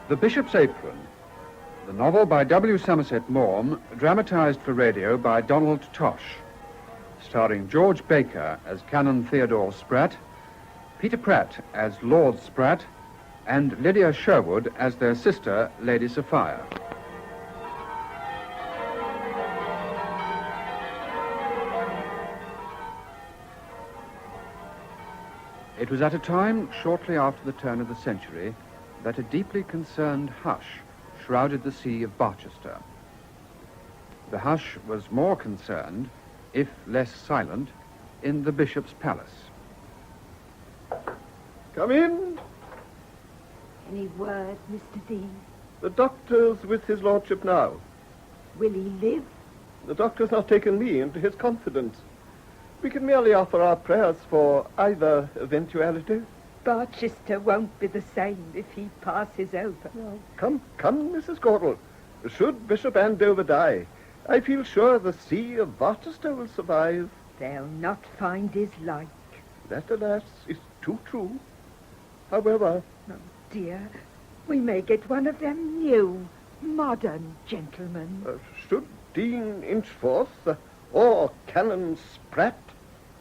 The Bishop's Apron, the novel by W. Somerset Maugham, dramatized for radio by Donald Tosh, starring George Baker as Canon Theodore Spratt, Peter Pratt as Lord Spratt, and Lydia Sherwood as their sister, Lady Sophia. It was at a time shortly after the turn of the century that a deeply concerned hush shrouded the sea of Barchester. The hush was more concerned, if less silent, in the Bishop's palace. Come in. Any word, Mr. Dean? The doctor's with his lordship now. Will he live? The doctor's not taken me into his confidence. We can merely offer our prayers for either eventuality. Barchester won't be the same if he passes over. Oh, come, Mrs. Caudle. Should Bishop Andover die, I feel sure the see of Barchester will survive. They'll not find his like. That, alas, is too true. However... Oh, dear, we may get one of them new, modern gentlemen. Should Dean Inchforth, or Canon Spratt,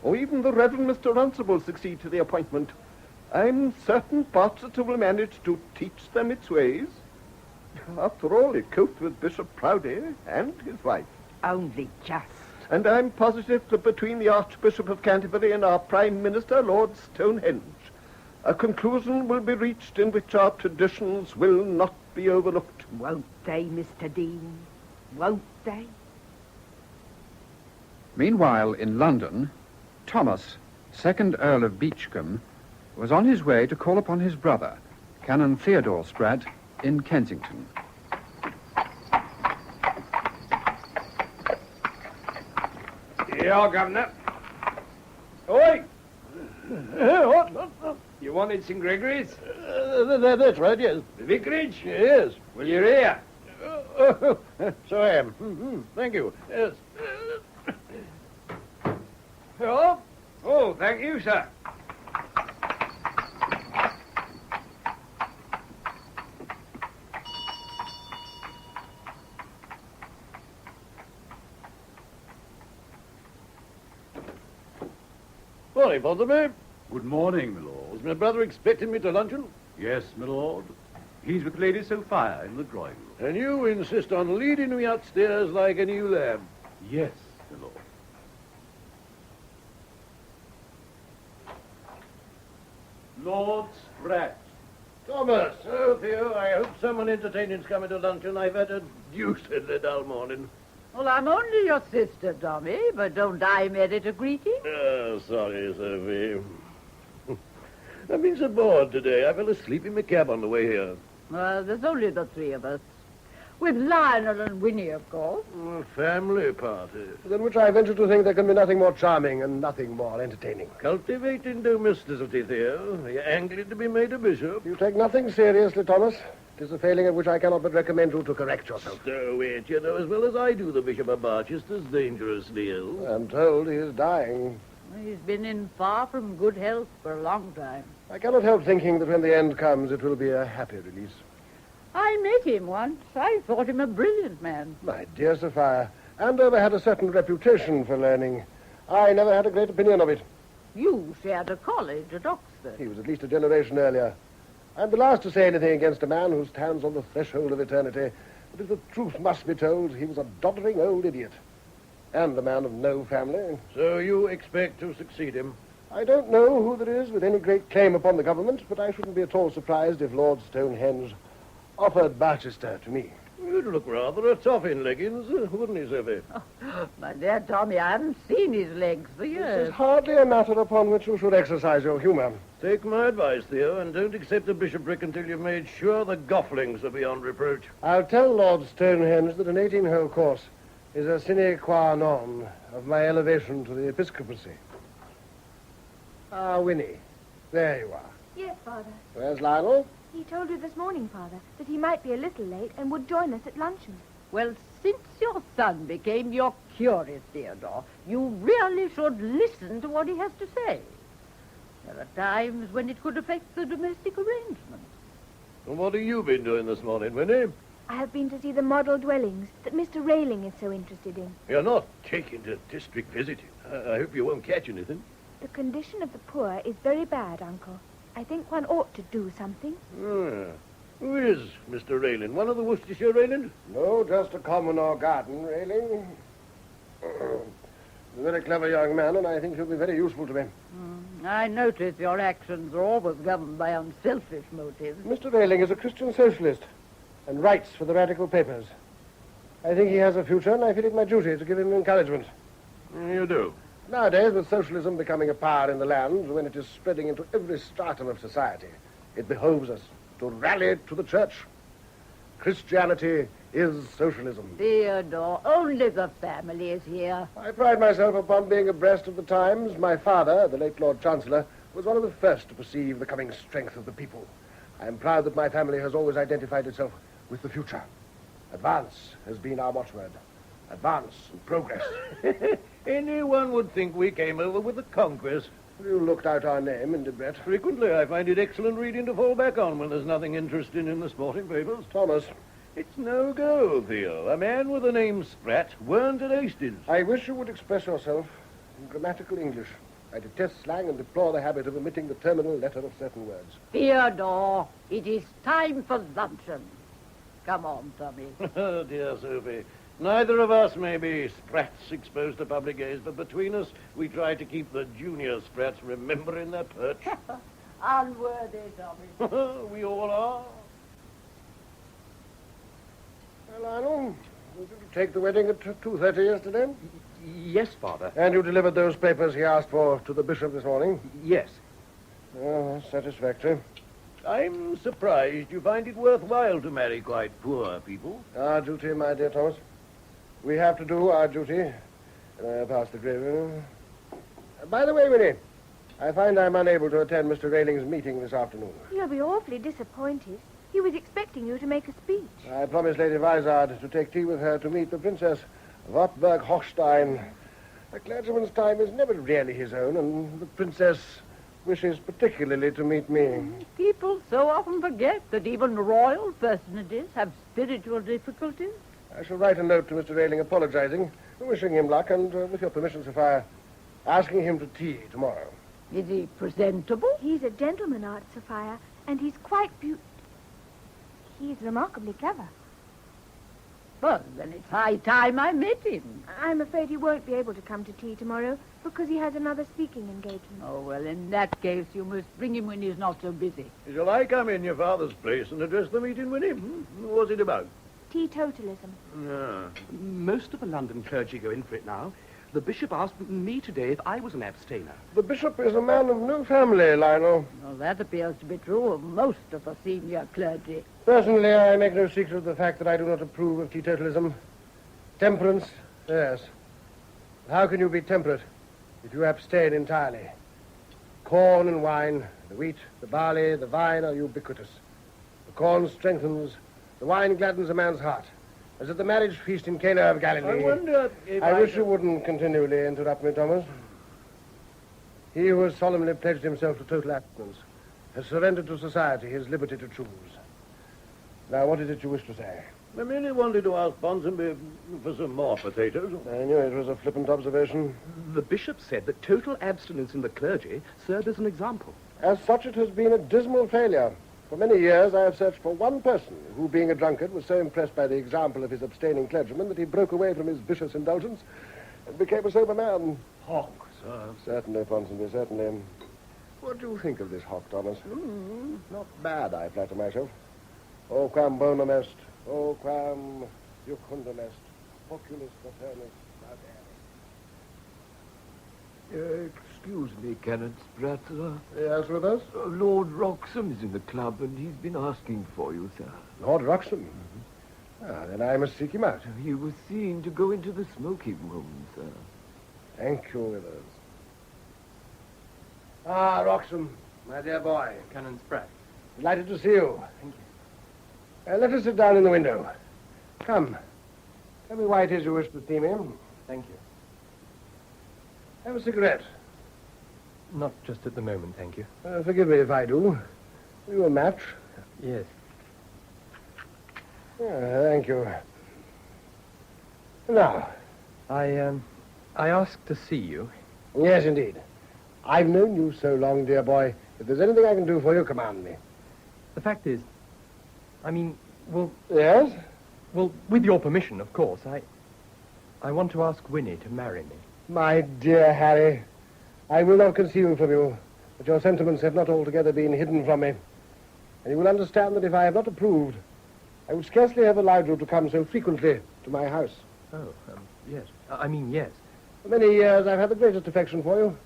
or even the Reverend Mr. Runcible succeed to the appointment, I'm certain Barchester will manage to teach them its ways. After all, it coped with Bishop Proudie and his wife. Only just. And I'm positive that between the Archbishop of Canterbury and our Prime Minister, Lord Stonehenge, a conclusion will be reached in which our traditions will not be overlooked. Won't they, Mr. Dean? Won't they? Meanwhile, in London, Thomas, 2nd Earl of Beachcombe, was on his way to call upon his brother, Canon Theodore Spratt, in Kensington. Here, Governor. Oi! What? You wanted St. Gregory's? That's right, yes. The vicarage? Yes. Well, you're here. So I am. Thank you. Yes. Hello? Oh, thank you, sir. Morning, Botherby. Good morning, my lord. Is my brother expecting me to luncheon? Yes, my lord. He's with Lady Sophia in the drawing room. And you insist on leading me upstairs like a new lamb. Yes, my lord. Lord Spratt. Thomas! Oh, Theo, I hope someone entertaining's coming to luncheon. I've had a deucedly dull morning. Well, I'm only your sister, Tommy, but don't I merit a greeting? Oh, sorry, Sophie. I've been so bored today. I fell asleep in my cab on the way here. Well, there's only the three of us. With Lionel and Winnie, of course. A family party. Than which I venture to think there can be nothing more charming and nothing more entertaining. Cultivating domesticity, Theo. Are you angry to be made a bishop? You take nothing seriously, Thomas. It is a failing at which I cannot but recommend you to correct yourself. Stow it. You know as well as I do the Bishop of Barchester's dangerously ill. I'm told he is dying. He's been in far from good health for a long time. I cannot help thinking that when the end comes, it will be a happy release. I met him once. I thought him a brilliant man. My dear Sophia, Andover had a certain reputation for learning. I never had a great opinion of it. You shared a college at Oxford. He was at least a generation earlier. I'm the last to say anything against a man who stands on the threshold of eternity. But if the truth must be told, he was a doddering old idiot. And a man of no family. So you expect to succeed him? I don't know who there is with any great claim upon the government, but I shouldn't be at all surprised if Lord Stonehenge offered Barchester to me. You'd look rather a toff in leggings, wouldn't he, Sophie? Oh, my dear Tommy, I haven't seen his legs for This years. is hardly a matter upon which you should exercise your humor. Take my advice, Theo, and don't accept a bishopric until you've made sure the Gofflings are beyond reproach. I'll tell Lord Stonehenge that an 18-hole course is a sine qua non of my elevation to the episcopacy. Ah, Winnie, there you are. Yes, Father. Where's Lionel? He told you this morning, Father, that he might be a little late and would join us at luncheon. Well, since your son became your curate, Theodore, you really should listen to what he has to say. There are times when it could affect the domestic arrangements. And what have you been doing this morning, Winnie? I have been to see the model dwellings that Mr. Railing is so interested in. You're not taking to district visiting. I hope you won't catch anything. The condition of the poor is very bad, Uncle. I think one ought to do something. Ah. Who is Mr. Railing? One of the Worcestershire Railing? No, just a common or garden railing. A very clever young man, and I think he'll be very useful to me. I notice your actions are always governed by unselfish motives. Mr. Railing is a Christian socialist and writes for the radical papers. I think he has a future, and I feel it my duty to give him encouragement. You do? Nowadays, with socialism becoming a power in the land, when it is spreading into every stratum of society, it behoves us to rally to the church. Christianity is socialism. Theodore, only the family is here. I pride myself upon being abreast of the times. My father, the late Lord Chancellor, was one of the first to perceive the coming strength of the people. I am proud that my family has always identified itself with the future. Advance has been our watchword. Advance and progress. Anyone would think we came over with the conquest. You looked out our name in Debrett. Frequently, I find it excellent reading to fall back on when there's nothing interesting in the sporting papers. Thomas. It's no go, Theo. A man with the name Spratt weren't at Hastings. I wish you would express yourself in grammatical English. I detest slang and deplore the habit of omitting the terminal letter of certain words. Theodore, it is time for luncheon. Come on, Tommy. Oh, dear Sophie. Neither of us may be Sprats exposed to public gaze, but between us, we try to keep the junior Sprats remembering their perch. Unworthy, Tommy. We all are. Well, Lionel, did you take the wedding at 2:30 yesterday? Yes, Father. And you delivered those papers he asked for to the bishop this morning? Yes. Oh, that's satisfactory. I'm surprised you find it worthwhile to marry quite poor people. Our duty, my dear Thomas. We have to do our duty. Pass the gravy. By the way, Winnie, I find I'm unable to attend Mr. Railing's meeting this afternoon. You'll be awfully disappointed. He was expecting you to make a speech. I promised Lady Vizard to take tea with her to meet the Princess Wartburg-Hochstein. A clergyman's time is never really his own, and the Princess wishes particularly to meet me. People so often forget that even royal personages have spiritual difficulties. I shall write a note to Mr. Railing apologizing, wishing him luck, and, with your permission, Sophia, asking him to tea tomorrow. Is he presentable? He's a gentleman, Aunt Sophia, and he's quite He's remarkably clever. Well, then it's high time I met him. I'm afraid he won't be able to come to tea tomorrow because he has another speaking engagement. Oh, well, in that case, you must bring him when he's not so busy. Shall I come in your father's place and address the meeting with him? What's it about? Teetotalism. Ah. Most of the London clergy go in for it now. The bishop asked me today if I was an abstainer. The bishop is a man of no family, Lionel. Well, that appears to be true of most of the senior clergy. Personally, I make no secret of the fact that I do not approve of teetotalism. Temperance, yes. How can you be temperate if you abstain entirely? Corn and wine, the wheat, the barley, the vine are ubiquitous. The corn strengthens, the wine gladdens a man's heart. As at the marriage feast in Cana of Galilee. I wonder if I wish you wouldn't continually interrupt me, Thomas. He who has solemnly pledged himself to total abstinence has surrendered to society his liberty to choose. Now, what is it you wish to say? I merely wanted to ask Ponsonby for some more potatoes. I knew it was a flippant observation. The bishop said that total abstinence in the clergy served as an example. As such, it has been a dismal failure. For many years, I have searched for one person who, being a drunkard, was so impressed by the example of his abstaining clergyman that he broke away from his vicious indulgence and became a sober man. Hock, sir. Certainly, Ponsonby, certainly. What do you think of this hock, Thomas? Not bad, I flatter myself. O quam bonum est, o quam jucundum est, oculis paternus Excuse me, Canon Spratt, sir. Yes, with us? Lord Wroxham is in the club, and he's been asking for you, sir. Lord Wroxham? Ah, then I must seek him out. He was seen to go into the smoking room, sir. Thank you, Withers. Ah, Wroxham, my dear boy. Canon Spratt. Delighted to see you. Thank you. Let us sit down in the window. Come. Tell me why it is you wish to see me. Thank you. Have a cigarette. Not just at the moment, thank you. Forgive me if I do. Will you a match? Yes. Thank you. Now. I asked to see you. Yes, indeed. I've known you so long, dear boy. If there's anything I can do for you, command me. The fact is, well... Yes? Well, with your permission, of course, I want to ask Winnie to marry me. My dear Harry, I will not conceal from you that your sentiments have not altogether been hidden from me. And you will understand that if I have not approved, I would scarcely have allowed you to come so frequently to my house. Oh, yes. Yes. For many years I've had the greatest affection for you.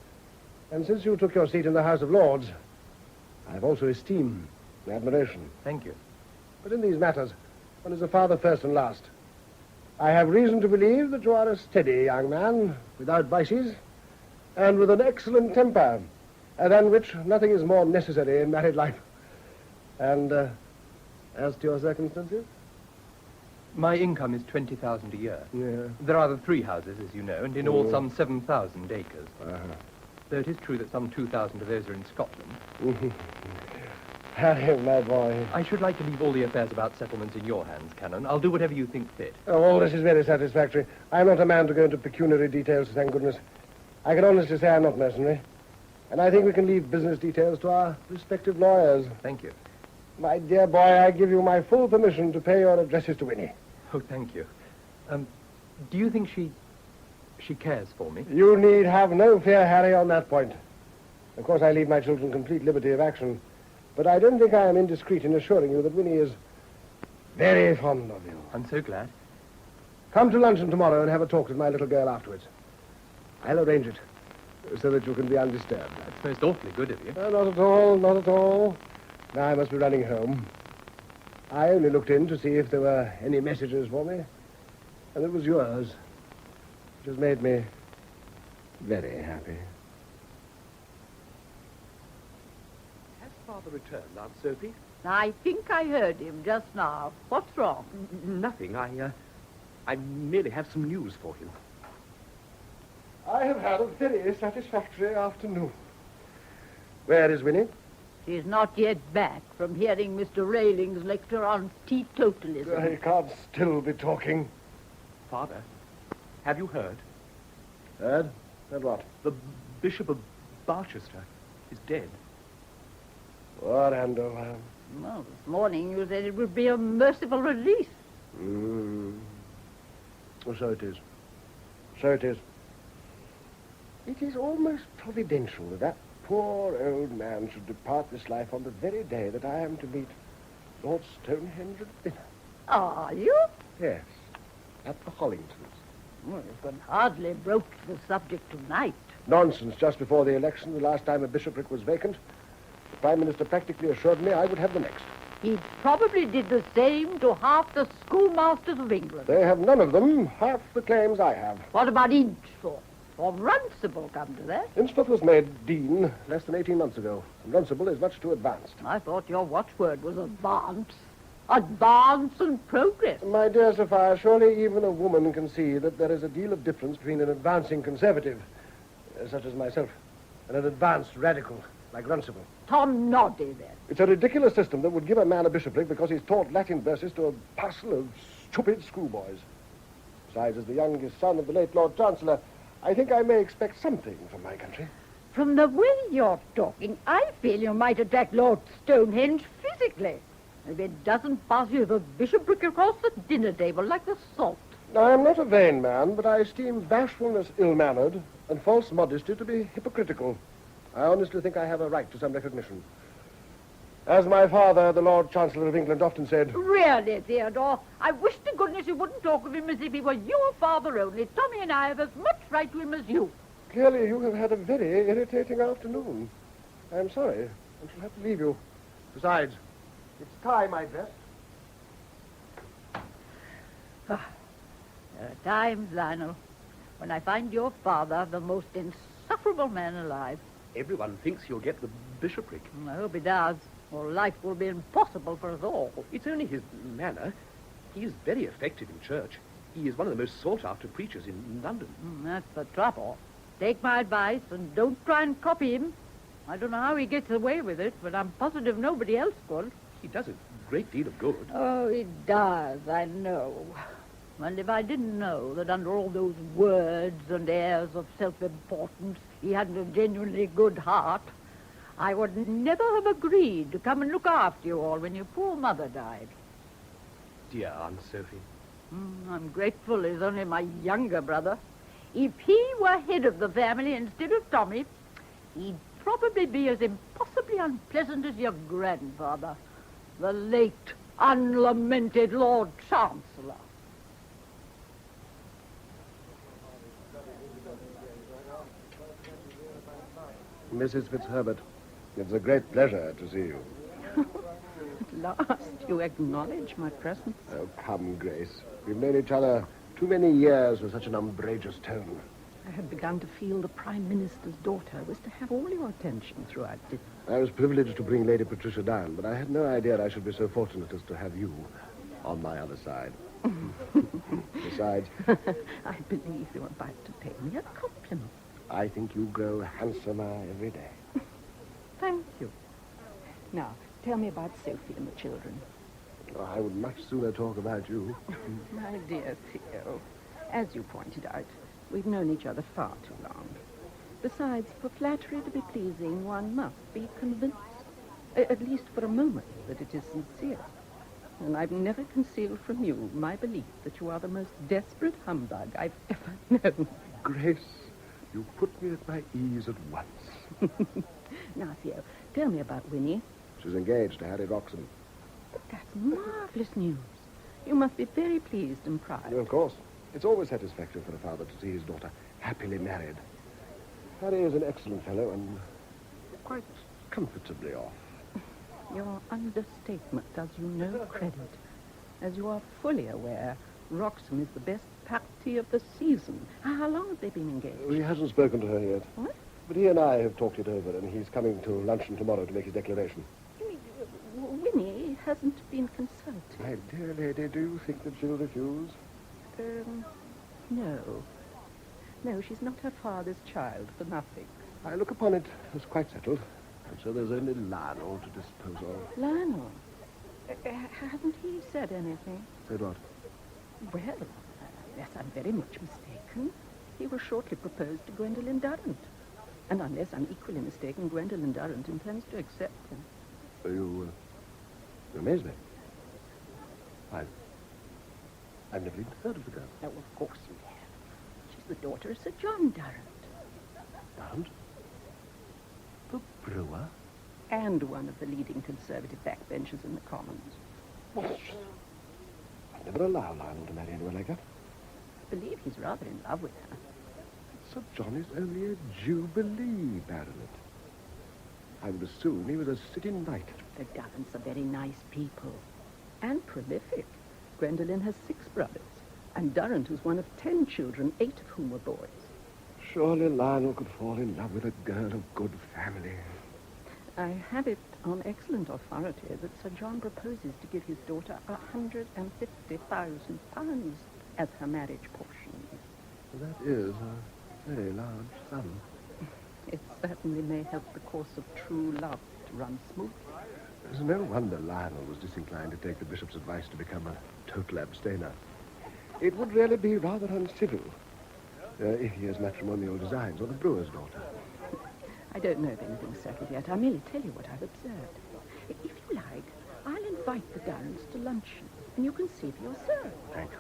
And since you took your seat in the House of Lords, I've also esteem and admiration. Thank you. But in these matters, one is a father first and last. I have reason to believe that you are a steady young man, without vices, and with an excellent temper, than which nothing is more necessary in married life. And as to your circumstances? My income is 20,000 a year. Yeah. There are the 3 houses, as you know, and in all some 7,000 acres. Though it is true that some 2,000 of those are in Scotland. Harry, my boy. I should like to leave all the affairs about settlements in your hands, Canon. I'll do whatever you think fit. Oh, all this is very satisfactory. I'm not a man to go into pecuniary details, thank goodness. I can honestly say I'm not mercenary. And I think we can leave business details to our respective lawyers. Thank you. My dear boy, I give you my full permission to pay your addresses to Winnie. Oh, thank you. Do you think she cares for me? You need have no fear, Harry, on that point. Of course, I leave my children complete liberty of action. But I don't think I am indiscreet in assuring you that Winnie is very fond of you. I'm so glad. Come to luncheon tomorrow and have a talk with my little girl afterwards. I'll arrange it so that you can be undisturbed. That's most awfully good of you. Not at all, not at all. Now I must be running home. I only looked in to see if there were any messages for me. And it was yours, which has made me very happy. Has Father returned, Aunt Sophie? I think I heard him just now. What's wrong? Nothing. I merely have some news for him. I have had a very satisfactory afternoon. Where is Winnie? She's not yet back from hearing Mr. Railing's lecture on teetotalism. I can't still be talking. Father, have you heard? Heard? Heard what? The Bishop of Barchester is dead. What, Andover? Well, this morning you said it would be a merciful release. Oh, so it is. So it is. It is almost providential that that poor old man should depart this life on the very day that I am to meet Lord Stonehenge at dinner. Are you? Yes, at the Hollingtons. Well, you can hardly broach the subject tonight. Nonsense. Just before the election, the last time a bishopric was vacant, the Prime Minister practically assured me I would have the next. He probably did the same to half the schoolmasters of England. They have none of them half the claims I have. What about Inchthorpe? Or Runcible, come to that? Innsmouth was made dean less than 18 months ago, and Runcible is much too advanced. I thought your watchword was advance. Advance and progress. My dear Sophia, surely even a woman can see that there is a deal of difference between an advancing conservative, such as myself, and an advanced radical, like Runcible. Tom Noddy, then. It's a ridiculous system that would give a man a bishopric because he's taught Latin verses to a parcel of stupid schoolboys. Besides, as the youngest son of the late Lord Chancellor, I think I may expect something from my country. From the way you're talking, I feel you might attack Lord Stonehenge physically. If it doesn't pass you the bishopric across the dinner table like the salt. I am not a vain man, but I esteem bashfulness ill-mannered and false modesty to be hypocritical. I honestly think I have a right to some recognition. As my father, the Lord Chancellor of England, often said... Really, Theodore, I wish to goodness you wouldn't talk of him as if he were your father only. Tommy and I have as much right to him as you. Clearly, you have had a very irritating afternoon. I'm sorry. I shall have to leave you. Besides, it's time I dressed. There are times, Lionel, when I find your father the most insufferable man alive. Everyone thinks you'll get the bishopric. I hope he does, or life will be impossible for us all. It's only his manner. He is very effective in church. He is one of the most sought-after preachers in London. That's the trouble. Take my advice and don't try and copy him. I don't know how he gets away with it, but I'm positive nobody else could. He does a great deal of good. Oh, he does, I know. And if I didn't know that under all those words and airs of self-importance he hadn't a genuinely good heart, I would never have agreed to come and look after you all when your poor mother died. Dear Aunt Sophie. I'm grateful he's only my younger brother. If he were head of the family instead of Tommy, he'd probably be as impossibly unpleasant as your grandfather, the late, unlamented Lord Chancellor. Mrs. Fitzherbert, it's a great pleasure to see you. At last you acknowledge my presence. Oh, come, Grace. We've known each other too many years with such an umbrageous tone. I had begun to feel the Prime Minister's daughter was to have all your attention throughout dinner. I was privileged to bring Lady Patricia down, but I had no idea I should be so fortunate as to have you on my other side. Besides, I believe you're about to pay me a compliment. I think you grow handsomer every day. Thank you. Now, tell me about Sophie and the children. Oh, I would much sooner talk about you. My dear Theo, as you pointed out, we've known each other far too long. Besides, for flattery to be pleasing, one must be convinced, at least for a moment, that it is sincere. And I've never concealed from you my belief that you are the most desperate humbug I've ever known. Grace, you put me at my ease at once. Now, Theo, tell me about Winnie. She's engaged to Harry Roxham. But that's marvelous news. You must be very pleased and proud. Of course. It's always satisfactory for a father to see his daughter happily married. Harry is an excellent fellow and quite comfortably off. Your understatement does you no credit. As you are fully aware, Roxham is the best party of the season. How long have they been engaged? He hasn't spoken to her yet. What? But he and I have talked it over, and he's coming to luncheon tomorrow to make his declaration. Winnie hasn't been consulted. My dear lady, do you think that she'll refuse? No. No, she's not her father's child for nothing. I look upon it as quite settled. And so there's only Lionel to dispose of. Lionel? Hasn't he said anything? Said what? Well, unless I'm very much mistaken, he will shortly propose to Gwendolen Durrant. And unless I'm equally mistaken, Gwendolen Durrant intends to accept him. You amaze me. I've never even heard of the girl. Oh, of course you have. She's the daughter of Sir John Durrant. Durrant? The brewer? And one of the leading Conservative backbenchers in the Commons. What? I'd never allow Lionel to marry anyone like that. I believe he's rather in love with her. Sir John is only a Jubilee baronet. I would assume he was a city knight. The Durrants are very nice people. And prolific. Gwendolen has 6 brothers. And Durrant was one of 10 children, 8 of whom were boys. Surely Lionel could fall in love with a girl of good family. I have it on excellent authority that Sir John proposes to give his daughter £150,000 as her marriage portion. That is a very large sum. It certainly may help the course of true love to run smoothly. It's no wonder Lionel was disinclined to take the bishop's advice to become a total abstainer. It would really be rather uncivil if he has matrimonial designs on the brewer's daughter. I don't know of anything settled yet. I merely tell you what I've observed. If you like, I'll invite the Durrants to luncheon, and you can see for yourself. Thank you.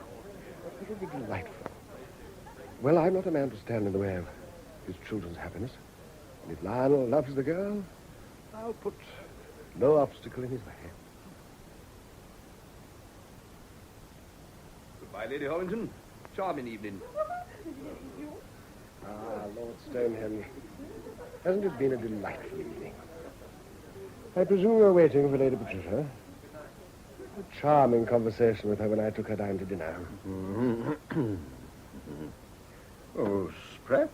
It would be delightful. Well, I'm not a man to stand in the way of his children's happiness. And if Lionel loves the girl, I'll put no obstacle in his way. Goodbye, Lady Hollington. Charming evening. Lord Stonehenge. Hasn't it been a delightful evening? I presume you're waiting for Lady Patricia. A charming conversation with her when I took her down to dinner. Oh, Spratt?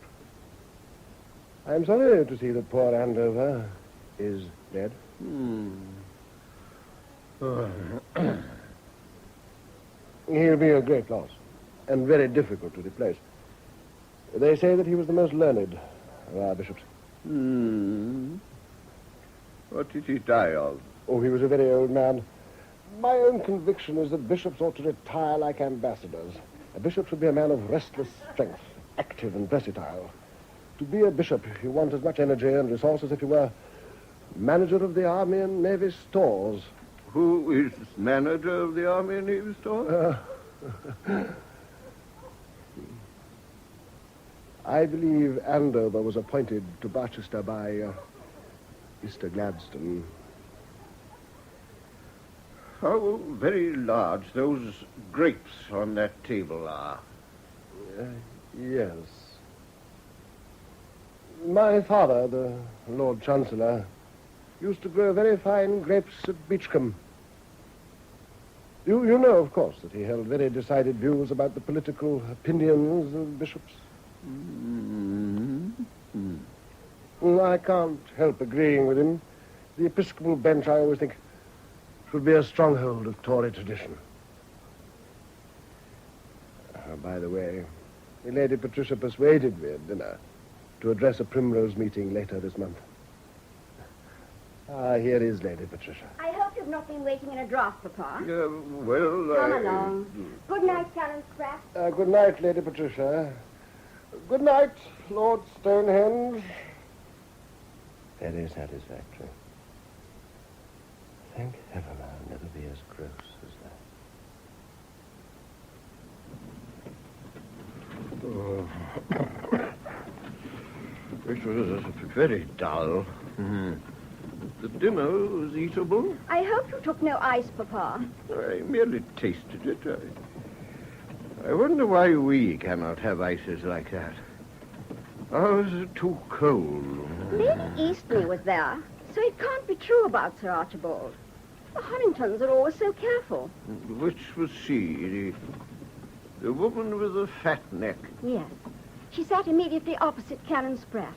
I'm sorry to see that poor Andover is dead. He'll be a great loss, and very difficult to replace. They say that he was the most learned of our bishops. What did he die of? Oh, he was a very old man. My own conviction is that bishops ought to retire like ambassadors. A bishop should be a man of restless strength, active and versatile. To be a bishop, you want as much energy and resource as if you were manager of the Army and Navy Stores. Who is manager of the Army and Navy Stores? I believe Andover was appointed to Barchester by Mr. Gladstone. How very large those grapes on that table are. Yes. My father, the Lord Chancellor, used to grow very fine grapes at Beachcombe. You know, of course, that he held very decided views about the political opinions of bishops. I can't help agreeing with him. The Episcopal bench, I always think, should be a stronghold of Tory tradition. By the way, Lady Patricia persuaded me at dinner to address a Primrose meeting later this month. Here is Lady Patricia. I hope you've not been waiting in a draft, Papa. Come along. Good night, Canon Spratt. Good night, Lady Patricia. Good night, Lord Stonehenge. Very satisfactory. Thank heaven I'll never be as gross as that. It was very dull. The dinner was eatable. I hope you took no ice, Papa. I merely tasted it. I wonder why we cannot have ices like that. Ours are too cold. Lady Eastley was there, so it can't be true about Sir Archibald. The Huntingtons are always so careful. Which was she? The woman with the fat neck? Yes. She sat immediately opposite Canon Spratt.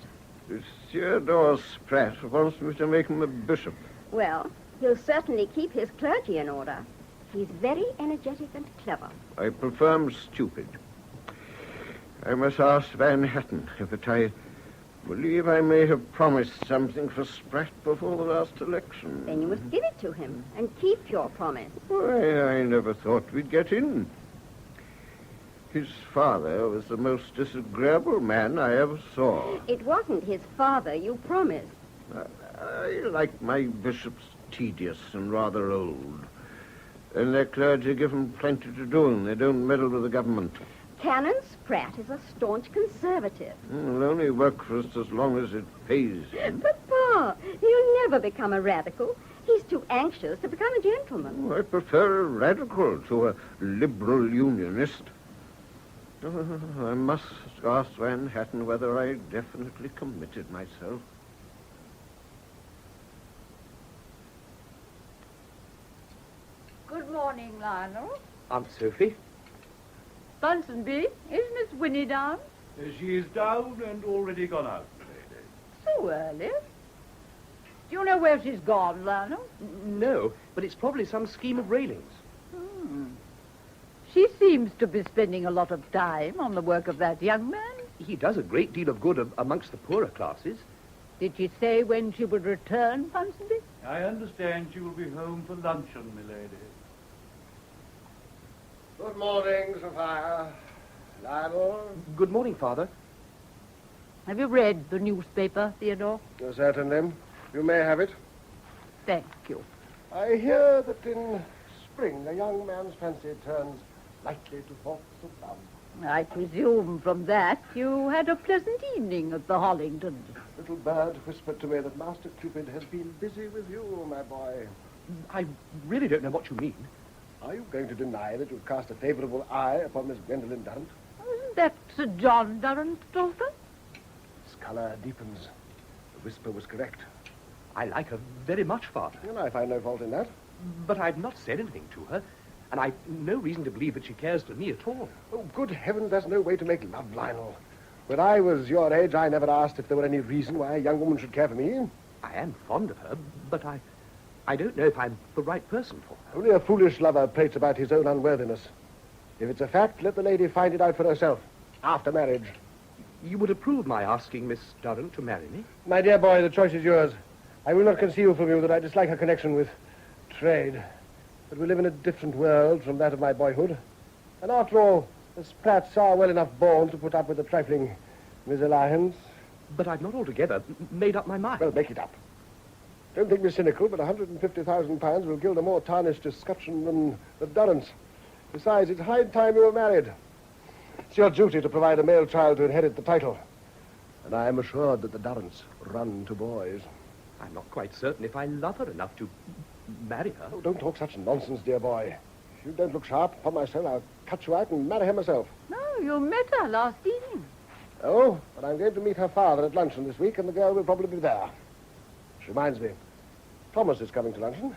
Theodore Spratt wants me to make him a bishop. Well, he'll certainly keep his clergy in order. He's very energetic and clever. I prefer him stupid. I must ask Van Hatton, but I believe I may have promised something for Spratt before the last election. Then you must give it to him and keep your promise. Why, I never thought we'd get in. His father was the most disagreeable man I ever saw. It wasn't his father you promised. I like my bishops tedious and rather old. And their clergy give them plenty to do, and they don't meddle with the government. Canon Spratt is a staunch conservative. He'll only work for us as long as it pays. But, Pa, he'll never become a radical. He's too anxious to become a gentleman. I prefer a radical to a liberal unionist. I must ask Van Hatton whether I definitely committed myself. Good morning, Lionel. Aunt Sophie? Ponsonby, is Miss Winnie down? She is down and already gone out, lady. So early. Do you know where she's gone, Lionel? No, but it's probably some scheme of railings. She seems to be spending a lot of time on the work of that young man. He does a great deal of good amongst the poorer classes. Did she say when she would return, Ponsonby? I understand she will be home for luncheon, milady. Good morning, Sophia. Lionel. Good morning, Father. Have you read the newspaper, Theodore? Certainly. You may have it. Thank you. I hear that in spring a young man's fancy turns lightly to thoughts of love. I presume from that you had a pleasant evening at the Hollingtons. Little bird whispered to me that Master Cupid has been busy with you, my boy. I really don't know what you mean. Are you going to deny that you've cast a favourable eye upon Miss Gwendolen Durrant? Isn't that Sir John Durrant's daughter? His colour deepens. The whisper was correct. I like her very much, Father. And I find no fault in that. But I've not said anything to her, and I've no reason to believe that she cares for me at all. Oh, good heavens, there's no way to make love, Lionel. When I was your age, I never asked if there were any reason why a young woman should care for me. I am fond of her, but I don't know if I'm the right person for her. Only a foolish lover prates about his own unworthiness. If it's a fact, let the lady find it out for herself, after marriage. You would approve my asking Miss Durrant to marry me? My dear boy, the choice is yours. I will not conceal from you that I dislike a connection with trade. But we live in a different world from that of my boyhood. And after all, the Spratts are well enough born to put up with a trifling misalliance. But I've not altogether made up my mind. Well, make it up. Don't think me cynical, but £150,000 will gild a more tarnished escutcheon than the Durrants. Besides, it's high time you were married. It's your duty to provide a male child to inherit the title. And I am assured that the Durrants run to boys. I'm not quite certain if I love her enough to marry her. Oh, don't talk such nonsense, dear boy. If you don't look sharp upon my soul, I'll cut you out and marry her myself. No, you met her last evening. Oh, but I'm going to meet her father at luncheon this week, and the girl will probably be there. Which reminds me, Thomas is coming to luncheon,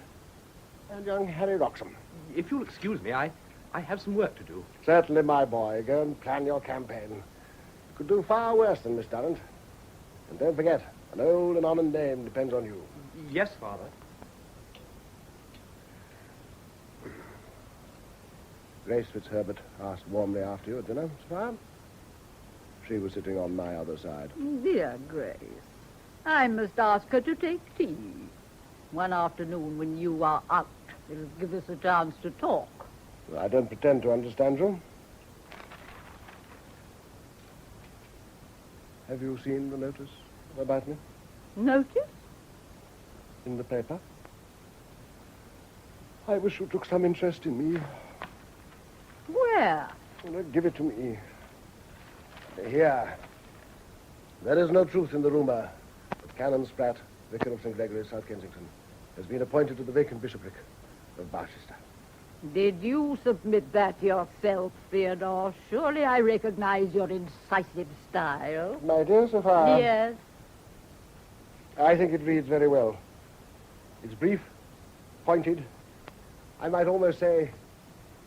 and young Harry Roxham. If you'll excuse me, I have some work to do. Certainly, my boy. Go and plan your campaign. You could do far worse than Miss Durrant. And don't forget, an old and honoured name depends on you. Yes, Father. Grace Fitzherbert asked warmly after you at dinner, Sir. She was sitting on my other side. Dear Grace, I must ask her to take tea. One afternoon when you are out, it'll give us a chance to talk. I don't pretend to understand you. Have you seen the notice about me? Notice? In the paper? I wish you took some interest in me. Where? Well, give it to me. Here. There is no truth in the rumor that Canon Spratt, Vicar of St. Gregory's, South Kensington, has been appointed to the vacant bishopric of Barchester. Did you submit that yourself, Theodore? Surely I recognize your incisive style. My dear Sophia. Yes. I think it reads very well. It's brief, pointed, I might almost say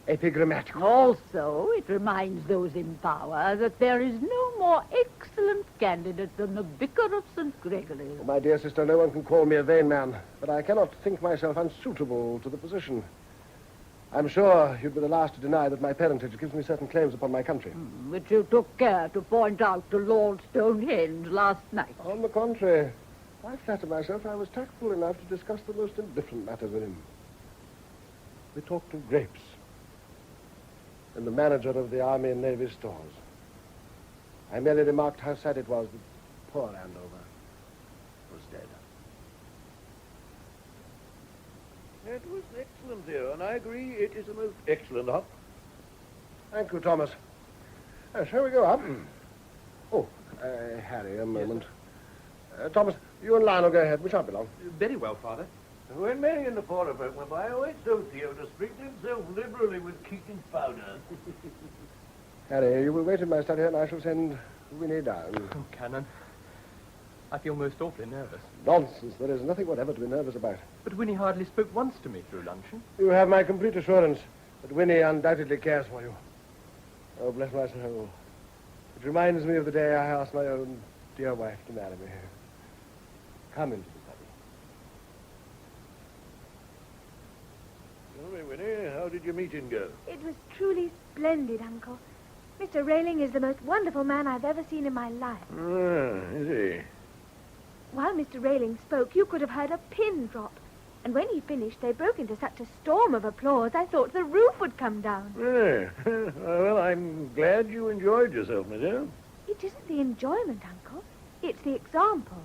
epigrammatical. Also, it reminds those in power that there is no more excellent candidate than the Vicar of St. Gregory's. Oh, my dear sister, no one can call me a vain man, but I cannot think myself unsuitable to the position. I'm sure you'd be the last to deny that my parentage gives me certain claims upon my country. Which you took care to point out to Lord Stonehenge last night. On the contrary, I flatter myself I was tactful enough to discuss the most indifferent matters with him. We talked of grapes and the manager of the Army and Navy stores. I merely remarked how sad it was that poor Andover was dead. It was excellent, dear, and I agree it is a most excellent hop. Thank you, Thomas. Shall we go up? Oh, Harry, a moment. Thomas, you and Lionel go ahead. We shan't be long. Very well, Father. When Mary and the porter folk went by, I always told Theo to sprinkle himself liberally with Keating's powder. Harry, you will wait in my study and I shall send Winnie down. Oh, Canon. I feel most awfully nervous. Nonsense. There is nothing whatever to be nervous about. But Winnie hardly spoke once to me through luncheon. You have my complete assurance that Winnie undoubtedly cares for you. Oh, bless my soul. It reminds me of the day I asked my own dear wife to marry me. Come into the study. Tell me, Winnie, how did your meeting go? It was truly splendid, Uncle. Mr. Railing is the most wonderful man I've ever seen in my life. Ah, is he? While Mr. Railing spoke, you could have heard a pin drop. And when he finished, they broke into such a storm of applause, I thought the roof would come down. Yeah. Well, I'm glad you enjoyed yourself, my dear. It isn't the enjoyment, Uncle. It's the example.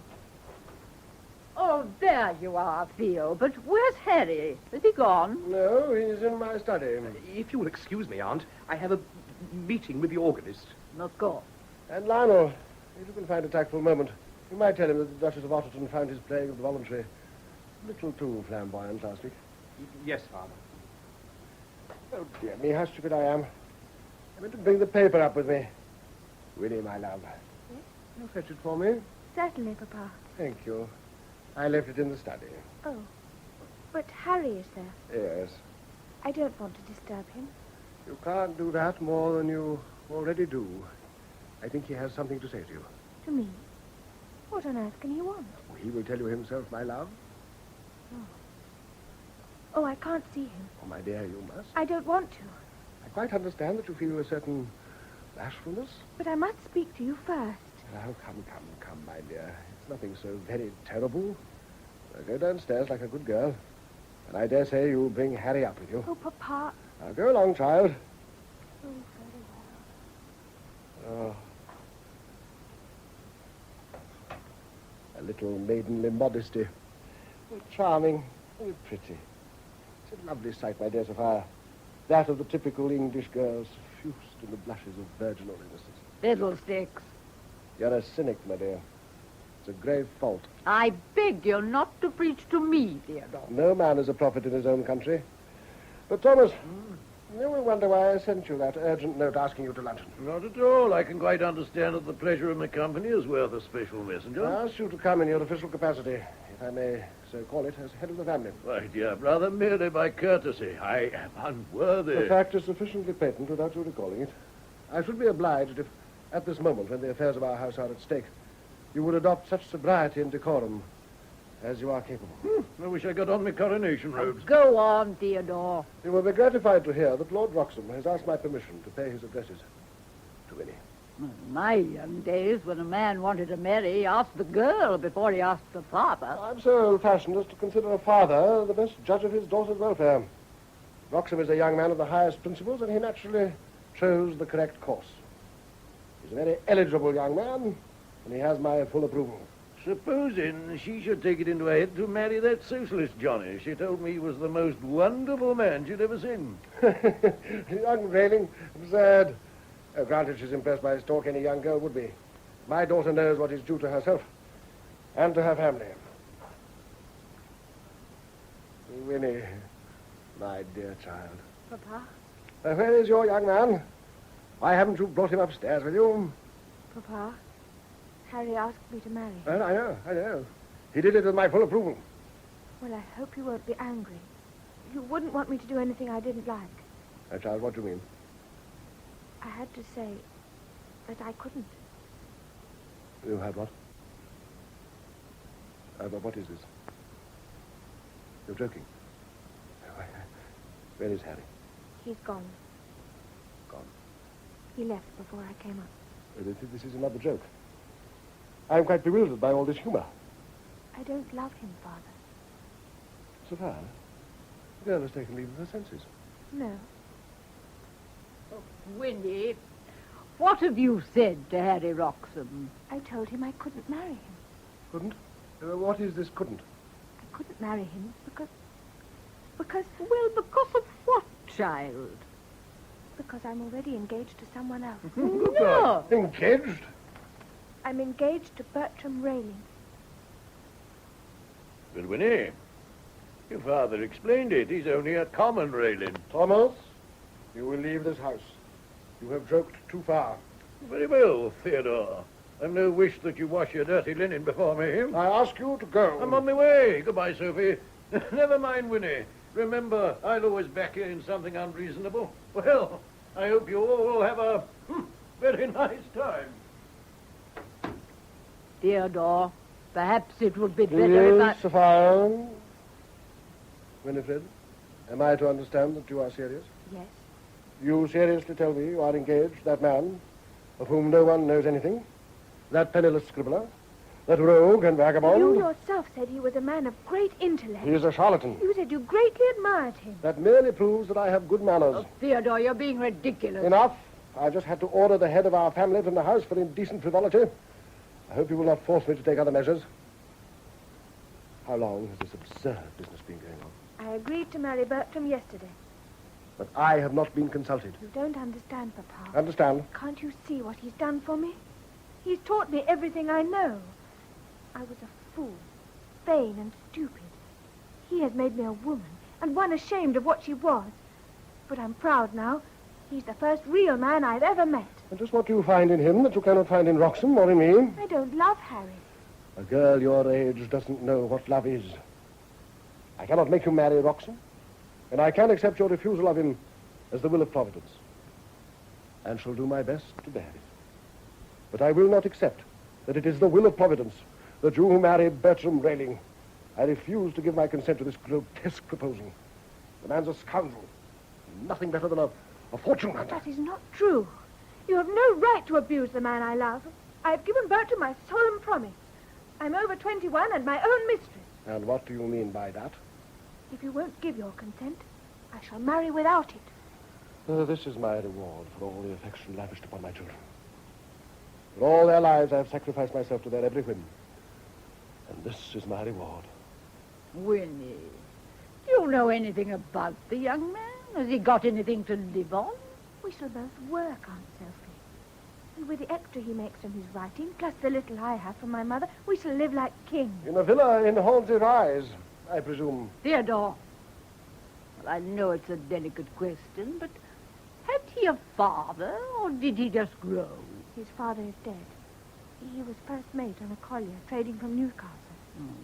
Oh, there you are, Theo. But where's Harry? Is he gone? No, he's in my study. If you will excuse me, Aunt, I have a meeting with the organist. Of course. And Lionel, if you can find a tactful moment, you might tell him that the Duchess of Otterton found his playing of the voluntary a little too flamboyant last week. Yes, Father. Oh, dear me, how stupid I am. I meant to bring the paper up with me. Winnie, my love. Yes? You'll fetch it for me? Certainly, Papa. Thank you. I left it in the study. Oh. But Harry is there. Yes. I don't want to disturb him. You can't do that more than you already do. I think he has something to say to you. To me? What on earth can he want? Oh, he will tell you himself, my love. Oh, I can't see him. Oh, my dear, you must. I don't want to. I quite understand that you feel a certain bashfulness. But I must speak to you first. Oh, come, my dear. It's nothing so very terrible. Now go downstairs like a good girl, and I dare say you'll bring Harry up with you. Oh, Papa. Now go along, child. Oh, very well. Oh. A little maidenly modesty. Very charming, very pretty. It's a lovely sight, my dear Sophia. That of the typical English girl, suffused in the blushes of virginal innocence. Fiddlesticks. You're a cynic, my dear. It's a grave fault. I beg you not to preach to me, Theodore. No man is a prophet in his own country. But, Thomas, you will wonder why I sent you that urgent note asking you to luncheon. Not at all. I can quite understand that the pleasure of my company is worth a special messenger. I asked you to come in your official capacity, if I may so call it, as head of the family. My dear brother, merely by courtesy. I am unworthy. The fact is sufficiently patent without you recalling it. I should be obliged if, at this moment, when the affairs of our house are at stake, you would adopt such sobriety and decorum as you are capable. I wish I got on my coronation robes. Go on, Theodore. You will be gratified to hear that Lord Wroxham has asked my permission to pay his addresses to Winnie. In my young days, when a man wanted to marry, he asked the girl before he asked the father. I'm so old-fashioned as to consider a father the best judge of his daughter's welfare. Wroxham is a young man of the highest principles, and he naturally chose the correct course. He's a very eligible young man, and he has my full approval. Supposing she should take it into her head to marry that socialist Johnny. She told me he was the most wonderful man she'd ever seen. Young Railing, absurd. Oh, granted she's impressed by his talk, any young girl would be. My daughter knows what is due to herself and to her family. Winnie, my dear child. Papa? Where is your young man? Why haven't you brought him upstairs with you? Papa, Harry asked me to marry him. Well, I know. He did it with my full approval. Well, I hope you won't be angry. You wouldn't want me to do anything I didn't like. Now, child, what do you mean? I had to say that I couldn't. You had what? But what is this? You're joking. Where is Harry? He's gone. Gone? He left before I came up. This is another joke. I'm quite bewildered by all this humor. I don't love him, Father. Sophia, the girl has taken leave of her senses. No. Winnie, what have you said to Harry Wroxham? I told him I couldn't marry him. Couldn't? What is this couldn't? I couldn't marry him because... Well, because of what, child? Because I'm already engaged to someone else. No. Engaged? I'm engaged to Bertram Railing. But Winnie, your father explained it. He's only a common Railing. Thomas, you will leave this house. You have joked too far. Very well, Theodore. I've no wish that you wash your dirty linen before me. I ask you to go. I'm on my way. Goodbye, Sophie. Never mind, Winnie. Remember, I'll always back you in something unreasonable. Well, I hope you all will have a very nice time. Theodore, perhaps it would be better if I... Sophia. Winifred, am I to understand that you are serious? Yes. You seriously tell me you are engaged, that man, of whom no one knows anything, that penniless scribbler, that rogue and vagabond? You yourself said he was a man of great intellect. He is a charlatan. You said you greatly admired him. That merely proves that I have good manners. Oh, Theodore, you're being ridiculous. Enough. I just had to order the head of our family from the house for indecent frivolity. I hope you will not force me to take other measures. How long has this absurd business been going on? I agreed to marry Bertram yesterday. But I have not been consulted. You don't understand, Papa. Understand? Can't you see what he's done for me? He's taught me everything I know. I was a fool, vain and stupid. He has made me a woman, and one ashamed of what she was. But I'm proud now. He's the first real man I've ever met. And just what do you find in him that you cannot find in Wroxham or in me? I don't love Harry. A girl your age doesn't know what love is. I cannot make you marry Wroxham, and I can accept your refusal of him as the will of Providence, and shall do my best to bear it. But I will not accept that it is the will of Providence that you marry Bertram Railing. I refuse to give my consent to this grotesque proposal. The man's a scoundrel, nothing better than a fortune hunter. That is not true. You have no right to abuse the man I love. I have given Bertram my solemn promise. I'm over 21 and my own mistress. And what do you mean by that? If you won't give your consent, I shall marry without it. This is my reward for all the affection lavished upon my children. For all their lives, I have sacrificed myself to their every whim. And this is my reward. Winnie, do you know anything about the young man? Has he got anything to live on? We shall both work, Aunt Sophie. And with the extra he makes from his writing, plus the little I have from my mother, we shall live like kings. In a villa in Hornsey Rise, I presume. Theodore. Well, I know it's a delicate question, but had he a father, or did he just grow? His father is dead. He was first mate on a collier trading from Newcastle.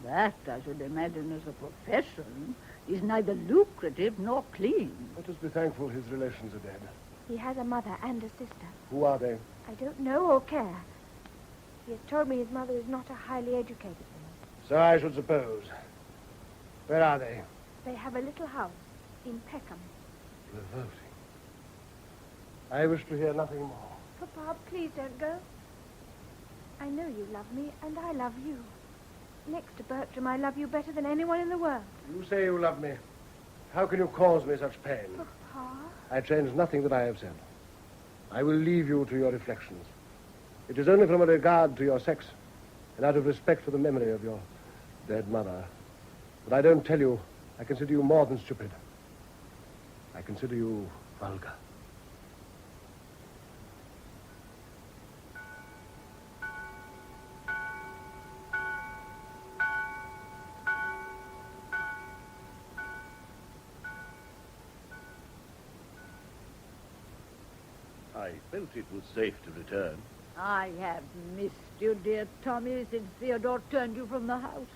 That, I should imagine, as a profession, is neither lucrative nor clean. Let us be thankful his relations are dead. He has a mother and a sister. Who are they? I don't know or care. He has told me his mother is not a highly educated woman. So I should suppose. Where are they? They have a little house in Peckham. Revolting. I wish to hear nothing more. Papa, please don't go. I know you love me, and I love you. Next to Bertram, I love you better than anyone in the world. You say you love me. How can you cause me such pain? Papa? I change nothing that I have said. I will leave you to your reflections. It is only from a regard to your sex and out of respect for the memory of your dead mother that I don't tell you I consider you more than stupid. I consider you vulgar. I felt it was safe to return. I have missed you, dear Tommy, since Theodore turned you from the house.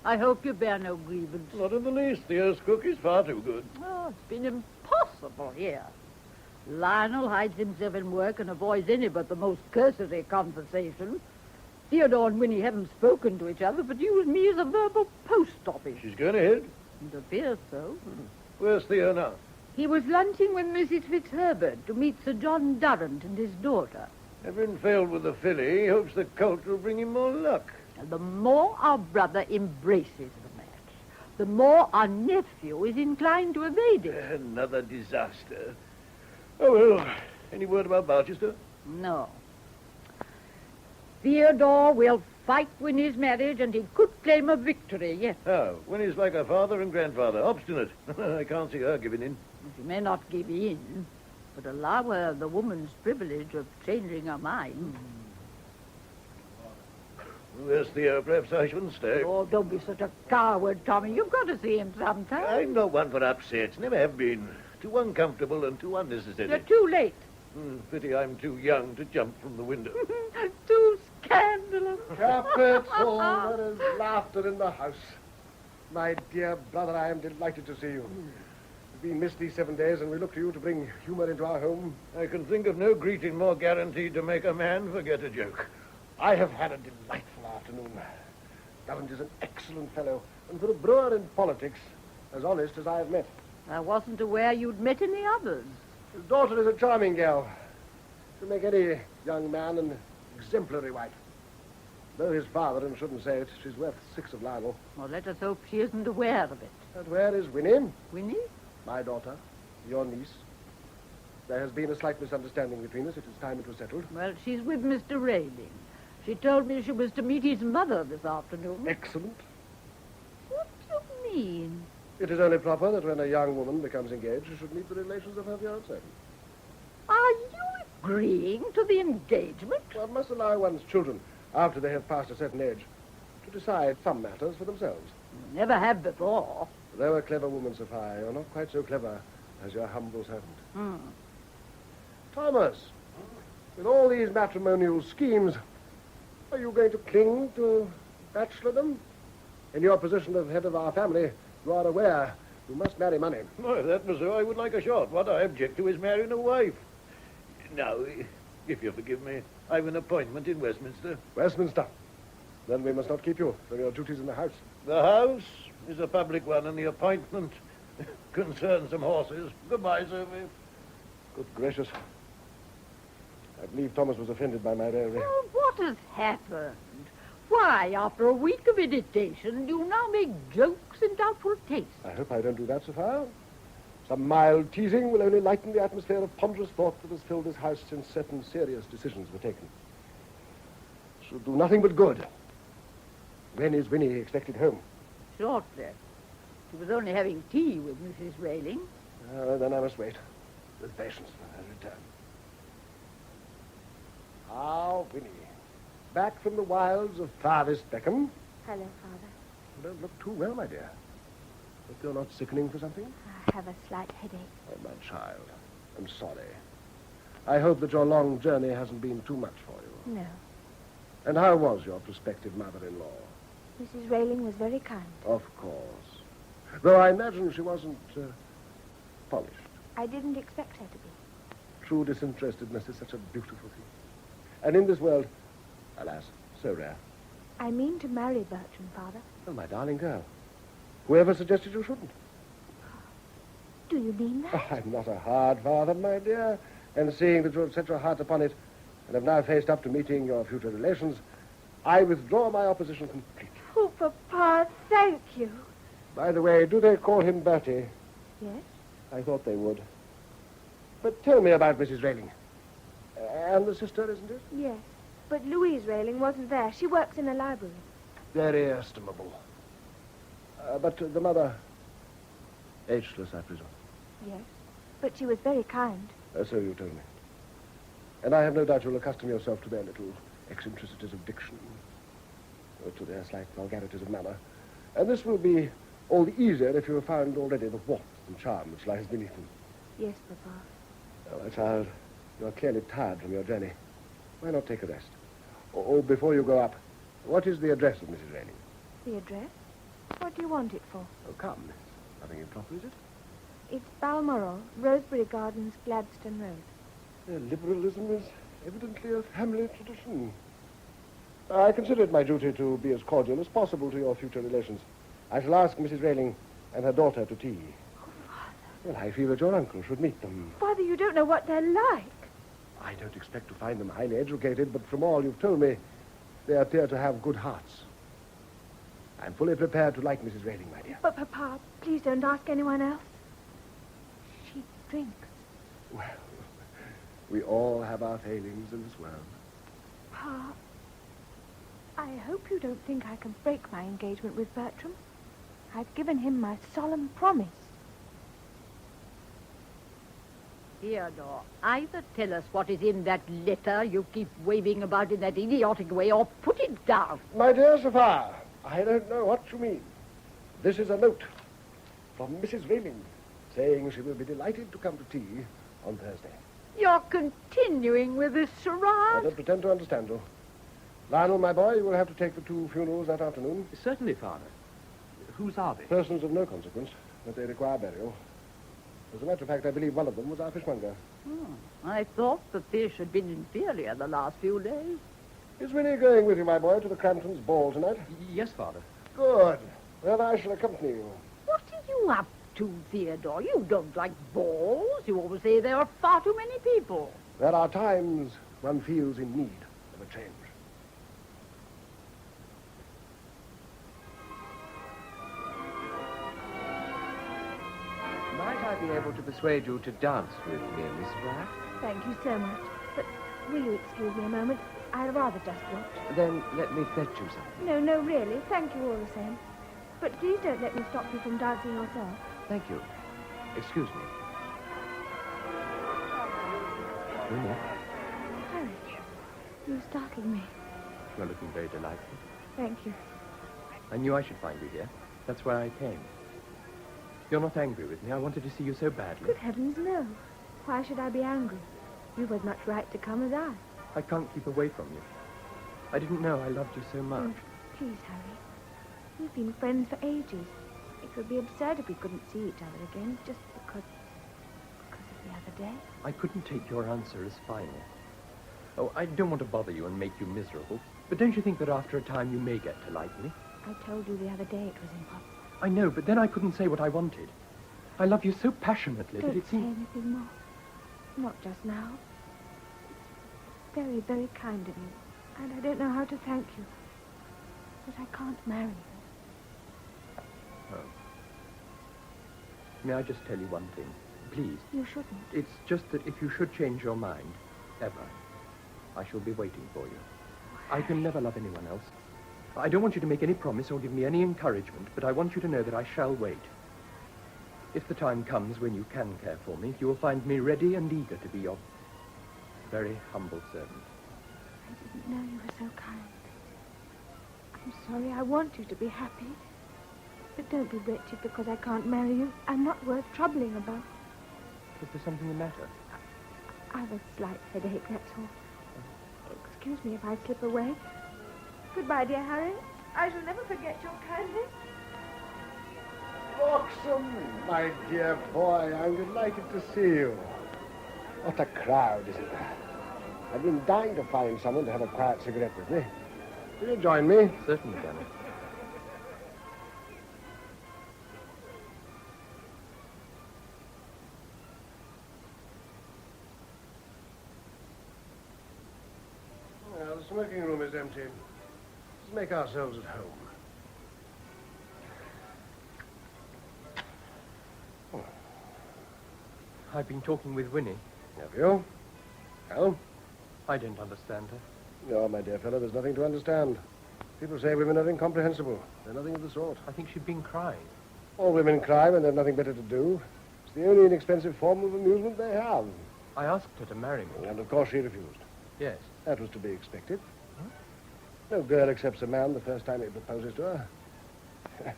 I hope you bear no grievance. Not in the least. Theo's cook is far too good. Oh, it's been impossible here. Lionel hides himself in work and avoids any but the most cursory conversation. Theodore and Winnie haven't spoken to each other, but use me as a verbal post office. She's going ahead. It appears so. Where's Theo now? He was lunching with Mrs. Fitzherbert to meet Sir John Durrant and his daughter. Having failed with the filly, he hopes the colt will bring him more luck. And the more our brother embraces the match, the more our nephew is inclined to evade it. Another disaster. Oh, well, any word about Barchester? No. Theodore will fight Winnie's marriage, and he could claim a victory, yes. Oh, Winnie's like her father and grandfather, obstinate. I can't see her giving in. She may not give in, but allow her the woman's privilege of changing her mind. Where's Theo? Perhaps I shouldn't stay. Oh, don't be such a coward, Tommy. You've got to see him sometime. I'm not one for upsets. Never have been. Too uncomfortable and too unnecessary. You're too late. Pity I'm too young to jump from the window. Too scandalous. Capital. There is laughter in the house. My dear brother, I am delighted to see you. We've been missed these 7 days, and we look to you to bring humor into our home. I can think of no greeting more guaranteed to make a man forget a joke. I have had a delightful afternoon. Durrant is an excellent fellow, and for a brewer in politics, as honest as I have met. I wasn't aware you'd met any others. His daughter is a charming girl. She'll make any young man an exemplary wife. Though his father, and shouldn't say it, she's worth 6 of Lionel. Well, let us hope she isn't aware of it. And where is Winnie? Winnie? My daughter, your niece. There has been a slight misunderstanding between us. It is time it was settled. Well, she's with Mr. Railing. She told me she was to meet his mother this afternoon. Excellent. What do you mean? It is only proper that when a young woman becomes engaged, she should meet the relations of her fiancé. Are you agreeing to the engagement? One must allow one's children, after they have passed a certain age, to decide some matters for themselves. Never have before. Though a clever woman, Sophia, you're not quite so clever as your humble servant. Thomas, with all these matrimonial schemes, are you going to cling to bachelordom? In your position of head of our family, you are aware you must marry money. Oh, if that was so, I would like a shot. What I object to is marrying a wife. Now, if you forgive me, I've an appointment in Westminster. Westminster? Then we must not keep you from your duties in the house. The house is a public one, and the appointment concerns some horses. Goodbye, Sophie. Good gracious. I believe Thomas was offended by my raillery. Oh, what has happened? Why why, after a week of meditation, you now make jokes in doubtful taste. I hope I don't do that, Sophia. Some mild teasing will only lighten the atmosphere of ponderous thought that has filled this house since certain serious decisions were taken. Should do nothing but good. When is Winnie expected home? Shortly. She was only having tea with Mrs. Railing. Then I must wait with patience for her return. Ah, Winnie. Back from the wilds of farthest Beckham. Hello, Father. You don't look too well, my dear. Hope you're not sickening for something? I have a slight headache. Oh, my child. I'm sorry. I hope that your long journey hasn't been too much for you. No. And how was your prospective mother-in-law? Mrs. Railing was very kind. Of course. Though I imagine she wasn't polished. I didn't expect her to be. True disinterestedness is such a beautiful thing. And in this world, alas, so rare. I mean to marry Bertram, Father. Oh, my darling girl. Whoever suggested you shouldn't? Do you mean that? I'm not a hard father, my dear. And seeing that you have set your heart upon it and have now faced up to meeting your future relations, I withdraw my opposition completely. Oh, Papa, thank you. By the way, do they call him Bertie? Yes? I thought they would. But tell me about Mrs. Railing. And the sister, isn't it? Yes. But Louise Railing wasn't there. She works in a library. Very estimable. But the mother, ageless, I presume. Yes. But she was very kind. So you told me. And I have no doubt you'll accustom yourself to their little eccentricities of diction, or to their slight vulgarities of manner. And this will be all the easier if you have found already the warmth and charm which lies beneath them. Yes, Papa. Oh, my child, you're clearly tired from your journey. Why not take a rest? Oh, before you go up, what is the address of Mrs. Railing? The address? What do you want it for? Oh, come. Nothing improper, is it? It's Balmoral, Rosebery Gardens, Gladstone Road. Liberalism is evidently a family tradition. I consider it my duty to be as cordial as possible to your future relations. I shall ask Mrs. Railing and her daughter to tea. Oh, Father. Well, I feel that your uncle should meet them. Father, you don't know what they're like. I don't expect to find them highly educated, but from all you've told me, they appear to have good hearts. I'm fully prepared to like Mrs. Railing, my dear. But, Papa, please don't ask anyone else. She drinks. Well, we all have our failings in this world. Pa, I hope you don't think I can break my engagement with Bertram. I've given him my solemn promise. Theodore, either tell us what is in that letter you keep waving about in that idiotic way, or put it down. My dear Sophia, I don't know what you mean. This is a note from Mrs. Railing saying she will be delighted to come to tea on Thursday. You're continuing with this I charade? don't pretend to understand you. Lionel, my boy, you will have to take the 2 funerals that afternoon. Certainly, Father. Whose are they? Persons of no consequence, but they require burial. As a matter of fact, I believe one of them was our fishmonger. I thought the fish had been inferior the last few days. Is Winnie going with you, my boy, to the Cramptons' ball tonight? Yes, Father. Good. Then I shall accompany you. What are you up to, Theodore? You don't like balls. You always say there are far too many people. There are times one feels in need of a change. Might I be able to persuade you to dance with me, Miss Black? Thank you so much. But will you excuse me a moment? I'd rather just watch. Then let me fetch you something. No, really. Thank you all the same. But please don't let me stop you from dancing yourself. Thank you. Excuse me. Winnie, Harry, you startled me. You're looking very delightful. Thank you. I knew I should find you here. That's why I came. You're not angry with me. I wanted to see you so badly. Good heavens, no. Why should I be angry? You've as much right to come as I. I can't keep away from you. I didn't know I loved you so much. Please, Harry. We've been friends for ages. It would be absurd if we couldn't see each other again just because of the other day. I couldn't take your answer as final. Oh, I don't want to bother you and make you miserable, but don't you think that after a time you may get to like me? I told you the other day it was impossible. I know, but then I couldn't say what I wanted. I love you so passionately that Don't it say seemed... anything more. Not just now. It's very, very kind of you. And I don't know how to thank you. But I can't marry you. Oh. May I just tell you one thing? Please. You shouldn't. It's just that if you should change your mind, ever, I shall be waiting for you. I can never love anyone else. I don't want you to make any promise or give me any encouragement, but I want you to know that I shall wait. If the time comes when you can care for me, you will find me ready and eager to be your very humble servant. I didn't know you were so kind. I'm sorry. I want you to be happy. But don't be wretched because I can't marry you. I'm not worth troubling about. Is there something the matter? I've a slight headache, that's all. Excuse me if I slip away. Goodbye, dear Harry. I shall never forget your kindness. Roxham, my dear boy, I'm delighted to see you. What a crowd, isn't there? I've been dying to find someone to have a quiet cigarette with me. Will you join me? Certainly, Danny. Well, the smoking room is empty. Let's make ourselves at home. I've been talking with Winnie. Have you? Well? I don't understand her. No, my dear fellow, there's nothing to understand. People say women are incomprehensible. They're nothing of the sort. I think she'd been crying. All women cry when they've nothing better to do. It's the only inexpensive form of amusement they have. I asked her to marry me. And of course she refused. Yes. That was to be expected. No girl accepts a man the first time he proposes to her.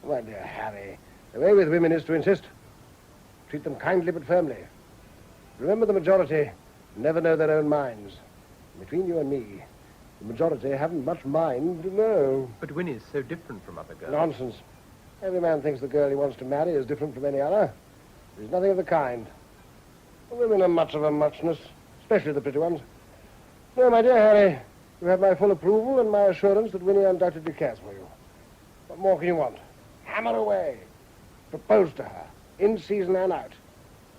My dear Harry, the way with women is to insist. Treat them kindly but firmly. Remember, the majority never know their own minds. Between you and me, the majority haven't much mind to know. But Winnie's so different from other girls. Nonsense. Every man thinks the girl he wants to marry is different from any other. There's nothing of the kind. The women are much of a muchness, especially the pretty ones. No, my dear Harry, you have my full approval and my assurance that Winnie undoubtedly cares for you. What more can you want? Hammer away. Propose to her, in season and out.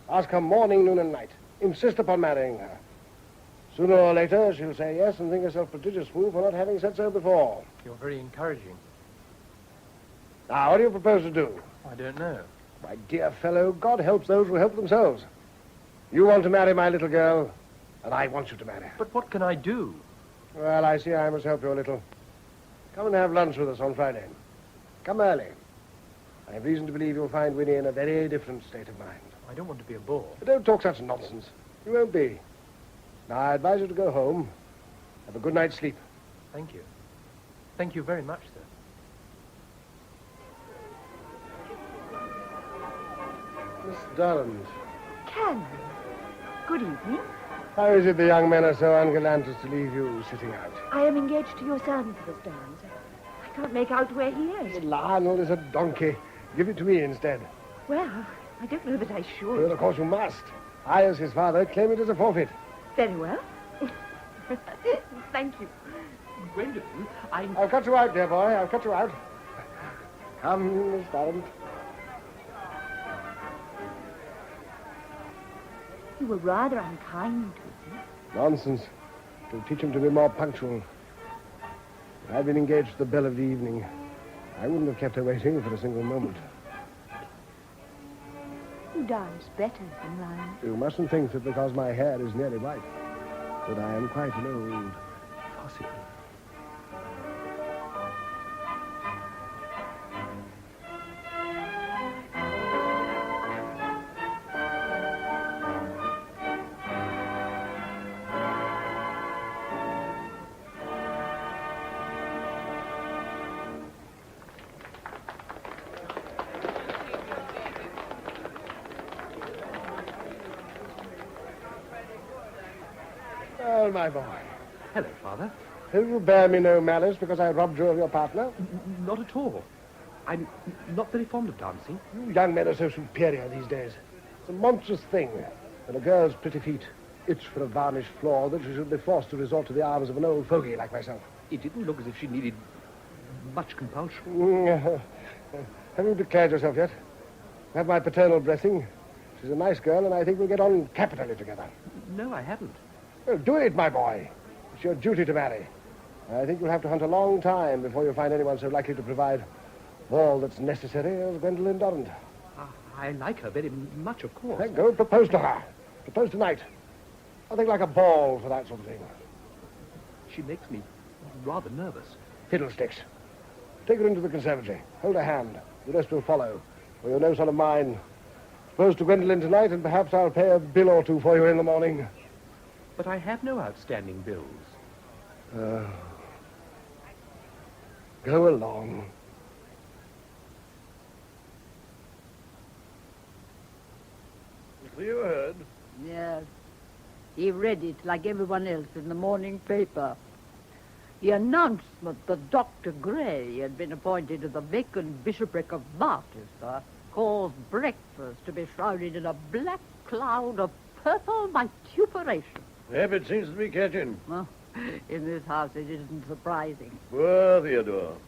Ask her morning, noon, and night. Insist upon marrying her. Sooner or later, she'll say yes and think herself prodigious fool for not having said so before. You're very encouraging. Now, what do you propose to do? I don't know. My dear fellow, God helps those who help themselves. You want to marry my little girl, and I want you to marry her. But what can I do? Well, I see I must help you a little. Come and have lunch with us on Friday. Come early. I have reason to believe you'll find Winnie in a very different state of mind. I don't want to be a bore. But don't talk such nonsense. You won't be. Now, I advise you to go home. Have a good night's sleep. Thank you. Thank you very much, sir. Miss Durrant. Canon. Good evening. How is it the young men are so ungallant as to leave you sitting out? I am engaged to your servant, Miss Durrant. I can't make out where he is. Lionel is a donkey. Give it to me instead. Well, I don't know that I should. Well, of course you must. I, as his father, claim it as a forfeit. Very well. Thank you. Gwendolen, I'll cut you out, dear boy. I'll cut you out. Come, Miss Durrant. You were rather unkind to him. Nonsense. It'll teach him to be more punctual. If I'd been engaged to the belle of the evening, I wouldn't have kept her waiting for a single moment. You dance better than Lionel. You mustn't think that because my hair is nearly white, that I am quite an old fossil. Oh, my boy. Hello, Father. Will you bear me no malice because I robbed you of your partner? Not at all. I'm not very fond of dancing. You young men are so superior these days. It's a monstrous thing when a girl's pretty feet itch for a varnished floor that she should be forced to resort to the arms of an old fogey like myself. It didn't look as if she needed much compulsion. Have you declared yourself yet? Have my paternal blessing. She's a nice girl, and I think we'll get on capitally together. No, I haven't. Well, do it, my boy. It's your duty to marry. I think you'll have to hunt a long time before you find anyone so likely to provide all that's necessary as Gwendolen Durrant. I like her very much, of course. Then go propose to her. Propose tonight. Nothing like a ball for that sort of thing. She makes me rather nervous. Fiddlesticks. Take her into the conservatory. Hold her hand. The rest will follow. For you're no son of mine. Propose to Gwendolen tonight, and perhaps I'll pay a bill or two for you in the morning. But I have no outstanding bills. Go along. You heard? Yes. He read it like everyone else in the morning paper. The announcement that Dr. Gray had been appointed to the vacant bishopric of Barchester caused breakfast to be shrouded in a black cloud of purple vituperation. The habit seems to be catching. Well, in this house it isn't surprising. Poor Theodore.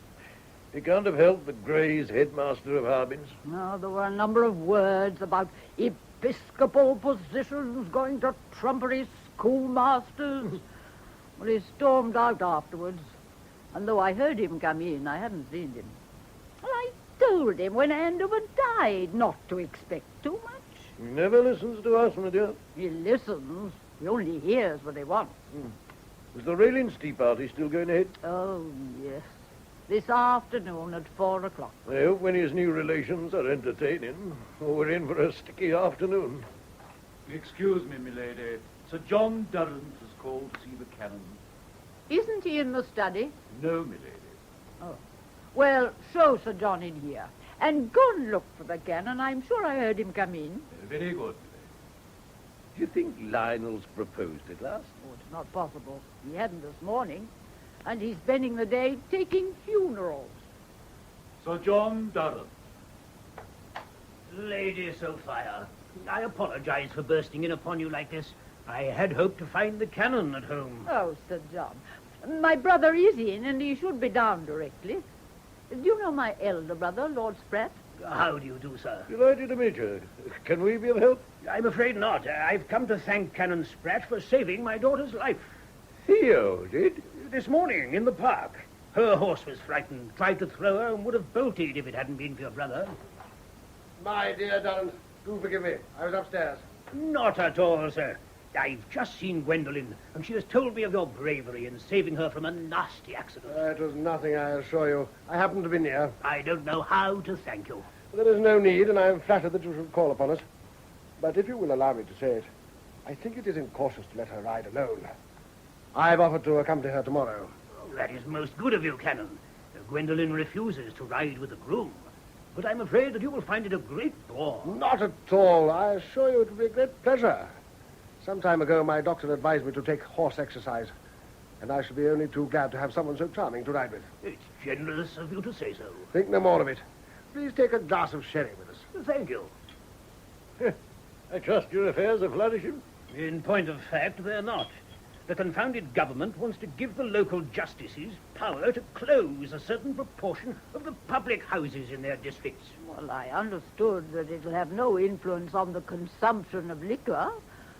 He can't have helped but Gray's headmaster of Harbins. No, there were a number of words about episcopal positions going to trumpery schoolmasters. Well, he stormed out afterwards, and though I heard him come in, I haven't seen him. Well, I told him when Andover died not to expect too much. He never listens to us, my dear. He listens. He only hears what he wants. Is the Railings tea party still going ahead? Oh, yes. This afternoon at 4 o'clock. I hope when his new relations are entertaining, or we're in for a sticky afternoon. Excuse me, milady. Sir John Durrant has called to see the canon. Isn't he in the study? No, milady. Oh. Well, show Sir John in here. And go and look for the canon. I'm sure I heard him come in. Very good, milady. Do you think Lionel's proposed at last? Oh, it's not possible. He hadn't this morning. And he's spending the day taking funerals. Sir John Durrant. Lady Sophia, I apologize for bursting in upon you like this. I had hoped to find the canon at home. Oh, Sir John. My brother is in, and he should be down directly. Do you know my elder brother, Lord Spratt? How do you do, sir? Delighted to meet you. Can we be of help? I'm afraid not. I've come to thank Canon Spratt for saving my daughter's life. Theo did? This morning, in the park. Her horse was frightened, tried to throw her, and would have bolted if it hadn't been for your brother. My dear Durrant, do forgive me. I was upstairs. Not at all, sir. I've just seen Gwendolen, and she has told me of your bravery in saving her from a nasty accident. It was nothing, I assure you. I happened to be near. I don't know how to thank you. There is no need, and I am flattered that you should call upon us. But if you will allow me to say it, I think it is incautious to let her ride alone. I've offered to accompany her tomorrow. Oh, that is most good of you, Canon. Gwendolen refuses to ride with the groom. But I'm afraid that you will find it a great bore. Not at all. I assure you it will be a great pleasure. Some time ago, my doctor advised me to take horse exercise, and I shall be only too glad to have someone so charming to ride with. It's generous of you to say so. Think no more of it. Please take a glass of sherry with us. Thank you. I trust your affairs are flourishing. In point of fact, they're not. The confounded government wants to give the local justices power to close a certain proportion of the public houses in their districts. Well, I understood that it'll have no influence on the consumption of liquor.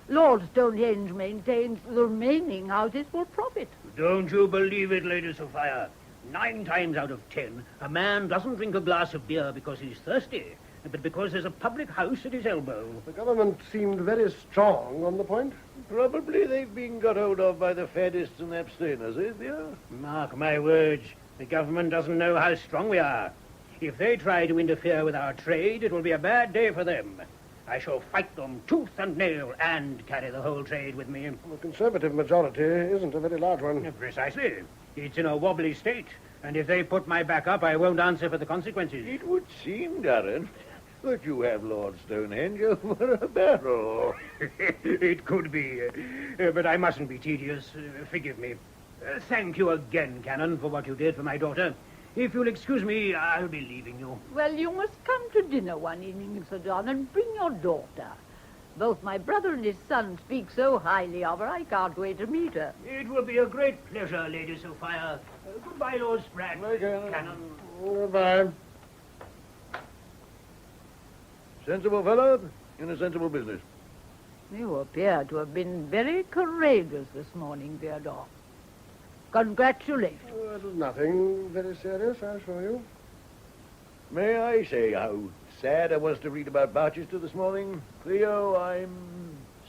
Lord Stonehenge maintains the remaining houses will profit. Don't you believe it, Lady Sophia? 9 times out of 10, a man doesn't drink a glass of beer because he's thirsty, but because there's a public house at his elbow. The government seemed very strong on the point. Probably they've been got hold of by the faddists and abstainers, eh, Theo? Mark my words, the government doesn't know how strong we are. If they try to interfere with our trade, it will be a bad day for them. I shall fight them tooth and nail and carry the whole trade with me. The Conservative majority isn't a very large one. Precisely. It's in a wobbly state, and if they put my back up, I won't answer for the consequences. It would seem, Durrant, that you have Lord Stonehenge over a barrel. It could be, but I mustn't be tedious. Forgive me. Thank you again, Canon, for what you did for my daughter. If you'll excuse me, I'll be leaving you. Well, you must come to dinner one evening, Sir John, and bring your daughter. Both my brother and his son speak so highly of her, I can't wait to meet her. It will be a great pleasure, Lady Sophia. Goodbye, Lord Spratt. Canon. Goodbye. Sensible fellow in a sensible business. You appear to have been very courageous this morning, Theodore. Congratulations. Oh, it was nothing very serious, I assure you. May I say how sad I was to read about Barchester this morning? Cleo, I'm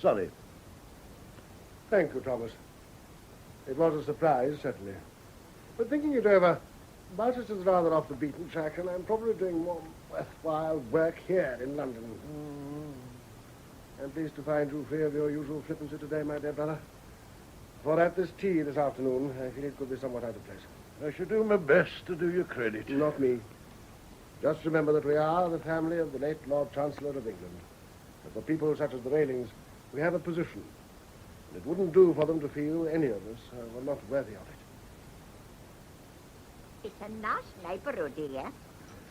sorry. Thank you, Thomas. It was a surprise, certainly. But thinking it over, Barchester's rather off the beaten track, and I'm probably doing more worthwhile work here in London. I'm pleased to find you free of your usual flippancy today, my dear brother. For at this tea this afternoon, I feel it could be somewhat out of place. I shall do my best to do you credit. Not me. Just remember that we are the family of the late Lord Chancellor of England. And for people such as the Railings, we have a position. And it wouldn't do for them to feel any of us were not worthy of it. It's a nice neighborhood here.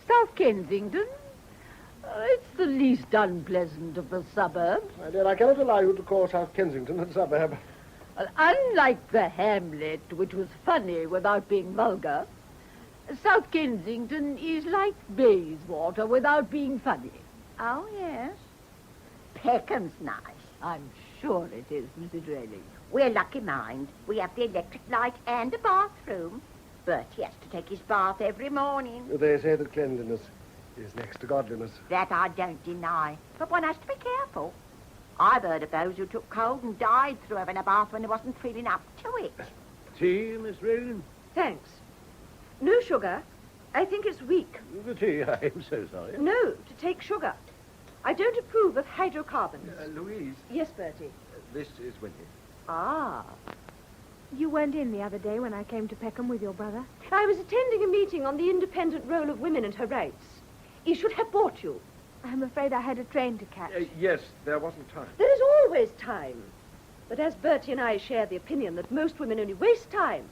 South Kensington? It's the least unpleasant of the suburbs. My dear, I cannot allow you to call South Kensington a suburb. Well, unlike the Hamlet, which was funny without being vulgar, South Kensington is like Bayswater without being funny. Oh, yes. Peckham's nice. I'm sure it is, Mrs. Rayleigh. We're lucky, mind. We have the electric light and a bathroom. Bertie has to take his bath every morning. They say that cleanliness is next to godliness. That I don't deny. But one has to be careful. I've heard of those who took cold and died through having a bath when they wasn't feeling up to it. Tea, Miss Raylan? Thanks. No sugar. I think it's weak. The tea, I'm so sorry. No, to take sugar. I don't approve of hydrocarbons. Louise. Yes, Bertie. This is Winnie. Ah. You weren't in the other day when I came to Peckham with your brother? I was attending a meeting on the independent role of women and her rights. He should have brought you. I'm afraid I had a train to catch. Yes, there wasn't time. There is always time. But as Bertie and I share the opinion that most women only waste time,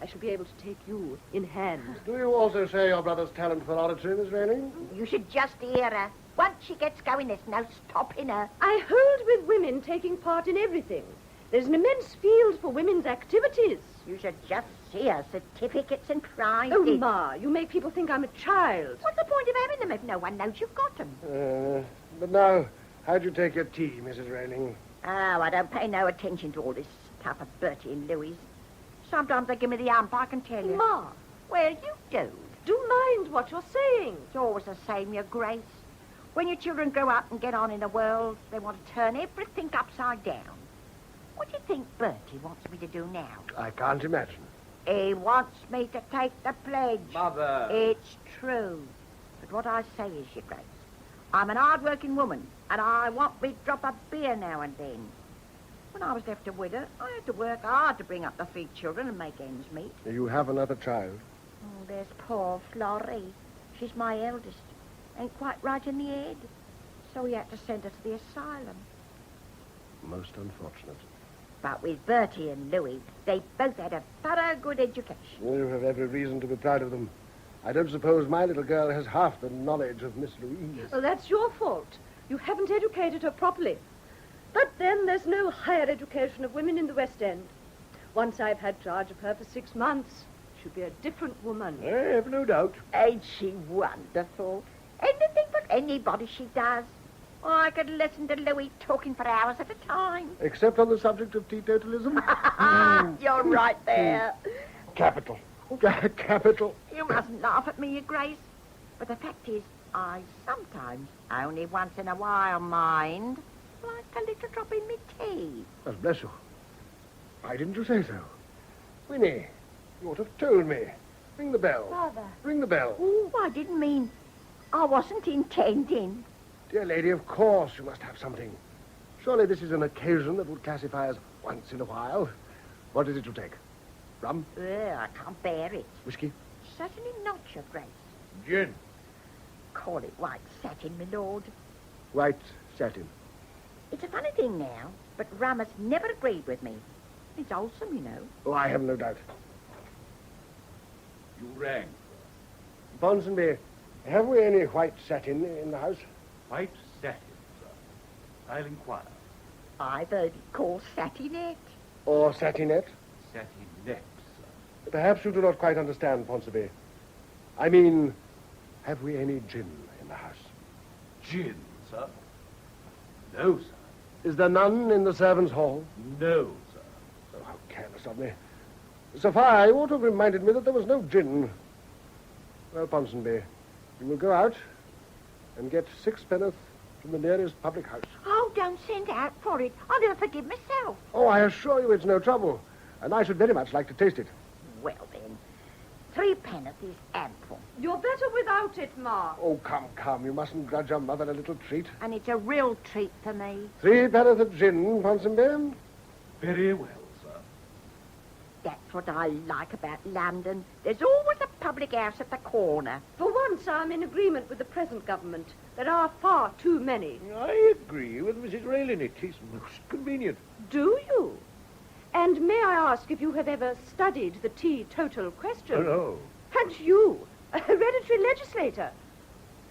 I shall be able to take you in hand. Do you also share your brother's talent for oratory, Miss Rayling? You should just hear her. Once she gets going, there's no stopping her. I hold with women taking part in everything. There's an immense field for women's activities. You should just see her certificates and prizes. Oh, Ma, you make people think I'm a child. What's the point of having them if no one knows you've got them? But now, how'd you take your tea, Mrs. Rayling? Oh, I don't pay no attention to all this stuff of Bertie and Louise. Sometimes they give me the hump, I can tell you. Ma. Well, you do. Do mind what you're saying. It's always the same, Your Grace. When your children grow up and get on in the world, they want to turn everything upside down. What do you think Bertie wants me to do now? I can't imagine. He wants me to take the pledge. Mother. It's true. But what I say is, Your Grace, I'm an hard-working woman, and I want me drop of beer now and then. When I was left a widow, I had to work hard to bring up the 3 children and make ends meet. You have another child? Oh, there's poor Florrie. She's my eldest. Ain't quite right in the head. So we had to send her to the asylum. Most unfortunate. But with Bertie and Louis, they both had a thorough good education. You have every reason to be proud of them. I don't suppose my little girl has half the knowledge of Miss Louise. Well, that's your fault. You haven't educated her properly. But then there's no higher education of women in the West End. Once I've had charge of her for 6 months, she'll be a different woman. I have no doubt. Ain't she wonderful? Anything but anybody she does. Oh, I could listen to Louis talking for hours at a time. Except on the subject of teetotalism? You're right there. Capital. Capital. You mustn't laugh at me, Your Grace. But the fact is, I sometimes, only once in a while, mind, like a little drop in me tea. Well, bless you. Why didn't you say so? Winnie, you ought to have told me. Ring the bell. Father. Ring the bell. Oh, I didn't mean... I wasn't intending. Dear lady, of course you must have something. Surely this is an occasion that would classify as once in a while. What is it you take? Rum? Ugh, I can't bear it. Whiskey? Certainly not, Your Grace. Gin. Call it white satin, my lord. White satin. It's a funny thing now, but rum has never agreed with me. It's wholesome, you know. Oh, I have no doubt. You rang. Ponsonby, have we any white satin in the house? White satin, sir. I'll inquire. I've heard it called satinette. Or satinette? Satinette, sir. Perhaps you do not quite understand, Ponsonby. I mean, have we any gin in the house? Gin, sir? No, sir. Is there none in the servants' hall? No, sir. Oh, how careless of me. Sophia, you ought to have reminded me that there was no gin. Well, Ponsonby, you will go out and get 6 pence from the nearest public house. Oh, don't send out for it. I'll never forgive myself. Oh, I assure you it's no trouble. And I should very much like to taste it. Well, then, 3 pence is ample. You're better without it, Ma. Oh, come. You mustn't grudge your mother a little treat. And it's a real treat for me. 3 pence of gin, Ponsonby. Very well, sir. That's what I like about London. There's always a public house at the corner. For once, I'm in agreement with the present government. There are far too many. I agree with Mrs. Raylan. It is most convenient. Do you? And may I ask if you have ever studied the teetotal question? Oh, no. And you, a hereditary legislator.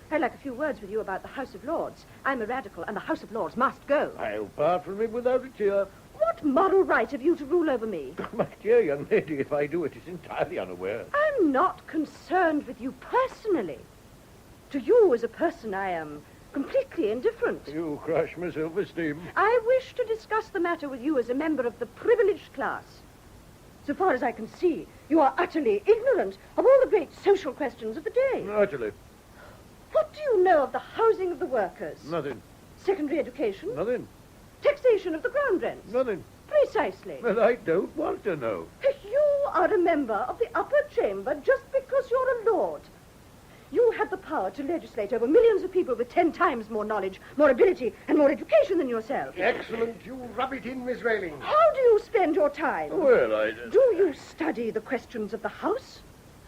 I'd like a few words with you about the House of Lords. I'm a radical, and the House of Lords must go. I'll part from it without a tear. What moral right have you to rule over me? My dear young lady, if I do, it is entirely unaware. I'm not concerned with you personally. To you as a person, I am completely indifferent. You crush my self-esteem. I wish to discuss the matter with you as a member of the privileged class. So far as I can see, you are utterly ignorant of all the great social questions of the day. Utterly. What do you know of the housing of the workers? Nothing. Secondary education? Nothing. Taxation of the ground rents? Nothing. Precisely. Well, I don't want to know. You are a member of the upper chamber just because you're a lord. You have the power to legislate over millions of people with 10 times more knowledge, more ability, and more education than yourself. Excellent. You rub it in, Miss Rayling. How do you spend your time? Well, I... Do you study the questions of the House?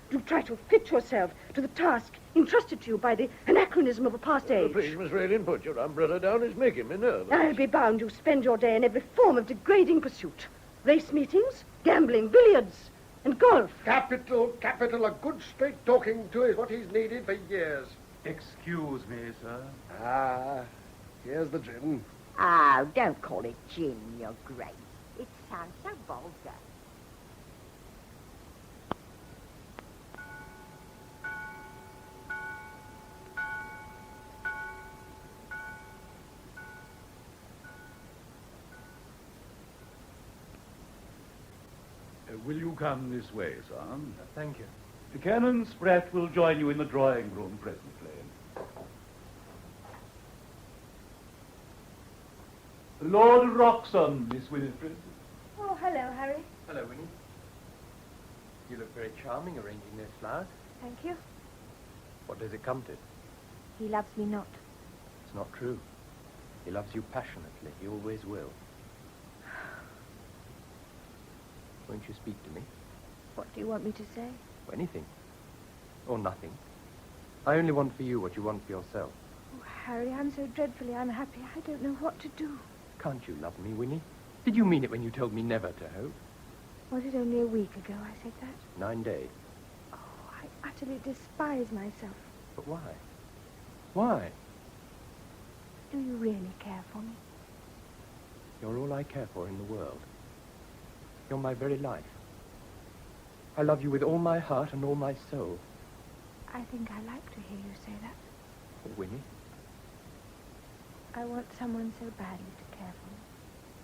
Do you try to fit yourself to the task entrusted to you by the anachronism of a past age? Please, Miss Raylan, put your umbrella down. It's making me nervous. I'll be bound you spend your day in every form of degrading pursuit. Race meetings, gambling, billiards, and golf. Capital. A good straight talking to is what he's needed for years. Excuse me, sir. Ah, here's the gin. Oh, don't call it gin, Your Grace. It sounds so vulgar. Will you come this way, son? Thank you. Canon Spratt will join you in the drawing room presently. Lord Wroxham, Miss Winifred. Oh, hello, Harry. Hello, Winnie. You look very charming arranging those flowers. Thank you. What does it come to? He loves me not. It's not true. He loves you passionately. He always will. Won't you speak to me? What do you want me to say? Anything. Or nothing. I only want for you what you want for yourself. Oh, Harry, I'm so dreadfully unhappy. I don't know what to do. Can't you love me, Winnie? Did you mean it when you told me never to hope? Was it only a week ago I said that? 9 days. Oh, I utterly despise myself. But why? Why? Do you really care for me? You're all I care for in the world. You're my very life. I love you with all my heart and all my soul. I think I like to hear you say that. Oh, Winnie, I want someone so badly to care for me.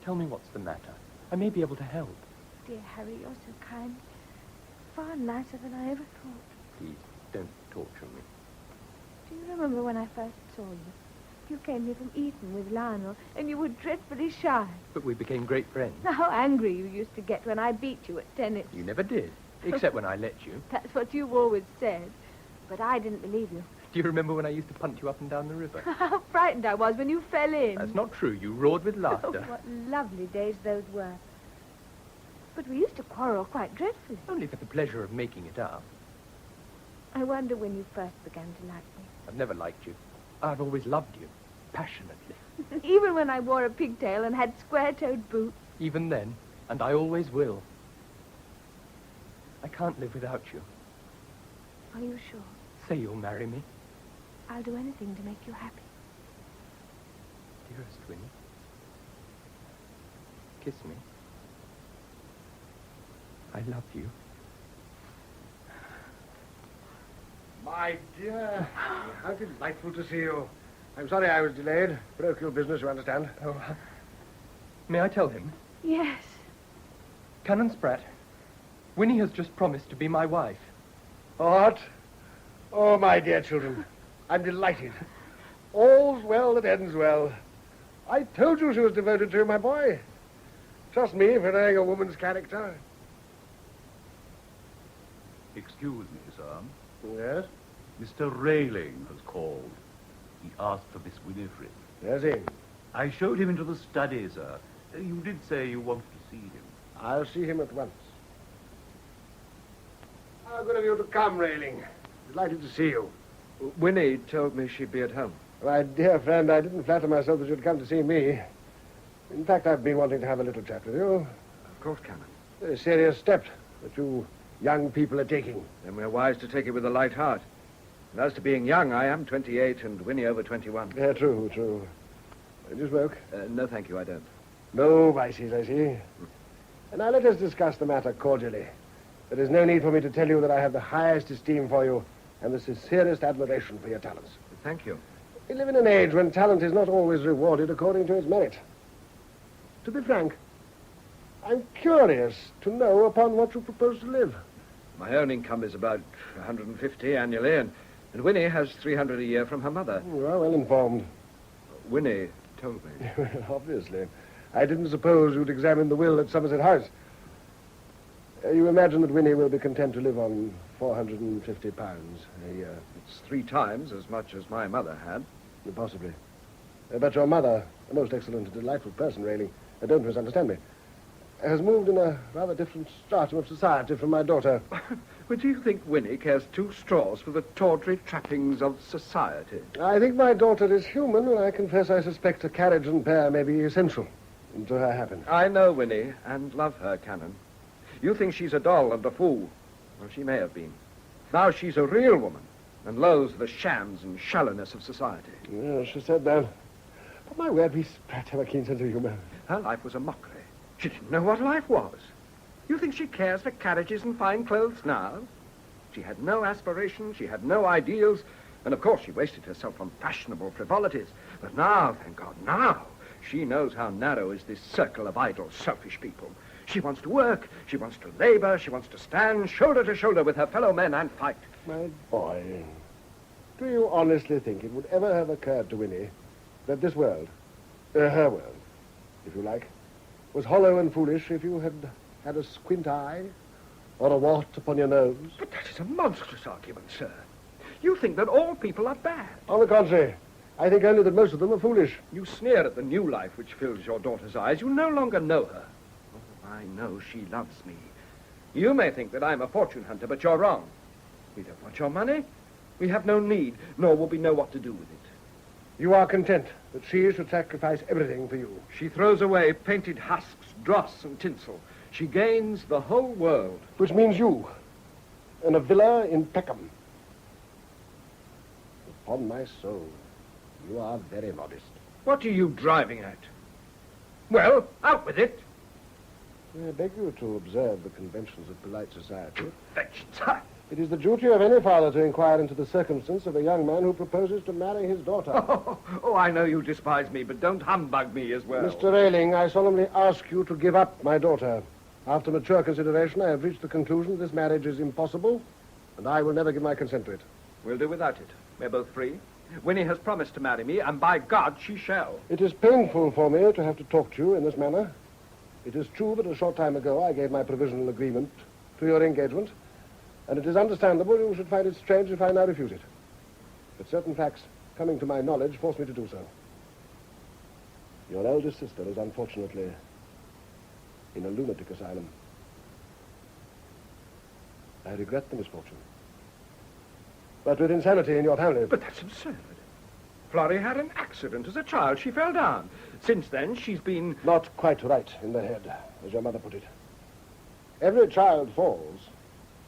tell me what's the matter. I may be able to help. Dear Harry, you're so kind. Far nicer than I ever thought. Please, don't torture me. Do you remember when I first saw you? You came here from Eton with Lionel, and you were dreadfully shy. But we became great friends. How angry you used to get when I beat you at tennis. You never did, except when I let you. That's what you've always said. But I didn't believe you. Do you remember when I used to punt you up and down the river? How frightened I was when you fell in. That's not true. You roared with laughter. Oh, what lovely days those were. But we used to quarrel quite dreadfully. Only for the pleasure of making it up. I wonder when you first began to like me. I've never liked you. I've always loved you. Passionately. Even when I wore a pigtail and had square-toed boots. Even then. And I always will. I can't live without you. Are you sure? Say you'll marry me. I'll do anything to make you happy. Dearest Winnie. Kiss me. I love you. My dear, how delightful to see you. I'm sorry I was delayed. Parochial business, you understand. Oh, may I tell him? Yes. Canon Spratt, Winnie has just promised to be my wife. What? Oh, my dear children, I'm delighted. All's well that ends well. I told you she was devoted to you, my boy. Trust me for knowing a woman's character. Excuse me, sir. Yes? Mr. Railing has called. He asked for Miss Winifred. Yes, he. I showed him into the study, sir. You did say you wanted to see him. I'll see him at once. How good of you to come, Railing. Delighted to see you. Winnie told me she'd be at home. My dear friend, I didn't flatter myself that you'd come to see me. In fact, I've been wanting to have a little chat with you. Of course, Canon. Very serious step that you young people are taking. Then we're wise to take it with a light heart. And as to being young, I am 28 and Winnie over 21. Yeah, true, true. Did you smoke? No, thank you, I don't. No vices, I see. And now let us discuss the matter cordially. There is no need for me to tell you that I have the highest esteem for you and the sincerest admiration for your talents. Thank you. We live in an age when talent is not always rewarded according to its merit. To be frank, I'm curious to know upon what you propose to live. My own income is about 150 annually, and Winnie has 300 a year from her mother. You are well informed. Winnie told me. Obviously. I didn't suppose you'd examine the will at Somerset House. You imagine that Winnie will be content to live on £450 a year. It's 3 times as much as my mother had. Possibly. But your mother, a most excellent and delightful person, Railing, don't misunderstand me, has moved in a rather different stratum of society from my daughter. But do you think Winnie cares 2 straws for the tawdry trappings of society? I think my daughter is human, and I confess I suspect a carriage and pair may be essential to her happiness. I know Winnie, and love her, Canon. You think she's a doll and a fool. Well, she may have been. Now she's a real woman, and loathes the shams and shallowness of society. Yes, she said that. But my word, Miss Pratt have a keen sense of humor. Her life was a mockery. She didn't know what life was. You think she cares for carriages and fine clothes now? She had no aspirations, she had no ideals, and of course she wasted herself on fashionable frivolities. But now, thank God, now, she knows how narrow is this circle of idle, selfish people. She wants to work, she wants to labor, she wants to stand shoulder to shoulder with her fellow men and fight. My boy, do you honestly think it would ever have occurred to Winnie that this world, her world, if you like, was hollow and foolish if you had had a squint eye or a wart upon your nose? But that is a monstrous argument, sir. You think that all people are bad. On the contrary, I think only that most of them are foolish. You sneer at the new life which fills your daughter's eyes. You no longer know her. Oh, I know she loves me. You may think that I'm a fortune hunter, but you're wrong. We don't want your money. We have no need, nor will we know what to do with it. You are content that she should sacrifice everything for you. She throws away painted husks, dross, and tinsel. She gains the whole world. Which means you, and a villa in Peckham. Upon my soul, you are very modest. What are you driving at? Well, out with it. I beg you to observe the conventions of polite society. Conventions? It is the duty of any father to inquire into the circumstance of a young man who proposes to marry his daughter. Oh, I know you despise me, but don't humbug me as well. Mr. Railing, I solemnly ask you to give up my daughter. After mature consideration, I have reached the conclusion that this marriage is impossible, and I will never give my consent to it. We'll do without it. We're both free. Winnie has promised to marry me, and by God, she shall. It is painful for me to have to talk to you in this manner. It is true that a short time ago I gave my provisional agreement to your engagement, and it is understandable you should find it strange if I now refuse it. But certain facts, coming to my knowledge, force me to do so. Your eldest sister is unfortunately in a lunatic asylum. I regret the misfortune. But with insanity in your family... But that's absurd. Florrie had an accident as a child. She fell down. Since then, she's been... Not quite right in the head, as your mother put it. Every child falls,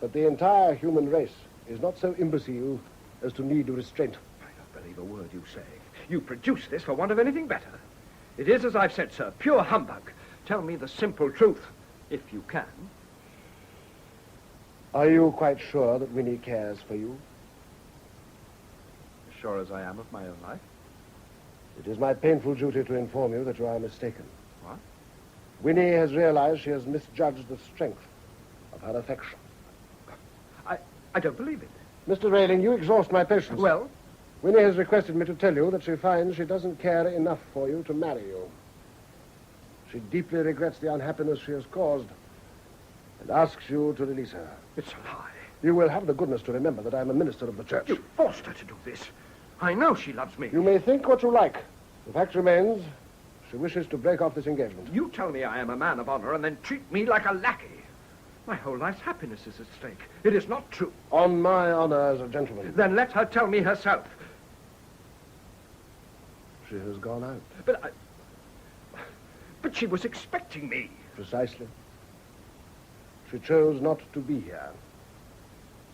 but the entire human race is not so imbecile as to need restraint. I don't believe a word you say. You produce this for want of anything better. It is, as I've said, sir, pure humbug. Tell me the simple truth, if you can. Are you quite sure that Winnie cares for you? As sure as I am of my own life. It is my painful duty to inform you that you are mistaken. What? Winnie has realized she has misjudged the strength of of her affection. I don't believe it. Mr. Railing, you exhaust my patience. Well? Winnie has requested me to tell you that she finds she doesn't care enough for you to marry you. She deeply regrets the unhappiness she has caused and asks you to release her. It's a lie. You will have the goodness to remember that I am a minister of the church. You forced her to do this. I know she loves me. You may think what you like. The fact remains, she wishes to break off this engagement. You tell me I am a man of honor and then treat me like a lackey. My whole life's happiness is at stake. It is not true. On my honor as a gentleman. Then let her tell me herself. She has gone out. But she was expecting me. Precisely. She chose not to be here.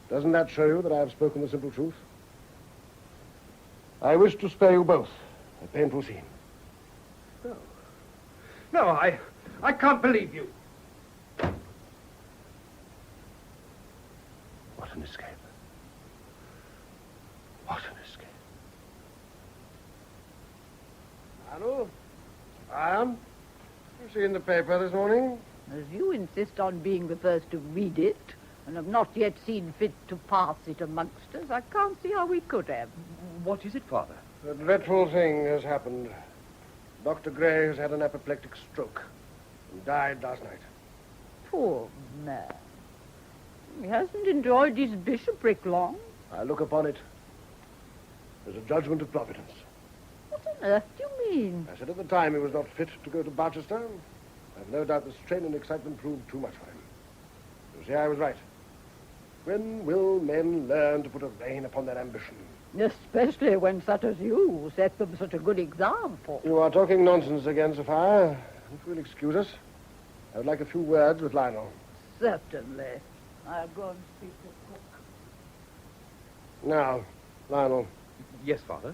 Doesn't that show you that I have spoken the simple truth? I wish to spare you both a painful scene. No, I can't believe you. What an escape. What an escape. Hello? Iron? You seen the paper this morning? As you insist on being the first to read it, and have not yet seen fit to pass it amongst us, I can't see how we could have. What is it, Father? A dreadful thing has happened. Dr. Gray has had an apoplectic stroke and died last night. Poor man. He hasn't enjoyed his bishopric long. I look upon it as a judgment of Providence. What on earth do you mean? I said at the time he was not fit to go to Barchester. I've no doubt the strain and excitement proved too much for him. You see, I was right. When will men learn to put a rein upon their ambition? Especially when such as you set them such a good example. You are talking nonsense again, Sophia. If you'll excuse us, I would like a few words with Lionel. Certainly. I'll go and speak to cook. Now, Lionel. Yes, Father?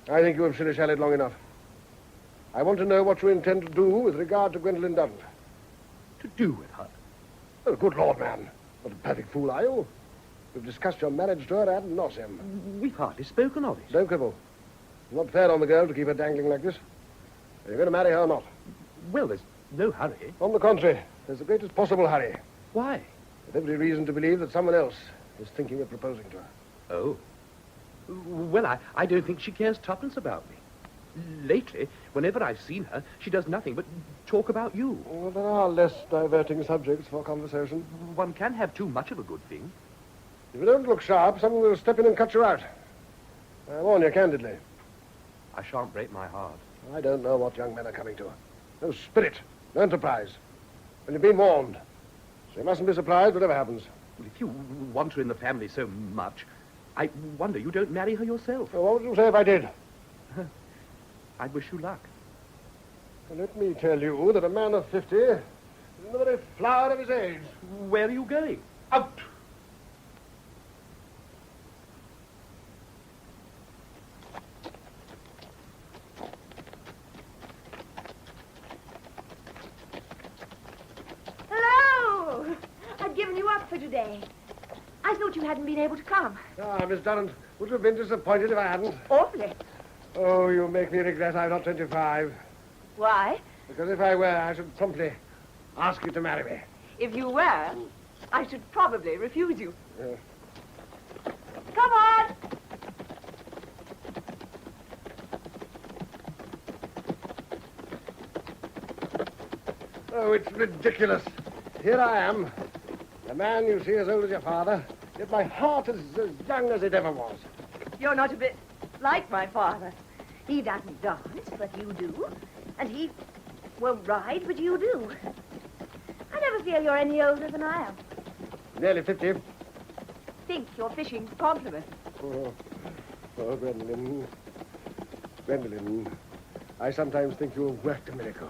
I think you have shilly-shallied long enough. I want to know what you intend to do with regard to Gwendolen Durrant. To do with her? Oh, good Lord, man. What a perfect fool are you? We've discussed your marriage to her ad nauseam. We've hardly spoken of it. Don't quibble. It's not fair on the girl to keep her dangling like this. Are you going to marry her or not? Well, there's no hurry. On the contrary, there's the greatest possible hurry. Why? With every reason to believe that someone else is thinking of proposing to her. Oh. Well, I don't think she cares tuppence about me. Lately, whenever I've seen her, she does nothing but talk about you. Well, there are less diverting subjects for conversation. One can have too much of a good thing. If you don't look sharp, someone will step in and cut you out. I warn you candidly. I shan't break my heart. I don't know what young men are coming to. No spirit, no enterprise. And you've been warned. So you mustn't be surprised whatever happens. Well, if you want her in the family so much, I wonder you don't marry her yourself. Well, what would you say if I did? I'd wish you luck. Well, let me tell you that a man of 50 is in the very flower of his age. Where are you going? Out! Hello! I'd given you up for today. I thought you hadn't been able to come. Ah, Miss Durrant, would you have been disappointed if I hadn't? Awfully. Oh, you make me regret I'm not 25. Why? Because if I were, I should promptly ask you to marry me. If you were, I should probably refuse you. Come on! Oh, it's ridiculous. Here I am, a man you see as old as your father, yet my heart is as young as it ever was. You're not a bit like my father. He doesn't dance, but you do. And he won't ride, but you do. I never feel you're any older than I am. Nearly 50. Think you're fishing for compliments. Oh, Gwendolen. Gwendolen, I sometimes think you have worked a miracle.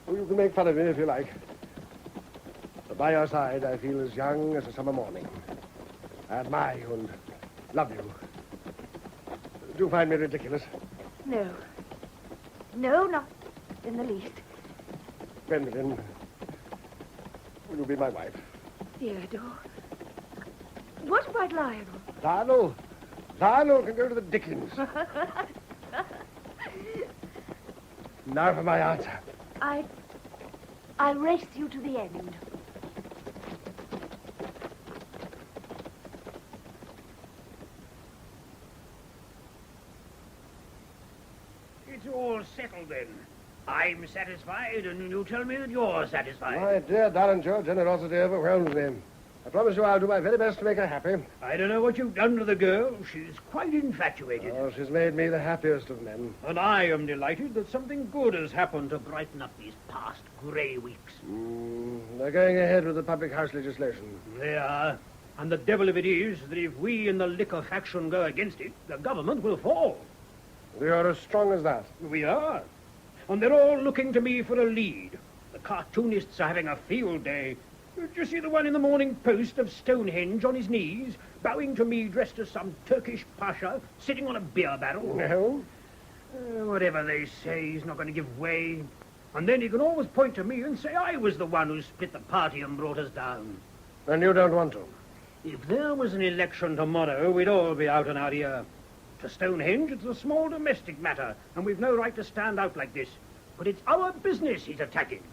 Oh, you can make fun of me if you like. But by your side, I feel as young as a summer morning. I admire you and love you. Do you find me ridiculous? No. No, not in the least. Benedictine, will you be my wife? Theodore. What about Lionel? Lionel? Lionel can go to the dickens. Now for my answer. I'll race you to the end. It's all settled then. I'm satisfied, and you tell me that you're satisfied. My dear darling, your generosity overwhelms me. I promise you I'll do my very best to make her happy. I don't know what you've done to the girl. She's quite infatuated. Oh, she's made me the happiest of men. And I am delighted that something good has happened to brighten up these past grey weeks. They're going ahead with the public house legislation. They are. And the devil of it is that if we in the liquor faction go against it, the government will fall. We are as strong as that. We are. And they're all looking to me for a lead. The cartoonists are having a field day. Did you see the one in the Morning Post of Stonehenge on his knees, bowing to me dressed as some Turkish pasha, sitting on a beer barrel? No. Whatever they say, he's not going to give way. And then he can always point to me and say I was the one who split the party and brought us down. And you don't want to? If there was an election tomorrow, we'd all be out and out here. To Stonehenge, it's a small domestic matter, and we've no right to stand out like this. But it's our business he's attacking.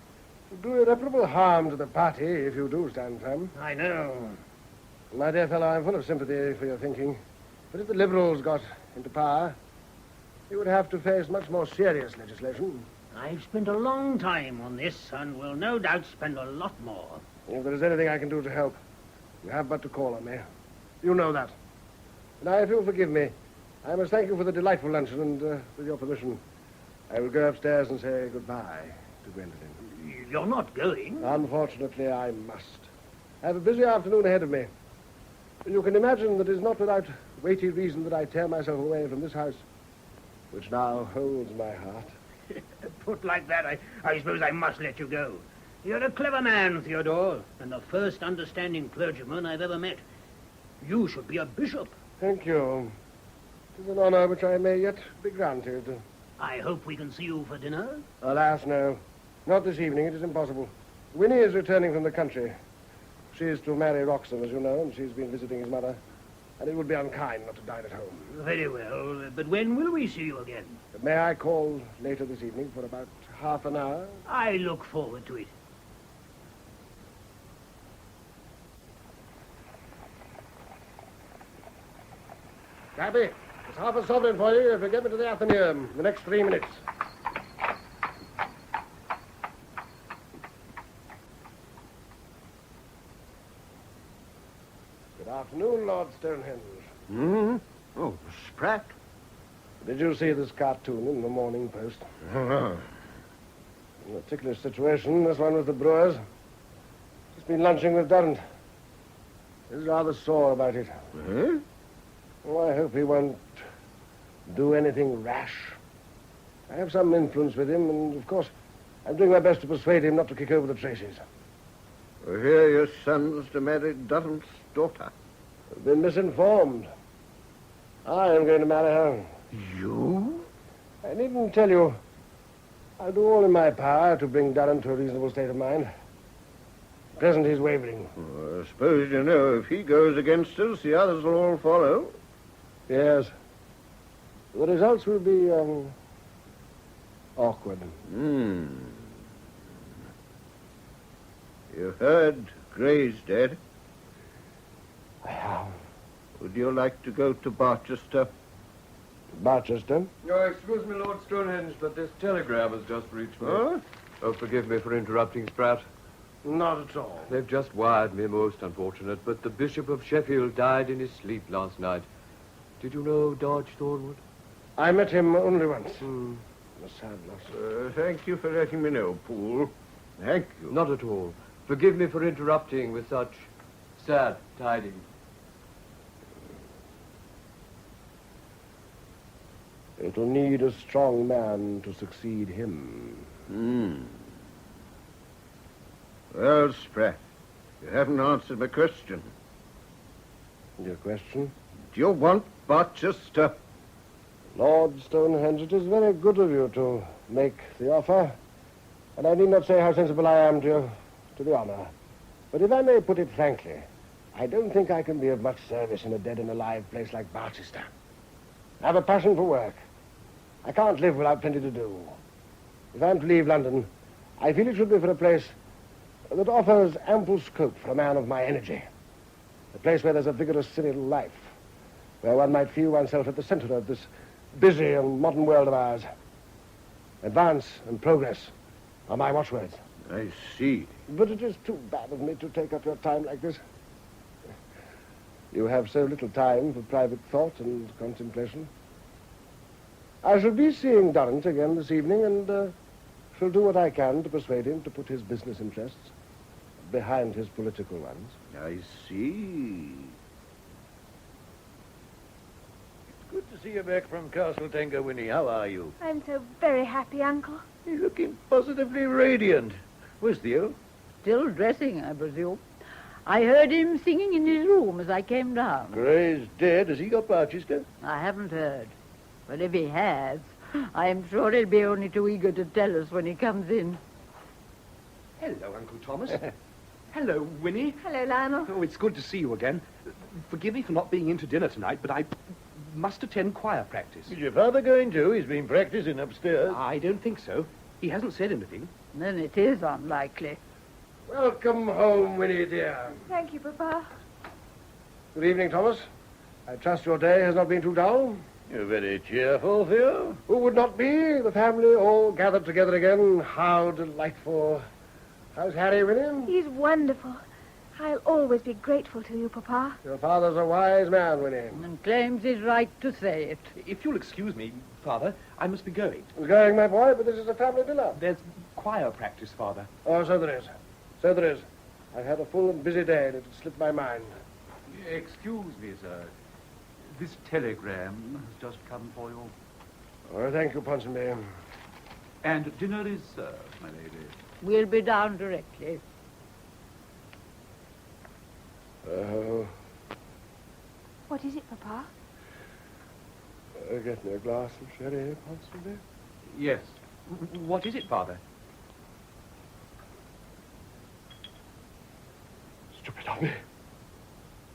Do irreparable harm to the party if you do stand firm. I know. My dear fellow, I'm full of sympathy for your thinking. But if the Liberals got into power, you would have to face much more serious legislation. I've spent a long time on this, and will no doubt spend a lot more. If there is anything I can do to help, you have but to call on me. You know that. Now, if you'll forgive me, I must thank you for the delightful luncheon, and with your permission, I will go upstairs and say goodbye to Gwendolen. You're not going? Unfortunately, I must. I have a busy afternoon ahead of me. You can imagine that it is not without weighty reason that I tear myself away from this house, which now holds my heart. Put like that, I suppose I must let you go. You're a clever man, Theodore, and the first understanding clergyman I've ever met. You should be a bishop. Thank you. It is an honor which I may yet be granted. I hope we can see you for dinner. Alas, no. Not this evening. It is impossible. Winnie is returning from the country. She is to marry Roxton, as you know, and she's been visiting his mother. And it would be unkind not to dine at home. Very well. But when will we see you again? May I call later this evening for about half an hour? I look forward to it. Cabby, it's half a sovereign for you if you get me to the Athenaeum in the next 3 minutes. Good afternoon, Lord Stonehenge. Oh, Spratt. Did you see this cartoon in the Morning Post? In a ticklish situation, this one with the brewers. Just been lunching with Durrant. He's rather sore about it. Oh, I hope he won't do anything rash. I have some influence with him, and, of course, I'm doing my best to persuade him not to kick over the traces. I hear your son's to marry Durrant's daughter. I've been misinformed. I am going to marry her. You? I needn't tell you. I'll do all in my power to bring Durrant to a reasonable state of mind. At present, he's wavering. Well, I suppose you know if he goes against us, the others will all follow. Yes. The results will be, awkward. You heard Gray's dead? I have. Would you like to go to Barchester? Barchester? Oh, excuse me, Lord Stonehenge, but this telegram has just reached me. Huh? Oh, forgive me for interrupting, Spratt. Not at all. They've just wired me, most unfortunate, but the Bishop of Sheffield died in his sleep last night. Did you know Dodge Thornwood? I met him only once. A sad loss. Thank you for letting me know, Poole. Thank you. Not at all. Forgive me for interrupting with such sad tidings. It'll need a strong man to succeed him. Well, Spratt, you haven't answered my question. Your question? Do you want Barchester? Lord Stonehenge, it is very good of you to make the offer. And I need not say how sensible I am to the honor. But if I may put it frankly, I don't think I can be of much service in a dead and alive place like Barchester. I have a passion for work. I can't live without plenty to do. If I'm to leave London, I feel it should be for a place that offers ample scope for a man of my energy. A place where there's a vigorous civil life, where one might feel oneself at the center of this busy and modern world of ours. Advance and progress are my watchwords. I see. But it is too bad of me to take up your time like this. You have so little time for private thought and contemplation. I shall be seeing Durrant again this evening and shall do what I can to persuade him to put his business interests behind his political ones. I see. It's good to see you back from Castle Tenga, Winnie. How are you? I'm so very happy, Uncle. You're looking positively radiant. Where's Theo? Still dressing, I presume. I heard him singing in his room as I came down. Gray's dead. Has he got Barchester? I haven't heard. But if he has, I am sure he'll be only too eager to tell us when he comes in. Hello, Uncle Thomas. Hello, Winnie. Hello, Lionel. Oh, it's good to see you again. Forgive me for not being in to dinner tonight, but I must attend choir practice. Is your father going to? He's been practicing upstairs. I don't think so. He hasn't said anything. Then it is unlikely. Welcome home, Winnie, dear. Thank you, Papa. Good evening, Thomas. I trust your day has not been too dull. You're very cheerful, Theo. Who would not be? The family all gathered together again. How delightful. How's Harry, Winnie? He's wonderful. I'll always be grateful to you, Papa. Your father's a wise man, Winnie. And claims his right to say it. If you'll excuse me, Father, I must be going. You're going, my boy, but this is a family dinner. There's choir practice, Father. Oh, so there is. So there is. I've had a full and busy day, and it had slipped my mind. Excuse me, sir. This telegram has just come for you. Oh, thank you, Ponsonby. And dinner is served, my lady. We'll be down directly. Oh. What is it, Papa? Get me a glass of sherry, Ponsonby. Yes. What is it, Father? Stupid of me.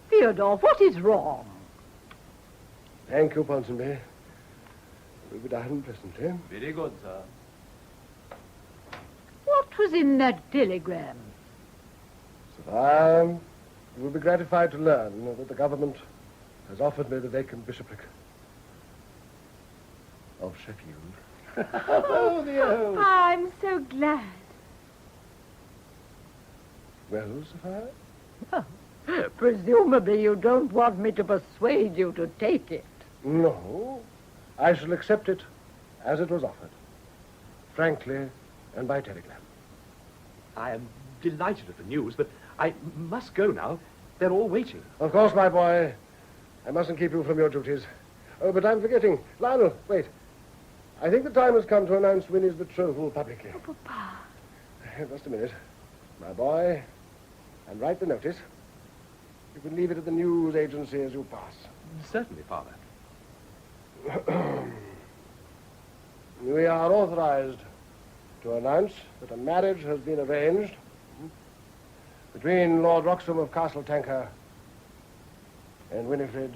Theodore, what is wrong? Thank you, Ponsonby. We'll be down presently. Very good, sir. What was in that telegram? So I will be gratified to learn that the government has offered me the vacant bishopric of Sheffield. Oh, dear. I'm so glad. Well, Sophia? Presumably you don't want me to persuade you to take it. No. I shall accept it as it was offered. Frankly, and by telegram. I am delighted at the news, but I must go now. They're all waiting. Of course, my boy. I mustn't keep you from your duties. Oh, but I'm forgetting. Lionel, wait. I think the time has come to announce Winnie's betrothal publicly. Oh, Papa. Just a minute. My boy, and write the notice. You can leave it at the news agency as you pass. Certainly, Father. We are authorized to announce that a marriage has been arranged between Lord Wroxham of Castle Tenga and Winifred,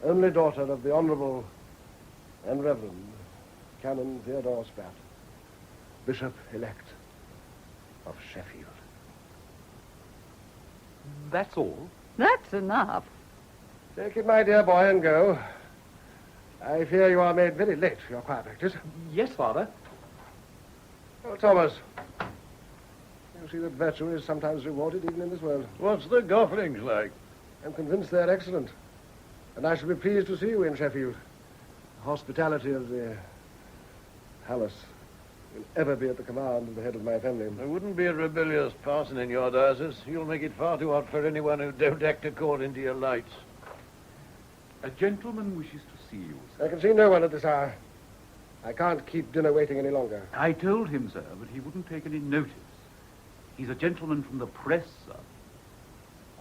only daughter of the Honourable and Reverend Canon Theodore Spratt, Bishop-elect of Sheffield. That's all? That's enough. Take it, my dear boy, and go. I fear you are made very late for your choir practice. Yes, Father. Oh, Thomas. You see that virtue is sometimes rewarded even in this world. What's the Gofflings like? I'm convinced they're excellent. And I shall be pleased to see you in Sheffield. The hospitality of the palace will ever be at the command of the head of my family. There wouldn't be a rebellious parson in your diocese. You'll make it far too hot for anyone who don't act according to your lights. A gentleman wishes to see you, sir. I can see no one at this hour. I can't keep dinner waiting any longer. I told him, sir, but he wouldn't take any notice. He's a gentleman from the press, sir.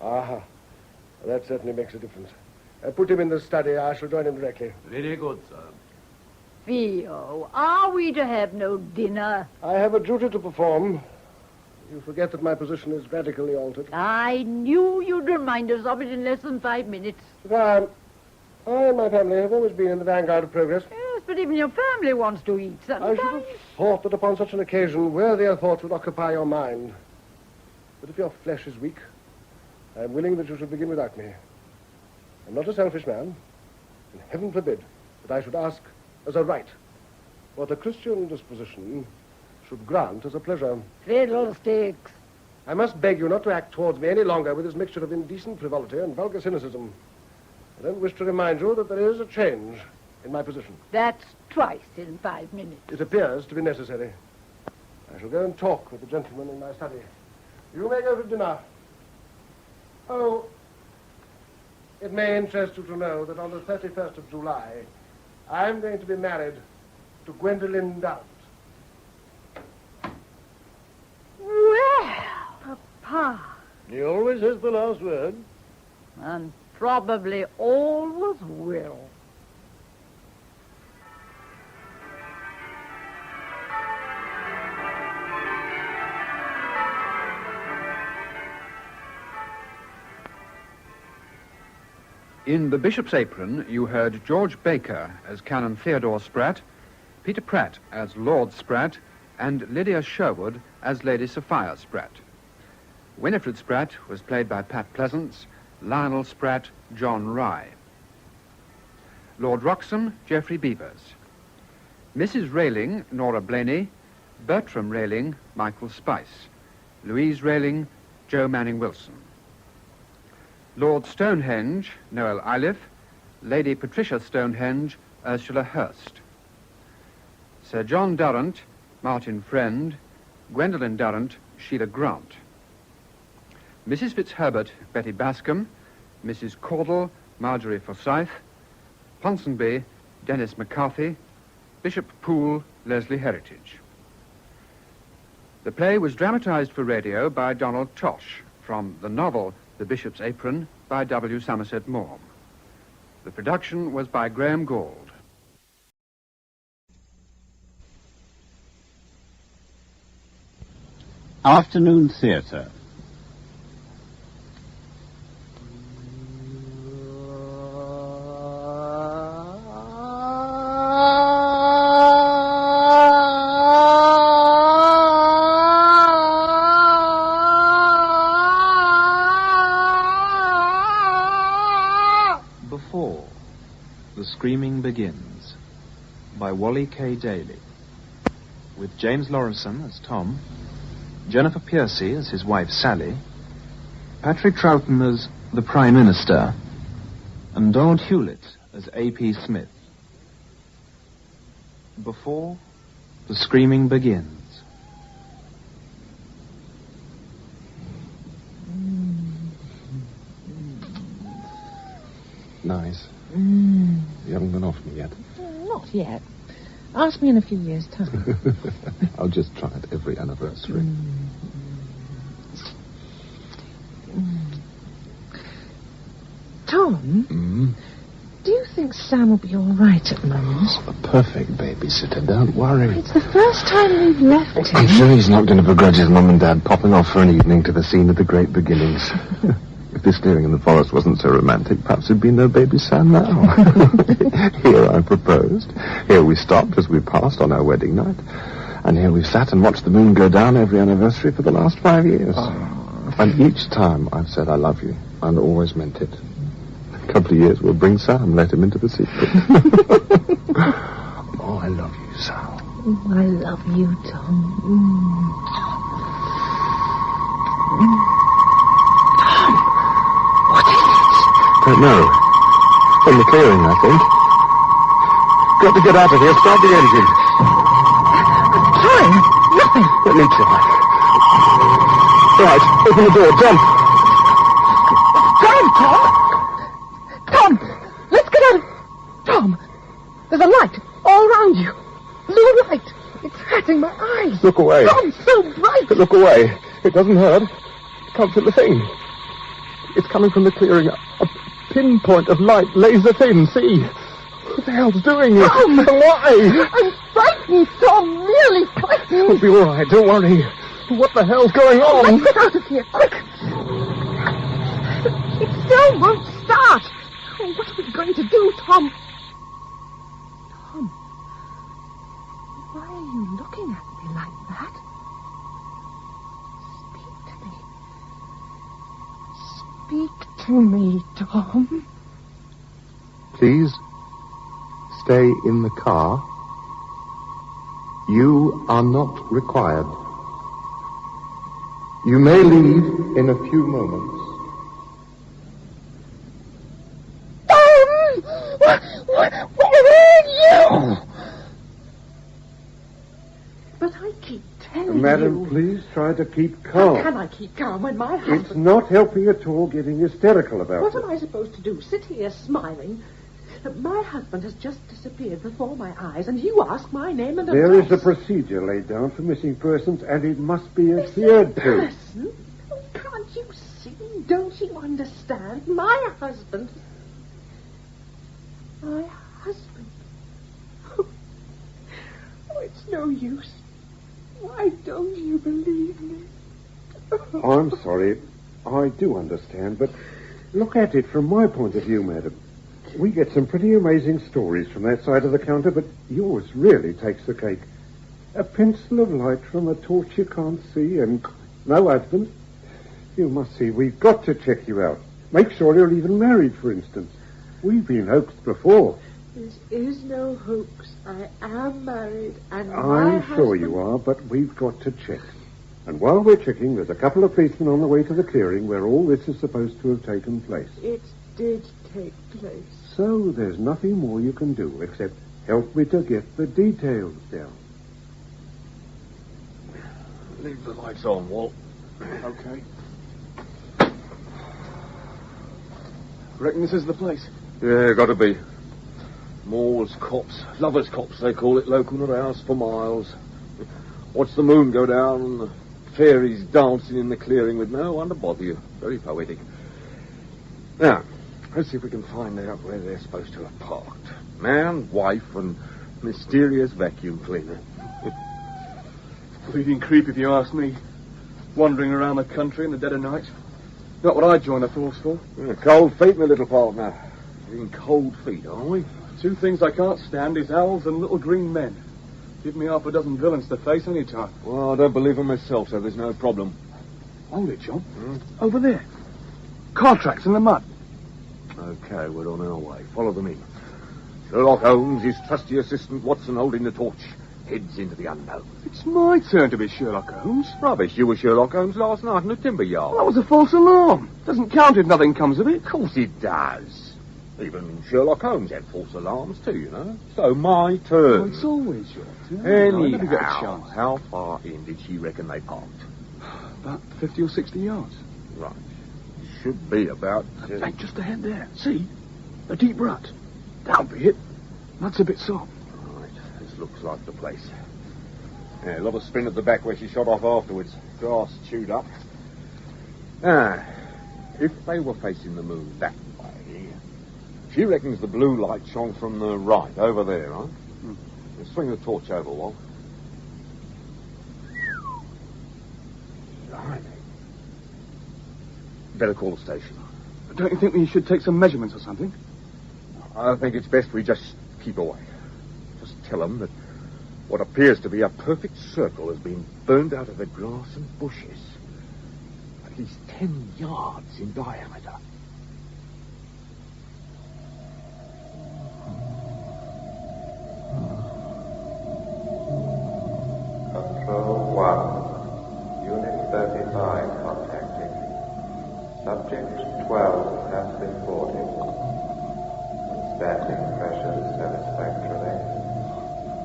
Aha. That certainly makes a difference. Put him in the study. I shall join him directly. Very good, sir. Theo, are we to have no dinner? I have a duty to perform. You forget that my position is radically altered. I knew you'd remind us of it in less than 5 minutes. I and my family have always been in the vanguard of progress. Yes, but even your family wants to eat I sometimes. should have thought that upon such an occasion, worthier thoughts would occupy your mind. But if your flesh is weak, I am willing that you should begin without me. I'm not a selfish man, and heaven forbid that I should ask as a right what a Christian disposition should grant as a pleasure. Fiddlesticks. I must beg you not to act towards me any longer with this mixture of indecent frivolity and vulgar cynicism. I don't wish to remind you that there is a change in my position. That's twice in 5 minutes. It appears to be necessary. I shall go and talk with the gentleman in my study. You may go to dinner. Oh, it may interest you to know that on the 31st of July, I'm going to be married to Gwendolen Dowd. Well, Papa. He always has the last word. And probably always will. In The Bishop's Apron, you heard George Baker as Canon Theodore Spratt, Peter Pratt as Lord Spratt, and Lydia Sherwood as Lady Sophia Spratt. Winifred Spratt was played by Pat Pleasance, Lionel Spratt, John Rye. Lord Wroxham, Geoffrey Beavers. Mrs. Railing, Nora Blaney. Bertram Railing, Michael Spice. Louise Railing, Joe Manning Wilson. Lord Stonehenge, Noel Iliff. Lady Patricia Stonehenge, Ursula Hurst. Sir John Durrant, Martin Friend. Gwendolen Durrant, Sheila Grant. Mrs. Fitzherbert, Betty Bascom. Mrs. Caudle, Marjorie Forsyth. Ponsonby, Dennis McCarthy. Bishop Poole, Leslie Heritage. The play was dramatized for radio by Donald Tosh from the novel The Bishop's Apron by W. Somerset Maugham. The production was by Graham Gould. Afternoon Theatre. Before the Screaming Begins by Wally K. Daly, with James Lorison as Tom, Jennifer Piercy as his wife Sally, Patrick Troughton as the Prime Minister, and Donald Hewlett as A.P. Smith. Before the Screaming Begins. Nice. You haven't gone off me yet. Not yet. Ask me in a few years' time. I'll just try it every anniversary. Tom, do you think Sam will be all right at the moment? A perfect babysitter, don't worry. It's the first time we've left him. I'm sure he's not going to begrudge his mum and dad popping off for an evening to the scene of the great beginnings. If this clearing in the forest wasn't so romantic, perhaps there'd be no baby Sam now. Here I proposed. Here we stopped as we passed on our wedding night. And here we've sat and watched the moon go down every anniversary for the last 5 years. And each time I've said I love you, and always meant it. A couple of years we'll bring Sam, let him into the secret. Oh, I love you, Sal. I love you, Tom. What is it? Don't know. From the clearing, I think. Got to get out of here. Start the engine. I'm trying. Nothing. Let me try. Right, open the door. Jump. Drive, Tom. Tom, let's get out of... Tom, there's a light all around you. Blue light. It's hurting my eyes. Look away. Tom, so bright. Look away. It doesn't hurt. Can't feel a thing. It's coming from the clearing. A pinpoint of light, laser thin. See? Who the hell's doing it? Tom! Why? I'm frightened, Tom. Really frightened. It'll be all right. Don't worry. What the hell's going on? Let's get out of here, quick. It still won't start. Oh, what are we going to do, Tom? Tom, Speak to me, Tom. Please stay in the car. You are not required. You may leave in a few moments. Where are you? But I keep telling Madam, you. please try to keep calm. How can I keep calm when my husband... It's not helping at all getting hysterical about What it. am I supposed to do? Sit here smiling? My husband has just disappeared before my eyes, and you ask my name and There address. is a procedure laid down for missing persons, and it must be adhered to. Person? Oh, can't you see? Don't you understand? My husband. My husband. Oh, it's no use. Why don't you believe me? I'm sorry. I do understand, but look at it from my point of view, madam. We get some pretty amazing stories from that side of the counter, but yours really takes the cake. A pencil of light from a torch you can't see, and no husband. You must see, we've got to check you out. Make sure you're even married, for instance. We've been hoaxed before. This is no hoax. I am married, and I'm sure you are, but we've got to check. And while we're checking, there's a couple of policemen on the way to the clearing where all this is supposed to have taken place. It did take place. So there's nothing more you can do except help me to get the details down. Leave the lights on, Walt. Okay. Reckon this is the place? Yeah, gotta be. Moors Copse. Lovers' Copse, they call it, local to the house for miles. Watch the moon go down and the fairies dancing in the clearing with no one to bother you. Very poetic. Now, let's see if we can find out where they're supposed to have parked. Man, wife, and mysterious vacuum cleaner. Bleeding creep, if you ask me. Wandering around the country in the dead of night. Not what I'd join the force for. Yeah, cold feet, my little partner. In cold feet, aren't we? Two things I can't stand is owls and little green men. Give me half a dozen villains to face any time. Well, I don't believe them myself, so there's no problem. Hold it, John. Over there. Car tracks in the mud. Okay, we're on our way. Follow them in. Sherlock Holmes, his trusty assistant Watson holding the torch, heads into the unknown. It's my turn to be Sherlock Holmes. Rubbish, you were Sherlock Holmes last night in the timber yard. Well, that was a false alarm. Doesn't count if nothing comes of it. Of course it does. Even Sherlock Holmes had false alarms too, you know. So my turn. Well, it's always your turn. Anyhow, how far in did she reckon they parked? About 50 or 60 yards. Right. Should be about... Hey, just ahead there. See? A deep rut. That'll be it. Mud's a bit soft. Right. This looks like the place. Yeah, a lot of spin at the back where she shot off afterwards. Grass chewed up. If they were facing the moon that way... She reckons the blue light shone from the right, over there, right? Let's swing the torch over, Walt. Blimey. Better call the station. Don't you think we should take some measurements or something? I think it's best we just keep away. Just tell them that what appears to be a perfect circle has been burned out of the grass and bushes. At least 10 yards in diameter. Control 1. Unit 35 contacting. Subject 12 has been boarded. Static pressure satisfactorily.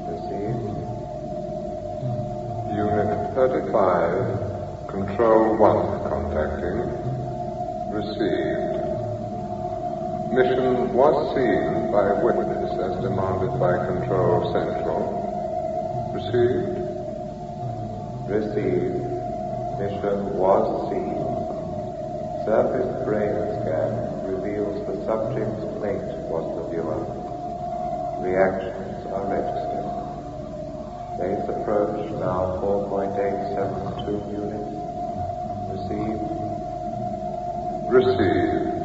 Received. Unit 35, Control 1 contacting. Received. Mission was seen by witness as demanded by Control Central. Received. Received. Mission was seen. Surface brain scan reveals the subject's plate was the viewer. Reactions are registered. Base approach now 4.872 units. Received. Received.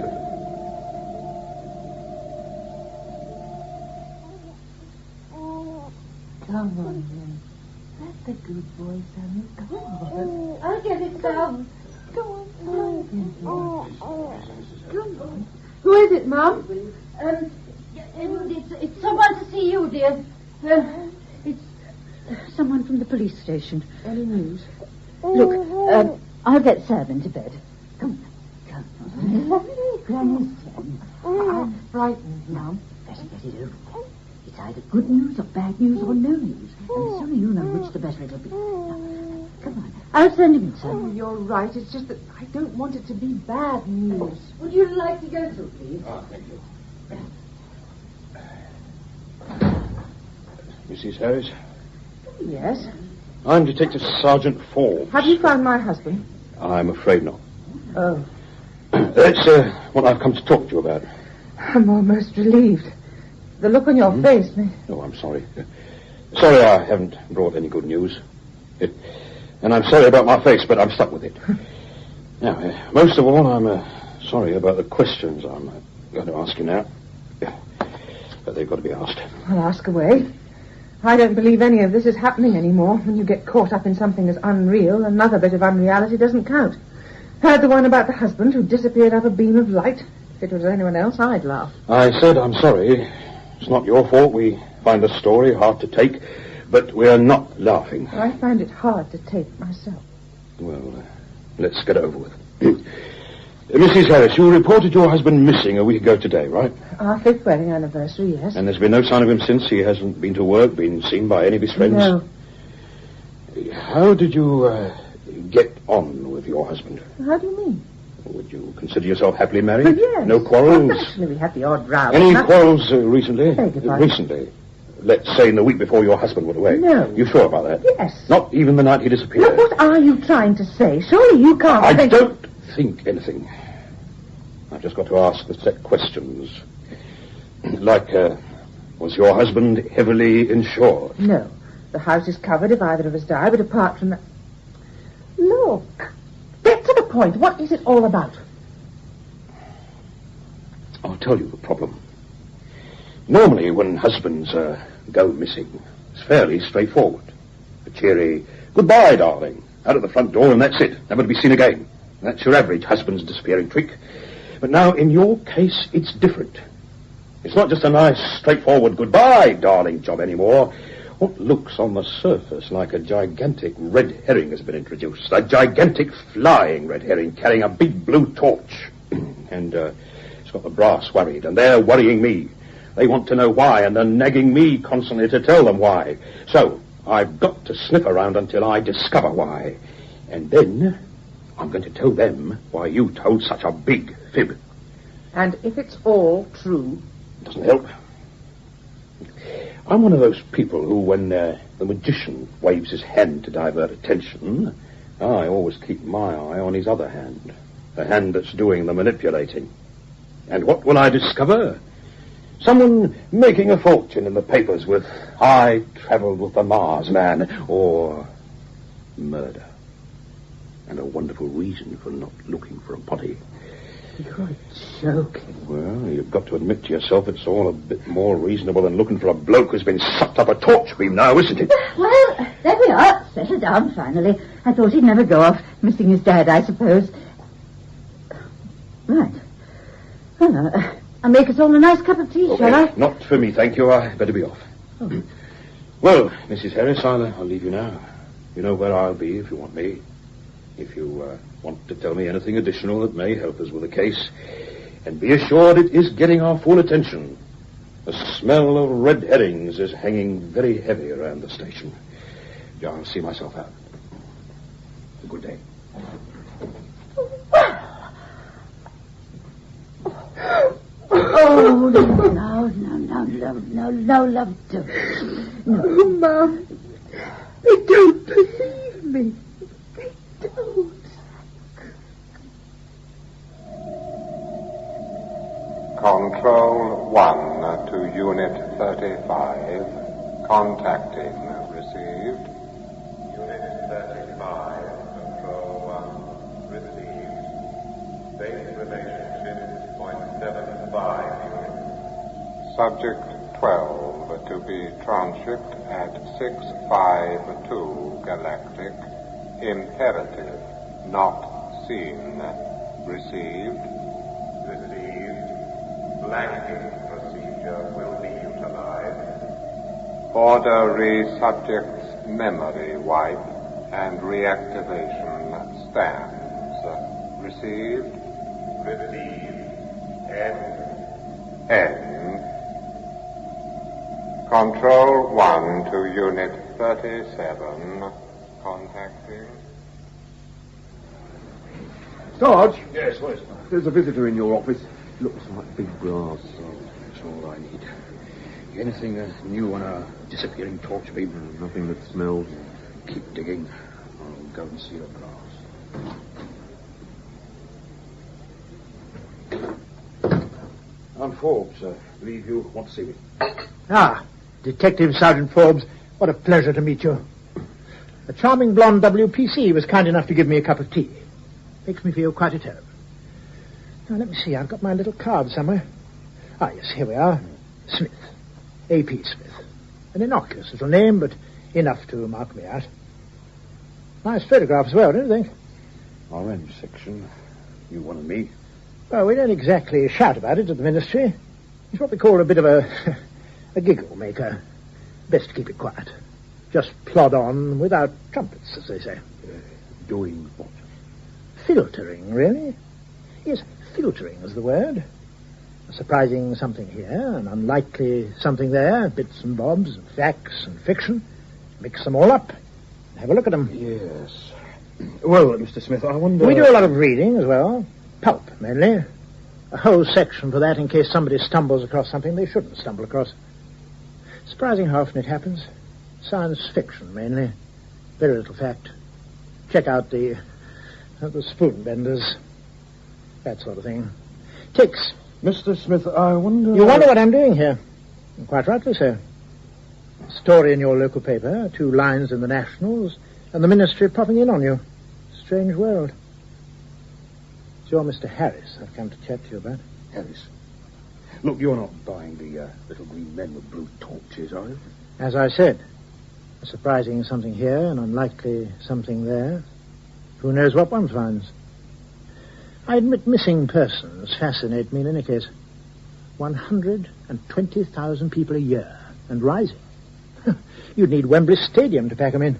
Come on, then. That's a good boy, son. Come on. I'll get it down. Go on. is it, Mum? It's someone to see you, dear. It's someone from the police station. Any news? Look, I'll get Sam into bed. Come. Granny's I'm frightened, Mum. Better get it over with. It's either good news or bad news or no news. And the sooner you know which, the better it'll be. Now, come on. I'll send him in, Sam. Oh, you're right. It's just that I don't want it to be bad news. Would you like to go through, please? Thank you. Mrs. Harris? Yes? I'm Detective Sergeant Forbes. Have you found my husband? I'm afraid not. Oh. That's what I've come to talk to you about. I'm almost relieved. The look on your face, me. Oh, I'm sorry. Sorry I haven't brought any good news. And I'm sorry about my face, but I'm stuck with it. Now, most of all, I'm sorry about the questions I'm going to ask you now. But they've got to be asked. I'll ask away. I don't believe any of this is happening anymore. When you get caught up in something as unreal, another bit of unreality doesn't count. Heard the one about the husband who disappeared up a beam of light. If it was anyone else, I'd laugh. I said I'm sorry. It's not your fault. We find a story hard to take, but we're not laughing. I find it hard to take myself. Well, let's get over with it. Mrs. Harris, you reported your husband missing a week ago today, right? Our 5th wedding anniversary, yes. And there's been no sign of him since? He hasn't been to work, been seen by any of his friends? No. How did you get on with your husband? How do you mean? Would you consider yourself happily married? Yes. No quarrels? Well, actually, we had the odd row. Any quarrels recently? Beg your pardon? Recently? Let's say in the week before your husband went away. No. You sure about that? Yes. Not even the night he disappeared? Look, what are you trying to say? Surely you can't I don't think anything. I've just got to ask the set questions. Like, was your husband heavily insured? No. The house is covered if either of us die, but apart from that... Look. Get to the point. What is it all about? I'll tell you the problem. Normally, when husbands go missing, it's fairly straightforward. A cheery, goodbye, darling, out of the front door, and that's it. Never to be seen again. That's your average husband's disappearing trick. But now, in your case, it's different. It's not just a nice, straightforward goodbye, darling job anymore. What looks on the surface like a gigantic red herring has been introduced. A gigantic flying red herring carrying a big blue torch. And it's got the brass worried, and they're worrying me. They want to know why, and they're nagging me constantly to tell them why. So, I've got to sniff around until I discover why. And then I'm going to tell them why you told such a big fib. And if it's all true... Doesn't help. I'm one of those people who, when the magician waves his hand to divert attention, I always keep my eye on his other hand, the hand that's doing the manipulating. And what will I discover? Someone making a fortune in the papers with, I travelled with the Mars man, or murder. And a wonderful reason for not looking for a body. You're joking. Well, you've got to admit to yourself it's all a bit more reasonable than looking for a bloke who's been sucked up a torch beam now, isn't it? Well, there we are. Settled down, finally. I thought he'd never go off missing his dad, I suppose. Right. Well, I'll make us all a nice cup of tea, Okay, shall I? not for me, thank you. I better be off. Oh. Well, Mrs. Harris, I'll leave you now. You know where I'll be if you want me. If you want to tell me anything additional that may help us with the case. And be assured it is getting our full attention. The smell of red herrings is hanging very heavy around the station. I'll see myself out. Good day. Oh, no, love, don't. No. Oh, Mum, they don't believe me. They don't. Control 1 to Unit 35. Contacting received. Unit 35, Control 1, received. Base relationship 0.75 units. Subject 12 to be transshipped at 652 Galactic. Imperative, not seen. Received. Received. Blanking procedure will be utilized. Order subject's memory wipe and reactivation stands. Received? Received. End. Control 1 to Unit 37. Contacting. Sarge? Yes, what is it? There's a visitor in your office. Looks like big brass. Oh, that's all I need. Anything new on our disappearing torch beam? Nothing that smells. Keep digging. I'll go and see the brass. I'm Forbes. I believe you want to see me. Ah, Detective Sergeant Forbes. What a pleasure to meet you. The charming blonde WPC was kind enough to give me a cup of tea. Makes me feel quite at home. Now, let me see. I've got my little card somewhere. Ah, yes, here we are. Smith. A.P. Smith. An innocuous little name, but enough to mark me out. Nice photograph as well, don't you think? Orange section. You wanted me? Well, we don't exactly shout about it at the ministry. It's what we call a bit of a giggle maker. Best to keep it quiet. Just plod on without trumpets, as they say. Doing what? Filtering, really. Yes, filtering is the word. A surprising something here, an unlikely something there, bits and bobs, and facts and fiction. Mix them all up. Have a look at them. Yes. Well, Mr. Smith, I wonder... We do a lot of reading as well. Pulp, mainly. A whole section for that in case somebody stumbles across something they shouldn't stumble across. Surprising how often it happens. Science fiction, mainly. Very little fact. Check out the spoon benders. That sort of thing. Ticks. Mr. Smith, I wonder... You wonder what I'm doing here. And quite rightly so. A story in your local paper, 2 lines in the Nationals, and the ministry popping in on you. Strange world. It's your Mr. Harris I've come to chat to you about. Harris? Look, you're not buying the little green men with blue torches, are you? As I said, a surprising something here, an unlikely something there. Who knows what one finds? I admit missing persons fascinate me in any case. 120,000 people a year, and rising. You'd need Wembley Stadium to pack them in.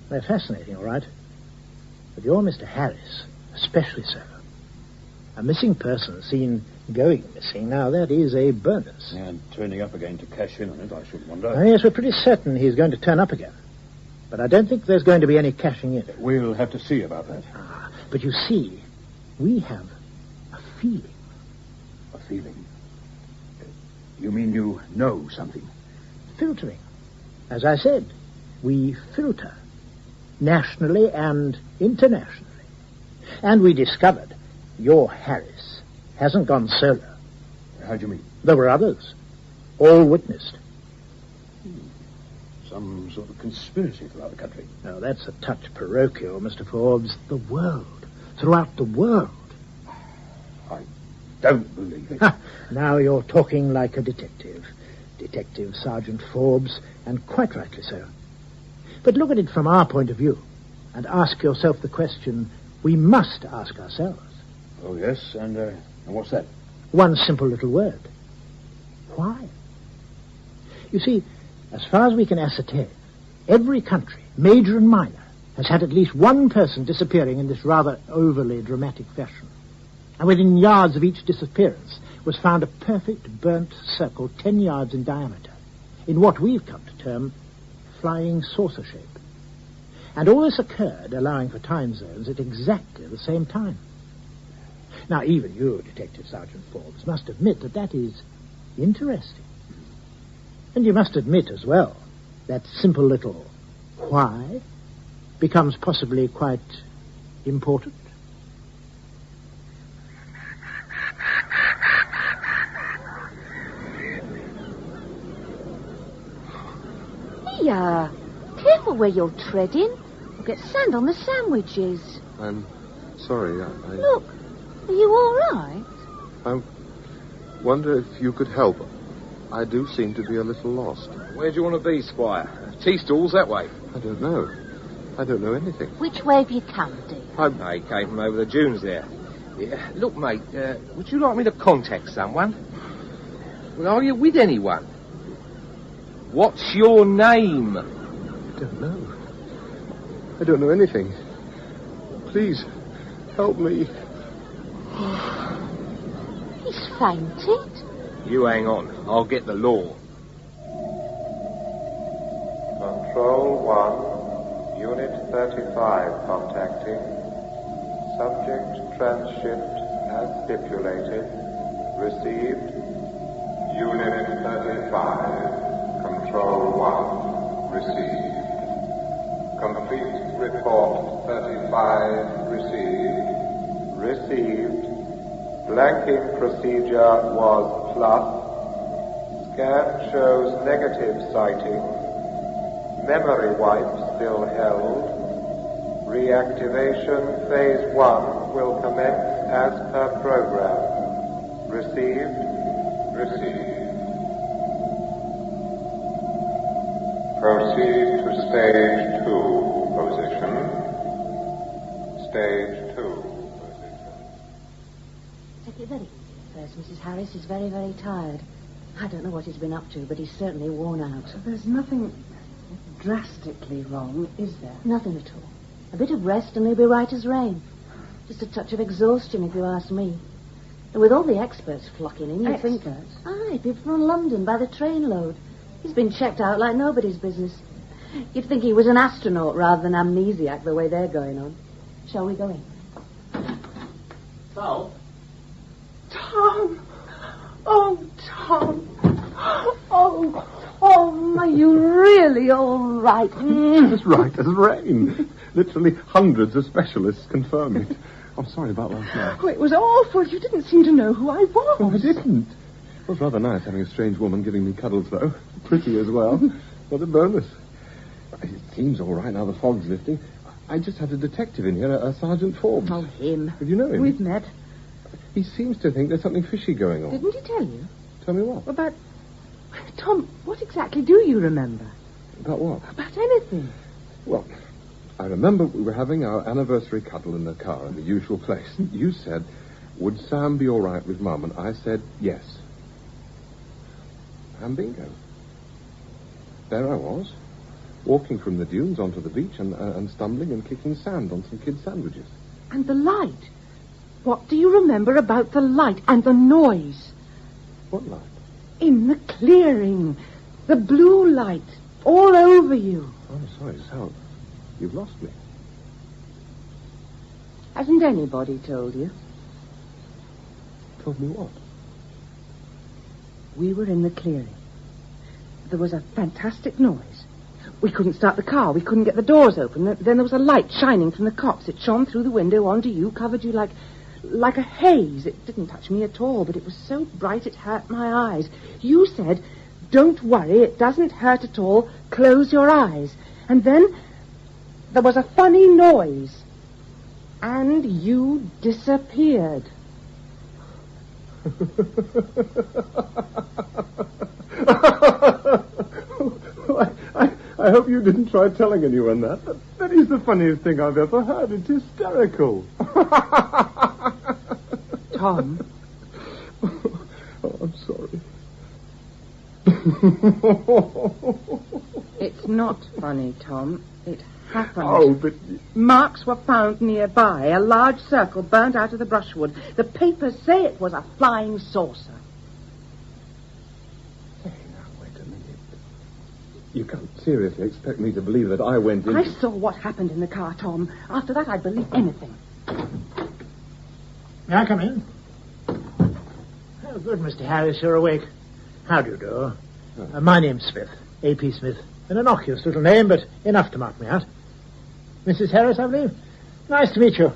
They're fascinating, all right. But you're Mr. Harris, especially so. A missing person seen going missing, now that is a bonus. And turning up again to cash in on it, I should wonder. Oh, yes, we're pretty certain he's going to turn up again. But I don't think there's going to be any cashing in. We'll have to see about that. But you see, we have a feeling. A feeling? You mean you know something? Filtering. As I said, we filter. Nationally and internationally. And we discovered your Harris hasn't gone solo. How do you mean? There were others. All witnessed. Some sort of conspiracy throughout the country. Now, that's a touch parochial, Mr. Forbes. The world. Throughout the world. I don't believe it. Now you're talking like a detective. Detective Sergeant Forbes, and quite rightly so. But look at it from our point of view, and ask yourself the question we must ask ourselves. Oh, yes, and what's that? One simple little word. Why? You see, as far as we can ascertain, every country, major and minor, has had at least one person disappearing in this rather overly dramatic fashion. And within yards of each disappearance was found a perfect burnt circle 10 yards in diameter, in what we've come to term flying saucer shape. And all this occurred, allowing for time zones, at exactly the same time. Now, even you, Detective Sergeant Forbes, must admit that that is interesting. And you must admit as well that simple little why becomes possibly quite important. Here, careful where you're treading. You'll get sand on the sandwiches. I'm sorry, I... Look, are you all right? I wonder if you could help. I do seem to be a little lost. Where do you want to be, Squire? Tea stall's that way. I don't know. I don't know anything. Which way have you come, dear? I came from over the dunes there. Yeah, look, mate, would you like me to contact someone? Well, are you with anyone? What's your name? I don't know. I don't know anything. Please, help me. He's fainted. You hang on. I'll get the law. Control 1, Unit 35 contacting. Subject transshipped as stipulated. Received. Unit 35, Control 1, received. Complete report 35, received. Received. Blanking procedure was plus. Scan shows negative sighting. Memory wipe still held. Reactivation phase 1 will commence as per program. Received. Received. Proceed to stage 2 position. Stage 2 position. Take it very easy first. Mrs. Harris is very, very tired. I don't know what he's been up to, but he's certainly worn out. There's nothing drastically wrong, is there? Nothing at all. A bit of rest and he'll be right as rain. Just a touch of exhaustion, if you ask me. And with all the experts flocking in, you'd think... Aye, people from London by the trainload. He's been checked out like nobody's business. You'd think he was an astronaut rather than amnesiac the way they're going on. Shall we go in? Tom? Tom! Oh, Tom! Oh, are you really all right? As right as rain. Literally hundreds of specialists confirm it. I'm sorry about last night. Oh, it was awful. You didn't seem to know who I was. Oh, I didn't. It was rather nice having a strange woman giving me cuddles, though. Pretty as well. What a bonus. It seems all right now the fog's lifting. I just had a detective in here, a Sergeant Forbes. Oh, him. Did you know him? We've met. He seems to think there's something fishy going on. Didn't he tell you? Tell me what? About... Tom, what exactly do you remember? About what? About anything. Well, I remember we were having our anniversary cuddle in the car in the usual place. You said, would Sam be all right with Mum? And I said, yes. And bingo. There I was, walking from the dunes onto the beach and stumbling and kicking sand on some kids' sandwiches. And the light. What do you remember about the light and the noise? What light? In the clearing. The blue light. All over you. I'm sorry, Sal. You've lost me. Hasn't anybody told you? Told me what? We were in the clearing. There was a fantastic noise. We couldn't start the car. We couldn't get the doors open. Then there was a light shining from the copse. It shone through the window onto you, covered you like a haze. It didn't touch me at all, but it was so bright it hurt my eyes. You said, don't worry, it doesn't hurt at all. Close your eyes. And then there was a funny noise. And you disappeared. I hope you didn't try telling anyone that. That is the funniest thing I've ever heard. It's hysterical. Tom. Oh, I'm sorry. It's not funny, Tom. It happened. Oh, but... Marks were found nearby. A large circle burnt out of the brushwood. The papers say it was a flying saucer. Hey, now, wait a minute. You can't seriously expect me to believe that I went in... I saw what happened in the car, Tom. After that, I'd believe anything. May I come in? Oh, good, Mr. Harris, you're awake. How do you do? My name's Smith, A.P. Smith. An innocuous little name, but enough to mark me out. Mrs. Harris, I believe. Nice to meet you.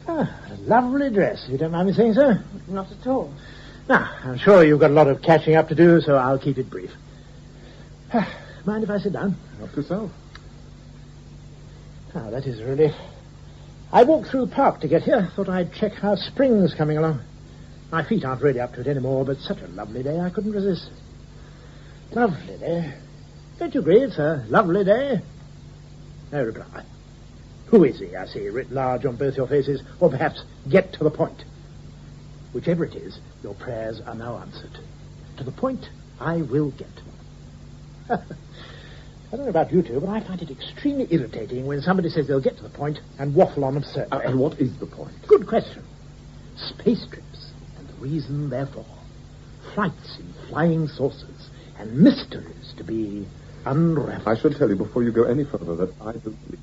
A lovely dress, if you don't mind me saying so. Not at all. Now, I'm sure you've got a lot of catching up to do, so I'll keep it brief. Mind if I sit down? Help yourself. Ah, that is a relief. I walked through the park to get here. Thought I'd check how spring's coming along. My feet aren't really up to it anymore, but such a lovely day I couldn't resist. Lovely day. Don't you agree it's a lovely day? No reply. Who is he, I see, writ large on both your faces, or perhaps get to the point. Whichever it is, your prayers are now answered. To the point, I will get. I don't know about you two, but I find it extremely irritating when somebody says they'll get to the point and waffle on absurdly. And what is the point? Good question. Space trips, and the reason therefore. Flights in flying saucers, and mysteries to be unraveled. I should tell you before you go any further that I don't believe.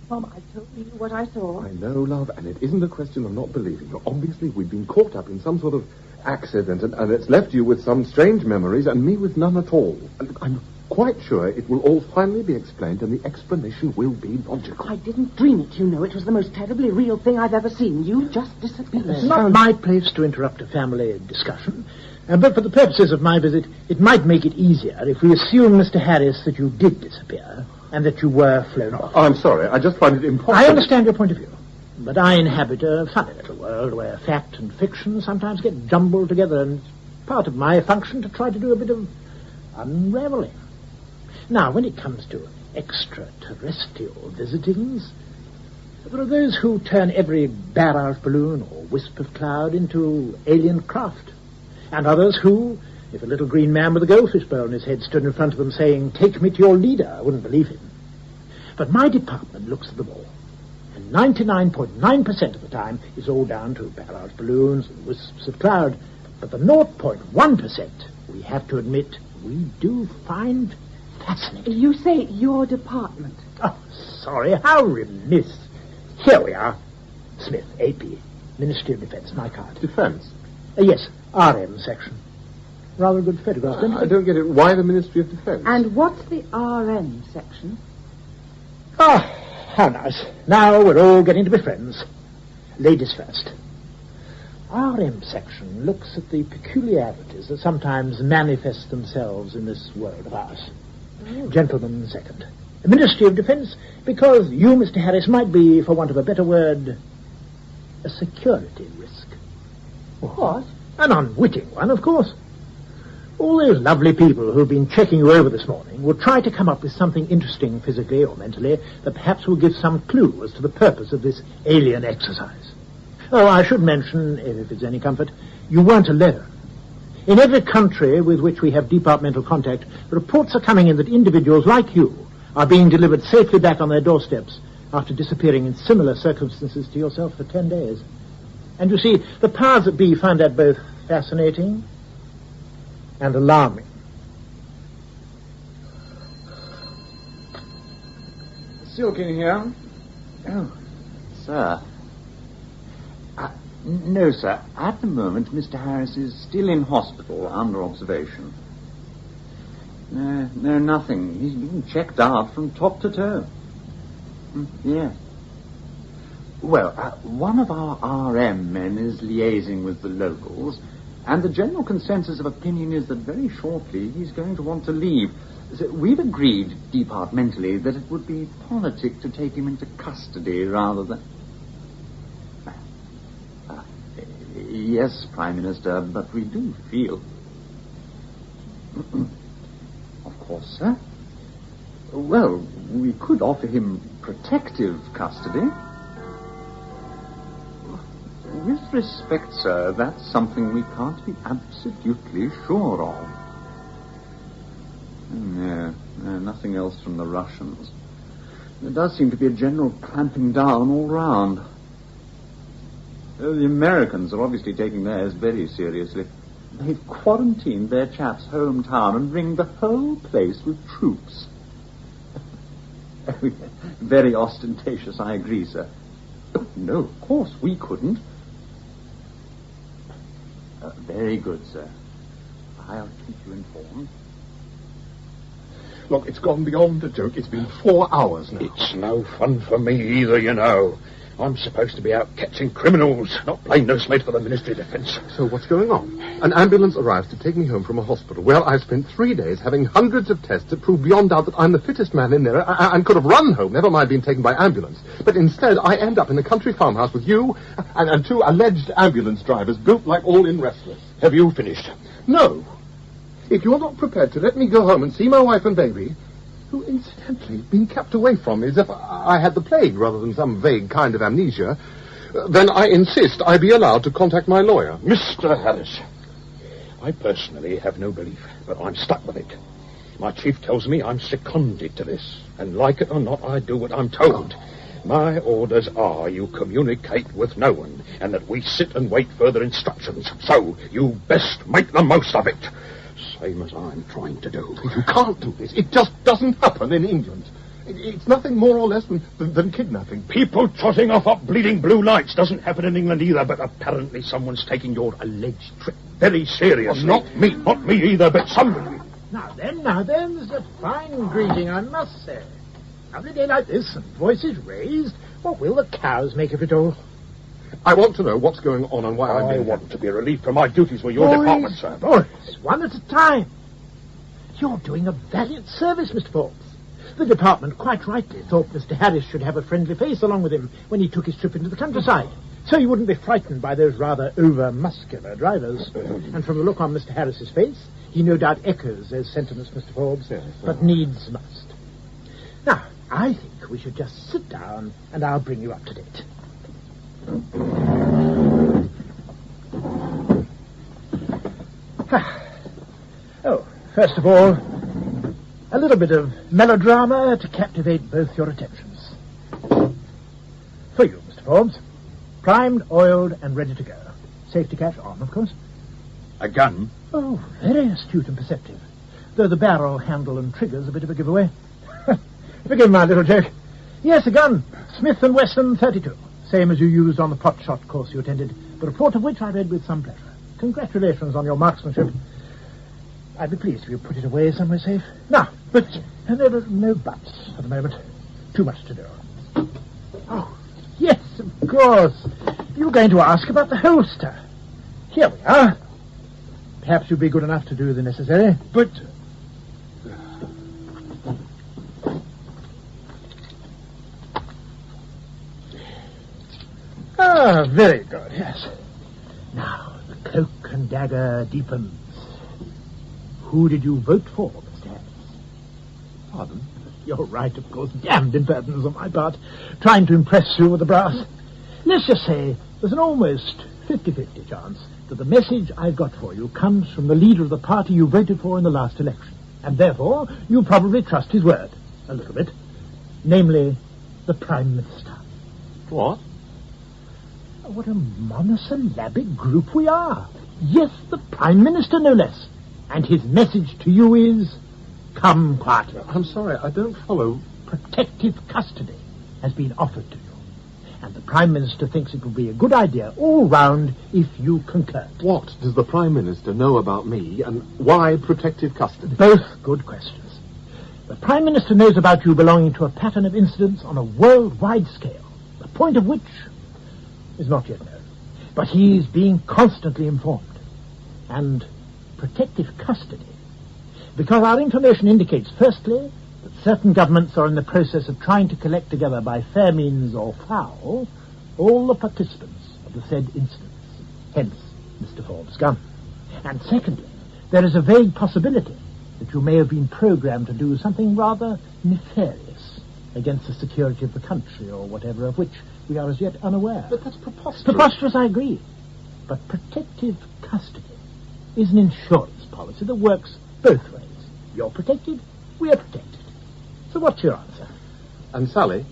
Tom, I told you what I saw. I know, love, and it isn't a question of not believing you. Obviously, we've been caught up in some sort of accident, and it's left you with some strange memories, and me with none at all. And I'm quite sure it will all finally be explained, and the explanation will be logical. I didn't dream it, you know. It was the most terribly real thing I've ever seen. You just disappeared. It's not my place to interrupt a family discussion. But for the purposes of my visit, it might make it easier if we assume, Mr. Harris, that you did disappear and that you were flown off. I'm sorry. I just find it impossible. I understand your point of view. But I inhabit a funny little world where fact and fiction sometimes get jumbled together, and it's part of my function to try to do a bit of unraveling. Now, when it comes to extraterrestrial visitings, there are those who turn every barrage balloon or wisp of cloud into alien craft, and others who, if a little green man with a goldfish bowl on his head stood in front of them saying, "Take me to your leader," I wouldn't believe him. But my department looks at them all, and 99.9% of the time is all down to barrage balloons and wisps of cloud. But the 0.1%, we have to admit, we do find fascinating. You say your department? Oh, sorry, how remiss. Here we are. Smith, AP, Ministry of Defence, my card. Defence? Yes, RM section. Rather a good photograph, don't you? I don't get it. Why the Ministry of Defence? And what's the RM section? Ah, how nice. Now we're all getting to be friends. Ladies first. RM section looks at the peculiarities that sometimes manifest themselves in this world of ours. Gentlemen second. The Ministry of Defence, because you, Mr. Harris, might be, for want of a better word, a security risk. What? An unwitting one, of course. All those lovely people who've been checking you over this morning will try to come up with something interesting physically or mentally that perhaps will give some clue as to the purpose of this alien exercise. Oh, I should mention, if it's any comfort, you weren't alone. In every country with which we have departmental contact, reports are coming in that individuals like you are being delivered safely back on their doorsteps after disappearing in similar circumstances to yourself for 10 days. And you see, the powers that be find that both fascinating and alarming. Silkin here. Oh, sir. No, sir. At the moment, Mr. Harris is still in hospital under observation. No, nothing. He's been checked out from top to toe. Yeah. Well, one of our RM men is liaising with the locals, and the general consensus of opinion is that very shortly he's going to want to leave. So we've agreed departmentally that it would be politic to take him into custody rather than... Yes, Prime Minister, but we do feel... Of course, sir. Well, we could offer him protective custody. With respect, sir, that's something we can't be absolutely sure of. No, nothing else from the Russians. There does seem to be a general clamping down all round. The Americans are obviously taking theirs very seriously. They've quarantined their chap's hometown and ringed the whole place with troops. Very ostentatious, I agree, sir. No, of course, we couldn't. Very good, sir. I'll keep you informed. Look, it's gone beyond a joke. It's been 4 hours now. It's no fun for me either, you know. I'm supposed to be out catching criminals, not playing nursemaid for the Ministry of Defence. So what's going on? An ambulance arrives to take me home from a hospital. Well, I've spent 3 days having hundreds of tests that prove beyond doubt that I'm the fittest man in there and could have run home, never mind being taken by ambulance. But instead, I end up in a country farmhouse with you and two alleged ambulance drivers built like all-in wrestlers. Have you finished? No. If you're not prepared to let me go home and see my wife and baby, who incidentally has been kept away from me as if I had the plague rather than some vague kind of amnesia, then I insist I be allowed to contact my lawyer. Mr. Harris, I personally have no belief, but I'm stuck with it. My chief tells me I'm seconded to this, and like it or not, I do what I'm told. My orders are you communicate with no one, and that we sit and wait further instructions. So, you best make the most of it. Same as I'm trying to do. You can't do this. It just doesn't happen in England. It's nothing more or less than kidnapping. People trotting off up bleeding blue lights doesn't happen in England either, but apparently someone's taking your alleged trip very seriously. Well, not me. Not me either, but somebody. Now then, there's a fine greeting, I must say. Lovely day like this, and voices raised. What will the cows make of it all? I want to know what's going on and why I want to be relieved from my duties with your department, sir. Boys, one at a time. You're doing a valiant service, Mr. Forbes. The department quite rightly thought Mr. Harris should have a friendly face along with him when he took his trip into the countryside, so he wouldn't be frightened by those rather over-muscular drivers. And from the look on Mr. Harris's face, he no doubt echoes those sentiments, Mr. Forbes, but needs must. Now, I think we should just sit down, and I'll bring you up to date. Oh, first of all, a little bit of melodrama to captivate both your attentions. For you, Mr. Forbes. Primed, oiled, and ready to go. Safety catch on, of course. A gun? Oh, very astute and perceptive. Though the barrel, handle, and trigger's a bit of a giveaway. Forgive my little joke. Yes, a gun. Smith & Wesson 32. Same as you used on the pot shot course you attended, the report of which I read with some pleasure. Congratulations on your marksmanship. I'd be pleased if you put it away somewhere safe. Now, but no buts at the moment. Too much to do. Oh, yes, of course. You were going to ask about the holster. Here we are. Perhaps you'd be good enough to do the necessary. But... Ah, very good, yes. Now, the cloak and dagger deepens. Who did you vote for, Mr. Harris? Pardon? You're right, of course. Damned impertinence on my part. Trying to impress you with the brass. Let's just say there's an almost 50-50 chance that the message I've got for you comes from the leader of the party you voted for in the last election. And therefore, you probably trust his word. A little bit. Namely, the Prime Minister. What? What a monosyllabic group we are. Yes, the Prime Minister, no less. And his message to you is, come quietly. I'm sorry, I don't follow. Protective custody has been offered to you. And the Prime Minister thinks it would be a good idea all round if you concur. What does the Prime Minister know about me, and why protective custody? Both good questions. The Prime Minister knows about you belonging to a pattern of incidents on a worldwide scale, the point of which is not yet known. But he's being constantly informed. And protective custody, because our information indicates, firstly, that certain governments are in the process of trying to collect together by fair means or foul all the participants of the said incidents, hence Mr. Forbes' gun. And secondly, there is a vague possibility that you may have been programmed to do something rather nefarious against the security of the country or whatever, of which we are as yet unaware. But that's preposterous. Preposterous, I agree. But protective custody is an insurance policy that works both ways. You're protected, we're protected. So what's your answer? And Sally?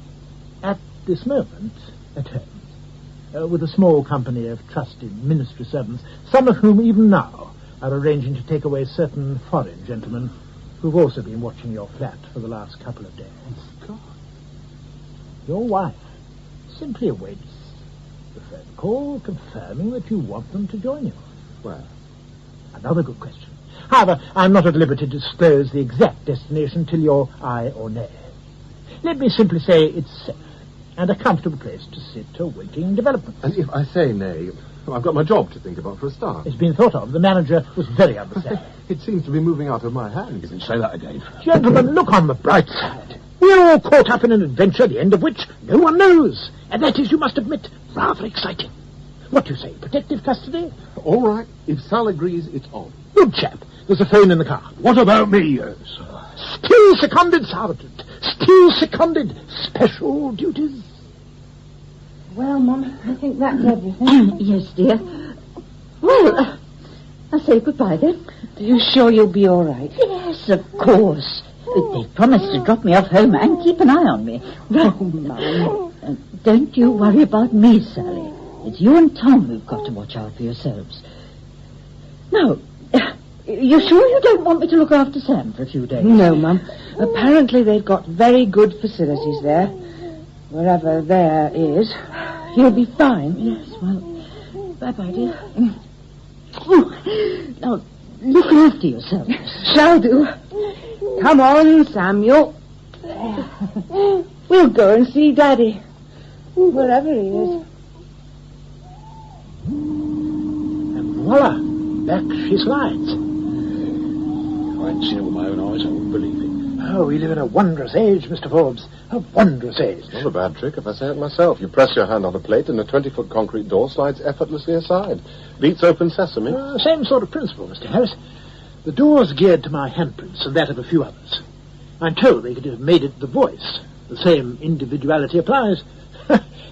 At this moment, at home, with a small company of trusted ministry servants, some of whom even now are arranging to take away certain foreign gentlemen who've also been watching your flat for the last couple of days. God. Your wife simply awaits the phone call confirming that you want them to join you. Well, another good question. However, I'm not at liberty to disclose the exact destination till you're aye or nay. Let me simply say it's safe and a comfortable place to sit awaiting developments. And if I say nay, I've got my job to think about for a start. It's been thought of. The manager was very understanding. It seems to be moving out of my hands. You can say that again. Gentlemen, look on the bright side. We're all caught up in an adventure, the end of which no one knows. And that is, you must admit, rather exciting. What do you say, protective custody? All right. If Sal agrees, it's on. Good chap. There's a phone in the car. What about me, sir? Still seconded, Sergeant. Still seconded. Special duties. Well, Mum, I think that's everything. Yes, dear. Well, I'll say goodbye then. Are you sure you'll be all right? Yes, of course. They promised to drop me off home and keep an eye on me. Oh, Mum. Don't you worry about me, Sally. It's you and Tom who've got to watch out for yourselves. Now, you sure you don't want me to look after Sam for a few days? No, Mum. Apparently they've got very good facilities there. Wherever there is. He'll be fine. Yes, well, bye-bye, dear. Now, look after yourselves. Shall do. Come on, Samuel. We'll go and see Daddy. Wherever he is. And voila, back she slides. If I hadn't seen it with my own eyes, I wouldn't believe it. Oh, we live in a wondrous age, Mr. Forbes. A wondrous age. Not a bad trick, if I say it myself. You press your hand on a plate and a 20-foot concrete door slides effortlessly aside. Beats open sesame. Same sort of principle, Mr. Harris. The door's geared to my handprints and that of a few others. I'm told they could have made it the voice. The same individuality applies.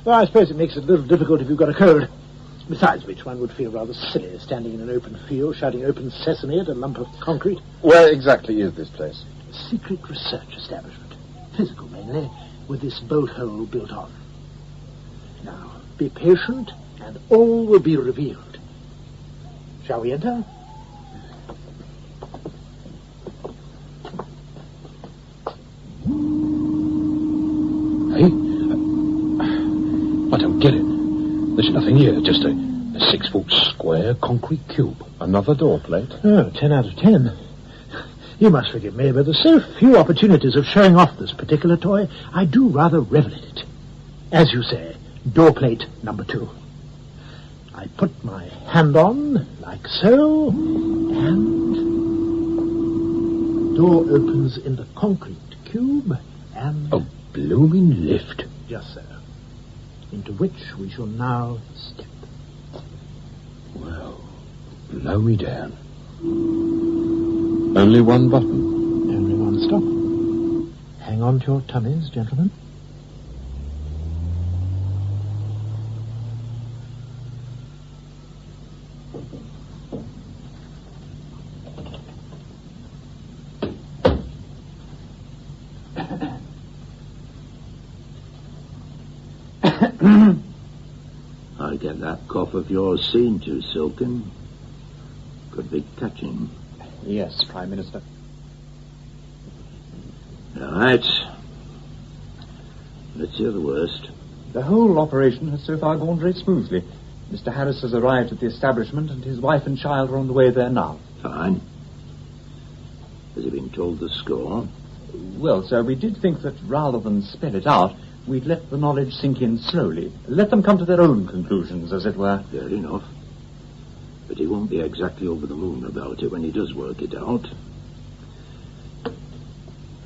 Well, I suppose it makes it a little difficult if you've got a cold. Besides which, one would feel rather silly standing in an open field shouting open sesame at a lump of concrete. Where exactly is this place? A secret research establishment. Physical, mainly, with this bolt hole built on. Now, be patient, and all will be revealed. Shall we enter? Hey? I don't get it. There's nothing here, just a 6-foot square concrete cube. Another door plate? Oh, 10 out of 10. You must forgive me, but there's so few opportunities of showing off this particular toy, I do rather revel in it. As you say, door plate number 2. I put my hand on, like so, and the door opens in the concrete cube, and... A blooming lift. Just so. Into which we shall now step. Well, blow me down. Only one button. Only one stop. Hang on to your tummies, gentlemen. I get that cough of yours seen to, Silken. Could be catching. Yes, Prime Minister. All right. Let's hear the worst. The whole operation has so far gone very smoothly. Mr. Harris has arrived at the establishment, and his wife and child are on the way there now. Fine. Has he been told the score? Well, sir, we did think that rather than spell it out, we'd let the knowledge sink in slowly. Let them come to their own conclusions, as it were. Fair enough. But he won't be exactly over the moon about it when he does work it out.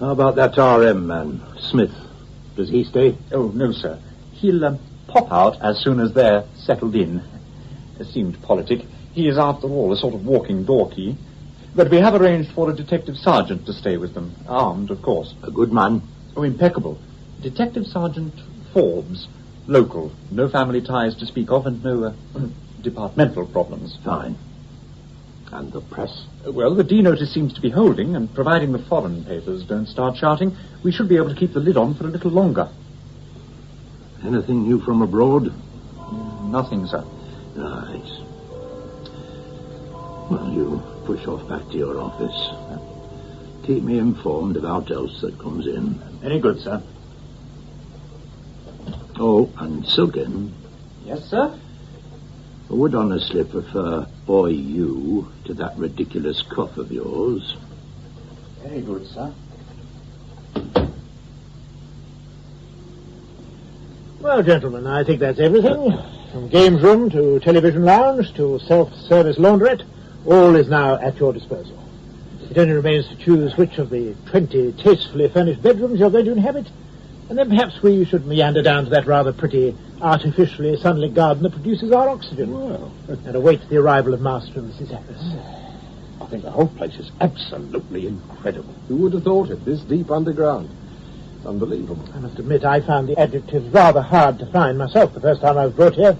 How about that RM man, Smith? Does he stay? Oh, no, sir. He'll pop out as soon as they're settled in. It seemed politic. He is, after all, a sort of walking door key. But we have arranged for a detective sergeant to stay with them. Armed, of course. A good man? Oh, impeccable. Detective Sergeant Forbes. Local. No family ties to speak of, and no departmental problems. Fine. And the press? Well, the D-notice seems to be holding, and providing the foreign papers don't start shouting, we should be able to keep the lid on for a little longer. Anything new from abroad? Nothing, sir. Right. Well, you push off back to your office. Keep me informed of aught else that comes in. Very good, sir. Oh, and Silken. Yes, sir? I would honestly prefer boy you to that ridiculous cough of yours. Very good, sir. Well, gentlemen, I think that's everything. From games room to television lounge to self-service laundrette, all is now at your disposal. It only remains to choose which of the 20 tastefully furnished bedrooms you're going to inhabit, and then perhaps we should meander down to that rather pretty, artificially sunlit garden that produces our oxygen, and await the arrival of Master and Mrs. Harris. I think the whole place is absolutely incredible. Who would have thought it, this deep underground? It's unbelievable. I must admit, I found the adjectives rather hard to find myself the first time I was brought here.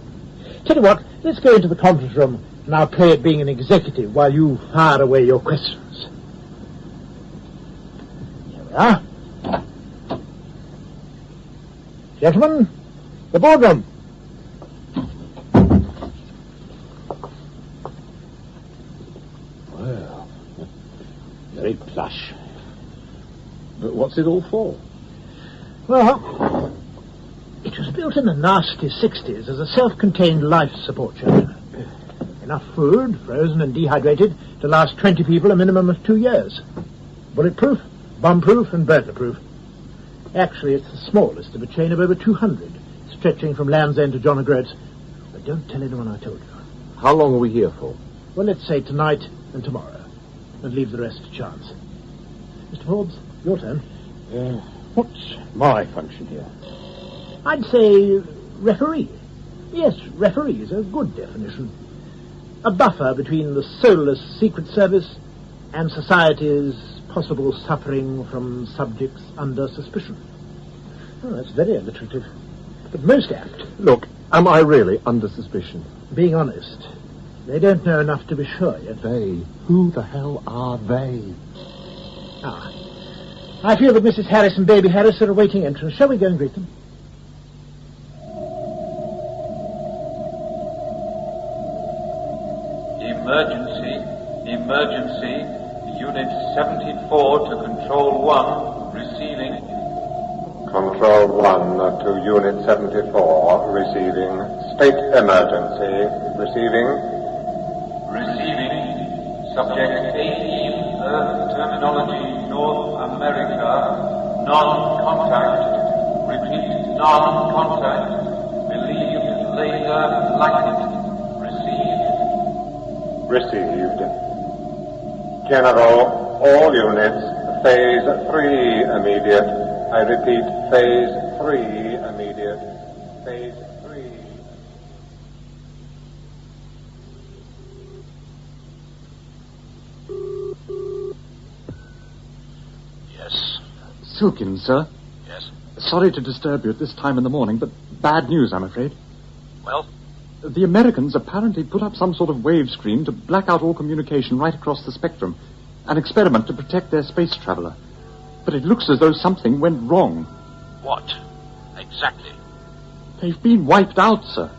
Tell you what, let's go into the conference room and I'll play at being an executive while you fire away your questions. Here we are. Gentlemen, the boardroom. Well, very plush. But what's it all for? Well, it was built in the nasty 60s as a self-contained life support shelter. Enough food, frozen and dehydrated, to last 20 people a minimum of 2 years. Bulletproof, bomb-proof and burglar-proof. Actually, it's the smallest of a chain of over 200, stretching from Land's End to John O'Groats. But don't tell anyone I told you. How long are we here for? Well, let's say tonight and tomorrow, and leave the rest to chance. Mr. Forbes, your turn. What's my function here? I'd say referee. Yes, referee is a good definition. A buffer between the soulless Secret Service and society's possible suffering from subjects under suspicion. Oh, that's very alliterative, but most apt. Look, am I really under suspicion? Being honest, they don't know enough to be sure yet. They? Who the hell are they? Ah, I feel that Mrs. Harris and Baby Harris are awaiting entrance. Shall we go and greet them? Emergency. Unit 74 to Control 1. Receiving. Control 1 to Unit 74. Receiving. State emergency. Receiving. Receiving. Subject 18. Earth terminology. North America. Non-contact. Repeat. Non-contact. Believed laser light. Received. General, all units, Phase 3 immediate. I repeat, Phase 3 immediate. Phase 3. Yes. Silkin, sir. Yes. Sorry to disturb you at this time in the morning, but bad news, I'm afraid. Well? The Americans apparently put up some sort of wave screen to black out all communication right across the spectrum. An experiment to protect their space traveler. But it looks as though something went wrong. What? Exactly? They've been wiped out, sir.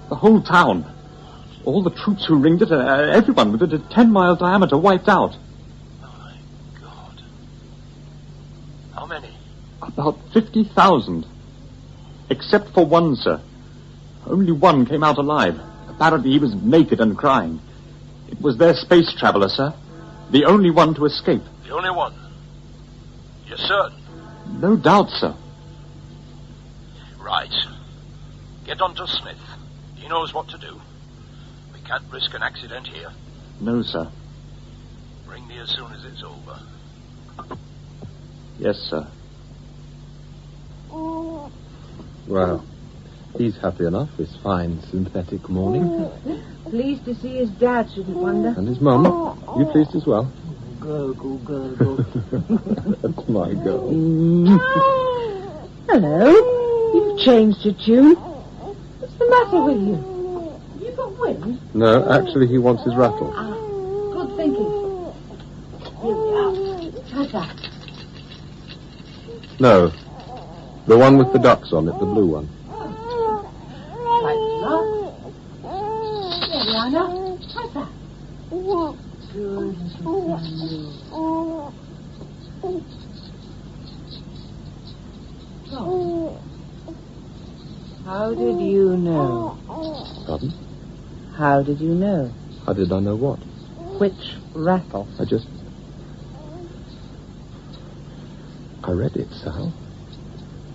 The whole town. All the troops who ringed it, everyone with a 10-mile diameter wiped out. My God. How many? About 50,000. Except for one, sir. Only one came out alive. Apparently he was naked and crying. It was their space traveler, sir. The only one to escape. The only one? You're certain? No doubt, sir. Right. Get on to Smith. He knows what to do. We can't risk an accident here. No, sir. Ring me as soon as it's over. Yes, sir. Well, he's happy enough this fine synthetic morning. Pleased to see his dad, shouldn't wonder. And his mum. You pleased as well? Gurgle. That's my girl. Hello. You've changed your tune. What's the matter with you? You got wind? No, actually he wants his rattle. Ah, good thinking. Here we are. How's that? No. The one with the ducks on it, the blue one. Right, love. There we are now. How's that? Good little How did you know? Pardon? How did you know? How did I know what? Which rattle? I read it, Sal.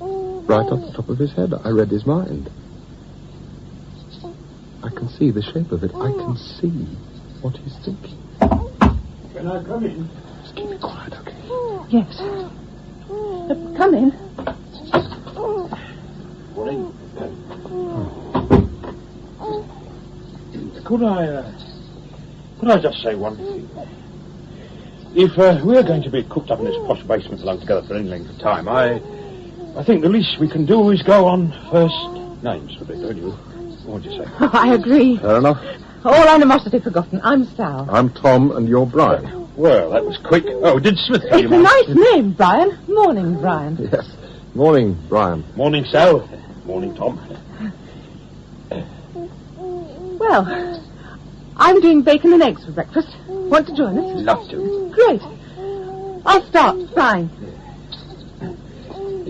Right off the top of his head, I read his mind. I can see the shape of it. I can see what he's thinking. Can I come in? Just keep it quiet, okay? Yes. Come in. Morning. Could I just say one thing? if we're going to be cooped up in this posh basement alone together for any length of time, I think the least we can do is go on first names for a bit, don't you? What do you say? I agree. Fair enough. All animosity forgotten. I'm Sal. I'm Tom, and you're Brian. Well, that was quick. Oh, did Smith tell you? It's a nice name, Brian. Morning, Brian. Yes. Morning, Brian. Morning, Sal. Morning, Tom. Well, I'm doing bacon and eggs for breakfast. Want to join us? Love to. Great. I'll start. Fine.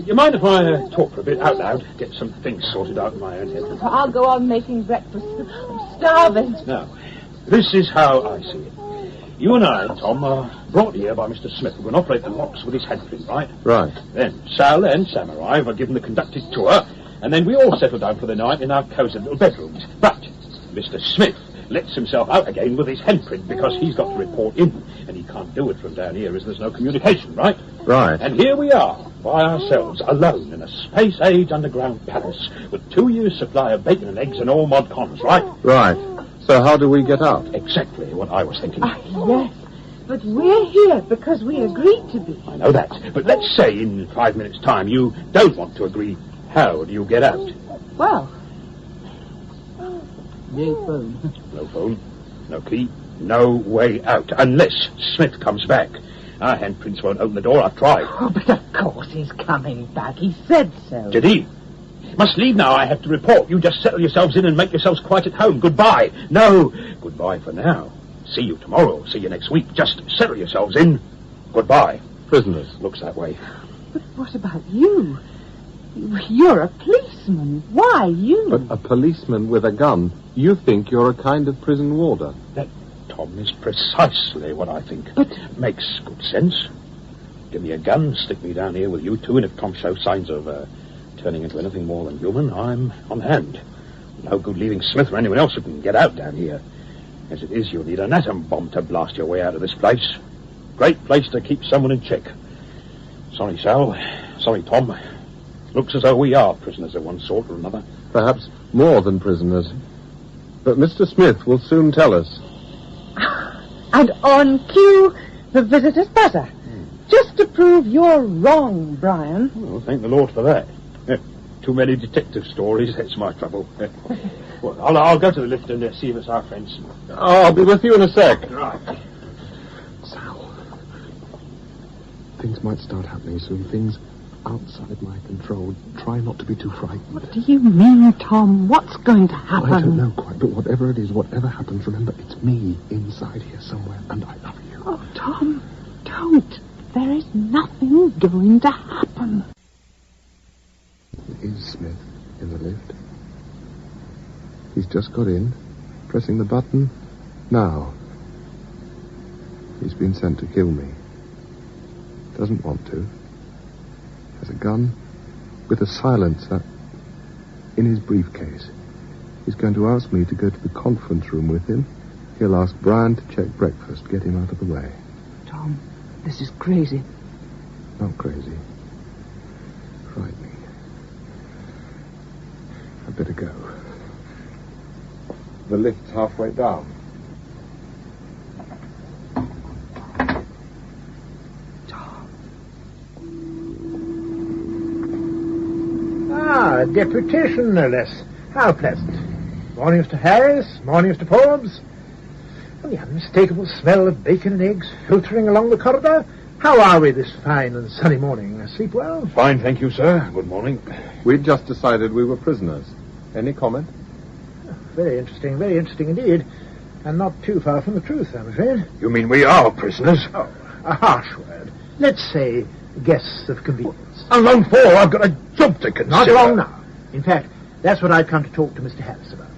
You mind if I talk for a bit out loud? Get some things sorted out in my own head. I'll go on making breakfast. I'm starving. Now, this is how I see it. You and I, Tom, are brought here by Mr. Smith, who can operate the locks with his handprint, right? Right. Then Sal and Sam arrive, are given the conducted tour, and then we all settle down for the night in our cosy little bedrooms. But Mr. Smith lets himself out again with his handprint because he's got to report in, and he can't do it from down here as there's no communication, right? Right. And here we are, by ourselves, alone in a space-age underground palace with 2 years' supply of bacon and eggs and all mod cons, right? Right. So how do we get out? Exactly what I was thinking. Yes, but we're here because we agreed to be. I know that, but let's say in 5 minutes' time you don't want to agree. How do you get out? Well... No phone. No phone, no key, no way out, unless Smith comes back. Our handprints won't open the door, I've tried. Oh, but of course he's coming back. He said so. Did he? Must leave now, I have to report. You just settle yourselves in and make yourselves quite at home. Goodbye. No, goodbye for now. See you tomorrow, see you next week. Just settle yourselves in. Goodbye. Prisoners. Looks that way. But what about you? You're a policeman. Why you? But a policeman with a gun. You think you're a kind of prison warder. That, Tom, is precisely what I think. But makes good sense. Give me a gun, stick me down here with you two, and if Tom shows signs of turning into anything more than human, I'm on hand. No good leaving Smith or anyone else who can get out down here. As it is, you'll need an atom bomb to blast your way out of this place. Great place to keep someone in check. Sorry, Sal. Sorry, Tom. Looks as though we are prisoners of one sort or another. Perhaps more than prisoners. But Mr. Smith will soon tell us. And on cue, the visitor's buzzer. Just to prove you're wrong, Brian. Well, thank the Lord for that. Too many detective stories, that's my trouble. Well, I'll go to the lift and see if it's our friends. I'll be with you in a sec. Right. Sal. Things might start happening soon. Things outside my control. Try not to be too frightened. What do you mean, Tom? What's going to happen? I don't know quite, but whatever it is, whatever happens, remember, it's me inside here somewhere, and I love you. Oh, Tom, don't. There is nothing going to happen. Is Smith in the lift? He's just got in, pressing the button now. He's been sent to kill me. Doesn't want to. Has a gun with a silencer in his briefcase. He's going to ask me to go to the conference room with him. He'll ask Brian to check breakfast, get him out of the way. Tom, this is crazy. Not crazy. Frightening. I'd better go. The lift's halfway down. A deputation, no less. How pleasant. Morning, Mr. Harris. Morning, Mr. Forbes. And the unmistakable smell of bacon and eggs filtering along the corridor. How are we this fine and sunny morning? Sleep well? Fine, thank you, sir. Good morning. We'd just decided we were prisoners. Any comment? Very interesting indeed. And not too far from the truth, I'm afraid. You mean we are prisoners? Oh, a harsh word. Let's say guests of convenience. How long for? I've got a job to consider. Not long now. In fact, that's what I've come to talk to Mr. Harris about.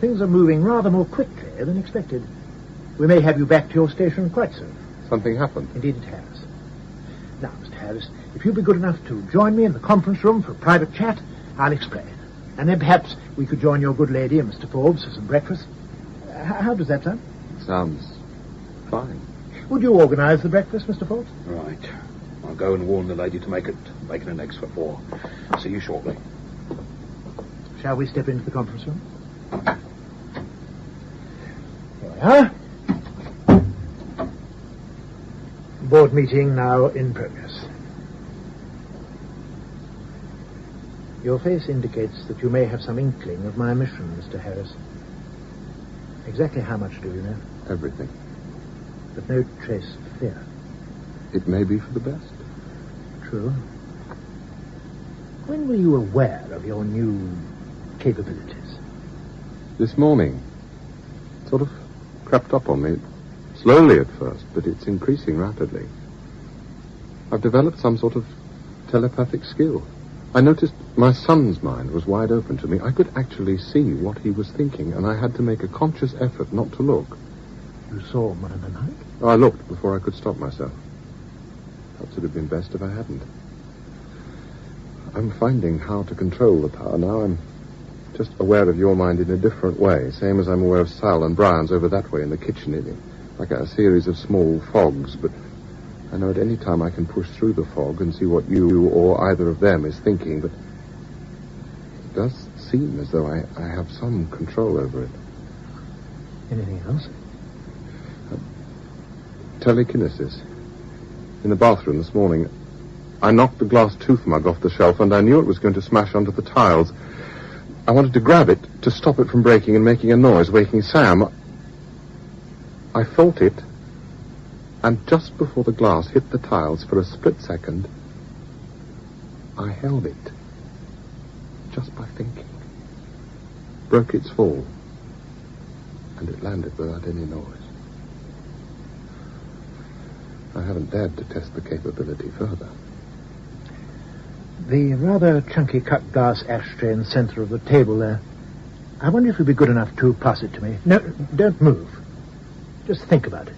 Things are moving rather more quickly than expected. We may have you back to your station quite soon. Something happened? Indeed it has. Now, Mr. Harris, if you'll be good enough to join me in the conference room for a private chat, I'll explain. And then perhaps we could join your good lady and Mr. Forbes for some breakfast. How does that sound? Sounds fine. Would you organise the breakfast, Mr. Forbes? Right. I'll go and warn the lady to make it bacon and eggs for 4. See you shortly. Shall we step into the conference room? Here we are. Board meeting now in progress. Your face indicates that you may have some inkling of my mission, Mr. Harris. Exactly how much do you know? Everything. But no trace of fear. It may be for the best. True. When were you aware of your new capabilities? This morning. Sort of crept up on me. Slowly at first, but it's increasing rapidly. I've developed some sort of telepathic skill. I noticed my son's mind was wide open to me. I could actually see what he was thinking, and I had to make a conscious effort not to look. You saw him in the night? I looked before I could stop myself. Perhaps it would have been best if I hadn't. I'm finding how to control the power now. I'm just aware of your mind in a different way, same as I'm aware of Sal and Brian's over that way in the kitchen, like a series of small fogs, but I know at any time I can push through the fog and see what you or either of them is thinking, but it does seem as though I have some control over it. Anything else? Telekinesis. In the bathroom this morning, I knocked the glass tooth mug off the shelf and I knew it was going to smash onto the tiles. I wanted to grab it to stop it from breaking and making a noise, waking Sam. I felt it, and just before the glass hit the tiles for a split second, I held it, just by thinking. Broke its fall, and it landed without any noise. I haven't dared to test the capability further. The rather chunky cut glass ashtray in the center of the table there. I wonder if you'd be good enough to pass it to me. No, don't move. Just think about it.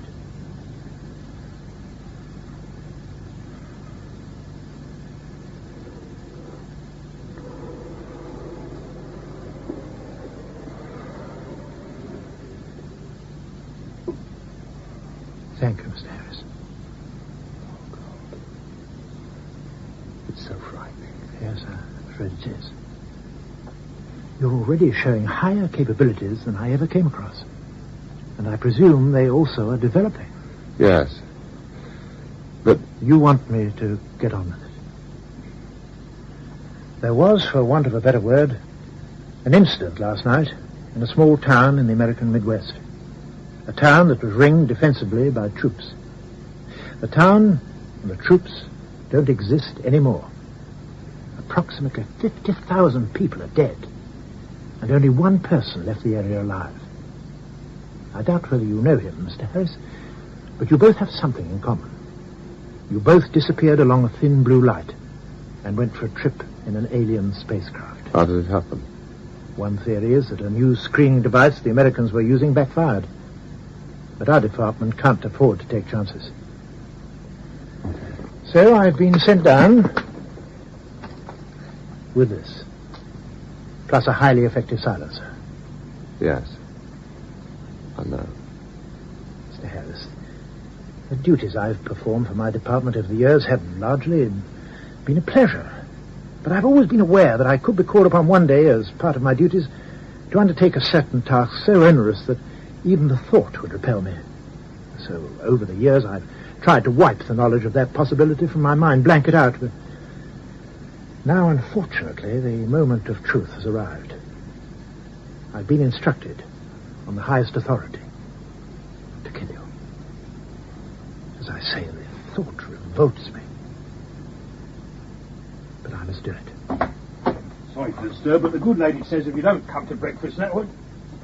Thank you, Mr. Harris. Oh, God. It's so frightening. Yes, I'm afraid it is. You're already showing higher capabilities than I ever came across. And I presume they also are developing. Yes. But you want me to get on with it. There was, for want of a better word, an incident last night in a small town in the American Midwest. A town that was ringed defensively by troops. The town and the troops don't exist anymore. Approximately 50,000 people are dead, and only one person left the area alive. I doubt whether you know him, Mr. Harris, but you both have something in common. You both disappeared along a thin blue light and went for a trip in an alien spacecraft. How did it happen? One theory is that a new screening device the Americans were using backfired. But our department can't afford to take chances. So I've been sent down with this, plus a highly effective silencer. Yes. I know. Mr. Harris, the duties I've performed for my department over the years have largely been a pleasure. But I've always been aware that I could be called upon one day, as part of my duties, to undertake a certain task so onerous that even the thought would repel me. So, over the years, I've tried to wipe the knowledge of that possibility from my mind, blank it out. But now, unfortunately, the moment of truth has arrived. I've been instructed on the highest authority to kill you. As I say, the thought revolts me. But I must do it. Sorry to disturb, but the good lady says if you don't come to breakfast now, what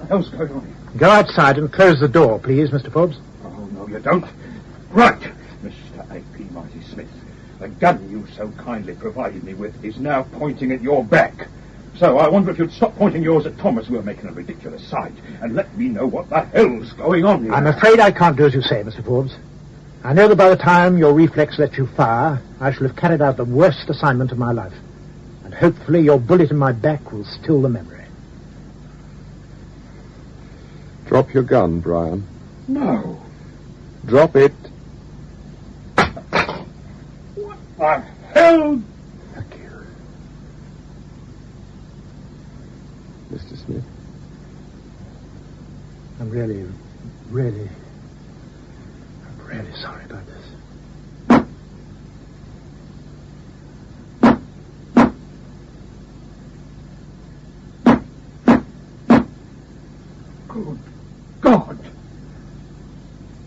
the hell's going on here? Go outside and close the door, please, Mr. Forbes. Oh, no, you don't. Right, Mr. A.P. Mighty Smith. The gun you so kindly provided me with is now pointing at your back. So I wonder if you'd stop pointing yours at Thomas. We're making a ridiculous sight, and let me know what the hell's going on here. I'm afraid I can't do as you say, Mr. Forbes. I know that by the time your reflex lets you fire, I shall have carried out the worst assignment of my life. And hopefully your bullet in my back will still the memory. Drop your gun, Brian. No. Drop it. What the hell? Thank you. Mr. Smith? I'm really sorry about this.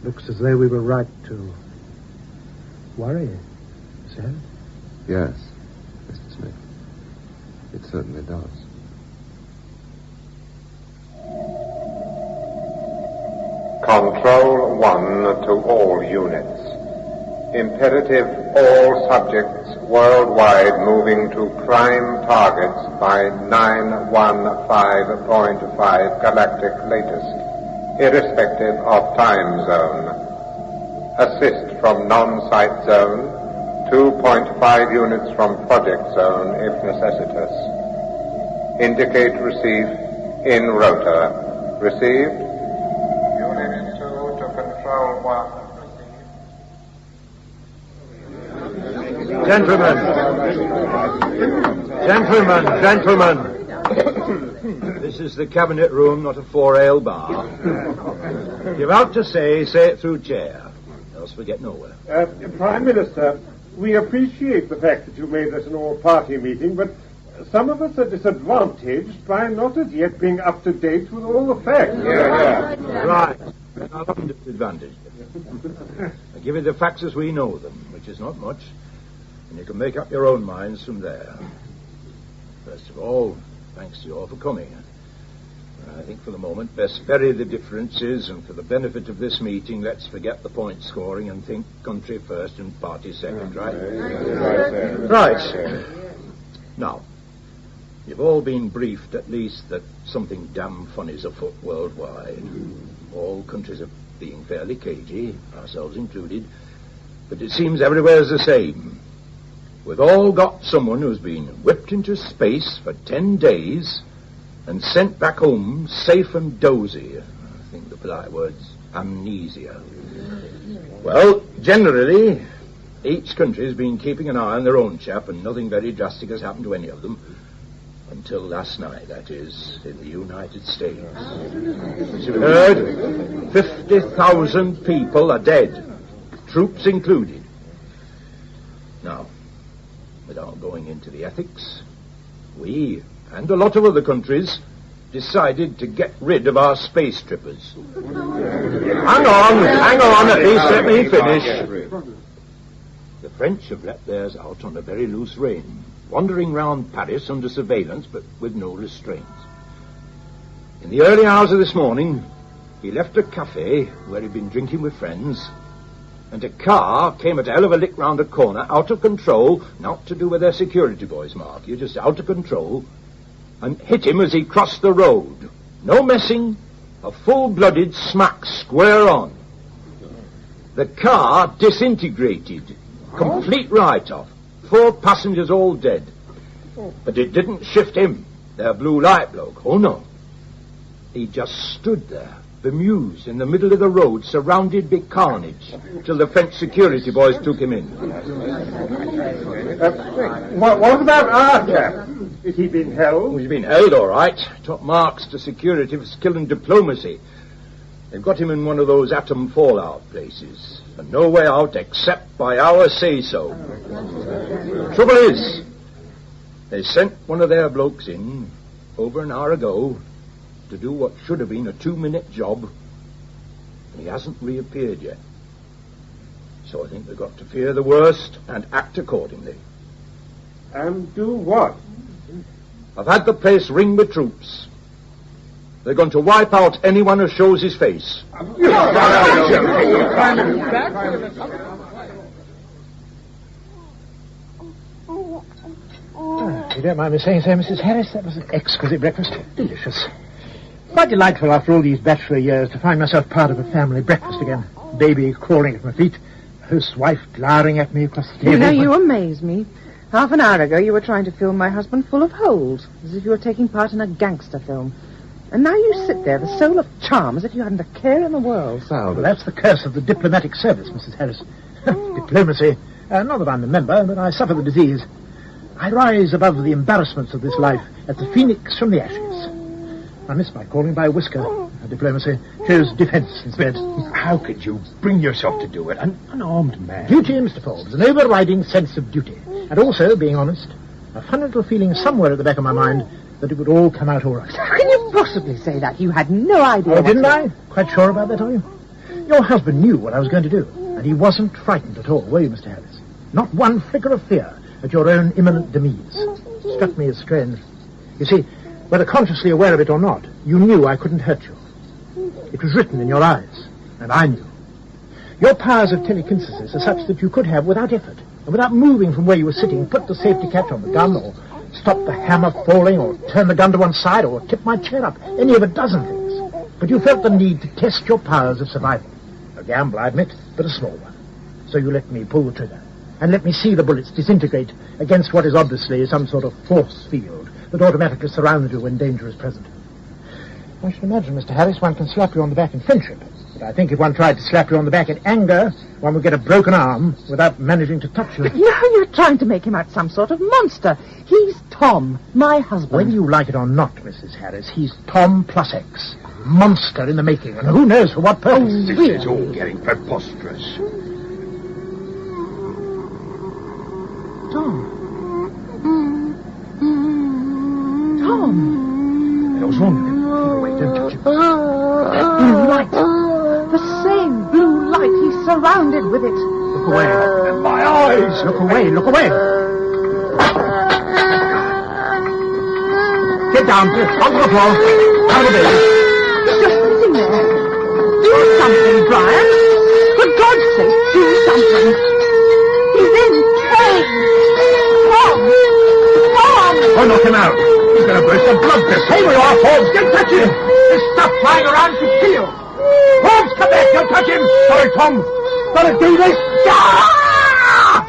Looks as though we were right to worry, sir. Yes, Mr. Smith. It certainly does. Control 1 to all units. Imperative all subjects worldwide moving to prime targets by 915.5 galactic latest, irrespective of time zone. Assist from non-site zone, 2.5 units from project zone if necessitous. Indicate receive en rota. Received. Unit 2 to Control 1. Gentlemen. This is the cabinet room, not a 4-ale bar. If you're out to say it through chair, else we get nowhere. Prime Minister, we appreciate the fact that you made this an all-party meeting, but some of us are disadvantaged by not as yet being up to date with all the facts. Right. I'm disadvantaged. I give you the facts as we know them, which is not much, and you can make up your own minds from there. First of all, thanks to you all for coming. I think for the moment best bury the differences, and for the benefit of this meeting, let's forget the point scoring and think country first and party second, right? Right. Now, you've all been briefed at least that something damn funny's afoot worldwide. All countries are being fairly cagey, ourselves included, but it seems everywhere's the same. We've all got someone who's been whipped into space for 10 days and sent back home safe and dozy. I think the polite word's amnesia. Well, generally, each country's been keeping an eye on their own chap, and nothing very drastic has happened to any of them. Until last night, that is, in the United States. As you've heard, 50,000 people are dead, troops included. Now, without going into the ethics, we, and a lot of other countries, decided to get rid of our space trippers. Hang on, at least let me finish. The French have let theirs out on a very loose rein, wandering round Paris under surveillance, but with no restraints. In the early hours of this morning, he left a cafe where he'd been drinking with friends, and a car came at a hell of a lick round a corner, out of control, not to do with their security boys, Mark, you're just out of control, and hit him as he crossed the road. No messing, a full-blooded smack square on. The car disintegrated, complete write-off. 4 passengers all dead. But it didn't shift him, their blue light bloke. Oh, no. He just stood there, bemused, in the middle of the road, surrounded by carnage, till the French security boys took him in. What about our chap? Is he been held? Well, he's been held, all right. Top marks to security for skill and diplomacy. They've got him in one of those atom fallout places, and no way out except by our say-so. Trouble is, they sent one of their blokes in over an hour ago to do what should have been a 2-minute job, and he hasn't reappeared yet. So I think they've got to fear the worst and act accordingly. And do what? I've had the place ring with troops. They're going to wipe out anyone who shows his face. If you don't mind me saying so, Mrs. Harris, that was an exquisite breakfast. Delicious. Quite delightful after all these bachelor years to find myself part of a family breakfast again. Baby crawling at my feet, host's wife glowering at me across the table. You know, you amaze me. Half an hour ago you were trying to film my husband full of holes, as if you were taking part in a gangster film. And now you sit there, the soul of charm, as if you hadn't a care in the world. Well, that's the curse of the diplomatic service, Mrs. Harris. Diplomacy. Not that I'm a member, but I suffer the disease. I rise above the embarrassments of this life as the phoenix from the ashes. I miss my calling by a whisker. Diplomacy chose defence instead. How could you bring yourself to do it? An unarmed man. Duty, Mr. Forbes, an overriding sense of duty. And also, being honest, a funny little feeling somewhere at the back of my mind that it would all come out all right. How can you possibly say that? You had no idea. Oh, didn't I? Quite sure about that, are you? Your husband knew what I was going to do, and he wasn't frightened at all, were you, Mr. Harris? Not one flicker of fear at your own imminent demise. Struck me as strange. You see, whether consciously aware of it or not, you knew I couldn't hurt you. It was written in your eyes, and I knew. Your powers of telekinesis are such that you could have, without effort, and without moving from where you were sitting, put the safety catch on the gun, or stop the hammer falling, or turn the gun to one side, or tip my chair up, any of a dozen things. But you felt the need to test your powers of survival. A gamble, I admit, but a small one. So you let me pull the trigger, and let me see the bullets disintegrate against what is obviously some sort of force field that automatically surrounds you when danger is present. I should imagine, Mr. Harris, one can slap you on the back in friendship. But I think if one tried to slap you on the back in anger, one would get a broken arm without managing to touch you. But now you're trying to make him out some sort of monster. He's Tom, my husband. Whether you like it or not, Mrs. Harris, he's Tom plus X. Monster in the making, and who knows for what purpose. This is all getting preposterous. Tom. Tom. What's wrong with him? Keep away, don't touch him. That blue light. The same blue light. He's surrounded with it. Look away. And my eyes. Look away, look away. Get down, onto the floor. Out of bed. He's just sitting there. Do something, Brian. For God's sake, do something. He's in pain. Tom! Tom! Oh, knock him out. He's going to burst a blood vessel. Stay where you are, Forbes. Don't touch him. There's stuff flying around to kill. Forbes, come back. Don't touch him. Sorry, Tom. Gotta do this. Ah!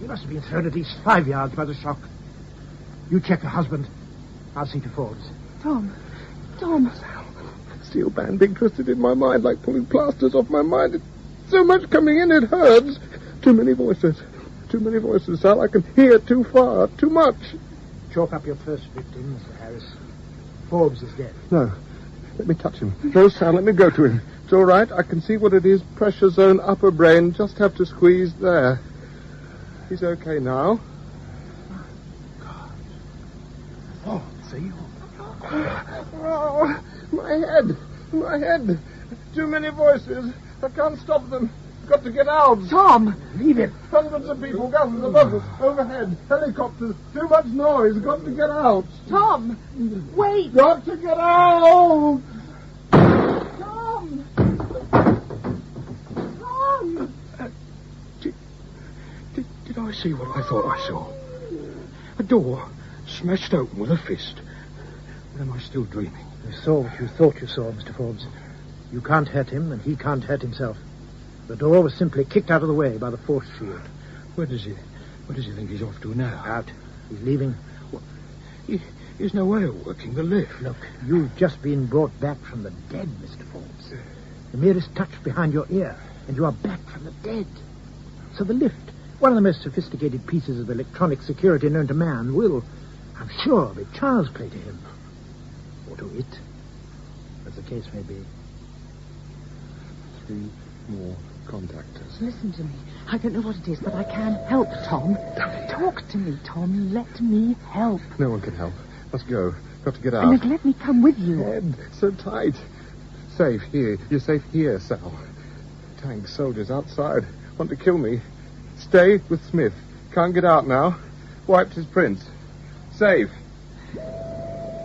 He must have been thrown at least 5 yards by the shock. You check her husband. I'll see to Forbes. Tom. Steel band being twisted in my mind like pulling plasters off my mind. It's so much coming in, it hurts. Too many voices. Too many voices, Sal. I can hear too far. Too much. Chalk up your first victim, Mr. Harris. Forbes is dead. No. Let me touch him. No, Sal, let me go to him. It's all right. I can see what it is. Pressure zone, upper brain. Just have to squeeze there. He's okay now. Oh, see? Oh, my head. Too many voices. I can't stop them. Got to get out. Tom! Leave it. Hundreds of people, guns above us, overhead, helicopters, too much noise. Got to get out. Tom! Wait! Got to get out! Tom! Tom! Did I see what I thought I saw? A door smashed open with a fist. Or am I still dreaming? You saw what you thought you saw, Mr. Forbes. You can't hurt him, and he can't hurt himself. The door was simply kicked out of the way by the force shield. Where does he think he's off to now? Out. He's leaving. What? There's no way of working the lift. Look, you've just been brought back from the dead, Mr. Forbes. The merest touch behind your ear, and you are back from the dead. So the lift, one of the most sophisticated pieces of electronic security known to man, will, I'm sure, be child's play to him. Or to it, as the case may be. 3 more contactors. Listen to me. I don't know what it is, but I can help, Tom. Talk to me, Tom. Let me help. No one can help. Must go. Got to get out. And let me come with you. Head so tight. Safe here. You're safe here, Sal. Tanks, soldiers outside. Want to kill me. Stay with Smith. Can't get out now. Wiped his prints. Safe.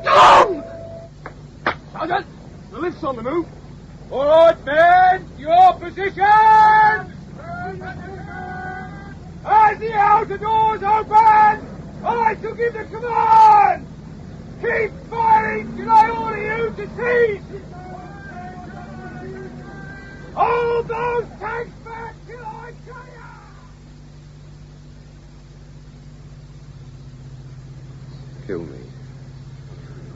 Tom! Sergeant, the lift's on the move. All right, men, your position! As the outer doors open, I shall give the command! Keep firing till I order you to cease! Hold those tanks back till I tell you! Kill me.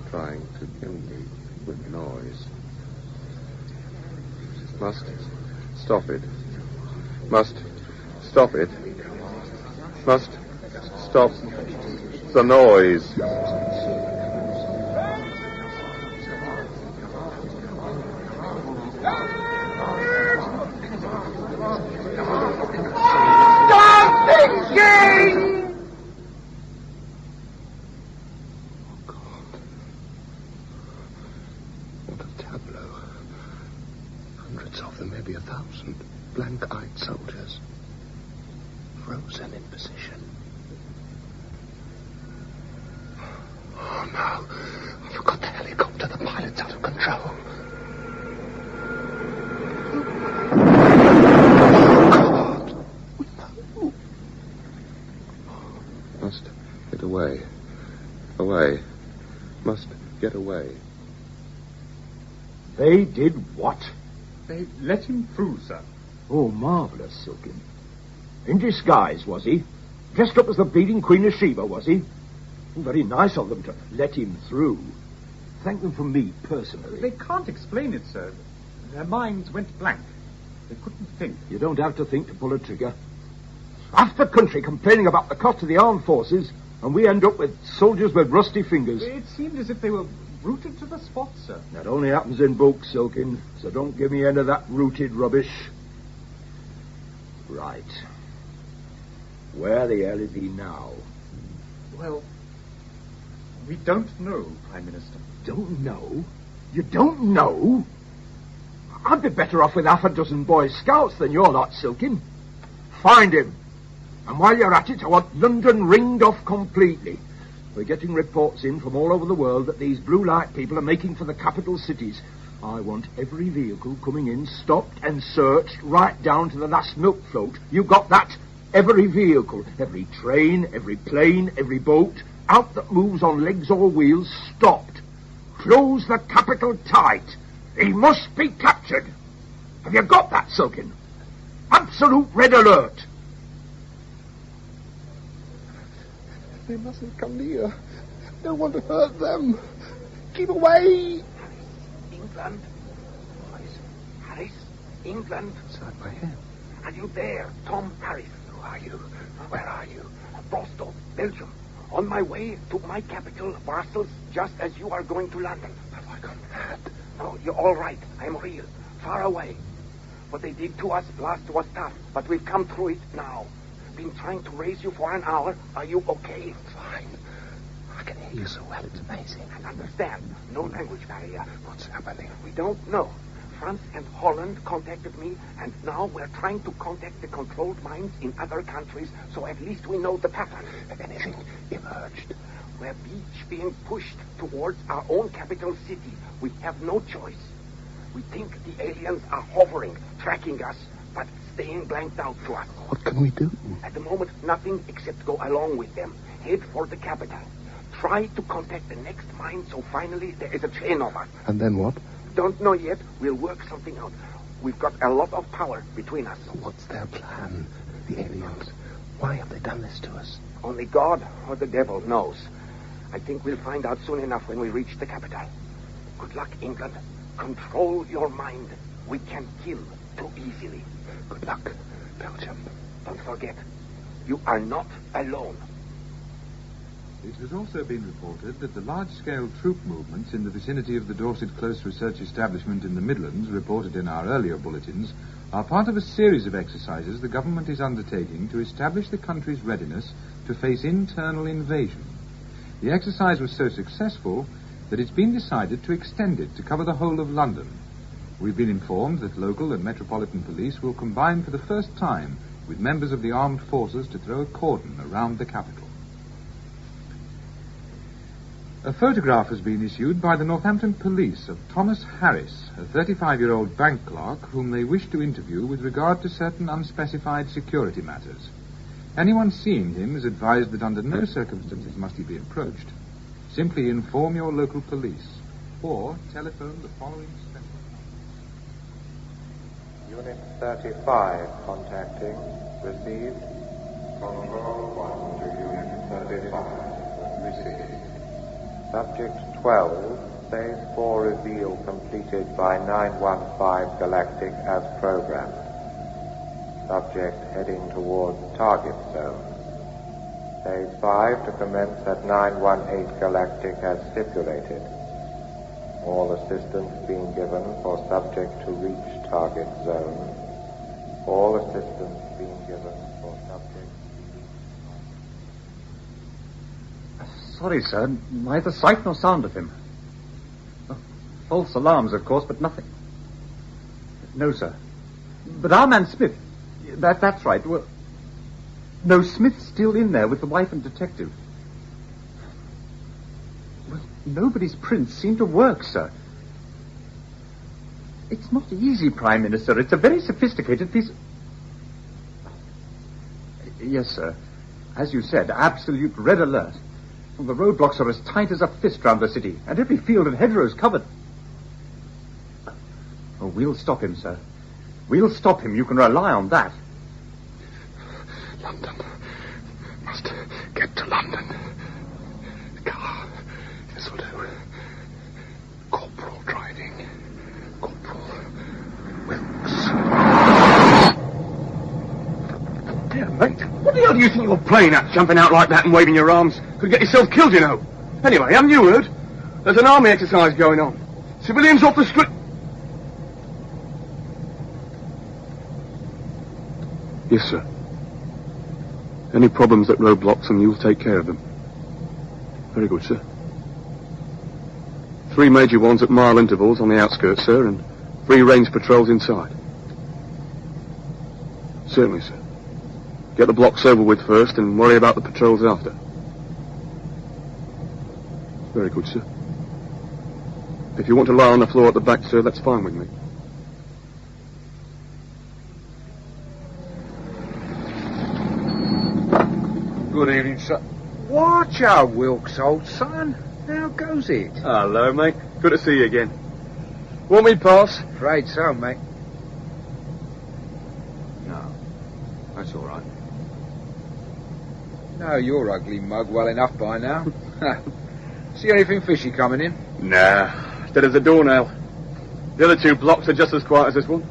Trying to kill me with noise. Must stop it. Must stop it. Must stop the noise. Stop thinking! Hundreds of them, maybe 1,000. Blank-eyed soldiers. Frozen in position. Oh, no. I forgot the helicopter. The pilot's out of control. Must get away. Away. Must get away. They did what? They let him through, sir. Oh, marvellous, Silkin. In disguise, was he? Dressed up as the bleeding Queen of Sheba, was he? Very nice of them to let him through. Thank them from me, personally. They can't explain it, sir. Their minds went blank. They couldn't think. You don't have to think to pull a trigger. Half the country complaining about the cost of the armed forces, and we end up with soldiers with rusty fingers. It seemed as if they were rooted to the spot, sir. That only happens in books, Silkin, so don't give me any of that rooted rubbish. Right. Where the hell is he now? Well, we don't know, Prime Minister. Don't know? You don't know? I'd be better off with half a dozen Boy Scouts than your lot, Silkin. Find him. And while you're at it, I want London ringed off completely. We're getting reports in from all over the world that these blue light people are making for the capital cities. I want every vehicle coming in stopped and searched right down to the last milk float. You got that? Every vehicle, every train, every plane, every boat, out that moves on legs or wheels, stopped. Close the capital tight. He must be captured. Have you got that, Silkin? Absolute red alert. They mustn't come near. Don't want to hurt them. Keep away. England. Harris, England. Inside my head. Are you there, Tom Harris? Who are you? Where are you? Bristol, Belgium. On my way to my capital, Brussels, just as you are going to London. Have I gone mad? No, you're all right. I'm real. Far away. What they did to us last was tough, but we've come through it now. Been trying to raise you for an hour. Are you okay? Fine. I can hear you so well. It's amazing. And understand. No language barrier. What's happening? We don't know. France and Holland contacted me, and now we're trying to contact the controlled mines in other countries, so at least we know the pattern. Anything emerged? We're being pushed towards our own capital city. We have no choice. We think the aliens are hovering, tracking us, but staying blanked out to us. What can we do? At the moment, nothing except go along with them. Head for the capital. Try to contact the next mine, so finally there is a chain of us. And then what? Don't know yet. We'll work something out. We've got a lot of power between us. What's their plan? The aliens. Why have they done this to us? Only God or the devil knows. I think we'll find out soon enough when we reach the capital. Good luck, England. Control your mind. We can kill too easily. Good luck, Belgium. Don't forget, you are not alone. It has also been reported that the large-scale troop movements in the vicinity of the Dorset Close Research Establishment in the Midlands, reported in our earlier bulletins, are part of a series of exercises the government is undertaking to establish the country's readiness to face internal invasion. The exercise was so successful that it's been decided to extend it to cover the whole of London. We've been informed that local and metropolitan police will combine for the first time with members of the armed forces to throw a cordon around the capital. A photograph has been issued by the Northampton Police of Thomas Harris, a 35-year-old bank clerk whom they wish to interview with regard to certain unspecified security matters. Anyone seeing him is advised that under no circumstances must he be approached. Simply inform your local police or telephone the following special number. Unit 35 contacting. Received. Control 1 to Unit 35. Received. Subject 12, Phase 4 reveal completed by 915 Galactic as programmed. Subject heading towards target zone. Phase 5 to commence at 918 Galactic as stipulated. All assistance being given for subject to reach target zone. All assistance being given for subject. Sorry, sir. Neither sight nor sound of him. Oh, false alarms, of course, but nothing. No, sir. But our man Smith... That's right. Well, no, Smith's still in there with the wife and detective. Well, nobody's prints seem to work, sir. It's not easy, Prime Minister. It's a very sophisticated piece... Yes, sir. As you said, absolute red alert. Well, the roadblocks are as tight as a fist round the city, and every field and hedgerow is covered. Oh, we'll stop him, sir. We'll stop him. You can rely on that. London. Must get to London. Car. This'll do. Corporal driving. Corporal Wilkes. Dear mate, what the hell do you think you're playing at, jumping out like that and waving your arms? Could get yourself killed, you know. Anyway, haven't you heard? There's an army exercise going on. Civilians off the street... Yes, sir. Any problems at roadblocks and you'll take care of them. Very good, sir. 3 major ones at mile intervals on the outskirts, sir, and 3 range patrols inside. Certainly, sir. Get the blocks over with first and worry about the patrols after. Very good, sir. If you want to lie on the floor at the back, sir, that's fine with me. Good evening, sir. Watch out, Wilkes, old son. How goes it? Hello, mate. Good to see you again. Want me pass? Afraid so, mate. No. That's all right. Know your ugly mug well enough by now. See anything fishy coming in? Nah. Dead as a doornail. The other 2 blocks are just as quiet as this one.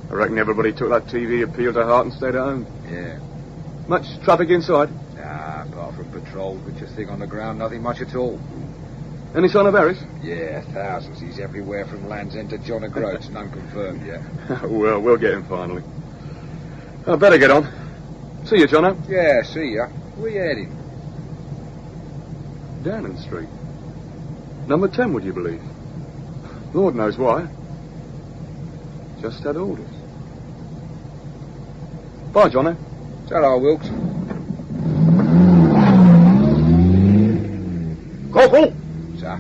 I reckon everybody took that TV appeal to heart and stayed at home. Yeah. Much traffic inside? Nah, apart from patrols, which are thing on the ground, nothing much at all. Any sign of Harris? Yeah, thousands. He's everywhere from Land's End to John O'Groats, none confirmed yet. Well, we'll get him finally. I better get on. See you, Jono. Yeah, see ya. Where you heading? Downing Street. Number 10, would you believe? Lord knows why. Just had orders. Bye, Jono. Ta-ra, Wilkes. Corporal! Sir?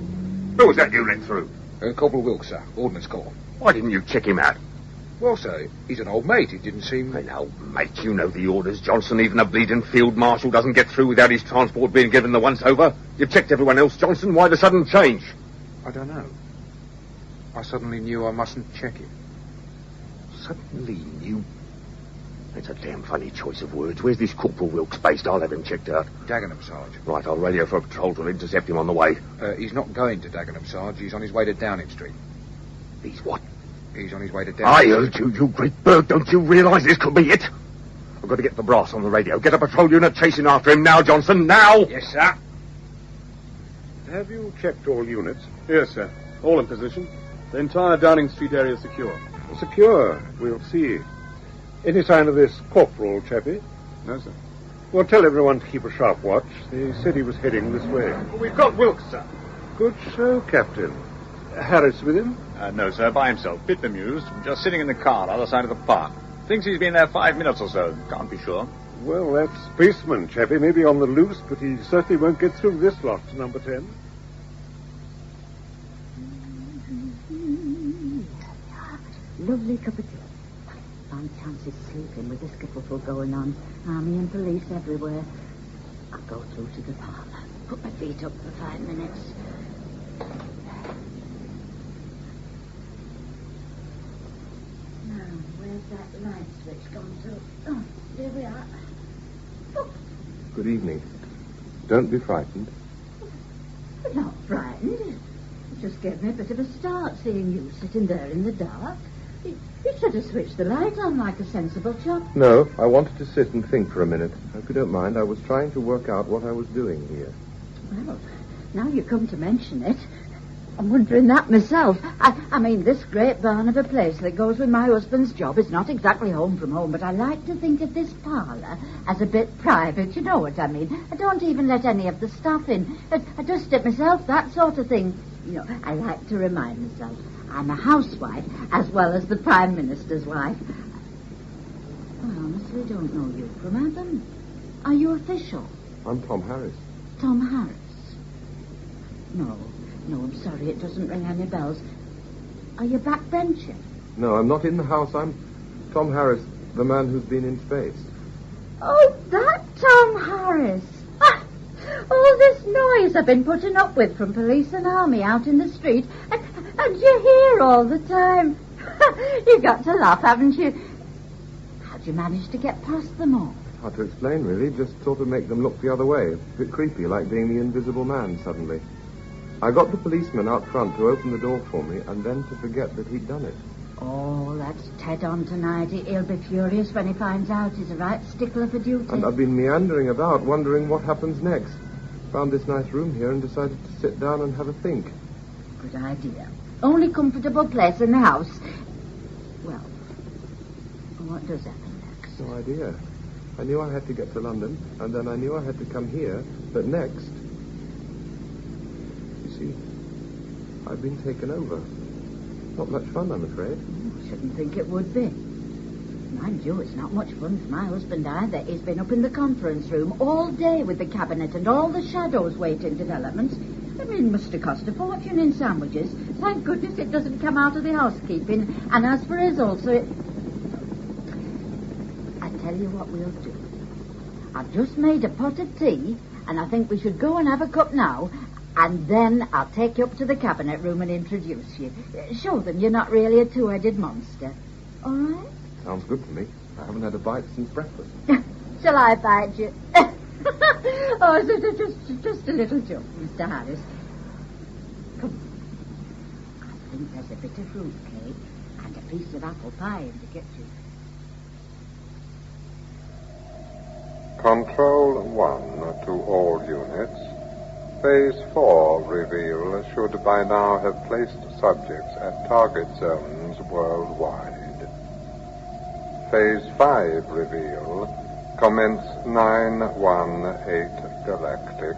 Who was that you let through? Corporal Wilkes, sir. Ordnance Corps. Why didn't you check him out? Well, sir, he's an old mate. He didn't seem... An old mate, you know the orders, Johnson. Even a bleeding field marshal doesn't get through without his transport being given the once-over. You've checked everyone else, Johnson. Why the sudden change? I don't know. I suddenly knew I mustn't check it. Suddenly knew? It's a damn funny choice of words. Where's this Corporal Wilkes based? I'll have him checked out. Dagenham, Sarge. Right, I'll radio for a patrol to intercept him on the way. He's not going to Dagenham, Sarge. He's on his way to Downing Street. He's what? He's on his way to Downing I Street. heard you, you great bird. Don't you realise this could be it? I've got to get the brass on the radio. Get a patrol unit chasing after him now, Johnson, now! Yes, sir. Have you checked all units? Yes, sir. All in position. The entire Downing Street area is secure. Secure. We'll see. Any sign of this corporal, chappie? No, sir. Well, tell everyone to keep a sharp watch. They said he was heading this way. We've got Wilkes, sir. Good show, Captain. Harris with him? No, sir, by himself. Bit bemused. Just sitting in the car other side of the park. Thinks he's been there 5 minutes or so. Can't be sure. Well, that spaceman, chappie, may be on the loose, but he certainly won't get through this lot, number 10. Lovely cup of tea. Fine chances sleeping with this kerfuffle going on. Army and police everywhere. I'll go through to the parlour. Put my feet up for 5 minutes. Now, where's that light switch gone to? Oh, here we are. Oh, Good evening. Don't be frightened. I'm not frightened. It just gave me a bit of a start seeing you sitting there in the dark. You should have switched the light on like a sensible chap. No, I wanted to sit and think for a minute. If you don't mind, I was trying to work out what I was doing here. Well, now you come to mention it, I'm wondering that myself. I mean, this great barn of a place that goes with my husband's job is not exactly home from home, but I like to think of this parlour as a bit private, you know what I mean. I don't even let any of the staff in. I dust it myself, that sort of thing. You know, I like to remind myself I'm a housewife as well as the Prime Minister's wife. I honestly don't know you from Adam. Are you official? I'm Tom Harris. Tom Harris? No, I'm sorry, it doesn't ring any bells. Are you backbencher? No, I'm not in the house. I'm Tom Harris, the man who's been in space. Oh, that Tom Harris. All this noise I've been putting up with from police and army out in the street, and you're here all the time. You've got to laugh, haven't you? How'd you manage to get past them all? Hard to explain, really. Just sort of make them look the other way. A bit creepy, like being the invisible man suddenly. I got the policeman out front to open the door for me, and then to forget that he'd done it. Oh, that's Ted on tonight. He'll be furious when he finds out he's a right stickler for duty. And I've been meandering about, wondering what happens next. Found this nice room here and decided to sit down and have a think. Good idea. Only comfortable place in the house. Well, what does happen next? No idea. I knew I had to get to London, and then I knew I had to come here, but next... You see, I've been taken over. Not much fun, I'm afraid. Shouldn't think it would be. Mind you, it's not much fun for my husband either. He's been up in the conference room all day with the cabinet and all the shadows waiting developments. I mean, it must have cost a fortune in sandwiches. Thank goodness it doesn't come out of the housekeeping. And as for his also... I tell you what we'll do. I've just made a pot of tea, and I think we should go and have a cup now, and then I'll take you up to the cabinet room and introduce you. Show them you're not really a two-headed monster. All right? Sounds good to me. I haven't had a bite since breakfast. Shall I bite you? Oh, just a little joke, Mr. Harris. Come on. I think there's a bit of fruit cake and a piece of apple pie in the kitchen. Control 1 to all units. Phase 4 reveal should by now have placed subjects at target zones worldwide. Phase 5 reveal. Commence 918 Galactic.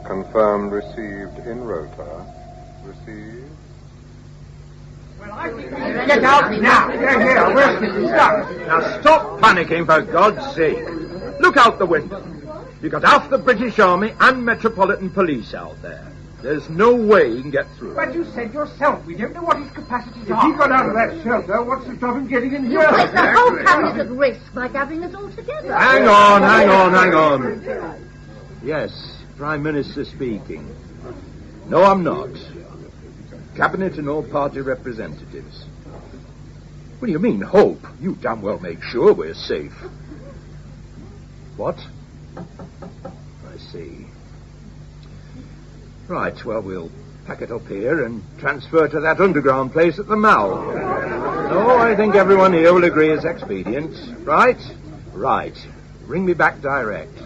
Confirmed received in rota. Received. Get out now! Here, where's Mrs. Stuck? Now stop panicking, for God's sake. Look out the window. You've got half the British Army and Metropolitan Police out there. There's no way he can get through. But you said yourself, we don't know what his capacities are. If he got out of that shelter, what's to stop him getting in here? You place the whole cabinet at risk by gathering us all together. Hang on. Yes, Prime Minister speaking. No, I'm not. Cabinet and all party representatives. What do you mean, hope? You damn well make sure we're safe. What? I see. Right, well, we'll pack it up here and transfer to that underground place at the Mall. No, I think everyone here will agree it's expedient. Right? Right. Bring me back direct.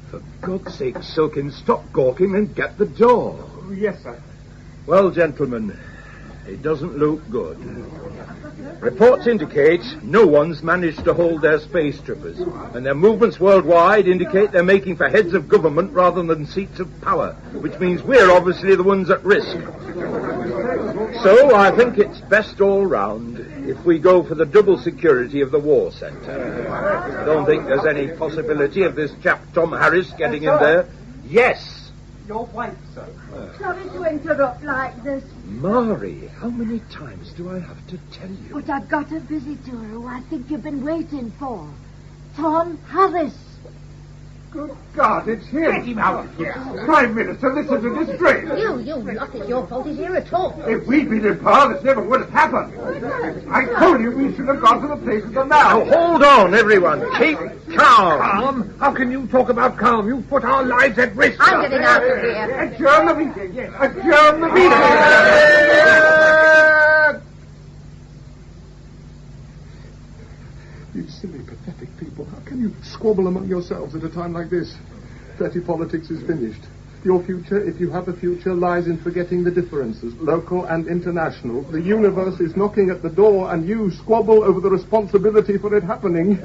For God's sake, Silkin, stop gawking and get the door. Oh, yes, sir. Well, gentlemen, it doesn't look good. Reports indicate no one's managed to hold their space troopers, and their movements worldwide indicate they're making for heads of government rather than seats of power, which means we're obviously the ones at risk. So I think it's best all round if we go for the double security of the war centre. I don't think there's any possibility of this chap Tom Harris getting in there. Yes. Your wife, sir. Sorry to interrupt like this. Mari, how many times do I have to tell you? But I've got a visitor who I think you've been waiting for. Tom Harris. Good God, it's him. Get him out of here. Prime Minister, listen to disgrace. You, nothing your fault is here at all. If we'd been in power, this never would have happened. I told you we should have gone to the place of the Mall. Now, hold on, everyone. Keep calm. Calm? How can you talk about calm? You've put our lives at risk. I'm getting out of here. Adjourn the meeting. Adjourn the meeting. You silly, pathetic people. How can you squabble among yourselves at a time like this? Petty politics is finished. Your future, if you have a future, lies in forgetting the differences, local and international. The universe is knocking at the door, and you squabble over the responsibility for it happening.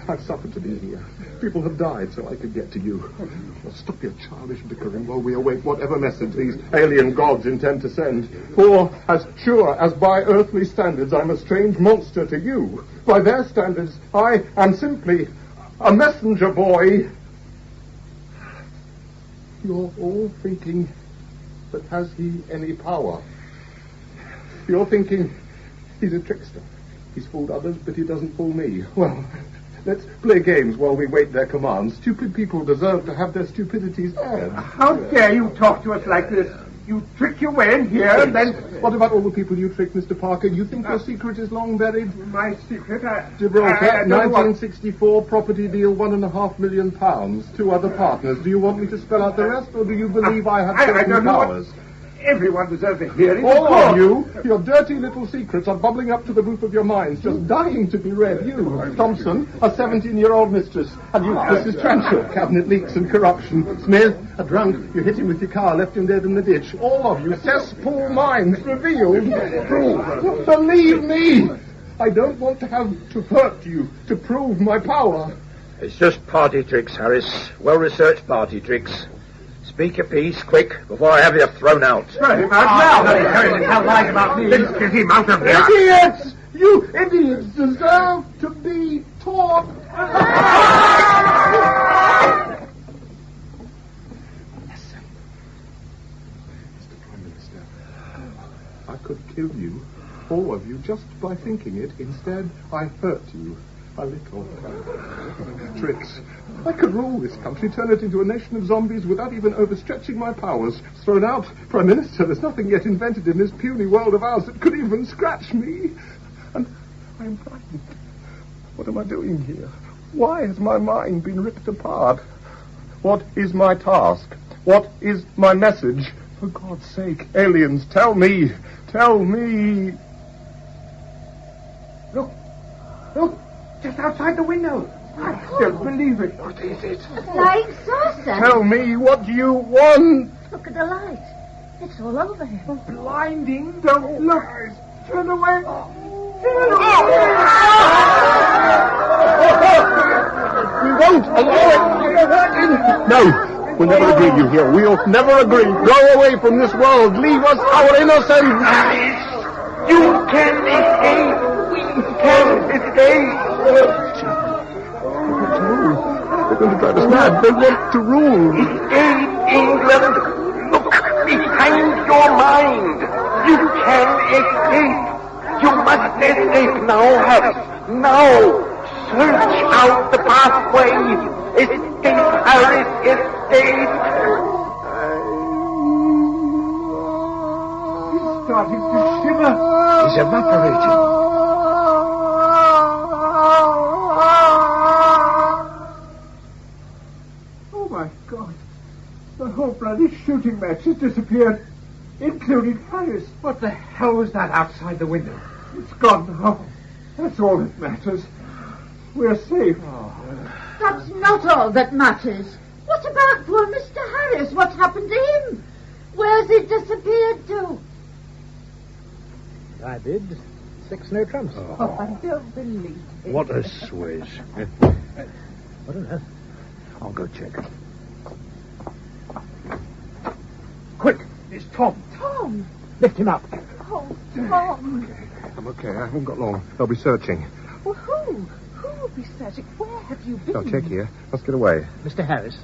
I've suffered to be here. people have died so I could get to you. Now stop your childish bickering while we await whatever message these alien gods intend to send. For, as sure as by earthly standards I'm a strange monster to you, by their standards I am simply a messenger boy. You're all thinking, but has he any power? You're thinking, he's a trickster. He's fooled others, but he doesn't fool me. Well, let's play games while we wait their commands. Stupid people deserve to have their stupidities aired. How dare you talk to us like this? You trick your way in here and then... What about all the people you tricked, Mr. Parker? You think your secret is long buried? My secret? Gibraltar, 1964, property deal, £1.5 million. 2 other partners. Do you want me to spell out the rest, or do you believe I have certain powers? Everyone deserves to hear it. All of you, your dirty little secrets are bubbling up to the roof of your minds, just dying to be read. You, Thompson, a 17-year-old mistress, and you, Mrs. Trenchard, cabinet leaks and corruption. Smith, a drunk, you hit him with your car, left him dead in the ditch. All of you, cesspool minds revealed. Believe me, I don't want to have to hurt you to prove my power. It's just party tricks, Harris. Well-researched party tricks. Speak your piece, quick, before I have you thrown out. Throw him out now. Tell lies about me. Let's get him out of here. Idiots! You idiots deserve to be taught. Listen. Mr. Prime Minister, I could kill you, all of you, just by thinking it. Instead, I hurt you. A little. Tricks. I could rule this country, turn it into a nation of zombies without even overstretching my powers. Thrown out, Prime Minister, there's nothing yet invented in this puny world of ours that could even scratch me. And I am frightened. What am I doing here? Why has my mind been ripped apart? What is my task? What is my message? For God's sake, aliens, tell me. Tell me. Look. Just outside the window. I don't believe it. What is it? A flying saucer. Tell me what you want. Look at the light. It's all over him. Blinding. Don't look. Turn away. We won't allow it. No, we'll never agree, you hear. We'll never agree. Go away from this world. Leave us our innocence. You can escape. We can escape. They're going to drive us mad. They want to rule. Escape, England. Look behind your mind. You can escape. You must escape now, Harris. Now. Search out the pathway. Escape, Harris. Escape. He's starting to shiver. He's evaporating. Oh, my God. The whole bloody shooting match has disappeared, including Harris. What the hell was that outside the window? It's gone now. That's all that matters. We're safe. That's not all that matters. What about poor Mr. Harris? What's happened to him? Where's he disappeared to? I bid 6 no trumps. Oh, I don't believe it. What a switch. What on earth? I'll go check. Quick, it's Tom. Tom! Lift him up. Oh, Tom. I'm okay. I haven't got long. They'll be searching. Well, who? Who will be searching? Where have you been? I'll check here. Let's get away. Mr. Harris,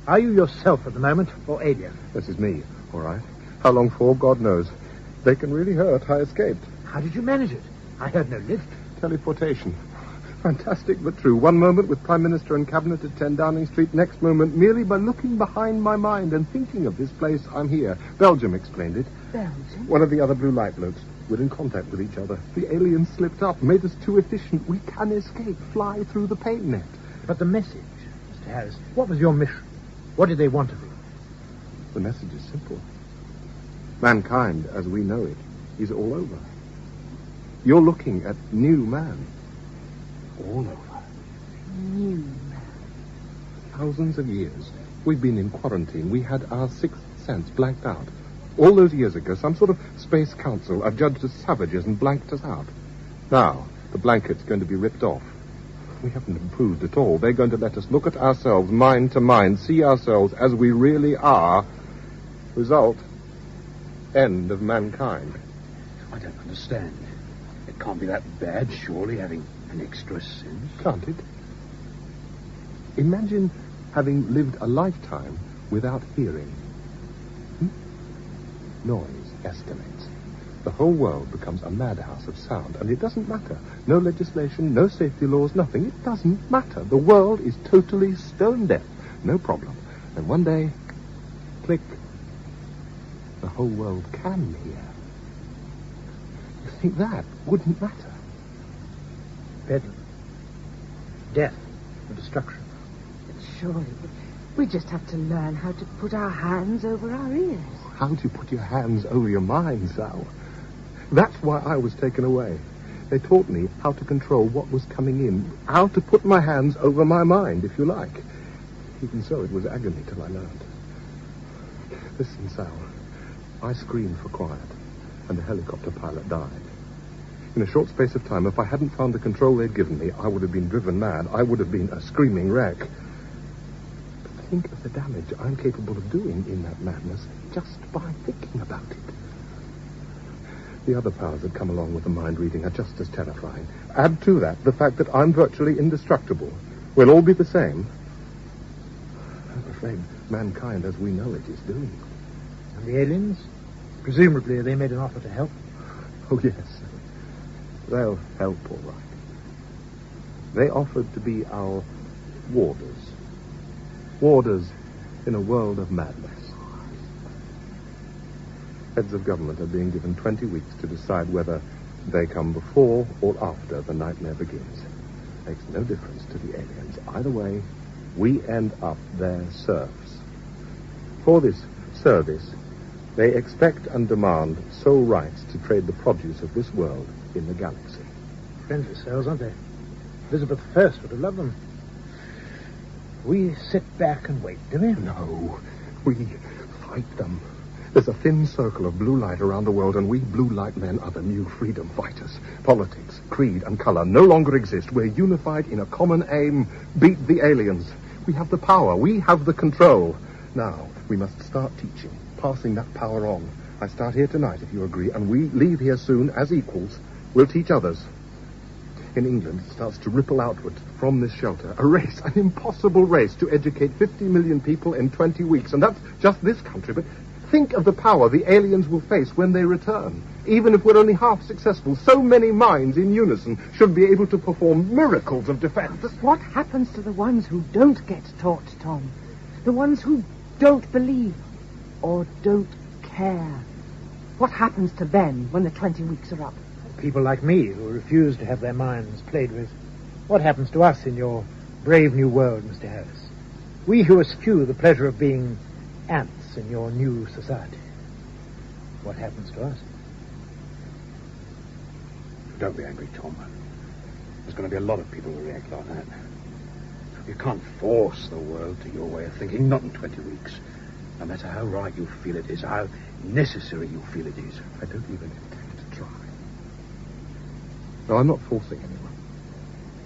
are you yourself at the moment, or alien? This is me, all right. How long for, God knows. They can really hurt. I escaped. How did you manage it? I heard no lift. Teleportation. Fantastic but true. One moment with Prime Minister and Cabinet at 10 Downing Street. Next moment, merely by looking behind my mind and thinking of this place, I'm here. Belgium explained it. Belgium? One of the other blue light blokes. We're in contact with each other. The aliens slipped up, made us too efficient. We can escape, fly through the paint net. But the message, Mr. Harris, what was your mission? What did they want of you? The message is simple. Mankind, as we know it, is all over. You're looking at new man. All over. New man. Thousands of years. We've been in quarantine. We had our sixth sense blanked out. All those years ago, some sort of space council adjudged us savages and blanked us out. Now, the blanket's going to be ripped off. We haven't improved at all. They're going to let us look at ourselves, mind to mind, see ourselves as we really are. Result, end of mankind. I don't understand. It can't be that bad, surely, having an extra sense. Can't it? Imagine having lived a lifetime without hearing. Noise escalates. The whole world becomes a madhouse of sound, and it doesn't matter. No legislation, no safety laws, nothing. It doesn't matter. The world is totally stone deaf. No problem. And one day, click, the whole world can hear. You think that wouldn't matter? Bedlam, death, and destruction. Surely, we just have to learn how to put our hands over our ears. How do you put your hands over your mind, Sal? That's why I was taken away. They taught me how to control what was coming in, how to put my hands over my mind, if you like. Even so, it was agony till I learned. Listen, Sal, I screamed for quiet, and the helicopter pilot died. In a short space of time, if I hadn't found the control they'd given me, I would have been driven mad. I would have been a screaming wreck. But think of the damage I'm capable of doing in that madness just by thinking about it. The other powers that come along with the mind reading are just as terrifying. Add to that the fact that I'm virtually indestructible. We'll all be the same. I'm afraid mankind as we know it is doomed. And the aliens? Presumably they made an offer to help. Oh, yes. They'll help, all right. They offered to be our warders. Warders in a world of madness. Heads of government are being given 20 weeks to decide whether they come before or after the nightmare begins. Makes no difference to the aliens. Either way, we end up their serfs. For this service, they expect and demand sole rights to trade the produce of this world in the galaxy. Friendly souls, aren't they? Elizabeth I would have loved them. We sit back and wait, do we? No, we fight them. There's a thin circle of blue light around the world, and we blue light men are the new freedom fighters. Politics, creed, and color no longer exist. We're unified in a common aim. Beat the aliens. We have the power. We have the control. Now, we must start teaching, passing that power on. I start here tonight, if you agree, and we leave here soon as equals. We'll teach others. In England, it starts to ripple outward from this shelter. A race, an impossible race, to educate 50 million people in 20 weeks. And that's just this country, but think of the power the aliens will face when they return. Even if we're only half successful, so many minds in unison should be able to perform miracles of defense. But what happens to the ones who don't get taught, Tom? The ones who don't believe or don't care? What happens to them when the 20 weeks are up? People like me who refuse to have their minds played with. What happens to us in your brave new world, Mr. Harris? We who eschew the pleasure of being ants in your new society. What happens to us? Don't be angry, Tom. There's going to be a lot of people who react like that. You can't force the world to your way of thinking, not in 20 weeks. No matter how right you feel it is, how necessary you feel it is. I don't even intend to try. No, I'm not forcing anyone.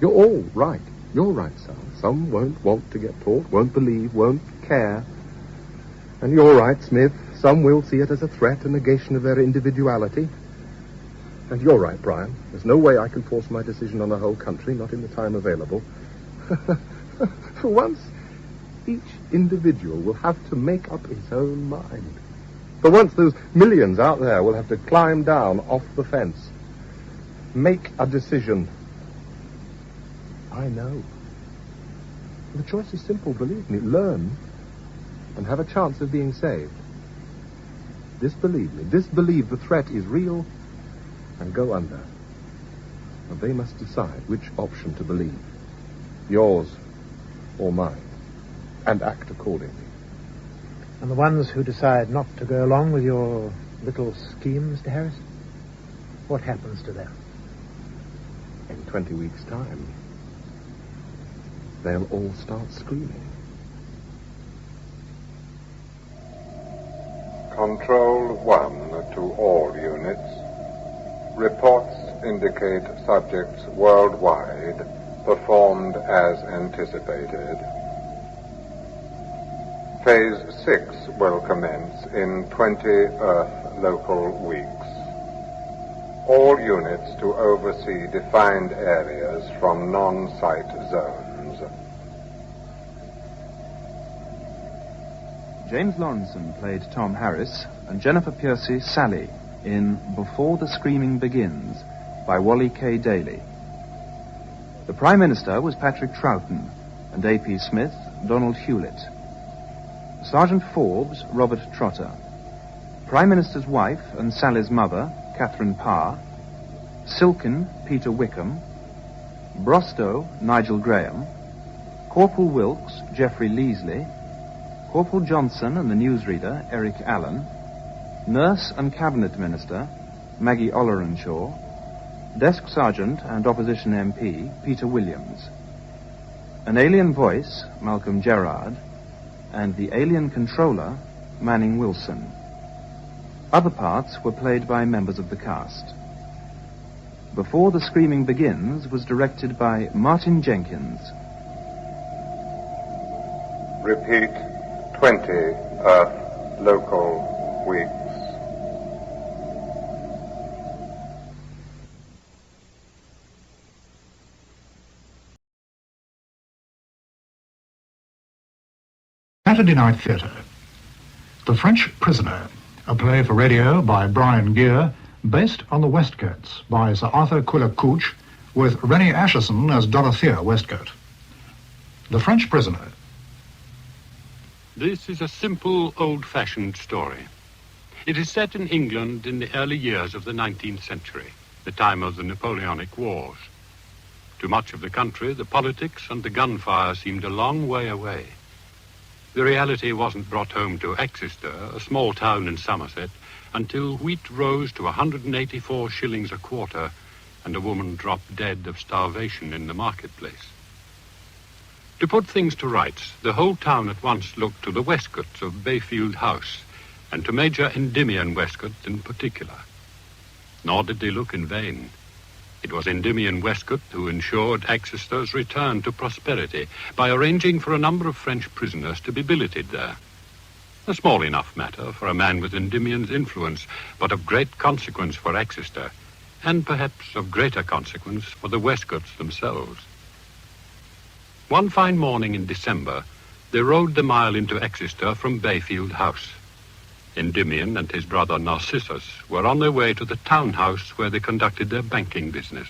You're all right. You're right, Sal. Some won't want to get taught, won't believe, won't care. And you're right, Smith. Some will see it as a threat, a negation of their individuality. And you're right, Brian. There's no way I can force my decision on the whole country, not in the time available. For once, each individual will have to make up his own mind. For once, those millions out there will have to climb down off the fence. Make a decision. I know. The choice is simple, believe me. Learn and have a chance of being saved. Disbelieve me. Disbelieve the threat is real and go under. And they must decide which option to believe. Yours or mine. And act accordingly. And the ones who decide not to go along with your little scheme, Mr. Harris? What happens to them? In 20 weeks' time, they'll all start screaming. Control 1 to all units. Reports indicate subjects worldwide performed as anticipated. Phase 6 will commence in 20 Earth local weeks. All units to oversee defined areas from non-site zones. James Lawrenson played Tom Harris and Jennifer Piercy Sally in Before the Screaming Begins by Wally K. Daly. The Prime Minister was Patrick Troughton and A.P. Smith, Donald Hewlett. Sergeant Forbes, Robert Trotter. Prime Minister's wife and Sally's mother, Catherine Parr. Silken, Peter Wickham. Brostow, Nigel Graham. Corporal Wilkes, Geoffrey Leasley. Corporal Johnson and the newsreader, Eric Allen. Nurse and Cabinet Minister, Maggie Ollerenshaw. Desk Sergeant and Opposition MP, Peter Williams. An alien voice, Malcolm Gerard. And the alien controller, Manning Wilson. Other parts were played by members of the cast. Before the Screaming Begins was directed by Martin Jenkins. Repeat, 20 Earth local weeks. Saturday Night Theatre. The French Prisoner, a play for radio by Brian Gear, based on the Westcoats by Sir Arthur Quiller Couch, with Rennie Atchison as Dorothea Westcoat. The French Prisoner. This is a simple, old-fashioned story. It is set in England in the early years of the 19th century, the time of the Napoleonic Wars. To much of the country, the politics and the gunfire seemed a long way away. The reality wasn't brought home to Exeter, a small town in Somerset, until wheat rose to 184 shillings a quarter and a woman dropped dead of starvation in the marketplace. To put things to rights, the whole town at once looked to the Westcoats of Bayfield House, and to Major Endymion Westcott in particular. Nor did they look in vain. It was Endymion Westcott who ensured Exeter's return to prosperity by arranging for a number of French prisoners to be billeted there. A small enough matter for a man with Endymion's influence, but of great consequence for Exeter, and perhaps of greater consequence for the Westcotts themselves. One fine morning in December, they rode the mile into Exeter from Bayfield House. Endymion and his brother Narcissus were on their way to the townhouse where they conducted their banking business.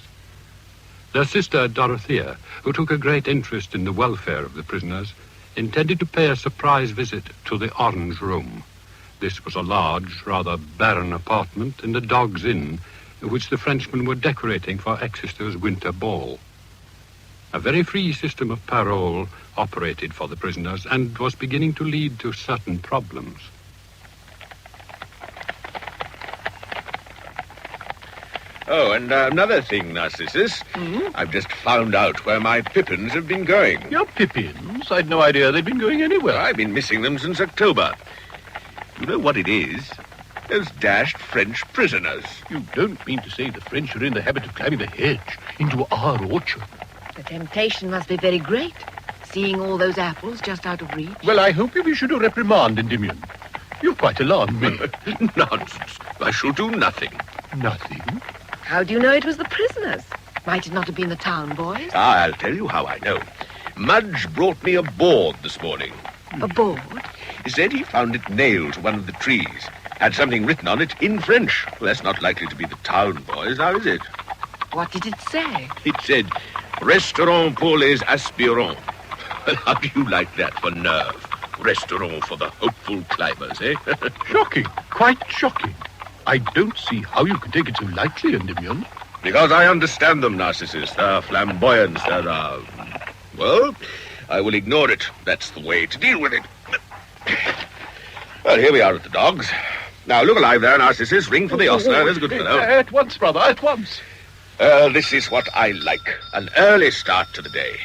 Their sister Dorothea, who took a great interest in the welfare of the prisoners, intended to pay a surprise visit to the Orange Room. This was a large, rather barren apartment in the Dog's Inn, which the Frenchmen were decorating for Exeter's winter ball. A very free system of parole operated for the prisoners and was beginning to lead to certain problems. Oh, and another thing, Narcissus. I've just found out where my pippins have been going. Your pippins? I'd no idea they'd been going anywhere. I've been missing them since October. You know what it is? Those dashed French prisoners. You don't mean to say the French are in the habit of climbing the hedge into our orchard? The temptation must be very great, seeing all those apples just out of reach. Well, I hope you should reprimand Endymion. You've quite alarmed me. Nonsense. I shall do nothing. Nothing? How do you know it was the prisoners? Might it not have been the town boys? I'll tell you how I know. Mudge brought me a board this morning. A board? He said he found it nailed to one of the trees. Had something written on it in French. Well, that's not likely to be the town boys, now is it? What did it say? It said, Restaurant pour les aspirants. Well, how do you like that for nerve? Restaurant for the hopeful climbers, eh? Shocking. Quite shocking. I don't see how you can take it so lightly, Endymion. Because I understand them, Narcissus. Their flamboyance, their, well, I will ignore it. That's the way to deal with it. Well, here we are at the Dogs. Now, look alive there, Narcissus. Ring for the ostler. There's a good fellow. At once, brother, at once. This is what I like. An early start to the day.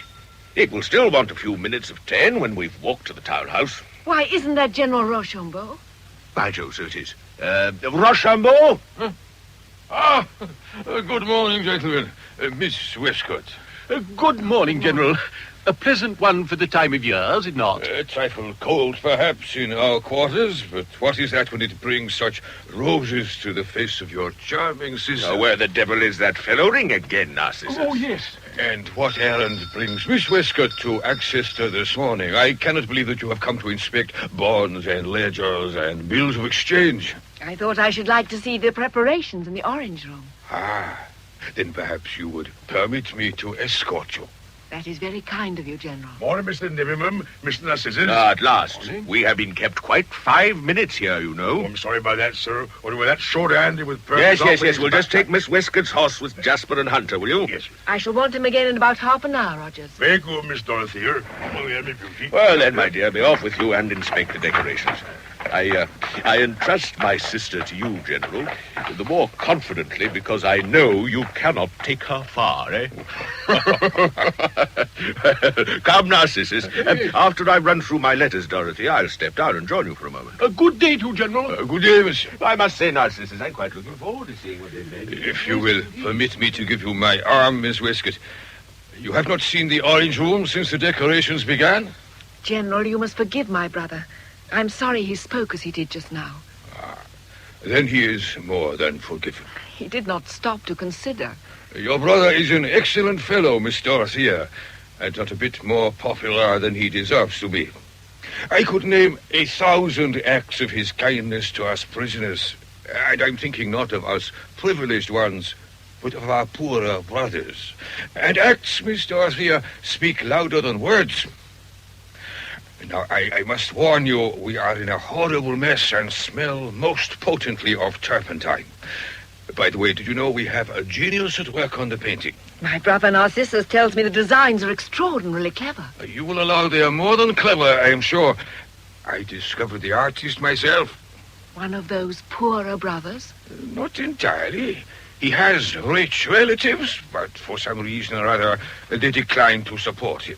It will still want a few minutes of 10 when we've walked to the townhouse. Why, isn't that General Rochambeau? By Jove, so it is. Rochambeau? Good morning, gentlemen. Miss Westcott. Good morning, General. A pleasant one for the time of year, is it not? A trifle cold, perhaps, in our quarters, but what is that when it brings such roses to the face of your charming sister? Now, where the devil is that fellow? Ring again, Narcissus. Oh, yes. And what errand brings Miss Westcott to Exeter this morning? I cannot believe that you have come to inspect bonds and ledgers and bills of exchange. I thought I should like to see the preparations in the orange room. Ah, then perhaps you would permit me to escort you. That is very kind of you, General. Morning, Mr. Nivimum, Mr. Narcissus. At last. Morning. We have been kept quite 5 minutes here, you know. Oh, I'm sorry about that, sir. What with that short Andy with... Yes. We'll just take Miss Westcott's horse with Jasper and Hunter, will you? Yes. I shall want him again in about half an hour, Rogers. Very good, Miss Dorothea. Oh, yeah, me beauty. Well, then, my dear, be off with you and inspect the decorations. I entrust my sister to you, General, the more confidently because I know you cannot take her far, eh? Come, Narcissus. After I run through my letters, Dorothy, I'll step down and join you for a moment. A good day to you, General. Good day, monsieur. I must say, Narcissus, I'm quite looking forward to seeing what they make. If you will permit me to give you my arm, Miss Westcott. You have not seen the orange room since the decorations began? General, you must forgive my brother. I'm sorry he spoke as he did just now. Then he is more than forgiven. He did not stop to consider. Your brother is an excellent fellow, Miss Dorothea, and not a bit more popular than he deserves to be. I could name 1,000 acts of his kindness to us prisoners, and I'm thinking not of us privileged ones, but of our poorer brothers. And acts, Miss Dorothea, speak louder than words. Now, I must warn you, we are in a horrible mess and smell most potently of turpentine. By the way, did you know we have a genius at work on the painting? My brother Narcissus tells me the designs are extraordinarily clever. You will allow they are more than clever, I am sure. I discovered the artist myself. One of those poorer brothers? Not entirely. He has rich relatives, but for some reason or other, they decline to support him.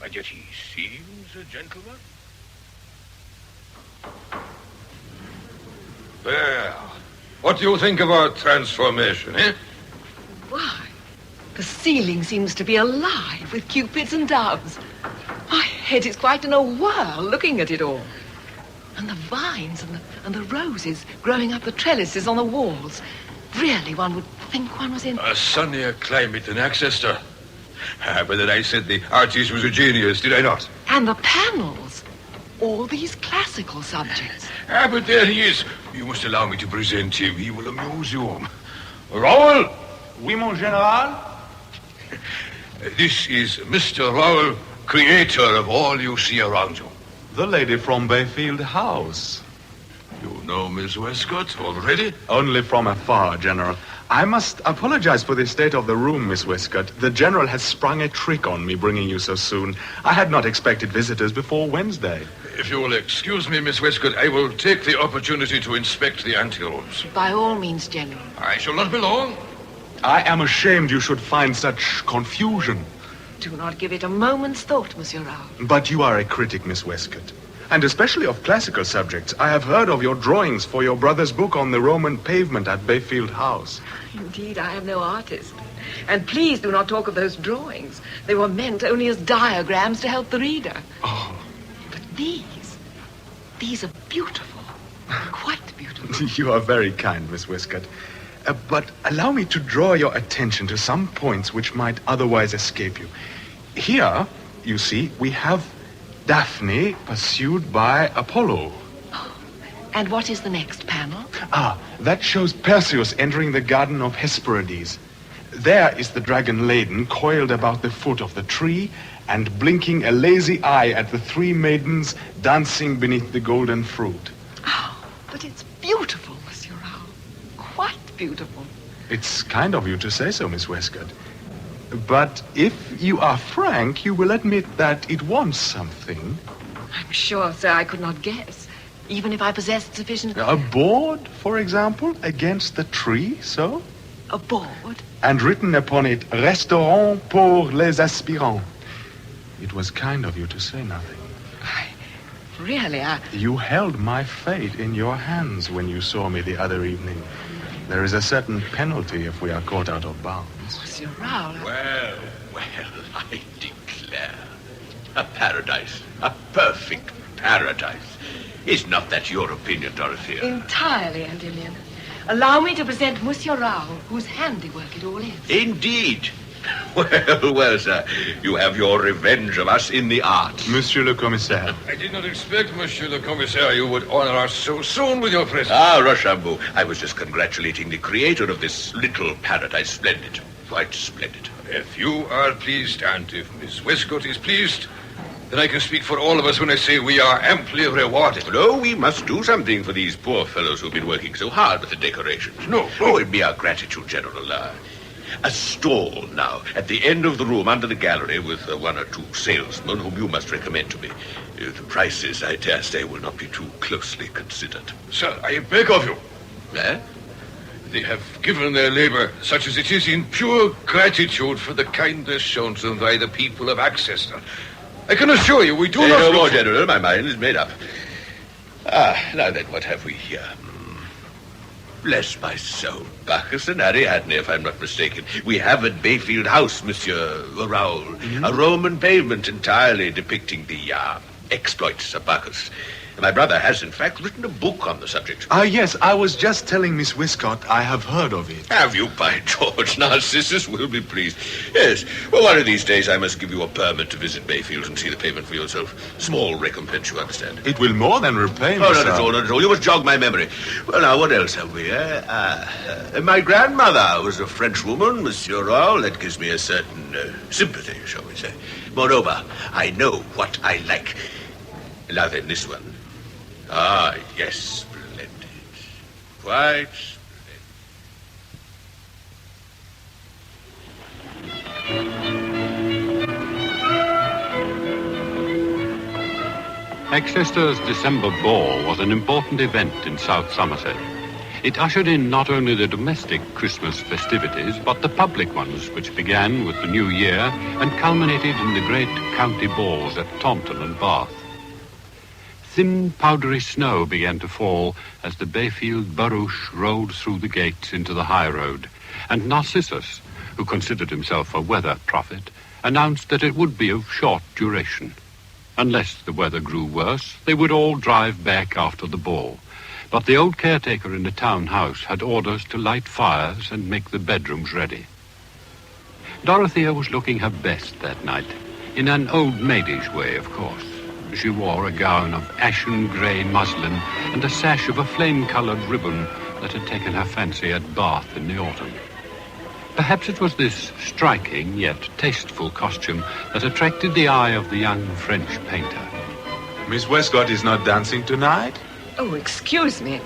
And yet he seems a gentleman. Well, what do you think of our transformation, eh? Why, the ceiling seems to be alive with cupids and doves. My head is quite in a whirl looking at it all. And the vines and the roses growing up the trellises on the walls. Really, one would think one was in... A sunnier climate than Exeter. But then I said the artist was a genius, did I not? And the panels. All these classical subjects. But there he is. You must allow me to present him. He will amuse you. Raoul! Oui, mon général? This is Mr. Raoul, creator of all you see around you. The lady from Bayfield House. You know Miss Westcott already? Only from afar, General. I must apologize for the state of the room, Miss Westcott. The General has sprung a trick on me bringing you so soon. I had not expected visitors before Wednesday. If you will excuse me, Miss Westcott, I will take the opportunity to inspect the anterooms. By all means, General. I shall not be long. I am ashamed you should find such confusion. Do not give it a moment's thought, Monsieur Raoul. But you are a critic, Miss Westcott. And especially of classical subjects. I have heard of your drawings for your brother's book on the Roman pavement at Bayfield House. Indeed, I am no artist. And please do not talk of those drawings. They were meant only as diagrams to help the reader. Oh. But these are beautiful. Quite beautiful. You are very kind, Miss Westcott. But allow me to draw your attention to some points which might otherwise escape you. Here, you see, we have Daphne pursued by Apollo. Oh, and what is the next panel? That shows Perseus entering the garden of Hesperides. There is the dragon Laden coiled about the foot of the tree and blinking a lazy eye at the 3 maidens dancing beneath the golden fruit. Oh, but it's beautiful, Monsieur Raoul. Quite beautiful. It's kind of you to say so, Miss Westcott. But if you are frank, you will admit that it wants something. I'm sure, sir, I could not guess, even if I possessed sufficient... A board, for example, against the tree, so? A board? And written upon it, Restaurant pour les aspirants. It was kind of you to say nothing. Really, You held my fate in your hands when you saw me the other evening. There is a certain penalty if we are caught out of bounds. Monsieur Raoul... Well, A paradise. A perfect paradise. Is not that your opinion, Dorothea? Entirely, Endymion. Allow me to present Monsieur Rao, whose handiwork it all is. Indeed. Well, sir, you have your revenge of us in the arts. Monsieur le Commissaire. I did not expect, Monsieur le Commissaire, you would honor us so soon with your presence. Ah, Rochambeau, I was just congratulating the creator of this little paradise. Splendid. Quite splendid. If you are pleased, and if Miss Westcott is pleased, then I can speak for all of us when I say we are amply rewarded. No, we must do something for these poor fellows who've been working so hard with the decorations. No. Oh, it'd be our gratitude, General. A stall now at the end of the room under the gallery with one or two salesmen whom you must recommend to me. The prices, I dare say, will not be too closely considered. Sir, I beg of you. Eh? They have given their labor, such as it is, in pure gratitude for the kindness shown to them by the people of Atchison. I can assure you, we do not... No more, General. My mind is made up. Now then, what have we here? Bless my soul. Bacchus and Ariadne, if I'm not mistaken. We have at Bayfield House, Monsieur Raoul, a Roman pavement entirely depicting the exploits of Bacchus. My brother has, in fact, written a book on the subject. Yes, I was just telling Miss Westcott I have heard of it. Have you, by George? Narcissus will be pleased. Yes. Well, one of these days I must give you a permit to visit Bayfield and see the pavement for yourself. Small recompense, you understand. It will more than repay me, not at all, not at all. You must jog my memory. Well, now, what else have we, my grandmother was a Frenchwoman, Monsieur Raoul. That gives me a certain sympathy, shall we say. Moreover, I know what I like. Now then, this one. Ah, yes, splendid. Quite splendid. Exeter's December ball was an important event in South Somerset. It ushered in not only the domestic Christmas festivities, but the public ones, which began with the New Year and culminated in the great county balls at Taunton and Bath. Thin, powdery snow began to fall as the Bayfield barouche rolled through the gates into the high road, and Narcissus, who considered himself a weather prophet, announced that it would be of short duration. Unless the weather grew worse, they would all drive back after the ball. But the old caretaker in the town house had orders to light fires and make the bedrooms ready. Dorothea was looking her best that night, in an old maidish way, of course. She wore a gown of ashen grey muslin and a sash of a flame-coloured ribbon that had taken her fancy at Bath in the autumn. Perhaps it was this striking yet tasteful costume that attracted the eye of the young French painter. Miss Westcott is not dancing tonight? Oh, excuse me.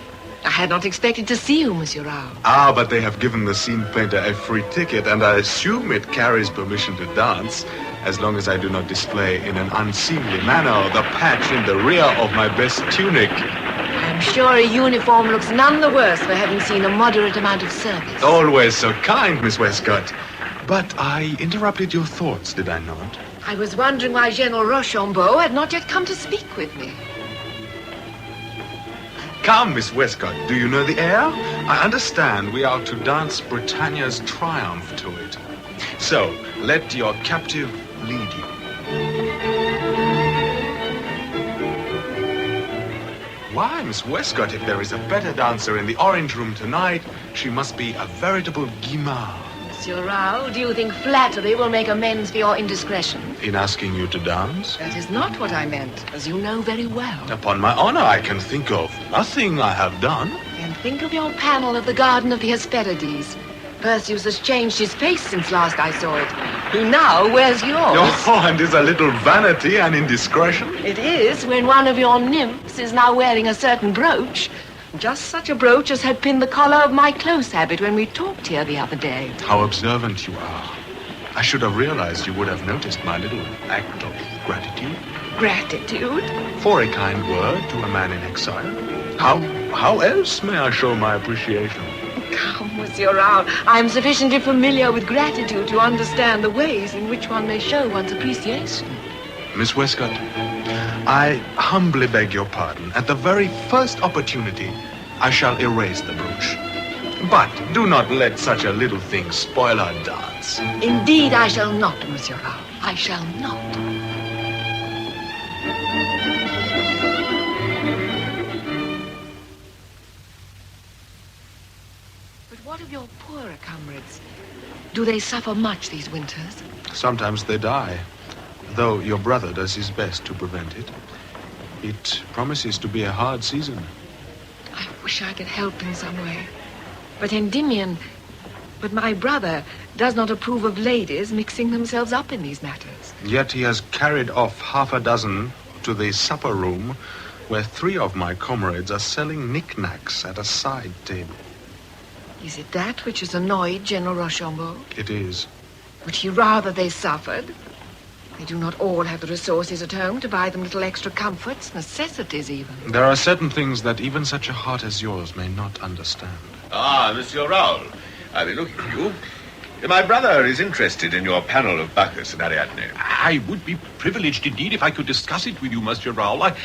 I had not expected to see you, Monsieur Rao. But they have given the scene painter a free ticket, and I assume it carries permission to dance, as long as I do not display in an unseemly manner the patch in the rear of my best tunic. I'm sure a uniform looks none the worse for having seen a moderate amount of service. Always so kind, Miss Westcott. But I interrupted your thoughts, did I not? I was wondering why General Rochambeau had not yet come to speak with me. Come, Miss Westcott, do you know the air? I understand we are to dance Britannia's triumph to it. So, let your captive lead you. Why, Miss Westcott, if there is a better dancer in the Orange Room tonight, she must be a veritable guimard. Monsieur Rao, do you think flattery will make amends for your indiscretion? In asking you to dance? That is not what I meant, as you know very well. Upon my honor, I can think of nothing I have done. Then think of your panel of the Garden of the Hesperides. Perseus has changed his face since last I saw it. He now wears yours. Oh, and is a little vanity and indiscretion? It is, when one of your nymphs is now wearing a certain brooch. Just such a brooch as had pinned the collar of my close habit when we talked here the other day. How observant you are. I should have realized you would have noticed my little act of gratitude. Gratitude? For a kind word to a man in exile. How else may I show my appreciation? Come, Monsieur Rao, I am sufficiently familiar with gratitude to understand the ways in which one may show one's appreciation. Miss Westcott, I humbly beg your pardon. At the very first opportunity, I shall erase the brooch. But do not let such a little thing spoil our dance. Indeed, I shall not, Monsieur Rao. I shall not. But what of your poorer comrades? Do they suffer much these winters? Sometimes they die, though your brother does his best to prevent it. It promises to be a hard season. I wish I could help in some way. But Endymion... But my brother does not approve of ladies mixing themselves up in these matters. Yet he has carried off half a dozen to the supper room, where 3 of my comrades are selling knickknacks at a side table. Is it that which has annoyed General Rochambeau? It is. Would he rather they suffered? They do not all have the resources at home to buy them little extra comforts, necessities even. There are certain things that even such a heart as yours may not understand. Ah, Monsieur Raoul. I've been looking for you. My brother is interested in your panel of Bacchus and Ariadne. I would be privileged indeed if I could discuss it with you, Monsieur Raoul. I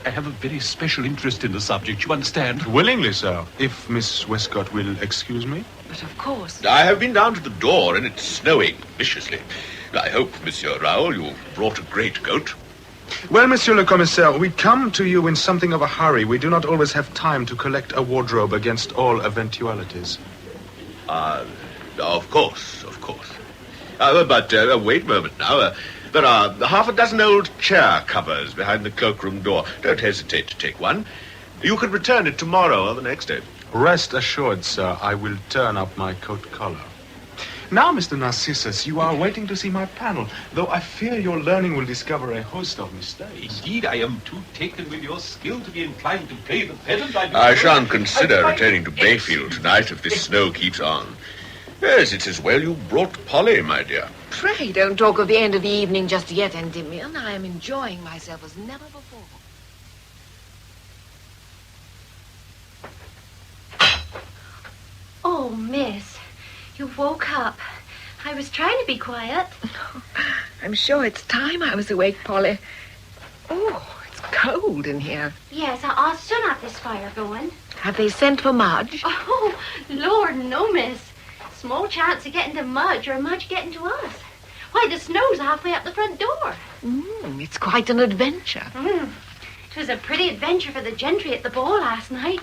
have a very special interest in the subject, you understand? Willingly, sir, if Miss Westcott will excuse me. But of course. I have been down to the door, and it's snowing viciously. I hope, Monsieur Raoul, you've brought a greatcoat. Well, Monsieur le Commissaire, we come to you in something of a hurry. We do not always have time to collect a wardrobe against all eventualities. Of course. But wait a moment now. There are half a dozen old chair covers behind the cloakroom door. Don't hesitate to take one. You can return it tomorrow or the next day. Rest assured, sir, I will turn up my coat collar. Now, Mr. Narcissus, you are waiting to see my panel, though I fear your learning will discover a host of mistakes. Indeed, I am too taken with your skill to be inclined to play the pedant. I shan't consider returning to Bayfield tonight if this snow keeps on. Yes, it's as well you brought Polly, my dear. Pray don't talk of the end of the evening just yet, Endymion. I am enjoying myself as never before. Oh, miss, you woke up. I was trying to be quiet. I'm sure it's time I was awake, Polly. Oh, it's cold in here. Yes, I'll soon have this fire going. Have they sent for Mudge? Oh, Lord, no, miss. Small chance of getting to Mudge or Mudge getting to us. Why, the snow's halfway up the front door. It's quite an adventure. It was a pretty adventure for the gentry at the ball last night.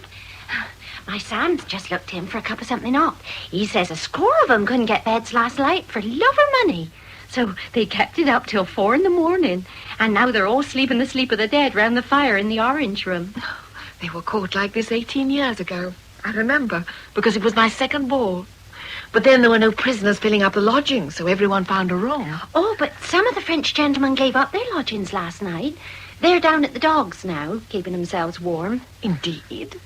My Sam's just looked in for a cup of something hot. He says a score of them couldn't get beds last night for love or money. So they kept it up till 4 a.m. And now they're all sleeping the sleep of the dead round the fire in the orange room. They were caught like this 18 years ago. I remember, because it was my second ball. But then there were no prisoners filling up the lodgings, so everyone found a room. Oh, but some of the French gentlemen gave up their lodgings last night. They're down at the Dogs now, keeping themselves warm. Indeed?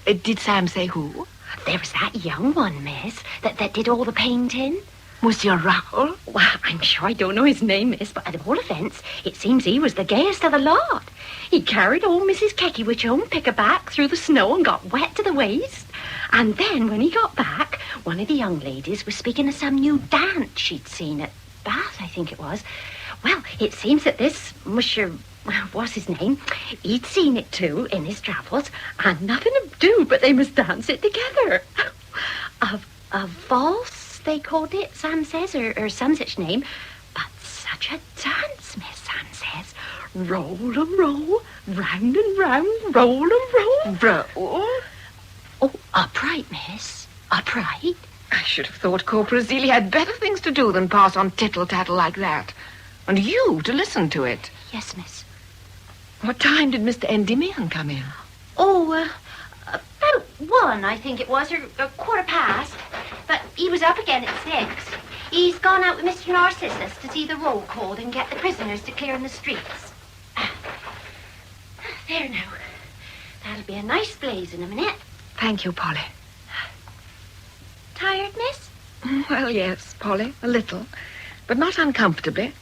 Did Sam say who? There was that young one, miss, that did all the painting. Monsieur Raoul? Well, I'm sure I don't know his name, miss, but at all events, it seems he was the gayest of the lot. He carried old Mrs. Kekiewicz home pick-a-back through the snow and got wet to the waist. And then, when he got back, one of the young ladies was speaking of some new dance she'd seen at Bath, I think it was. Well, it seems that this Monsieur... what's his name? He'd seen it too in his travels, and nothing to do but they must dance it together. A valse, they called it, Sam says, or some such name. But such a dance, Miss, Sam says. Roll and roll, round and round, roll and roll. Roll? Oh, upright, miss, upright. I should have thought Corporal Zeeley had better things to do than pass on tittle-tattle like that. And you to listen to it. Yes, miss. What time did Mr. Endymion come in? Oh, about 1, I think it was, or 1:15. But he was up again at 6. He's gone out with Mr. Narcissus to see the roll called and get the prisoners to clear in the streets. There now. That'll be a nice blaze in a minute. Thank you, Polly. Tired, miss? Well, yes, Polly, a little. But not uncomfortably.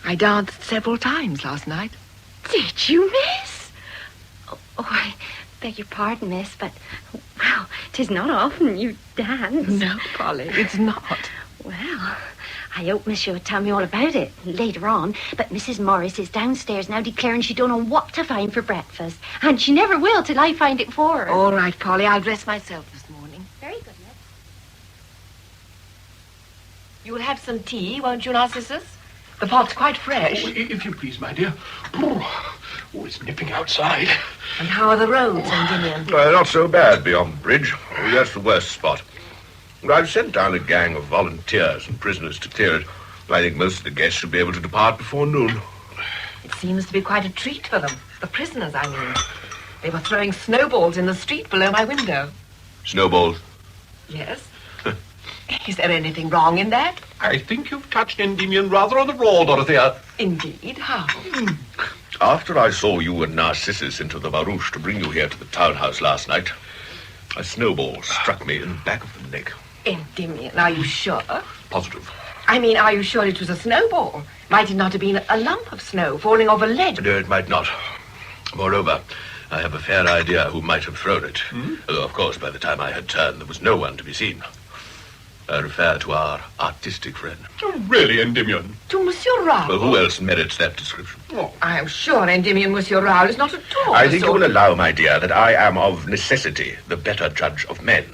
I danced several times last night. Did you, miss? Oh, I beg your pardon, miss, but, well, 'tis not often you dance. No, Polly, it's not. Well, I hope Miss you'll tell me all about it later on, but Mrs. Morris is downstairs now declaring she don't know what to find for breakfast, and she never will till I find it for her. All right, Polly, I'll dress myself this morning. Very good, miss. You'll have some tea, won't you, Narcissus? The pot's quite fresh. Oh, if you please, my dear. Oh, it's nipping outside. And how are the roads, Endymion? Not so bad beyond the bridge. That's the worst spot. I've sent down a gang of volunteers and prisoners to clear it. I think most of the guests should be able to depart before noon. It seems to be quite a treat for them. The prisoners, I mean. They were throwing snowballs in the street below my window. Snowballs? Yes. Is there anything wrong in that? I think you've touched Endymion rather on the raw, Dorothea. Indeed, how? After I saw you and Narcissus into the barouche to bring you here to the townhouse last night, a snowball struck me in the back of the neck. Endymion, are you sure? Positive. I mean, are you sure it was a snowball? Might it not have been a lump of snow falling off a ledge? No, it might not. Moreover, I have a fair idea who might have thrown it. Although, of course, by the time I had turned, there was no one to be seen. I refer to our artistic friend. Oh, really, Endymion? To Monsieur Raoul? Well, who else merits that description? Oh, I am sure Endymion Monsieur Raoul is not at all I think you will allow, my dear, that I am of necessity the better judge of men.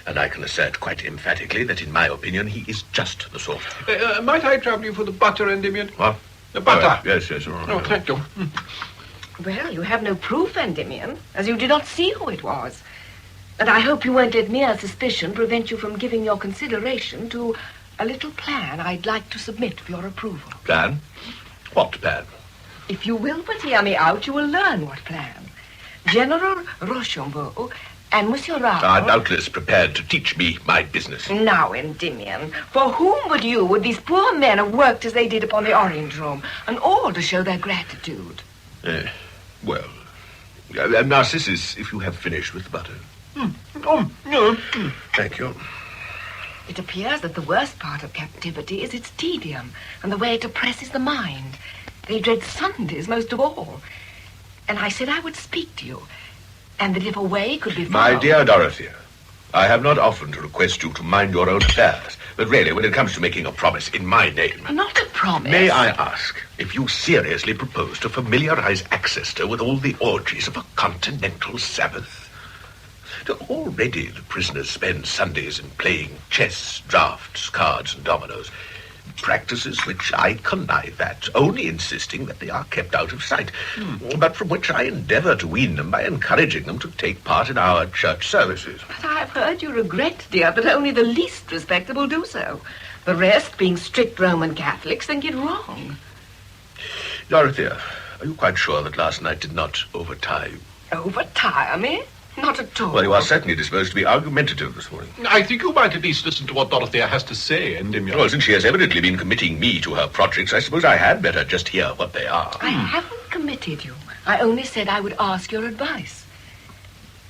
And I can assert quite emphatically that, in my opinion, he is just the sort. Might I trouble you for the butter, Endymion? What? The butter. Yes, all right. Oh, thank you. Well, you have no proof, Endymion, as you did not see who it was. And I hope you won't let mere suspicion prevent you from giving your consideration to a little plan I'd like to submit for your approval. Plan? What plan? If you will but hear me out, you will learn what plan. General Rochambeau and Monsieur Raoul are doubtless prepared to teach me my business. Now, Endymion, for whom but you would these poor men have worked as they did upon the Orange Room, and all to show their gratitude? Well, Narcissus, if you have finished with the butter. Thank you. It appears that the worst part of captivity is its tedium and the way it oppresses the mind. They dread Sundays most of all. And I said I would speak to you, and that if a way could be found... My dear Dorothea, I have not often to request you to mind your own affairs, but really, when it comes to making a promise in my name... Not a promise. May I ask if you seriously propose to familiarize Exeter with all the orgies of a continental Sabbath? Already the prisoners spend Sundays in playing chess, draughts, cards, and dominoes. Practices which I connive at, only insisting that they are kept out of sight, but from which I endeavor to wean them by encouraging them to take part in our church services. But I have heard you regret, dear, that only the least respectable do so. The rest, being strict Roman Catholics, think it wrong. Dorothea, are you quite sure that last night did not overtire you? Overtire me? Not at all. Well, you are certainly disposed to be argumentative this morning. I think you might at least listen to what Dorothea has to say, Endymion. Well, since she has evidently been committing me to her projects, I suppose I had better just hear what they are. I haven't committed you. I only said I would ask your advice.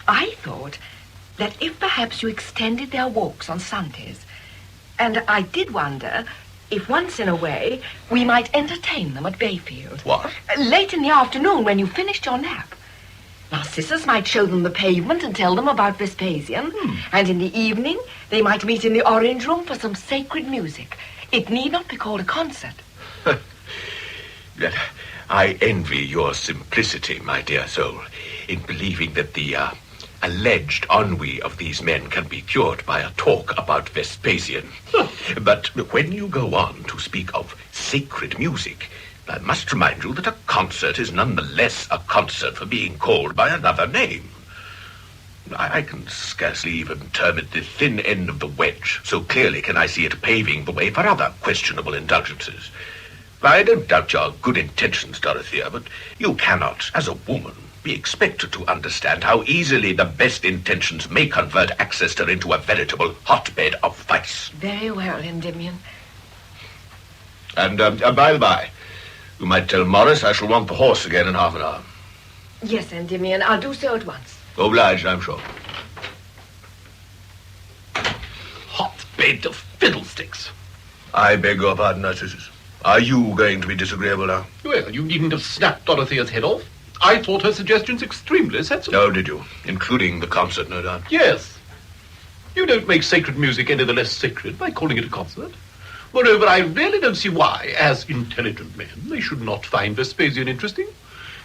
I thought that if perhaps you extended their walks on Sundays, and I did wonder if once in a way we might entertain them at Bayfield. What? Late in the afternoon when you finished your nap. Narcissus might show them the pavement and tell them about Vespasian. And in the evening, they might meet in the Orange Room for some sacred music. It need not be called a concert. I envy your simplicity, my dear soul, in believing that the alleged ennui of these men can be cured by a talk about Vespasian. But when you go on to speak of sacred music, I must remind you that a concert is nonetheless a concert for being called by another name. I can scarcely even term it the thin end of the wedge, so clearly can I see it paving the way for other questionable indulgences. I don't doubt your good intentions, Dorothea, but you cannot, as a woman, be expected to understand how easily the best intentions may convert Exeter into a veritable hotbed of vice. Very well, Endymion. And, by the by, you might tell Morris I shall want the horse again in half an hour. Yes, Endymion, I'll do so at once. Obliged, I'm sure. Hotbed of fiddlesticks. I beg your pardon, Narcissus. Are you going to be disagreeable now? Well, you needn't have snapped Dorothea's head off. I thought her suggestions extremely sensible. Oh, did you? Including the concert, no doubt. Yes. You don't make sacred music any the less sacred by calling it a concert. Moreover, I really don't see why, as intelligent men, they should not find Vespasian interesting.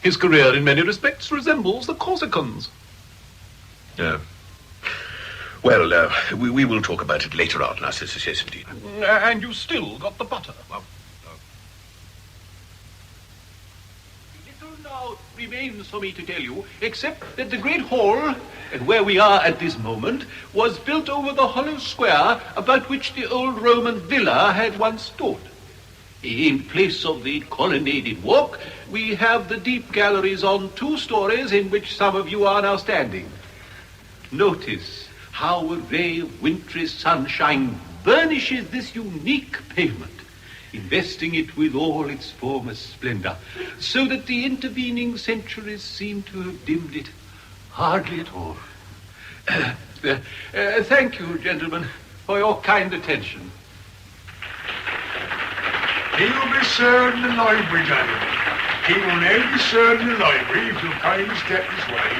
His career, in many respects, resembles the Corsicans. Yeah. Well, we will talk about it later on, Narcissus, yes, indeed. And you still got the butter. Well, Little now, more remains for me to tell you, except that the great hall, and where we are at this moment, was built over the hollow square about which the old Roman villa had once stood. In place of the colonnaded walk, we have the deep galleries on 2 stories in which some of you are now standing. Notice how a ray of wintry sunshine burnishes this unique pavement, investing it with all its former splendor, so that the intervening centuries seem to have dimmed it hardly at all. Thank you, gentlemen, for your kind attention. He will be served in the library, gentlemen. He will now be served in the library if you'll kindly step this way.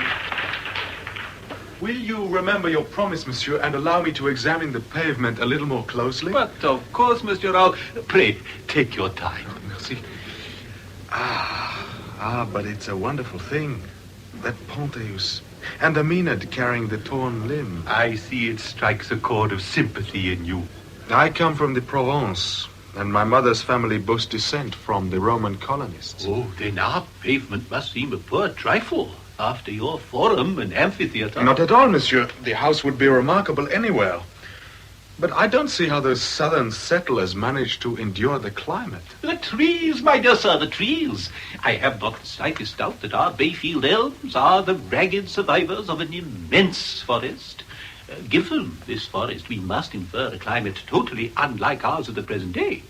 Will you remember your promise, monsieur, and allow me to examine the pavement a little more closely? But of course, Monsieur Raoul. Pray, take your time. Merci. But it's a wonderful thing. That Ponteus. And the Maenad carrying the torn limb. I see it strikes a chord of sympathy in you. I come from the Provence, and my mother's family boasts descent from the Roman colonists. Oh, then our pavement must seem a poor trifle after your forum and amphitheater. Not at all, monsieur. The house would be remarkable anywhere. But I don't see how those southern settlers managed to endure the climate. The trees, my dear sir, the trees. I have not the slightest doubt that our Bayfield elms are the ragged survivors of an immense forest. Given this forest, we must infer a climate totally unlike ours of the present day.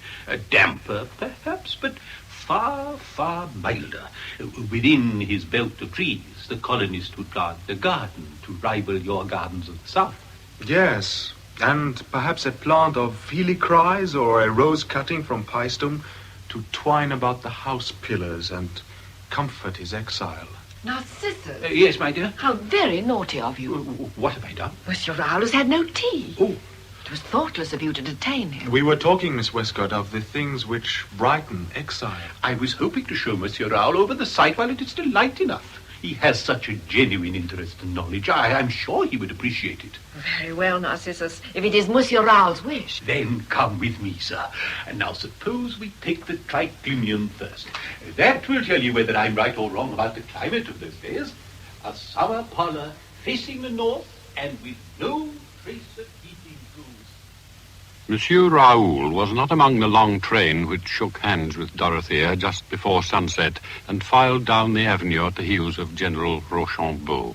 Damper, perhaps, but far, far milder. Within his belt of trees, the colonist would plant a garden to rival your gardens of the south. Yes, and perhaps a plant of helichrys or a rose cutting from Paestum to twine about the house pillars and comfort his exile. Narcissus. Yes, my dear? How very naughty of you. What have I done? Monsieur Raoul has had no tea. Oh. It was thoughtless of you to detain him. We were talking, Miss Westcott, of the things which brighten exile. I was hoping to show Monsieur Raoul over the sight while it is still light enough. He has such a genuine interest and knowledge. I'm sure he would appreciate it. Very well, Narcissus, if it is Monsieur Raoul's wish. Then come with me, sir. And now suppose we take the triclinium first. That will tell you whether I'm right or wrong about the climate of those days. A summer parlor facing the north and with no trace of heating tools. Monsieur Raoul was not among the long train which shook hands with Dorothea just before sunset and filed down the avenue at the heels of General Rochambeau.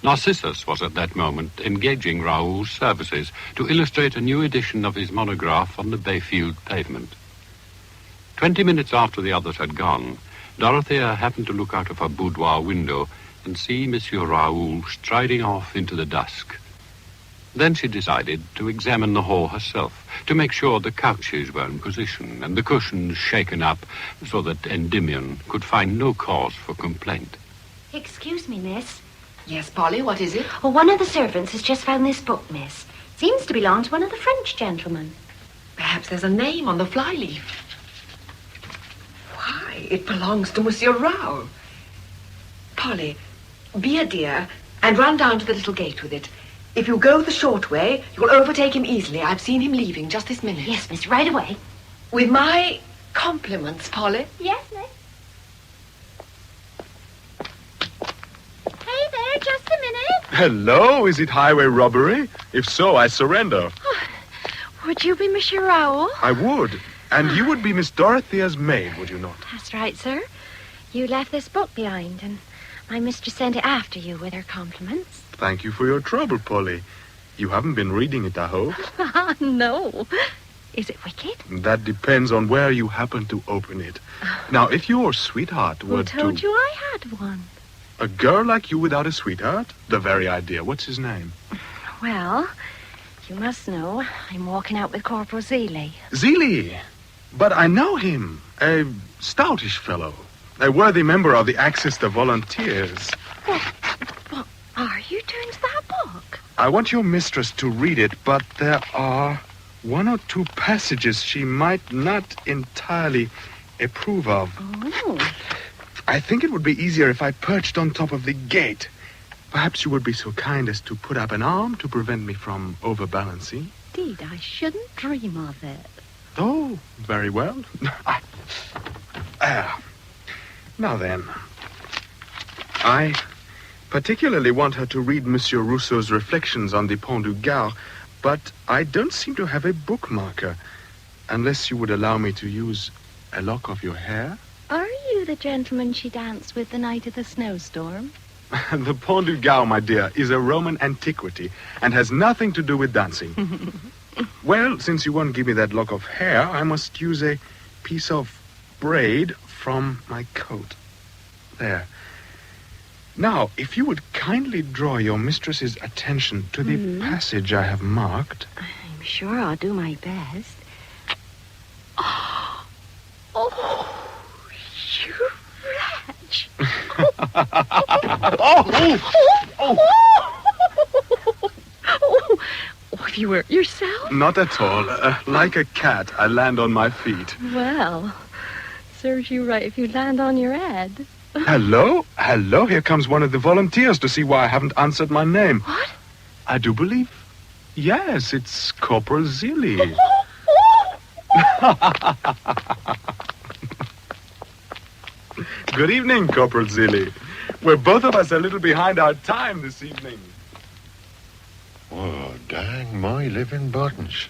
Narcissus was at that moment engaging Raoul's services to illustrate a new edition of his monograph on the Bayfield pavement. 20 minutes after the others had gone, Dorothea happened to look out of her boudoir window and see Monsieur Raoul striding off into the dusk. Then she decided to examine the hall herself, to make sure the couches were in position and the cushions shaken up so that Endymion could find no cause for complaint. Excuse me, miss. Yes, Polly, what is it? Oh, one of the servants has just found this book, miss. Seems to belong to one of the French gentlemen. Perhaps there's a name on the flyleaf. Why, it belongs to Monsieur Raoul. Polly, be a dear and run down to the little gate with it. If you go the short way, you'll overtake him easily. I've seen him leaving just this minute. Yes, miss, right away. With my compliments, Polly. Yes, miss. Hey there, just a minute. Hello, is it highway robbery? If so, I surrender. Would you be Monsieur Raoul? I would. And you would be Miss Dorothea's maid, would you not? That's right, sir. You left this book behind, and my mistress sent it after you with her compliments. Thank you for your trouble, Polly. You haven't been reading it, I hope. No. Is it wicked? That depends on where you happen to open it. Now, if your sweetheart were Who told you I had one? A girl like you without a sweetheart? The very idea. What's his name? Well, you must know I'm walking out with Corporal Zeeley. Zeeley? But I know him. A stoutish fellow. A worthy member of the Axis of Volunteers. What are you doing to that book? I want your mistress to read it, but there are one or two passages she might not entirely approve of. Oh. I think it would be easier if I perched on top of the gate. Perhaps you would be so kind as to put up an arm to prevent me from overbalancing. Indeed, I shouldn't dream of it. Oh, very well. Now then, I particularly want her to read Monsieur Rousseau's reflections on the Pont du Gard, but I don't seem to have a bookmarker. Unless you would allow me to use a lock of your hair? Are you the gentleman she danced with the night of the snowstorm? The Pont du Gard, my dear, is a Roman antiquity and has nothing to do with dancing. Well, since you won't give me that lock of hair, I must use a piece of braid from my coat. There. Now, if you would kindly draw your mistress's attention to the passage I have marked. I'm sure I'll do my best. Oh, you wretch. If you were yourself? Not at all. Like a cat, I land on my feet. Well, serves you right if you land on your head. Hello? Hello, here comes one of the volunteers to see why I haven't answered my name. What? I do believe... Yes, it's Corporal Zilli. Good evening, Corporal Zilli. We're both of us a little behind our time this evening. Oh, dang my living buttons.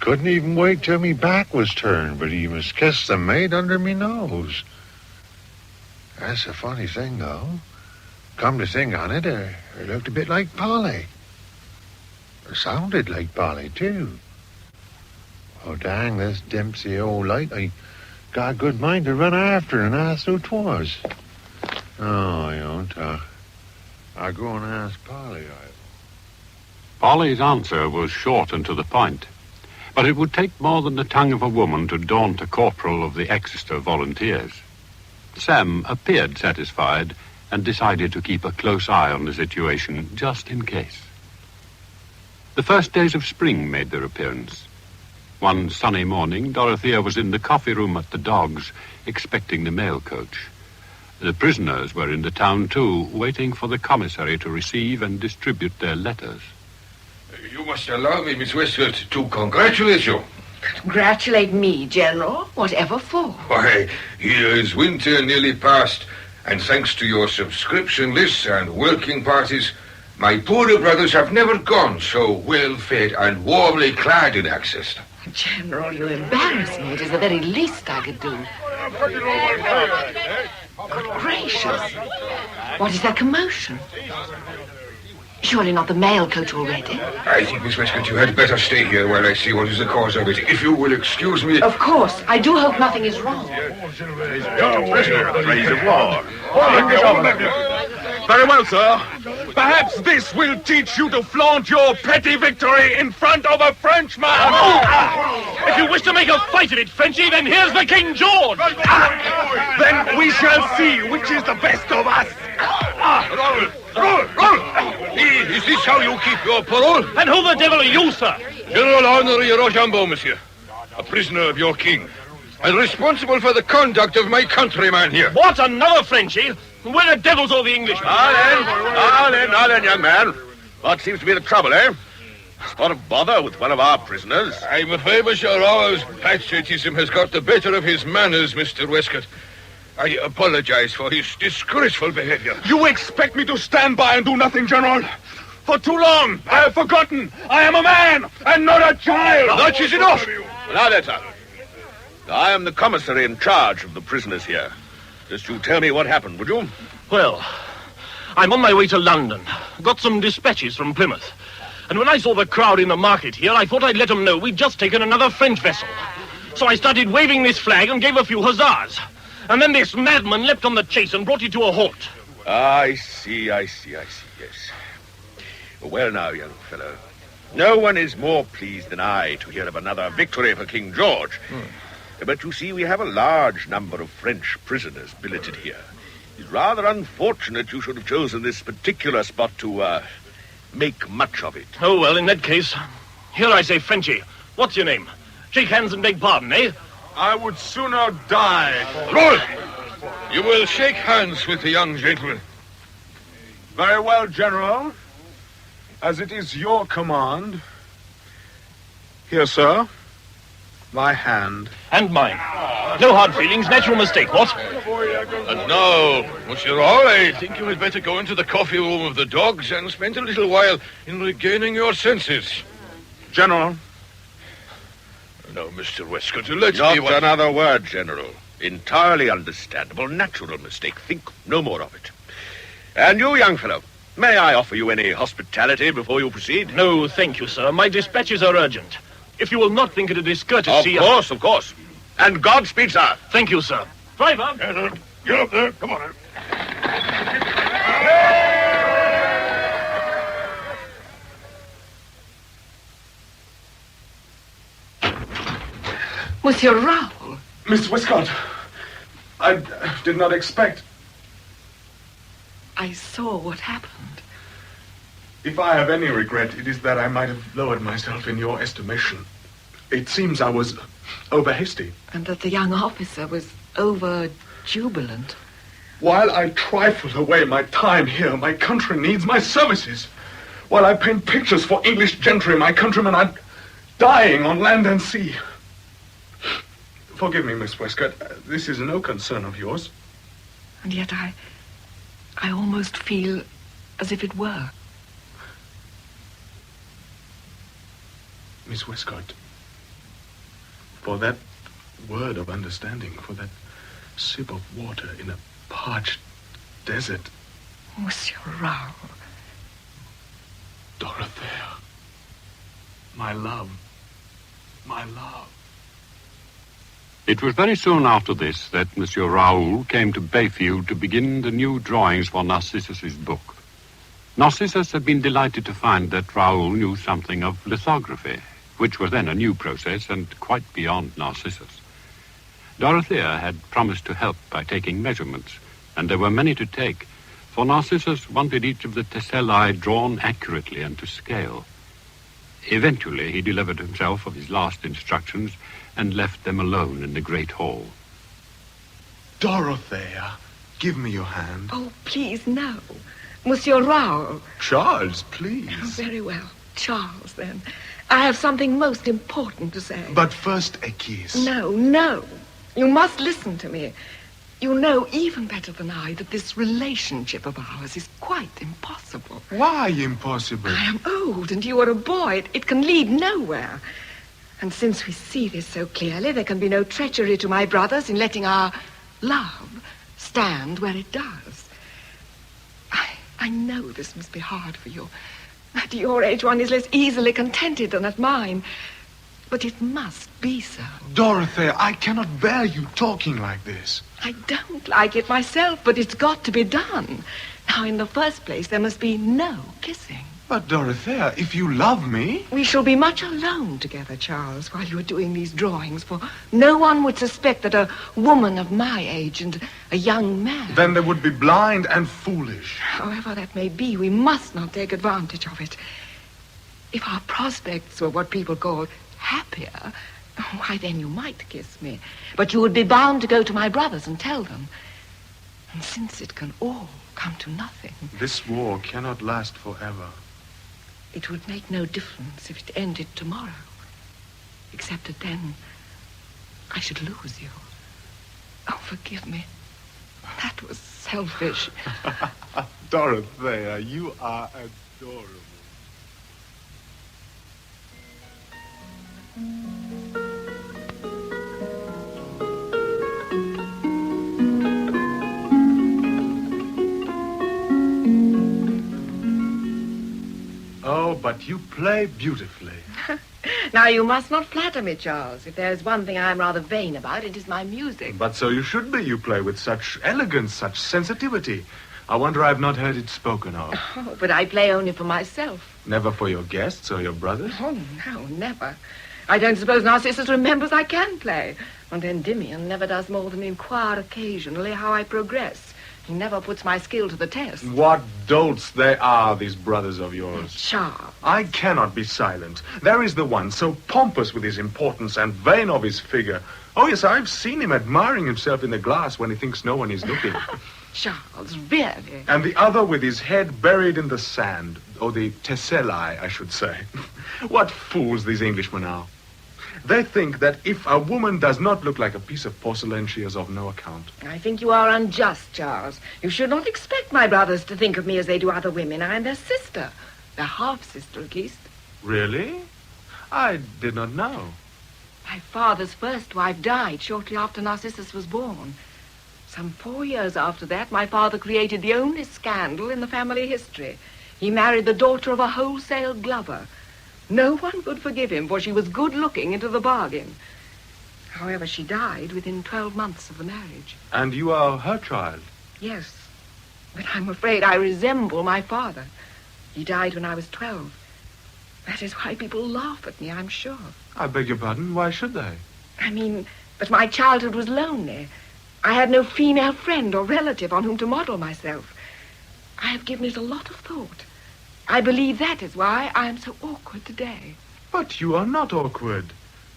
Couldn't even wait till me back was turned, but he must kiss the maid under me nose. That's a funny thing, though. Come to think on it, her looked a bit like Polly. Her sounded like Polly, too. Oh, dang, this Dempsey old light. I got a good mind to run after and ask who 'twas. Oh, I don't. I'll go and ask Polly. Polly's answer was short and to the point, but it would take more than the tongue of a woman to daunt a corporal of the Exeter Volunteers. Sam appeared satisfied and decided to keep a close eye on the situation, just in case. The first days of spring made their appearance. One sunny morning, Dorothea was in the coffee room at the Dogs, expecting the mail coach. The prisoners were in the town, too, waiting for the commissary to receive and distribute their letters. You must allow me, Miss Westcott, to congratulate you. Congratulate me, General? Whatever for? Why, here is winter nearly past, and thanks to your subscription lists and working parties, my poorer brothers have never gone so well fed and warmly clad in Exeter. General, you embarrass me. It is the very least I could do. Good gracious. What is that commotion? Surely not the mail coach already? I think, Miss Westcott, you had better stay here while I see what is the cause of it. If you will excuse me... Of course. I do hope nothing is wrong. Your prisoner, praise of war. Very well, sir. Perhaps this will teach you to flaunt your petty victory in front of a Frenchman. If you wish to make a fight of it, Frenchy, then here's the King George. Then we shall see which is the best of us. Is this how you keep your parole? And who the devil are you, sir? General Henri Rochambeau, monsieur. A prisoner of your king. And responsible for the conduct of my countryman here. What, another Frenchie? Where the devil's all the Englishmen? Now then, young man. What seems to be the trouble, eh? Spot of bother with one of our prisoners. I'm afraid Monsieur Rowe's patriotism has got the better of his manners, Mr. Westcott. I apologize for his disgraceful behavior. You expect me to stand by and do nothing, General? For too long, I have forgotten. I am a man and not a child. That is enough. Now then, sir. I am the commissary in charge of the prisoners here. Just you tell me what happened, would you? Well, I'm on my way to London. Got some dispatches from Plymouth. And when I saw the crowd in the market here, I thought I'd let them know we'd just taken another French vessel. So I started waving this flag and gave a few huzzas. And then this madman leapt on the chase and brought it to a halt. I see, yes. Well now, young fellow, no one is more pleased than I to hear of another victory for King George. But you see, we have a large number of French prisoners billeted here. It's rather unfortunate you should have chosen this particular spot to, make much of it. Oh, well, in that case, here I say, Frenchy, what's your name? Shake hands and beg pardon, eh? I would sooner die. Roll! You will shake hands with the young gentleman. Very well, General. As it is your command. Here, sir. My hand. And mine. No hard feelings, natural mistake, what? And now, Monsieur Raoul, I think you had better go into the coffee room of the dogs and spend a little while in regaining your senses. General. Now, Mr. Westcott, let's Not be what... another word, General. Entirely understandable, natural mistake. Think no more of it. And you, young fellow, may I offer you any hospitality before you proceed? No, thank you, sir. My dispatches are urgent. If you will not think it a discourtesy... Of course. And Godspeed, sir. Thank you, sir. Driver! Get up there. Come on. Monsieur Raoul. Miss Westcott, I did not expect... I saw what happened. If I have any regret, it is that I might have lowered myself in your estimation. It seems I was over-hasty. And that the young officer was over-jubilant. While I trifle away my time here, my country needs my services. While I paint pictures for English gentry, my countrymen are dying on land and sea. Forgive me, Miss Westcott. This is no concern of yours. And yet I almost feel as if it were. Miss Westcott, for that word of understanding, for that sip of water in a parched desert. Monsieur Raoul. Dorothea. My love. My love. It was very soon after this that Monsieur Raoul came to Bayfield to begin the new drawings for Narcissus's book. Narcissus had been delighted to find that Raoul knew something of lithography, which was then a new process and quite beyond Narcissus. Dorothea had promised to help by taking measurements, and there were many to take, for Narcissus wanted each of the tessellae drawn accurately and to scale. Eventually, he delivered himself of his last instructions and left them alone in the great hall. Dorothea, give me your hand. Oh, please, no. Monsieur Raoul. Charles, please. Oh, very well. Charles, then. I have something most important to say. But first, a kiss. No. You must listen to me. You know even better than I that this relationship of ours is quite impossible. Why impossible? I am old and you are a boy. It can lead nowhere. And since we see this so clearly, there can be no treachery to my brothers in letting our love stand where it does. I know this must be hard for you. At your age, one is less easily contented than at mine. But it must be so. Dorothea, I cannot bear you talking like this. I don't like it myself, but it's got to be done. Now, in the first place, there must be no kissing. But, Dorothea, if you love me... We shall be much alone together, Charles, while you are doing these drawings, for no one would suspect that a woman of my age and a young man... Then they would be blind and foolish. However that may be, we must not take advantage of it. If our prospects were what people call happier, why, then you might kiss me. But you would be bound to go to my brothers and tell them. And since it can all come to nothing... This war cannot last forever. It would make no difference if it ended tomorrow. Except that then I should lose you. Oh, forgive me. That was selfish. Dorothea, you are adorable. Oh, but you play beautifully. Now, you must not flatter me, Charles. If there's one thing I'm rather vain about, it is my music. But so you should be. You play with such elegance, such sensitivity. I wonder I've not heard it spoken of. Oh, but I play only for myself. Never for your guests or your brothers? Oh, no, never. I don't suppose Narcissus remembers I can play. And Endymion never does more than inquire occasionally how I progress. He never puts my skill to the test. What dolts they are, these brothers of yours. Charles. I cannot be silent. There is the one, so pompous with his importance and vain of his figure. Oh, yes, I've seen him admiring himself in the glass when he thinks no one is looking. Charles, really? And the other with his head buried in the sand, or the tessellae, I should say. What fools these Englishmen are. They think that if a woman does not look like a piece of porcelain, she is of no account. I think you are unjust, Charles. You should not expect my brothers to think of me as they do other women. I am their sister. Their half-sister, at least. Really? I did not know. My father's first wife died shortly after Narcissus was born. Some 4 years after that, my father created the only scandal in the family history. He married the daughter of a wholesale glover. No one could forgive him, for she was good-looking into the bargain. However, she died within 12 months of the marriage. And you are her child? Yes, but I'm afraid I resemble my father. He died when I was 12. That is why people laugh at me, I'm sure. I beg your pardon, why should they? I mean, that my childhood was lonely. I had no female friend or relative on whom to model myself. I have given it a lot of thought. I believe that is why I am so awkward today. But you are not awkward.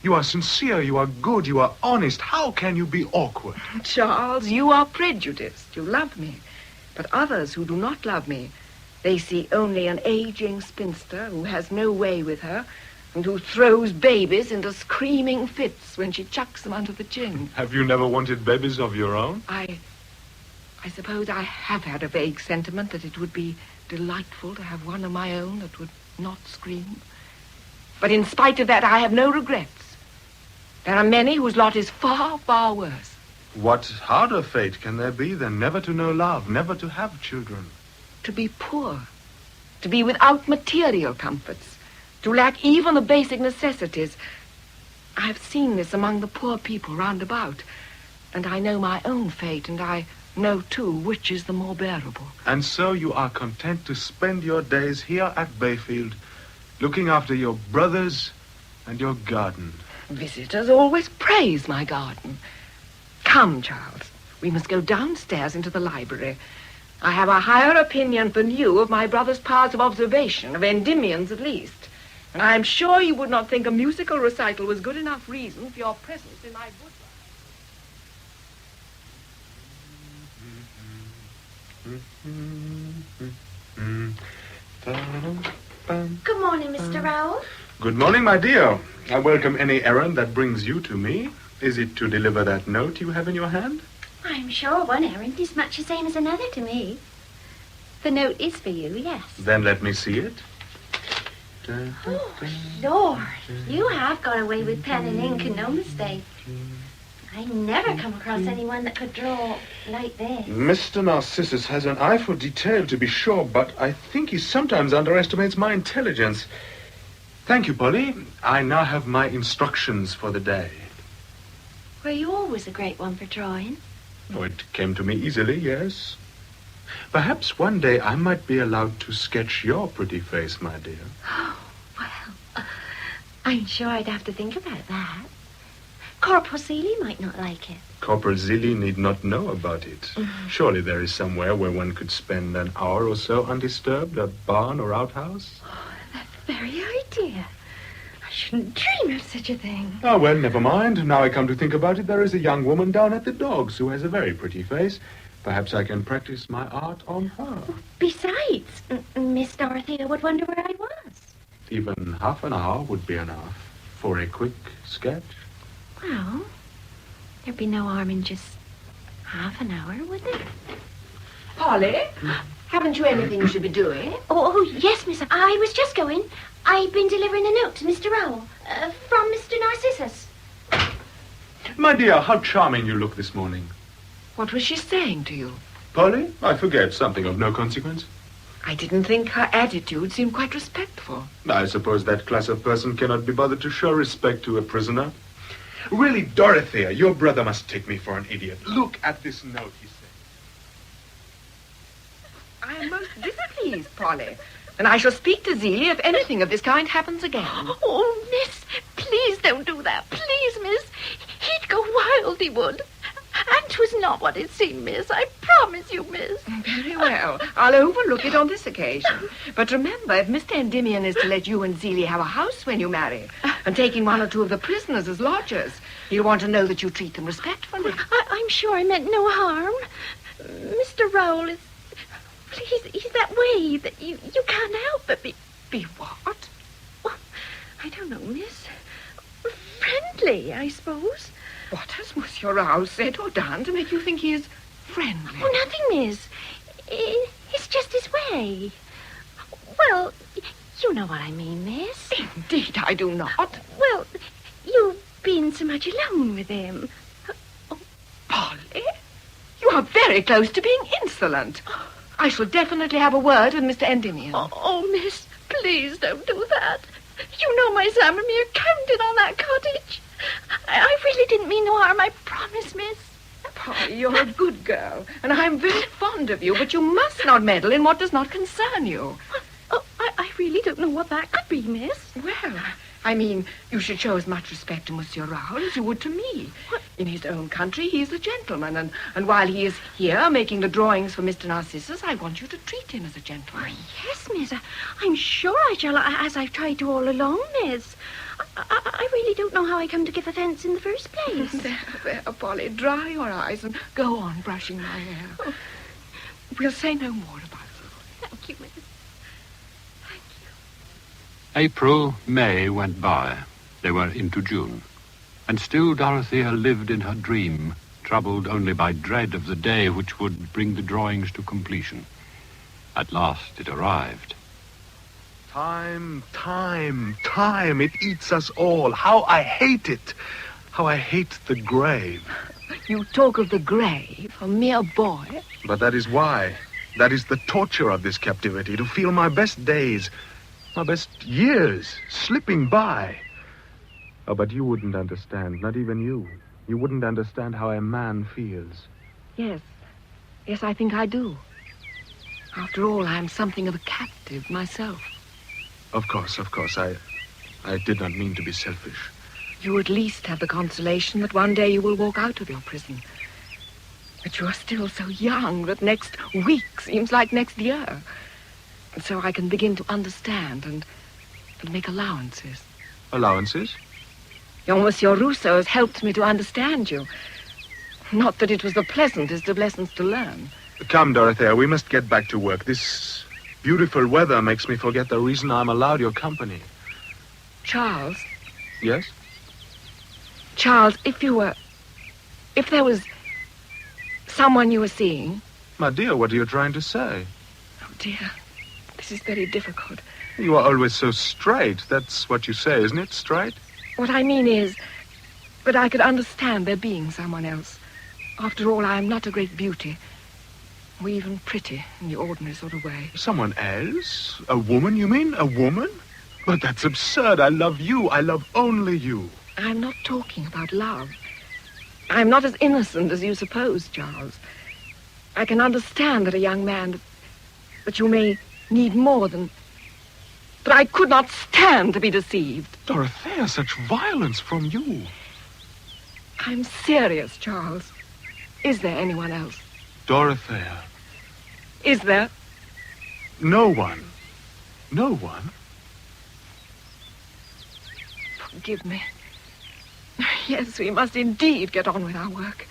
You are sincere, you are good, you are honest. How can you be awkward? Charles, you are prejudiced. You love me. But others who do not love me, they see only an aging spinster who has no way with her and who throws babies into screaming fits when she chucks them under the chin. Have you never wanted babies of your own? I suppose I have had a vague sentiment that it would be delightful to have one of my own that would not scream. But in spite of that, I have no regrets. There are many whose lot is far, far worse. What harder fate can there be than never to know love, never to have children? To be poor, to be without material comforts, to lack even the basic necessities. I have seen this among the poor people round about, and I know my own fate, and I know, too, which is the more bearable. And so you are content to spend your days here at Bayfield, looking after your brothers and your garden. Visitors always praise my garden. Come, Charles, we must go downstairs into the library. I have a higher opinion than you of my brother's powers of observation, of Endymion's at least. And I am sure you would not think a musical recital was good enough reason for your presence in my woodland. Good morning, Mr. Rowell. Good morning, my dear. I welcome any errand that brings you to me. Is it to deliver that note you have in your hand? I'm sure one errand is much the same as another to me. The note is for you, yes. Then let me see it. Oh, Lord, you have got away with pen and ink and no mistake. I never come across anyone that could draw like this. Mr. Narcissus has an eye for detail, to be sure, but I think he sometimes underestimates my intelligence. Thank you, Polly. I now have my instructions for the day. Were you always a great one for drawing? Oh, it came to me easily, yes. Perhaps one day I might be allowed to sketch your pretty face, my dear. Oh, well, I'm sure I'd have to think about that. Corporal Seeley might not like it. Corporal Seeley need not know about it. Surely there is somewhere where one could spend an hour or so undisturbed, a barn or outhouse. Oh, that very idea. I shouldn't dream of such a thing. Oh, well, never mind. Now I come to think about it, there is a young woman down at the Dogs who has a very pretty face. Perhaps I can practice my art on her. Besides, Miss Dorothea would wonder where I was. Even half an hour would be enough for a quick sketch. Well, there'd be no harm in just half an hour, would there? Polly, haven't you anything you should be doing? Oh, yes, miss. I was just going. I've been delivering a note to Mr. Rowell from Mr. Narcissus. My dear, how charming you look this morning. What was she saying to you? Polly, I forget, something of no consequence. I didn't think her attitude seemed quite respectful. I suppose that class of person cannot be bothered to show respect to a prisoner. Really, Dorothea, your brother must take me for an idiot. Look at this note, he said. I am most displeased, Polly. And I shall speak to Zelie if anything of this kind happens again. Oh, miss, please don't do that. Please, miss. He'd go wild, he would. And 'twas not what it seemed, miss. I promise you, miss. Very well. I'll overlook it on this occasion. But remember, if Mr. Endymion is to let you and Zelie have a house when you marry, and taking one or two of the prisoners as lodgers, he'll want to know that you treat them respectfully. I'm sure I meant no harm. Mr. Rowell is... He's that way that you can't help but be... Be what? Well, I don't know, miss. friendly, I suppose. What has Monsieur Raoul said or done to make you think he is friendly? Oh, nothing, miss. It's just his way. Well, you know what I mean, miss. Indeed, I do not. Well, you've been so much alone with him. Polly, you are very close to being insolent. I shall definitely have a word with Mr. Endymion. Oh, miss, please don't do that. You know my Sammermere counted on that cottage. I really didn't mean no harm, I promise, miss. Polly, you're a good girl, and I'm very fond of you, but you must not meddle in what does not concern you. Oh, I really don't know what that could be, miss. Well, I mean, you should show as much respect to Monsieur Raoul as you would to me. In his own country, he's a gentleman, and while he is here making the drawings for Mr. Narcissus, I want you to treat him as a gentleman. Yes, miss, I'm sure I shall, as I've tried to all along, miss. I really don't know how I come to give offence in the first place. There, Polly, dry your eyes and go on brushing my hair. Oh. We'll say no more about it. Thank you, miss. April, May went by. They were into June. And still Dorothea lived in her dream, troubled only by dread of the day which would bring the drawings to completion. At last it arrived. Time. It eats us all. How I hate it. How I hate the grave. You talk of the grave, a mere boy. But that is why. That is the torture of this captivity, to feel my best days, my best years slipping by. Oh, but you wouldn't understand, not even you. You wouldn't understand how a man feels. Yes, I think I do. After all, I am something of a captive myself. Of course. I did not mean to be selfish. You at least have the consolation that one day you will walk out of your prison. But you are still so young that next week seems like next year. And so I can begin to understand and make allowances. Allowances? Your Monsieur Rousseau has helped me to understand you. Not that it was the pleasantest of lessons to learn. Come, Dorothea, we must get back to work. This beautiful weather makes me forget the reason I'm allowed your company. Charles? Yes? Charles, if there was someone you were seeing... My dear, what are you trying to say? Oh, dear, this is very difficult. You are always so straight. That's what you say, isn't it? Straight? What I mean is that I could understand there being someone else. After all, I am not a great beauty. Or even pretty in the ordinary sort of way. Someone else? A woman, you mean? A woman? But that's absurd. I love you. I love only you. I'm not talking about love. I'm not as innocent as you suppose, Charles. I can understand that a young man, that you may need more than... But I could not stand to be deceived. Dorothea, such violence from you. I'm serious, Charles. Is there anyone else? Dorothea. Is there? No one. No one? Forgive me. Yes, we must indeed get on with our work.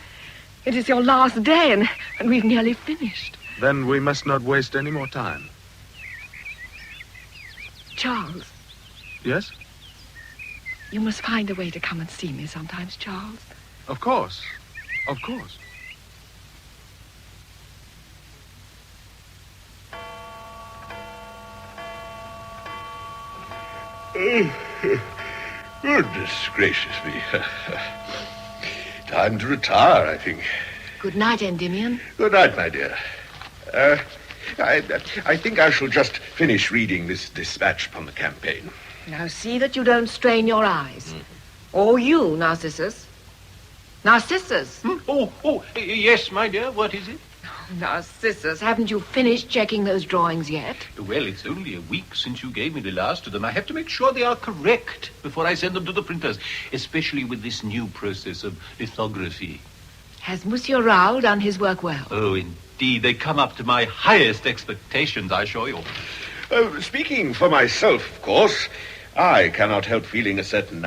It is your last day, and we've nearly finished. Then we must not waste any more time. Charles. Yes? You must find a way to come and see me sometimes, Charles. Of course. Of course. Goodness gracious me. Time to retire, I think. Good night, Endymion. Good night, my dear. I think I shall just finish reading this dispatch upon the campaign. Now see that you don't strain your eyes. Or you, Narcissus. Narcissus! Oh, yes, my dear, what is it? Narcissus, haven't you finished checking those drawings yet? Well, it's only a week since you gave me the last of them. I have to make sure they are correct before I send them to the printers, especially with this new process of lithography. Has Monsieur Raoul done his work well? Oh, indeed. They come up to my highest expectations, I assure you. Speaking for myself, of course, I cannot help feeling a certain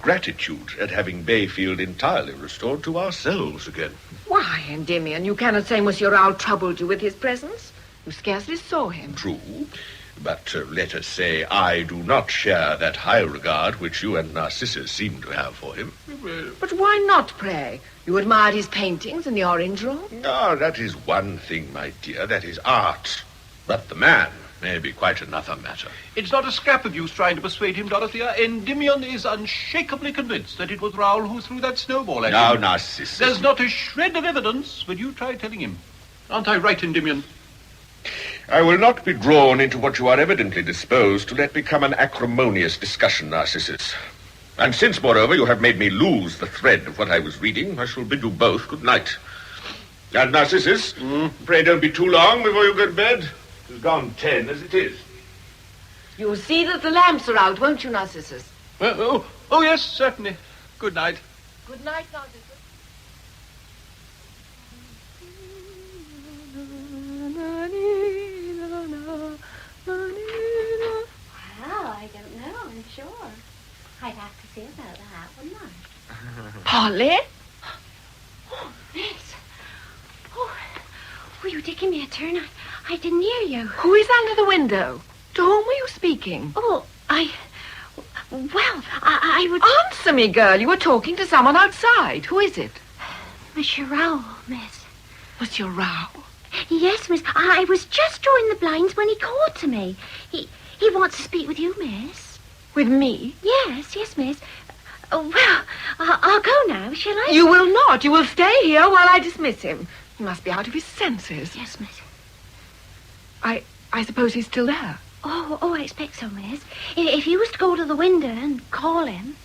gratitude at having Bayfield entirely restored to ourselves again. Why, Endymion, you cannot say Monsieur Raoul troubled you with his presence. You scarcely saw him. True. But let us say I do not share that high regard which you and Narcissus seem to have for him. But why not, pray? You admired his paintings in the orange room? Ah, that is one thing, my dear. That is art. But the man may be quite another matter. It's not a scrap of use trying to persuade him, Dorothea. Endymion is unshakably convinced that it was Raoul who threw that snowball at him. Now, Narcissus. There's not a shred of evidence, but you try telling him. Aren't I right, Endymion? I will not be drawn into what you are evidently disposed to let become an acrimonious discussion, Narcissus. And since, moreover, you have made me lose the thread of what I was reading, I shall bid you both good night. And Narcissus, pray don't be too long before you go to bed. It's gone 10 as it is. You'll see that the lamps are out, won't you, Narcissus? Oh, yes, certainly. Good night. Good night, Narcissus. Well, I don't know, I'm sure. I'd have to see about that, wouldn't I? Polly? Oh, miss. Oh, you did give me a turn. I didn't hear you. Who is under the window? To whom were you speaking? Oh, I would... Answer me, girl. You were talking to someone outside. Who is it? Monsieur Raoul, miss. Monsieur Raoul? Yes, miss. I was just drawing the blinds when he called to me. He wants to speak with you, miss. With me? Yes, miss. Well, I'll go now, shall I? You will not. You will stay here while I dismiss him. He must be out of his senses. Yes, miss. I suppose he's still there. Oh, I expect so, miss. If you was to go to the window and call him.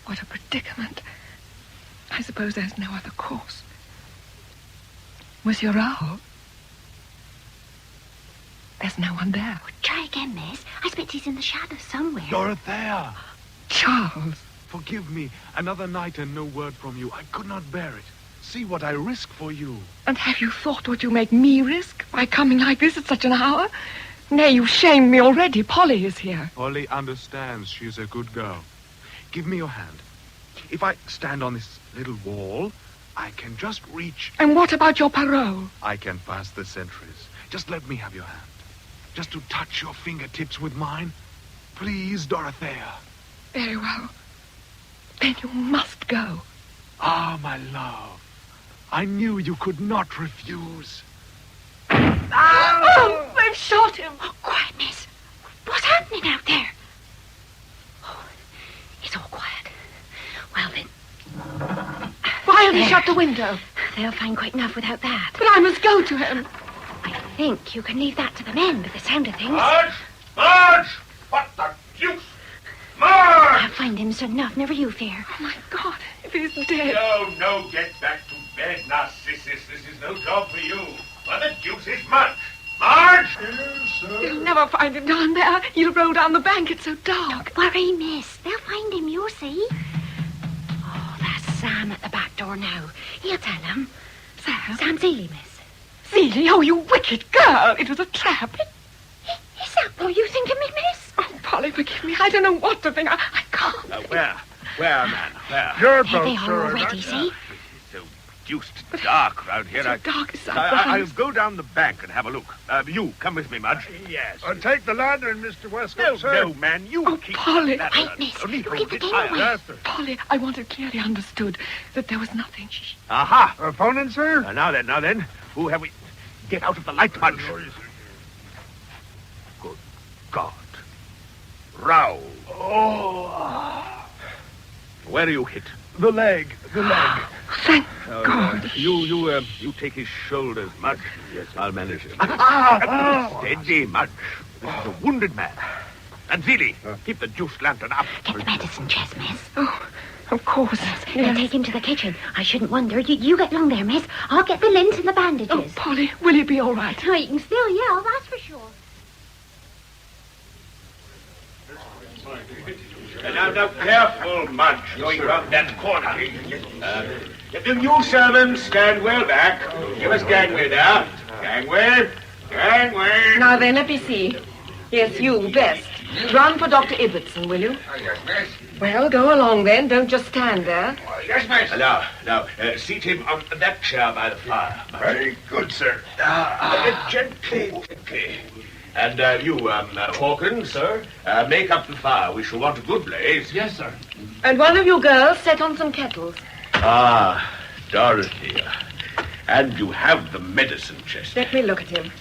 What a predicament. I suppose there's no other course. Monsieur Raoul? There's no one there. Oh, try again, miss. I expect he's in the shadows somewhere. Dorothea! Charles! Forgive me. Another night and no word from you. I could not bear it. See what I risk for you. And have you thought what you make me risk by coming like this at such an hour? Nay, you've shamed me already. Polly is here. Polly understands she's a good girl. Give me your hand. If I stand on this little wall, I can just reach... And what about your parole? I can pass the sentries. Just let me have your hand. Just to touch your fingertips with mine. Please, Dorothea. Very well. Then you must go. Ah, my love. I knew you could not refuse. Oh, they've shot him. Oh, quiet, miss. What's happening out there? Oh, it's all quiet. Well, then... Why have you shut the window? They'll find quite enough without that. But I must go to him. I think you can leave that to the men with the sound of things. Marge! What the deuce? Marge! I'll find him soon enough, never you fear. Oh, my God, if he's dead. No, get back to bed, Narcissus. This is no job for you. What the deuce is Marge? Marge! Yes, sir. You'll never find him down there. He'll roll down the bank. It's so dark. Don't worry, miss. They'll find him, you'll see. Oh, that's Sam at the back door now. He'll tell him. Sam Seeley, miss. Seeley? Oh, you wicked girl. It was a trap. Is that what you think of me, miss? Oh, Polly, forgive me. I don't know what to think. I can't. Where, man? Where? Your Here they boat, are sir. already, see? It's so deuced dark round here. So dark is outside. I'll go down the bank and have a look. You, come with me, Mudge. Yes. Take the lantern, Mr. Westcott, sir. No, man, you keep... Polly. Wait, miss. Only You hold keep the it game higher. away. Yes, sir. Polly, I want it clearly understood that there was nothing. Aha! Opponent, sir? Now then. Who have we... Get out of the light, Mudge. Good God. Raoul. Oh. Where are you hit? The leg. Thank God. You take his shoulders, Mudge. Yes, I'll manage it. Steady, Mudge. This is a wounded man. And Seeley, keep the juice lantern up. Get the medicine chest, miss. Oh, of course. They'll take him to the kitchen. I shouldn't wonder. You get along there, miss. I'll get the lint and the bandages. Oh, Polly, will you be all right? Oh, you can still yell, that's for sure. Now, careful, Mudge, going round that corner. You servants, stand well back. Give us gangway there. Gangway. Now then, let me see. Yes, you, best. Run for Dr. Ibbotson, will you? Yes, miss. Well, go along then. Don't just stand there. Yes, miss. Now, seat him on that chair by the fire. Very good, sir. Gently. And you, Hawkins, sir, make up the fire. We shall want a good blaze. Yes, sir. And one of you girls set on some kettles. Ah, Dorothy. And you have the medicine chest. Let me look at him.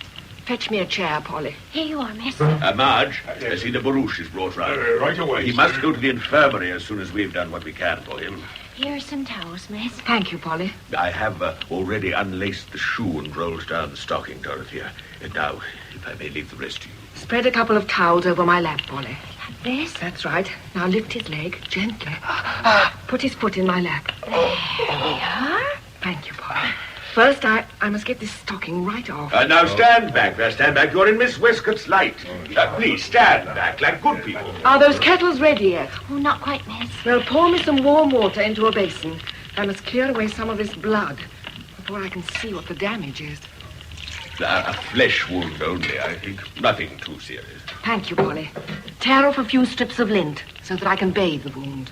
Fetch me a chair, Polly. Here you are, miss. Marge, see the barouche is brought round. Right away, He sir. must go to the infirmary as soon as we've done what we can for him. Here's some towels, miss. Thank you, Polly. I have already unlaced the shoe and rolled down the stocking, Dorothea. And now, if I may leave the rest to you. Spread a couple of towels over my lap, Polly. Like this? That's right. Now lift his leg gently. Put his foot in my lap. There we are. Thank you, Polly. First, I must get this stocking right off. Now stand back. Stand back. You're in Miss Westcott's light. Please, stand back like good people. Are those kettles ready yet? Oh, not quite, miss. Well, pour me some warm water into a basin. I must clear away some of this blood before I can see what the damage is. A flesh wound only, I think. Nothing too serious. Thank you, Polly. Tear off a few strips of lint so that I can bathe the wound.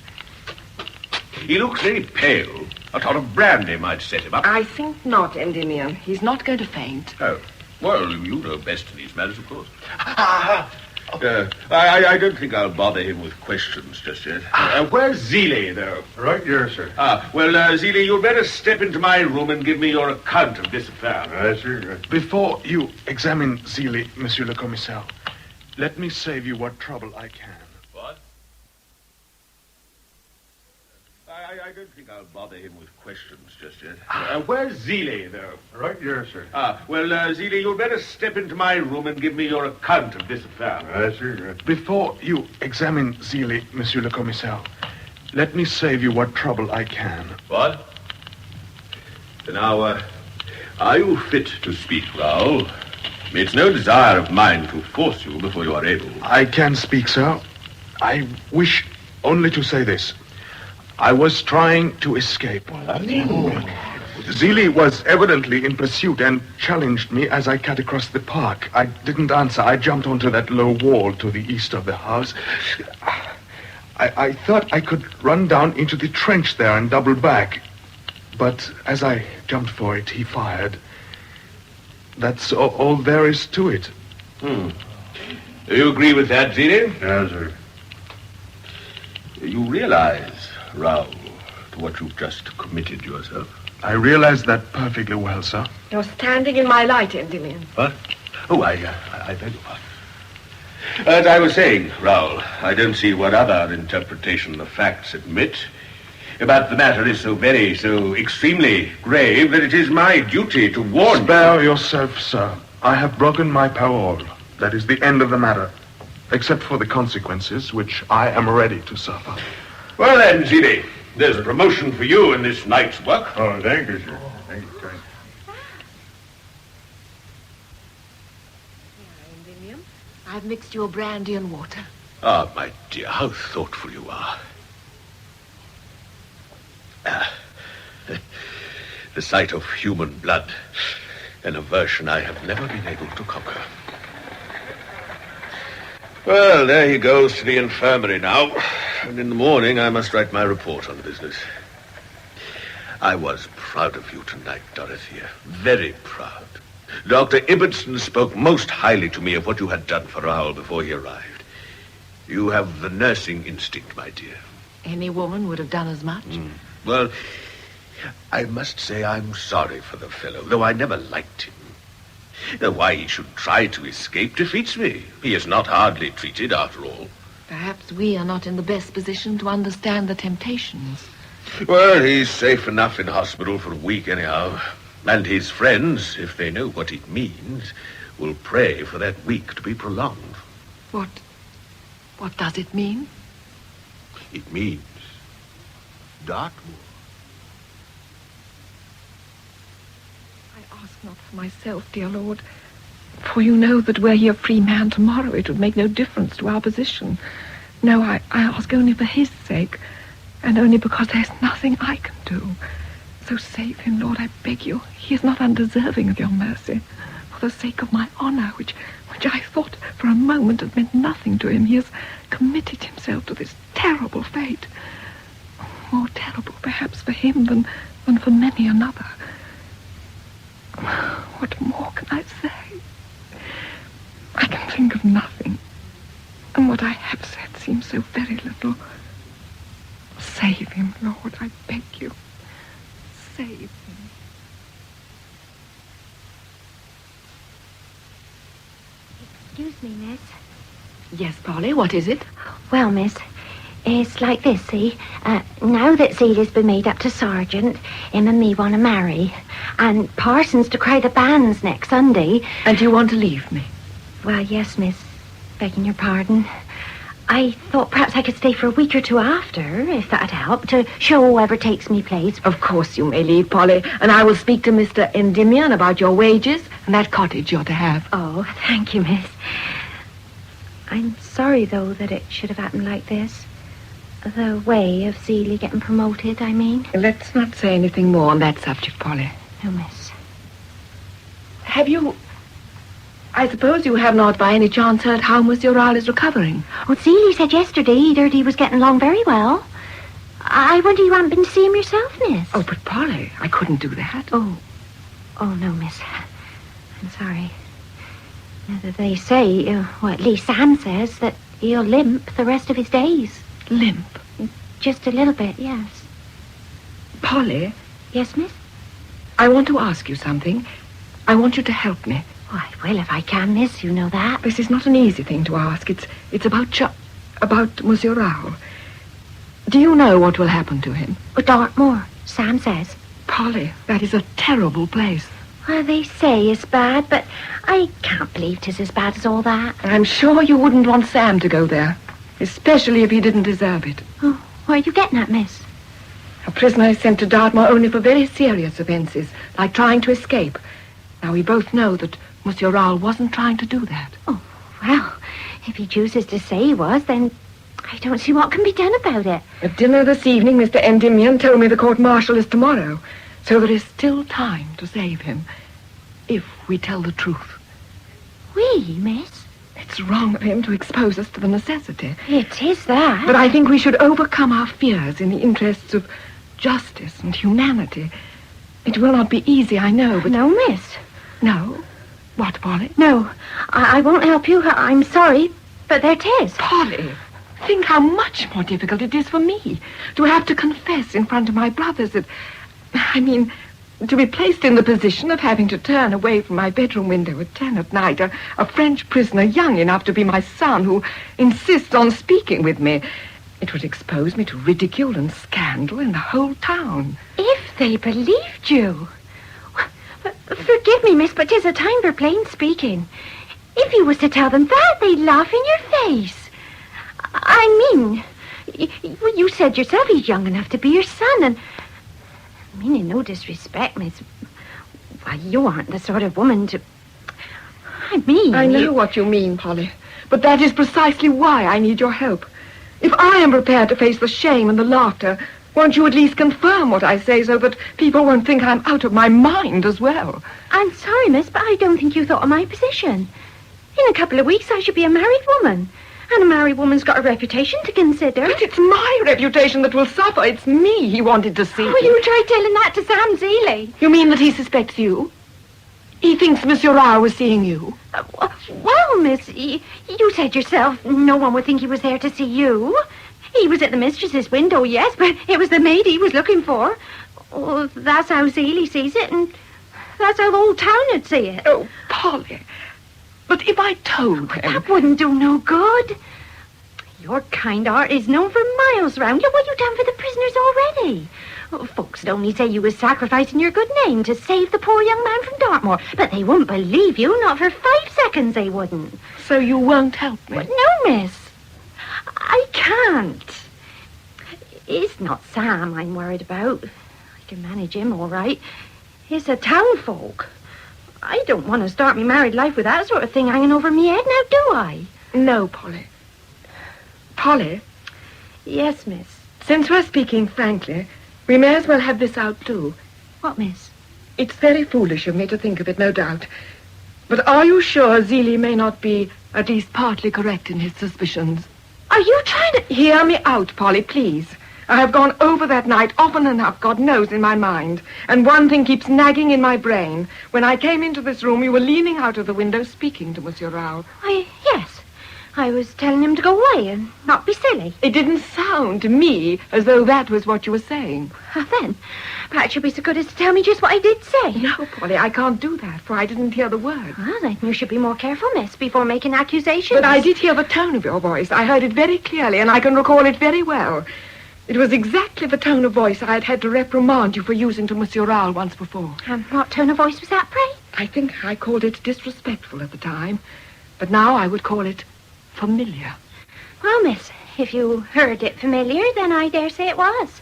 He looks very pale. A tot of brandy might set him up. I think not, Endymion. He's not going to faint. Oh. Well, you know best in these matters, of course. I don't think I'll bother him with questions just yet. Where's Zeeley, though? Right here, sir. Well, Zeeley, you'd better step into my room and give me your account of this affair. Right, sir. Before you examine Zeeley, Monsieur le Commissaire, let me save you what trouble I can. What? I don't think I'll bother him with questions just yet. Where's Zeeley, though? Right here, sir. Well, Zeeley, you'd better step into my room and give me your account of this affair. Right, sir. Before you examine Zeeley, Monsieur le Commissaire, let me save you what trouble I can. What? Now, are you fit to speak, Raoul? It's no desire of mine to force you before you are able. I can speak, sir. I wish only to say this. I was trying to escape. Zeeley was evidently in pursuit and challenged me as I cut across the park. I didn't answer. I jumped onto that low wall to the east of the house. I thought I could run down into the trench there and double back. But as I jumped for it, he fired. That's all there is to it. Do you agree with that, Zeeley? Yes, sir. You realize, Raoul, to what you've just committed yourself? I realize that perfectly well, sir. You're standing in my light, Endymion. What? Oh, I beg your pardon. As I was saying, Raoul, I don't see what other interpretation the facts admit. But the matter is so extremely grave that it is my duty to warn you. Spare yourself, sir. I have broken my parole. That is the end of the matter. Except for the consequences, which I am ready to suffer. Well then, Zeeley, there's promotion for you in this night's work. Oh, thank you, sir. Thank you, sir. Endymion, I've mixed your brandy and water. Ah, my dear, how thoughtful you are. The sight of human blood, an aversion I have never been able to conquer. Well, there he goes to the infirmary now, and in the morning I must write my report on the business. I was proud of you tonight, Dorothea. Very proud. Dr. Ibbotson spoke most highly to me of what you had done for Raoul before he arrived. You have the nursing instinct, my dear. Any woman would have done as much. Well, I must say I'm sorry for the fellow, though I never liked him. Why he should try to escape defeats me. He is not hardly treated, after all. Perhaps we are not in the best position to understand the temptations. Well, he's safe enough in hospital for a week anyhow. And his friends, if they know what it means, will pray for that week to be prolonged. What does it mean? It means Dartmoor. I ask not for myself, dear Lord, for you know that were he a free man tomorrow, it would make no difference to our position. No, I ask only for his sake, and only because there's nothing I can do. So save him, Lord, I beg you. He is not undeserving of your mercy. For the sake of my honor, which I thought for a moment had meant nothing to him, he has committed himself to this terrible fate. More terrible, perhaps, for him than for many another. What more can I say? I can think of nothing. And what I have said seems so very little. Save him, Lord, I beg you. Save him. Excuse me, miss. Yes, Polly, what is it? Well, miss, it's like this, see. Now that Celia's been made up to sergeant, him and me want to marry. And Parson's to cry the banns next Sunday. And you want to leave me? Well, yes, miss. Begging your pardon. I thought perhaps I could stay for a week or two after, if that'd help, to show whoever takes me place. Of course you may leave, Polly, and I will speak to Mr. Endymion about your wages and that cottage you're to have. Oh, thank you, miss. I'm sorry, though, that it should have happened like this. The way of Celia getting promoted, I mean. Let's not say anything more on that subject, Polly. No, miss. Have you... I suppose you have not by any chance heard how Monsieur Ryle is recovering. Well, Celia said yesterday that he was getting along very well. I wonder you haven't been to see him yourself, miss. Oh, but Polly, I couldn't do that. Oh, no, miss. I'm sorry. They say, well, at least Sam says, that he'll limp the rest of his days. Limp? Just a little bit, yes. Polly? Yes, miss? I want to ask you something. I want you to help me. Oh, I will if I can, miss, you know that. This is not an easy thing to ask. It's about Monsieur Ryle. Do you know what will happen to him? Dartmoor, Sam says. Polly, that is a terrible place. Well, they say it's bad, but I can't believe 'tis as bad as all that. I'm sure you wouldn't want Sam to go there, especially if he didn't deserve it. Oh, where are you getting at, miss? A prisoner is sent to Dartmoor only for very serious offences, like trying to escape. Now, we both know that Monsieur Ryle wasn't trying to do that. Oh, well, if he chooses to say he was, then I don't see what can be done about it. At dinner this evening, Mr. Endymion told me the court-martial is tomorrow, so there is still time to save him, if we tell the truth. We, miss? It's wrong of him to expose us to the necessity. It is that. But I think we should overcome our fears in the interests of justice and humanity. It will not be easy, I know, but... No, miss. No? What, Polly? No, I won't help you. I'm sorry, but there 'tis. Polly, think how much more difficult it is for me to have to confess in front of my brothers that... I mean, to be placed in the position of having to turn away from my bedroom window at 10 at night, a French prisoner young enough to be my son who insists on speaking with me. It would expose me to ridicule and scandal in the whole town. If they believed you... Forgive me, miss, but 'tis a time for plain speaking. If you was to tell them that, they'd laugh in your face. I mean, you said yourself he's young enough to be your son, and... I mean, in no disrespect, miss... Why, you aren't the sort of woman to... I mean... I know what you mean, Polly, but that is precisely why I need your help. If I am prepared to face the shame and the laughter... Won't you at least confirm what I say so that people won't think I'm out of my mind as well? I'm sorry, miss, but I don't think you thought of my position. In a couple of weeks, I should be a married woman. And a married woman's got a reputation to consider. But it's my reputation that will suffer. It's me he wanted to see. Oh, you tried telling that to Sam Seeley. You mean that he suspects you? He thinks Monsieur Ryle was seeing you? Well, miss, you said yourself no one would think he was there to see you. He was at the mistress's window, yes, but it was the maid he was looking for. Oh, that's how Seeley sees it, and that's how the whole town would see it. Oh, Polly. But if I told him... That wouldn't do no good. Your kind heart is known for miles round. Look what you've done for the prisoners already. Oh, folks would only say you was sacrificing your good name to save the poor young man from Dartmoor, but they wouldn't believe you, not for 5 seconds they wouldn't. So you won't help me? Well, no, miss. I can't. It's not Sam I'm worried about. I can manage him all right. It's the town folk. I don't want to start me married life with that sort of thing hanging over me head now, do I? No, Polly. Polly? Yes, miss. Since we're speaking frankly, we may as well have this out, too. What, miss? It's very foolish of me to think of it, no doubt. But are you sure Zeeley may not be at least partly correct in his suspicions? Are you trying to... Hear me out, Polly, please. I have gone over that night often enough, God knows, in my mind. And one thing keeps nagging in my brain. When I came into this room, you were leaning out of the window speaking to Monsieur Raoul. Yes. I was telling him to go away and not be silly. It didn't sound to me as though that was what you were saying. Then, perhaps you'll be so good as to tell me just what I did say. No, Polly, I can't do that, for I didn't hear the word. Well, then you should be more careful, miss, before making accusations. But I did hear the tone of your voice. I heard it very clearly, and I can recall it very well. It was exactly the tone of voice I had to reprimand you for using to Monsieur Raoul once before. And what tone of voice was that, pray? I think I called it disrespectful at the time, but now I would call it familiar. Well, miss, if you heard it familiar, then I dare say it was.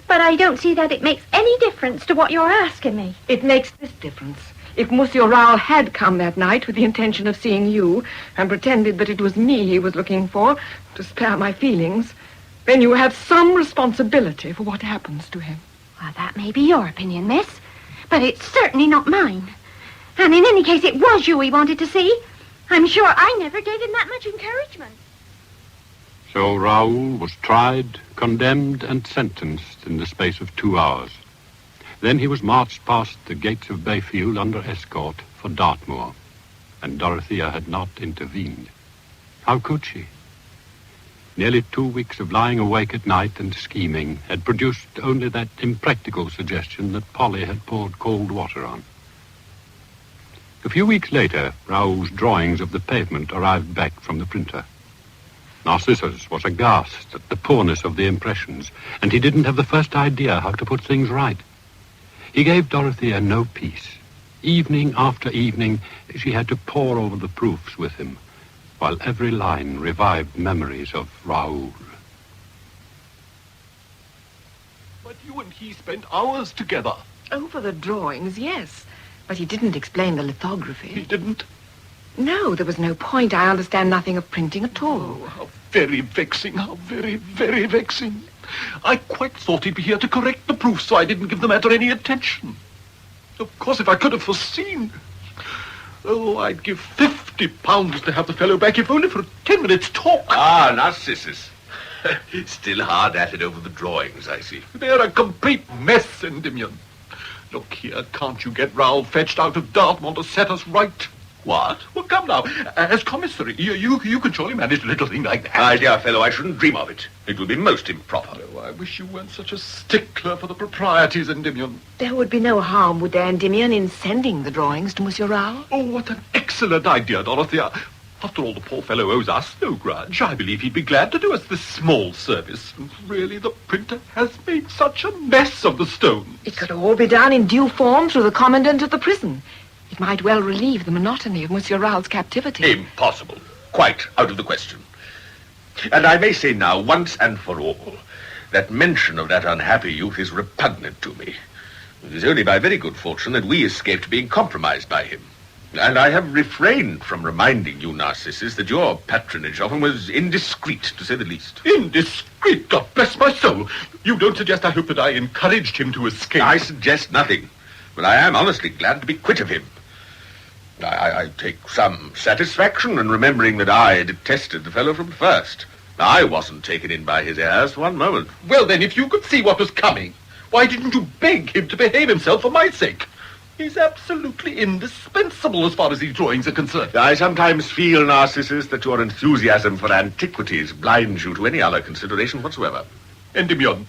But I don't see that it makes any difference to what you're asking me. It makes this difference. If Monsieur Raoul had come that night with the intention of seeing you and pretended that it was me he was looking for to spare my feelings, then you have some responsibility for what happens to him. Well, that may be your opinion, miss, but it's certainly not mine. And in any case, it was you he wanted to see. I'm sure I never gave him that much encouragement. So Raoul was tried, condemned, and sentenced in the space of 2 hours. Then he was marched past the gates of Bayfield under escort for Dartmoor, and Dorothea had not intervened. How could she? Nearly 2 weeks of lying awake at night and scheming had produced only that impractical suggestion that Polly had poured cold water on. A few weeks later, Raoul's drawings of the pavement arrived back from the printer. Narcissus was aghast at the poorness of the impressions, and he didn't have the first idea how to put things right. He gave Dorothea no peace. Evening after evening, she had to pore over the proofs with him, while every line revived memories of Raoul. But you and he spent hours together. Over the drawings, yes. But he didn't explain the lithography. He didn't? No, there was no point. I understand nothing of printing at all. Oh, how very vexing, how very, very vexing. I quite thought he'd be here to correct the proofs, so I didn't give the matter any attention. Of course, if I could have foreseen... Oh, I'd give £50 to have the fellow back, if only for a 10 minutes talk. Ah, Narcissus. Still hard at it over the drawings, I see. They're a complete mess, Endymion. Look here, can't you get Raoul fetched out of Dartmoor to set us right? What? Well, come now. As commissary, you can surely manage a little thing like that. My dear fellow, I shouldn't dream of it. It would be most improper. Oh, I wish you weren't such a stickler for the proprieties, Endymion. There would be no harm, would there, Endymion, in sending the drawings to Monsieur Raoul? Oh, what an excellent idea, Dorothea. After all, the poor fellow owes us no grudge. I believe he'd be glad to do us this small service. And really, the printer has made such a mess of the stones. It could all be done in due form through the commandant of the prison. It might well relieve the monotony of Monsieur Raoul's captivity. Impossible. Quite out of the question. And I may say now, once and for all, that mention of that unhappy youth is repugnant to me. It is only by very good fortune that we escaped being compromised by him. And I have refrained from reminding you, Narcissus, that your patronage of him was indiscreet, to say the least. Indiscreet? God bless my soul. You don't suggest, I hope, that I encouraged him to escape? I suggest nothing. But I am honestly glad to be quit of him. I take some satisfaction in remembering that I detested the fellow from the first. I wasn't taken in by his airs for one moment. Well, then, if you could see what was coming, why didn't you beg him to behave himself for my sake? He's absolutely indispensable as far as these drawings are concerned. I sometimes feel, Narcissus, that your enthusiasm for antiquities blinds you to any other consideration whatsoever. Endymion,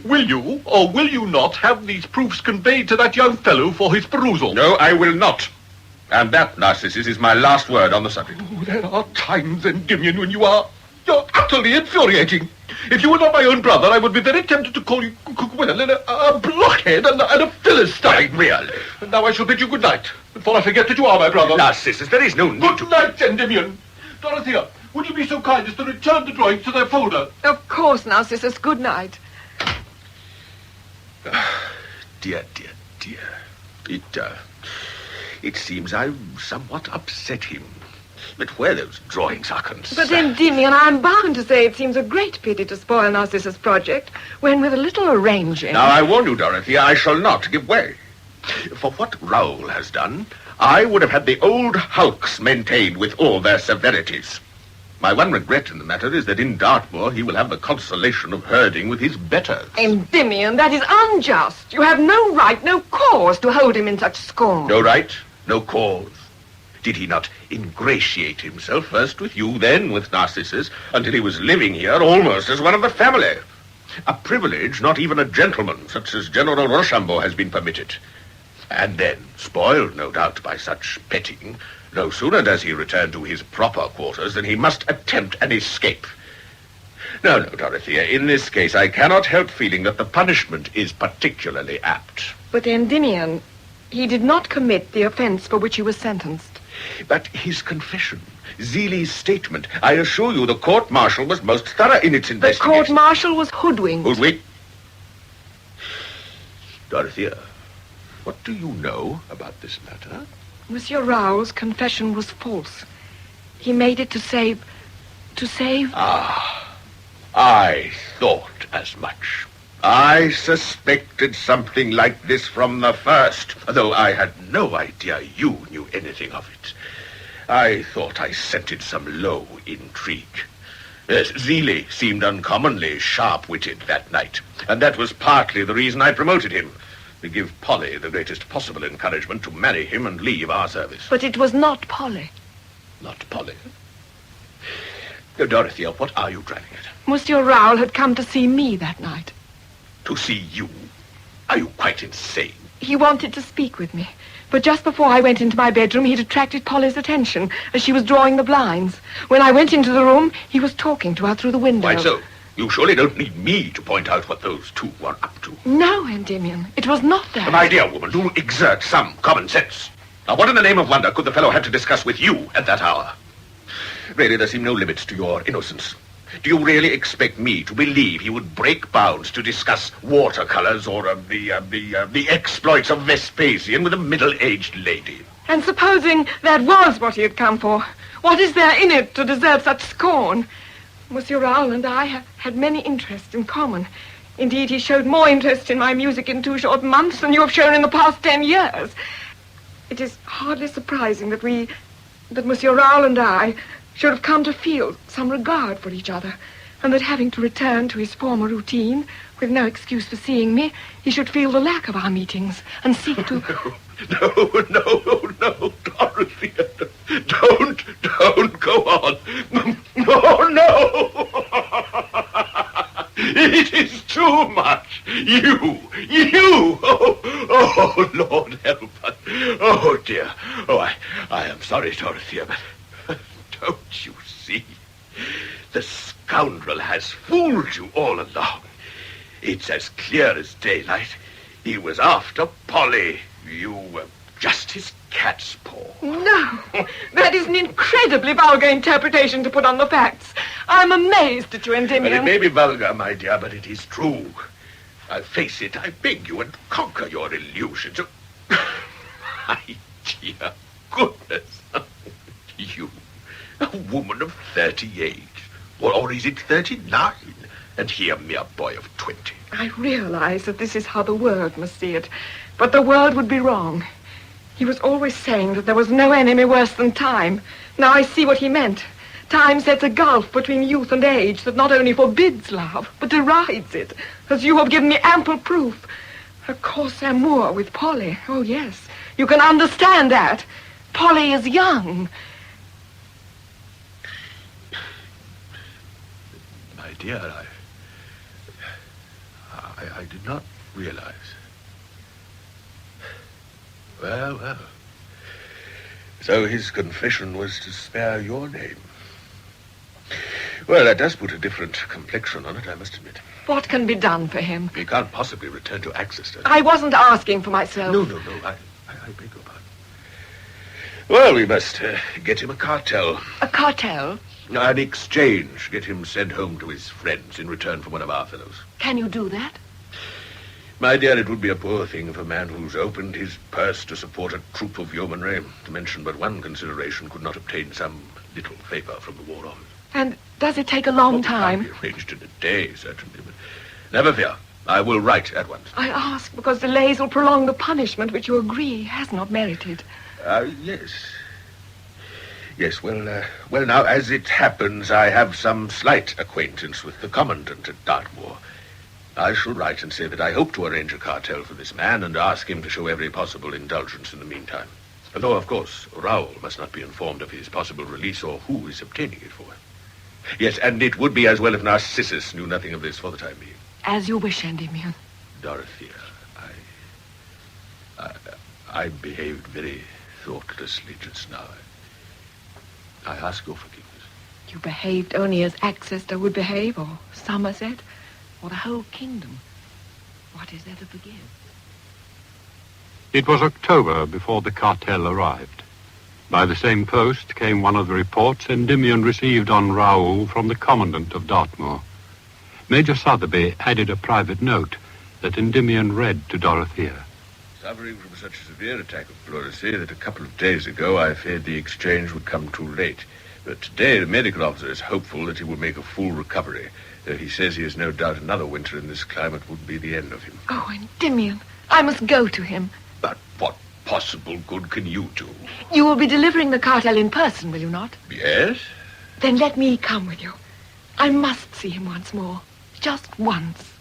will you, or will you not, have these proofs conveyed to that young fellow for his perusal? No, I will not. And that, Narcissus, is my last word on the subject. Oh, there are times, Endymion, when you're utterly infuriating. If you were not my own brother, I would be very tempted to call you, a blockhead and a Philistine. Really? And now I shall bid you good night, before I forget that you are my brother. Narcissus, there is no need Good night, Endymion. Dorothea, would you be so kind as to return the drawings to their folder? Of course, Narcissus. Good night. Dear. It seems I somewhat upset him. But where those drawings are concerned... But Endymion, I'm bound to say it seems a great pity to spoil Narcissus' project, when with a little arranging... Now, I warn you, Dorothea, I shall not give way. For what Raoul has done, I would have had the old hulks maintained with all their severities. My one regret in the matter is that in Dartmoor he will have the consolation of herding with his betters. Endymion, that is unjust. You have no right, no cause to hold him in such scorn. No right, no cause. Did he not ingratiate himself first with you, then with Narcissus, until he was living here almost as one of the family? A privilege not even a gentleman such as General Rochambeau has been permitted. And then, spoiled, no doubt, by such petting, no sooner does he return to his proper quarters than he must attempt an escape. No, Dorothea, in this case I cannot help feeling that the punishment is particularly apt. But Endymion, he did not commit the offense for which he was sentenced. But his confession, Zeeley's statement, I assure you the court-martial was most thorough in its investigation. The court-martial was hoodwinked. Hoodwinked? Dorothea, what do you know about this matter? Monsieur Raoul's confession was false. He made it to save... Ah, I thought as much. I suspected something like this from the first, though I had no idea you knew anything of it. I thought I scented some low intrigue. Yes, Zeeley seemed uncommonly sharp-witted that night, and that was partly the reason I promoted him, to give Polly the greatest possible encouragement to marry him and leave our service. But it was not Polly. Not Polly? Dorothea, what are you driving at? Monsieur Raoul had come to see me that night. To see you? Are you quite insane? He wanted to speak with me. But just before I went into my bedroom, he'd attracted Polly's attention as she was drawing the blinds. When I went into the room, he was talking to her through the window. Why so? You surely don't need me to point out what those two were up to. No, Endymion, it was not that. My dear woman, do exert some common sense. Now, what in the name of wonder could the fellow have to discuss with you at that hour? Really, there seem no limits to your innocence. Do you really expect me to believe he would break bounds to discuss watercolors or the exploits of Vespasian with a middle-aged lady? And supposing that was what he had come for, what is there in it to deserve such scorn? Monsieur Raoul and I had many interests in common. Indeed, he showed more interest in my music in 2 short months than you have shown in the past 10 years. It is hardly surprising that Monsieur Raoul and I should have come to feel some regard for each other, and that having to return to his former routine, with no excuse for seeing me, he should feel the lack of our meetings and seek to... No, Dorothea. Don't go on. No. It is too much. You. Oh, Lord help us. Oh, dear. Oh, I am sorry, Dorothea, but don't you see? The scoundrel has fooled you all along. It's as clear as daylight. He was after Polly. You were just his cat's paw. No, that is an incredibly vulgar interpretation to put on the facts. I'm amazed at you, Endymion. Well, it may be vulgar, my dear, but it is true. I'll face it, I beg you, and conquer your illusions. My dear goodness. You, a woman of 38, or is it 39, and he a mere boy of 20. I realize that this is how the world must see it, but the world would be wrong. He was always saying that there was no enemy worse than time. Now I see what he meant. Time sets a gulf between youth and age that not only forbids love, but derides it, as you have given me ample proof. A coarse amour with Polly. Oh, yes, you can understand that. Polly is young. My dear, I did not realize. Well. So his confession was to spare your name. Well, that does put a different complexion on it, I must admit. What can be done for him? He can't possibly return to Atchison. I wasn't asking for myself. No. I beg your pardon. Well, we must get him a cartel. A cartel? An exchange. Get him sent home to his friends in return for one of our fellows. Can you do that? My dear, it would be a poor thing if a man who's opened his purse to support a troop of yeomanry, to mention but one consideration, could not obtain some little favor from the War Office. And does it take a long time? It can't be arranged in a day, certainly, but never fear. I will write at once. I ask because delays will prolong the punishment which you agree has not merited. Yes. Yes, well, now, as it happens, I have some slight acquaintance with the commandant at Dartmoor. I shall write and say that I hope to arrange a cartel for this man and ask him to show every possible indulgence in the meantime. Though, of course, Raoul must not be informed of his possible release or who is obtaining it for him. Yes, and it would be as well if Narcissus knew nothing of this for the time being. As you wish, Endymion. Dorothea, I behaved very thoughtlessly just now. I ask your forgiveness. You behaved only as Exeter would behave, or Somerset, or the whole kingdom. What is there to forgive? It was October before the cartel arrived. By the same post came one of the reports Endymion received on Raoul from the commandant of Dartmoor. Major Sotheby added a private note that Endymion read to Dorothea. Suffering from such a severe attack of pleurisy that a couple of days ago I feared the exchange would come too late. But today the medical officer is hopeful that he will make a full recovery, though he says he has no doubt another winter in this climate would be the end of him. Oh, Endymion, I must go to him. But what possible good can you do? You will be delivering the cartel in person, will you not? Yes? Then let me come with you. I must see him once more. Just once.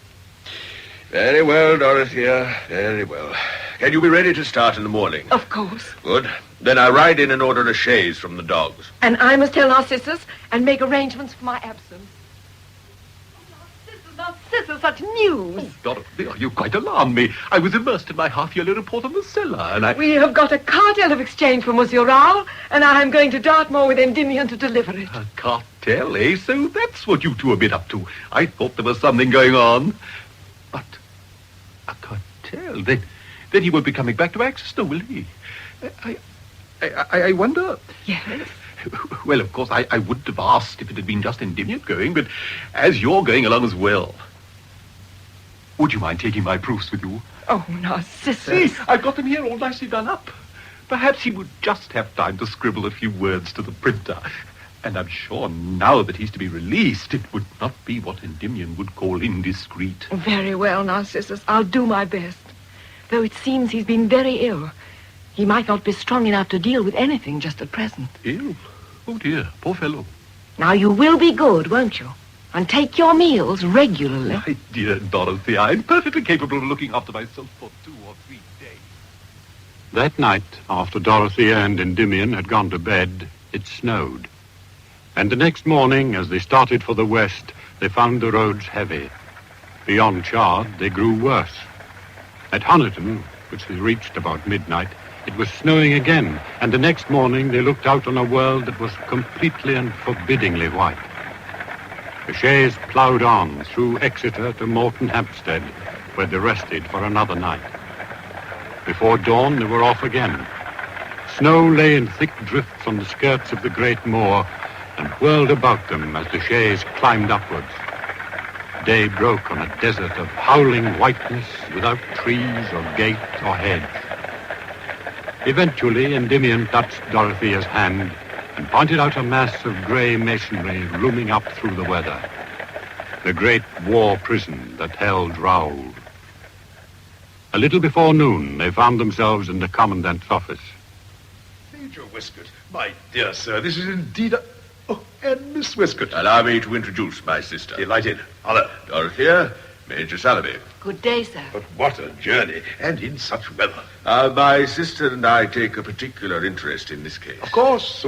Very well, Dorothea. Very well. Can you be ready to start in the morning? Of course. Good. Then I ride in and order a chaise from the dogs. And I must tell Narcissus and make arrangements for my absence. Narcissus, such news. Oh, Dorothea, you quite alarmed me. I was immersed in my half-yearly report on the cellar, and We have got a cartel of exchange for Monsieur Raoul, and I am going to Dartmoor with Endymion to deliver it. A cartel, eh? So that's what you two have been up to. I thought there was something going on. But a cartel? Then he won't be coming back to Atchison, will he? I wonder... Yes? Well, of course, I wouldn't have asked if it had been just Endymion going, but as you're going along as well, would you mind taking my proofs with you? Oh, Narcissus. See, I've got them here all nicely done up. Perhaps he would just have time to scribble a few words to the printer. And I'm sure now that he's to be released, it would not be what Endymion would call indiscreet. Very well, Narcissus. I'll do my best. Though it seems he's been very ill. He might not be strong enough to deal with anything just at present. Ill? Oh, dear. Poor fellow. Now, you will be good, won't you? And take your meals regularly. My dear Dorothy, I'm perfectly capable of looking after myself for 2 or 3 days. That night, after Dorothea and Endymion had gone to bed, it snowed. And the next morning, as they started for the west, they found the roads heavy. Beyond Chard, they grew worse. At Honiton, which they reached about midnight, it was snowing again, and the next morning they looked out on a world that was completely and forbiddingly white. The chaise ploughed on through Exeter to Moreton Hampstead, where they rested for another night. Before dawn, they were off again. Snow lay in thick drifts on the skirts of the great moor and whirled about them as the chaise climbed upwards. Day broke on a desert of howling whiteness without trees or gate or hedge. Eventually, Endymion touched Dorothea's hand and pointed out a mass of grey masonry looming up through the weather. The great war prison that held Raoul. A little before noon, they found themselves in the commandant's office. Major Westcott, my dear sir, this is indeed a... Oh, and Miss Westcott. Allow me to introduce my sister. Delighted. Hello. Dorothea, Major Sotheby. Good day, sir. But what a journey, and in such weather. My sister and I take a particular interest in this case. Of course.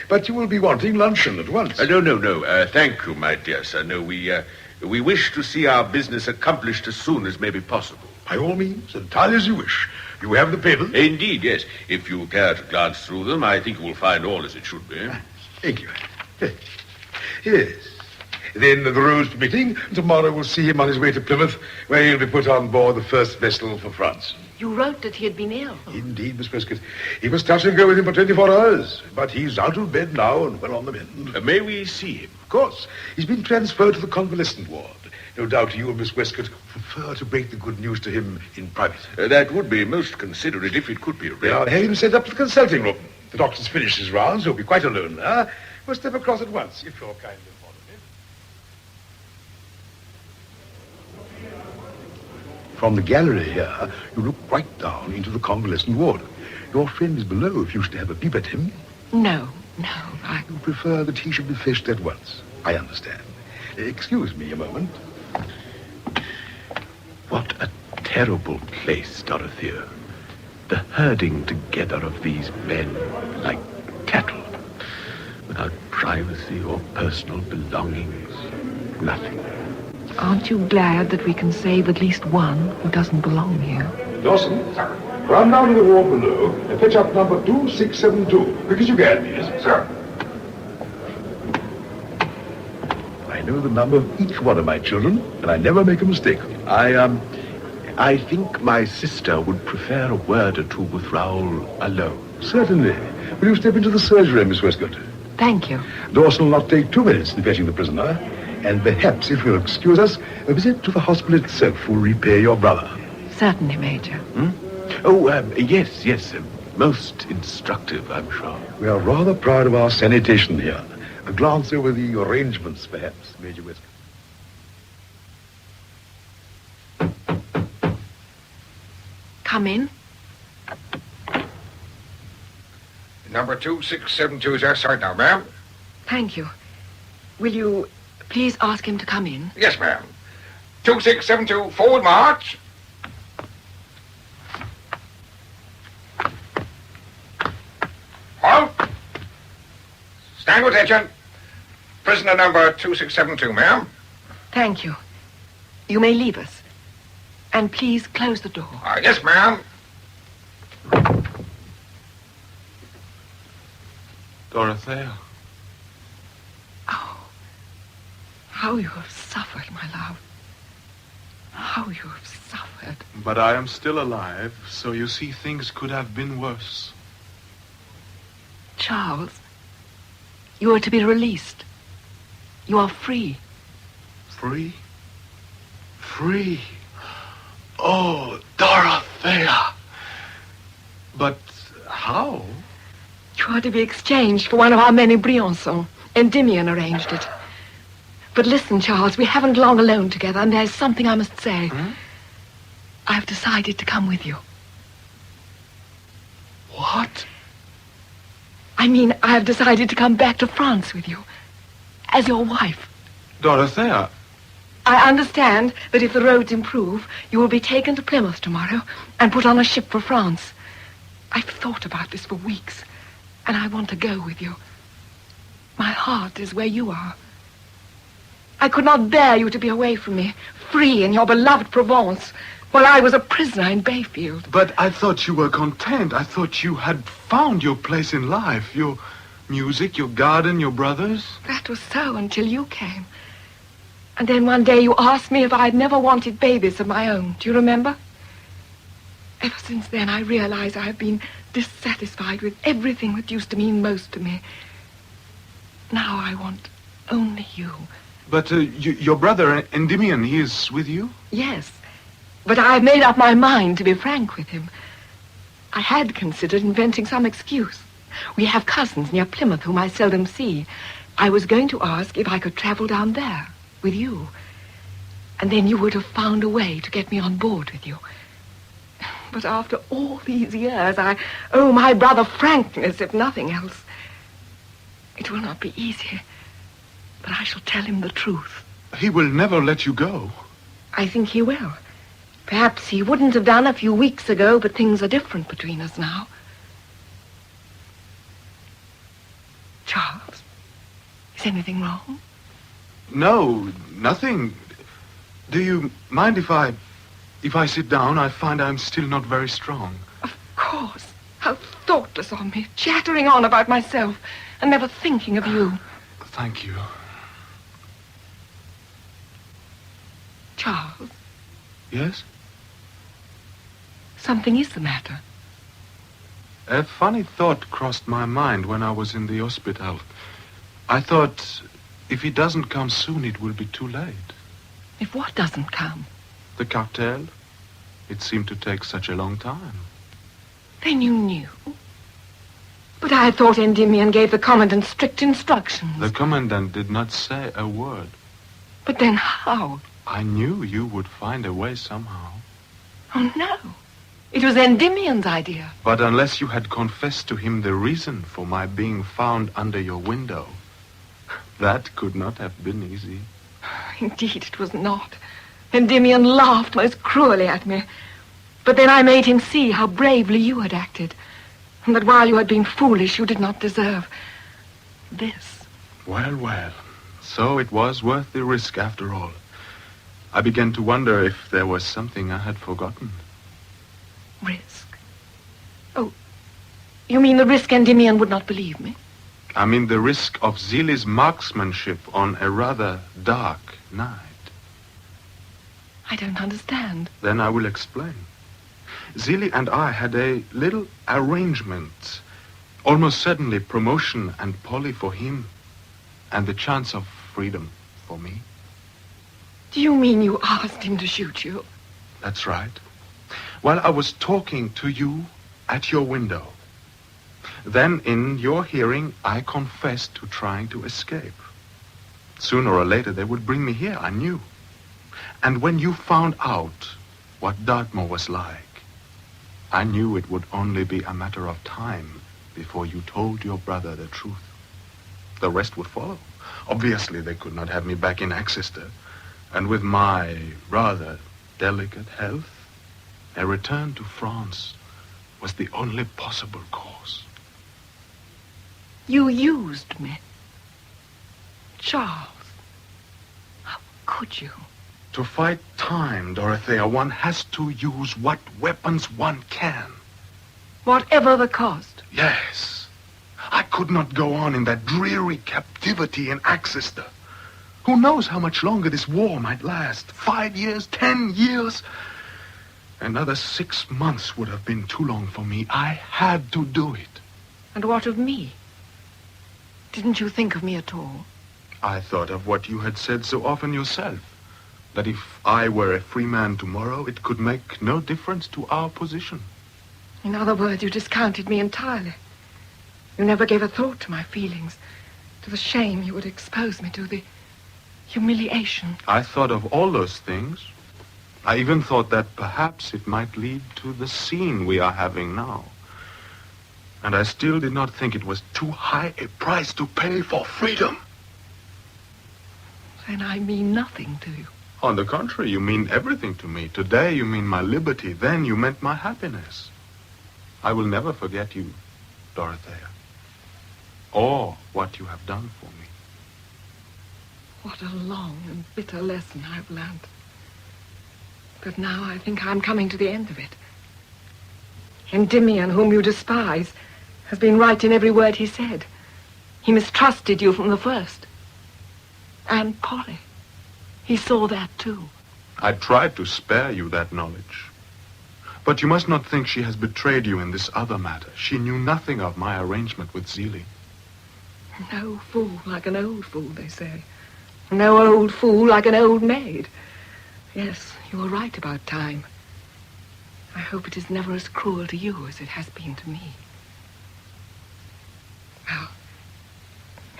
But you will be wanting luncheon at once. No. Thank you, my dear sir. No, we wish to see our business accomplished as soon as may be possible. By all means, entirely as you wish. You have the papers? Indeed, yes. If you care to glance through them, I think you will find all as it should be. Thank you. Yes. Then, the roads permitting, tomorrow we'll see him on his way to Plymouth, where he'll be put on board the first vessel for France. You wrote that he had been ill. Indeed, Miss Prescott. He was touch and go with him for 24 hours, but he's out of bed now and well on the mend. May we see him? Of course. He's been transferred to the convalescent ward. No doubt you and Miss Westcott prefer to break the good news to him in private. That would be most considerate if it could be arranged. I'll have him sent up to the consulting room. The doctor's finished his rounds. He'll be quite alone now. We'll step across at once, if you're kind to follow me. From the gallery here, you look right down into the convalescent ward. Your friend is below if you wish to have a peep at him. No. No, I... You prefer that he should be fished at once. I understand. Excuse me a moment. What a terrible place, Dorothea. The herding together of these men like cattle, without privacy or personal belongings. Nothing. Aren't you glad that we can save at least one who doesn't belong here? Dawson, run down to the wharf below and fetch up number 2672. Quick as you can, please. Sir. I know the number of each one of my children, and I never make a mistake. I think my sister would prefer a word or two with Raoul alone. Certainly. Will you step into the surgery, Miss Westcott? Thank you. Dawson will not take 2 minutes in fetching the prisoner, and perhaps, if you'll excuse us, a visit to the hospital itself will repay your brother. Certainly, Major. Oh, yes. Most instructive, I'm sure. We are rather proud of our sanitation here. A glance over the arrangements, perhaps, Major Westcott. Come in. Number 2672 is outside now, ma'am. Thank you. Will you please ask him to come in? Yes, ma'am. 2672, forward march. Halt. Stand to attention. Prisoner number 2672, ma'am. Thank you. You may leave us. And please close the door. Yes, ma'am. Dorothea. Oh, how you have suffered, my love. How you have suffered. But I am still alive, so you see things could have been worse. Charles, you are to be released. You are free. Free? Free? Oh, Dorothea! But how? You are to be exchanged for one of our men in Briançon. Endymion arranged it. But listen, Charles, we haven't long alone together, and there's something I must say. I've decided to come with you. What? I mean, I've decided to come back to France with you. As your wife. Dorothea. I understand that if the roads improve, you will be taken to Plymouth tomorrow and put on a ship for France. I've thought about this for weeks, and I want to go with you. My heart is where you are. I could not bear you to be away from me, free in your beloved Provence, while I was a prisoner in Bayfield. But I thought you were content. I thought you had found your place in life, your music, your garden, your brothers. That was so until you came. And then one day you asked me if I'd never wanted babies of my own. Do you remember? Ever since then, I realize I have been dissatisfied with everything that used to mean most to me. Now I want only you. But your brother, Endymion, he is with you? Yes, but I've made up my mind to be frank with him. I had considered inventing some excuse. We have cousins near Plymouth whom I seldom see. I was going to ask if I could travel down there with you. And then you would have found a way to get me on board with you. But after all these years, I owe my brother frankness, if nothing else. It will not be easy, but I shall tell him the truth. He will never let you go. I think he will. Perhaps he wouldn't have done a few weeks ago, but things are different between us now. Charles, is anything wrong? No, nothing. Do you mind if I sit down? I find I'm still not very strong. Of course. How thoughtless of me, chattering on about myself and never thinking of you. Thank you. Charles? Yes? Something is the matter. A funny thought crossed my mind when I was in the hospital. I thought, if he doesn't come soon, it will be too late. If what doesn't come? The cocktail. It seemed to take such a long time. Then you knew? But I thought Endymion gave the commandant strict instructions. The commandant did not say a word. But then how? I knew you would find a way somehow. Oh, no. It was Endymion's idea. But unless you had confessed to him the reason for my being found under your window, that could not have been easy. Indeed, it was not. Endymion laughed most cruelly at me. But then I made him see how bravely you had acted, and that while you had been foolish, you did not deserve this. Well, well. So it was worth the risk after all. I began to wonder if there was something I had forgotten. Risk? Oh, you mean the risk Endymion would not believe me? I mean the risk of Zealey's marksmanship on a rather dark night. I don't understand. Then I will explain. Zealey and I had a little arrangement. Almost certainly promotion and Polly for him, and the chance of freedom for me. Do you mean you asked him to shoot you? That's right. While I was talking to you at your window. Then, in your hearing, I confessed to trying to escape. Sooner or later, they would bring me here, I knew. And when you found out what Dartmoor was like, I knew it would only be a matter of time before you told your brother the truth. The rest would follow. Obviously, they could not have me back in Exeter. And with my rather delicate health, a return to France was the only possible course. You used me. Charles, how could you? To fight time, Dorothea, one has to use what weapons one can. Whatever the cost. Yes. I could not go on in that dreary captivity in Exeter. Who knows how much longer this war might last? 5 years, 10 years? Another 6 months would have been too long for me. I had to do it. And what of me? Didn't you think of me at all? I thought of what you had said so often yourself. That if I were a free man tomorrow, it could make no difference to our position. In other words, you discounted me entirely. You never gave a thought to my feelings, to the shame you would expose me to, the humiliation. I thought of all those things. I even thought that perhaps it might lead to the scene we are having now. And I still did not think it was too high a price to pay for freedom. Then I mean nothing to you. On the contrary, you mean everything to me. Today you mean my liberty. Then you meant my happiness. I will never forget you, Dorothea. Or what you have done for me. What a long and bitter lesson I've learned. But now I think I'm coming to the end of it. Endymion, whom you despise, has been right in every word he said. He mistrusted you from the first. And Polly. He saw that too. I tried to spare you that knowledge. But you must not think she has betrayed you in this other matter. She knew nothing of my arrangement with Zealey. No fool like an old fool, they say. No old fool like an old maid. Yes, you were right about time. I hope it is never as cruel to you as it has been to me. Well,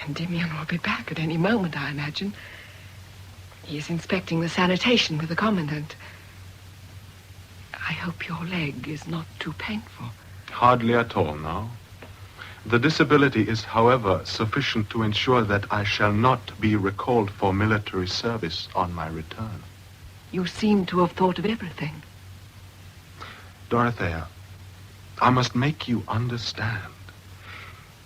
Endymion will be back at any moment, I imagine. He is inspecting the sanitation with the commandant. I hope your leg is not too painful. Hardly at all now. The disability is, however, sufficient to ensure that I shall not be recalled for military service on my return. You seem to have thought of everything. Dorothea, I must make you understand.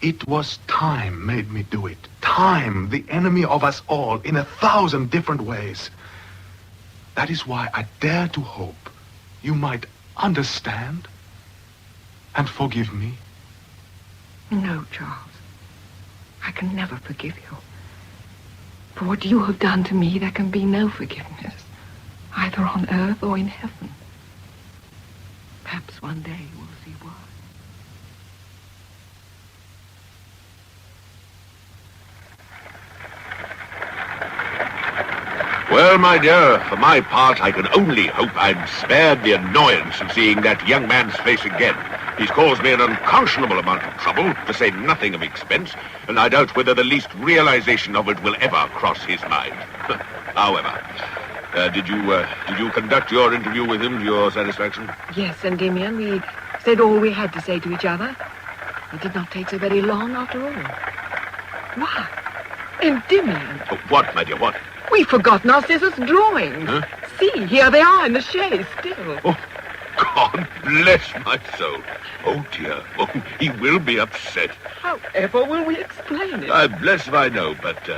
It was time made me do it. Time, the enemy of us all, in 1,000 different ways. That is why I dare to hope you might understand and forgive me. No, Charles. I can never forgive you. For what you have done to me, there can be no forgiveness, either on earth or in heaven. Perhaps one day you will see why. Well, my dear, for my part, I can only hope I'm spared the annoyance of seeing that young man's face again. He's caused me an unconscionable amount of trouble, to say nothing of expense, and I doubt whether the least realization of it will ever cross his mind. However, Did you conduct your interview with him to your satisfaction? Yes, Endymion, we said all we had to say to each other. It did not take so very long after all. Why? Endymion. Oh, what, my dear, what? We've forgotten our scissors drawings. Huh? See, here they are in the chaise still. Oh, God bless my soul. Oh, dear. Oh, he will be upset. However will we explain it? I'm blessed if I know, but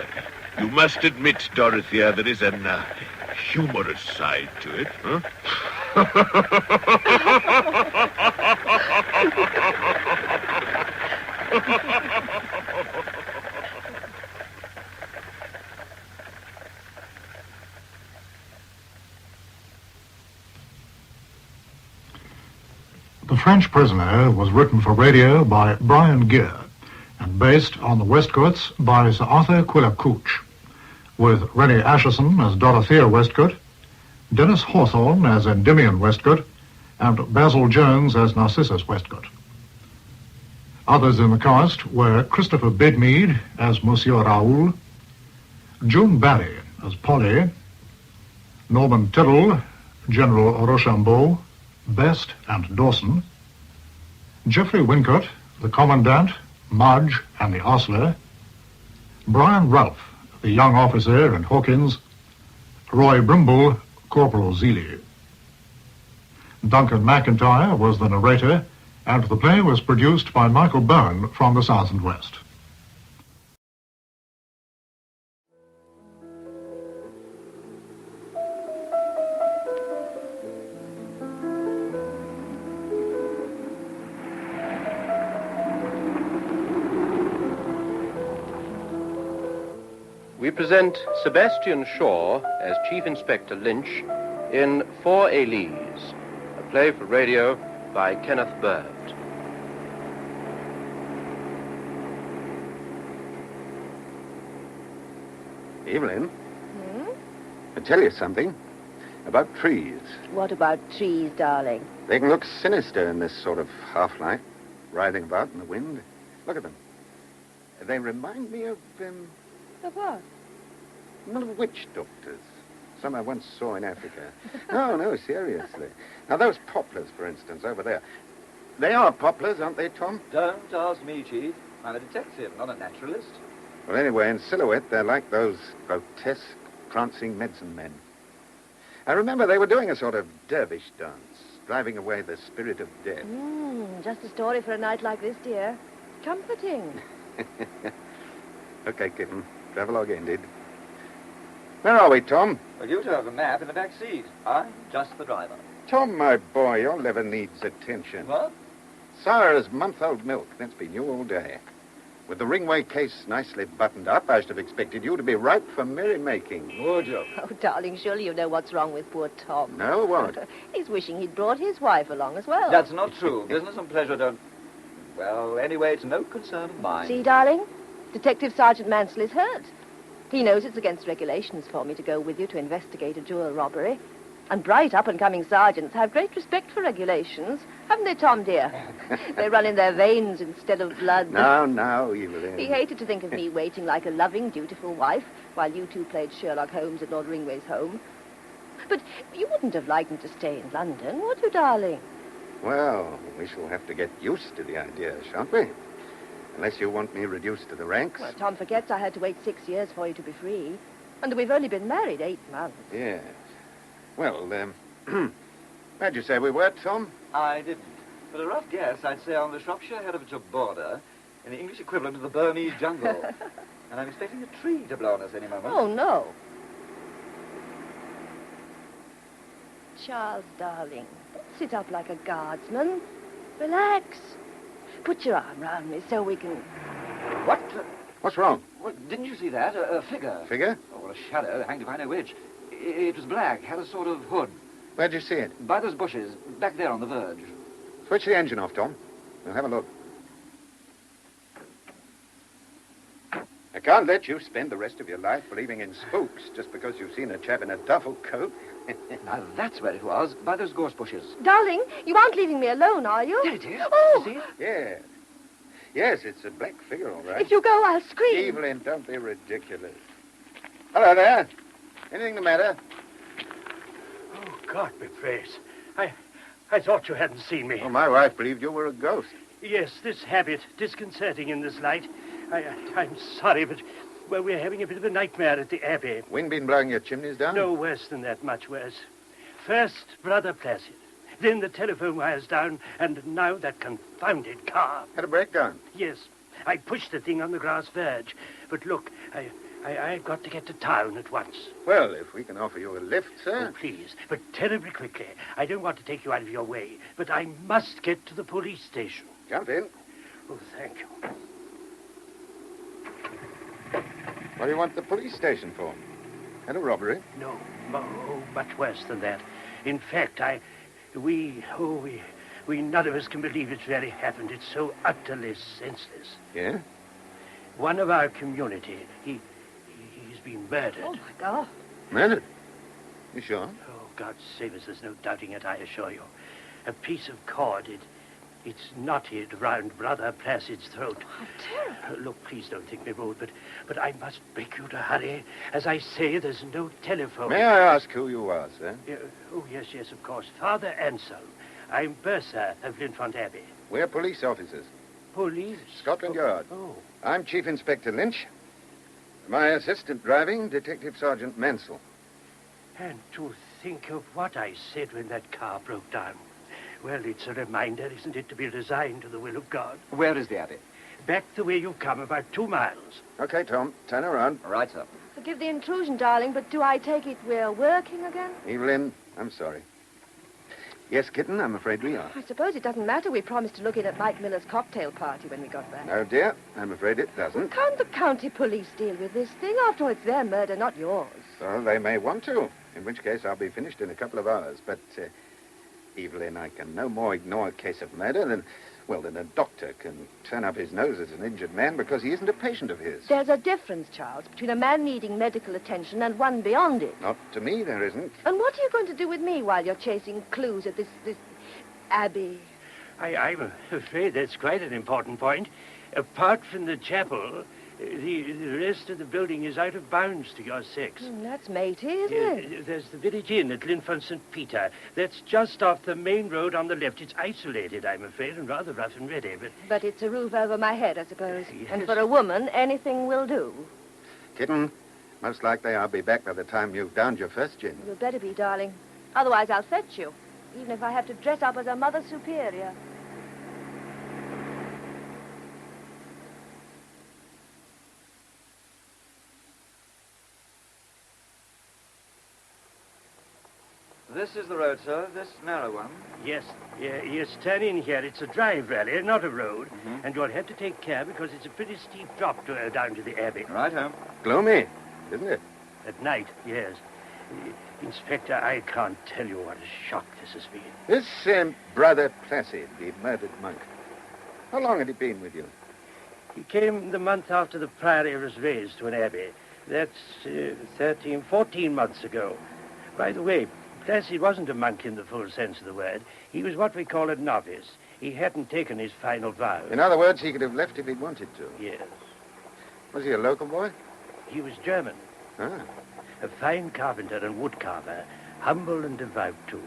you must admit, Dorothea, there is an humorous side to it, huh? The French Prisoner was written for radio by Brian Gear and based on the Westcotts by Sir Arthur Quiller Couch, with Rennie Atchison as Dorothea Westcott, Dennis Hawthorne as Endymion Westcott, and Basil Jones as Narcissus Westcott. Others in the cast were Christopher Bedmead as Monsieur Raoul, June Barry as Polly, Norman Tyrrell, General Rochambeau, Best and Dawson, Geoffrey Wincott, the Commandant, Mudge and the Ostler, Brian Ralph, the young officer and Hawkins, Roy Brimble, Corporal Zeeley. Duncan McIntyre was the narrator, and the play was produced by Michael Byrne from the South and West. We present Sebastian Shaw as Chief Inspector Lynch in Four Elise, a play for radio by Kenneth Bird. Evelyn, I'll tell you something about trees. What about trees, darling? They can look sinister in this sort of half-light, writhing about in the wind. Look at them. They remind me of, Of what? Little witch doctors. Some I once saw in Africa. No, seriously. Now, those poplars, for instance, over there. They are poplars, aren't they, Tom? Don't ask me, Chief. I'm a detective, not a naturalist. Well, anyway, in silhouette, they're like those grotesque, prancing medicine men. I remember they were doing a sort of dervish dance, driving away the spirit of death. Just a story for a night like this, dear. Comforting. Okay, kitten. Travelogue ended. Where are we, Tom? Well, you two have a map in the back seat. I'm just the driver. Tom, my boy, your liver needs attention. What? Sarah's month-old milk. That's been you all day. With the Ringway case nicely buttoned up, I should have expected you to be ripe for merrymaking. Would you? Oh, darling, surely you know what's wrong with poor Tom. No, what? He's wishing he'd brought his wife along as well. That's not true. Business and pleasure don't... Well, anyway, it's no concern of mine. See, darling? Detective Sergeant Mansell is hurt. He knows it's against regulations for me to go with you to investigate a jewel robbery. And bright up-and-coming sergeants have great respect for regulations. Haven't they, Tom, dear? They run in their veins instead of blood. No, Evelyn. He hated to think of me waiting like a loving, dutiful wife while you two played Sherlock Holmes at Lord Ringway's home. But you wouldn't have liked him to stay in London, would you, darling? Well, we shall have to get used to the idea, shan't we? Unless you want me reduced to the ranks. Well, Tom forgets I had to wait 6 years for you to be free. And we've only been married 8 months. Yes. Well, where'd you say we were, Tom? I didn't. But a rough guess, I'd say on the Shropshire-Herefordshire border, in the English equivalent of the Burmese jungle. And I'm expecting a tree to blow on us any moment. Oh, no. Charles, darling, don't sit up like a guardsman. Relax. Put your arm round me so we can... What? What's wrong? Well, didn't you see that? A figure. Figure? Oh, a shadow, hanged if I know which. It was black, had a sort of hood. Where'd you see it? By those bushes, back there on the verge. Switch the engine off, Tom. We'll have a look. I can't let you spend the rest of your life believing in spooks just because you've seen a chap in a duffel coat. Now, that's where it was, by those gorse bushes. Darling, you aren't leaving me alone, are you? There it is. Oh! You see it? Yes. Yes, it's a black figure, all right. If you go, I'll scream. Evelyn, don't be ridiculous. Hello there. Anything the matter? Oh, God be praised. I thought you hadn't seen me. Well, my wife believed you were a ghost. Yes, this habit, disconcerting in this light. I'm sorry, but, well, we're having a bit of a nightmare at the Abbey. Wind been blowing your chimneys down? No worse than that, much worse. First, Brother Placid. Then the telephone wires down, and now that confounded car. Had a breakdown? Yes. I pushed the thing on the grass verge. But look, I've got to get to town at once. Well, if we can offer you a lift, sir. Oh, please, but terribly quickly. I don't want to take you out of your way, but I must get to the police station. Jump in. Oh, thank you. What do you want the police station for? Had a robbery? No, much worse than that. In fact, we none of us can believe it's really happened. It's so utterly senseless. Yeah? One of our community, he's been murdered. Oh, my God. Murdered? You sure? Oh, God save us, there's no doubting it, I assure you. A piece of cord, it's knotted round Brother Placid's throat. How terrible. Look, please don't think me rude, but I must beg you to hurry. As I say, there's no telephone. May I ask who you are, sir? Oh, yes, of course. Father Anselm. I'm bursar of Linfont Abbey. We're police officers. Police? Scotland Yard. Oh. I'm Chief Inspector Lynch. My assistant driving, Detective Sergeant Mansell. And to think of what I said when that car broke down. Well, it's a reminder, isn't it, to be resigned to the will of God. Where is the Abbey? Back the way you've come, about 2 miles. Okay, Tom, turn around. All right, sir. Forgive the intrusion, darling, but do I take it we're working again? Evelyn, I'm sorry. Yes, kitten, I'm afraid we are. I suppose it doesn't matter. We promised to look in at Mike Miller's cocktail party when we got back. No, dear, I'm afraid it doesn't. Can't the county police deal with this thing? After all, it's their murder, not yours. Well, they may want to, in which case I'll be finished in a couple of hours. But, Evelyn, I can no more ignore a case of murder than a doctor can turn up his nose at an injured man because he isn't a patient of his. There's a difference, Charles, between a man needing medical attention and one beyond it. Not to me, there isn't. And what are you going to do with me while you're chasing clues at this Abbey? I'm afraid that's quite an important point. Apart from the chapel, the rest of the building is out of bounds to your sex. That's matey, isn't it? There's the village inn at Linfont St. Peter. That's just off the main road on the left. It's isolated, I'm afraid, and rather rough and ready, But it's a roof over my head, I suppose. Yes. And for a woman, anything will do. Kitten, most likely I'll be back by the time you've downed your first gin. You'd better be, darling. Otherwise, I'll fetch you, even if I have to dress up as a Mother Superior. This is the road, sir. This narrow one. Yes, turn in here. It's a drive, really, not a road. Mm-hmm. And you'll have to take care because it's a pretty steep drop to down to the Abbey. Right home. Gloomy, isn't it? At night, yes. Inspector, I can't tell you what a shock this has been. This Brother Placid, the murdered monk, how long had he been with you? He came the month after the priory was raised to an abbey. That's 14 months ago. By the way, Placid wasn't a monk in the full sense of the word. He was what we call a novice. He hadn't taken his final vows. In other words, he could have left if he'd wanted to. Yes. Was he a local boy? He was German. Ah. A fine carpenter and woodcarver, humble and devout, too.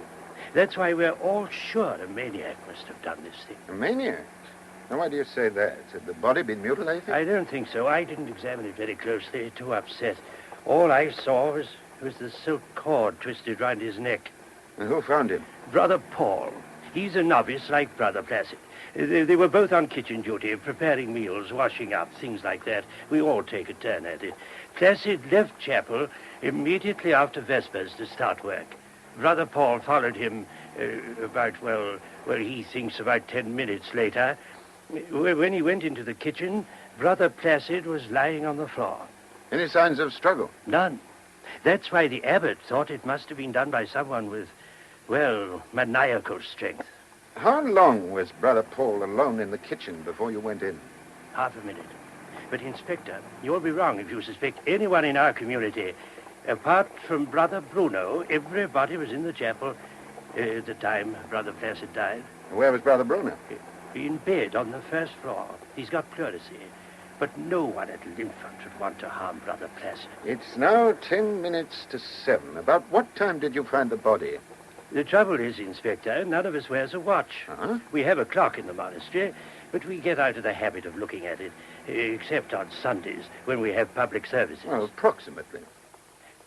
That's why we're all sure a maniac must have done this thing. A maniac? Now, why do you say that? Had the body been mutilated? I don't think so. I didn't examine it very closely. Too upset. All I saw was the silk cord twisted round his neck. And who found him? Brother Paul. He's a novice like Brother Placid. They were both on kitchen duty, preparing meals, washing up, things like that. We all take a turn at it. Placid left chapel immediately after Vespers to start work. Brother Paul followed him he thinks about 10 minutes later. When he went into the kitchen, Brother Placid was lying on the floor. Any signs of struggle? None. That's why the abbot thought it must have been done by someone with, maniacal strength. How long was Brother Paul alone in the kitchen before you went in? Half a minute. But, Inspector, you'll be wrong if you suspect anyone in our community. Apart from Brother Bruno, everybody was in the chapel at the time Brother Placid died. Where was Brother Bruno? In bed on the first floor. He's got pleurisy. But no one at Linford should want to harm Brother Placid. It's now 10 minutes to 7. About what time did you find the body? The trouble is, Inspector, none of us wears a watch. Huh? We have a clock in the monastery, but we get out of the habit of looking at it, except on Sundays when we have public services. Well, approximately.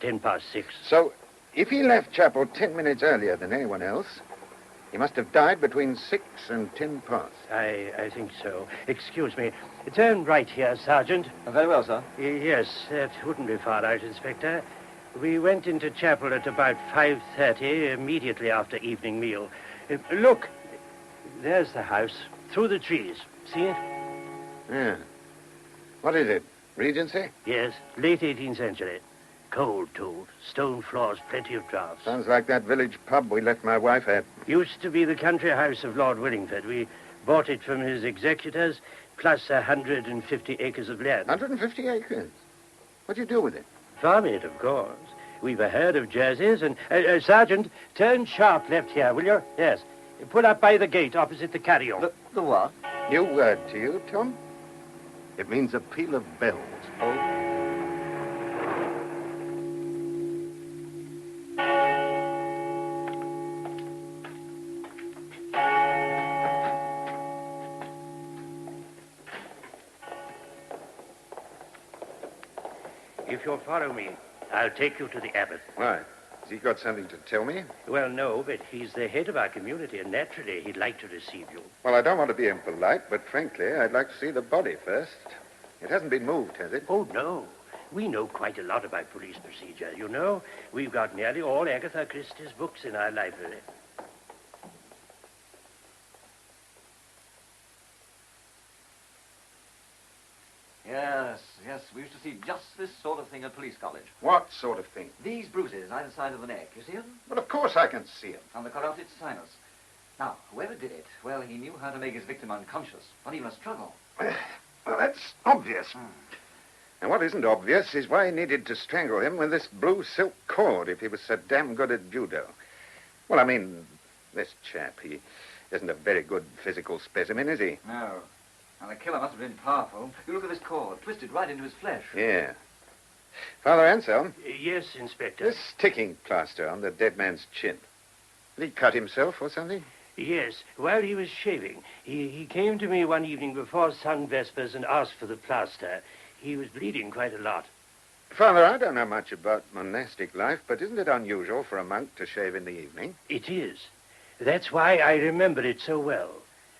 6:10. So, if he left chapel 10 minutes earlier than anyone else, he must have died between 6 and 10 past. I think so. Excuse me. Turn right here, Sergeant. Very well, sir. Yes, that wouldn't be far out, Inspector. We went into chapel at about 5:30, immediately after evening meal. Look, there's the house, through the trees. See it? Yeah. What is it? Regency? Yes, late 18th century. Cold, too. Stone floors, plenty of draughts. Sounds like that village pub we left my wife at. Used to be the country house of Lord Willingford. We bought it from his executors, plus 150 acres of land. 150 acres? What do you do with it? Farm it, of course. We've a herd of jerseys, and... Sergeant, turn sharp left here, will you? Yes. Pull up by the gate opposite the carry-on. The what? New word to you, Tom? It means a peal of bells. Oh. If you'll follow me, I'll take you to the abbot. Why? Has he got something to tell me? Well, no, but he's the head of our community, and naturally he'd like to receive you. Well, I don't want to be impolite, but frankly, I'd like to see the body first. It hasn't been moved, has it? Oh, no. We know quite a lot about police procedure, you know. We've got nearly all Agatha Christie's books in our library. Yes, we used to see just this sort of thing at police college. What sort of thing? These bruises either side of the neck, you see them? Well, of course I can see them. And the carotid sinus. Now, whoever did it, well, he knew how to make his victim unconscious, not even a struggle. Well, that's obvious. And what isn't obvious is why he needed to strangle him with this blue silk cord if he was so damn good at judo. Well, I mean, this chap, he isn't a very good physical specimen, is he? No. And the killer must have been powerful. You look at this cord, twisted right into his flesh. Yeah. Father Anselm? Yes, Inspector. This sticking plaster on the dead man's chin. Did he cut himself or something? Yes, while he was shaving. He came to me one evening before sun-vespers and asked for the plaster. He was bleeding quite a lot. Father, I don't know much about monastic life, but isn't it unusual for a monk to shave in the evening? It is. That's why I remember it so well.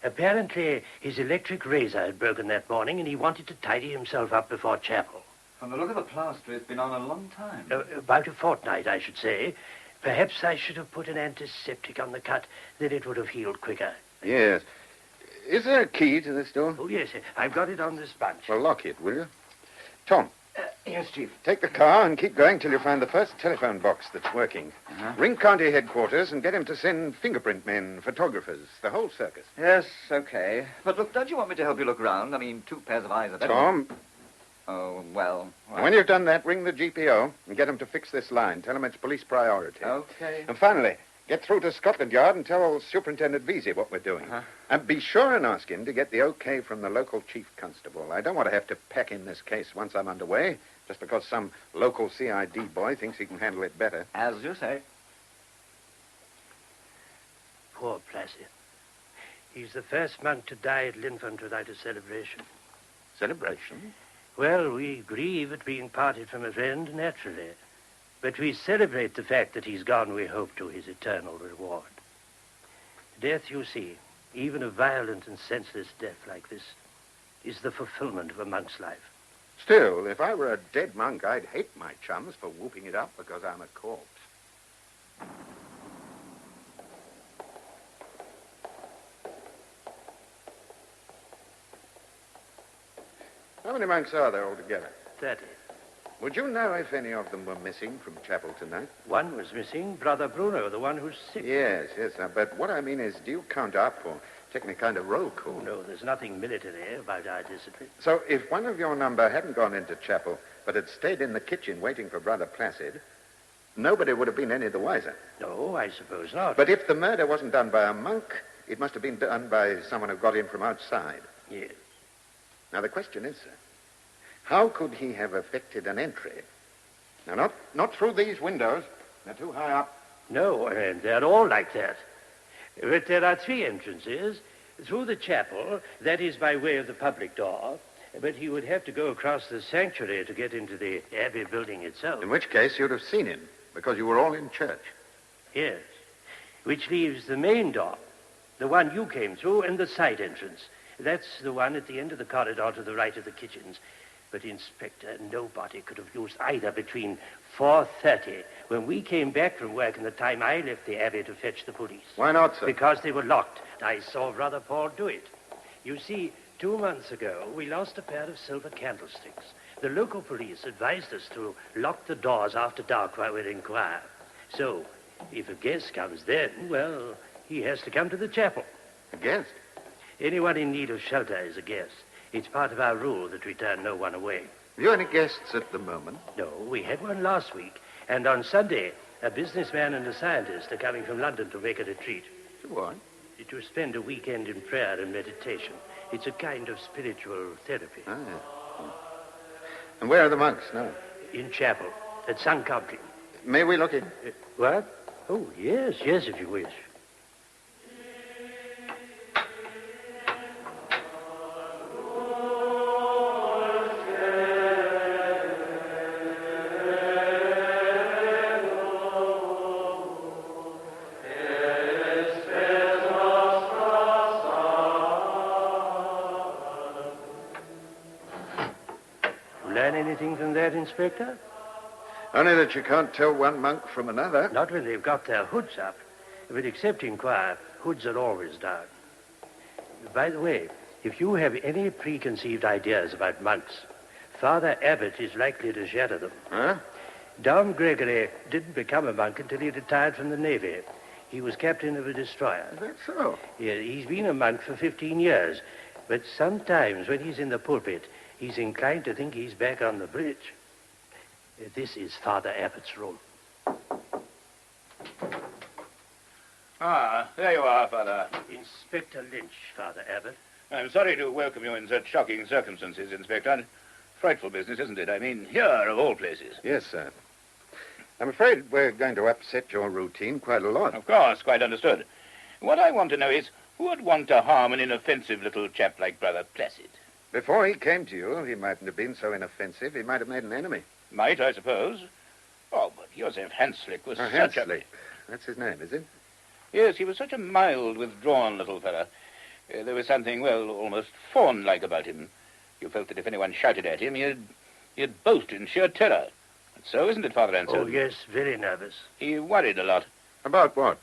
Apparently, his electric razor had broken that morning, and he wanted to tidy himself up before chapel. From the look of the plaster, it's been on a long time. About a fortnight, I should say. Perhaps I should have put an antiseptic on the cut, then it would have healed quicker. Yes. Is there a key to this door? Oh, yes. I've got it on this bunch. Well, lock it, will you? Tom. Yes, Chief. Take the car and keep going till you find the first telephone box that's working. Ring county headquarters and get him to send fingerprint men, photographers, the whole circus. Yes, okay. But look, don't you want me to help you look around? I mean, 2 pairs of eyes are better. Tom. Oh, well. When you've done that, ring the GPO and get him to fix this line. Tell him it's police priority. Okay. And finally, get through to Scotland Yard and tell Superintendent Vesey what we're doing. And be sure and ask him to get the okay from the local chief constable. I don't want to have to pack in this case once I'm underway, just because some local CID boy thinks he can handle it better. As you say. Poor Placid. He's the first monk to die at Linford without a celebration. Celebration? Well, we grieve at being parted from a friend, naturally. But we celebrate the fact that he's gone, we hope, to his eternal reward. Death, you see, even a violent and senseless death like this, is the fulfillment of a monk's life. Still, if I were a dead monk, I'd hate my chums for whooping it up because I'm a corpse. How many monks are there altogether? 30. Would you know if any of them were missing from chapel tonight? One was missing, Brother Bruno, the one who's sick. Yes. But what I mean is, do you count up or take any kind of roll call? Oh, no, there's nothing military about our discipline. So if one of your number hadn't gone into chapel, but had stayed in the kitchen waiting for Brother Placid, nobody would have been any the wiser. No, I suppose not. But if the murder wasn't done by a monk, it must have been done by someone who got in from outside. Yes. Now, the question is, sir, How could he have effected an entry? Now, not through these windows. They're too high up. No, and they're all like that. But there are 3 entrances. Through the chapel, that is by way of the public door, but he would have to go across the sanctuary to get into the abbey building itself. In which case you'd have seen him, because you were all in church. Yes, which leaves the main door, the one you came through, and the side entrance. That's the one at the end of the corridor to the right of the kitchens. But, Inspector, nobody could have used either between 4:30, when we came back from work, and the time I left the abbey to fetch the police. Why not, sir? Because they were locked. I saw Brother Paul do it. You see, 2 months ago, we lost a pair of silver candlesticks. The local police advised us to lock the doors after dark while we inquire. So, if a guest comes then, well, he has to come to the chapel. A guest? Anyone in need of shelter is a guest. It's part of our rule that we turn no one away. Have you any guests at the moment? No, we had one last week. And on Sunday, a businessman and a scientist are coming from London to make a retreat. What? To spend a weekend in prayer and meditation. It's a kind of spiritual therapy. Ah. And where are the monks now? In chapel, at St. Country. May we look in? What? Oh, yes, if you wish. Anything from that, Inspector? Only that you can't tell one monk from another. Not when they've got their hoods up. But except in choir, hoods are always down. By the way, if you have any preconceived ideas about monks, Father Abbot is likely to shatter them. Huh? Dom Gregory didn't become a monk until he retired from the Navy. He was captain of a destroyer. Is that so? Yeah, he's been a monk for 15 years. But sometimes when he's in the pulpit, he's inclined to think he's back on the bridge. This is Father Abbott's room. Ah, there you are, Father. Inspector Lynch, Father Abbott. I'm sorry to welcome you in such shocking circumstances, Inspector. Frightful business, isn't it? I mean, here of all places. Yes, sir. I'm afraid we're going to upset your routine quite a lot. Of course, quite understood. What I want to know is, who would want to harm an inoffensive little chap like Brother Placid? Before he came to you, he mightn't have been so inoffensive. He might have made an enemy. Might, I suppose. Oh, but Joseph Hanslick was such Hanslick. That's his name, is it? Yes, he was such a mild, withdrawn little fellow. There was something, well, almost fawn-like about him. You felt that if anyone shouted at him, he'd bolt in sheer terror. So, isn't it, Father Anselm? Oh, yes, very nervous. He worried a lot. About what?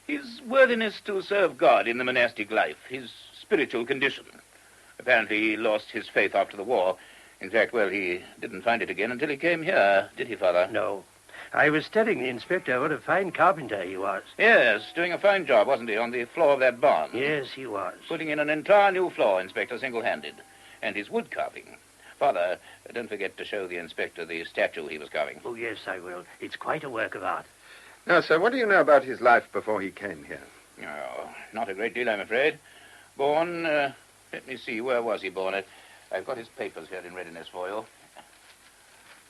His worthiness to serve God in the monastic life, his spiritual condition. Apparently he lost his faith after the war. In fact, well, he didn't find it again until he came here, did he, Father? No. I was telling the inspector what a fine carpenter he was. Yes, doing a fine job, wasn't he, on the floor of that barn? Yes, he was. Putting in an entire new floor, Inspector, single-handed. And his wood carving. Father, don't forget to show the inspector the statue he was carving. Oh, yes, I will. It's quite a work of art. Now, sir, what do you know about his life before he came here? Oh, not a great deal, I'm afraid. Born, let me see, where was he born? I've got his papers here in readiness for you.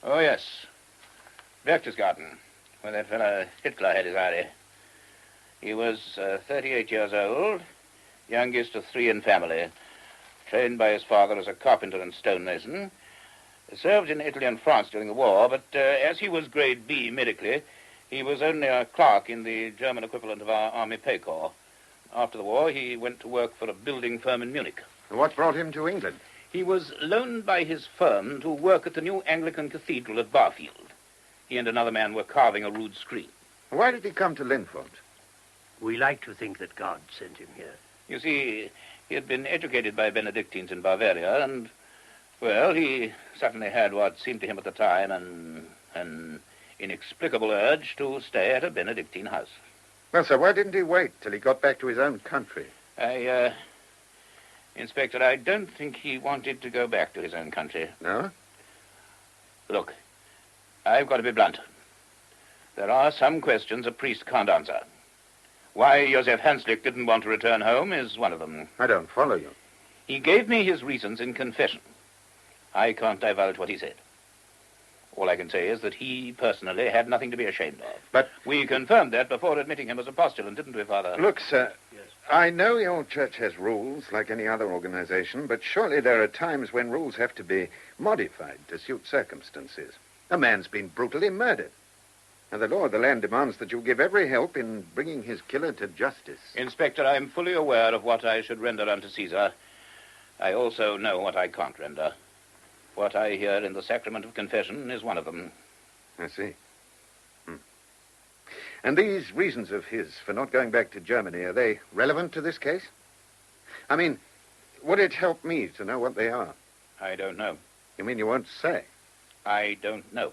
Oh, yes. Berchtesgaden, where that fellow Hitler had his eyrie. He was 38 years old, youngest of 3 in family, trained by his father as a carpenter and stonemason, served in Italy and France during the war, but as he was grade B medically, he was only a clerk in the German equivalent of our Army Pay Corps. After the war, he went to work for a building firm in Munich. And what brought him to England? He was loaned by his firm to work at the new Anglican Cathedral at Barfield. He and another man were carving a rood screen. Why did he come to Linford? We like to think that God sent him here. You see, he had been educated by Benedictines in Bavaria, and, well, he certainly had what seemed to him at the time an inexplicable urge to stay at a Benedictine house. Well, sir, why didn't he wait till he got back to his own country? Inspector, I don't think he wanted to go back to his own country. No? Look, I've got to be blunt. There are some questions a priest can't answer. Why Joseph Hanslick didn't want to return home is one of them. I don't follow you. He gave me his reasons in confession. I can't divulge what he said. All I can say is that he personally had nothing to be ashamed of. But we confirmed that before admitting him as a postulant, didn't we, Father? Look, sir, I know your church has rules like any other organization, but surely there are times when rules have to be modified to suit circumstances. A man's been brutally murdered. And the law of the land demands that you give every help in bringing his killer to justice. Inspector, I am fully aware of what I should render unto Caesar. I also know what I can't render. What I hear in the sacrament of confession is one of them. I see. And these reasons of his for not going back to Germany, are they relevant to this case? I mean, would it help me to know what they are? I don't know. You mean you won't say? I don't know.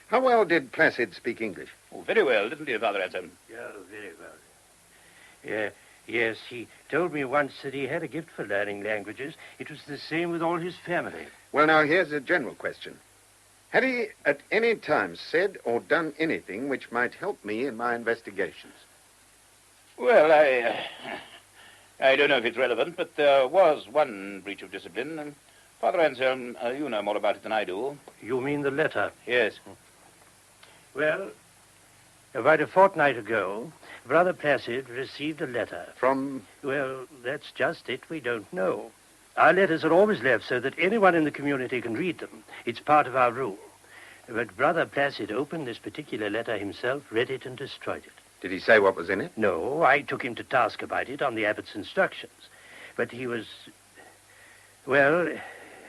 How well did Placid speak English? Oh, very well, didn't he, Father Anselm? Yeah, very well. Yes, he told me once that he had a gift for learning languages. It was the same with all his family. Well, now, here's a general question. Had he at any time said or done anything which might help me in my investigations? Well, I don't know if it's relevant, but there was one breach of discipline. And Father Anselm, you know more about it than I do. You mean the letter? Yes. Well, about a fortnight ago, Brother Placid received a letter. From? Well, that's just it. We don't know. Our letters are always left so that anyone in the community can read them. It's part of our rule. But Brother Placid opened this particular letter himself, read it, and destroyed it. Did he say what was in it? No, I took him to task about it on the abbot's instructions. But he was, well,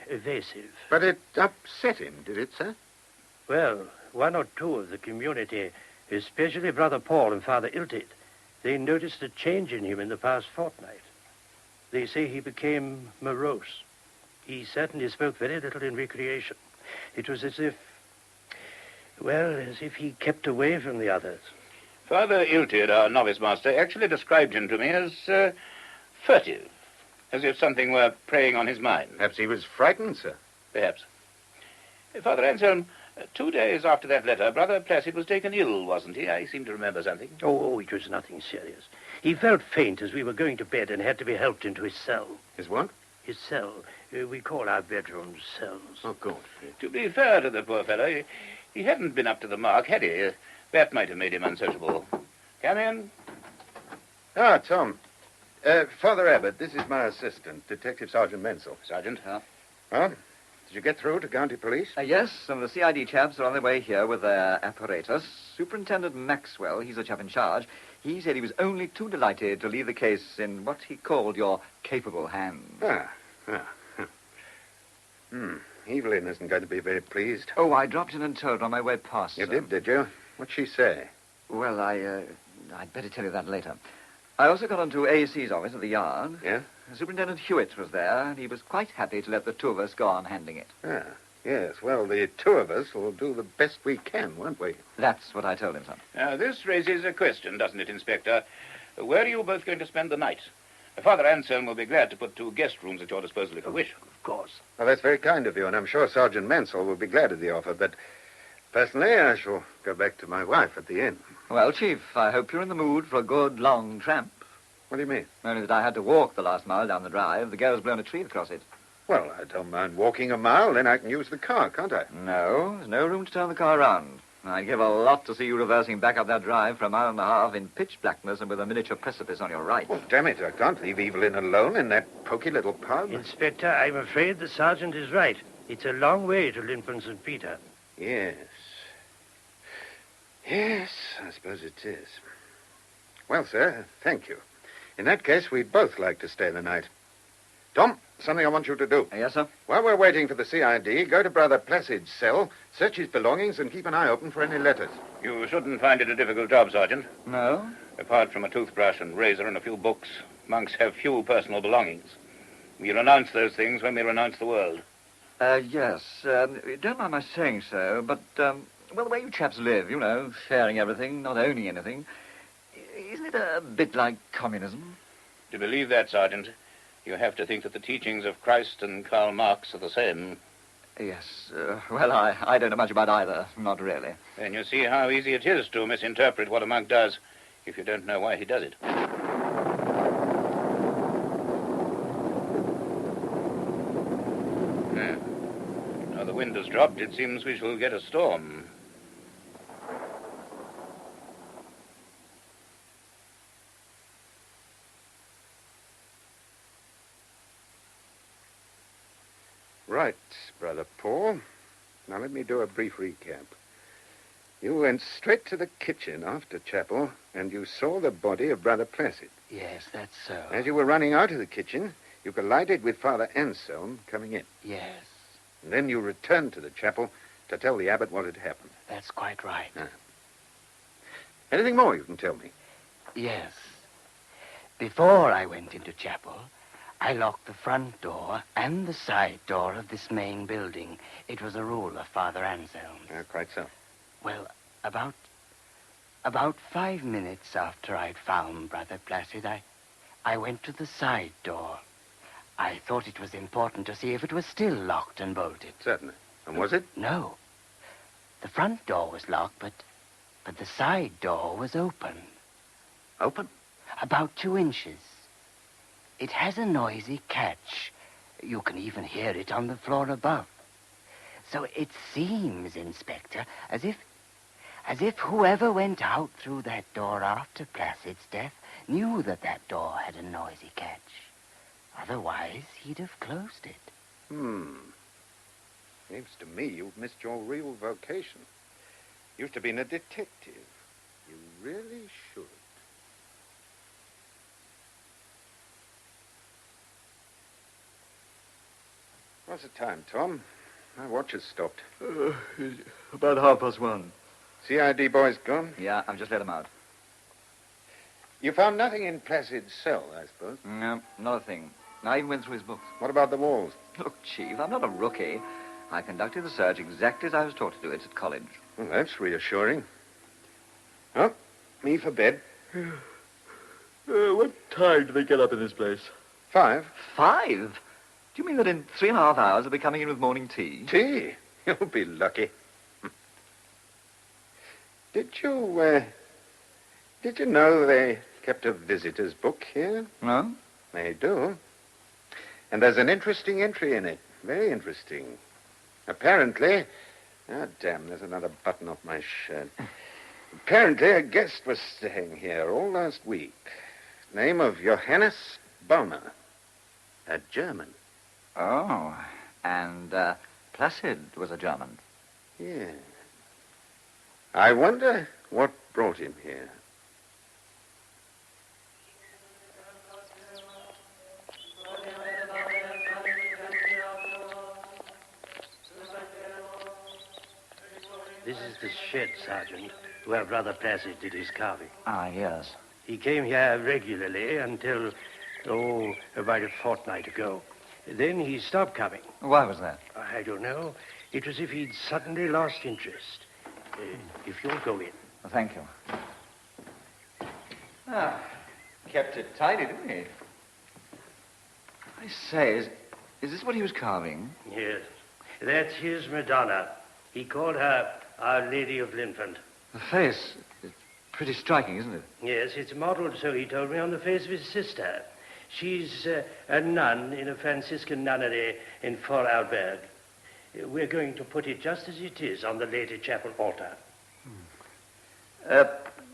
evasive. But it upset him, did it, sir? Well, one or two of the community, especially Brother Paul and Father Iltit, they noticed a change in him in the past fortnight. They say he became morose. He certainly spoke very little in recreation. It was as if he kept away from the others. Father Iltid, our novice master, actually described him to me as furtive, as if something were preying on his mind. Perhaps he was frightened, sir. Perhaps. Father Anselm, 2 days after that letter, Brother Placid was taken ill, wasn't he? I seem to remember something. Oh, it was nothing serious. He felt faint as we were going to bed and had to be helped into his cell. His what? His cell. We call our bedrooms cells. Oh, good. To be fair to the poor fellow, he hadn't been up to the mark, had he? That might have made him unsociable. Come in. Ah, Tom. Father Abbott, this is my assistant, Detective Sergeant Menzel. Sergeant? Well, did you get through to County Police? Yes, and the CID chaps are on their way here with their apparatus. Superintendent Maxwell, he's the chap in charge, he said he was only too delighted to leave the case in what he called your capable hands. Evelyn isn't going to be very pleased. Oh, I dropped in and told her on my way past. You did you? What'd she say? Well, I'd better tell you that later. I also got on to AC's office at the yard. Yeah? Superintendent Hewitt was there, and he was quite happy to let the two of us go on handling it. Yes. Well, the two of us will do the best we can, won't we? That's what I told him, son. Now, this raises a question, doesn't it, Inspector? Where are you both going to spend the night? Father Anselm will be glad to put 2 guest rooms at your disposal if you wish. Of course. Well, that's very kind of you, and I'm sure Sergeant Mansell will be glad of the offer, but personally, I shall go back to my wife at the inn. Well, Chief, I hope you're in the mood for a good long tramp. What do you mean? Only that I had to walk the last mile down the drive. The girl's blown a tree across it. Well, I don't mind walking a mile, then I can use the car, can't I? No, there's no room to turn the car around. I'd give a lot to see you reversing back up that drive for a mile and a half in pitch blackness and with a miniature precipice on your right. Well, damn it, I can't leave Evelyn alone in that poky little pub. Inspector, I'm afraid the sergeant is right. It's a long way to Lincoln St. Peter. Yes, I suppose it is. Well, sir, thank you. In that case, we'd both like to stay the night. Tom, something I want you to do. Yes, sir? While we're waiting for the CID, go to Brother Placid's cell, search his belongings, and keep an eye open for any letters. You shouldn't find it a difficult job, Sergeant. No? Apart from a toothbrush and razor and a few books, monks have few personal belongings. We renounce those things when we renounce the world. Yes. Don't mind my saying so, but, well, the way you chaps live, you know, sharing everything, not owning anything, isn't it a bit like communism? To believe that, Sergeant, you have to think that the teachings of Christ and Karl Marx are the same. Yes. Well, I don't know much about either. Not really. Then you see how easy it is to misinterpret what a monk does if you don't know why he does it. wind has dropped, it seems we shall get a storm. Right, Brother Paul. Now let me do a brief recap. You went straight to the kitchen after chapel, and you saw the body of Brother Placid. Yes, that's so. As you were running out of the kitchen, you collided with Father Anselm coming in. Yes, And then you returned to the chapel to tell the abbot what had happened. that's quite right. Anything more you can tell me? Yes. Before I went into chapel, I locked the front door and the side door of this main building. It was a rule of Father Anselm's. Quite so. Well, about 5 minutes after I'd found Brother Placid, I went to the side door. I thought it was important to see if it was still locked and bolted. Certainly. And was it? No. The front door was locked, but the side door was open. Open? About 2 inches. It has a noisy catch. You can even hear it on the floor above. So it seems, Inspector, as if whoever went out through that door after Placid's death knew that door had a noisy catch. Otherwise, he'd have closed it. Seems to me you've missed your real vocation. Used to be a detective. You really should. What's the time, Tom? My watch has stopped. About 1:30. CID boys gone? Yeah, I've just let him out. You found nothing in Placid's cell, I suppose? No, not a thing. I even went through his books. What about the walls? Look, Chief, I'm not a rookie. I conducted the search exactly as I was taught to do it at college. Well, that's reassuring. Oh, me for bed. What time do they get up in this place? 5. 5? Do you mean that in 3.5 hours they'll be coming in with morning tea? Tea? You'll be lucky. Did you know they kept a visitor's book here? No? They do. And there's an interesting entry in it. Very interesting. Apparently... Oh, damn, there's another button off my shirt. Apparently a guest was staying here all last week. Name of Johannes Bonner. A German. Oh, and Placid was a German. Yeah. I wonder what brought him here. This is the shed, Sergeant, where Brother Placid did his carving. Ah, yes. He came here regularly until, about a fortnight ago. Then he stopped coming. Why was that? I don't know. It was as if he'd suddenly lost interest. If you'll go in. Well, thank you. Ah, kept it tidy, didn't he? I say, is this what he was carving? Yes. That's his Madonna. He called her Our Lady of Linfant. The face, it's pretty striking, isn't it? Yes, it's modeled, so he told me, on the face of his sister. She's a nun in a Franciscan nunnery in Vorarlberg. We're going to put it just as it is on the Lady Chapel altar.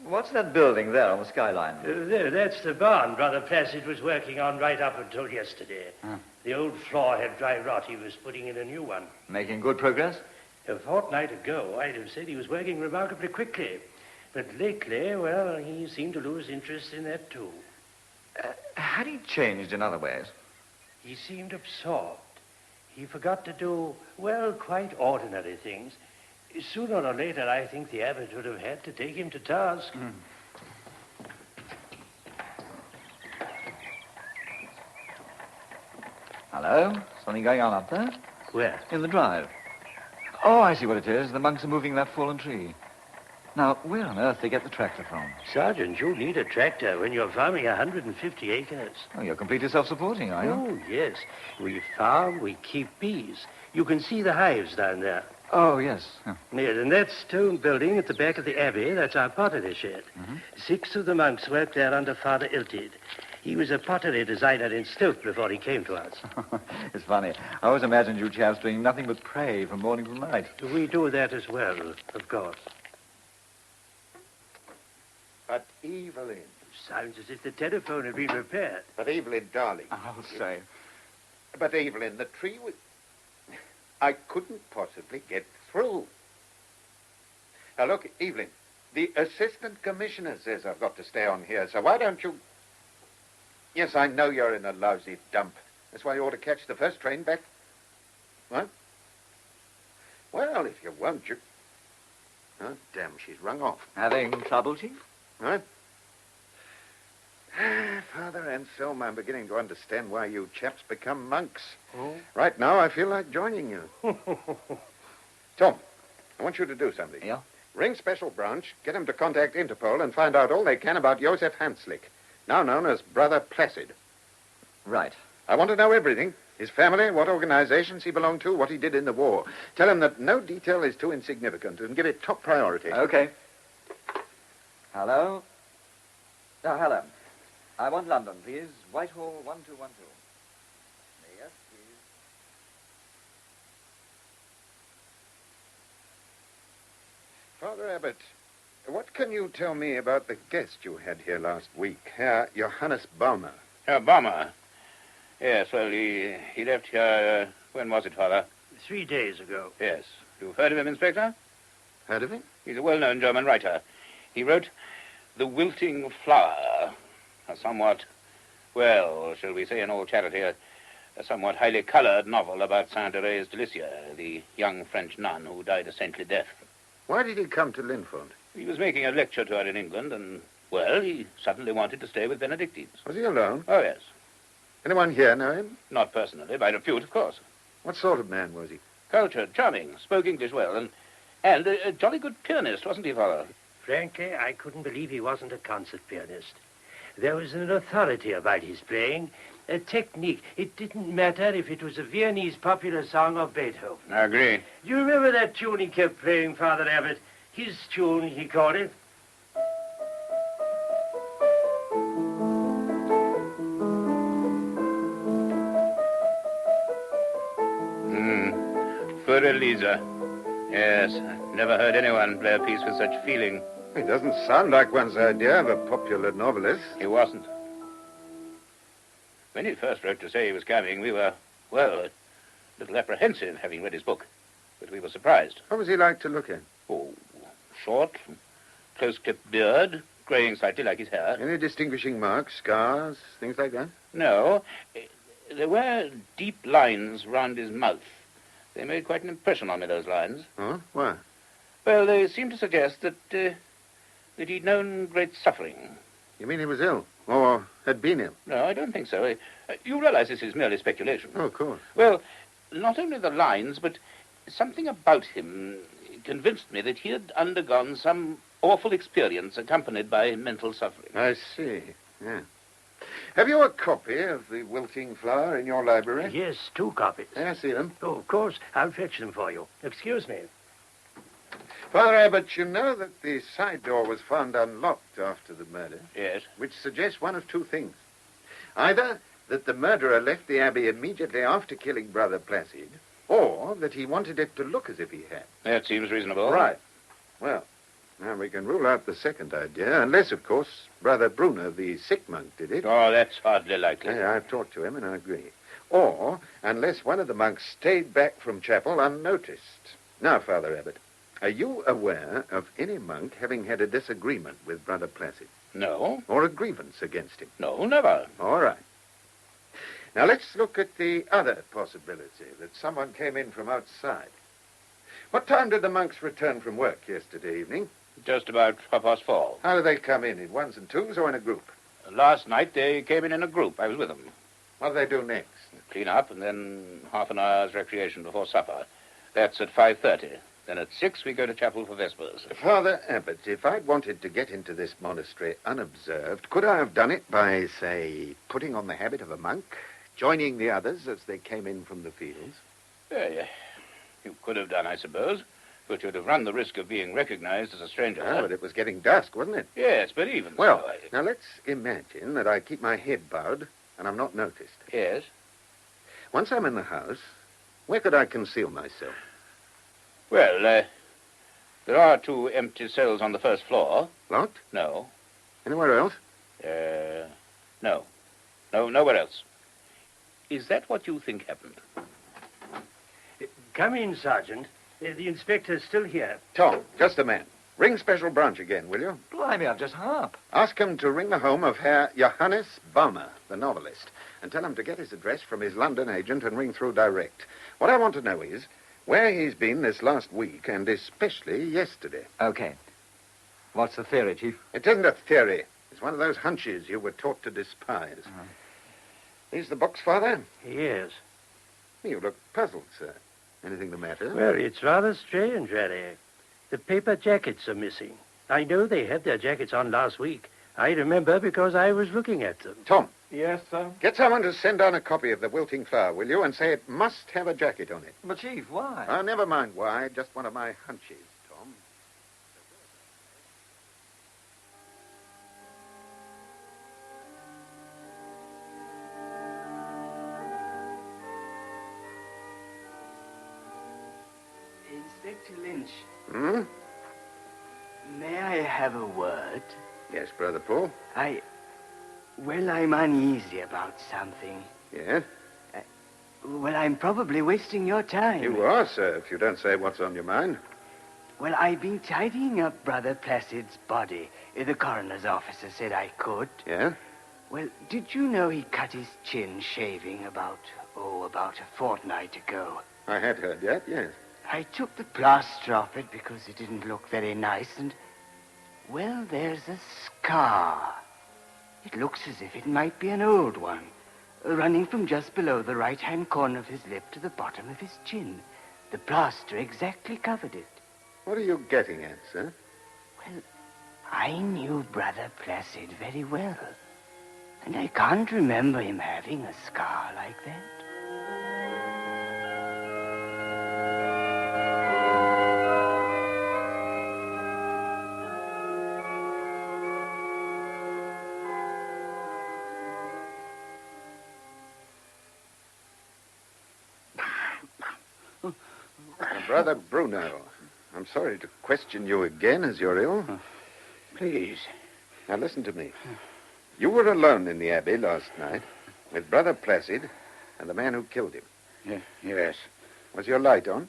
What's that building there on the skyline? There, that's the barn Brother Placid was working on right up until yesterday. The old floor had dry rot. He was putting in a new one. Making good progress? A fortnight ago, I'd have said he was working remarkably quickly. But lately, well, he seemed to lose interest in that, too. Had he changed in other ways? He seemed absorbed. He forgot to do, well, quite ordinary things. Sooner or later, I think the abbot would have had to take him to task. Hello? Something going on up there? Where? In the drive. Oh, I see what it is. The monks are moving that fallen tree. Now, where on earth they get the tractor from? Sergeant, you need a tractor when you're farming 150 acres. Oh, you're completely self-supporting, are you? Oh, yes. We farm, we keep bees. You can see the hives down there. Oh, yes. Yes, and that stone building at the back of the abbey, that's our pottery shed. 6 of the monks work there under Father Iltid. He was a pottery designer in Stoke before he came to us. It's funny. I always imagined you chaps doing nothing but pray from morning till night. We do that as well, of course. But Evelyn. Sounds as if the telephone had been repaired. But Evelyn, darling. I'll say. But Evelyn, the tree was... I couldn't possibly get through. Now look, Evelyn, the assistant commissioner says I've got to stay on here, so why don't you... Yes, I know you're in a lousy dump. That's why you ought to catch the first train back. What? Well, if you won't, you... Oh, damn, she's rung off. Having trouble, Chief? What? Father Anselm, I'm beginning to understand why you chaps become monks. Oh? Right now, I feel like joining you. Tom, I want you to do something. Yeah? Ring Special Branch, get them to contact Interpol and find out all they can about Joseph Hanslick, now known as Brother Placid. Right. I want to know everything. His family, what organizations he belonged to, what he did in the war. Tell him that no detail is too insignificant and give it top priority. Okay. Hello? Oh, hello. I want London, please. Whitehall 1212. Yes, please. Father Abbot, what can you tell me about the guest you had here last week, Herr Johannes Baumer? Herr Baumer? Yes, well, he left here, when was it, Father? 3 days ago. Yes. You've heard of him, Inspector? Heard of him? He's a well-known German writer. He wrote The Wilting Flower, a somewhat, well, shall we say in all charity, a somewhat highly colored novel about Saint Therese de Lisieux, the young French nun who died a saintly death. Why did he come to Linford? He was making a lecture tour in England, and, well, he suddenly wanted to stay with Benedictines. Was he alone? Oh, yes. Anyone here know him? Not personally, by repute, of course. What sort of man was he? Cultured, charming, spoke English well, and a jolly good pianist, wasn't he, Father? Frankly, I couldn't believe he wasn't a concert pianist. There was an authority about his playing, a technique. It didn't matter if it was a Viennese popular song or Beethoven. I agree. Do you remember that tune he kept playing, Father Abbot? His tune, he called it. Poor Elisa. Yes, never heard anyone play a piece with such feeling. He doesn't sound like one's idea of a popular novelist. He wasn't. When he first wrote to say he was coming, we were, well, a little apprehensive, having read his book. But we were surprised. What was he like to look at? Oh, short, close-clipped beard, graying slightly like his hair. Any distinguishing marks, scars, things like that? No. There were deep lines round his mouth. They made quite an impression on me, those lines. Oh? Why? Well, they seemed to suggest that he'd known great suffering. You mean he was ill? Or had been ill? No, I don't think so. You realize this is merely speculation. Oh, of course. Well, not only the lines, but something about him convinced me that he had undergone some awful experience accompanied by mental suffering. I see, yeah. Have you a copy of The Wilting Flower in your library? Yes, 2 copies. May I see them? Oh, of course. I'll fetch them for you. Excuse me. Father Abbot, you know that the side door was found unlocked after the murder? Yes. Which suggests one of 2 things. Either that the murderer left the abbey immediately after killing Brother Placid, or that he wanted it to look as if he had. That seems reasonable. Right. Well, now we can rule out the second idea, unless, of course, Brother Bruner, the sick monk, did it. Oh, that's hardly likely. Yeah, I've talked to him, and I agree. Or, unless one of the monks stayed back from chapel unnoticed. Now, Father Abbot, are you aware of any monk having had a disagreement with Brother Placid? No. Or a grievance against him? No, never. All right. Now, let's look at the other possibility, that someone came in from outside. What time did the monks return from work yesterday evening? Just about 4:30. How did they come in ones and twos or in a group? Last night they came in a group. I was with them. What do they do next? Clean up and then half an hour's recreation before supper. That's at 5:30. Then at 6 we go to chapel for vespers. Father Abbot, if I'd wanted to get into this monastery unobserved, could I have done it by, say, putting on the habit of a monk, joining the others as they came in from the fields? Yeah, you could have done, I suppose. But you'd have run the risk of being recognized as a stranger. Ah, but it was getting dusk, wasn't it? Yes, but even Well, so, now let's imagine that I keep my head bowed and I'm not noticed. Yes? Once I'm in the house, where could I conceal myself? Well, there are 2 empty cells on the first floor. Locked? No. Anywhere else? No. No, nowhere else. Is that what you think happened? Come in, Sergeant. The inspector's still here. Tom, just a man. Ring Special Branch again, will you? Blimey, I've just hung up. Ask him to ring the home of Herr Johannes Baumer, the novelist, and tell him to get his address from his London agent and ring through direct. What I want to know is where he's been this last week, and especially yesterday. Okay. What's the theory, Chief? It isn't a theory. It's one of those hunches you were taught to despise. These the books, Father? Yes. You look puzzled, sir. Anything the matter? Well, it's rather strange, really. The paper jackets are missing. I know they had their jackets on last week. I remember because I was looking at them. Tom. Yes, sir? Get someone to send on a copy of The Wilting Flower, will you, and say it must have a jacket on it. But, Chief, why? Oh, never mind why. Just one of my hunches, Tom. Inspector Lynch. Hmm? May I have a word? Yes, Brother Paul. Well, I'm uneasy about something. Yes? Well, I'm probably wasting your time. You are, sir, if you don't say what's on your mind. Well, I've been tidying up Brother Placid's body. The coroner's officer said I could. Yeah? Well, did you know he cut his chin shaving about a fortnight ago? I had heard that, yes. I took the plaster off it because it didn't look very nice, and, well, there's a scar. It looks as if it might be an old one, running from just below the right-hand corner of his lip to the bottom of his chin. The plaster exactly covered it. What are you getting at, sir? Well, I knew Brother Placid very well, and I can't remember him having a scar like that. Brother Bruno, I'm sorry to question you again as you're ill. Please. Now, listen to me. You were alone in the Abbey last night with Brother Placid and the man who killed him. Yes. Was your light on?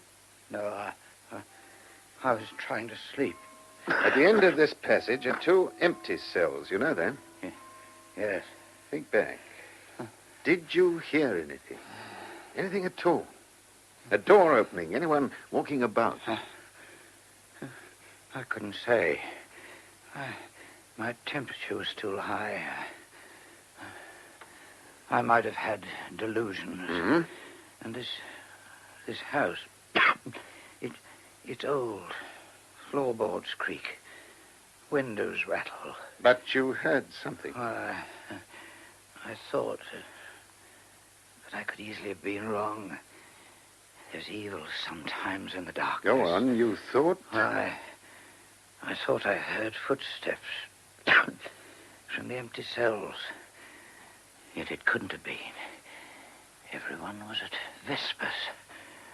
No, I was trying to sleep. At the end of this passage are 2 empty cells. You know that? Yes. Think back. Did you hear anything? Anything at all? A door opening? Anyone walking about? I couldn't say. My temperature was too high. I might have had delusions. Mm-hmm. And this house, it's old. Floorboards creak. Windows rattle. But you heard something. I thought that I could easily have been wrong. There's evil sometimes in the darkness. Go on, you thought? I thought I heard footsteps from the empty cells. Yet it couldn't have been. Everyone was at vespers.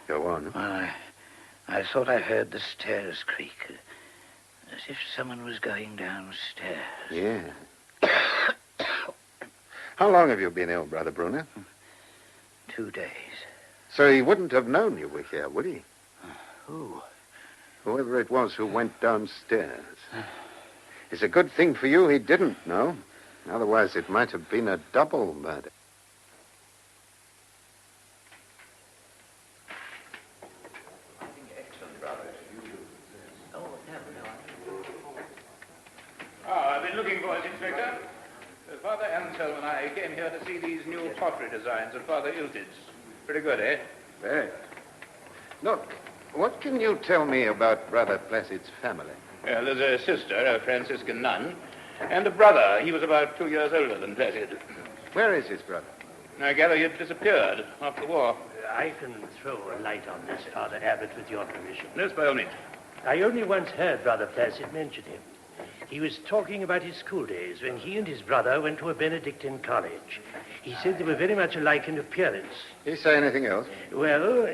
Go on. I thought I heard the stairs creak, as if someone was going downstairs. Yeah. How long have you been ill, Brother Bruno? 2 days. So he wouldn't have known you were here, would he? Who? Whoever it was who went downstairs. It's a good thing for you he didn't know. Otherwise, it might have been a double murder. I've been looking for it, Inspector. Father Anselm and I came here to see these new pottery designs of Father Iltid's. Pretty good, eh? Very. Look, what can you tell me about Brother Placid's family? Well, there's a sister, a Franciscan nun, and a brother. He was about 2 years older than Placid. Where is his brother? I gather he had disappeared after the war. I can throw a light on this, Father Abbot, with your permission. Yes, by all means. I only once heard Brother Placid mention him. He was talking about his school days when he and his brother went to a Benedictine College. He said they were very much alike in appearance. Did he say anything else? Well,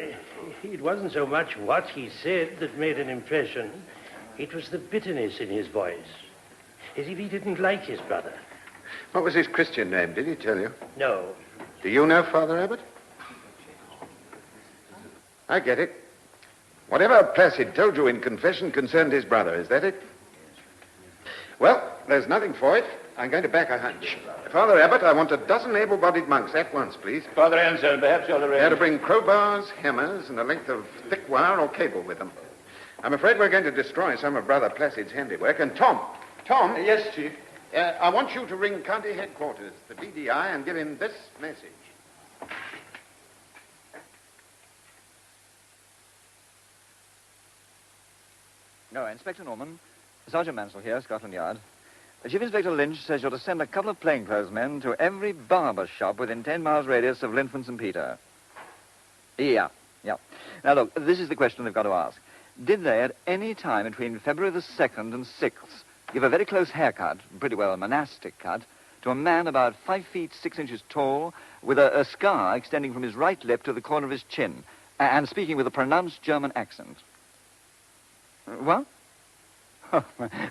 it wasn't so much what he said that made an impression. It was the bitterness in his voice, as if he didn't like his brother. What was his Christian name? Did he tell you? No. Do you know Father Abbot? I get it. Whatever Placid told you in confession concerned his brother, is that it? Well, there's nothing for it. I'm going to back a hunch. Father Abbot, I want a dozen able-bodied monks at once, please. Father Anselm, perhaps you'll arrange... They're to bring crowbars, hammers, and a length of thick wire or cable with them. I'm afraid we're going to destroy some of Brother Placid's handiwork. And Tom! Yes, Chief? I want you to ring county headquarters, the DDI, and give him this message. No, Inspector Norman. Sergeant Mansell here, Scotland Yard. Chief Inspector Lynch says you're to send a couple of plainclothes men to every barber shop within 10 miles radius of Linford St. Peter. Yeah. Now, look, this is the question they've got to ask. Did they, at any time between February the 2nd and 6th, give a very close haircut, pretty well a monastic cut, to a man about 5 feet 6 inches tall, with a scar extending from his right lip to the corner of his chin, and speaking with a pronounced German accent? What?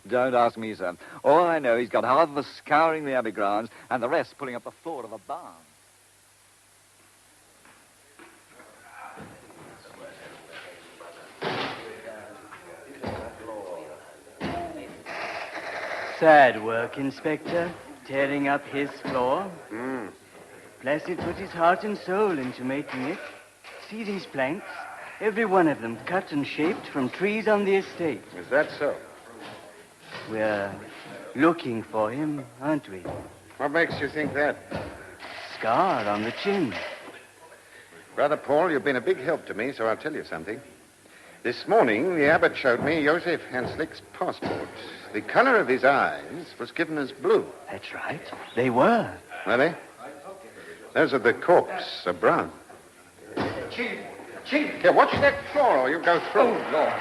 Don't ask me, sir. All I know, he's got half of us scouring the Abbey grounds and the rest pulling up the floor of a barn. Sad work, Inspector, tearing up his floor. Placid put his heart and soul into making it. See these planks? Every one of them cut and shaped from trees on the estate. Is that so? We're looking for him, aren't we? What makes you think that? Scar on the chin. Brother Paul, you've been a big help to me, so I'll tell you something. This morning, the abbot showed me Joseph Hanslick's passport. The color of his eyes was given as blue. That's right. They were. Were they? Those of the corpse are brown. Chief! Here, watch that floor or you'll go through. Oh, Lord.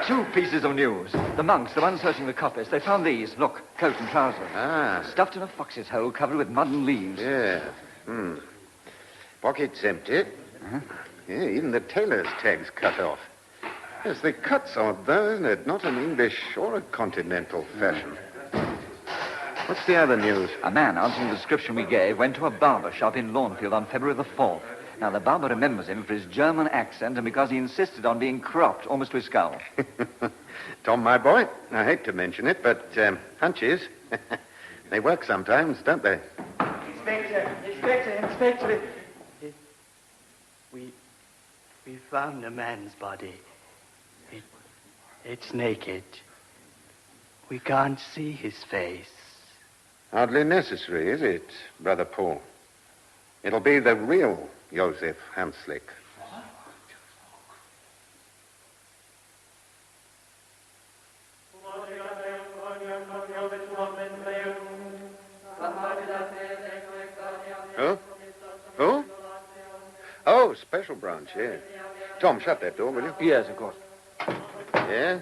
2 pieces of news. The monks, the ones searching the coppice, they found these. Look, coat and trousers. Stuffed in a fox's hole, covered with mud and leaves. Yeah. Pockets empty. Yeah, even the tailor's tag's cut off. Yes, the cut's odd, though, isn't it? Not an English or a continental fashion. What's the other news? A man answering the description we gave went to a barber shop in Lawnfield on February the 4th. Now, the barber remembers him for his German accent and because he insisted on being cropped almost to his skull. Tom, my boy, I hate to mention it, but hunches, they work sometimes, don't they? Inspector. We found a man's body. It's naked. We can't see his face. Hardly necessary, is it, Brother Paul? It'll be the real Joseph Hanslick. Who? Oh, special branch, yeah. Tom, shut that door, will you? Yes, of course. Yeah?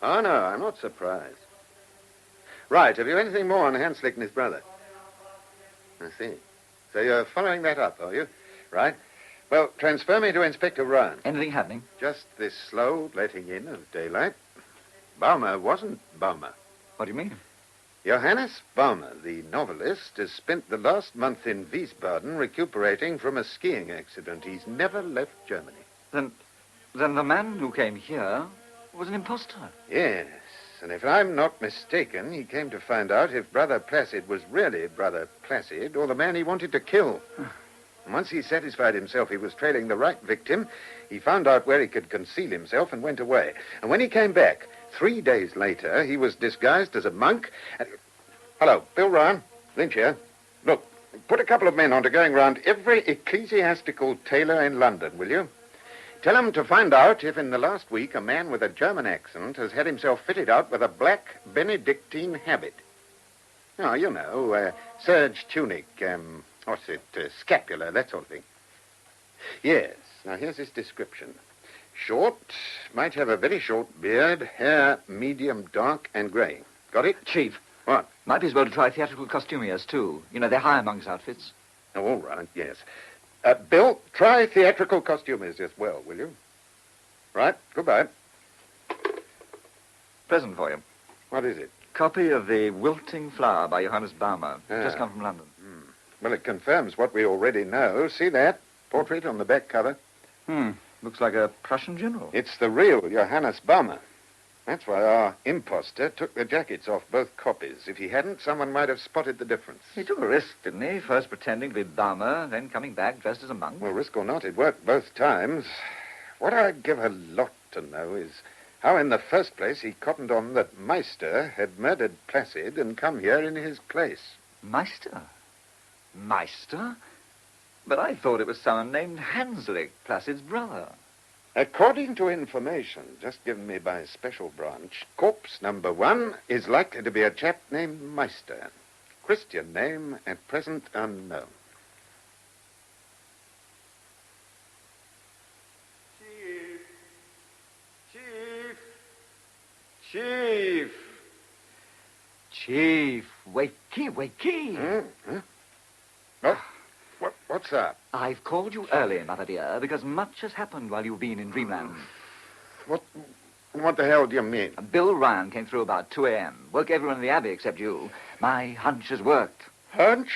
Oh, no, I'm not surprised. Right, have you anything more on Hanslick and his brother? I see. So you're following that up, are you? Right. Well, transfer me to Inspector Ryan. Anything happening? Just this slow letting in of daylight. Baumer wasn't Baumer. What do you mean? Johannes Baumer, the novelist, has spent the last month in Wiesbaden recuperating from a skiing accident. He's never left Germany. Then the man who came here was an impostor. Yes, and if I'm not mistaken, he came to find out if Brother Placid was really Brother Placid or the man he wanted to kill. And once he satisfied himself he was trailing the right victim, he found out where he could conceal himself and went away. And when he came back, 3 days later, he was disguised as a monk. Hello, Bill Ryan. Lynch here. Look, put a couple of men on to going round every ecclesiastical tailor in London, will you? Tell them to find out if in the last week a man with a German accent has had himself fitted out with a black Benedictine habit. Oh, you know, serge tunic, What's it? Scapular, that sort of thing. Yes. Now, here's his description. Short, might have a very short beard, hair medium dark and grey. Got it? Chief. What? Might be as well to try theatrical costumiers, too. You know, they hire monks' outfits. Oh, all right, yes. Bill, try theatrical costumiers as well, will you? Right, goodbye. Present for you. What is it? Copy of The Wilting Flower by Johannes Baumer. Just come from London. Well, it confirms what we already know. See that? Portrait on the back cover. Looks like a Prussian general. It's the real Johannes Baumer. That's why our imposter took the jackets off both copies. If he hadn't, someone might have spotted the difference. He took a risk, didn't he? First pretending to be Baumer, then coming back dressed as a monk. Well, risk or not, it worked both times. What I'd give a lot to know is how, in the first place, he cottoned on that Meister had murdered Placid and come here in his place. Meister? Meister? But I thought it was someone named Hanslick, Placid's brother. According to information just given me by a special branch, corpse number 1 is likely to be a chap named Meister. Christian name at present unknown. Chief! Chief, wakey! What's up? I've called you early, Mother dear, because much has happened while you've been in dreamland. What the hell do you mean? Bill Ryan came through about 2 a.m. Woke everyone in the Abbey except you. My hunch has worked. Hunch?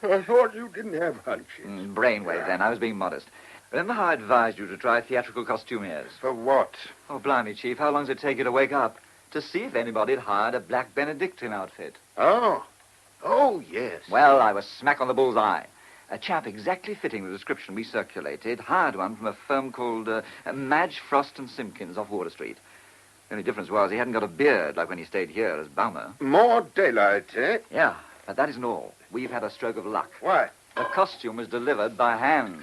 I thought you didn't have hunches. Brainwave, then. I was being modest. Remember how I advised you to try theatrical costumiers? For what? Oh, blimey, Chief, how long does it take you to wake up? To see if anybody had hired a black Benedictine outfit. Oh, yes. Well, I was smack on the bullseye. A chap exactly fitting the description we circulated hired one from a firm called Madge Frost & Simpkins off Water Street. The only difference was he hadn't got a beard like when he stayed here as Baumer. More daylight, eh? Yeah, but that isn't all. We've had a stroke of luck. Why? The costume was delivered by hand.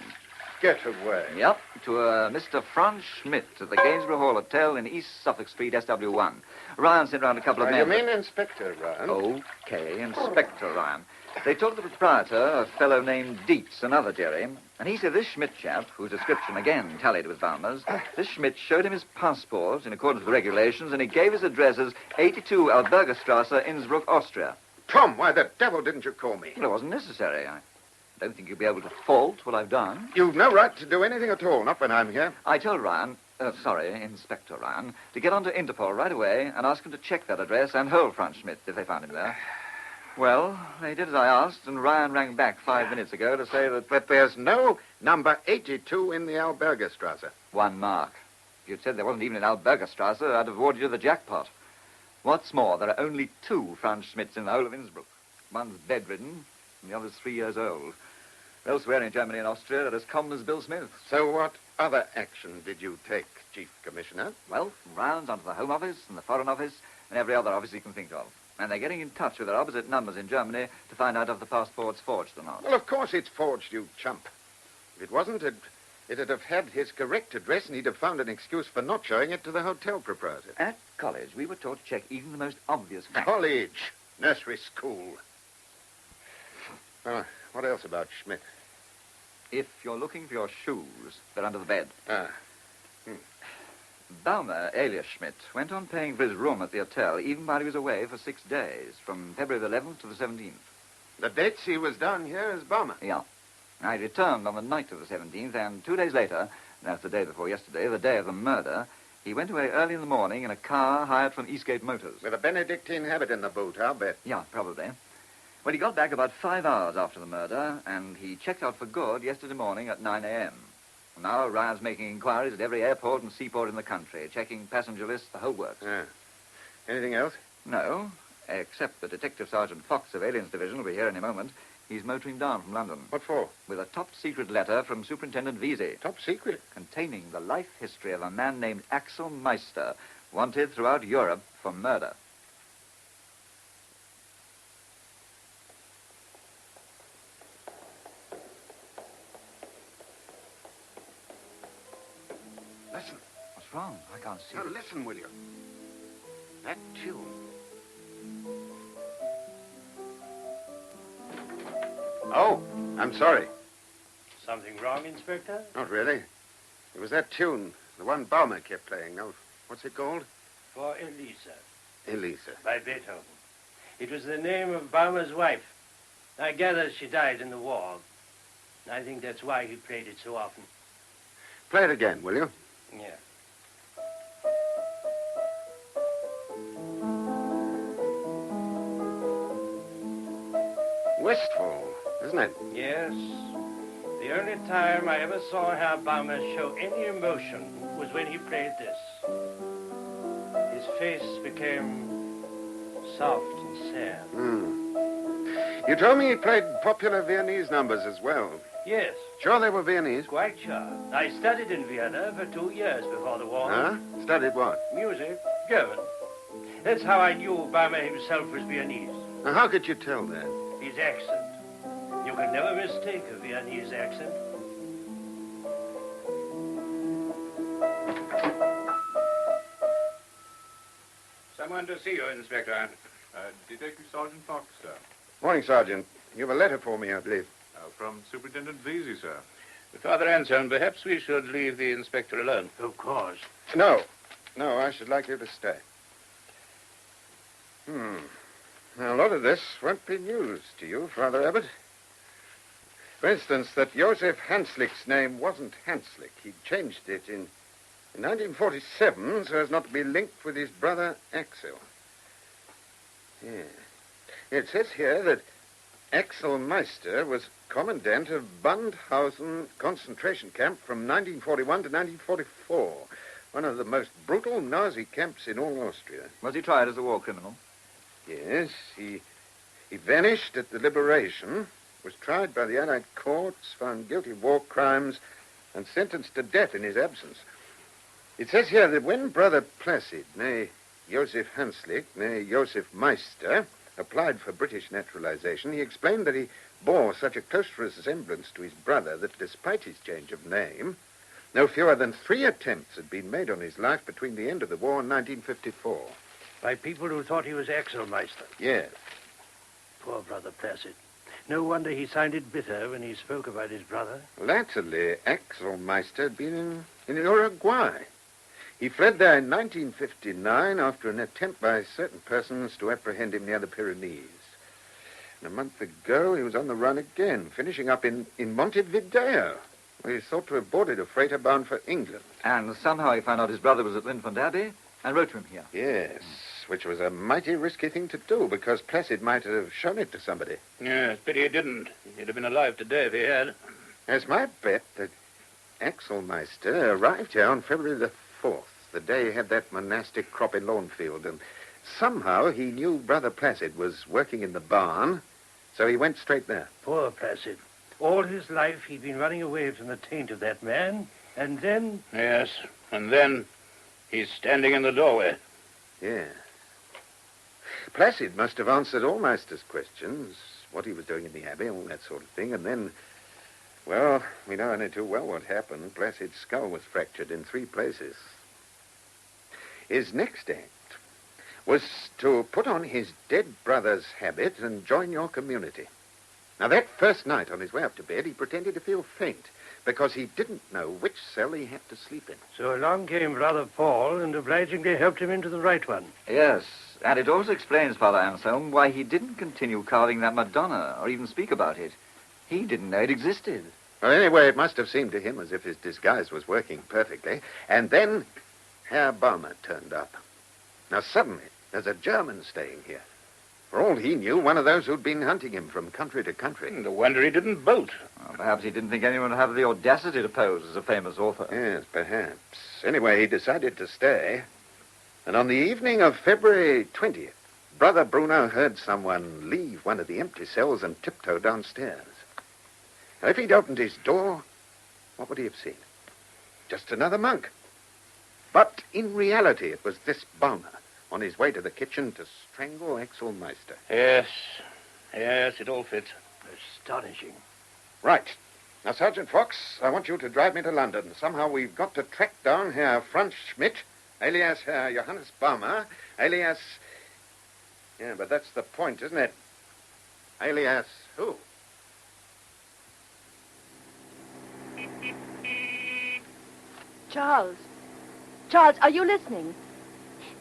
Get away. Yep, to Mr. Franz Schmidt at the Gainsborough Hall Hotel in East Suffolk Street, SW1. Ryan sent round a couple of men. You mean Inspector Ryan? Okay, Inspector Ryan. They talked to the proprietor, a fellow named Dietz, another Jerry, and he said this Schmidt chap, whose description again tallied with Baumer's, this Schmidt showed him his passport in accordance with the regulations, and he gave his address as 82 Albergerstrasse, Innsbruck, Austria. Tom, why the devil didn't you call me? Well, it wasn't necessary. I don't think you'll be able to fault what I've done. You've no right to do anything at all, not when I'm here. I told Ryan, Inspector Ryan, to get onto Interpol right away and ask him to check that address and hold Franz Schmidt if they found him there. Well, they did as I asked, and Ryan rang back 5 minutes ago to say that... But there's no number 82 in the Albergerstrasse. 1 mark. If you'd said there wasn't even an Albergerstrasse, I'd have awarded you the jackpot. What's more, there are only 2 Franz Schmidts in the whole of Innsbruck. One's bedridden, and the other's 3 years old. Elsewhere in Germany and Austria, they're as common as Bill Smith. So what other action did you take, Chief Commissioner? Well, from rounds onto the Home Office and the Foreign Office and every other office you can think of. And they're getting in touch with their opposite numbers in Germany to find out if the passport's forged or not. Well, of course it's forged, you chump. If it wasn't, it'd have had his correct address, and he'd have found an excuse for not showing it to the hotel proprietor. At college, we were taught to check even the most obvious facts. College. Nursery school. What else about Schmidt? If you're looking for your shoes, they're under the bed. Ah. Baumer, alias Schmidt, went on paying for his room at the hotel even while he was away for 6 days, from February the 11th to the 17th. The dates he was down here as Baumer? Yeah. I returned on the night of the 17th, and 2 days later, that's the day before yesterday, the day of the murder, he went away early in the morning in a car hired from Eastgate Motors. With a Benedictine habit in the boot, I'll bet. Yeah, probably. Well, he got back about 5 hours after the murder, and he checked out for good yesterday morning at 9 a.m. Now Ryan's making inquiries at every airport and seaport in the country, checking passenger lists, the whole works. Yeah. Anything else? No, except that Detective Sergeant Fox of Aliens Division will be here any moment. He's motoring down from London. What for? With a top-secret letter from Superintendent Vesey. Top secret? Containing the life history of a man named Axel Meister, wanted throughout Europe for murder. Listen. What's wrong? I can't see. Now, listen, will you? That tune. Oh, I'm sorry. Something wrong, Inspector? Not really. It was that tune, the one Baumer kept playing. Now, what's it called? For Elisa, Elisa. by Beethoven. It was the name of Baumer's wife. I gather she died in the war. I think that's why he played it so often. Play it again, will you? Yeah. Wistful, isn't it? Yes. The only time I ever saw Herr Baumer show any emotion was when he played this. His face became soft and sad. You told me he played popular Viennese numbers as well. Yes. Sure they were Viennese? Quite sure. I studied in Vienna for 2 years before the war. Huh? Studied what? Music. German. That's how I knew Baumer himself was Viennese. Now, how could you tell that? His accent. You can never mistake a Viennese accent. Someone to see you, Inspector. Detective Sergeant Fox, sir. Morning, Sergeant. You have a letter for me, I believe. From Superintendent Vesey, sir. Father Anselm, perhaps we should leave the inspector alone. Of course. No. No, I should like you to stay. Now, a lot of this won't be news to you, Father Abbot. For instance, that Joseph Hanslick's name wasn't Hanslick. He changed it in 1947 so as not to be linked with his brother Axel. Yeah. It says here that Axel Meister was commandant of Bundhausen concentration camp from 1941 to 1944. One of the most brutal Nazi camps in all Austria. Was he tried as a war criminal? Yes, he vanished at the liberation, was tried by the Allied courts, found guilty of war crimes, and sentenced to death in his absence. It says here that when Brother Placid, nay Joseph Hanslick, nay Joseph Meister, applied for British naturalization, he explained that he bore such a close resemblance to his brother that despite his change of name, no fewer than 3 attempts had been made on his life between the end of the war and 1954. By people who thought he was Axel Meister. Yes. Poor Brother Placid. No wonder he sounded bitter when he spoke about his brother. Latterly, Axel Meister had been in Uruguay. He fled there in 1959 after an attempt by certain persons to apprehend him near the Pyrenees. And a month ago, he was on the run again, finishing up in Montevideo, where he's thought to have boarded a freighter bound for England. And somehow he found out his brother was at Linford Abbey and wrote to him here. Yes, which was a mighty risky thing to do, because Placid might have shown it to somebody. Yes, pity he didn't. He'd have been alive today if he had. It's my bet that Axel Meister arrived here on February the 4th, the day he had that monastic crop in Lawnfield, and somehow he knew Brother Placid was working in the barn, so he went straight there. Poor Placid. All his life he'd been running away from the taint of that man, and then... Yes, and then he's standing in the doorway. Yeah. Placid must have answered all Meister's questions, what he was doing in the Abbey, all that sort of thing, and then, well, we know only too well what happened. Placid's skull was fractured in 3 places. His next act was to put on his dead brother's habit and join your community. Now, that first night on his way up to bed, he pretended to feel faint because he didn't know which cell he had to sleep in. So along came Brother Paul and obligingly helped him into the right one. Yes, and it also explains, Father Anselm, why he didn't continue carving that Madonna or even speak about it. He didn't know it existed. Well, anyway, it must have seemed to him as if his disguise was working perfectly. And then Herr Baumer turned up. Now, suddenly, there's a German staying here. For all he knew, one of those who'd been hunting him from country to country. No wonder he didn't bolt. Well, perhaps he didn't think anyone would have the audacity to pose as a famous author. Yes, perhaps. Anyway, he decided to stay. And on the evening of February 20th, Brother Bruno heard someone leave one of the empty cells and tiptoe downstairs. Now, if he'd opened his door, what would he have seen? Just another monk. But in reality, it was this Baumer on his way to the kitchen to strangle Axel Meister. Yes, it all fits. Astonishing. Right. Now, Sergeant Fox, I want you to drive me to London. Somehow we've got to track down Herr Franz Schmidt, alias Herr Johannes Baumer, alias... Yeah, but that's the point, isn't it? Alias who? Charles. Charles, are you listening?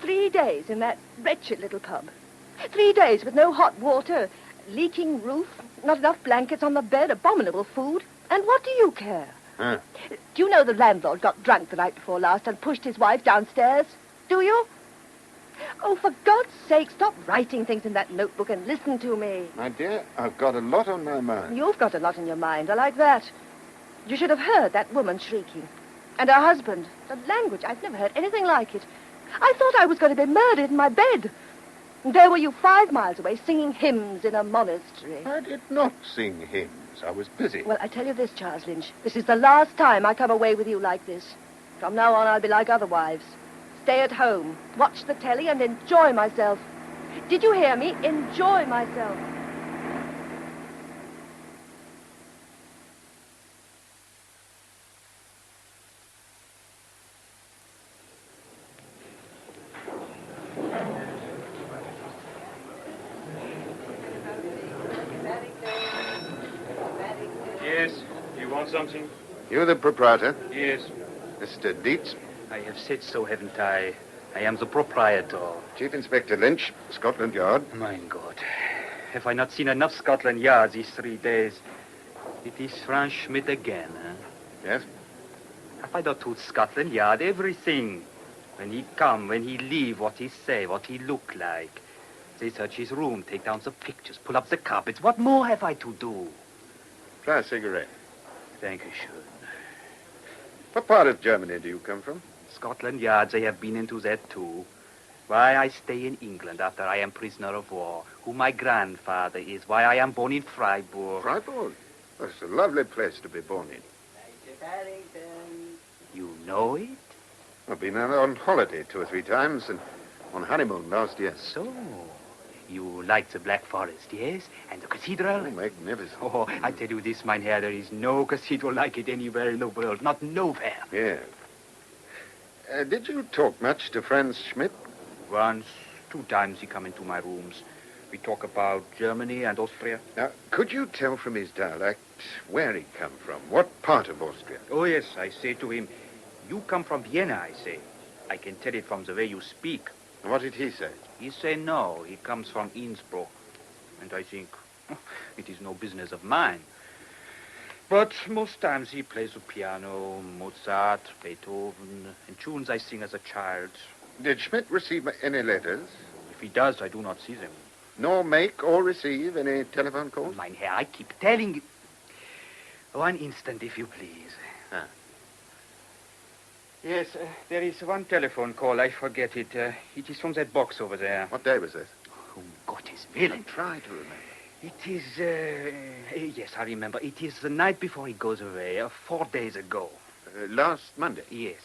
3 days in that wretched little pub. 3 days with no hot water, leaking roof, not enough blankets on the bed, abominable food. And what do you care? Huh. Do you know the landlord got drunk the night before last and pushed his wife downstairs? Do you? Oh, for God's sake, stop writing things in that notebook and listen to me. My dear, I've got a lot on my mind. You've got a lot in your mind. I like that. You should have heard that woman shrieking. And her husband. The language, I've never heard anything like it. I thought I was going to be murdered in my bed. And there were you 5 miles away singing hymns in a monastery. I did not sing hymns. I was busy. Well, I tell you this, Charles Lynch. This is the last time I come away with you like this. From now on, I'll be like other wives. Stay at home, watch the telly, and enjoy myself. Did you hear me? Enjoy myself. Yes, you want something? You the proprietor? Yes. Mr. Dietz? I have said so, haven't I? I am the proprietor. Chief Inspector Lynch, Scotland Yard. Mein Gott. Have I not seen enough Scotland Yard these 3 days? It is Franz Schmidt again, huh? Yes? Have I not told Scotland Yard everything? When he come, when he leave, what he say, what he look like. They search his room, take down the pictures, pull up the carpets. What more have I to do? Try a cigarette. Thank you, schön. What part of Germany do you come from? Scotland Yard, they have been into that too. Why I stay in England after I am prisoner of war, who my grandfather is, why I am born in Freiburg. Freiburg? That's a lovely place to be born in. You know it? I've been on holiday 2 or 3 times and on honeymoon last year. So, you like the Black Forest, yes? And the cathedral? Oh, magnificent. Oh, I tell you this, mein Herr, there is no cathedral like it anywhere in the world. Not nowhere. Yeah. Did you talk much to Franz Schmidt? Once, 2 times he come into my rooms. We talk about Germany and Austria. Now, could you tell from his dialect where he come from? What part of Austria? Oh, yes, I say to him, you come from Vienna, I say. I can tell it from the way you speak. What did he say? He say no, he comes from Innsbruck. And I think, it is no business of mine. But most times he plays the piano, Mozart, Beethoven, and tunes I sing as a child. Did Schmidt receive any letters? If he does, I do not see them. Nor make or receive any telephone calls? Mein Herr, I keep telling you. 1 instant, if you please. Ah. Yes, there is 1 telephone call. I forget it. It is from that box over there. What day was this? Oh, Gottes Willen. Try to remember. It is, yes, I remember. It is the night before he goes away, 4 days ago. Last Monday? Yes.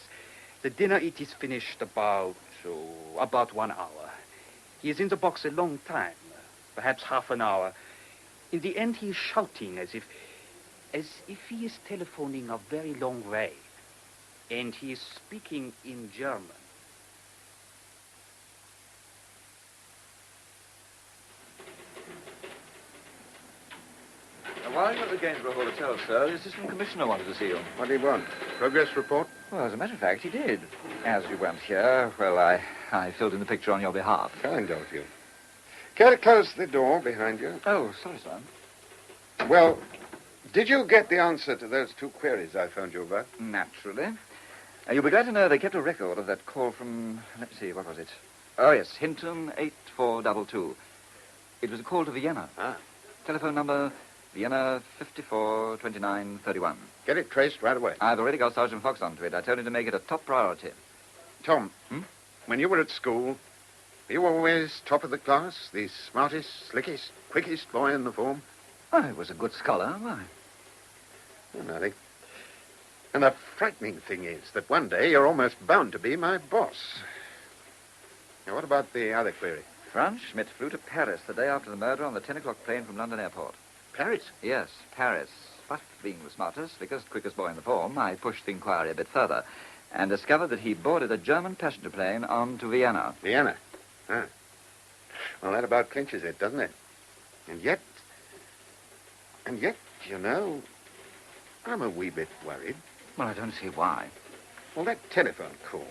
The dinner, it is finished about 1 hour. He is in the box a long time, perhaps half an hour. In the end, he is shouting as if he is telephoning a very long way. And he is speaking in German. While you're at the Gainsborough Hotel, sir, the Assistant Commissioner wanted to see you. What do you want? Progress report? Well, as a matter of fact, he did. As you weren't here, well, I filled in the picture on your behalf. Kind of you. Care to close the door behind you? Oh, sorry, sir. Well, did you get the answer to those 2 queries I phoned you about? Naturally. You'll be glad to know they kept a record of that call from, let's see, what was it? Oh, yes, Hinton 8422. It was a call to Vienna. Ah. Telephone number, Vienna 542931. Get it traced right away. I've already got Sergeant Fox onto it. I told him to make it a top priority. Tom, when you were at school, were you always top of the class? The smartest, slickest, quickest boy in the form? I was a good scholar. Why? Oh, nothing. And the frightening thing is that one day you're almost bound to be my boss. Now, what about the other query? Franz Schmidt flew to Paris the day after the murder on the 10 o'clock plane from London Airport. Paris? Yes, Paris. But being the smartest, slickest, quickest boy in the form, I pushed the inquiry a bit further and discovered that he boarded a German passenger plane on to Vienna. Vienna? Ah. Well, that about clinches it, doesn't it? And yet, you know, I'm a wee bit worried. Well, I don't see why. Well, that telephone call,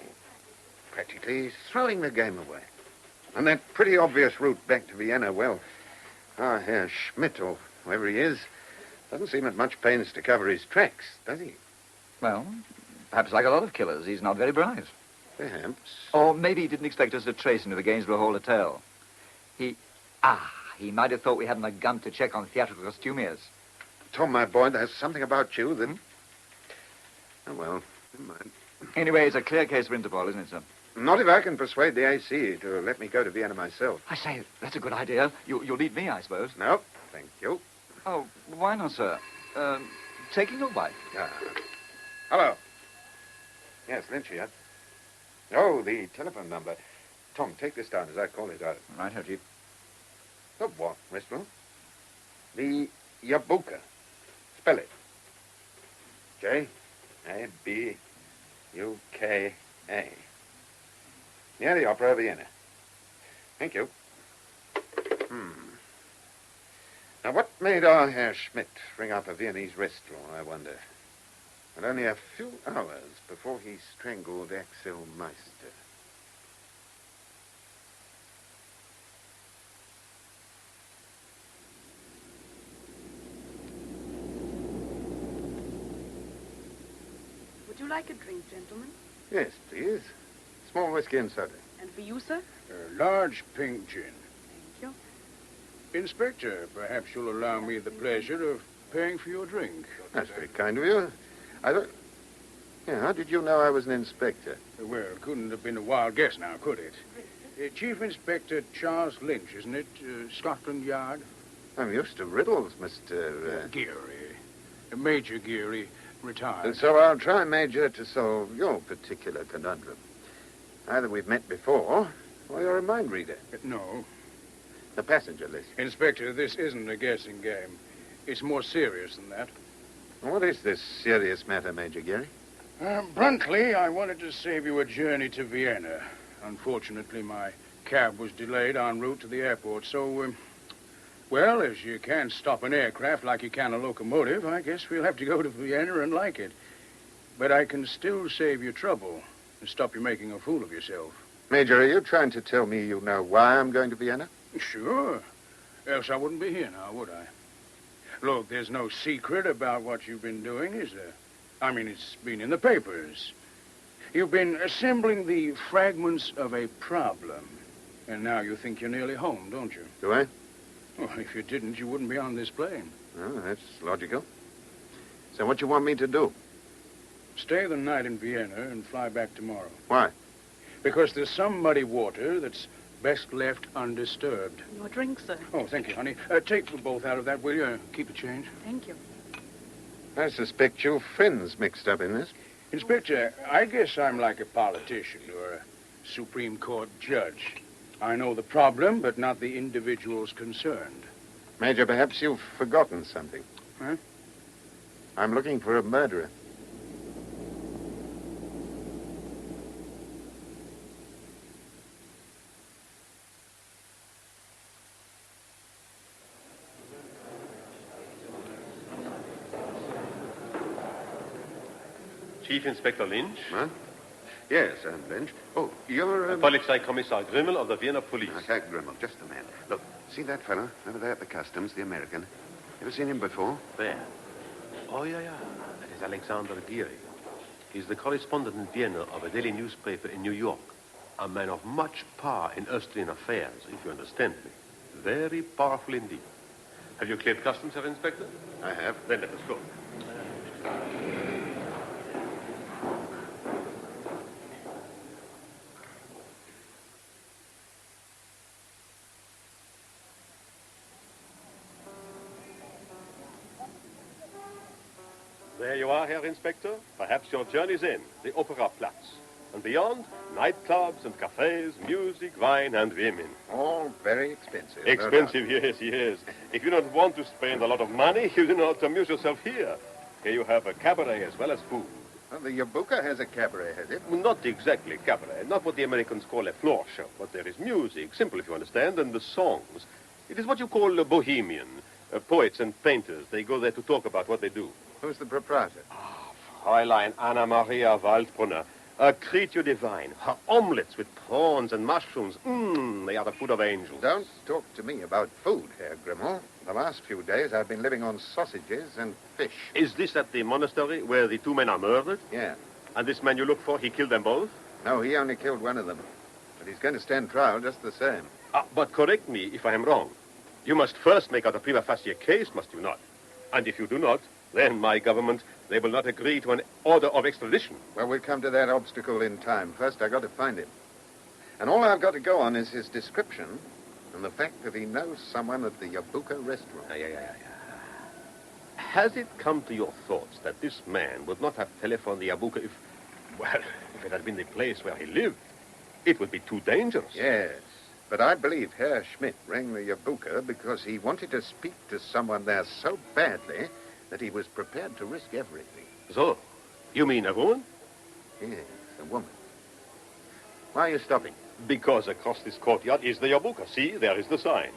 practically throwing the game away. And that pretty obvious route back to Vienna, well, our Herr Schmidt, or whoever he is, doesn't seem at much pains to cover his tracks, does he? Well, perhaps like a lot of killers, he's not very bright. Perhaps. Or maybe he didn't expect us to trace him to the Gainsborough Hall Hotel. He might have thought we hadn't a gun to check on theatrical costumiers. Tom, my boy, there's something about you that... Oh, well, never mind. Anyway, it's a clear case for Interpol, isn't it, sir? Not if I can persuade the AC to let me go to Vienna myself. I say, that's a good idea. You'll need me, I suppose. No, thank you. Oh, why not, sir? Taking your wife. Hello. Yes, Lynch here. Oh, the telephone number. Tom, take this down as I call it out. Right, Chief. The what, Westwell? The Yabuka. Spell it. J-A-B-U-K-A. Near the Opera, Vienna. Thank you. Now, what made our Herr Schmidt ring up a Viennese restaurant, I wonder? And only a few hours before he strangled Axel Meister. Would you like a drink, gentlemen? Yes, please. Small whiskey and soda. And for you, sir? A large pink gin. Thank you. Inspector, perhaps you'll allow me the pleasure of paying for your drink. That's very kind of you. I don't... Yeah, how did you know I was an inspector? Well, it couldn't have been a wild guess now, could it? Chief Inspector Charles Lynch, isn't it? Scotland Yard? I'm used to riddles, Mr... Geary. Major Geary, retired. And so I'll try, Major, to solve your particular conundrum. Either we've met before, or you're a mind reader. No. The passenger list. Inspector, this isn't a guessing game. It's more serious than that. What is this serious matter, Major Geary? Bluntly, I wanted to save you a journey to Vienna. Unfortunately, my cab was delayed en route to the airport, so, well, as you can't stop an aircraft like you can a locomotive, I guess we'll have to go to Vienna and like it. But I can still save you trouble and stop you making a fool of yourself. Major, are you trying to tell me you know why I'm going to Vienna? Sure. Else I wouldn't be here now, would I? Look, there's no secret about what you've been doing, is there? I mean, it's been in the papers. You've been assembling the fragments of a problem. And now you think you're nearly home, don't you? Do I? Well, if you didn't, you wouldn't be on this plane. Oh, that's logical. So what you want me to do? Stay the night in Vienna and fly back tomorrow. Why? Because there's some muddy water that's best left undisturbed. Your drink, sir. Oh, thank you, honey. Take the both out of that, will you? Keep the change. Thank you. I suspect your friend's mixed up in this. Inspector, I guess I'm like a politician or a Supreme Court judge. I know the problem, but not the individuals concerned. Major, perhaps you've forgotten something. Huh? I'm looking for a murderer. Chief Inspector Lynch? Huh? Yes, I'm Lynch. Oh, you're... Polizei-Kommissar Grimmel of the Vienna Police. Okay, Grimmel, just a man. Look, see that fellow over there at the customs, the American? Ever seen him before? Where? Oh, yeah. That is Alexander Geary. He's the correspondent in Vienna of a daily newspaper in New York. A man of much power in Austrian affairs, if you understand me. Very powerful indeed. Have you cleared customs, Herr Inspector? I have. Then let us go. There you are, Herr Inspector. Perhaps your journey's in, the Opera Platz. And beyond, nightclubs and cafes, music, wine, and women. All very expensive. Expensive, yes. If you don't want to spend a lot of money, you do not amuse yourself here. Here you have a cabaret as well as food. Well, the Yabuka has a cabaret, has it? Well, not exactly cabaret. Not what the Americans call a floor show. But there is music, simple if you understand, and the songs. It is what you call a bohemian. Poets and painters, they go there to talk about what they do. Who's the proprietor? Fräulein Anna Maria Waldbrunner, a creature divine. Her omelets with prawns and mushrooms, they are the food of angels. Don't talk to me about food, Herr Grimmel. The last few days I've been living on sausages and fish. Is this at the monastery where the two men are murdered? Yeah. And this man you look for, he killed them both? No, he only killed one of them. But he's going to stand trial just the same. But correct me if I am wrong. You must first make out a prima facie case, must you not? And if you do not, then my government, they will not agree to an order of extradition. Well, we'll come to that obstacle in time. First, I got to find him. And all I've got to go on is his description and the fact that he knows someone at the Yabuka restaurant. Has it come to your thoughts that this man would not have telephoned the Yabuka if it had been the place where he lived? It would be too dangerous. Yes, but I believe Herr Schmidt rang the Yabuka because he wanted to speak to someone there so badly that he was prepared to risk everything. So, you mean a woman? Yes, a woman. Why are you stopping? Because across this courtyard is the Yabuka. See, there is the sign.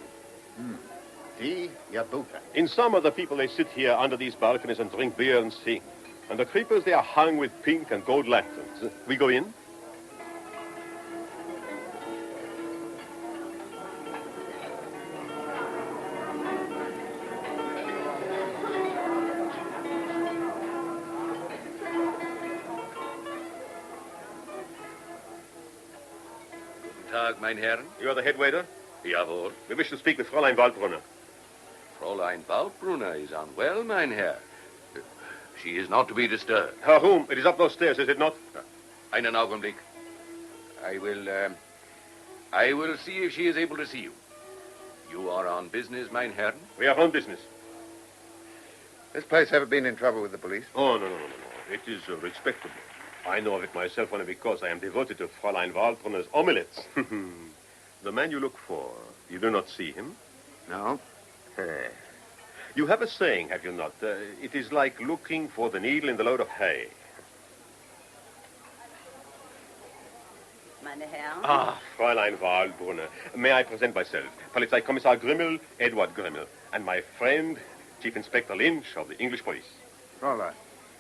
The Yabuka. In summer, the people, they sit here under these balconies and drink beer and sing. And the creepers, they are hung with pink and gold lanterns. We go in? Tag, mein Herren. You are the head waiter? Jawohl. We wish to speak with Fräulein Waldbrunner. Fräulein Waldbrunner is unwell, mein Herr. She is not to be disturbed. Her room, it is up those stairs, is it not? Einen Augenblick. I will see if she is able to see you. You are on business, mein Herren? We are on business. This place ever been in trouble with the police? Oh, no. It is respectable. I know of it myself only because I am devoted to Fräulein Waldbrunner's omelettes. The man you look for, you do not see him? No. You have a saying, have you not? It is like looking for the needle in the load of hay. Meine Herren. Fräulein Waldbrunner. May I present myself? Polizeikommissar Grimmel, Edward Grimmel, and my friend, Chief Inspector Lynch of the English Police. Fräulein.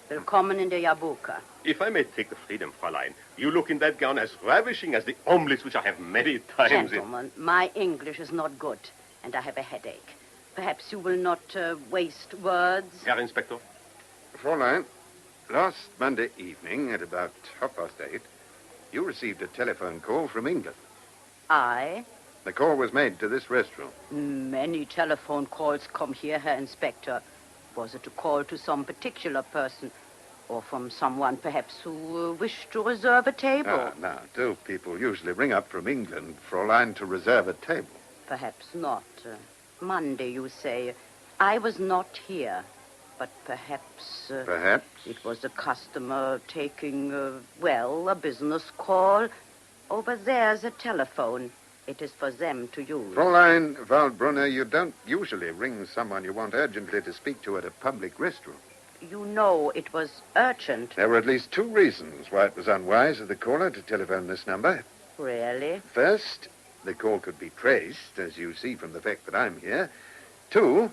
Willkommen in der Yabuka. If I may take the freedom, Fräulein, you look in that gown as ravishing as the omelettes which I have many times Gentlemen, my English is not good, and I have a headache. Perhaps you will not waste words. Herr Inspector. Fräulein, last Monday evening at about 8:30, you received a telephone call from England. I? The call was made to this restaurant. Many telephone calls come here, Herr Inspector. Was it a call to some particular person? Or from someone, perhaps, who wished to reserve a table? Now, do people usually ring up from England, Fräulein, to reserve a table? Perhaps not. Monday, you say. I was not here. But perhaps... Perhaps? It was a customer taking, a business call. Over there's a telephone. It is for them to use. Fräulein Waldbrunner, you don't usually ring someone you want urgently to speak to at a public restaurant. You know it was urgent. There were at least two reasons why it was unwise of the caller to telephone this number. Really? First, the call could be traced, as you see from the fact that I'm here. Two,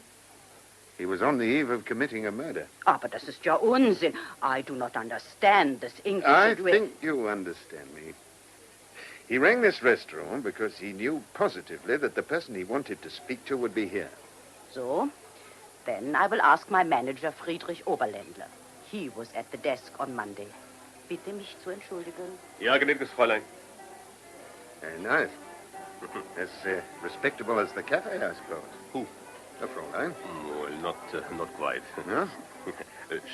he was on the eve of committing a murder. But das ist ja Unsinn. I do not understand this English. I think you understand me. He rang this restaurant because he knew positively that the person he wanted to speak to would be here. So? Then I will ask my manager, Friedrich Oberländler. He was at the desk on Monday. Bitte mich zu entschuldigen. Ja, gnädiges Fräulein. Very nice. As respectable as the cafe, I suppose. Who? A Fräulein. Well, not quite. No?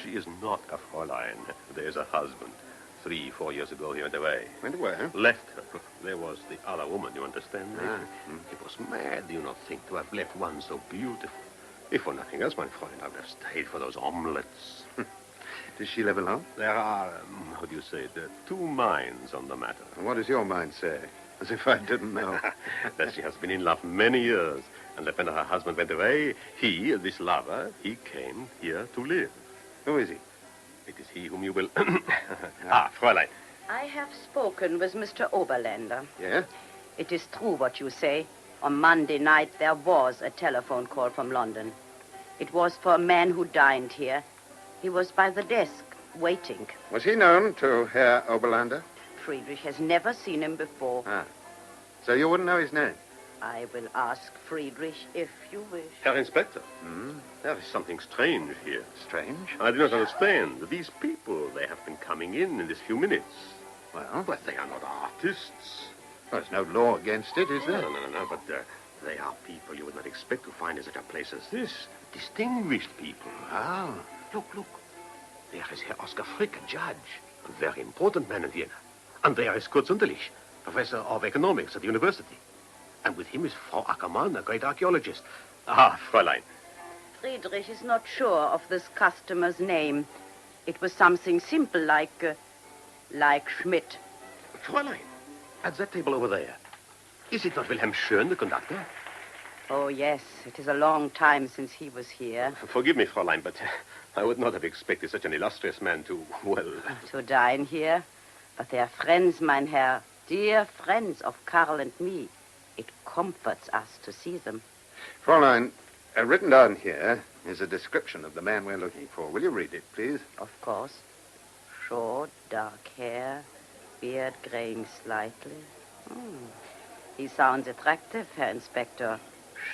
She is not a Fräulein. There is a husband. 3-4 years ago, he went away. Went away, huh? Left her. There was the other woman, you understand? It was mad, do you not think, to have left one so beautiful. If for nothing else, my Fräulein, I would have stayed for those omelettes. Does she live alone? There are, how do you say it, two minds on the matter. And what does your mind say? As if I didn't know. That she has been in love many years, and that when her husband went away, he, this lover, he came here to live. Who is he? It is he whom you will... Fräulein. I have spoken with Mr. Oberländer. Yeah? It is true what you say. On Monday night, there was a telephone call from London. It was for a man who dined here. He was by the desk. waiting. Was he known to Herr Oberlander? Friedrich has never seen him before. Ah. So you wouldn't know his name? I will ask Friedrich if you wish. Herr Inspector, there is something strange here. Strange? I do not understand. These people, they have been coming in this few minutes. Well? But they are not artists. There's no law against it, is there? No, but they are people you would not expect to find in such a place as this. Distinguished people. Ah. Look. There is Herr Oskar Frick, a judge. A very important man in Vienna. And there is Kurt Sunderlich, professor of economics at the university. And with him is Frau Ackermann, a great archaeologist. Ah, Fräulein. Friedrich is not sure of this customer's name. It was something simple like Schmidt. Fräulein, at that table over there, is it not Wilhelm Schön, the conductor? Oh, yes. It is a long time since he was here. Forgive me, Fräulein, but I would not have expected such an illustrious man to, To dine here. But they are friends, mein Herr. Dear friends of Karl and me. It comforts us to see them. Fräulein, written down here is a description of the man we're looking for. Will you read it, please? Of course. Short, dark hair, beard graying slightly. He sounds attractive, Herr Inspector.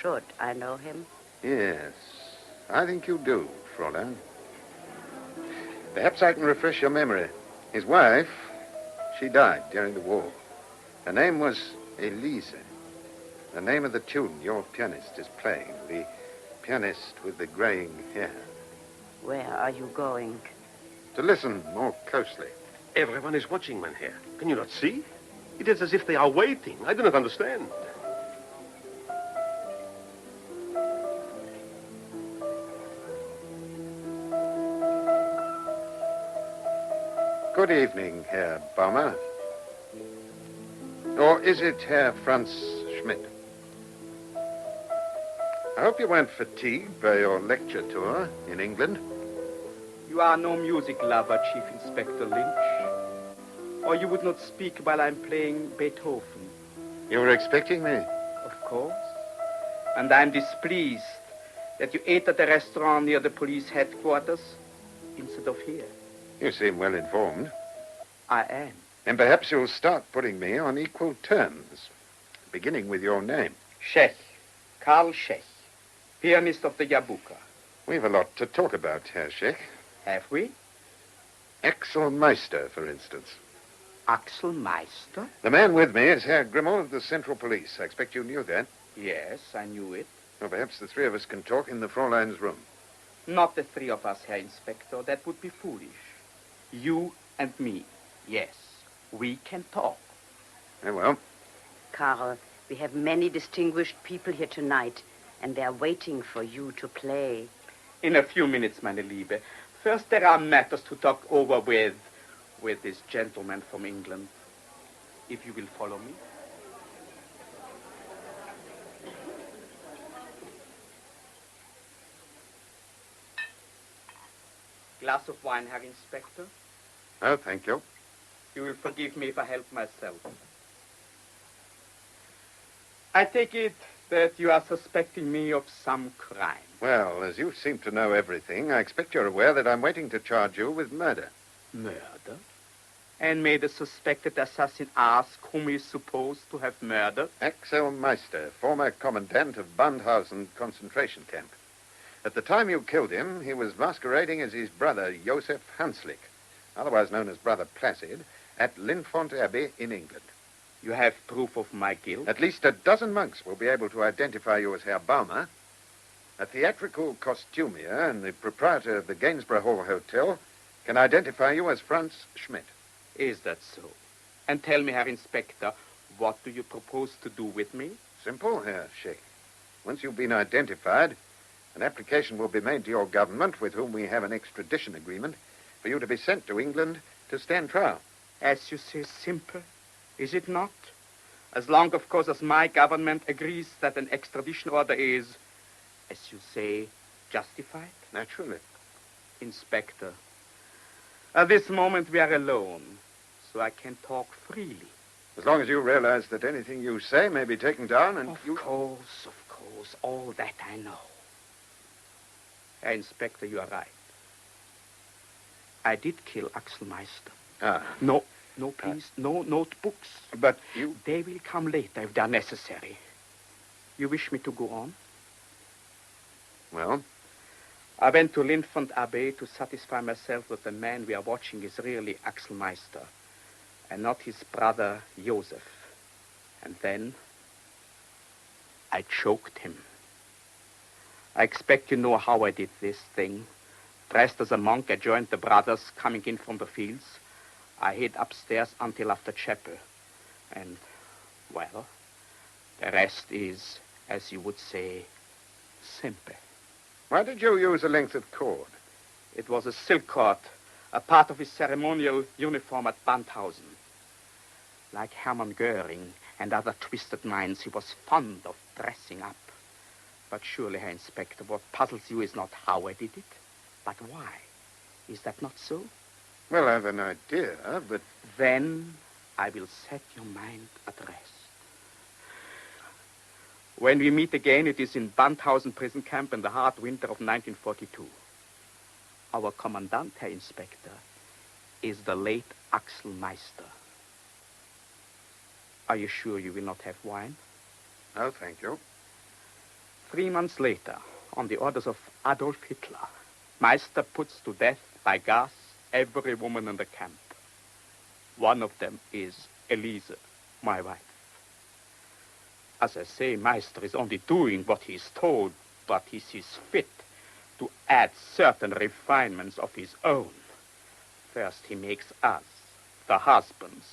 Should I know him? Yes, I think you do, Fräulein. Perhaps I can refresh your memory. His wife, she died during the war. Her name was Elise. The name of the tune your pianist is playing, the pianist with the graying hair. Where are you going? To listen more closely. Everyone is watching, mein Herr. Can you not see? It is as if they are waiting. I do not understand. Good evening, Herr Baumer. Or is it Herr Franz Schmidt? I hope you weren't fatigued by your lecture tour in England. You are no music lover, Chief Inspector Lynch. Or you would not speak while I'm playing Beethoven. You were expecting me? Of course. And I'm displeased that you ate at the restaurant near the police headquarters instead of here. You seem well informed. I am. And perhaps you'll start putting me on equal terms, beginning with your name. Schech. Karl Schech. Pianist of the Jabuka. We've a lot to talk about, Herr Schech. Have we? Axel Meister, for instance. Axel Meister? The man with me is Herr Grimmel of the Central Police. I expect you knew that. Yes, I knew it. Well, perhaps the three of us can talk in the Fräulein's room. Not the three of us, Herr Inspector. That would be foolish. You and me. Yes, we can talk. Very well. Karl, we have many distinguished people here tonight, and they are waiting for you to play. In a few minutes, meine Liebe. First, there are matters to talk over with this gentleman from England. If you will follow me. Glass of wine, Herr Inspector. Oh, thank you. You will forgive me if I help myself. I take it that you are suspecting me of some crime. Well, as you seem to know everything, I expect you're aware that I'm waiting to charge you with murder. Murder? And may the suspected assassin ask whom he is supposed to have murdered? Axel Meister, former commandant of Bandhausen concentration camp. At the time you killed him, he was masquerading as his brother, Joseph Hanslick, otherwise known as Brother Placid, at Linfont Abbey in England. You have proof of my guilt? At least a dozen monks will be able to identify you as Herr Baumer. A theatrical costumier and the proprietor of the Gainsborough Hall Hotel can identify you as Franz Schmidt. Is that so? And tell me, Herr Inspector, what do you propose to do with me? Simple, Herr Scheck. Once you've been identified, an application will be made to your government, with whom we have an extradition agreement, for you to be sent to England to stand trial. As you say, simple, is it not? As long, of course, as my government agrees that an extradition order is, as you say, justified? Naturally. Inspector, at this moment we are alone, so I can talk freely. As long as you realize that anything you say may be taken down and Of course, all that I know. Herr Inspector, you are right. I did kill Axel Meister. Ah. No, please. No notebooks. But you... They will come later if they're necessary. You wish me to go on? Well? I went to Linfond Abbey to satisfy myself that the man we are watching is really Axel Meister and not his brother Joseph. And then I choked him. I expect you know how I did this thing. Dressed as a monk, I joined the brothers coming in from the fields. I hid upstairs until after chapel. And, well, the rest is, as you would say, simple. Why did you use a length of cord? It was a silk cord, a part of his ceremonial uniform at Bandhausen. Like Hermann Goering and other twisted minds, he was fond of dressing up. But surely, Herr Inspector, what puzzles you is not how I did it, but why. Is that not so? Well, I have an idea, but... Then I will set your mind at rest. When we meet again, it is in Bandhausen prison camp in the hard winter of 1942. Our commandant, Herr Inspector, is the late Axel Meister. Are you sure you will not have wine? No, thank you. 3 months later, on the orders of Adolf Hitler, Meister puts to death by gas every woman in the camp. One of them is Elise, my wife. As I say, Meister is only doing what he is told, but he sees fit to add certain refinements of his own. First, he makes us, the husbands,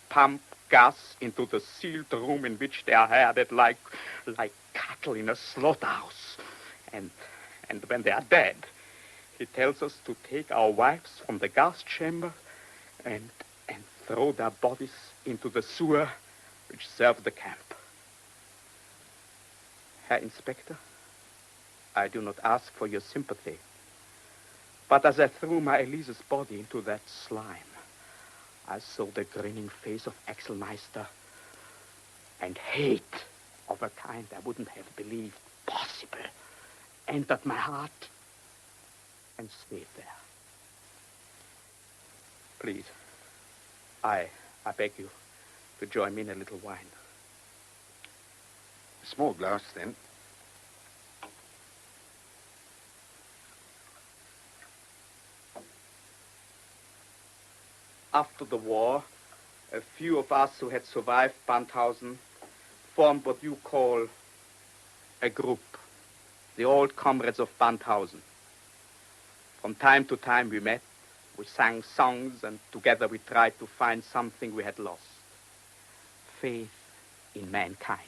pump gas into the sealed room in which they are herded like cattle in a slaughterhouse. And when they are dead, he tells us to take our wives from the gas chamber and throw their bodies into the sewer which served the camp. Herr Inspector, I do not ask for your sympathy, but as I threw my Elise's body into that slime, I saw the grinning face of Axel Meister, and hate of a kind I wouldn't have believed possible entered my heart and stayed there. Please, I beg you to join me in a little wine. A small glass, then. After the war, a few of us who had survived Bandhausen formed what you call a group, the old comrades of Bandhausen. From time to time we met, we sang songs, and together we tried to find something we had lost. Faith in mankind.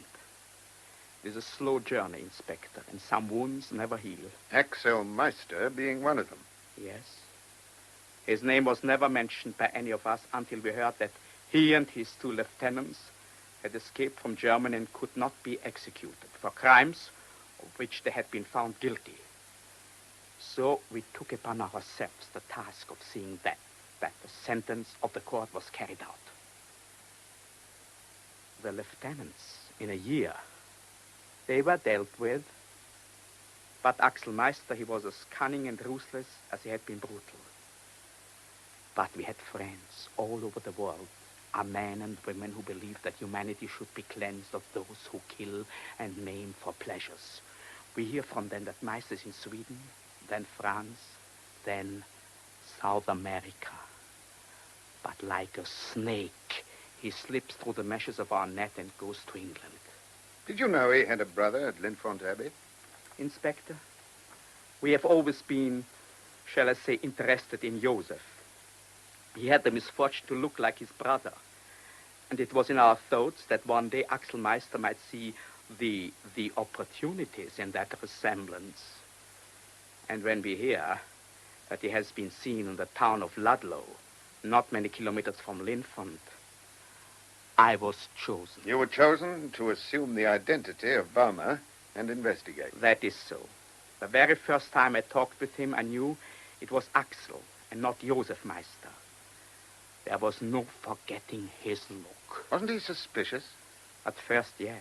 It is a slow journey, Inspector, and some wounds never heal. Axel Meister being one of them. Yes. His name was never mentioned by any of us until we heard that he and his 2 lieutenants had escaped from Germany and could not be executed for crimes of which they had been found guilty. So we took upon ourselves the task of seeing that the sentence of the court was carried out. The lieutenants, in a year, they were dealt with, but Axel Meister, he was as cunning and ruthless as he had been brutal. But we had friends all over the world, are men and women who believed that humanity should be cleansed of those who kill and maim for pleasures. We hear from them that Meister is in Sweden, then France, then South America. But like a snake, he slips through the meshes of our net and goes to England. Did you know he had a brother at Linfond Abbey? Inspector, we have always been, shall I say, interested in Joseph. He had the misfortune to look like his brother. And it was in our thoughts that one day Axel Meister might see the opportunities in that resemblance. And when we hear that he has been seen in the town of Ludlow, not many kilometers from Linfond, I was chosen. You were chosen to assume the identity of Baumer and investigate. That is so. The very first time I talked with him, I knew it was Axel and not Joseph Meister. There was no forgetting his look. Wasn't he suspicious? At first, yes.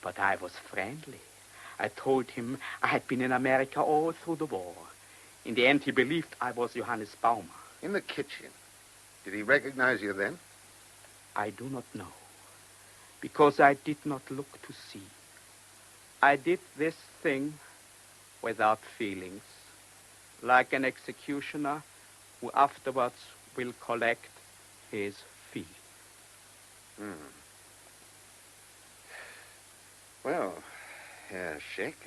But I was friendly. I told him I had been in America all through the war. In the end, he believed I was Johannes Baumer. In the kitchen. Did he recognize you then? I do not know, because I did not look to see. I did this thing without feelings, like an executioner who afterwards will collect his fee. Well, Sheik,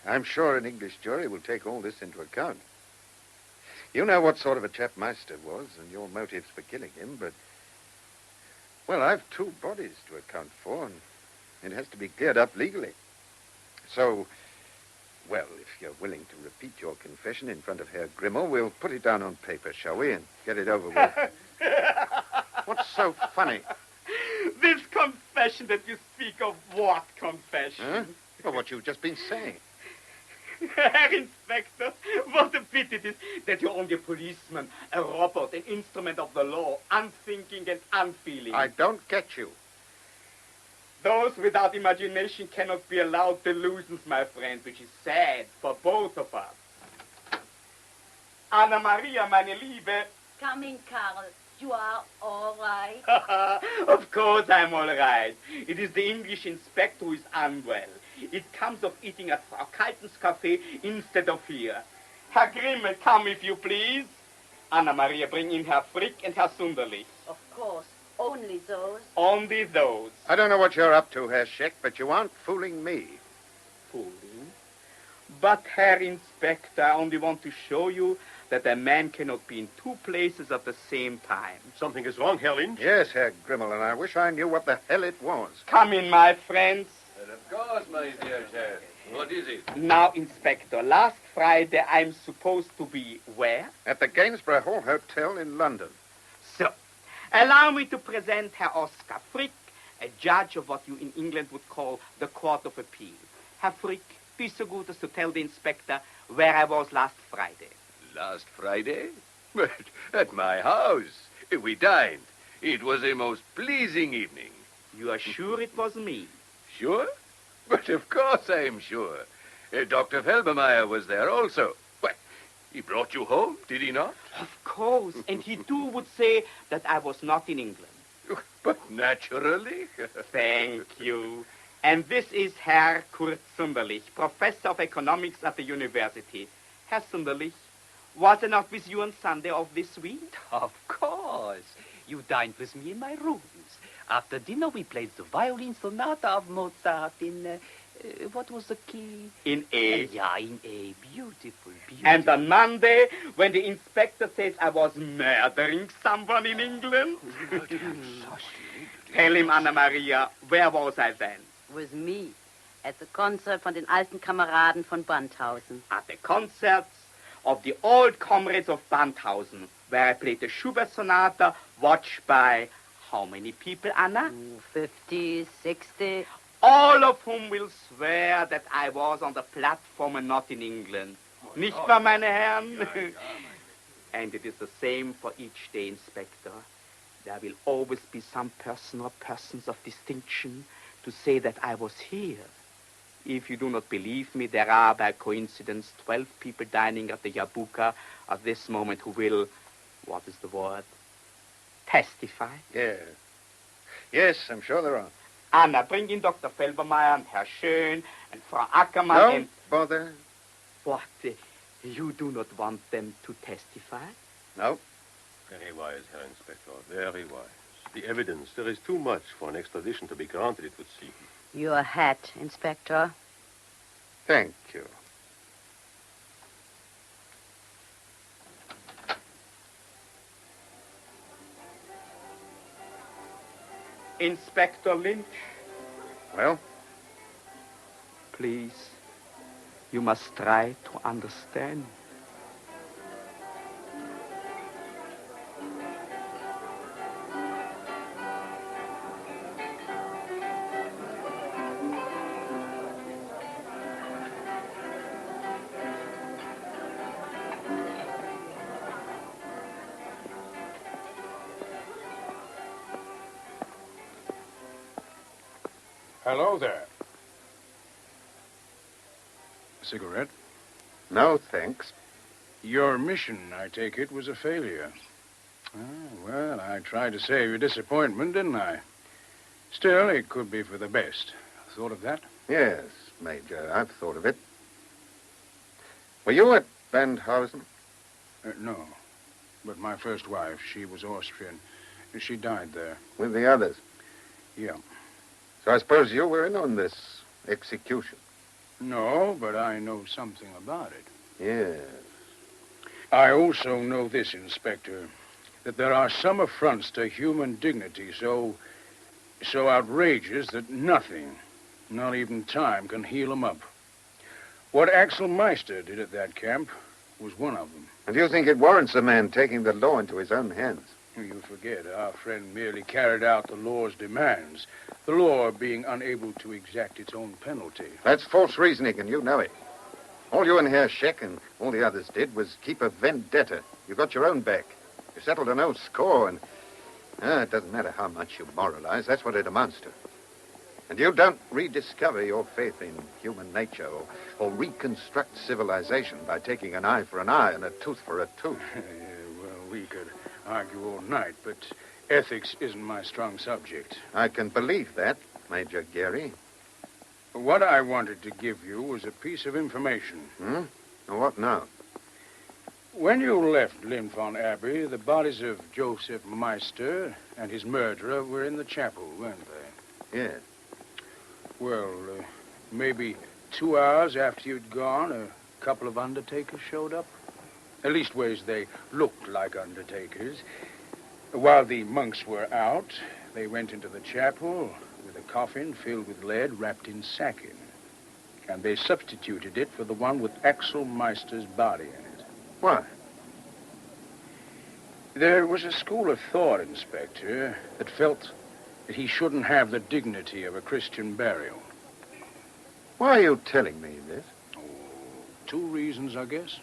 I'm sure an English jury will take all this into account. You know what sort of a chap Meister was and your motives for killing him, but... Well, I've 2 bodies to account for, and it has to be cleared up legally. So, well, if you're willing to repeat your confession in front of Herr Grimmel, we'll put it down on paper, shall we, and get it over with. What's so funny? This confession that you speak of, what confession? Huh? Well, what you've just been saying. Herr Inspector, what a pity it is that you're only a policeman, a robot, an instrument of the law, unthinking and unfeeling. I don't get you. Those without imagination cannot be allowed delusions, my friend, which is sad for both of us. Anna Maria, meine Liebe. Coming, Karl. You are all right. Of course I'm all right. It is the English inspector who is unwell. It comes of eating at Frau Kalten's cafe instead of here. Herr Grimmel, come if you please. Anna Maria, bring in Herr Frick and Herr Sunderlich. Of course. Only those. Only those. I don't know what you're up to, Herr Scheck, but you aren't fooling me. Fooling? But, Herr Inspector, I only want to show you that a man cannot be in 2 places at the same time. Something is wrong, Herr Lynch. Yes, Herr Grimmel, and I wish I knew what the hell it was. Come in, my friends. And of course, my dear chap. What is it? Now, Inspector, last Friday I'm supposed to be where? At the Gainsborough Hall Hotel in London. So, allow me to present Herr Oscar Frick, a judge of what you in England would call the Court of Appeal. Herr Frick, be so good as to tell the Inspector where I was last Friday. Last Friday? But at my house. We dined. It was a most pleasing evening. You are sure it was me? Sure? But of course I'm sure. Dr. Felbermeyer was there also. What? He brought you home, did he not? Of course. And he too would say that I was not in England. But naturally. Thank you. And this is Herr Kurt Sunderlich, professor of economics at the university. Herr Sunderlich, was I not with you on Sunday of this week? Of course. You dined with me in my rooms. After dinner, we played the violin sonata of Mozart in, what was the key? In A. Yeah, in A. Beautiful, beautiful. And on Monday, when the inspector says I was murdering someone in England? Tell him, Anna Maria, where was I then? With me. At the concert von den alten Kameraden von Bandhausen. At the concerts of the old comrades of Bandhausen, where I played the Schubert Sonata, watched by how many people, Anna? 50, 60. All of whom will swear that I was on the platform and not in England. Nicht wahr, meine Herren? And it is the same for each day, Inspector. There will always be some person or persons of distinction to say that I was here. If you do not believe me, there are, by coincidence, 12 people dining at the Jabuka at this moment who will, what is the word, testify. Yes. Yes, I'm sure there are. Anna, bring in Dr. Felbermeyer and Herr Schön and Frau Ackermann Don't and... bother. What? You do not want them to testify? No. Very wise, Herr Inspector, very wise. The evidence, there is too much for an extradition to be granted, it would seem. Your hat, Inspector. Thank you. Inspector Lynch. Well? Please, you must try to understand. Hello there. A cigarette? No, thanks. Your mission, I take it, was a failure. Well, I tried to save you disappointment, didn't I? Still, it could be for the best. Thought of that? Yes, Major, I've thought of it. Were you at Bandhausen? No. But my first wife, she was Austrian. She died there. With the others? Yeah. So I suppose you were in on this execution? No, but I know something about it. Yes. I also know this, Inspector, that there are some affronts to human dignity so outrageous that nothing, not even time, can heal them up. What Axel Meister did at that camp was one of them. And you think it warrants a man taking the law into his own hands? You forget, our friend merely carried out the law's demands, the law being unable to exact its own penalty. That's false reasoning, and you know it. All you and Herr Scheck and all the others did was keep a vendetta. You got your own back. You settled an old score, and it doesn't matter how much you moralize. That's what it amounts to. And you don't rediscover your faith in human nature or reconstruct civilization by taking an eye for an eye and a tooth for a tooth. Well, we could argue all night, but ethics isn't my strong subject. I can believe that, Major Geary. What I wanted to give you was a piece of information. What now? When you left Linfon Abbey, the bodies of Joseph Meister and his murderer were in the chapel, weren't they? Yes. Well, maybe 2 hours after you'd gone, a couple of undertakers showed up. At least ways they looked like undertakers. While the monks were out, they went into the chapel with a coffin filled with lead wrapped in sacking. And they substituted it for the one with Axel Meister's body in it. Why? There was a school of thought, Inspector, that felt that he shouldn't have the dignity of a Christian burial. Why are you telling me this? 2 reasons, I guess.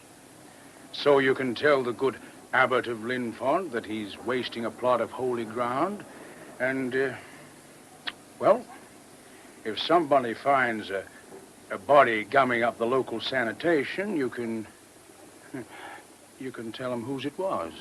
So you can tell the good abbot of Linfont that he's wasting a plot of holy ground. And, well, if somebody finds a body gumming up the local sanitation, you can tell them whose it was.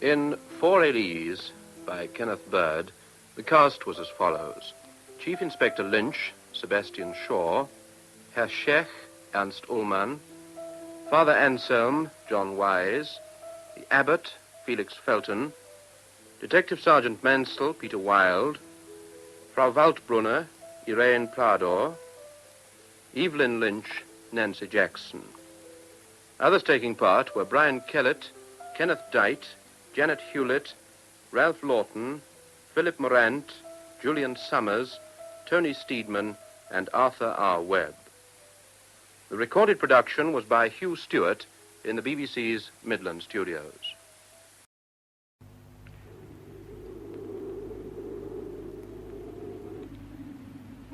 In Four Elise by Kenneth Bird, the cast was as follows. Chief Inspector Lynch, Sebastian Shaw, Herr Scheck, Ernst Ullmann, Father Anselm, John Wise, the Abbot, Felix Felton, Detective Sergeant Mansell, Peter Wilde, Frau Waldbrunner, Irene Plador, Evelyn Lynch, Nancy Jackson. Others taking part were Brian Kellett, Kenneth Dite, Janet Hewlett, Ralph Lawton, Philip Morant, Julian Summers, Tony Steedman, and Arthur R. Webb. The recorded production was by Hugh Stewart in the BBC's Midland Studios.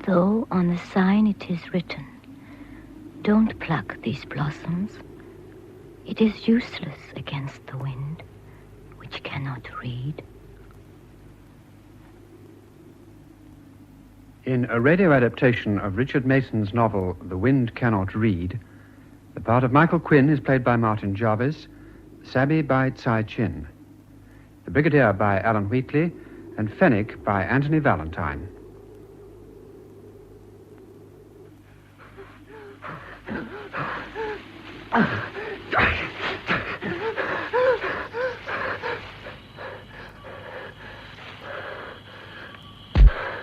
Though on the sign it is written, "Don't pluck these blossoms," it is useless against the wind, which cannot read. In a radio adaptation of Richard Mason's novel The Wind Cannot Read, the part of Michael Quinn is played by Martin Jarvis, Sabby by Tsai Chin, the Brigadier by Alan Wheatley, and Fenwick by Anthony Valentine.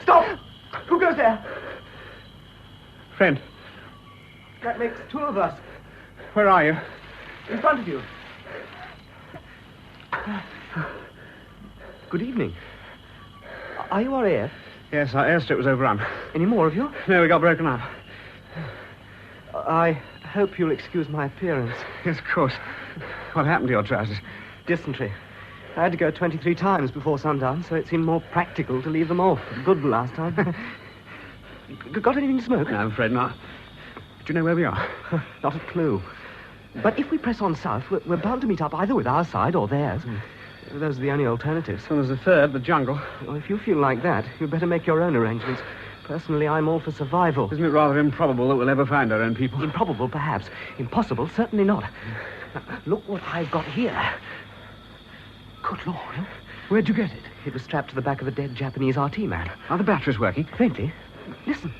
Stop! Who goes there? Friend, That makes 2 of us. where are you? In front of you. Good evening. Are you our heir? Yes, our airstrip was overrun. Any more of you? No, we got broken up. I hope you'll excuse my appearance. Yes, of course. What happened to your trousers? Dysentery. I had to go 23 times before sundown, so it seemed more practical to leave them off. Good the last time. Got anything to smoke? No, I'm afraid not. Do you know where we are? Not a clue. But if we press on south, we're bound to meet up either with our side or theirs. Those are the only alternatives. So there's a third, the jungle. Well, if you feel like that, you'd better make your own arrangements. Personally, I'm all for survival. Isn't it rather improbable that we'll ever find our own people? Improbable, perhaps. Impossible, certainly not. Now, look what I've got here. Good Lord. Where'd you get it? It was strapped to the back of a dead Japanese RT man. Are the batteries working? Faintly. Listen.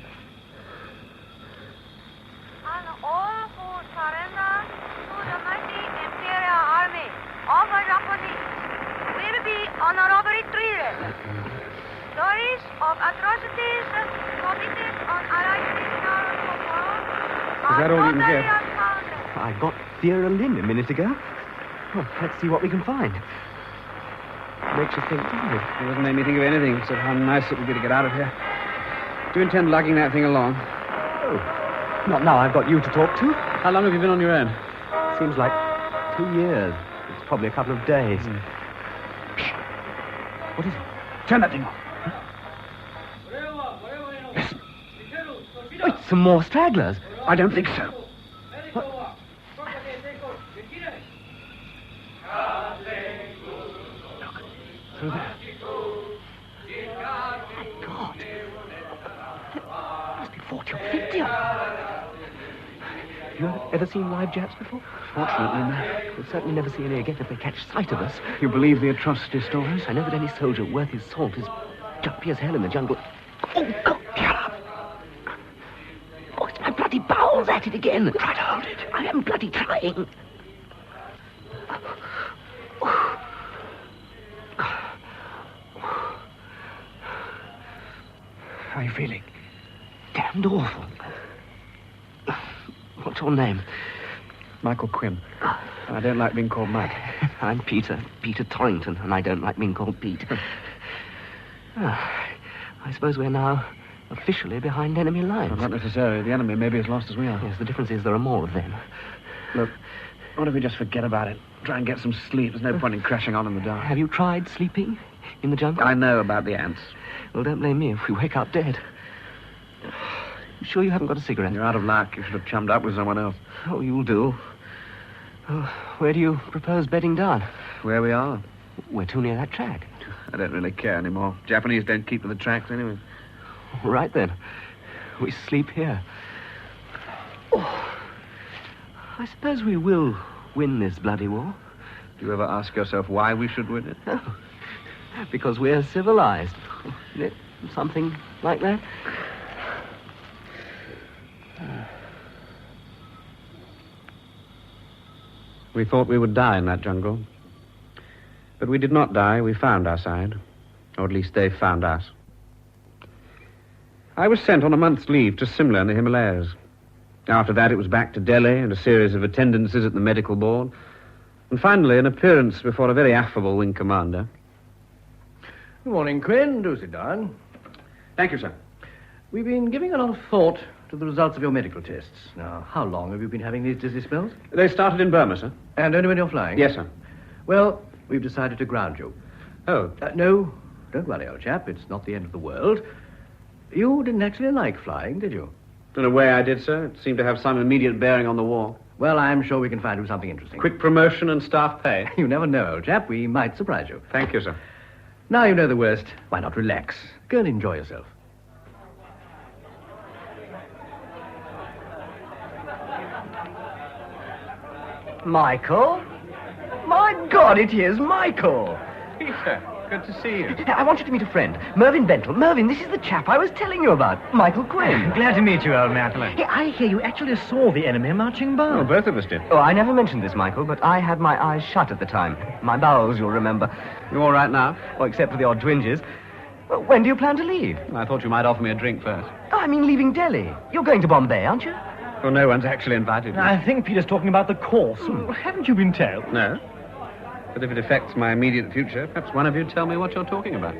And all who surrender to the mighty Imperial Army of the Japanese will be honorably treated. Stories of atrocities committed on Allied national Is that all you can get? I got Thera Lynn a minute ago. Well, let's see what we can find. Makes you think, doesn't it? It doesn't make me think of anything except how nice it would be to get out of here. Do you intend lugging that thing along? Oh. Not now I've got you to talk to. How long have you been on your own? Seems like 2 years. It's probably a couple of days. What is it? Turn that thing off. Listen. Oh, it's some more stragglers. I don't think so. Through there. My God. There must be 40 or 50 of them. Have you ever seen live Japs before? Fortunately, no. We'll certainly never see any again if they catch sight of us. You believe the atrocity stories? I know that any soldier worth his salt is jumpy as hell in the jungle. Oh, God, shut up. Oh, it's my bloody bowels at it again. Try to hold it. I am bloody trying. How are you feeling? Damned awful. What's your name? Michael Quinn. I don't like being called Mike. I'm Peter Torrington, and I don't like being called Pete. I suppose we're now officially behind enemy lines. Well, not necessarily. The enemy may be as lost as we are. Yes, the difference is there are more of them. Look, what if we just forget about it? Try and get some sleep. There's no point in crashing on in the dark. Have you tried sleeping in the jungle? I know about the ants. Well, don't blame me if we wake up dead. You sure you haven't got a cigarette? You're out of luck. You should have chummed up with someone else. Oh, you'll do. Oh, where do you propose bedding down? Where we are. We're too near that track. I don't really care anymore. Japanese don't keep to the tracks anyway. Right then. We sleep here. Oh, I suppose we will win this bloody war. Do you ever ask yourself why we should win it? No. Because we're civilized. Isn't it something like that? We thought we would die in that jungle. But we did not die. We found our side. Or at least they found us. I was sent on a month's leave to Simla in the Himalayas. After that, it was back to Delhi and a series of attendances at the medical board. And finally, an appearance before a very affable wing commander. Good morning, Quinn. Do sit down. Thank you, sir. We've been giving a lot of thought to the results of your medical tests. Now, how long have you been having these dizzy spells? They started in Burma, sir. And only when you're flying? Yes, sir. Well, we've decided to ground you. Oh. No, don't worry, old chap. It's not the end of the world. You didn't actually like flying, did you? In a way, I did, sir. It seemed to have some immediate bearing on the war. Well, I'm sure we can find you something interesting. Quick promotion and staff pay. You never know, old chap. We might surprise you. Thank you, sir. Now you know the worst. Why not relax? Go and enjoy yourself. Michael? My God, it is Michael! Peter, good to see you. I want you to meet a friend, Mervyn Bentle. Mervyn, this is the chap I was telling you about, Michael Quinn. Glad to meet you, old man. Hey, I hear you actually saw the enemy marching by. Oh, both of us did. Oh, I never mentioned this, Michael, but I had my eyes shut at the time. My bowels, you'll remember. You all right now? Oh, except for the odd twinges. Well, when do you plan to leave? I thought you might offer me a drink first. Oh, I mean leaving Delhi. You're going to Bombay, aren't you? Well, no one's actually invited me. I think Peter's talking about the course. Haven't you been told? No. But if it affects my immediate future, perhaps one of you tell me what you're talking about.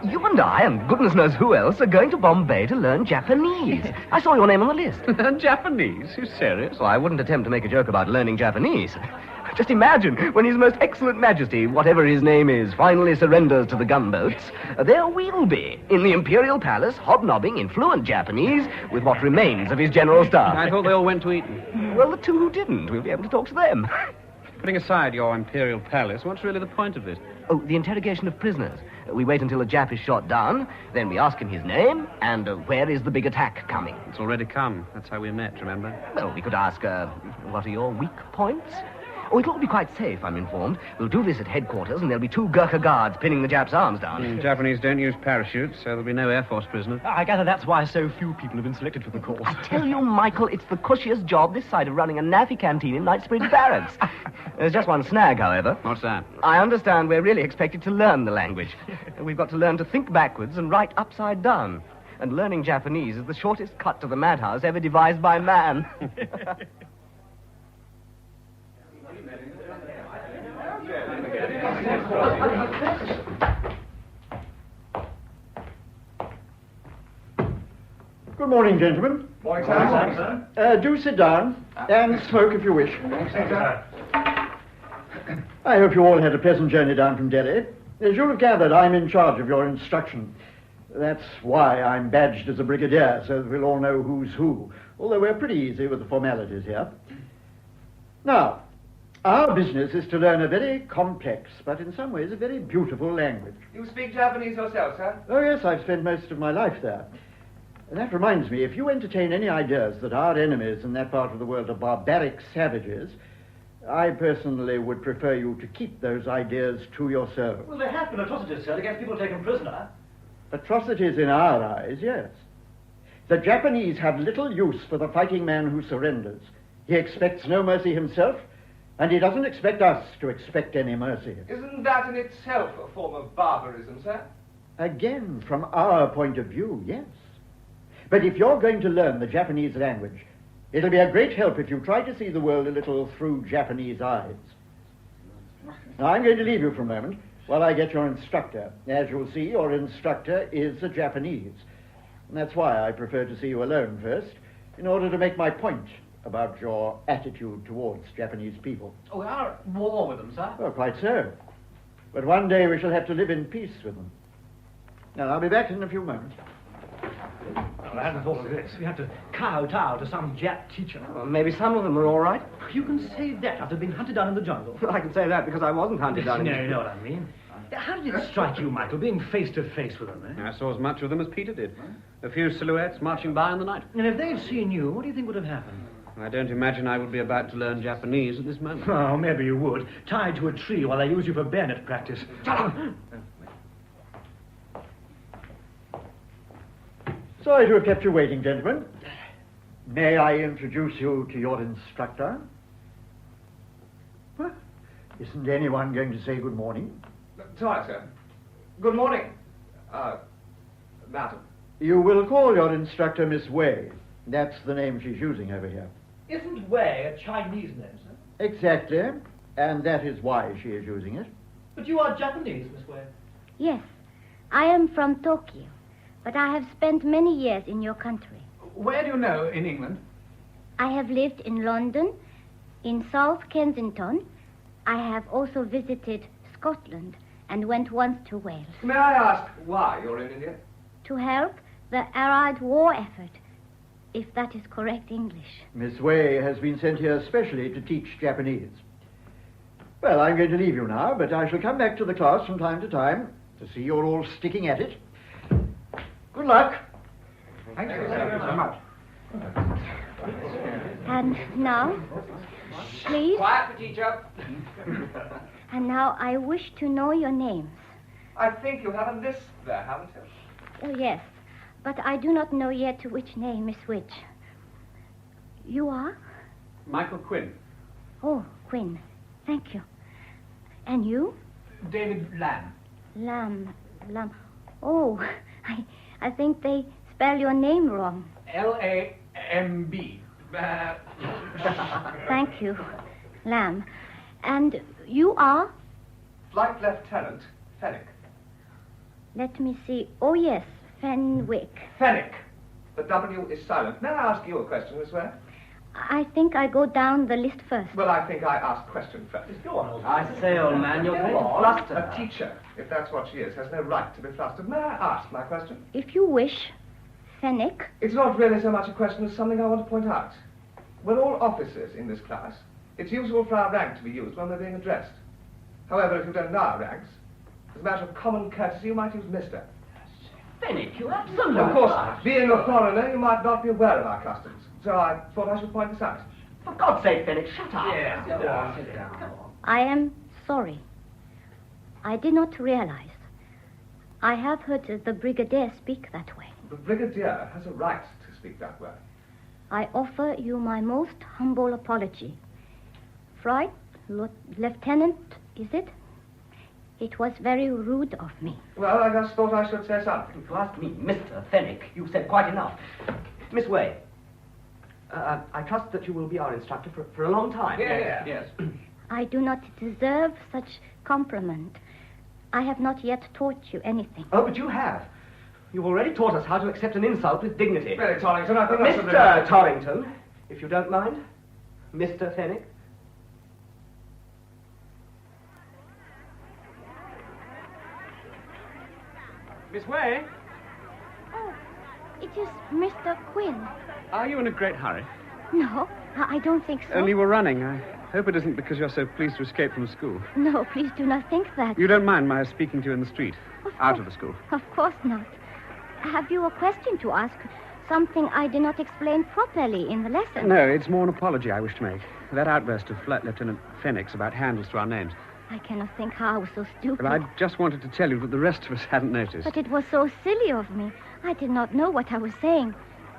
You and I, and goodness knows who else, are going to Bombay to learn Japanese. I saw your name on the list. Japanese? You serious? Well, I wouldn't attempt to make a joke about learning Japanese. Just imagine, when His Most Excellent Majesty, whatever his name is, finally surrenders to the gunboats, there we'll be, in the Imperial Palace, hobnobbing in fluent Japanese with what remains of his general staff. I thought they all went to Eton. Well, the two who didn't, we'll be able to talk to them. Putting aside your Imperial Palace, what's really the point of this? Oh, the interrogation of prisoners. We wait until a Jap is shot down, then we ask him his name, and where is the big attack coming? It's already come. That's how we met, remember? Well, we could ask, what are your weak points? Oh, it'll all be quite safe, I'm informed. We'll do this at headquarters, and there'll be 2 Gurkha guards pinning the Japs' arms down. Japanese don't use parachutes, so there'll be no Air Force prisoners. I gather that's why so few people have been selected for the course. I tell you, Michael, it's the cushiest job this side of running a naffy canteen in Knightsbridge Barracks. There's just one snag, however. What's that? I understand we're really expected to learn the language. We've got to learn to think backwards and write upside down. And learning Japanese is the shortest cut to the madhouse ever devised by man. Good morning, gentlemen. Morning, sir. Do sit down and smoke if you wish. I hope you all had a pleasant journey down from Delhi. As you'll have gathered, I'm in charge of your instruction. That's why I'm badged as a brigadier, so that we'll all know who's who, although we're pretty easy with the formalities here. Now, our business is to learn a very complex, but in some ways a very beautiful language. You speak Japanese yourself, sir? Oh, yes, I've spent most of my life there. And that reminds me, if you entertain any ideas that our enemies in that part of the world are barbaric savages, I personally would prefer you to keep those ideas to yourselves. Well, there have been atrocities, sir, against people taken prisoner. Atrocities in our eyes, yes. The Japanese have little use for the fighting man who surrenders. He expects no mercy himself, and he doesn't expect us to expect any mercy. Isn't that in itself a form of barbarism, sir? Again, from our point of view, yes. But if you're going to learn the Japanese language, it'll be a great help if you try to see the world a little through Japanese eyes. Now, I'm going to leave you for a moment while I get your instructor. As you'll see, your instructor is a Japanese. And that's why I prefer to see you alone first, in order to make my point about your attitude towards Japanese people. Oh, we are at war with them, sir. Oh, quite so. But one day we shall have to live in peace with them. Now, I'll be back in a few moments. Well, I hadn't thought of this. We had to kowtow to some Jap teacher. Well, maybe some of them are all right. You can say that after being hunted down in the jungle. Well, I can say that because I wasn't hunted down in the jungle. No, you know what I mean. How did it strike you, Michael, being face to face with them, eh? I saw as much of them as Peter did. A few silhouettes marching by in the night. And if they'd seen you, what do you think would have happened? I don't imagine I would be about to learn Japanese at this moment. Oh, maybe you would. Tied to a tree while they use you for bayonet practice. Shut up! Sorry to have kept you waiting, gentlemen. May I introduce you to your instructor? Well, isn't anyone going to say good morning? Sorry, sir. Good morning. Madam. You will call your instructor Miss Wei. That's the name she's using over here. Isn't Wei a Chinese name, sir? Exactly. And that is why she is using it. But you are Japanese, Miss Wei. Yes. I am from Tokyo, but I have spent many years in your country. Where do you know in England? I have lived in London, in South Kensington. I have also visited Scotland and went once to Wales. May I ask why you're in India? To help the Allied war effort, if that is correct English. Miss Wei has been sent here specially to teach Japanese. Well, I'm going to leave you now, but I shall come back to the class from time to time to see you're all sticking at it. Good luck. Thank you so much. And now, please. Quiet, teacher. And now I wish to know your names. I think you have a list there, haven't you? Oh, yes. But I do not know yet which name is which. You are? Michael Quinn. Oh, Quinn. Thank you. And you? David Lamb. Lamb. Oh, I think they spell your name wrong. L-A-M-B. Thank you, Lamb. And you are? Flight Lieutenant Fennick. Let me see. Oh, yes, Fenwick. Fenwick. The W is silent. May I ask you a question, Miss Ware? I think I go down the list first. Well, I think I ask question first. I say, old man, you're going to fluster. A teacher, if that's what she is, has no right to be flustered. May I ask my question? If you wish, Fenwick. It's not really so much a question as something I want to point out. We're all officers in this class. It's usual for our rank to be used when we're being addressed. However, if you don't know our ranks, as a matter of common courtesy, you might use Mr. Fenwick, you absolutely... Of course, being a foreigner, you might not be aware of our customs. So I thought I should point this out. For God's sake, Fenwick, shut up. Yes, Sit down, sit down. I am sorry. I did not realize. I have heard the Brigadier speak that way. The Brigadier has a right to speak that way. I offer you my most humble apology. Fright, Lieutenant, is it? It was very rude of me. Well, I just thought I should say something. If you ask me, Mr. Fenwick, you've said quite enough. Miss Way, I trust that you will be our instructor for a long time. Yes. I do not deserve such compliment. I have not yet taught you anything. Oh, but you have. You've already taught us how to accept an insult with dignity. Really, Torrington, I think I should... Mr. Torrington, if you don't mind. Mr. Fenwick. Miss Way, Oh, it is Mr. Quinn. are you in a great hurry? No, I don't think so. Only you were running. I hope it isn't because you're so pleased to escape from school. No, please do not think that. You don't mind my speaking to you in the street, out of the school? Of course not. Have you a question to ask? Something I did not explain properly in the lesson? No, it's more an apology I wish to make. That outburst of Flight Lieutenant Fenwick's about handles to our names. I cannot think how I was so stupid. Well, I just wanted to tell you that the rest of us hadn't noticed. But it was so silly of me. I did not know what I was saying.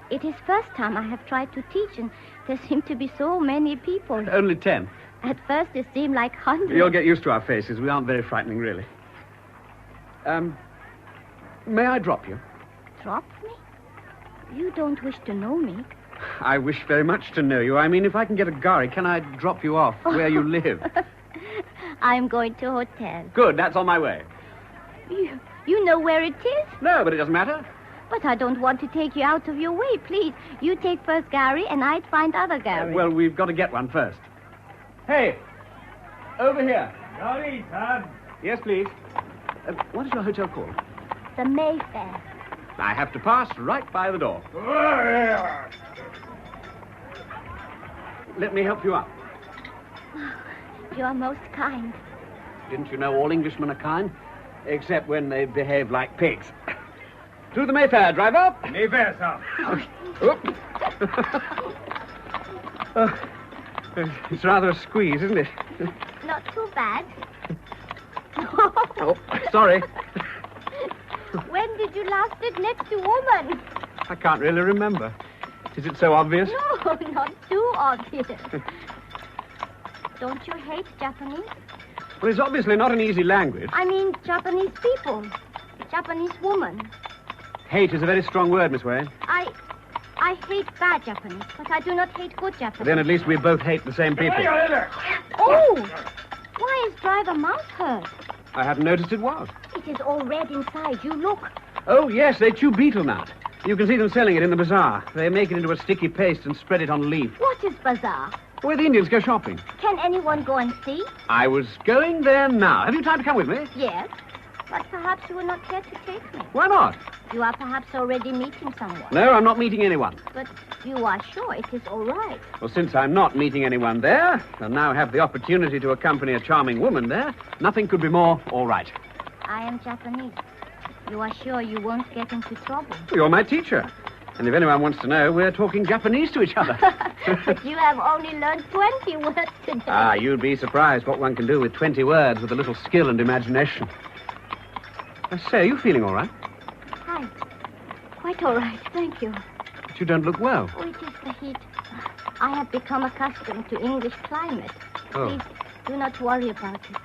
It is first time I have tried to teach, and there seem to be so many people. Only 10. At first it seemed like hundreds. You'll get used to our faces. We aren't very frightening, really. May I drop you? Drop me? You don't wish to know me. I wish very much to know you. I mean, if I can get a gari, can I drop you off where you live? I'm going to a hotel. Good, that's on my way. You know where it is? No, but it doesn't matter. But I don't want to take you out of your way, please. You take first Gary, and I'd find other Gary. Well, we've got to get one first. Hey, over here. Sorry, sir. Yes, please. What is your hotel called? The Mayfair. I have to pass right by the door. Let me help you up. You are most kind. Didn't you know all Englishmen are kind? Except when they behave like pigs. To the Mayfair, driver. Mayfair, sir. It's rather a squeeze, isn't it? Not too bad. Oh, sorry. When did you last sit next to woman? I can't really remember. Is it so obvious? No, not too obvious. Don't you hate Japanese? Well, it's obviously not an easy language. I mean Japanese people. Japanese woman. Hate is a very strong word, Miss Way. I hate bad Japanese, but I do not hate good Japanese. Then at least we both hate the same people. Oh! Why is driver mouth hurt? I hadn't noticed it was. It is all red inside. You look. Oh, yes, they chew betel nut. You can see them selling it in the bazaar. They make it into a sticky paste and spread it on a leaf. What is bazaar? Where the Indians go shopping. Can anyone go and see? I was going there now. Have you time to come with me? Yes. But perhaps you will not care to take me. Why not? You are perhaps already meeting someone. No, I'm not meeting anyone. But you are sure it is all right. Well, since I'm not meeting anyone there, and now have the opportunity to accompany a charming woman there, nothing could be more all right. I am Japanese. You are sure you won't get into trouble? You're my teacher. And if anyone wants to know, we're talking Japanese to each other. But you have only learned 20 words today. Ah, you'd be surprised what one can do with 20 words with a little skill and imagination. I say, are you feeling all right? Hi. Quite all right, thank you. But you don't look well. Oh, it is the heat. I have become accustomed to English climate. Oh. Please, do not worry about it.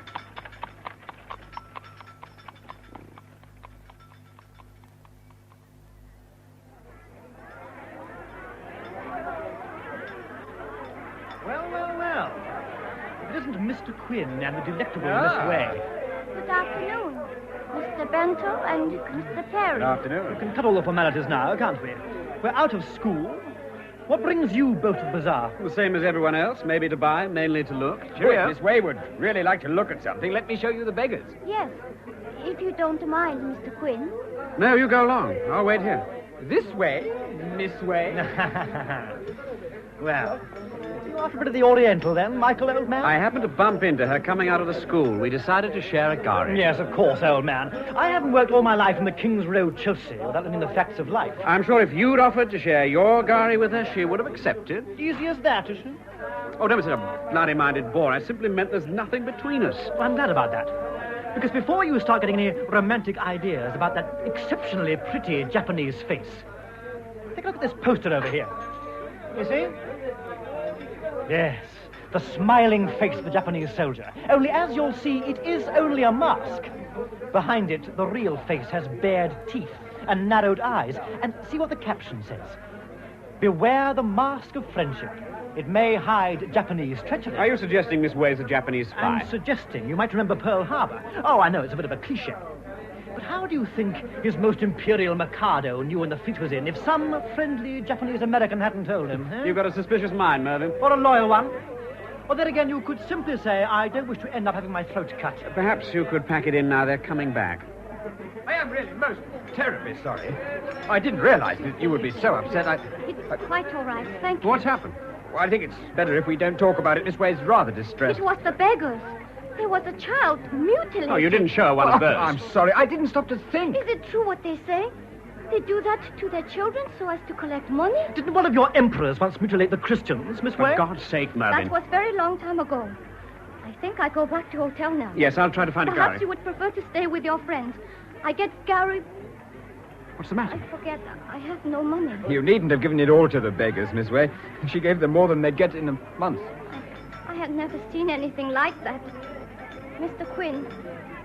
Well. If it isn't Mr. Quinn and the Delectable in this way. Good afternoon. Mr. Bento and Mr. Perry. Good afternoon. We can cut all the formalities now, can't we? We're out of school. What brings you both to the bazaar? The same as everyone else. Maybe to buy, mainly to look. Sure, yeah. Miss Way would really like to look at something. Let me show you the beggars. Yes, if you don't mind, Mr. Quinn. No, you go along. I'll wait here. This way, Miss Way. Well, you after a bit of the Oriental then, Michael, old man? I happened to bump into her coming out of the school. We decided to share a gari. Yes, of course, old man. I haven't worked all my life in the King's Road, Chelsea, without learning the facts of life. I'm sure if you'd offered to share your gari with her, she would have accepted. Easy as that, is it? Oh, don't be such a bloody-minded bore. I simply meant there's nothing between us. Well, I'm glad about that. Because before you start getting any romantic ideas about that exceptionally pretty Japanese face, take a look at this poster over here. You see? Yes, the smiling face of the Japanese soldier. Only, as you'll see, it is only a mask. Behind it, the real face has bared teeth and narrowed eyes. And see what the caption says. Beware the mask of friendship. It may hide Japanese treachery. Are you suggesting Miss Way's a Japanese spy? I'm suggesting you might remember Pearl Harbor. Oh, I know, it's a bit of a cliché. But how do you think His Most Imperial Mikado knew when the fleet was in if some friendly Japanese-American hadn't told him? You've got a suspicious mind, Mervyn. Or a loyal one. Or then again, you could simply say, I don't wish to end up having my throat cut. Perhaps you could pack it in now. They're coming back. I am really most terribly sorry. I didn't realize that you would be so upset. It's quite all right, thank you. What's happened? Well, I think it's better if we don't talk about it. Miss Way's rather distressed. It was the beggars. There was a child mutilated. Oh, you didn't show her one of those. I'm sorry. I didn't stop to think. Is it true what they say? They do that to their children so as to collect money? Didn't one of your emperors once mutilate the Christians, Miss Way? For God's sake, Mervyn. That was very long time ago. I think I go back to hotel now. Yes, I'll try to find a Perhaps gari. you would prefer to stay with your friends. I get Gary. What's the matter? I forget. I have no money. You needn't have given it all to the beggars, Miss Way. She gave them more than they'd get in a month. I have never seen anything like that. Mr. Quinn,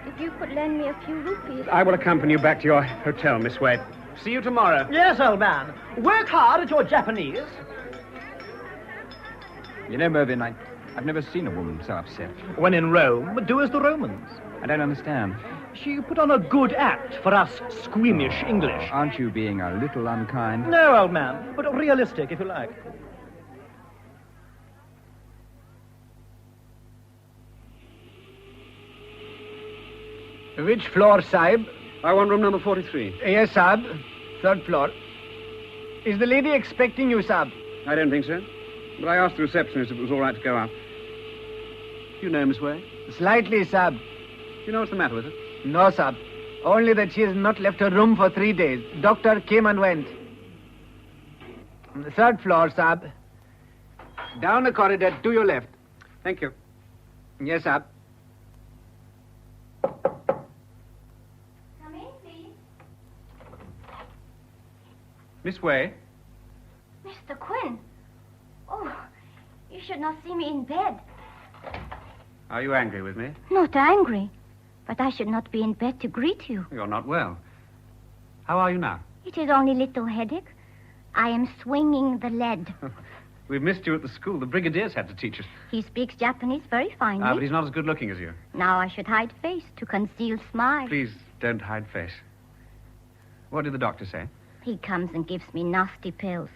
if you could lend me a few rupees. I will accompany you back to your hotel, Miss Wade. See you tomorrow. Yes, old man. Work hard at your Japanese. You know, Mervyn, I've never seen a woman so upset. When in Rome, do as the Romans. I don't understand. She put on a good act for us squeamish English. Aren't you being a little unkind? No, old man, but realistic, if you like. Which floor, Sahib? I want room number 43. Yes, Sahib. Third floor. Is the lady expecting you, Sahib? I don't think so. But I asked the receptionist if it was all right to go up. Do you know Miss Way? Slightly, Sahib. Do you know what's the matter with her? No, Sahib. Only that she has not left her room for 3 days. Doctor came and went. Third floor, Sahib. Down the corridor to your left. Thank you. Yes, Sahib. Come in, please. Miss Way? Mr. Quinn. Oh, you should not see me in bed. Are you angry with me? Not angry. But I should not be in bed to greet you. You're not well. How are you now? It is only little headache. I am swinging the lead. We've missed you at the school. The Brigadier's had to teach us. He speaks Japanese very finely. But he's not as good looking as you. Now I should hide face to conceal smile. Please don't hide face. What did the doctor say? He comes and gives me nasty pills.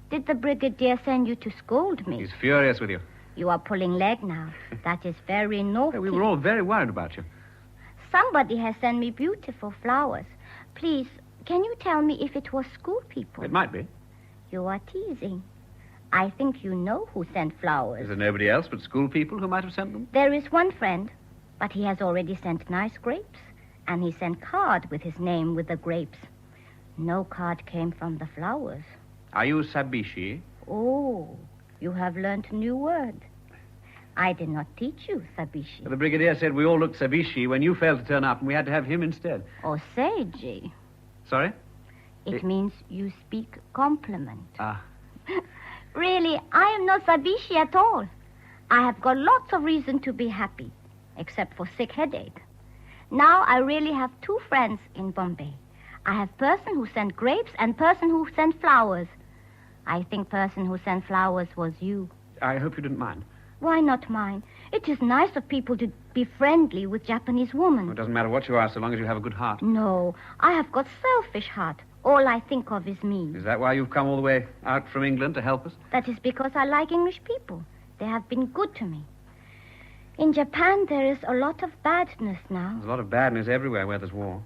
Did the Brigadier send you to scold me? He's furious with you. You are pulling leg now. That is very naughty. We were all very worried about you. Somebody has sent me beautiful flowers. Please, can you tell me if it was school people? It might be. You are teasing. I think you know who sent flowers. Is there nobody else but school people who might have sent them? There is one friend, but he has already sent nice grapes. And he sent card with his name with the grapes. No card came from the flowers. Are you Sabishi? Oh, you have learnt new word. I did not teach you, Sabishi. The Brigadier said we all looked Sabishi when you failed to turn up, and we had to have him instead. Oh, Seiji. Sorry? It means you speak compliment. Ah. Really, I am not Sabishi at all. I have got lots of reason to be happy, except for sick headache. Now I really have two friends in Bombay. I have person who sent grapes and person who sent flowers. I think person who sent flowers was you. I hope you didn't mind. Why not mine? It is nice of people to be friendly with Japanese women. Well, it doesn't matter what you are, so long as you have a good heart. No, I have got selfish heart. All I think of is me. Is that why you've come all the way out from England to help us? That is because I like English people. They have been good to me. In Japan, there is a lot of badness now. There's a lot of badness everywhere where there's war.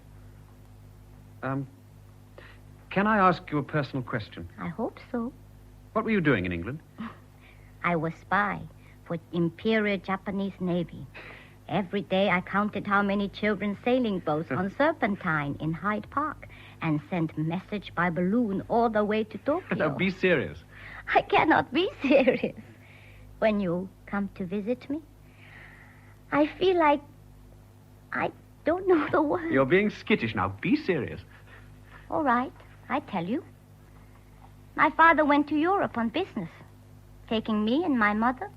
Can I ask you a personal question? I hope so. What were you doing in England? I was spy for Imperial Japanese Navy. Every day I counted how many children's sailing boats on Serpentine in Hyde Park and sent message by balloon all the way to Tokyo. Now, be serious. I cannot be serious. When you come to visit me, I feel like I don't know the word. You're being skittish now. Be serious. All right, I tell you. My father went to Europe on business, taking me and my mother.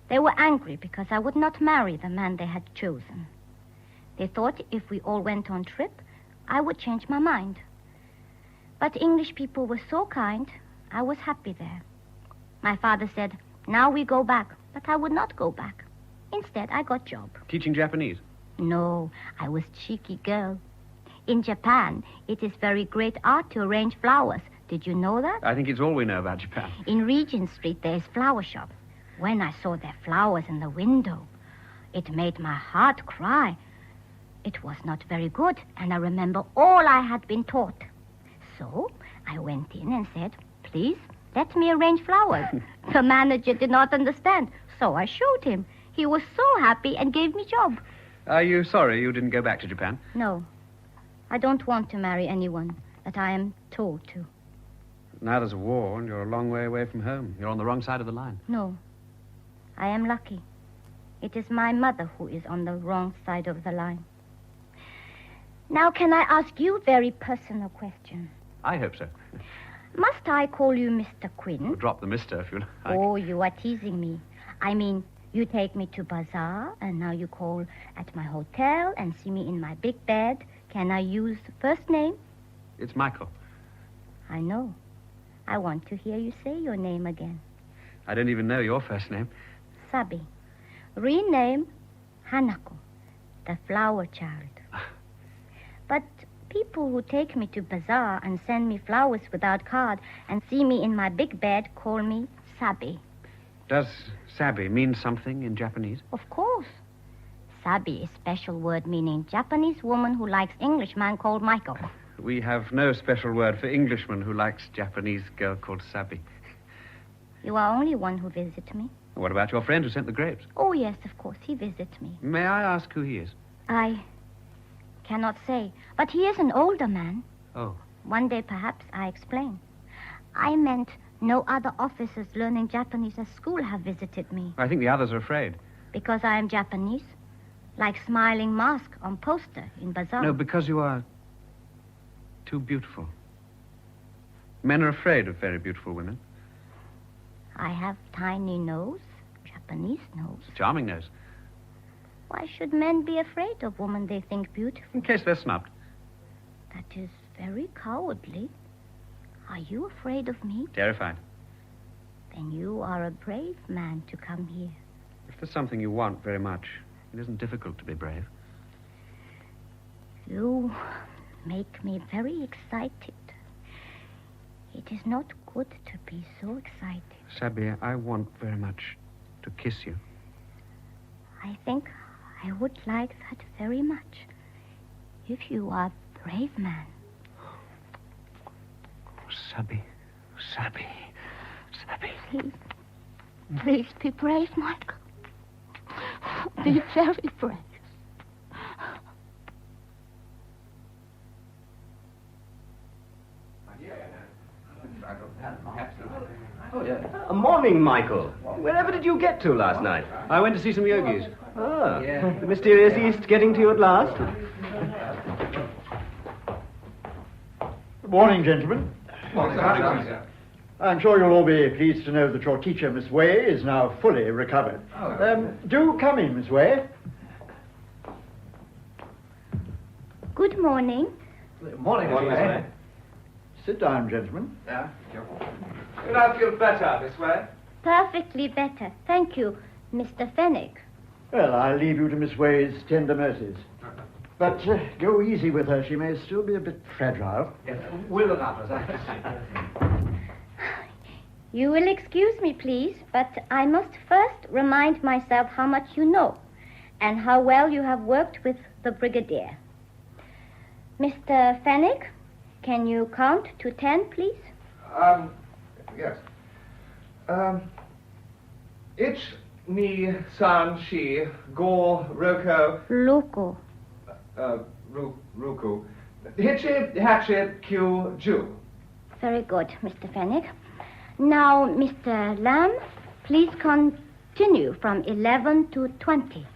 They were angry because I would not marry the man they had chosen. They thought if we all went on trip, I would change my mind. But English people were so kind, I was happy there. My father said, now we go back, but I would not go back. Instead, I got job. Teaching Japanese? No, I was cheeky girl. In Japan, it is very great art to arrange flowers. Did you know that? I think it's all we know about Japan. In Regent Street, there is flower shop. When I saw their flowers in the window, it made my heart cry. It was not very good, and I remember all I had been taught. So I went in and said, please, let me arrange flowers. The manager did not understand, so I showed him. He was so happy and gave me job. Are you sorry you didn't go back to Japan? No. I don't want to marry anyone that I am told to. Now there's a war, and you're a long way away from home. You're on the wrong side of the line. No. I am lucky. It is my mother who is on the wrong side of the line. Now, can I ask you a very personal question? I hope so. Must I call you Mr. Quinn? Well, drop the mister if you like. Oh, you are teasing me. I mean, you take me to bazaar, and now you call at my hotel and see me in my big bed. Can I use first name? It's Michael. I know. I want to hear you say your name again. I don't even know your first name. Sabi. Rename Hanako, the flower child. But people who take me to bazaar and send me flowers without card and see me in my big bed call me Sabi. Does Sabi mean something in Japanese? Of course. Sabi is special word meaning Japanese woman who likes English man called Michael. We have no special word for Englishman who likes Japanese girl called Sabi. You are only one who visits me. What about your friend who sent the grapes? Oh, yes, of course. He visits me. May I ask who he is? I cannot say. But he is an older man. Oh. One day, perhaps, I explain. I meant no other officers learning Japanese at school have visited me. I think the others are afraid. Because I am Japanese? Like smiling mask on poster in bazaar? No, because you are too beautiful. Men are afraid of very beautiful women. I have tiny nose, Japanese nose. Charming nose. Why should men be afraid of women they think beautiful? In case they're snubbed. That is very cowardly. Are you afraid of me? Terrified. Then you are a brave man to come here. If there's something you want very much, it isn't difficult to be brave. You make me very excited. It is not good to be so excited. Sabi, I want very much to kiss you. I think I would like that very much. If you are a brave man. Sabi. Sabi. Sabi. Please. Please be brave, Michael. Be very brave. Oh, yeah. Morning, Michael. Wherever did you get to last night? I went to see some yogis. Ah, the mysterious East getting to you at last? Good morning, gentlemen. I'm sure you'll all be pleased to know that your teacher, Miss Way, is now fully recovered. Do come in, Miss Way. Good morning. Morning, Miss Way. Sit down, gentlemen. Yeah. You now feel better this way? perfectly better. Thank you, Mr. Fenwick. Well, I'll leave you to Miss Way's tender mercies. But go easy with her. She may still be a bit fragile. Yes, we'll look after her. You will excuse me, please, but I must first remind myself how much you know and how well you have worked with the Brigadier. Mr. Fenwick, can you count to 10, please? Yes. Ich, me, san, she, go, roko. Loco. Ruku. Hitchy, hatchet, Q, Jew. Very good, Mr. Fenwick. Now, Mr. Lamb, please continue from 11 to 20.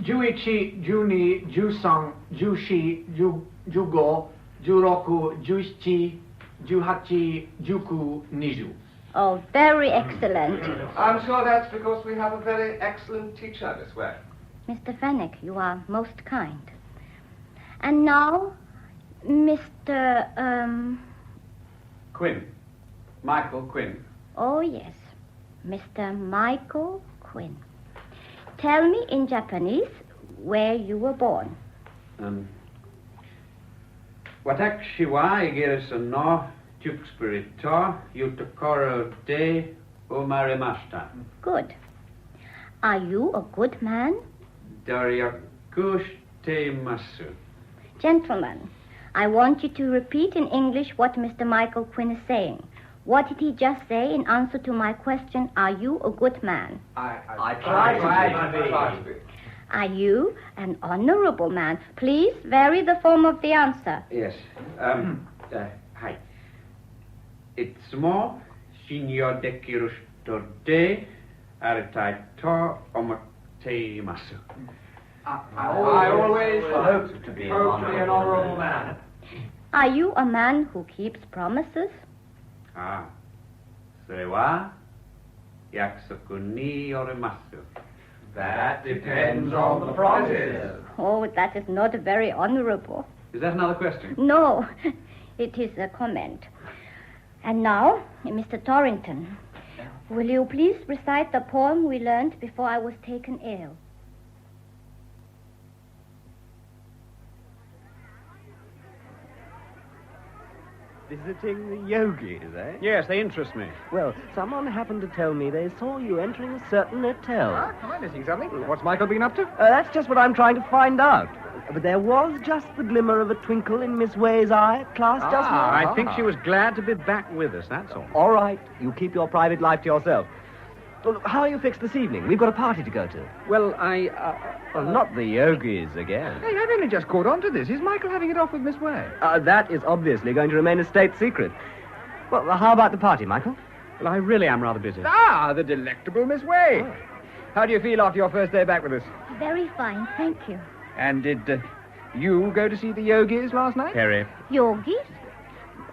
Juichi, Juni, Jusang, Jushi, Jugo, Juroku, Juichi, Juhachi, Juku, Niju. Oh, very excellent. I'm sure that's because we have a very excellent teacher this way. Mr. Fenwick, you are most kind. And now, Mr. Quinn. Michael Quinn. Oh, yes. Mr. Michael Quinn. Tell me in Japanese where you were born. Watashi wa igerusu no Tewkesbury to Yutokoro de umarimashita. Good. Are you a good man? Doryaku shitemasu. Gentlemen, I want you to repeat in English what Mr. Michael Quinn is saying. What did he just say in answer to my question, are you a good man? I try to be. Are you an honorable man? Please vary the form of the answer. Yes. Hi. Itsumo shinyo dekiru shito de aritai to omotteimasu. I always hope to be an honorable man. Are you a man who keeps promises? Sore wa yakusoku ni yoremasu. That depends on the promises. Oh, that is not very honorable. Is that another question? No, it is a comment. And now, Mr. Torrington, will you please recite the poem we learned before I was taken ill? Visiting the yogis, eh? Yes, they interest me. Well, someone happened to tell me they saw you entering a certain hotel. Am I missing something? What's Michael been up to? That's just what I'm trying to find out. But there was just the glimmer of a twinkle in Miss Way's eye at class just now. I think she was glad to be back with us, that's all. All right. You keep your private life to yourself. Well, how are you fixed this evening? We've got a party to go to. Well, Well, not the yogis again. Hey, I've only just caught on to this. Is Michael having it off with Miss Way? That is obviously going to remain a state secret. Well, how about the party, Michael? Well, I really am rather busy. The delectable Miss Way. Oh. How do you feel after your first day back with us? Very fine, thank you. And did you go to see the yogis last night? Perry. Yogis?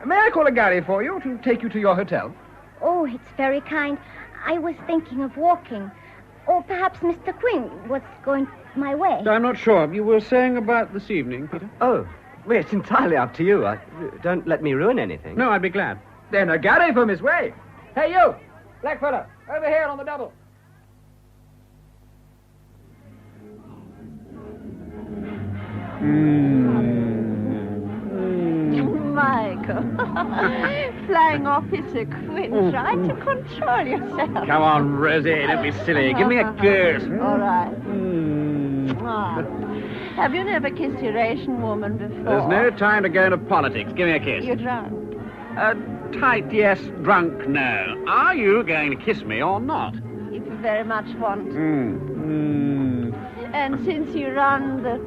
May I call a galley for you to take you to your hotel? Oh, it's very kind. I was thinking of walking. Or perhaps Mr. Quinn was going my way. I'm not sure. You were saying about this evening, Peter? Oh, well, it's entirely up to you. Don't let me ruin anything. No, I'd be glad. Then a galley for Miss Way. Hey, you! Black fella, over here on the double. Michael. Flying Officer Quinn, try to control yourself. Come on, Rosie, don't be silly. Give me a kiss. All right. Have you never kissed your Asian woman before? There's no time to go into politics. Give me a kiss. You're drunk. Tight, yes. Drunk, no. Are you going to kiss me or not? If you very much want to. And since you run the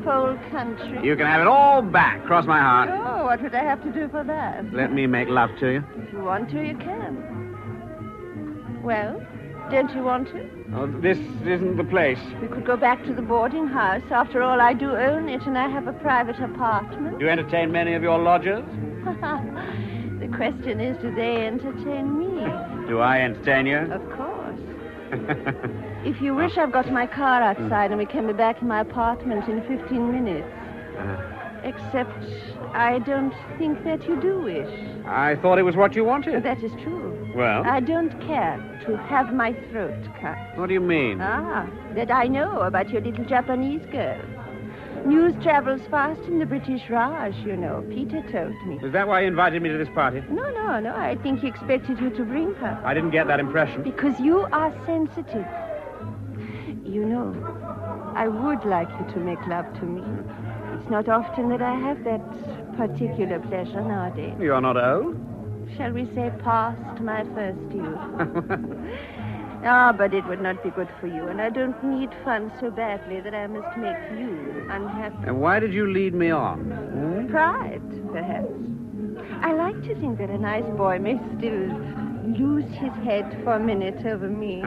whole country... You can have it all back. Cross my heart. Oh, what would I have to do for that? Let me make love to you. If you want to, you can. Well, don't you want to? Oh, this isn't the place. We could go back to the boarding house. After all, I do own it, and I have a private apartment. Do you entertain many of your lodgers? The question is, do they entertain me? Do I entertain you? Of course. If you wish, I've got my car outside, and we can be back in my apartment in 15 minutes. Except I don't think that you do wish. I thought it was what you wanted. That is true. Well? I don't care to have my throat cut. What do you mean? That I know about your little Japanese girl. News travels fast in the British Raj, you know. Peter told me. Is that why you invited me to this party? No. I think he expected you to bring her. I didn't get that impression. Because you are sensitive. You know, I would like you to make love to me. It's not often that I have that particular pleasure nowadays. You're not old? Shall we say past my first youth? But it would not be good for you, and I don't need fun so badly that I must make you unhappy. And why did you lead me on? Pride, perhaps. I like to think that a nice boy may still lose his head for a minute over me.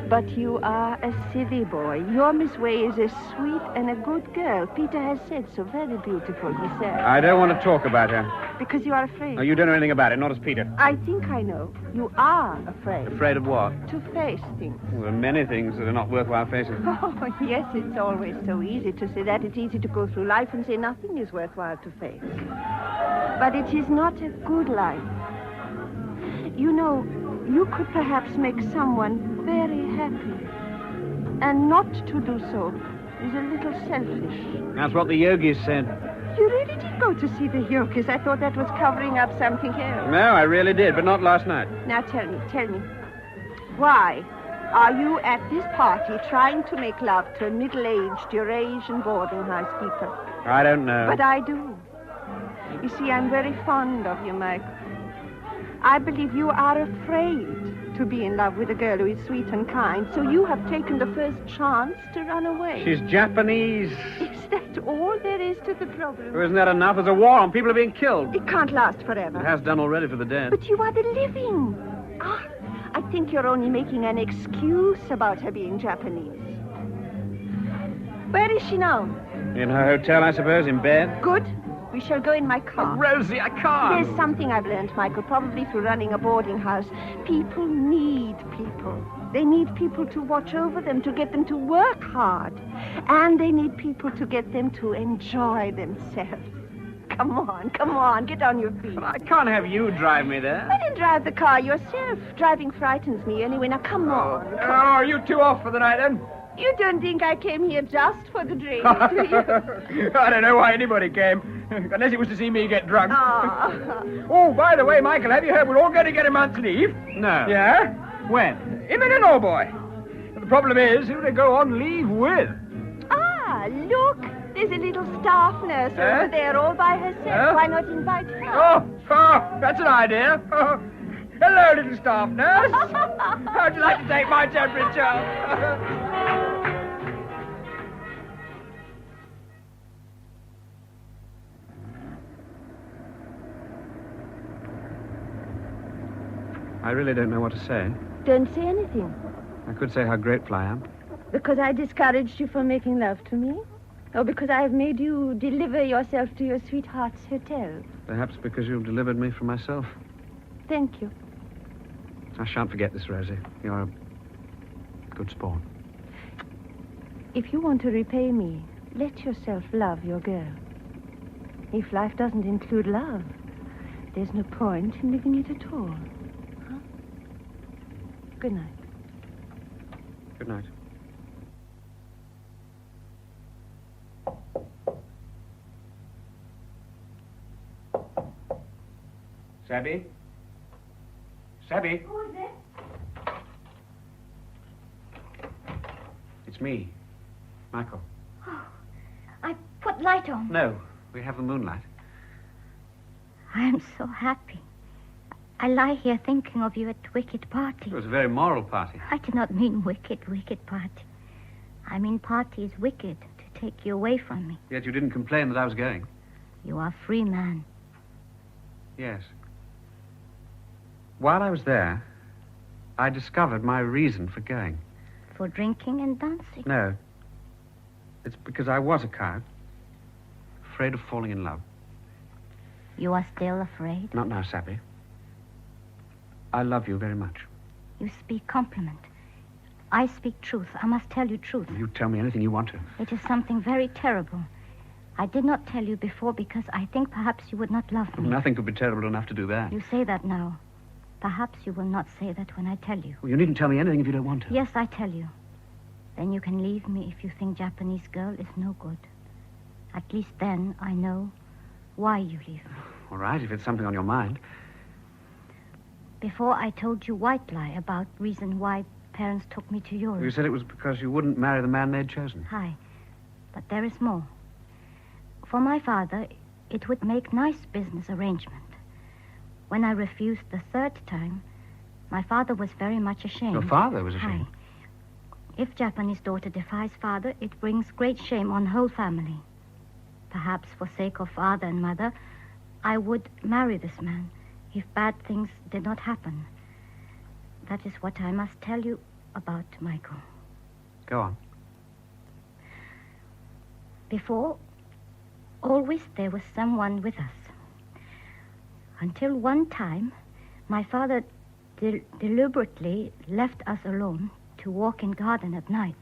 But you are a silly boy. Your Miss Way is a sweet and a good girl. Peter has said so. Very beautiful, he said. I don't want to talk about her. Because you are afraid. No, you don't know anything about it, nor does Peter. I think I know. You are afraid. Afraid of what? To face things. Well, there are many things that are not worthwhile facing. Oh, yes, it's always so easy to say that. It's easy to go through life and say nothing is worthwhile to face. But it is not a good life. You know, you could perhaps make someone very happy. And not to do so is a little selfish. That's what the yogis said. You really did go to see the yogis. I thought that was covering up something else. No, I really did, but not last night. Now tell me. Why are you at this party trying to make love to a middle-aged Eurasian boarding house keeper? I don't know. But I do. You see, I'm very fond of you, Michael. I believe you are afraid to be in love with a girl who is sweet and kind, so you have taken the first chance to run away. She's Japanese. Is that all there is to the problem? Isn't that enough? There's a war on. People are being killed. It can't last forever. It has done already for the dead. But you are the living. I think you're only making an excuse about her being Japanese. Where is she now? In her hotel, I suppose, in bed. Good. We shall go in my car. Oh, Rosie, I can't. There's something I've learned, Michael, probably through running a boarding house. People need people. They need people to watch over them, to get them to work hard. And they need people to get them to enjoy themselves. Come on, get on your feet. But I can't have you drive me there. Well, then drive the car yourself. Driving frightens me anyway. Now, come on. Oh, are you two off for the night, then? You don't think I came here just for the drink, do you? I don't know why anybody came, unless it was to see me get drunk. Oh, by the way, Michael, have you heard we're all going to get a month's leave? No. Yeah? When? Him and an old boy. The problem is, who to go on leave with? Look. There's a little staff nurse over there all by herself. Why not invite her? Oh, that's an idea. Oh. Hello, little staff nurse. How'd you like to take my temperature? I really don't know what to say. Don't say anything. I could say how grateful I am. Because I discouraged you from making love to me? Or because I have made you deliver yourself to your sweetheart's hotel? Perhaps because you've delivered me from myself. Thank you. I shan't forget this, Rosie. You're a good sport. If you want to repay me, let yourself love your girl. If life doesn't include love, there's no point in living it at all. Huh? Good night. Good night. Sabby? Sabby? Who is it? It's me, Michael. Oh, I put light on. No, we have the moonlight. I am so happy. I lie here thinking of you at wicked party. It was a very moral party. I did not mean wicked party. I mean party is wicked to take you away from me. Yet you didn't complain that I was going. You are a free man. Yes. While I was there, I discovered my reason for going. For drinking and dancing? No. It's because I was a coward. Afraid of falling in love. You are still afraid? Not now, Sabby. I love you very much. You speak compliment. I speak truth. I must tell you truth. You tell me anything you want to. It is something very terrible. I did not tell you before because I think perhaps you would not love me. Nothing could be terrible enough to do that. You say that now. Perhaps you will not say that when I tell you. Well, you needn't tell me anything if you don't want to. Yes, I tell you. Then you can leave me if you think Japanese girl is no good. At least then I know why you leave me. All right, if it's something on your mind. Before I told you white lie about reason why parents took me to Europe. You said it was because you wouldn't marry the man they'd chosen. Aye, but there is more. For my father, it would make nice business arrangement. When I refused the third time, my father was very much ashamed. Your father was ashamed? Aye. If Japanese daughter defies father, it brings great shame on whole family. Perhaps for sake of father and mother, I would marry this man if bad things did not happen. That is what I must tell you about Michael. Go on. Before, always there was someone with us. Until one time, my father deliberately left us alone to walk in garden at night.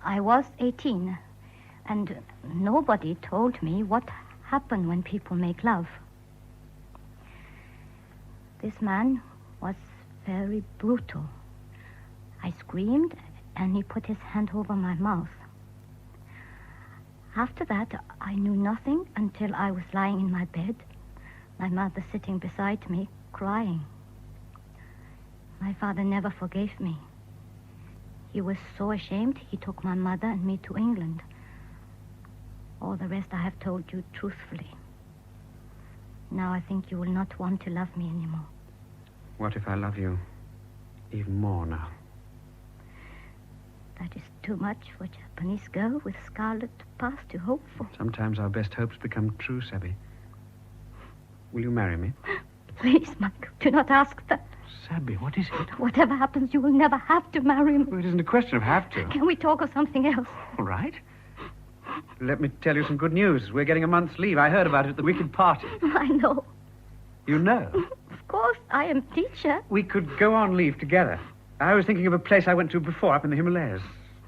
I was 18, and nobody told me what happened when people make love. This man was very brutal. I screamed, and he put his hand over my mouth. After that, I knew nothing until I was lying in my bed, my mother sitting beside me, crying. My father never forgave me. He was so ashamed, he took my mother and me to England. All the rest I have told you truthfully. Now I think you will not want to love me anymore. What if I love you even more now? That is too much for a Japanese girl with scarlet past to hope for. Sometimes our best hopes become true, Sabby. Will you marry me? Please, Michael, do not ask that. Sabby, what is it? Whatever happens, you will never have to marry me. Well, it isn't a question of have to. Can we talk of something else? All right. Let me tell you some good news. We're getting a month's leave. I heard about it at the wicked party. I know. You know? Of course, I am teacher. We could go on leave together. I was thinking of a place I went to before up in the Himalayas.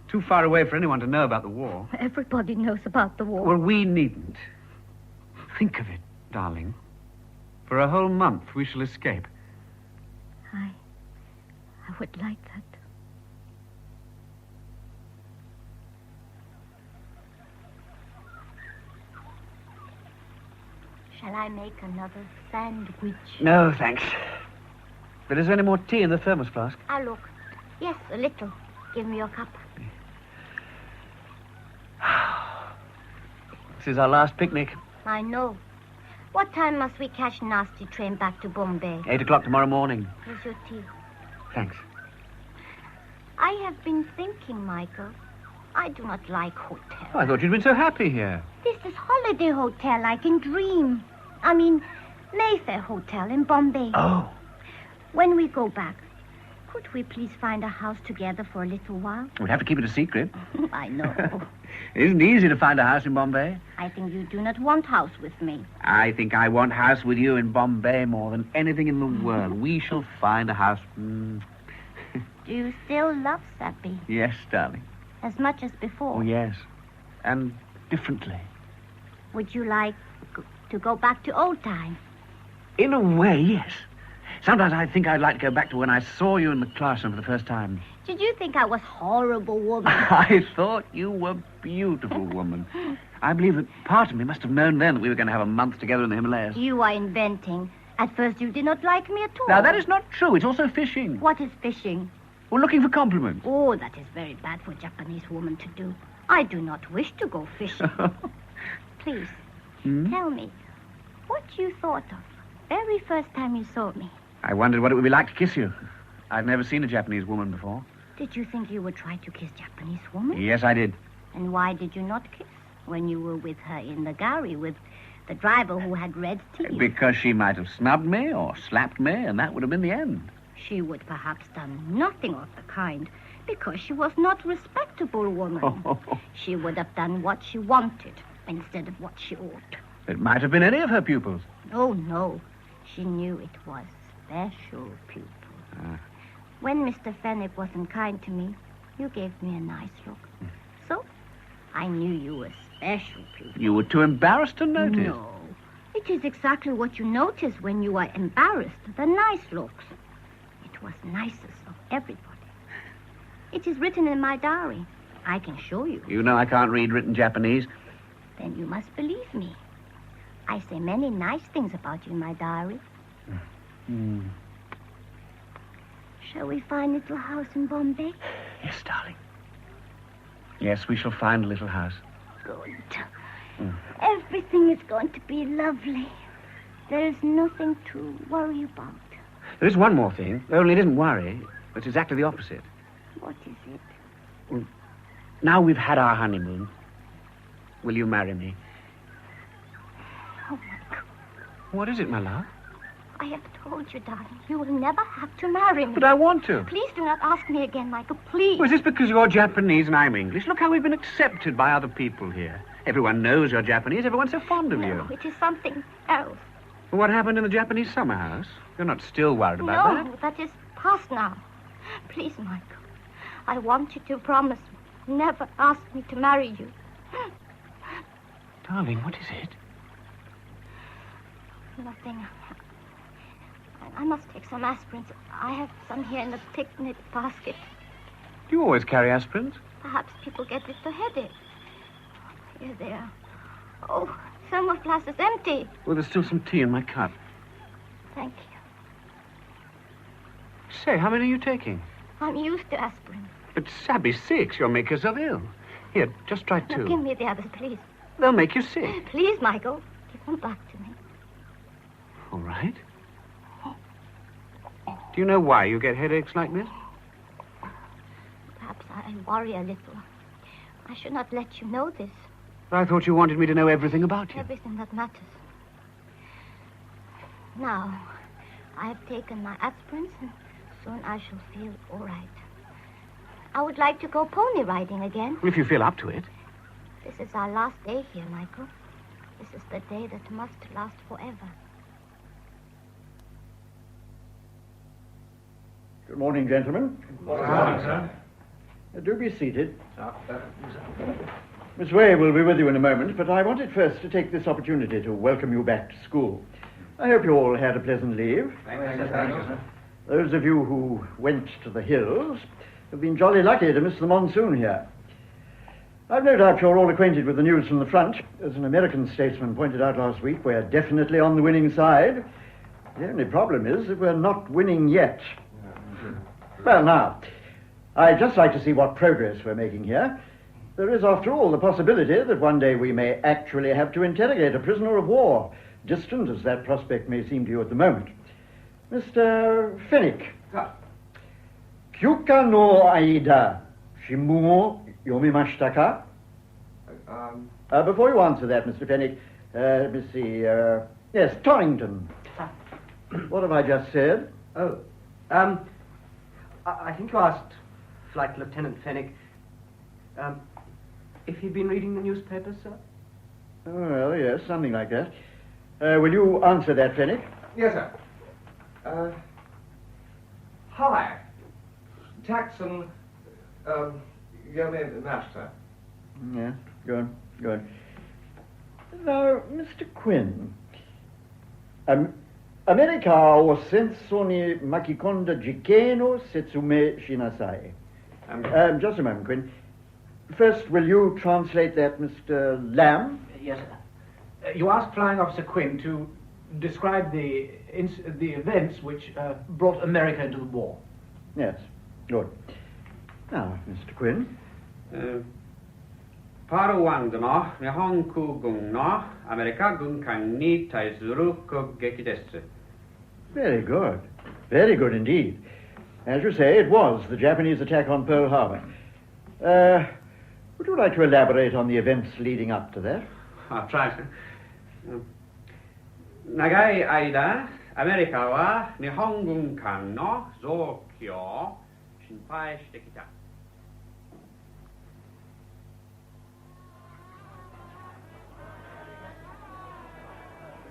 Too far away for anyone to know about the war. Everybody knows about the war. Well, we needn't. Think of it, darling. For a whole month, we shall escape. I would like that. Shall I make another sandwich? No, thanks. But is there any more tea in the thermos flask? Ah, look. Yes, a little. Give me your cup. This is our last picnic. I know. What time must we catch nasty train back to Bombay? 8 o'clock tomorrow morning. Here's your tea. Thanks. I have been thinking, Michael. I do not like hotels. Oh, I thought you'd been so happy here. This is holiday hotel like in Dream. I mean, Mayfair Hotel in Bombay. Oh. When we go back, could we please find a house together for a little while? We'd have to keep it a secret. I know. It isn't easy to find a house in Bombay. I think you do not want house with me. I think I want house with you in Bombay more than anything in the world. We shall find a house. Do you still love Sappy? Yes, darling. As much as before? Oh, yes. And differently. Would you like to go back to old times? In a way, yes. Sometimes I think I'd like to go back to when I saw you in the classroom for the first time. Did you think I was horrible woman? I thought you were beautiful woman. I believe that part of me must have known then that we were going to have a month together in the Himalayas. You are inventing. At first you did not like me at all. Now, that is not true. It's also fishing. What is fishing? Well, looking for compliments. Oh, that is very bad for a Japanese woman to do. I do not wish to go fishing. Please, tell me, what you thought of very first time you saw me. I wondered what it would be like to kiss you. I'd never seen a Japanese woman before. Did you think you would try to kiss Japanese woman? Yes, I did. And why did you not kiss when you were with her in the gharry with the driver who had red teeth? Because she might have snubbed me or slapped me, and that would have been the end. She would perhaps done nothing of the kind because she was not a respectable woman. She would have done what she wanted instead of what she ought. It might have been any of her pupils. Oh, no. She knew it was special pupil. When Mr. Fenwick wasn't kind to me, you gave me a nice look. So, I knew you were special people. You were too embarrassed to notice. No. It is exactly what you notice when you are embarrassed. The nice looks. It was nicest of everybody. It is written in my diary. I can show you. You know I can't read written Japanese. Then you must believe me. I say many nice things about you in my diary. Mm. Shall we find a little house in Bombay? Yes, darling. Yes, we shall find a little house. Good. Mm. Everything is going to be lovely. There is nothing to worry about. There is one more thing, only it isn't worry. It's exactly the opposite. What is it? Now we've had our honeymoon. Will you marry me? Oh, my God. What is it, my love? I have told you, darling, you will never have to marry me. But I want to. Please do not ask me again, Michael, please. Well, is this because you're Japanese and I'm English? Look how we've been accepted by other people here. Everyone knows you're Japanese. Everyone's so fond of you. No, it is something else. Well, what happened in the Japanese summer house? You're not still worried about that? No, that is past now. Please, Michael, I want you to promise me. Never ask me to marry you. Darling, what is it? Nothing. I must take some aspirins. I have some here in the picnic basket. Do you always carry aspirins? Perhaps people get with the headache. Here they are. Oh, thermos glass is empty. Well, there's still some tea in my cup. Thank you. Say, how many are you taking? I'm used to aspirin. But Sabby, 6. You'll make yourself ill. Here, just try 2. Now, give me the others, please. They'll make you sick. Please, Michael. Give them back to me. All right. Do you know why you get headaches like this? Perhaps I worry a little. I should not let you know this. I thought you wanted me to know everything about you. Everything that matters. Now, I have taken my aspirins, and soon I shall feel all right. I would like to go pony riding again. Well, if you feel up to it. This is our last day here, Michael. This is the day that must last forever. Good morning, gentlemen. Good morning, sir. Do be seated. Miss Way will be with you in a moment, but I wanted first to take this opportunity to welcome you back to school. I hope you all had a pleasant leave. Thank you, sir. Those of you who went to the hills have been jolly lucky to miss the monsoon here. I've no doubt you're all acquainted with the news from the front. As an American statesman pointed out last week, we're definitely on the winning side. The only problem is that we're not winning yet. Well, now, I'd just like to see what progress we're making here. There is, after all, the possibility that one day we may actually have to interrogate a prisoner of war, distant as that prospect may seem to you at the moment. Mr. Fennick. Kyuka no aida, shimbun o yomimashita ka? Before you answer that, Mr. Fennick, let me see, yes, Torrington. What have I just said? Oh, I think you asked Flight Lieutenant Fennick if he'd been reading the newspapers, sir? Oh, well, yes, something like that. Will you answer that, Fennick? Yes, sir. Hi. Atchison, Master. Yeah, good. Now, Mr. Quinn, America o senso ni makikonda jikeno setsume shinasai. Just a moment, Quinn. First, will you translate that, Mr. Lamb? Yes, sir. You asked Flying Officer Quinn to describe the events which brought America into the war. Yes, good. Now, Mr. Quinn. Paruwang no Nihonku gun no America gun kan ni taizuru kogeki desu. Very good. Very good indeed. As you say, it was the Japanese attack on Pearl Harbor. Would you like to elaborate on the events leading up to that? I'll try, sir. Nagai aida, America wa Nihon gun kan no zoukyo shinpai shite kita.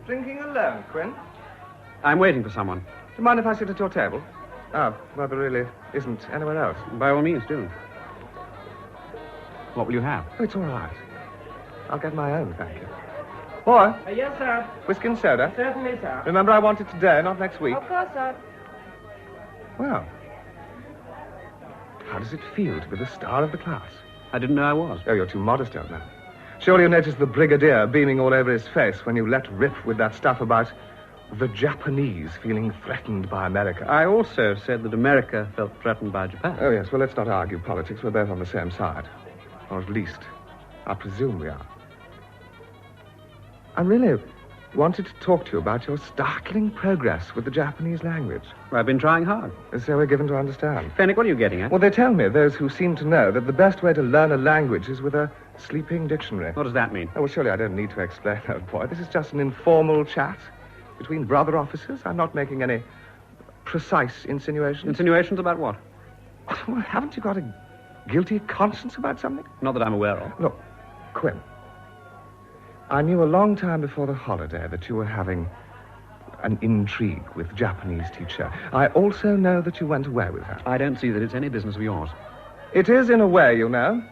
Drinking alone, Quinn? I'm waiting for someone. Do you mind if I sit at your table? Ah, well, there really isn't anywhere else. By all means, do. What will you have? Oh, it's all right. I'll get my own, thank you. Boy, Yes, sir. whiskey and soda. Certainly, sir. Remember, I want it today, not next week. Of course, sir. Well, how does it feel to be the star of the class? I didn't know I was. Oh, you're too modest, young man. Surely you noticed the brigadier beaming all over his face when you let rip with that stuff about the Japanese feeling threatened by America. I also said that America felt threatened by Japan. Oh, yes. Well, let's not argue politics. We're both on the same side. Or at least, I presume we are. I really wanted to talk to you about your startling progress with the Japanese language. Well, I've been trying hard. So we're given to understand. Fenwick, what are you getting at? Well, they tell me, those who seem to know, that the best way to learn a language is with a sleeping dictionary. What does that mean? Oh, well, surely I don't need to explain, old boy. This is just an informal chat between brother officers. I'm not making any precise insinuations. Insinuations about what? Well, haven't you got a guilty conscience about something? Not that I'm aware of. Look, Quinn, I knew a long time before the holiday that you were having an intrigue with Japanese teacher. I also know that you went away with her. I don't see that it's any business of yours. It is in a way, you know.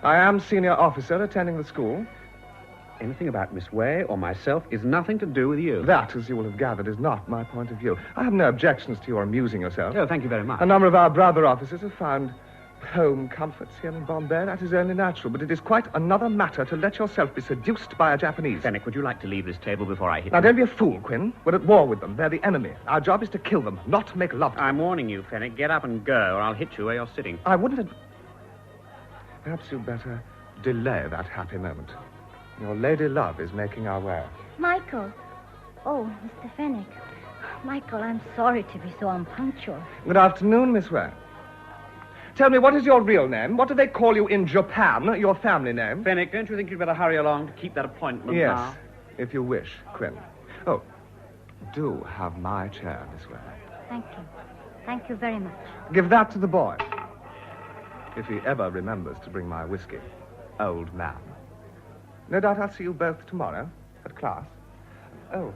I am senior officer attending the school. Anything about Miss Way or myself is nothing to do with you. That, as you will have gathered, is not my point of view. I have no objections to your amusing yourself. Oh, thank you very much. A number of our brother officers have found home comforts here in Bombay. That is only natural, but it is quite another matter to let yourself be seduced by a Japanese. Fenwick, would you like to leave this table before I hit Now, you? don't be a fool, Quinn. We're at war with them. They're the enemy. Our job is to kill them, not make love to them. I'm warning you, Fenwick. Get up and go, or I'll hit you where you're sitting. I wouldn't... Perhaps you'd better delay that happy moment. Your lady love is making our way. Michael. Oh, Mr. Fenwick. Michael, I'm sorry to be so unpunctual. Good afternoon, Miss Ware. Tell me, what is your real name? What do they call you in Japan? Your family name? Fenwick, don't you think you'd better hurry along to keep that appointment Yes, now? if you wish, Quinn. Oh, do have my chair, Miss Ware. Thank you. Thank you very much. Give that to the boy. If he ever remembers to bring my whiskey. Old man. No doubt I'll see you both tomorrow at class. Oh.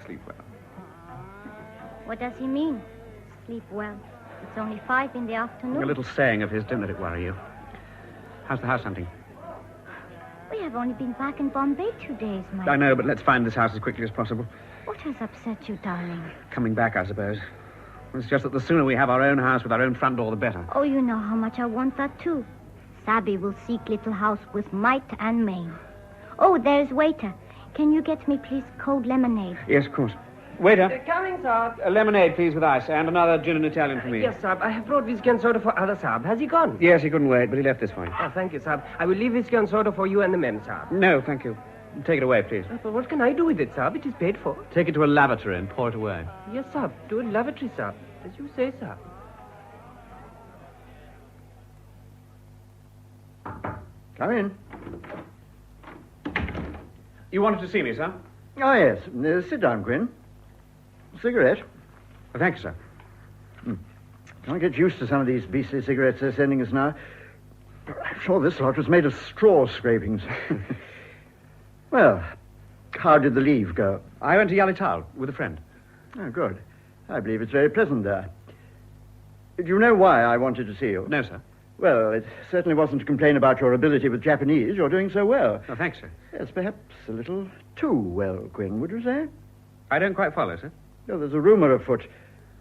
Sleep well. What does he mean? Sleep well. It's only 5 in the afternoon. A little saying of his, don't let it worry you. How's the house hunting? We have only been back in Bombay 2 days, Michael. I know, but let's find this house as quickly as possible. What has upset you, darling? Coming back, I suppose. It's just that the sooner we have our own house with our own front door, the better. Oh, you know how much I want that, too. Sabby will seek little house with might and main. Oh, there's waiter. Can you get me, please, cold lemonade? Yes, of course. Waiter. Coming, sir. A lemonade, please, with ice, and another gin and Italian for me. Yes, sir. I have brought whiskey and soda for other, sir. Has he gone? Yes, he couldn't wait, but he left this for you. Oh, thank you, sir. I will leave whiskey and soda for you and the men, sir. No, thank you. Take it away, please. But what can I do with it, sir? It is paid for. Take it to a lavatory and pour it away. Yes, sir. To a lavatory, sir. As you say, sir. Come in. You wanted to see me, sir? Oh, yes. Sit down, Quinn. Cigarette? Thank you, sir. Can't get used to some of these beastly cigarettes they're sending us now. I'm sure this lot was made of straw scrapings. Well, how did the leave go? I went to Yalital with a friend. Oh, good. I believe it's very pleasant there. Do you know why I wanted to see you? No, sir. Well, it certainly wasn't to complain about your ability with Japanese. You're doing so well. Oh, thanks, sir. Yes, perhaps a little too well, Quinn, would you say? I don't quite follow, sir. No, there's a rumor afoot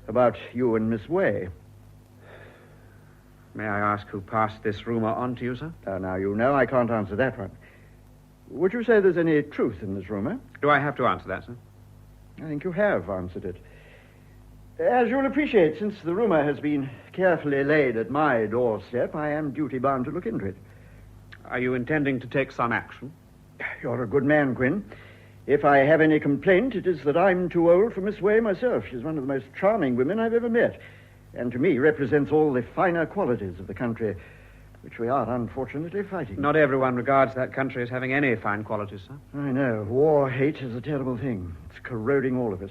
about you and Miss Way. May I ask who passed this rumor on to you, sir? Now, you know I can't answer that one. Would you say there's any truth in this rumor? Do I have to answer that, sir? I think you have answered it. As you'll appreciate, since the rumor has been carefully laid at my doorstep, I am duty-bound to look into it. Are you intending to take some action? You're a good man, Quinn. If I have any complaint, it is that I'm too old for Miss Way myself. She's one of the most charming women I've ever met, and to me represents all the finer qualities of the country, which we are unfortunately fighting. Not everyone regards that country as having any fine qualities, sir. I know. War-hate is a terrible thing. It's corroding all of us.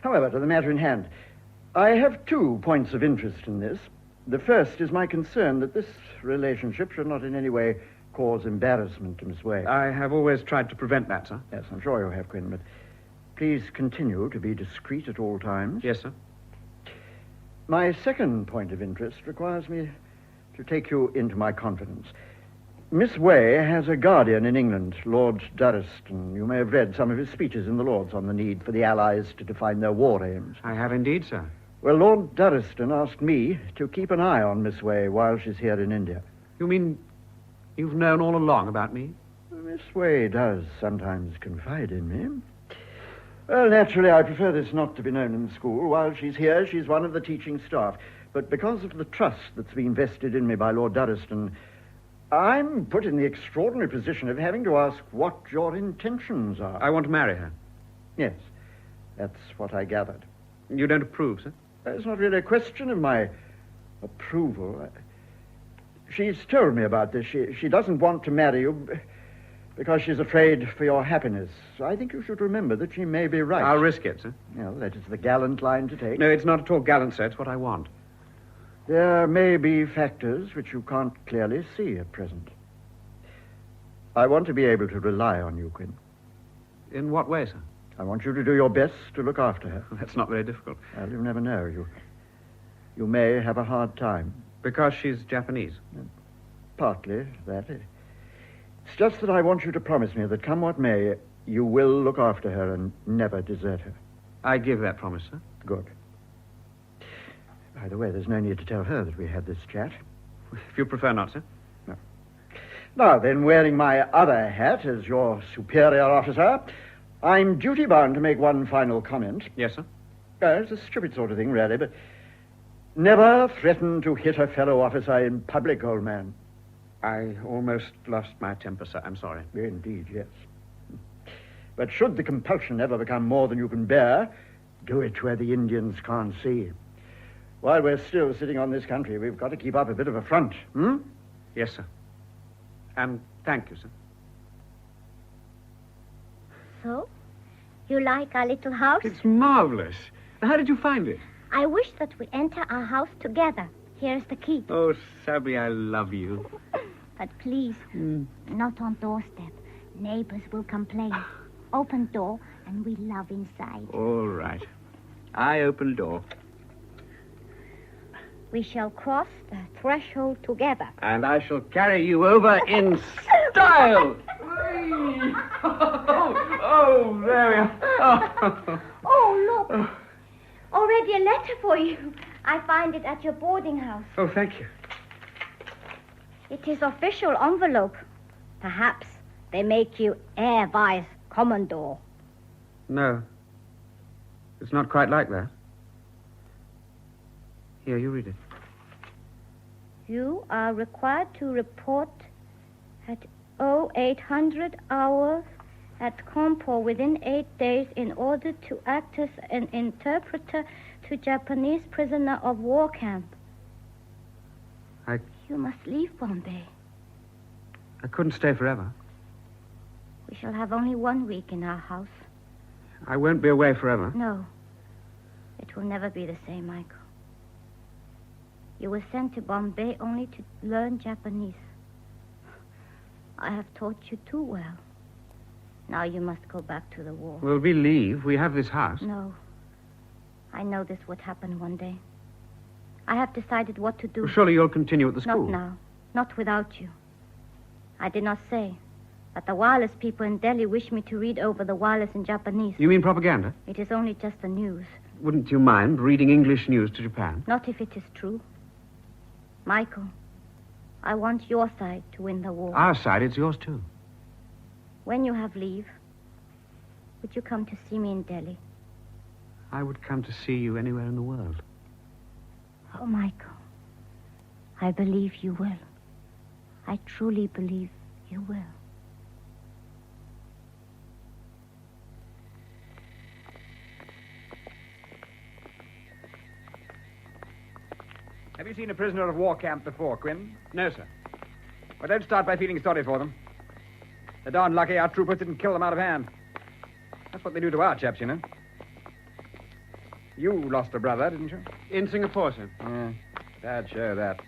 However, to the matter in hand, I have 2 points of interest in this. The first is my concern that this relationship should not in any way cause embarrassment to Miss Way. I have always tried to prevent that, sir. Yes, I'm sure you have, Quinn, but please continue to be discreet at all times. Yes, sir. My second point of interest requires me to take you into my confidence. Miss Way has a guardian in England, Lord Durriston. You may have read some of his speeches in the Lords on the need for the Allies to define their war aims. I have indeed, sir. Well, Lord Durriston asked me to keep an eye on Miss Way while she's here in India. You mean you've known all along about me? Miss Way does sometimes confide in me. Well, naturally, I prefer this not to be known in the school. While she's here, she's one of the teaching staff. But because of the trust that's been vested in me by Lord Durriston, I'm put in the extraordinary position of having to ask what your intentions are. I want to marry her. Yes, that's what I gathered. You don't approve, sir? It's not really a question of my approval. She's told me about this. She doesn't want to marry you because she's afraid for your happiness. I think you should remember that she may be right. I'll risk it, sir. Well, that is the gallant line to take. No, it's not at all gallant, sir. It's what I want. There may be factors which you can't clearly see at present. I want to be able to rely on you, Quinn. In what way, sir? I want you to do your best to look after her. That's not very difficult. Well, you never know. You may have a hard time. Because she's Japanese? Partly that. It's just that I want you to promise me that come what may, you will look after her and never desert her. I give that promise, sir. Good. By the way, there's no need to tell her that we had this chat. If you prefer not, sir. No. Now, then, wearing my other hat as your superior officer, I'm duty-bound to make one final comment. Yes, sir? It's a stupid sort of thing, really, but never threaten to hit a fellow officer in public, old man. I almost lost my temper, sir. I'm sorry. Indeed, yes. But should the compulsion ever become more than you can bear, do it where the Indians can't see. While we're still sitting on this country, we've got to keep up a bit of a front, hmm? Yes, sir. And thank you, sir. So, you like our little house? It's marvelous. How did you find it? I wish that we enter our house together. Here's the key. Oh, Sabby, I love you. But please, not on doorstep. Neighbors will complain. Open door, and we love inside. All right. I open door. We shall cross the threshold together. And I shall carry you over in style. Oh, there we are. Oh, look. Already a letter for you. I find it at your boarding house. Oh, thank you. It is official envelope. Perhaps they make you Air Vice Commodore. No. It's not quite like that. Here, you read it. You are required to report at 0800 hours at Compo within 8 days in order to act as an interpreter to Japanese prisoner of war camp. You must leave Bombay. I couldn't stay forever. We shall have only 1 week in our house. I won't be away forever. No. It will never be the same, Michael. You were sent to Bombay only to learn Japanese. I have taught you too well. Now you must go back to the war. Will we leave? We have this house. No. I know this would happen one day. I have decided what to do. Well, surely you'll continue at the school. Not now. Not without you. I did not say, but the wireless people in Delhi wish me to read over the wireless in Japanese. You mean propaganda? It is only just the news. Wouldn't you mind reading English news to Japan? Not if it is true. Michael, I want your side to win the war. Our side, it's yours too. When you have leave, would you come to see me in Delhi? I would come to see you anywhere in the world. Oh, Michael, I believe you will. I truly believe you will. Have you seen a prisoner of war camp before, Quinn? No, sir. Well, don't start by feeling sorry for them. They're darn lucky our troopers didn't kill them out of hand. That's what they do to our chaps, you know. You lost a brother, didn't you? In Singapore, sir. Yeah, Dad showed that.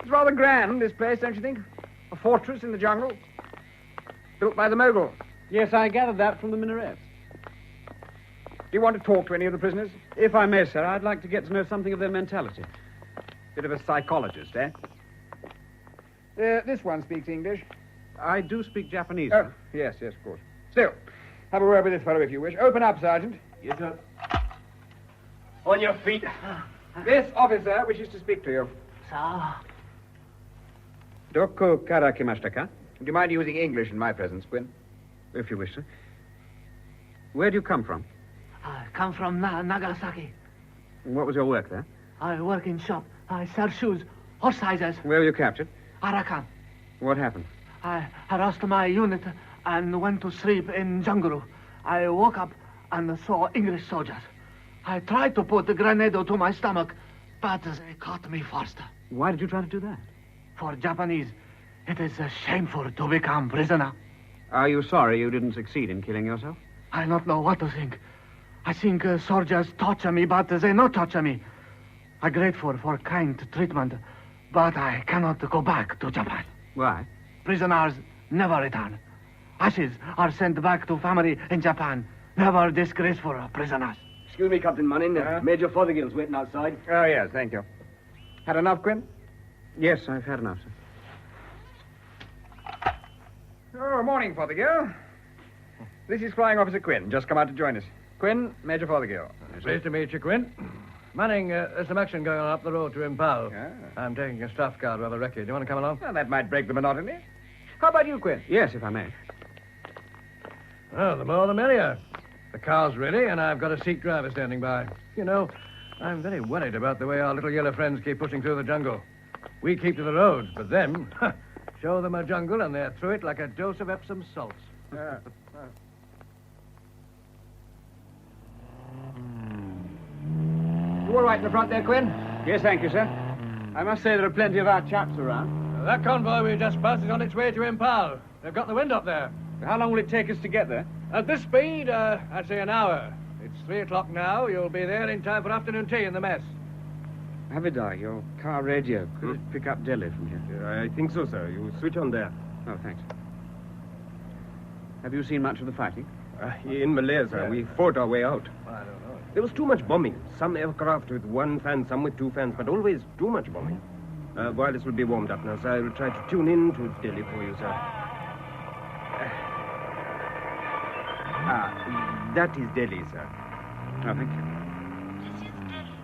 It's rather grand, this place, don't you think? A fortress in the jungle. Built by the Moguls. Yes, I gathered that from the minarets. Do you want to talk to any of the prisoners? If I may, sir, I'd like to get to know something of their mentality. Bit of a psychologist, eh? This one speaks English. I do speak Japanese. Oh, yes, of course. Still, have a word with this fellow if you wish. Open up, Sergeant. Yes, sir. On your feet. This officer wishes to speak to you. Sir. Doko karakimashita ka? Do you mind using English in my presence, Quinn? If you wish, sir. Where do you come from? I come from Nagasaki. What was your work there? I work in shop. I sell shoes, horse sizes. Where were you captured? Arakan. What happened? I harassed my unit and went to sleep in jungle. I woke up and saw English soldiers. I tried to put the grenade to my stomach, but they caught me first. Why did you try to do that? For Japanese, it is shameful to become prisoner. Are you sorry you didn't succeed in killing yourself? I don't know what to think. I think soldiers torture me, but they not torture me. I'm grateful for kind treatment, but I cannot go back to Japan. Why? Prisoners never return. Ashes are sent back to family in Japan. Never disgrace for prisoners. Excuse me, Captain Manning. Major Fothergill's waiting outside. Oh, yes, thank you. Had enough, Quinn? Yes, I've had enough, sir. Oh, morning, Fothergill. This is Flying Officer Quinn, just come out to join us. Quinn, Major Fothergill. Pleased to meet you, Quinn. Manning, there's some action going on up the road to Impal. Yeah. I'm taking a staff car rather wrecky. Do you want to come along? Well, that might break the monotony. How about you, Quinn? Yes, if I may. Well, the more the merrier. The car's ready, and I've got a Sikh driver standing by. You know, I'm very worried about the way our little yellow friends keep pushing through the jungle. We keep to the roads, but them, show them a jungle, and they're through it like a dose of Epsom salts. You all right in the front there, Quinn? Yes, thank you, sir. I must say there are plenty of our chaps around. That convoy we just passed is on its way to Impal. They've got the wind up there. How long will it take us to get there? At this speed, I'd say an hour. It's 3 o'clock now. You'll be there in time for afternoon tea in the mess. Avidar, your car radio, could it pick up Delhi from here? I think so, sir. You switch on there. Oh, thanks. Have you seen much of the fighting? In Malaya, sir. We fought our way out. I don't know. There was too much bombing. Some aircraft with one fan, some with two fans, but always too much bombing. While this will be warmed up now, sir, I will try to tune in to Delhi for you, sir. That is Delhi, sir. Oh, thank you. This is Delhi.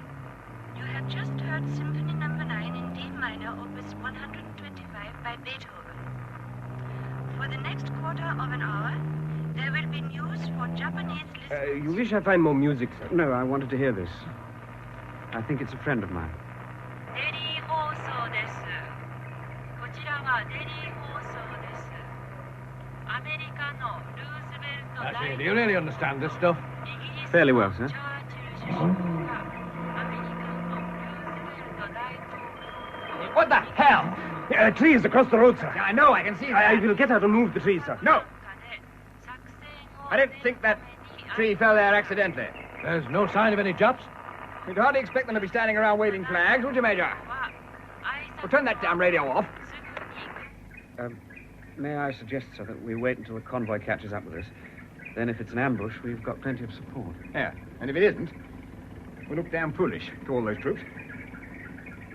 You have just heard Symphony No. 9 in D minor, Opus 125 by Beethoven. For the next quarter of an hour, there will be news for Japanese listeners. You wish I find more music, sir? No, I wanted to hear this. I think it's a friend of mine. Actually, do you really understand this stuff? Fairly well, sir. What the hell? Trees across the road, sir. Yeah, I know, I can see that. I will get out and move the trees, sir. No. I don't think that tree fell there accidentally. There's no sign of any Japs? You'd hardly expect them to be standing around waving flags, would you, Major? Well, turn that damn radio off. May I suggest, sir, that we wait until the convoy catches up with us. Then if it's an ambush, we've got plenty of support. Yeah, and if it isn't, we look damn foolish to all those troops.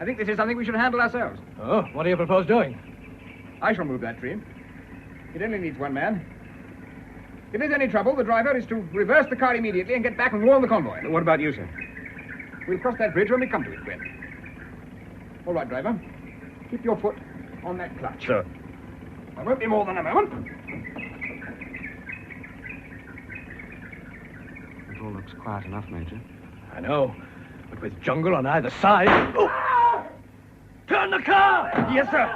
I think this is something we should handle ourselves. Oh, what do you propose doing? I shall move that tree. It only needs one man. If there's any trouble, the driver is to reverse the car immediately and get back and warn the convoy. What about you, sir? We'll cross that bridge when we come to it, Quinn. All right, driver. Keep your foot on that clutch. Sir. I won't be more than a moment. It all looks quiet enough, Major. I know, but with jungle on either side... Oh! Turn the car! Yes, sir.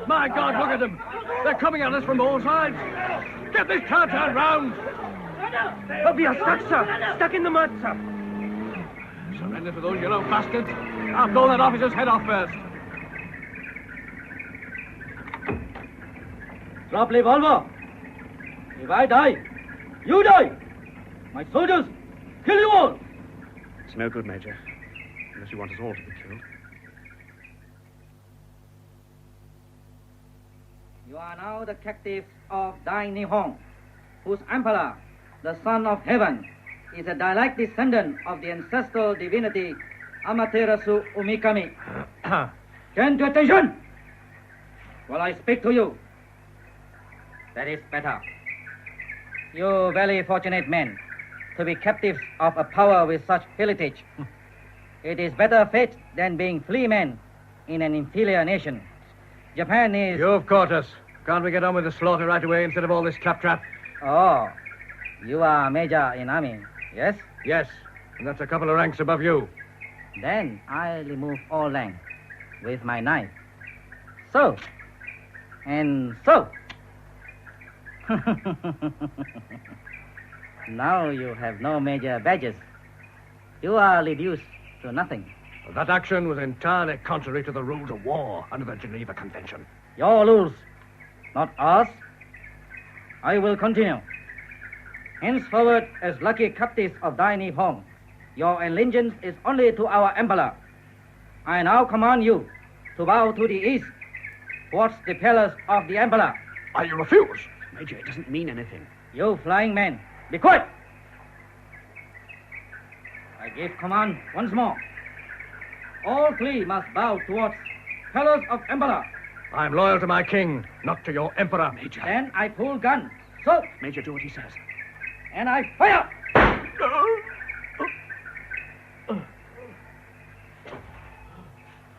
My God, look at them. They're coming at us from all sides. Get this car turned round. We are stuck, sir. Stuck in the mud, sir. Surrender to those yellow bastards. I'll blow that officer's head off first. Drop revolver. If I die, you die. My soldiers kill you all. It's no good, Major. Unless you want us all to be killed. You are now the captives of Dai Nihon, whose emperor, the son of heaven, is a direct descendant of the ancestral divinity Amaterasu Umikami. Turn to attention! while I speak to you. That is better. You very fortunate men to be captives of a power with such heritage. It is better fate than being free men in an inferior nation. Japan is... You've caught us. Can't we get on with the slaughter right away instead of all this claptrap? Oh, you are major in army, yes? Yes, and that's a couple of ranks above you. Then I remove all rank with my knife. So, and so. Now you have no major badges. You are reduced to nothing. That action was entirely contrary to the rules of war under the Geneva Convention. Your rules, not ours. I will continue. Henceforward, as lucky captives of thy home, your allegiance is only to our emperor. I now command you to bow to the east, towards the palace of the emperor. I refuse. Major, it doesn't mean anything. You flying men, be quiet! I give command once more. All three must bow towards palace of emperor. I'm loyal to my king, not to your emperor. Major. Then I pull gun. So. Major, do what he says. And I fire!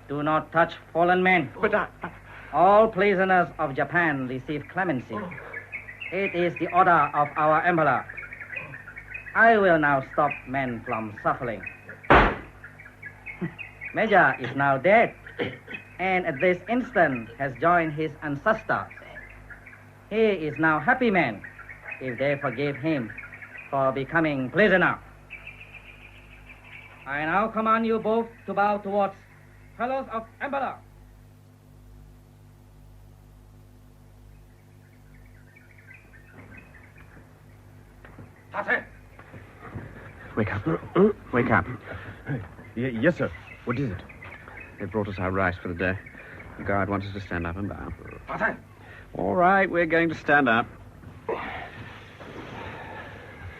Do not touch fallen men. But all prisoners of Japan receive clemency. It is the order of our emperor. I will now stop men from suffering. Major is now dead, and at this instant has joined his ancestors. He is now happy man, if they forgive him for becoming prisoner. I now command you both to bow towards palace of emperor. Wake up. Wake up. Yes, sir. What is it? They brought us our rice for the day. The guard wants us to stand up and bow. All right, we're going to stand up.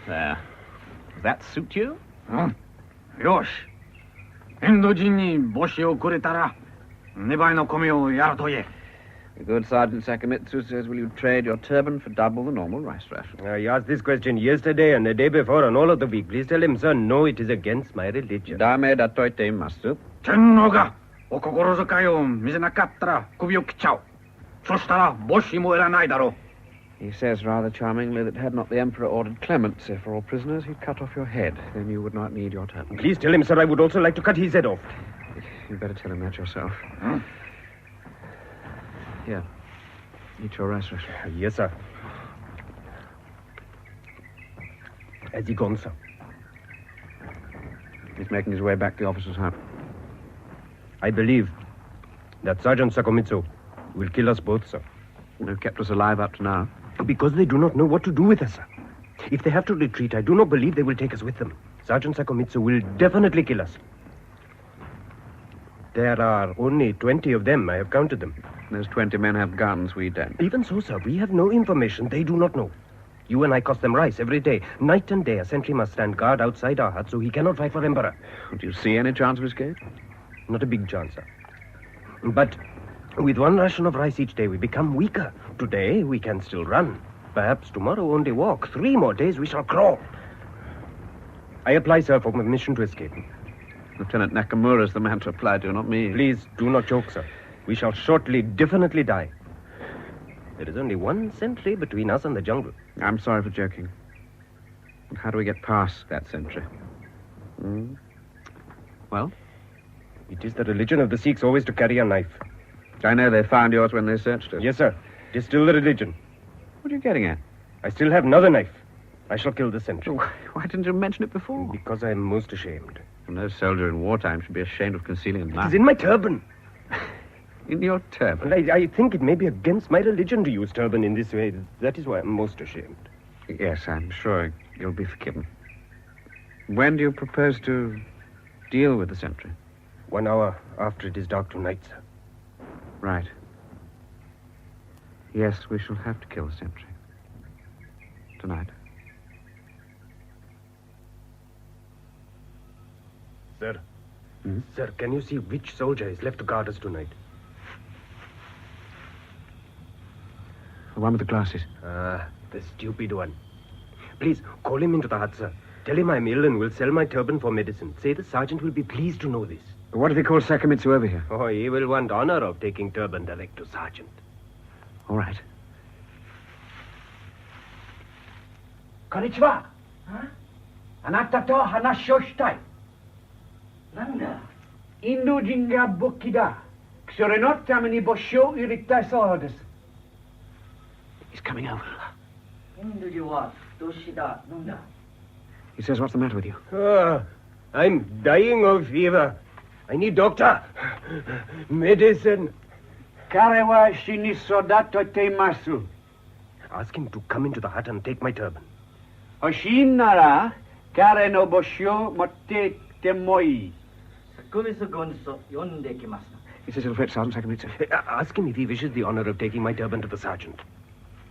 There. Does that suit you? Yosh. インド人に帽子をくれたら、2倍の米をやると言え。 The good Sergeant Sakamitsu says, will you trade your turban for double the normal rice ration? I asked this question yesterday and the day before and all of the week. Please tell him, sir, no, it is against my religion. Dame da toite masu. 天皇がお心遣いを見せなかったら首を切っちゃう。そしたら帽子もいらないだろう。 He says rather charmingly that had not the Emperor ordered clemency for all prisoners, he'd cut off your head. Then you would not need your turban. Please tell him, sir, I would also like to cut his head off. You'd better tell him that yourself. Here. Eat your rice ration. Yes, sir. Has he gone, sir? He's making his way back to the officer's hut. I believe that Sergeant Sakamitsu will kill us both, sir. They've kept us alive up to now. Because they do not know what to do with us, sir. If they have to retreat, I do not believe they will take us with them. Sergeant Sakamitsu will definitely kill us. There are only 20 of them. I have counted them. Those 20 men have guns, we don't. Even so, sir, we have no information they do not know. You and I cost them rice every day. Night and day, a sentry must stand guard outside our hut so he cannot fight for Emperor. Do you see any chance of escape? Not a big chance, sir. But with one ration of rice each day, we become weaker. Today, we can still run. Perhaps tomorrow only walk. 3 more days, we shall crawl. I apply, sir, for permission to escape. Lieutenant Nakamura's the man to apply to, not me. Please, do not joke, sir. We shall shortly, definitely die. There is only one sentry between us and the jungle. I'm sorry for joking. But how do we get past that sentry? Well? It is the religion of the Sikhs always to carry a knife. I know they found yours when they searched it. Yes, sir. It is still the religion. What are you getting at? I still have another knife. I shall kill the sentry. Why didn't you mention it before? Because I am most ashamed. No soldier in wartime should be ashamed of concealing a knife. It is in my turban. In your turban? And I think it may be against my religion to use turban in this way. That is why I'm most ashamed. Yes, I'm sure you'll be forgiven. When do you propose to deal with the sentry? 1 hour after it is dark tonight, sir. Right. Yes, we shall have to kill the sentry. Tonight. Sir. Sir, can you see which soldier is left to guard us tonight? The one with the glasses. Ah, the stupid one. Please, call him into the hut, sir. Tell him I'm ill and will sell my turban for medicine. Say the sergeant will be pleased to know this. What if he calls Sakamitsu over here? Oh, he will want honor of taking turban direct to sergeant. All right. Konnichiwa. Anata to hanashi o shitai. Nanda? Indo人が勃起だ。それのために募集を入れたそうです。He's coming over. インド人はどうしたのんだ? He says, what's the matter with you? I'm dying of fever. I need doctor. Medicine. 彼は死にそうだと言っています。Ask him to come into the hut and take my turban. 欲しいなら彼の募集を持ってきてもいい。Sakamitsu Gonso 呼んできます。He says he'll fetch Sergeant Sakamitsu. Ask him if he wishes the honor of taking my turban to the sergeant.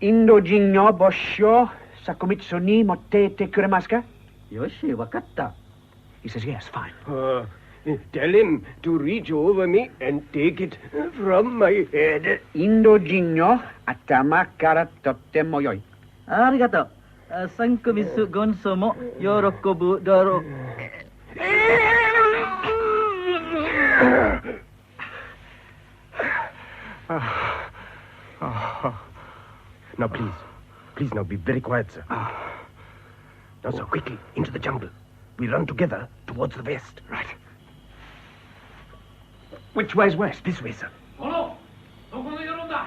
インド人の募集をSakamitsuに持って行ってくれますか? よし、わかった。He says yes, fine. Tell him to reach over me and take it from my head. インド人の頭からとってもよい。ありがとう。サンクミス・ゴンソも喜ぶだろう。Now, please, now be very quiet, sir. Now, sir, quickly, into the jungle. We run together towards the west. Right. Which way's west? This way, sir.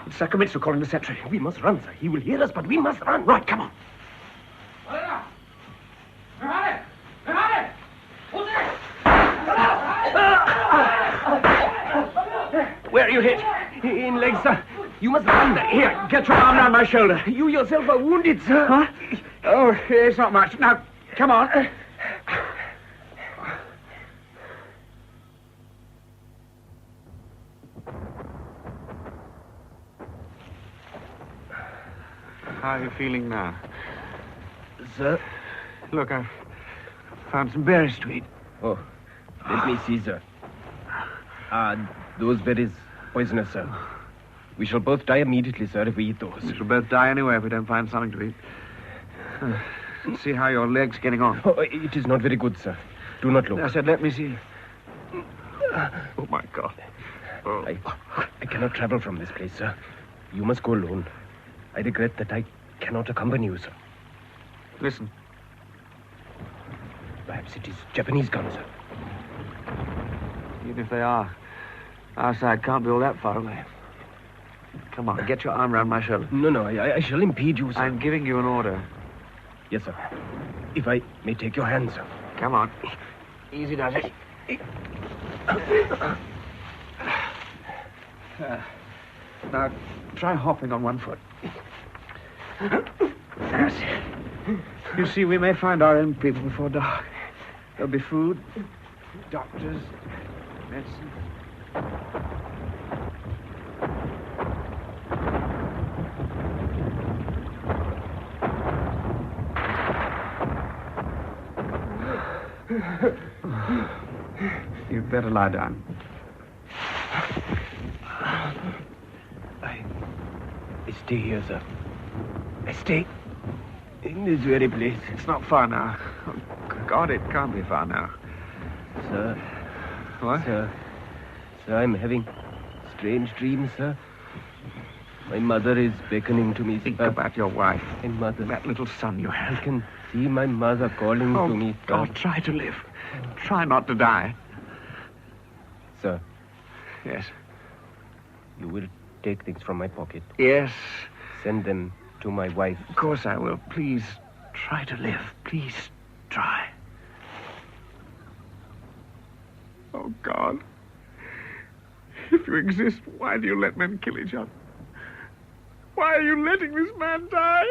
It's Sakamitsu calling the sentry. We must run, sir. He will hear us, but we must run. Right, come on. Where are you hit? In legs, sir. You must run. Here, get your arm around my shoulder. You yourself are wounded, sir. Huh? Oh, it's not much. Now, come on. How are you feeling now? Sir? Look, I've found some berries to eat. Oh, let me see, sir. Those berries poisonous, sir. We shall both die immediately, sir, if we eat those. We shall both die anyway if we don't find something to eat. See how your leg's getting on. Oh, it is not very good, sir. Do not look. I said, let me see. Oh, my God. Oh. I cannot travel from this place, sir. You must go alone. I regret that I cannot accompany you, sir. Listen. Perhaps it is Japanese guns, sir. Even if they are, our side can't be all that far away. Come on, get your arm around my shoulder. No, I shall impede you, sir. I'm giving you an order. Yes, sir. If I may take your hand, sir. Come on. Easy does it. Now, try hopping on one foot. That's it. You see, we may find our own people before dark. There'll be food, doctors, medicine. You'd better lie down. I stay here, sir. I stay in this very place. It's not far now. Oh, God, it can't be far now. Sir. What? Sir, I'm having strange dreams, sir. My mother is beckoning to me. Think about your wife. My mother. That little son you have. I can see my mother calling to me. God, try to live. Try not to die. Sir. Yes. You will take things from my pocket. Yes. Send them to my wife. Of course I will. Please, try to live. Please, try. Oh, God. If you exist, why do you let men kill each other? Why are you letting this man die?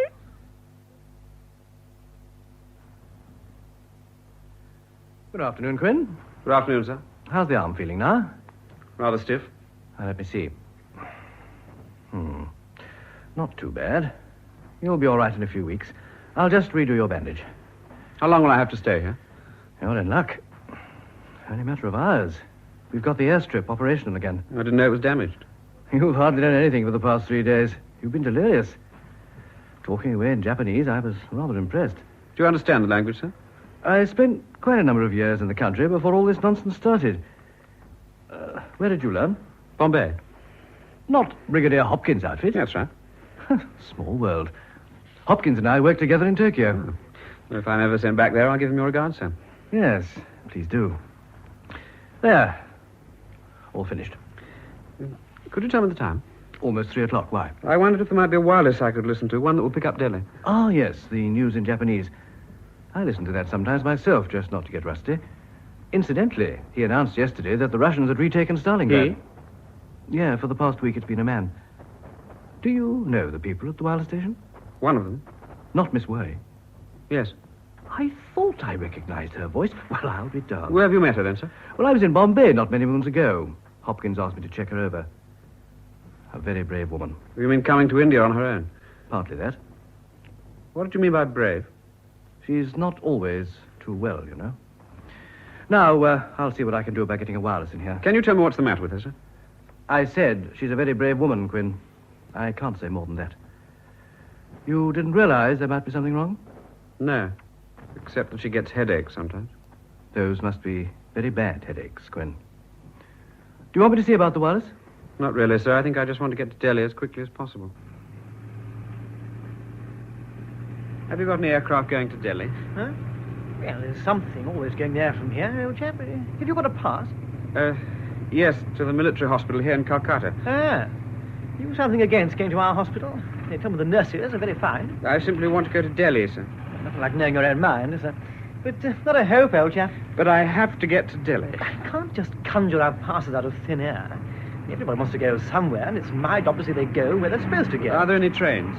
Good afternoon, Quinn. Good afternoon, sir. How's the arm feeling now? Rather stiff. Let me see. Not too bad. You'll be all right in a few weeks. I'll just redo your bandage. How long will I have to stay here? You're in luck. Only a matter of hours. We've got the airstrip operational again. I didn't know it was damaged. You've hardly done anything for the past 3 days. You've been delirious. talking away in Japanese, I was rather impressed. Do you understand the language, sir? I spent quite a number of years in the country before all this nonsense started. Where did you learn? Bombay. Not Brigadier Hopkins' outfit? That's right. Small world. Hopkins and I worked together in Tokyo. Well, if I'm ever sent back there, I'll give him your regards, sir. Yes, please do. There. All finished. Could you tell me the time? Almost 3 o'clock. Why? I wondered if there might be a wireless I could listen to, one that will pick up Delhi. Ah, yes, the news in Japanese. I listen to that sometimes myself, just not to get rusty. Incidentally, he announced yesterday that the Russians had retaken Stalingrad. He? Yeah, for the past week it's been a man. Do you know the people at the wireless station? One of them. Not Miss Way? Yes. I thought I recognized her voice. Well, I'll be darned. Where have you met her, then, sir? Well, I was in Bombay not many months ago. Hopkins asked me to check her over. A very brave woman. You mean coming to India on her own? Partly that. What did you mean by brave? She's not always too well, you know. Now, I'll see what I can do about getting a wireless in here. Can you tell me what's the matter with her, sir? I said she's a very brave woman, Quinn. I can't say more than that. You didn't realize there might be something wrong? No. Except that she gets headaches sometimes. Those must be very bad headaches, Quinn. Do you want me to see about the wireless? Not really, sir. I think I just want to get to Delhi as quickly as possible. Have you got any aircraft going to Delhi? Huh? Well, there's something always going there from here, old chap. Have you got a pass? Yes, to the military hospital here in Calcutta. Ah. You've something against going to our hospital? They tell me the nurses are very fine. I simply want to go to Delhi, sir. Nothing like knowing your own mind, is there? But not a hope, old chap. But I have to get to Delhi. I can't just conjure out passes out of thin air. Everybody wants to go somewhere, and it's my job to say they go where they're supposed to go. Are there any trains?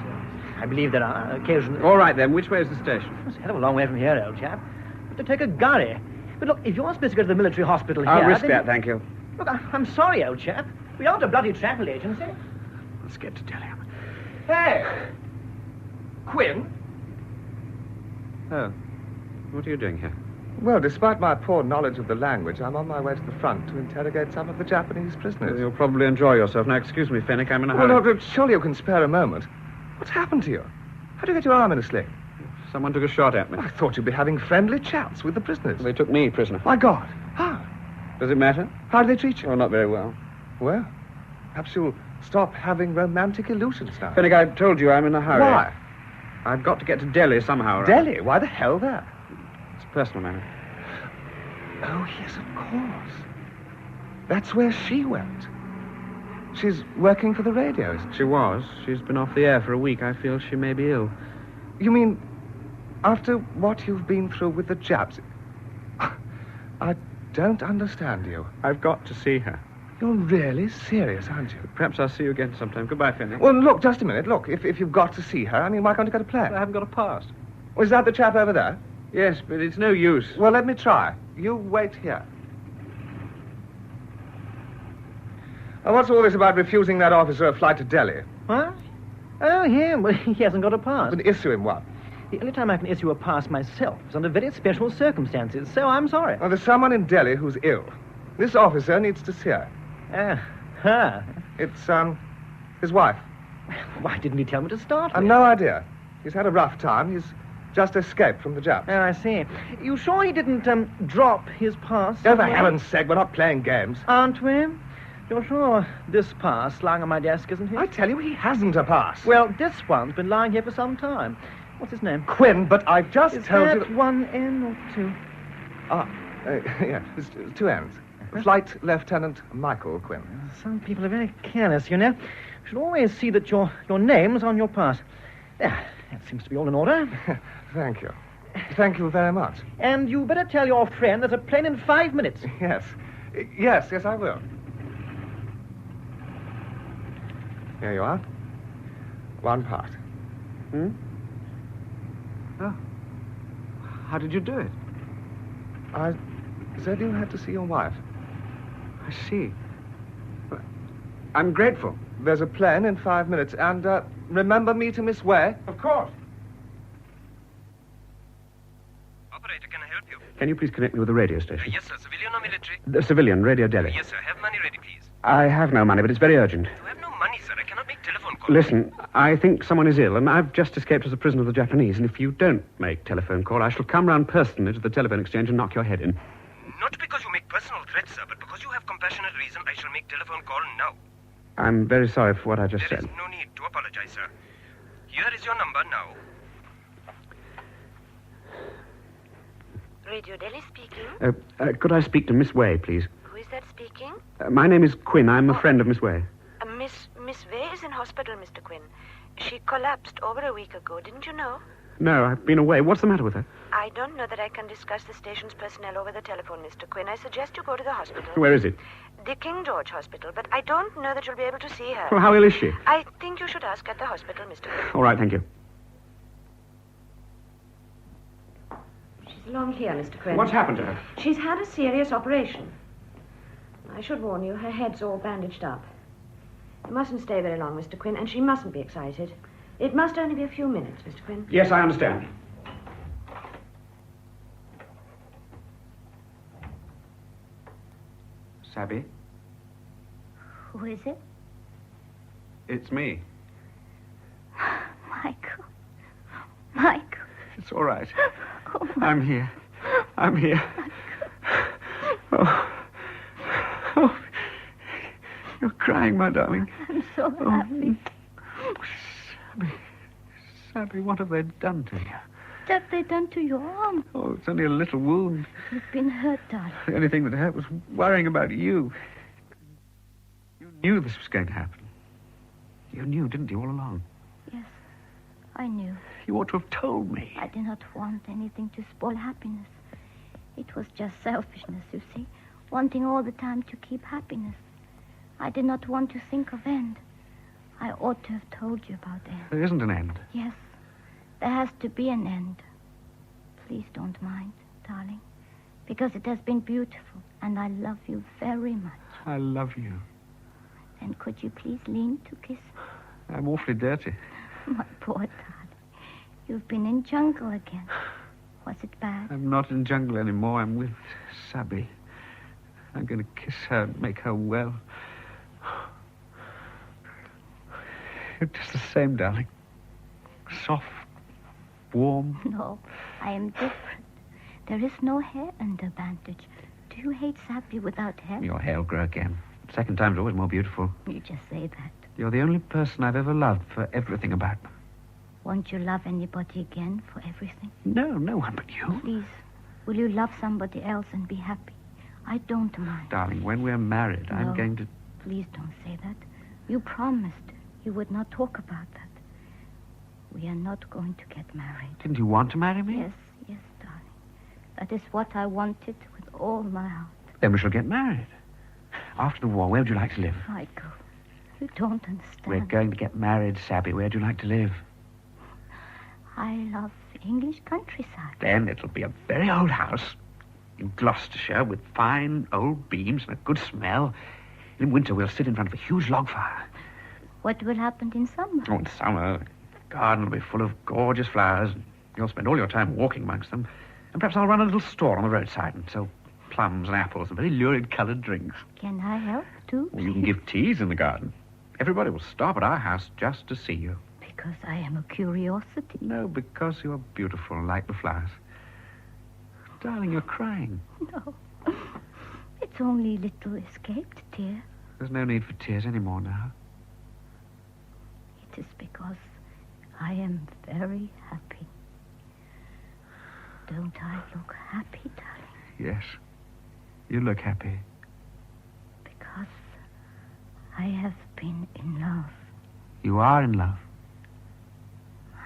I believe there are, occasionally. All right, then. Which way is the station? It's a hell of a long way from here, old chap. But to take a gurry. But look, if you're supposed to go to the military hospital here... I'll risk that, thank you. Look, I'm sorry, old chap. We aren't a bloody travel agency. Let's get to Delhi. Hey! Quinn? Oh. What are you doing here? Well, despite my poor knowledge of the language, I'm on my way to the front to interrogate some of the Japanese prisoners. You'll probably enjoy yourself. Now, excuse me, Fenwick, I'm in a hurry. Well, no, surely you can spare a moment. What's happened to you? How did you get your arm in a sling? Someone took a shot at me. I thought you'd be having friendly chats with the prisoners. They took me prisoner. My God. How? Does it matter? How do they treat you? Oh, not very well. Well, perhaps you'll stop having romantic illusions now. Fenwick, I told you I'm in a hurry. Why? I've got to get to Delhi somehow. Delhi? Why the hell there? It's a personal matter. Oh, yes, of course. That's where she went. She's working for the radio, isn't she? She was. She's been off the air for a week. I feel she may be ill. You mean after what you've been through with the Japs? I don't understand you. I've got to see her. You're really serious, aren't you? Perhaps I'll see you again sometime. Goodbye, Fenwick. Well, look, just a minute. Look, if you've got to see her, I mean, why can't you get a plane? I haven't got a pass. Was that the chap over there? Yes, but it's no use. Well, let me try. You wait here. Now, what's all this about refusing that officer a flight to Delhi? What? Oh, him. Well, he hasn't got a pass. Then issue him one. The only time I can issue a pass myself is under very special circumstances, so I'm sorry. Well, there's someone in Delhi who's ill. This officer needs to see her. Her? It's, his wife. Why didn't he tell me to start with? I've no idea. He's had a rough time. He's just escaped from the Japs. Oh, I see. You sure he didn't, drop his pass? Oh, for heaven's sake, we're not playing games. Aren't we? You're sure this pass lying on my desk, isn't it? I tell you, he hasn't a pass. Well, this one's been lying here for some time. What's his name? Quinn, but I've just told you... Is that one N or two? Yeah, it's two N's. Flight Lieutenant Michael Quinn. Some people are very careless, you know. You should always see that your name's on your pass. There, that seems to be all in order. Thank you. Thank you very much. And you better tell your friend there's a plane in 5 minutes. Yes. Yes, I will. Here you are. One part. Oh. How did you do it? I said you had to see your wife. I see. Well, I'm grateful. There's a plane in 5 minutes, and remember me to Miss Way? Of course. Operator, can I help you? Can you please connect me with the radio station? Yes, sir. Civilian or military? The civilian, Radio Delhi. Yes, sir. Have money ready, please. I have no money, but it's very urgent. You have no money, sir. I cannot make telephone calls. Listen, I think someone is ill, and I've just escaped as a prisoner of the Japanese, and if you don't make telephone call, I shall come round personally to the telephone exchange and knock your head in. Not because you make personal threats, sir, but because you have compassionate reason, I shall make telephone call now. I'm very sorry for what I just said. There is no need to apologize, sir. Here is your number now. Radio Delhi speaking. Could I speak to Miss Way, please? Who is that speaking? My name is Quinn. I'm a friend of Miss Way. Miss Way is in hospital, Mr. Quinn. She collapsed over a week ago, didn't you know? No, I've been away. What's the matter with her? I don't know that I can discuss the station's personnel over the telephone, Mr. Quinn. I suggest you go to the hospital. Where is it? The King George Hospital, but I don't know that you'll be able to see her. Well, how ill is she? I think you should ask at the hospital, Mr. Quinn. All right, thank you. She's along here, Mr. Quinn. What's happened to her? She's had a serious operation. I should warn you, her head's all bandaged up. You mustn't stay very long, Mr. Quinn, and she mustn't be excited. It must only be a few minutes, Mr. Quinn. Yes, I understand. Sabby? Who is it? It's me. Michael. Michael. It's all right. I'm here. I'm here. Oh. You're crying, my darling. I'm so happy. Sabby, what have they done to you? What have they done to your arm? Oh, it's only a little wound. You've been hurt, darling. The only thing that hurt was worrying about you. You knew this was going to happen. You knew, didn't you, all along? Yes, I knew. You ought to have told me. I did not want anything to spoil happiness. It was just selfishness, you see. Wanting all the time to keep happiness. I did not want to think of end. I ought to have told you about end. There isn't an end. Yes, there has to be an end. Please don't mind, darling, because it has been beautiful, and I love you very much. I love you. And could you please lean to kiss me? I'm awfully dirty. My poor darling. You've been in jungle again. Was it bad? I'm not in jungle anymore. I'm with Sabby. I'm going to kiss her and make her well. You're just the same, darling. Soft, warm. No, I am different. There is no hair under bandage. Do you hate Sabby without hair? Your hair will grow again. Second time's always more beautiful. You just say that. You're the only person I've ever loved for everything about me. Won't you love anybody again for everything? No, no one but you. Please, will you love somebody else and be happy? I don't mind. Darling, when we're married, No, I'm going to... Please don't say that. You promised you would not talk about that. We are not going to get married. Didn't you want to marry me? Yes, yes, darling. That is what I wanted with all my heart. Then we shall get married. After the war, where would you like to live? Michael, you don't understand. We're going to get married, Sabby. Where'd you like to live? I love English countryside. Then it'll be a very old house in Gloucestershire with fine old beams and a good smell. In winter, we'll sit in front of a huge log fire. What will happen in summer? Oh, in summer, the garden will be full of gorgeous flowers. You'll spend all your time walking amongst them. And perhaps I'll run a little store on the roadside and sell plums and apples and very lurid coloured drinks. Can I help, too? Well, you can give teas in the garden. Everybody will stop at our house just to see you. Because I am a curiosity. No, because you're beautiful like the flowers. Darling, you're crying. No. It's only a little escaped tear. There's no need for tears anymore now. It is because I am very happy. Don't I look happy, darling? Yes. You look happy. Because I have been in love. You are in love.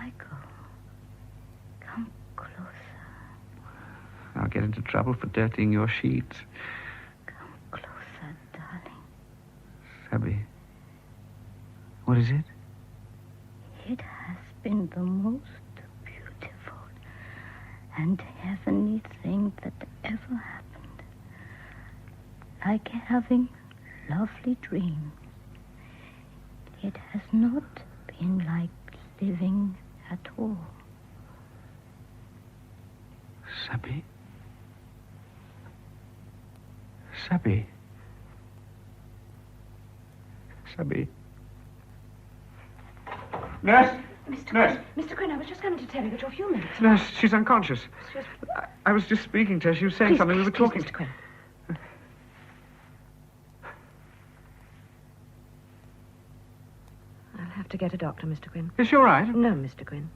Michael, come closer. I'll get into trouble for dirtying your sheets. Come closer, darling. Sabby. What is it? It has been the most beautiful and heavenly thing that ever happened. Like having lovely dreams. It has not been like living at all. Sabby? Sabby? Nurse? Nurse? Mr. Quinn, I was just coming to tell you that you're a few minutes. Nurse, she's unconscious. I was just speaking to her. She was saying something. We were talking. Mr. Quinn. I'll have to get a doctor, Mr. Quinn. Is she all right? No, Mr. Quinn.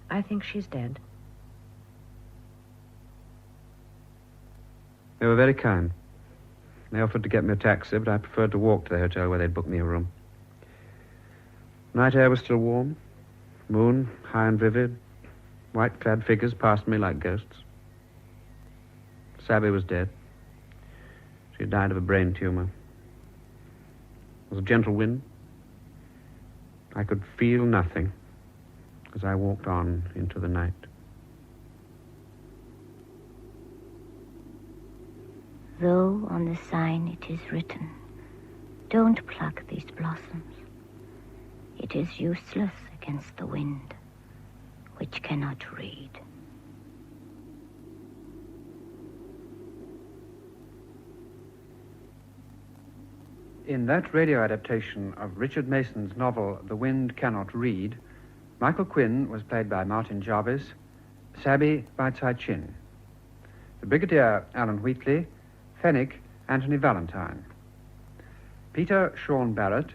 I think she's dead. They were very kind. They offered to get me a taxi, but I preferred to walk to the hotel where they'd booked me a room. Night air was still warm. Moon, high and vivid. White-clad figures passed me like ghosts. Sabby was dead. She had died of a brain tumor. There was a gentle wind. I could feel nothing as I walked on into the night. Though on the sign it is written, don't pluck these blossoms. It is useless against the wind, which cannot read. In that radio adaptation of Richard Mason's novel, The Wind Cannot Read, Michael Quinn was played by Martin Jarvis, Sabby by Tsai Chin. The Brigadier, Alan Wheatley, Fenwick, Anthony Valentine. Peter, Sean Barrett,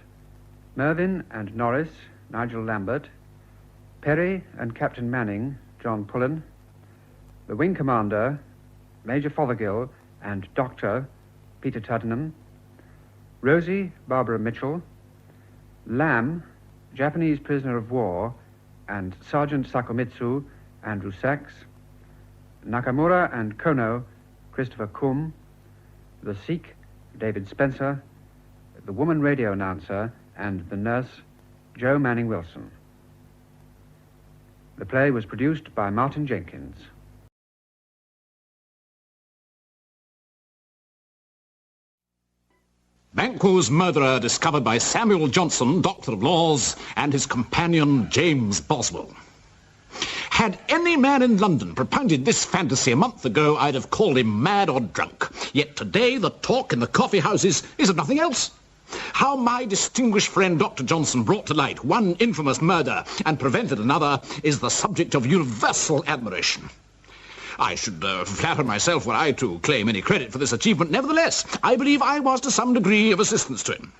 Mervyn and Norris, Nigel Lambert, Perry and Captain Manning, John Pullen, the Wing Commander, Major Fothergill and Doctor, Peter Tuddenham, Rosie, Barbara Mitchell, Lamb, Japanese prisoner of war, and Sergeant Sakomitsu, Andrew Sachs, Nakamura and Kono, Christopher Kum, the Sikh, David Spencer, the woman radio announcer, and the nurse, Joe Manning Wilson. The play was produced by Martin Jenkins. Banquo's murderer discovered by Samuel Johnson, Doctor of Laws, and his companion James Boswell. Had any man in London propounded this fantasy a month ago, I'd have called him mad or drunk. Yet today the talk in the coffee houses is of nothing else. How my distinguished friend Dr. Johnson brought to light one infamous murder and prevented another is the subject of universal admiration. I should flatter myself were I to claim any credit for this achievement. Nevertheless, I believe I was to some degree of assistance to him.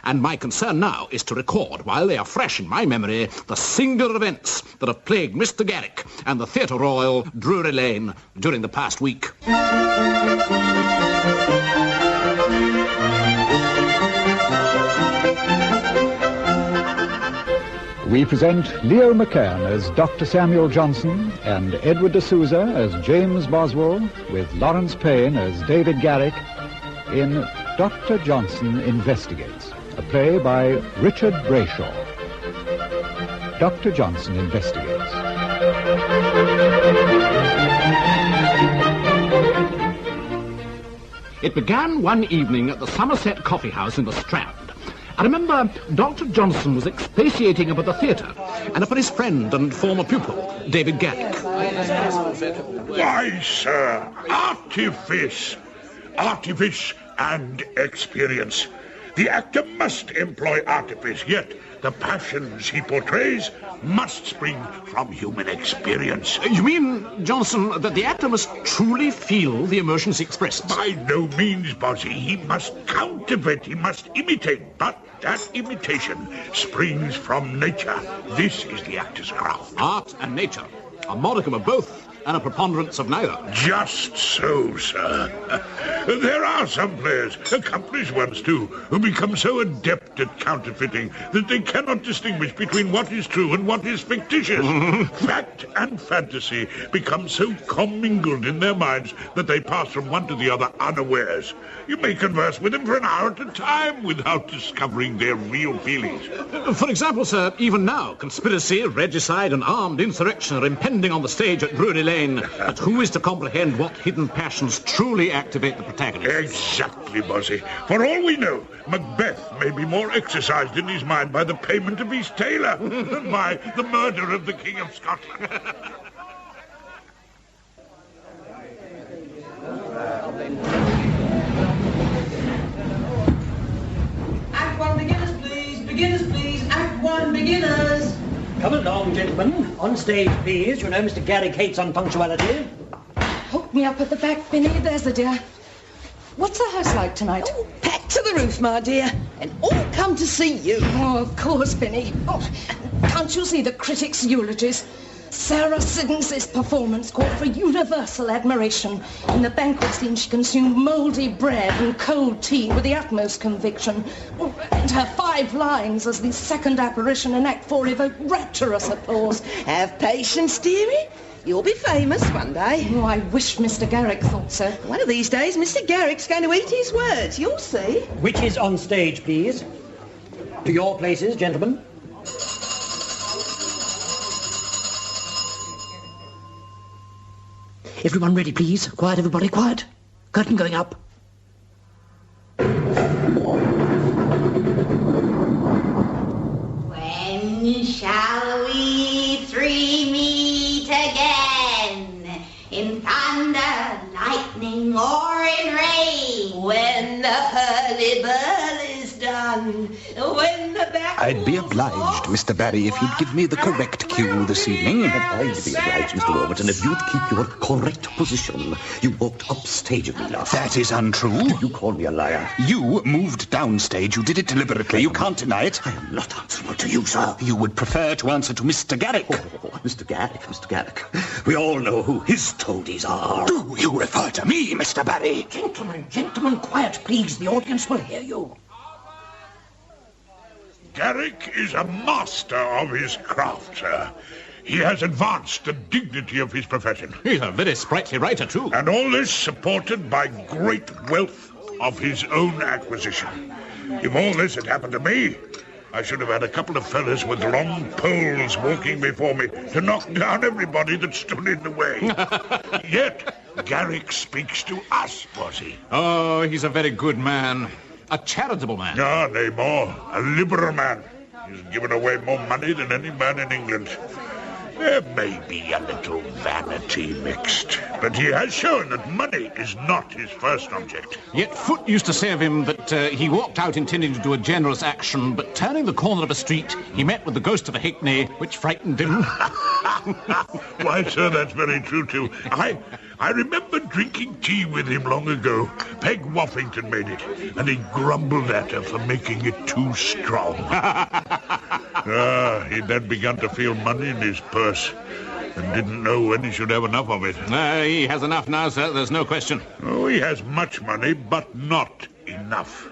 And my concern now is to record, while they are fresh in my memory, the singular events that have plagued Mr. Garrick and the Theatre Royal, Drury Lane, during the past week. We present Leo McKern as Dr. Samuel Johnson and Edward D'Souza as James Boswell, with Lawrence Payne as David Garrick in Dr. Johnson Investigates, a play by Richard Brayshaw. Dr. Johnson Investigates. It began one evening at the Somerset Coffee House in the Strand. I remember Dr. Johnson was expatiating about the theatre and upon his friend and former pupil, David Garrick. Why, sir, artifice and experience. The actor must employ artifice, yet the passions he portrays must spring from human experience. You mean, Johnson, that the actor must truly feel the emotions he expresses? By no means, Bossy. He must counterfeit, he must imitate, but that imitation springs from nature. This is the actor's craft. Art and nature. A modicum of both and a preponderance of neither. Just so, sir. There are some players, accomplished ones too, who become so adept at counterfeiting that they cannot distinguish between what is true and what is fictitious. Fact and fantasy become so commingled in their minds that they pass from one to the other unawares. You may converse with them for an hour at a time without discovering their real feelings. For example, sir, even now, conspiracy, regicide, and armed insurrection are impending on the stage at Drury Lane. But who is to comprehend what hidden passions truly activate the protagonist? Exactly, Bossy. For all we know, Macbeth may be more exercised in his mind by the payment of his tailor than by the murder of the King of Scotland. Act one, beginners, please. Beginners, please. Act one, beginners. along, gentlemen. On stage, please. You know Mr. Garrick hates unpunctuality. Hold me up at the back, Benny. There's the dear. What's the house like tonight? Oh, packed to the roof, my dear. And all come to see you. Oh, of course, Benny. Oh, can't you see the critics' eulogies? Sarah Siddons's performance called for universal admiration. In the banquet scene, she consumed mouldy bread and cold tea with the utmost conviction. Oh, and her 5 lines as the second apparition in Act 4 evoked rapturous applause. Have patience, dearie. You'll be famous one day. Oh, I wish Mr. Garrick thought so. One of these days, Mr. Garrick's going to eat his words. You'll see. Which is on stage, please. To your places, gentlemen. Everyone ready, please. Quiet, everybody, quiet. Curtain going up. When shall we 3 meet again? In thunder, lightning, or in rain? When the hurly-burly is done, when the back... I'd be obliged, Mr. Barry, if you'd give me the correct cue this evening. I'd be obliged, Mr. Warburton, if you'd keep your correct position. You walked upstage of me last That is untrue. You call me a liar. You moved downstage. You did it deliberately. You can't deny it. I am not answerable to you, sir. You would prefer to answer to Mr. Garrick. Oh, Mr. Garrick. We all know who his toadies are. Do you refer to me, Mr. Barry? Gentlemen, quiet, please. The audience will hear you. Garrick is a master of his craft, sir. He has advanced the dignity of his profession. He's a very sprightly writer, too. And all this supported by great wealth of his own acquisition. If all this had happened to me, I should have had a couple of fellas with long poles walking before me to knock down everybody that stood in the way. Yet, Garrick speaks to us, Bossy. Oh, he's a very good man. A charitable man. Ah, nay more. A liberal man. He's given away more money than any man in England. There may be a little vanity mixed, but he has shown that money is not his first object. Yet Foote used to say of him that he walked out intending to do a generous action, but turning the corner of a street, he met with the ghost of a Hickney, which frightened him. Why, sir, that's very true, too. I remember drinking tea with him long ago. Peg Woffington made it, and he grumbled at her for making it too strong. He then began to feel money in his purse and didn't know when he should have enough of it. He has enough now, sir. There's no question. Oh, he has much money, but not enough.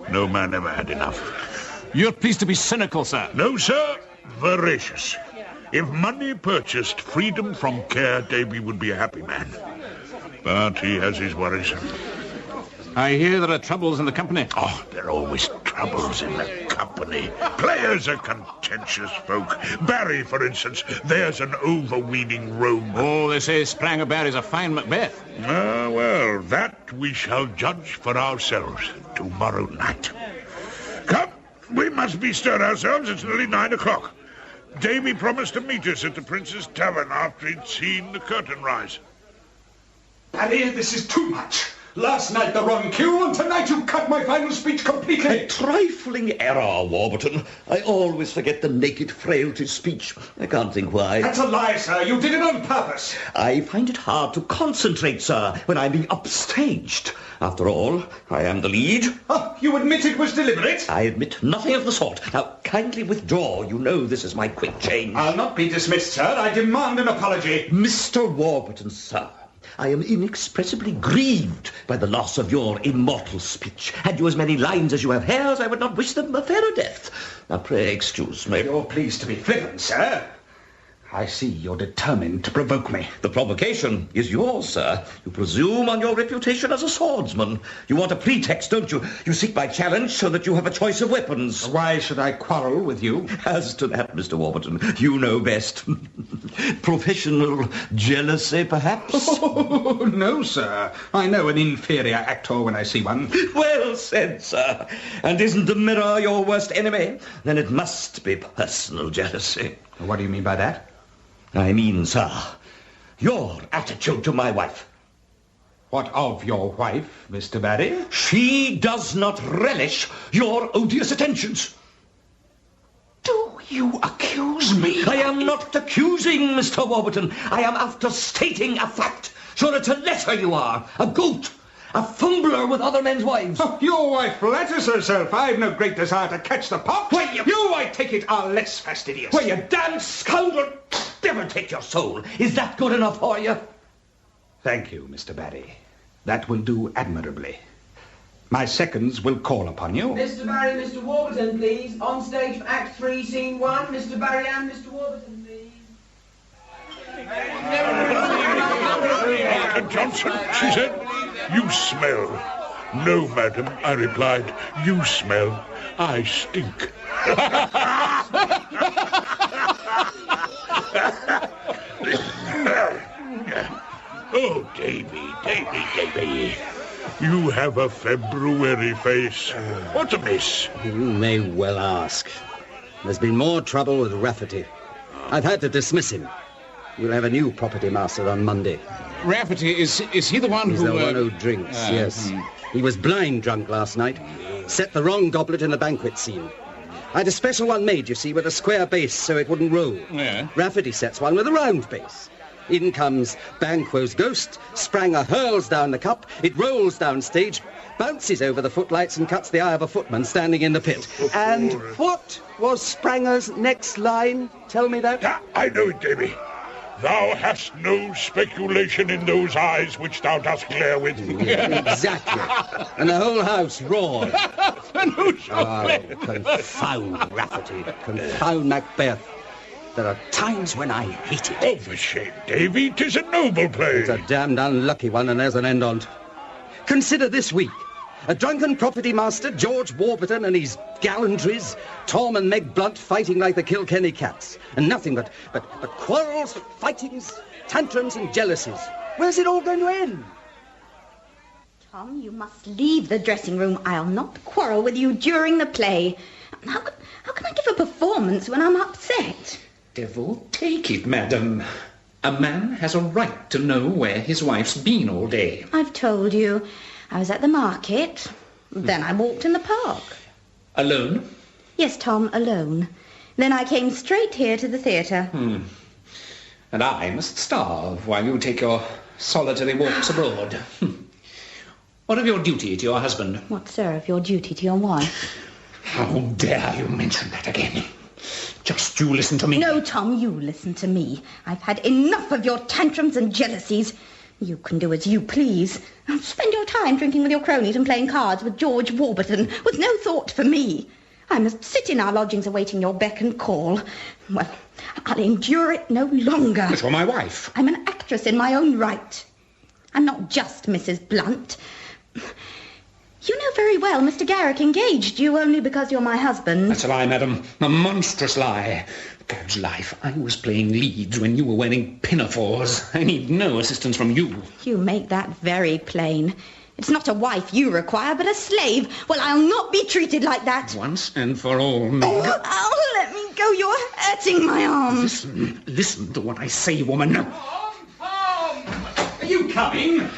No man ever had enough. You're pleased to be cynical, sir. No, sir. Veracious. If money purchased freedom from care, Davy would be a happy man. But he has his worries. I hear there are troubles in the company. Oh, there are always troubles in the company. Players are contentious folk. Barry, for instance, there's an overweening rogue. Oh, they say Spranger Barry's a fine Macbeth. Well, that we shall judge for ourselves tomorrow night. Come, we must bestir ourselves. It's nearly 9 o'clock. Davy promised to meet us at the Prince's Tavern after he'd seen the curtain rise. Barry, this is too much. Last night the wrong cue, and tonight you cut my final speech completely. A trifling error, Warburton. I always forget the naked frailty speech. I can't think why. That's a lie, sir. You did it on purpose. I find it hard to concentrate, sir, when I'm being upstaged. After all, I am the lead. Oh, you admit it was deliberate? I admit nothing of the sort. Now, kindly withdraw. You know this is my quick change. I'll not be dismissed, sir. I demand an apology. Mr. Warburton, sir. I am inexpressibly grieved by the loss of your immortal speech. Had you as many lines as you have hairs, I would not wish them a fairer death. Now, pray excuse me. You're pleased to be flippant, sir. I see you're determined to provoke me. The provocation is yours, sir. You presume on your reputation as a swordsman. You want a pretext, don't you? You seek my challenge so that you have a choice of weapons. Why should I quarrel with you? As to that, Mr. Warburton, you know best. Professional jealousy, perhaps? Oh, no, sir. I know an inferior actor when I see one. Well said, sir. And isn't the mirror your worst enemy? Then it must be personal jealousy. What do you mean by that? I mean, sir, your attitude to my wife. What of your wife, Mr. Barry? She does not relish your odious attentions. Do You accuse me? I am not accusing, Mr. Warburton. I am after stating a fact. Sure, it's a letter you are. A goat. A fumbler with other men's wives. Oh, your wife flatters herself. I've no great desire to catch the pox. Why, you, I take it, are less fastidious. Why, you damned scoundrel. Never take your soul. Is that good enough for you? Thank you, Mr. Barry. That will do admirably. My seconds will call upon you. Mr. Barry, Mr. Warburton, please. On stage for Act 3, Scene 1. Mr. Barry and Mr. Warburton, please. Johnson, she said, you smell. No, madam, I replied, you smell. I stink. Oh, Davy. You have a February face. What's amiss? You may well ask. There's been more trouble with Rafferty. I've had to dismiss him. We'll have a new property master on Monday. Rafferty, is he the one He's who... the one who drinks, yes. He was blind drunk last night. Set the wrong goblet in the banquet scene. I had a special one made, you see, with a square base so it wouldn't roll. Yeah. Rafferty sets one with a round base. In comes Banquo's ghost. Spranger hurls down the cup. It rolls down stage, bounces over the footlights and cuts the eye of a footman standing in the pit. And what was Spranger's next line? Tell me that. I know it, Davy. Thou hast no speculation in those eyes which thou dost glare with. Exactly. And the whole house roared. Oh, confound Rafferty. Confound Macbeth. There are times when I hate it. Oh, for shame, Davy. 'Tis a noble play. It's a damned unlucky one, and there's an end on't. Consider this week. A drunken property master, George Warburton, and his gallantries. Tom and Meg Blunt fighting like the Kilkenny cats. And nothing but quarrels, fightings, tantrums and jealousies. Where's it all going to end? Tom, you must leave the dressing room. I'll not quarrel with you during the play. How can I give a performance when I'm upset? Devil take it, madam. A man has a right to know where his wife's been all day. I've told you. I was at the market. Then I walked in the park. Alone? Yes, Tom, alone. Then I came straight here to the theatre. And I must starve while you take your solitary walks abroad. What of your duty to your husband? What, sir, of your duty to your wife? How dare you mention that again? Just you listen to me. No, Tom, you listen to me. I've had enough of your tantrums and jealousies. You can do as you please. Spend your time drinking with your cronies and playing cards with George Warburton with no thought for me. I must sit in our lodgings awaiting your beck and call. Well, I'll endure it no longer. But you're my wife. I'm an actress in my own right. I'm not just Mrs. Blunt. You know very well Mr. Garrick engaged you only because you're my husband. That's a lie, madam. A monstrous lie. God's life, I was playing leads when you were wearing pinafores. I need no assistance from you. You make that very plain. It's not a wife you require, but a slave. Well, I'll not be treated like that. Once and for all, Meg. Oh, let me go. You're hurting my arm. Listen to what I say, woman. Are you coming?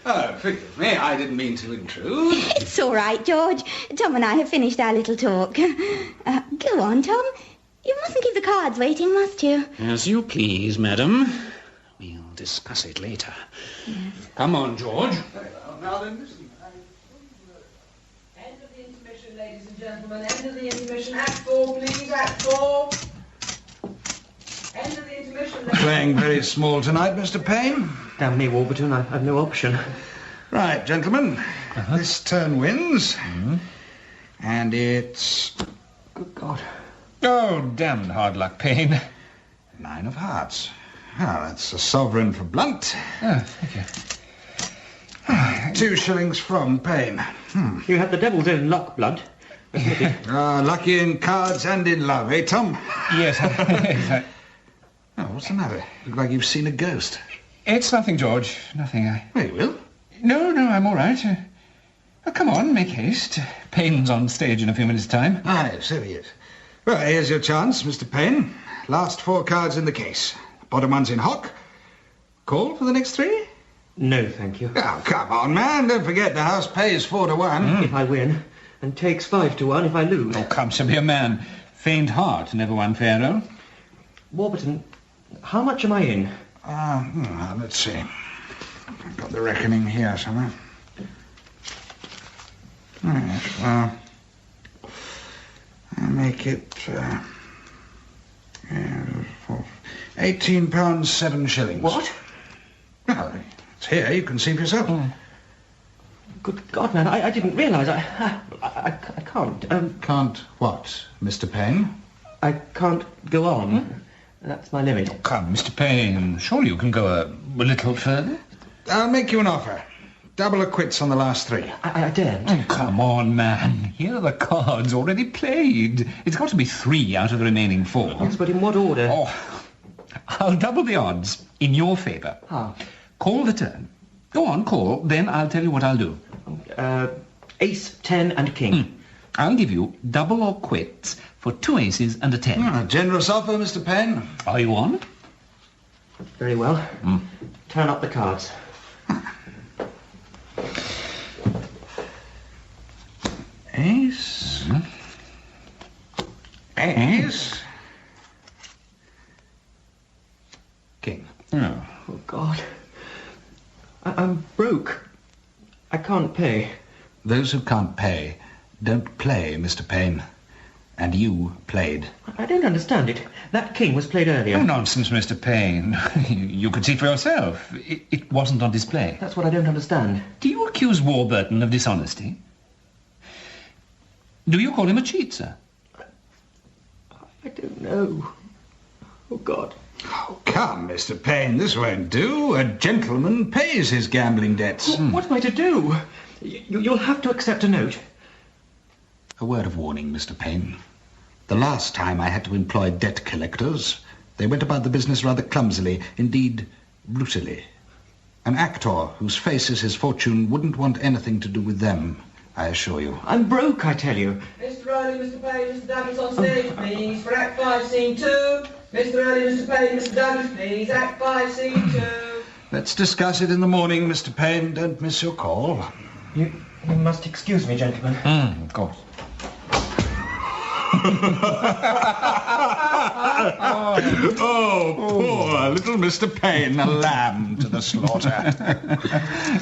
Oh, forgive me, I didn't mean to intrude. It's all right, George. Tom and I have finished our little talk. Go on, Tom. You mustn't keep the cards waiting, must you? As you please, madam. We'll discuss it later. Yes. Come on, George. Now then, listen. End of the intermission, ladies and gentlemen. End of the intermission. Act 4, please. Act 4. End of the intermission. Playing very small tonight, Mr. Payne. Damn me, Warburton, I've no option. Right, gentlemen. This turn wins. And it's... Good God. Oh, damned hard luck, Payne. 9 of hearts. Well, that's a sovereign for Blunt. Oh, thank you. 2 shillings from Payne. You have the devil's own luck, Blunt. Lucky in cards and in love, eh, Tom? Yes. Oh, what's the matter? Look like you've seen a ghost. It's nothing, George. Nothing. Very well. No, I'm all right. Oh, come on, make haste. Payne's on stage in a few minutes' time. Ah, yes, so he is. Well, here's your chance, Mr. Payne. Last 4 cards in the case. Bottom one's in hock. Call for the next 3? No, thank you. Oh, come on, man. Don't forget the house pays 4 to 1. If I win, and takes 5 to 1 if I lose. Oh, come, so be a man. Faint heart never won Pharaoh. Warburton, how much am I in? Let's see. I've got the reckoning here somewhere. Yes, well, I'll make it £18.07. What? Well, it's here. You can see for yourself. Good God, man, I didn't realise. I can't. Can't what, Mr. Payne? I can't go on. That's my limit. Oh, come, Mr. Payne. Surely you can go a little further. I'll make you an offer. Double or quits on the last 3. I daren't. Oh, come on, man. Here are the cards already played. It's got to be 3 out of the remaining 4. Yes, but in what order? Oh, I'll double the odds in your favour. How? Call the turn. Go on, call. Then I'll tell you what I'll do. Ace, 10 and king. I'll give you double or quits for 2 aces and a 10. A generous offer, Mr. Payne. Are you on? Very well. Turn up the cards. Ace. Ace. King. Oh, God. I'm broke. I can't pay. Those who can't pay don't play, Mr. Payne. And you played. I don't understand it. That king was played earlier. Oh, nonsense, Mr. Payne. You could see for yourself. It wasn't on display. That's what I don't understand. Do you accuse Warburton of dishonesty? Do you call him a cheat, sir? I don't know. Oh, God. Oh, come, Mr. Payne, this won't do. A gentleman pays his gambling debts. What am I to do? You'll have to accept a note. A word of warning, Mr. Payne. The last time I had to employ debt collectors, they went about the business rather clumsily, indeed brutally. An actor whose face is his fortune wouldn't want anything to do with them, I assure you. I'm broke, I tell you. Mr. Rowley, Mr. Payne, Mr. Douglas on stage, please, for Act 5, Scene 2. Mr. Rowley, Mr. Payne, Mr. Douglas, please, Act 5, Scene 2. Let's discuss it in the morning, Mr. Payne. Don't miss your call. You must excuse me, gentlemen. Of course. Oh, poor little Mr. Payne, a lamb to the slaughter.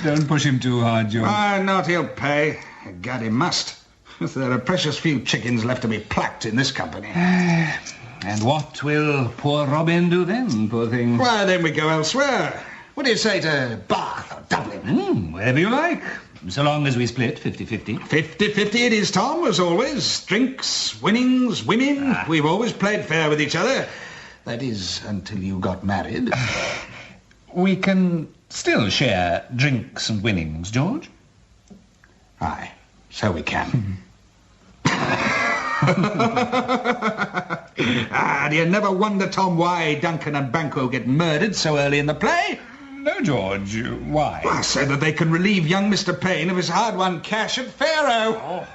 Don't push him too hard, George. Why not? He'll pay. Gad, he must. There are precious few chickens left to be plucked in this company. And what will poor Robin do then, poor thing? Why, then we go elsewhere. What do you say to Bath or Dublin? Wherever you like. So long as we split 50-50. 50-50 it is, Tom, as always. Drinks, winnings, women. We've always played fair with each other. That is, until you got married. We can still share drinks and winnings, George. Aye, so we can. Do you never wonder, Tom, why Duncan and Banquo get murdered so early in the play? No, George. Why? Well, so that they can relieve young Mr. Payne of his hard-won cash at Faro.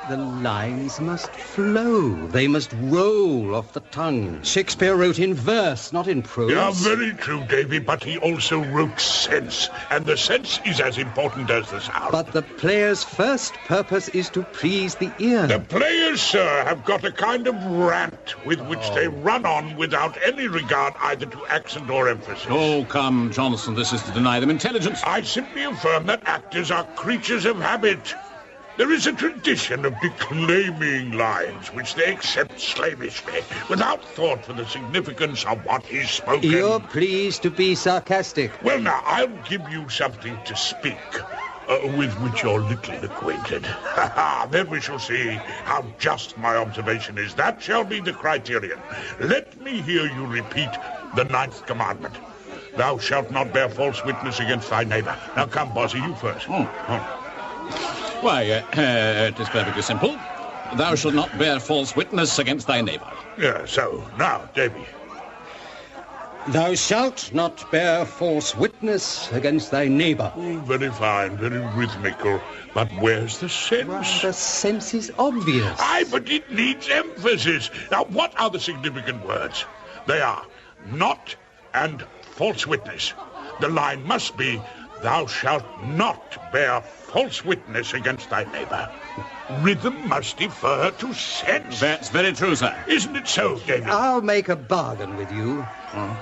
The lines must flow. They must roll off the tongue. Shakespeare wrote in verse, not in prose. Yeah, very true, Davy, but he also wrote sense, and the sense is as important as the sound. But the player's first purpose is to please the ear. The players, sir, have got a kind of rant with which they run on without any regard either to accent or emphasis. Oh, come, Johnson, this is to deny them intelligence. I simply affirm that actors are creatures of habit. There is a tradition of declaiming lines which they accept slavishly, without thought for the significance of what is spoken. You're pleased to be sarcastic. Well, now, I'll give you something to speak, with which you're little acquainted. Then we shall see how just my observation is. That shall be the criterion. Let me hear you repeat the 9th commandment. Thou shalt not bear false witness against thy neighbor. Now, come, Bossy, you first. Why, it is perfectly simple. Thou shalt not bear false witness against thy neighbour. Yeah, so, now, Davy. Thou shalt not bear false witness against thy neighbour. Oh, very fine, very rhythmical. But where's the sense? Well, the sense is obvious. Aye, but it needs emphasis. Now, what are the significant words? They are not and false witness. The line must be, Thou shalt not bear false witness against thy neighbour. Rhythm must defer to sense. That's very true, sir. Isn't it so, David? I'll make a bargain with you.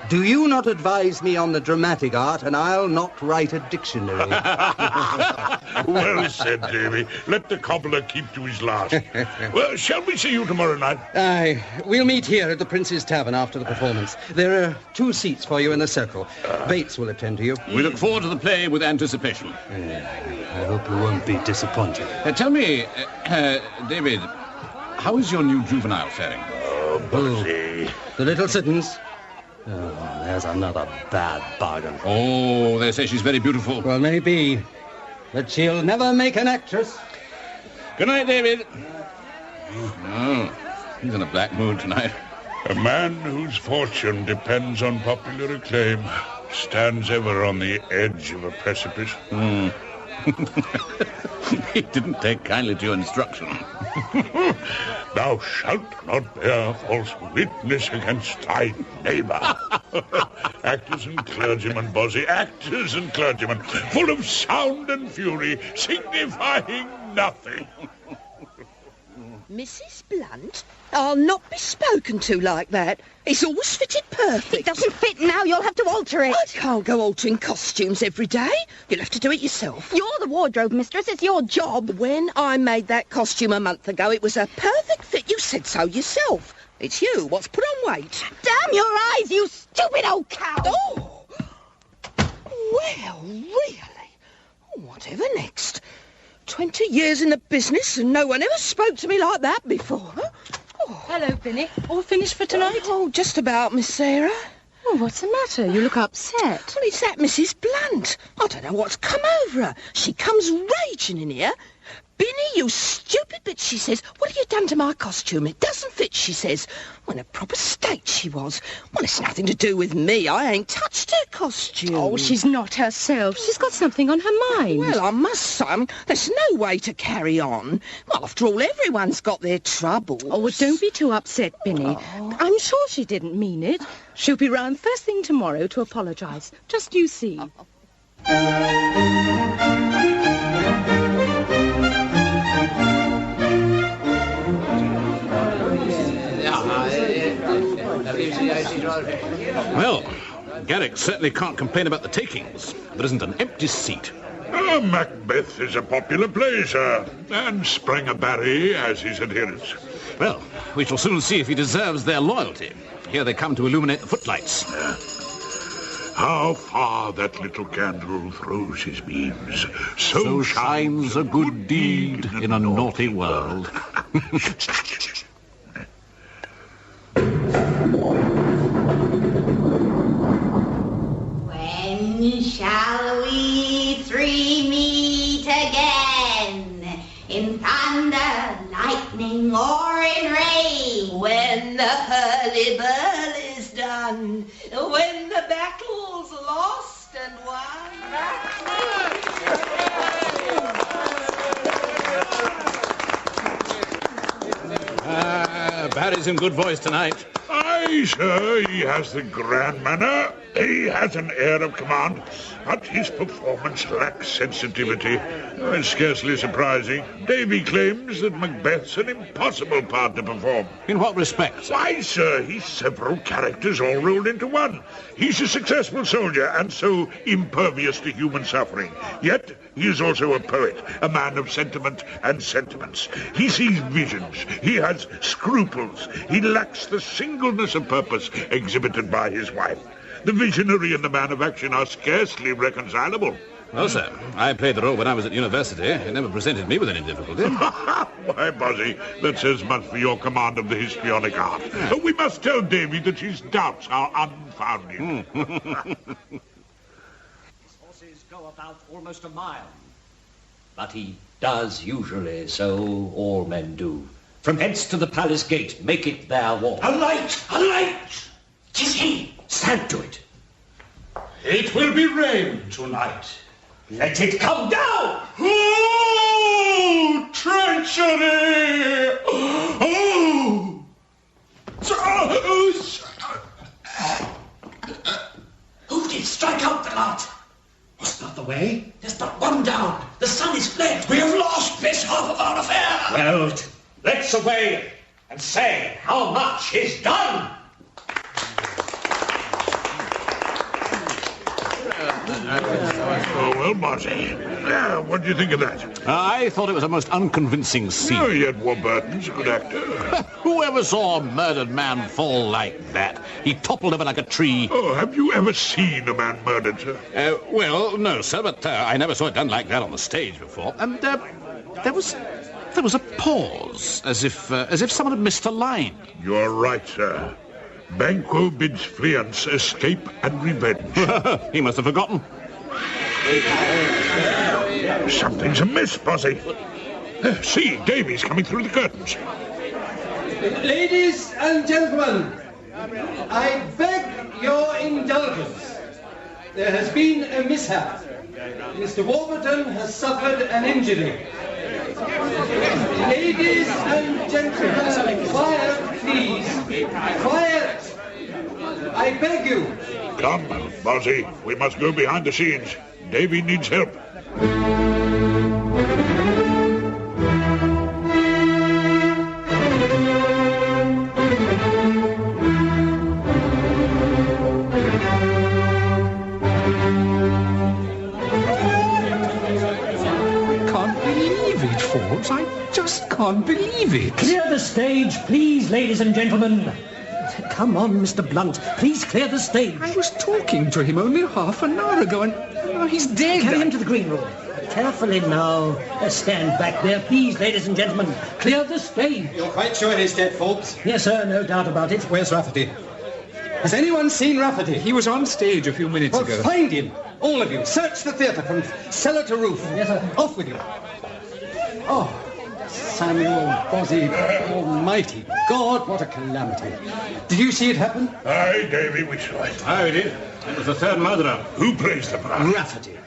Do you not advise me on the dramatic art, and I'll not write a dictionary. Well said, Davy. Let the cobbler keep to his last. Well, shall we see you tomorrow night? Aye. We'll meet here at the Prince's Tavern after the performance. There are 2 seats for you in the circle. Bates will attend to you. We look forward to the play with anticipation. I hope you won't be disappointed. Tell me, David, how is your new juvenile faring? Oh, Buzzy. The little Siddons? Oh, there's another bad bargain. Oh, they say she's very beautiful. Well, maybe. But she'll never make an actress. Good night, David. Oh, he's in a black mood tonight. A man whose fortune depends on popular acclaim stands ever on the edge of a precipice. He didn't take kindly to your instruction. Thou shalt not bear false witness against thy neighbour. Actors and clergymen, Bozzy, actors and clergymen, full of sound and fury, signifying nothing. Mrs. Blunt, I'll not be spoken to like that. It's always fitted perfect. It doesn't fit now. You'll have to alter it. I can't go altering costumes every day. You'll have to do it yourself. You're the wardrobe mistress. It's your job. When I made that costume a month ago, it was a perfect fit. You said so yourself. It's you what's put on weight. Damn your eyes, you stupid old cow. Oh! Well, really? Whatever next? 20 years in the business and no one ever spoke to me like that before. Oh. Hello, Binny. All finished for tonight? Oh, just about, Miss Sarah. Oh, what's the matter? You look upset. Well, it's that Mrs. Blunt. I don't know what's come over her. She comes raging in here. Binny, you stupid bitch, she says. What have you done to my costume? It doesn't fit, she says. Well, in a proper state she was. Well, it's nothing to do with me. I ain't touched her costume. Oh, she's not herself. She's got something on her mind. Well, I must say, there's no way to carry on. Well, after all, everyone's got their troubles. Oh, well, don't be too upset, Binny. Oh. I'm sure she didn't mean it. She'll be round first thing tomorrow to apologise. Just you see. Well, Garrick certainly can't complain about the takings. There isn't an empty seat. Macbeth is a popular play, sir, and Springer Barry has his adherents. Well, we shall soon see if he deserves their loyalty. Here they come to illuminate the footlights. How far that little candle throws his beams. So shines a good deed in a naughty world. When shall we 3 meet again? In thunder, lightning, or in rain? When the hurly-burly is done, when the battle's lost and won. Barry's in good voice tonight. Aye, sir, he has the grand manner. He has an air of command, but his performance lacks sensitivity. It's scarcely surprising. Davy claims that Macbeth's an impossible part to perform. In what respect? Why, sir, he's several characters all rolled into one. He's a successful soldier and so impervious to human suffering. Yet he is also a poet, a man of sentiment and sentiments. He sees visions. He has scruples. He lacks the singleness of purpose exhibited by his wife. The visionary and the man of action are scarcely reconcilable. Well, sir, I played the role when I was at university. It never presented me with any difficulty. Why, Bozzy, that says much for your command of the histrionic art. We must tell Davy that his doubts are unfounded. His horses go about almost a mile. But he does usually, so all men do. From hence to the palace gate, make it their walk. A light! A light! 'Tis he! Stand to it. It will be rain tonight. Let it come down! Oh, treachery! Oh! Who did strike out the light? Was not the way? There's but one down. The sun is fled. We have lost this half of our affair. Well, let's away and say how much is done. Oh, well, Marty. What do you think of that? I thought it was a most unconvincing scene. Oh, yet Warburton's a good actor. Whoever saw a murdered man fall like that? He toppled over like a tree. Oh, have you ever seen a man murdered, sir? Well, no, sir, but I never saw it done like that on the stage before. And there was a pause, as if someone had missed a line. You're right, sir. Banquo bids Fleance escape and revenge. He must have forgotten. Something's amiss, Bossy. See, Davy's coming through the curtains. Ladies and gentlemen, I beg your indulgence. There has been a mishap. Mr. Warburton has suffered an injury. Ladies and gentlemen, quiet, please. Quiet. I beg you. Come, Bossy. We must go behind the scenes. Davy needs help. I just can't believe it. Clear the stage, please, ladies and gentlemen. Come on, Mr. Blunt. Please clear the stage. I was talking to him only half an hour ago, and he's dead. Carry him to the green room. Carefully now. Stand back there, please, ladies and gentlemen. Clear the stage. You're quite sure he's dead, Forbes? Yes, sir, no doubt about it. Where's Rafferty? Has anyone seen Rafferty? He was on stage a few minutes ago. Find him. All of you. Search the theatre from cellar to roof. Yes, sir. Off with you. Oh, Samuel Bossie, almighty God, what a calamity. Did you see it happen? Aye, Davy, we saw it. Aye, we did. It was the third murderer. Who plays the part? Rafferty.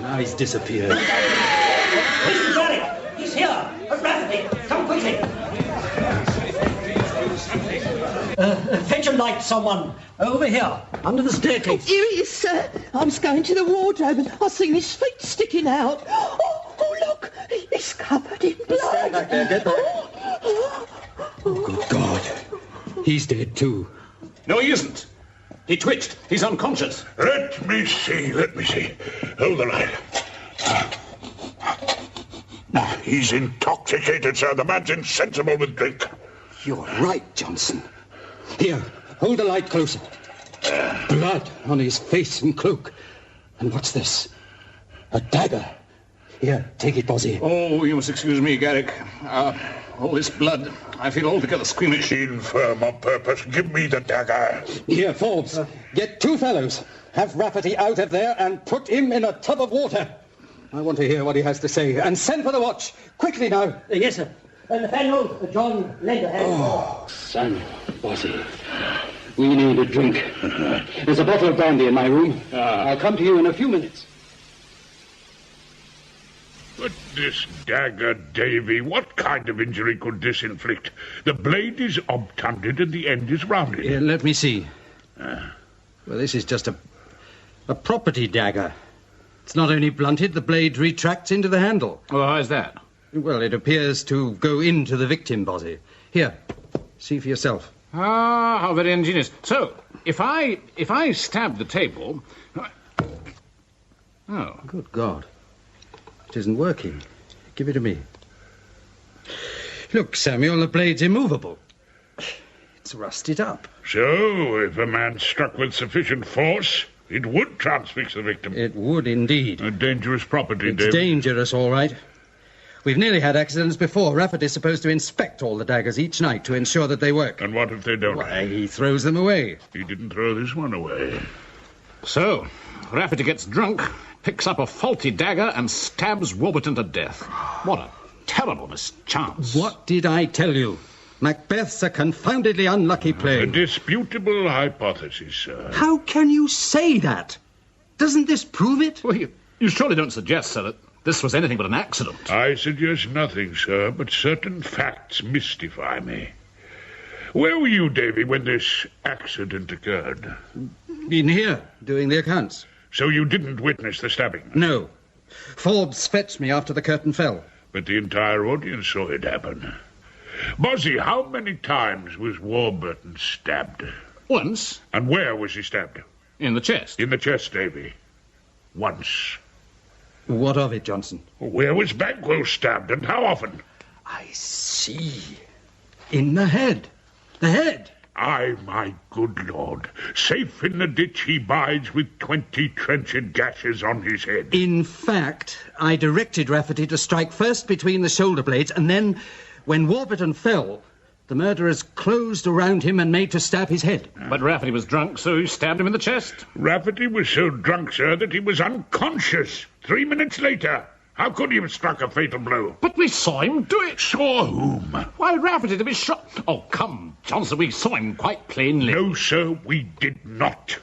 Now he's disappeared. Mr. Garrick, he's here. Rafferty, come quickly. Fetch a light, someone. Over here, under the staircase. Oh, here he is, sir. I'm just going to the wardrobe and I've seen his feet sticking out. Oh, look, he's covered in blood. Stand back there, get back. Oh, good God. He's dead, too. No, he isn't. He twitched. He's unconscious. Let me see. Hold the light. He's intoxicated, sir. The man's insensible with drink. You're right, Johnson. Here, hold the light closer. Blood on his face and cloak. And what's this? A dagger. Here, take it, Bossie. Oh, you must excuse me, Garrick. All this blood. I feel altogether squeamish. Infirm on purpose. Give me the dagger. Here, Forbes. Get two fellows. Have Rafferty out of there and put him in a tub of water. I want to hear what he has to say. And send for the watch. Quickly now. Yes, sir. Nathaniel, John, lend a hand. Oh, Samuel, Bossie. We need a drink. There's a bottle of brandy in my room. I'll come to you in a few minutes. But this dagger, Davy, what kind of injury could this inflict? The blade is obtunded and the end is rounded. Here, let me see. Well, this is just a property dagger. It's not only blunted, the blade retracts into the handle. Well, how's that? Well, it appears to go into the victim, Bossie. Here, see for yourself. Ah, how very ingenious. So, if I stab the table... Oh. Good God. It isn't working. Give it to me. Look, Samuel, the blade's immovable. It's rusted up. So, if a man struck with sufficient force, it would transfix the victim. It would indeed. A dangerous property, It's David. dangerous, all right. We've nearly had accidents before. Rafferty's supposed to inspect all the daggers each night to ensure that they work. And what if they don't? Why, he throws them away. He didn't throw this one away. So, Rafferty gets drunk, picks up a faulty dagger and stabs Warburton to death. What a terrible mischance. What did I tell you? Macbeth's a confoundedly unlucky play. A disputable hypothesis, sir. How can you say that? Doesn't this prove it? Well, you surely don't suggest, sir, that this was anything but an accident. I suggest nothing, sir, but certain facts mystify me. Where were you, Davy, when this accident occurred? In here, doing the accounts. So you didn't witness the stabbing? No. Forbes fetched me after the curtain fell. But the entire audience saw it happen. Bozzy, how many times was Warburton stabbed? Once. And where was he stabbed? In the chest. In the chest, Davy. Once. What of it, Johnson? Where was Banquo stabbed, and how often? I see. In the head. The head. Aye, my good lord. Safe in the ditch he bides with 20 trenchant gashes on his head. In fact, I directed Rafferty to strike first between the shoulder blades, and then, when Warburton fell, the murderers closed around him and made to stab his head. But Rafferty was drunk, so he stabbed him in the chest. Rafferty was so drunk, sir, that he was unconscious 3 minutes later. How could he have struck a fatal blow? But we saw him do it. Saw whom? Why, Rafferty to be shot. Oh, come, Johnson, we saw him quite plainly. No, sir, we did not.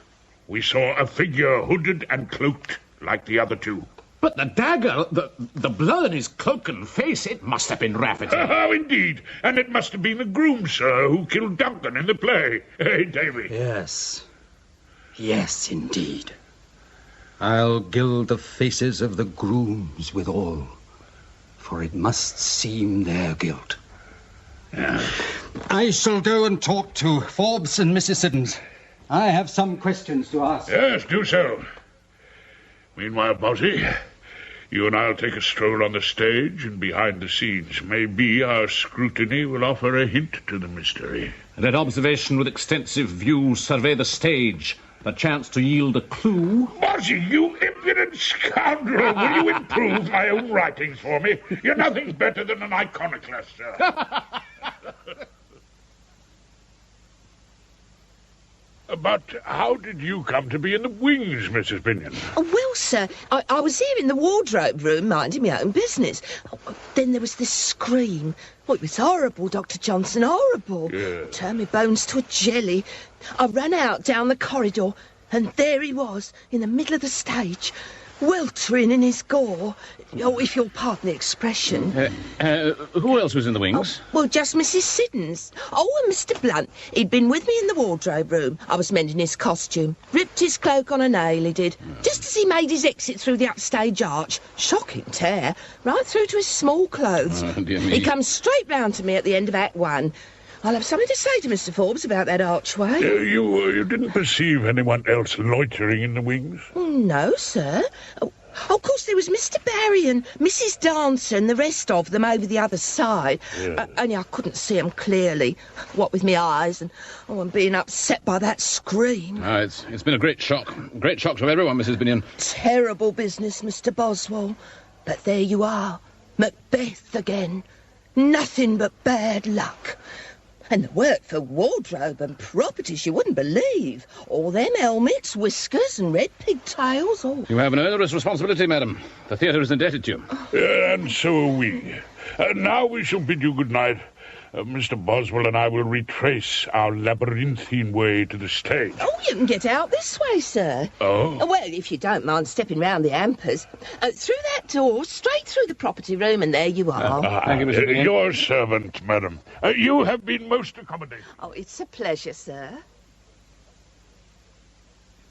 We saw a figure hooded and cloaked like the other two. But the dagger, the blood on his cloak and face, it must have been Rafferty. Oh, indeed. And it must have been the groom, sir, who killed Duncan in the play. Hey, Davy? Yes. Yes, indeed. I'll gild the faces of the grooms withal, for it must seem their guilt. Yeah. I shall go and talk to Forbes and Mrs. Siddons. I have some questions to ask. Yes, do so. Meanwhile, Bozzy, you and I'll take a stroll on the stage and behind the scenes. Maybe our scrutiny will offer a hint to the mystery. Let observation with extensive view survey the stage. A chance to yield a clue. Bozzy, you impudent scoundrel! Will you improve my own writings for me? You're nothing better than an iconoclast, sir. But how did you come to be in the wings, Mrs. Binion? Oh, well, sir, I was here in the wardrobe room minding my own business. Then there was this scream. Oh, it was horrible, Dr. Johnson, horrible. Yeah. Turned me bones to a jelly. I ran out down the corridor, and there he was, in the middle of the stage, weltering in his gore. Oh, if you'll pardon the expression. Who else was in the wings? Oh, well, just Mrs. Siddons. Oh, and Mr. Blunt. He'd been with me in the wardrobe room. I was mending his costume. Ripped his cloak on a nail, he did. Just as he made his exit through the upstage arch. Shocking tear. Right through to his small clothes. Oh, dear me. He comes straight round to me at the end of Act 1. I'll have something to say to Mr. Forbes about that archway. You didn't perceive anyone else loitering in the wings? No, sir. Oh, of course, there was Mr. Barry and Mrs. Dancer and the rest of them over the other side. Yeah. Only I couldn't see them clearly, what with my eyes, and being upset by that scream. It's been a great shock. Great shock to everyone, Mrs. Binion. Terrible business, Mr. Boswell. But there you are, Macbeth again. Nothing but bad luck. And the work for wardrobe and properties you wouldn't believe. All them helmets, whiskers and red pigtails, all. You have an onerous responsibility, madam. The theatre is indebted to you. And so are we. Now we shall bid you good night. Mr. Boswell and I will retrace our labyrinthine way to the stage. Oh, you can get out this way, sir. Oh? Well, if you don't mind stepping round the Ampers. Through that door, straight through the property room, and there you are. Thank you, Mr. Binion. Your servant, madam. You have been most accommodating. Oh, it's a pleasure, sir.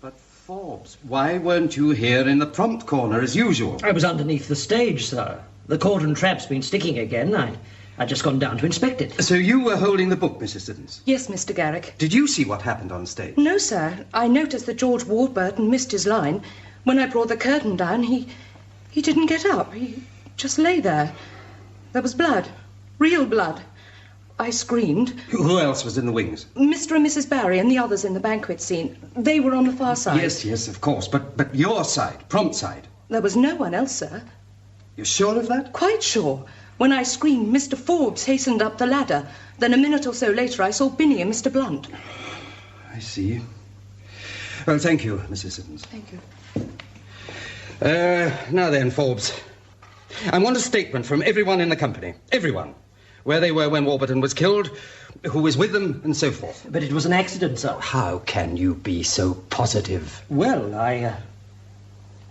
But, Forbes, why weren't you here in the prompt corner as usual? I was underneath the stage, sir. The cordon trap's been sticking again. I'd just gone down to inspect it. So you were holding the book, Mrs. Siddons? Yes, Mr. Garrick. Did you see what happened on stage? No, sir. I noticed that George Warburton missed his line. When I brought the curtain down, he didn't get up. He just lay there. There was blood. Real blood. I screamed. Who else was in the wings? Mr. and Mrs. Barry and the others in the banquet scene. They were on the far side. Yes, of course. But your side, prompt side. There was no one else, sir. You're sure of that? Quite sure. When I screamed, Mr. Forbes hastened up the ladder. Then a minute or so later, I saw Binny and Mr. Blunt. I see. Well, thank you, Mrs. Siddons. Thank you. Now then, Forbes. I want a statement from everyone in the company. Everyone. Where they were when Warburton was killed, who was with them, and so forth. But it was an accident, sir. How can you be so positive? Well,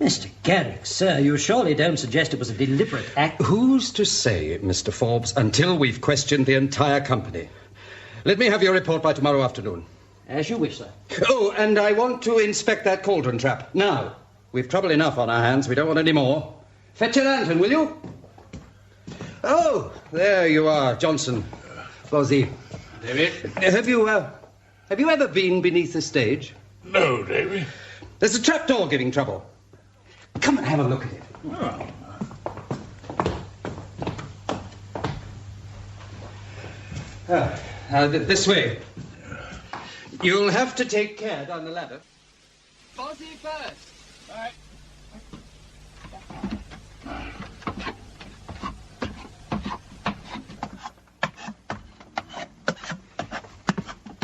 Mr. Garrick, sir, you surely don't suggest it was a deliberate act? Who's to say, Mr. Forbes, until we've questioned the entire company? Let me have your report by tomorrow afternoon. As you wish, sir. Oh, and I want to inspect that cauldron trap. Now. We've trouble enough on our hands. We don't want any more. Fetch your lantern, will you? Oh, there you are, Johnson. Bosey. David? Have you ever been beneath the stage? No, Davy. There's a trapdoor giving trouble. Come and have a look at it. This way. You'll have to take care down the ladder. Bosey first. Right.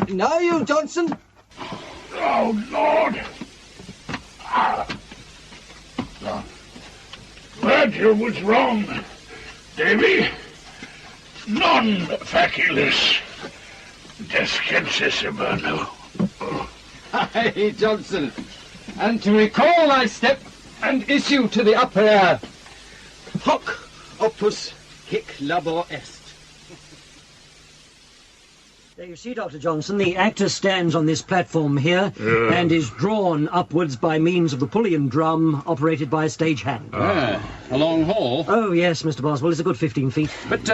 Now you, Johnson. Oh, Lord. Virgil was wrong, Davy. Non faculus descensissimo. Aye, Johnson. And to recall thy step and issue to the upper air. Hoc opus hic labor est. There you see, Dr. Johnson, the actor stands on this platform here and is drawn upwards by means of the pulley drum operated by a stagehand. A long hall? Oh, yes, Mr. Boswell. It's a good 15 feet. But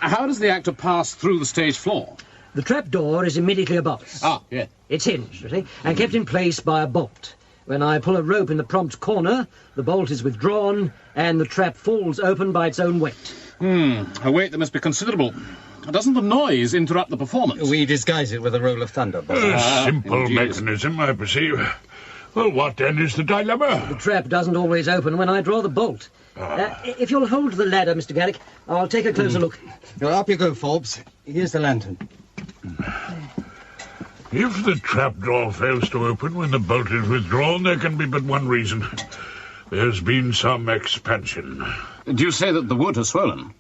how does the actor pass through the stage floor? The trapdoor is immediately above us. Ah, yeah. It's hinged, you see, and kept in place by a bolt. When I pull a rope in the prompt corner, the bolt is withdrawn and the trap falls open by its own weight. A weight that must be considerable. Doesn't the noise interrupt the performance? We disguise it with a roll of thunder, Boss. A simple mechanism, I perceive. Well, what then is the dilemma? The trap doesn't always open when I draw the bolt. If you'll hold the ladder, Mr. Garrick, I'll take a closer look. Up you go, Forbes. Here's the lantern. If the trapdoor fails to open when the bolt is withdrawn, there can be but one reason. There's been some expansion. Do you say that the wood has swollen?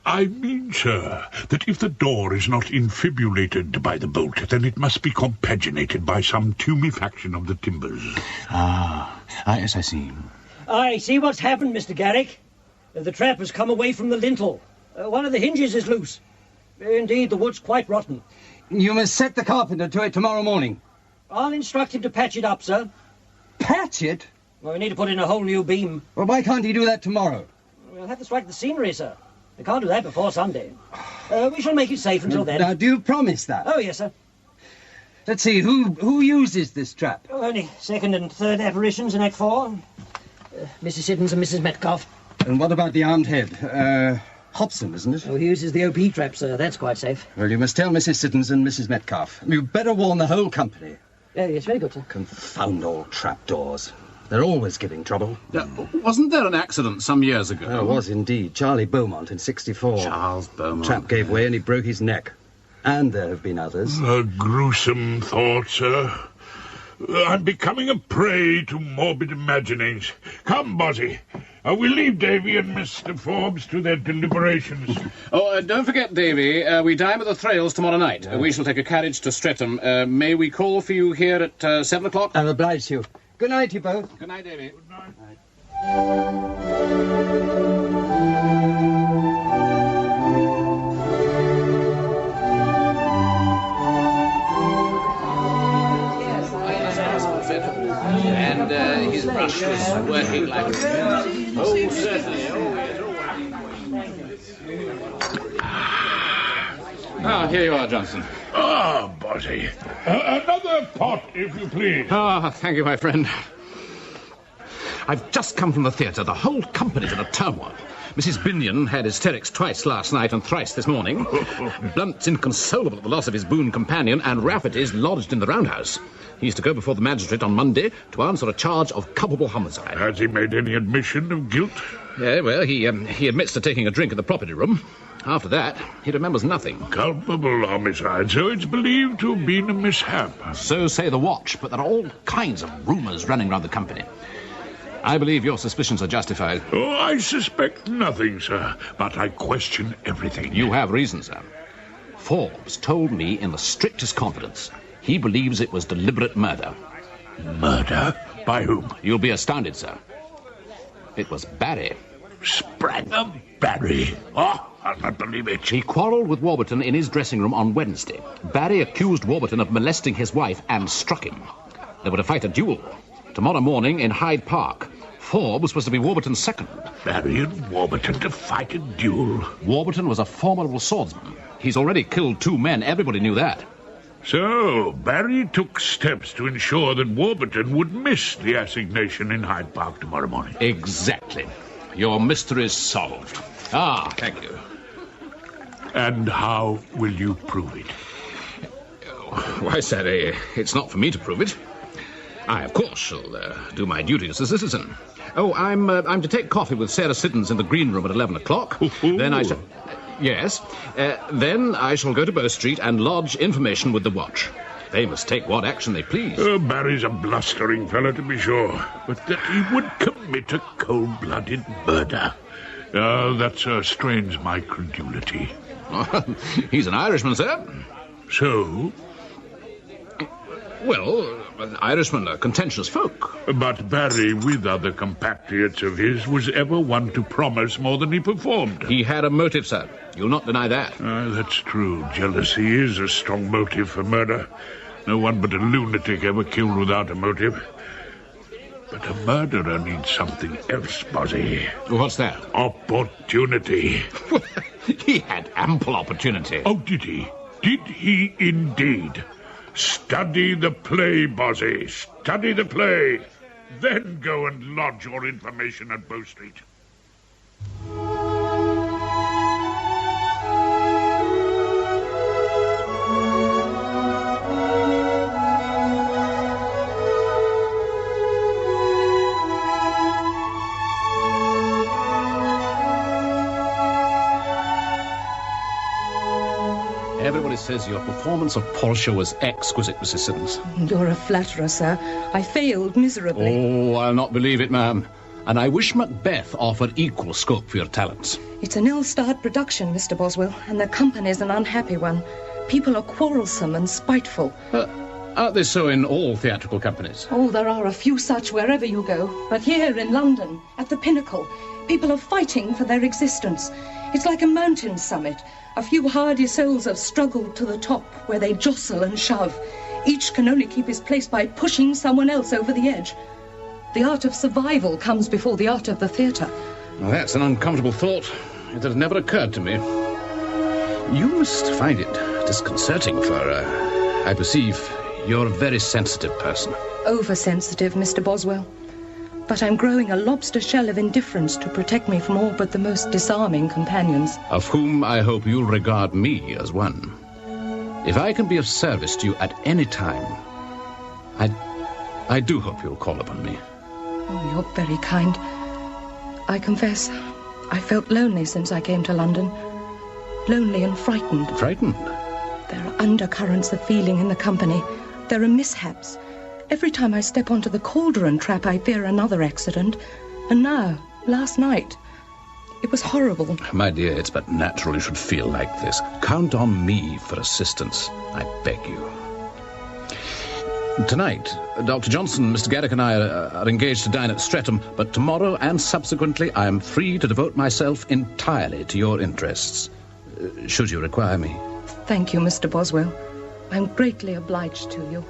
I mean, sir, that if the door is not infibulated by the bolt, then it must be compaginated by some tumefaction of the timbers. Yes, I see. I see what's happened, Mr. Garrick. The trap has come away from the lintel. One of the hinges is loose. Indeed, the wood's quite rotten. You must set the carpenter to it tomorrow morning. I'll instruct him to patch it up, sir. Patch it? Well, we need to put in a whole new beam. Well, why can't he do that tomorrow? We'll have to strike the scenery, sir. We can't do that before Sunday. We shall make it safe until then. Now, do you promise that? Oh, yes, sir. Let's see, who uses this trap? Oh, only second and third apparitions in Act 4. Mrs. Siddons and Mrs. Metcalfe. And what about the armed head? Hobson, isn't it? Oh, he uses the OP trap, sir. That's quite safe. Well, you must tell Mrs. Siddons and Mrs. Metcalfe. You'd better warn the whole company. Yes, very good, sir. Confound old trapdoors. They're always giving trouble. Wasn't there an accident some years ago? There was indeed. Charlie Beaumont in 64. Charles Beaumont. Trap gave way and he broke his neck. And there have been others. A gruesome thought, sir. I'm becoming a prey to morbid imaginings. Come, Bossie. We'll leave Davy and Mr. Forbes to their deliberations. Don't forget, Davy, we dine at the Thrales tomorrow night. We shall take a carriage to Streatham. May we call for you here at 7 o'clock? I'll oblige you. Good night, you both. Good night, Davy. Good night. And his brush was working like... Oh, certainly. Here you are, Johnson. Bossie. Another pot, if you please. Thank you, my friend. I've just come from the theatre. The whole company's in a turmoil. Mrs. Binion had hysterics twice last night and thrice this morning. Blunt's inconsolable at the loss of his boon companion, and Rafferty's lodged in the roundhouse. He's to go before the magistrate on Monday to answer a charge of culpable homicide. Has he made any admission of guilt? Yeah, well, he admits to taking a drink in the property room. After that, he remembers nothing. Culpable homicide, so it's believed to have been a mishap. So say the watch, but there are all kinds of rumours running round the company. I believe your suspicions are justified. Oh, I suspect nothing, sir, but I question everything. You have reason, sir. Forbes told me in the strictest confidence he believes it was deliberate murder. Murder? By whom? You'll be astounded, sir. It was Barry. Spranger Barry? Oh, I'll not believe it. He quarrelled with Warburton in his dressing room on Wednesday. Barry accused Warburton of molesting his wife and struck him. They were to fight a duel. tomorrow morning in Hyde Park. Forbes was to be Warburton's second. Barry and Warburton to fight a duel. Warburton was a formidable swordsman. He's already killed 2 men. Everybody knew that. So, Barry took steps to ensure that Warburton would miss the assignation in Hyde Park tomorrow morning. Exactly. Your mystery's solved. Ah, thank you. And how will you prove it? Why, sir, it's not for me to prove it. I, of course, shall do my duty as a citizen. Oh, I'm to take coffee with Sarah Siddons in the green room at 11 o'clock. Then I shall... Yes. Then I shall go to Bow Street and lodge information with the Watch. They must take what action they please. Barry's a blustering fellow, to be sure. But that he would commit a cold-blooded murder. That strains my credulity. He's an Irishman, sir. So? Well, Irishmen are contentious folk. But Barry, with other compatriots of his, was ever one to promise more than he performed. He had a motive, sir. You'll not deny that. That's true. Jealousy is a strong motive for murder. No one but a lunatic ever killed without a motive. But a murderer needs something else, Bozzy. What's that? Opportunity. He had ample opportunity. Oh, did he? Did he indeed? Study the play, Bozzy. Study the play. Then go and lodge your information at Bow Street. Everybody says your performance of Portia was exquisite, Mrs. Siddons. You're a flatterer, sir. I failed miserably. Oh, I'll not believe it, ma'am. And I wish Macbeth offered equal scope for your talents. It's an ill-starred production, Mr. Boswell, and the company's an unhappy one. People are quarrelsome and spiteful. Aren't they so in all theatrical companies? Oh, there are a few such wherever you go. But here in London, at the Pinnacle, people are fighting for their existence. It's like a mountain summit. A few hardy souls have struggled to the top, where they jostle and shove. Each can only keep his place by pushing someone else over the edge. The art of survival comes before the art of the theatre. Well, that's an uncomfortable thought. It had never occurred to me. You must find it disconcerting, for, I perceive, you're a very sensitive person. Oversensitive, Mr. Boswell. But I'm growing a lobster shell of indifference to protect me from all but the most disarming companions. Of whom I hope you'll regard me as one. If I can be of service to you at any time, I do hope you'll call upon me. Oh, you're very kind. I confess, I felt lonely since I came to London. Lonely and frightened. Frightened? There are undercurrents of feeling in the company. There are mishaps. Every time I step onto the cauldron trap, I fear another accident. And now, last night, it was horrible. My dear, it's but natural you should feel like this. Count on me for assistance, I beg you. Tonight, Dr. Johnson, Mr. Garrick and I are engaged to dine at Streatham, but tomorrow and subsequently I am free to devote myself entirely to your interests, should you require me. Thank you, Mr. Boswell. I'm greatly obliged to you.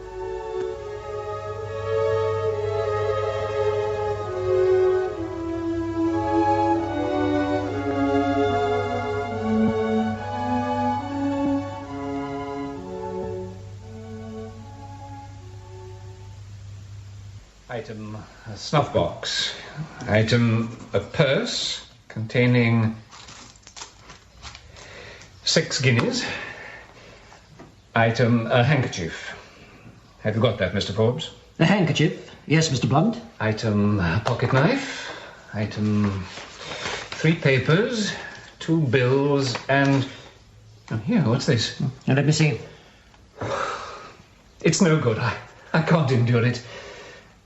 Item, a snuff box. Item, a purse containing 6 guineas. Item, a handkerchief. Have you got that, Mr. Forbes? A handkerchief? Yes, Mr. Blunt. Item, a pocket knife. Item, 3 papers, 2 bills, and... Oh, here, what's this? Now, let me see. It's no good. I can't endure it.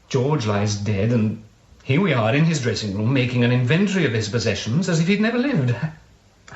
George lies dead, and here we are in his dressing room making an inventory of his possessions as if he'd never lived.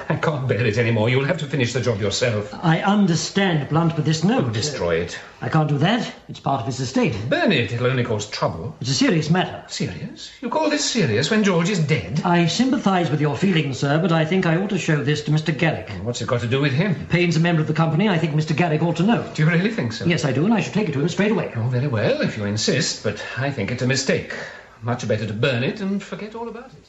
I can't bear it anymore. You'll have to finish the job yourself. I understand, Blunt, but this note... Destroy it. I can't do that. It's part of his estate. Burn it. It'll only cause trouble. It's a serious matter. Serious? You call this serious when George is dead? I sympathise with your feelings, sir, but I think I ought to show this to Mr. Garrick. What's it got to do with him? Payne's a member of the company. I think Mr. Garrick ought to know. Do you really think so? Yes, I do, and I should take it to him straight away. Oh, very well, if you insist, but I think it's a mistake. Much better to burn it and forget all about it.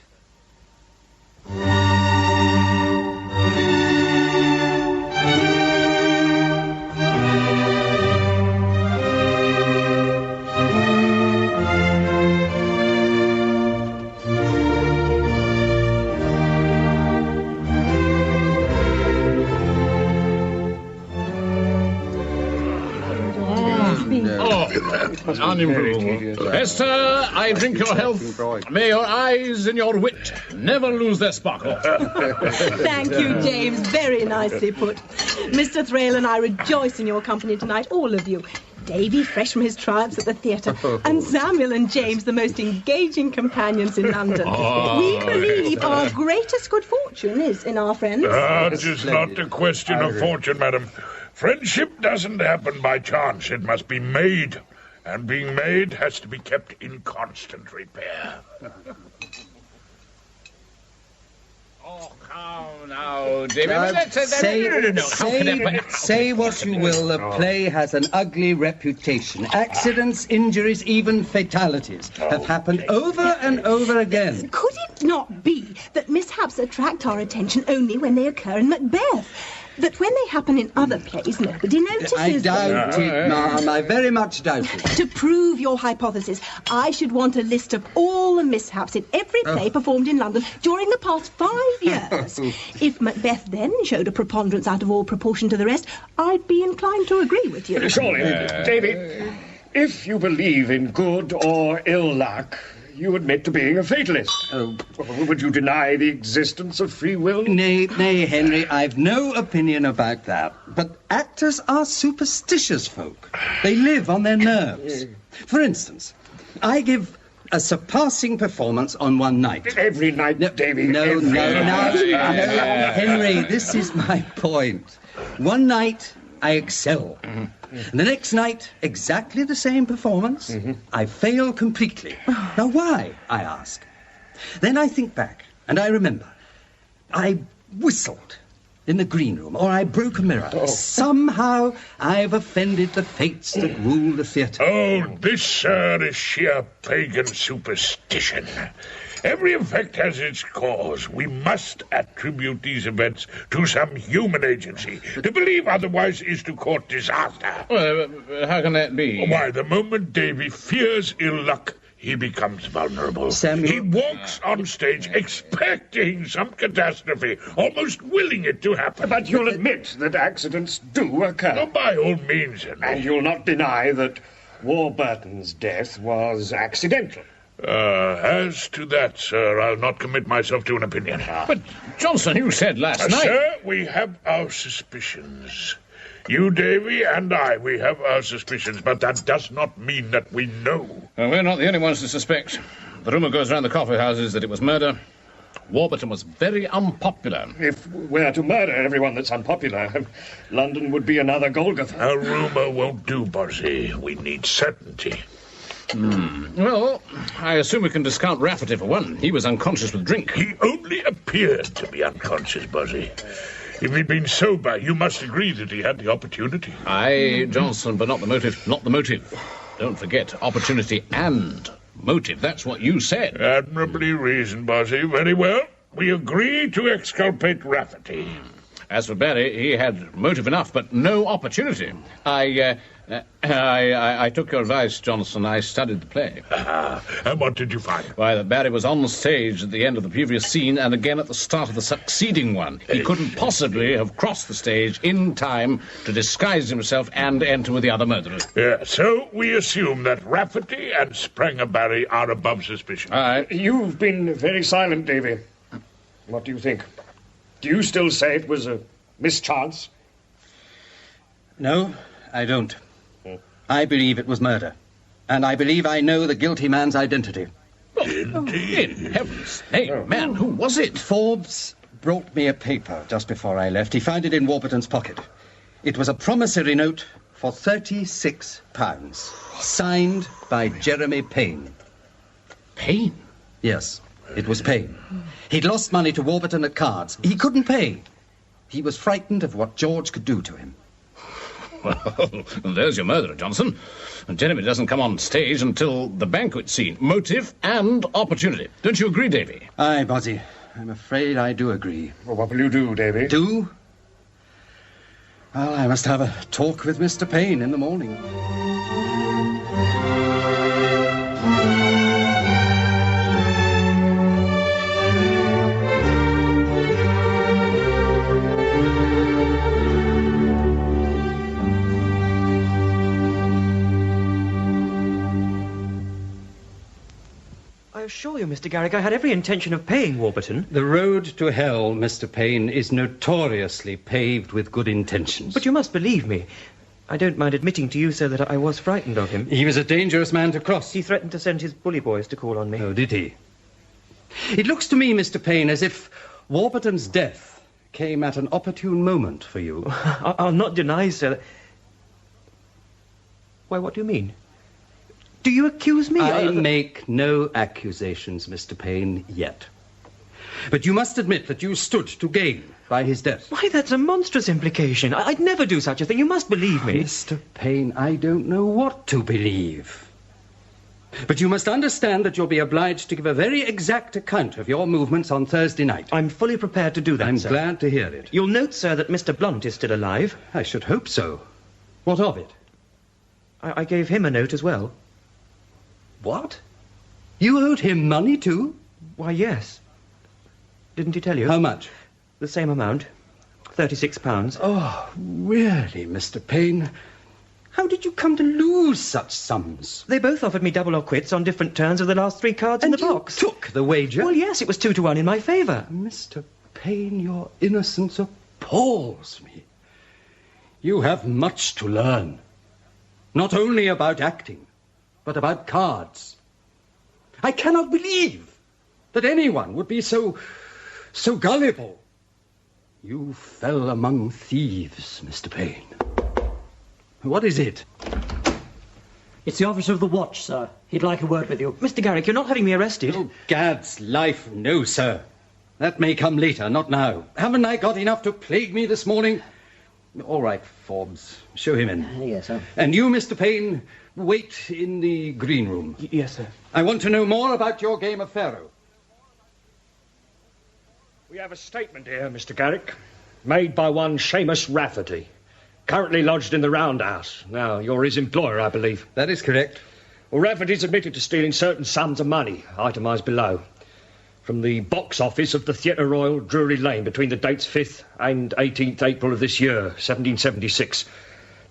Unimproved. Esther, I drink your health. May your eyes and your wit never lose their sparkle. Thank you, James. Very nicely put. Mr. Thrale and I rejoice in your company tonight, all of you. Davy, fresh from his triumphs at the theatre, and Samuel and James, the most engaging companions in London. We believe our greatest good fortune is in our friends. That is not a question of fortune, madam. Friendship doesn't happen by chance. It must be made. And being made has to be kept in constant repair. Oh, come now, David. Say what you will, the play has an ugly reputation. Accidents, injuries, even fatalities have happened over and over again. Could it not be that mishaps attract our attention only when they occur in Macbeth? That when they happen in other plays, nobody notices I doubt it, ma'am. I very much doubt it. To prove your hypothesis, I should want a list of all the mishaps in every play performed in London during the past 5 years. If Macbeth then showed a preponderance out of all proportion to the rest, I'd be inclined to agree with you. Surely, Davy, if you believe in good or ill luck, you admit to being a fatalist. Would you deny the existence of free will? Nay, Henry, I've no opinion about that. But actors are superstitious folk. They live on their nerves. For instance, I give a surpassing performance on one night. Every night, Davy. No, Henry, this is my point. One night, I excel. And the next night, exactly the same performance, I fail completely. Now, why, I ask. Then I think back, and I remember. I whistled in the green room, or I broke a mirror. Somehow, I've offended the fates that rule the theatre. Oh, this, sir, is sheer pagan superstition. Every effect has its cause. We must attribute these events to some human agency. To believe otherwise is to court disaster. Well, how can that be? Why, the moment Davy fears ill luck, he becomes vulnerable. Samuel... He walks on stage expecting some catastrophe, almost willing it to happen. But you'll admit that accidents do occur. Oh, by all means, Henry. And you'll not deny that Warburton's death was accidental. As to that, sir, I'll not commit myself to an opinion. But, Johnson, you said last night... Sir, we have our suspicions. You, Davy, and I, we have our suspicions, but that does not mean that we know. Well, we're not the only ones to suspect. The rumour goes round the coffee houses that it was murder. Warburton was very unpopular. If we're to murder everyone that's unpopular, London would be another Golgotha. A rumour won't do, Bossy. We need certainty. Well, I assume we can discount Rafferty for one. He was unconscious with drink. He only appeared to be unconscious, Bossy. If he'd been sober, you must agree that he had the opportunity. Aye, Johnson, but not the motive. Not the motive. Don't forget, opportunity and motive. That's what you said. Admirably reasoned, Bossy. Very well. We agree to exculpate Rafferty. As for Barry, he had motive enough, but no opportunity. I took your advice, Johnson. I studied the play. And what did you find? Why, that Barry was on the stage at the end of the previous scene and again at the start of the succeeding one. He couldn't possibly have crossed the stage in time to disguise himself and enter with the other murderers. Yeah, so we assume that Rafferty and Sprenger Barry are above suspicion. You've been very silent, Davy. What do you think? Do you still say it was a mischance? No, I don't. I believe it was murder. And I believe I know the guilty man's identity. Indeed. In heaven's name, man, who was it? Forbes brought me a paper just before I left. He found it in Warburton's pocket. It was a promissory note for £36, signed by Jeremy Payne. Payne? Yes, it was Payne. He'd lost money to Warburton at cards. He couldn't pay. He was frightened of what George could do to him. Well, there's your murderer, Johnson. And Jeremy doesn't come on stage until the banquet scene. Motive and opportunity. Don't you agree, Davy? Aye, Bozzy. I'm afraid I do agree. Well, what will you do, Davy? Do? Well, I must have a talk with Mr. Payne in the morning. I assure you, Mr. Garrick, I had every intention of paying Warburton. The road to hell, Mr. Payne, is notoriously paved with good intentions. But you must believe me. I don't mind admitting to you, sir, that I was frightened of him. He was a dangerous man to cross. He threatened to send his bully boys to call on me. Oh, did he? It looks to me, Mr. Payne, as if Warburton's death came at an opportune moment for you. I'll not deny, sir. Why, what do you mean? Do you accuse me? I make no accusations, Mr. Payne, yet. But you must admit that you stood to gain by his death. Why, that's a monstrous implication. I'd never do such a thing. You must believe me. Mr. Payne, I don't know what to believe. But you must understand that you'll be obliged to give a very exact account of your movements on Thursday night. I'm fully prepared to do that, I'm sir. glad to hear it. You'll note, sir, that Mr. Blunt is still alive. I should hope so. What of it? I gave him a note as well. What? You owed him money, too? Why, yes. Didn't he tell you? How much? The same amount. £36. Oh, really, Mr. Payne? How did you come to lose such sums? They both offered me double or quits on different turns of the last 3 cards in the box. Took the wager? Well, yes, it was 2-1 in my favour. Mr. Payne, your innocence appalls me. You have much to learn. Not only about acting, but about cards. I cannot believe that anyone would be so gullible. You fell among thieves, Mr. Payne. What is it? It's the officer of the watch, sir. He'd like a word with you. Mr. Garrick, you're not having me arrested. Oh, Gad's life, no, sir. That may come later, not now. Haven't I got enough to plague me this morning? All right, Forbes. Show him in. Yes, sir. And you, Mr. Payne, wait in the green room. Yes, sir. I want to know more about your game of faro. We have a statement here, Mr. Garrick, made by one Seamus Rafferty, currently lodged in the Roundhouse. Now, you're his employer, I believe. That is correct. Well, Rafferty's admitted to stealing certain sums of money, itemised below, from the box office of the Theatre Royal, Drury Lane, between the dates 5th and 18th April of this year, 1776.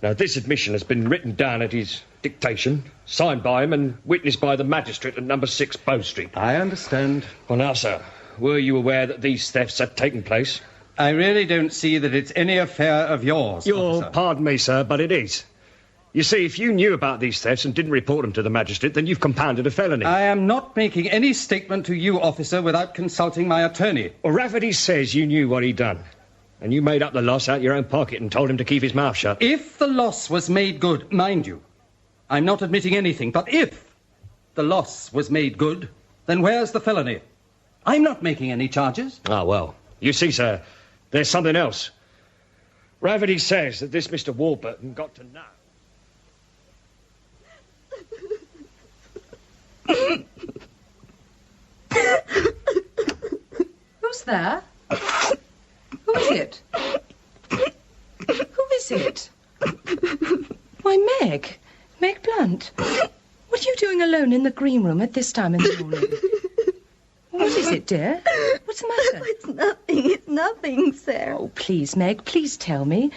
Now, this admission has been written down at his dictation, signed by him and witnessed by the magistrate at number 6 Bow Street. I understand. Well, now, sir, were you aware that these thefts had taken place? I really don't see that it's any affair of yours, officer. Pardon me, sir, but it is. You see, if you knew about these thefts and didn't report them to the magistrate, then you've compounded a felony. I am not making any statement to you, officer, without consulting my attorney. Well, Rafferty says you knew what he'd done, and you made up the loss out your own pocket and told him to keep his mouth shut. If the loss was made good, mind you, I'm not admitting anything, but if the loss was made good, then where's the felony? I'm not making any charges. Ah, well, you see, sir, there's something else. Rafferty says that this Mr. Warburton got to know. Who's there? Who is it? Who is it? Why, Meg. Meg Blunt. What are you doing alone in the green room at this time in the morning? What is it, dear? What's the matter? It's nothing, Sarah. Oh, please, Meg, please tell me.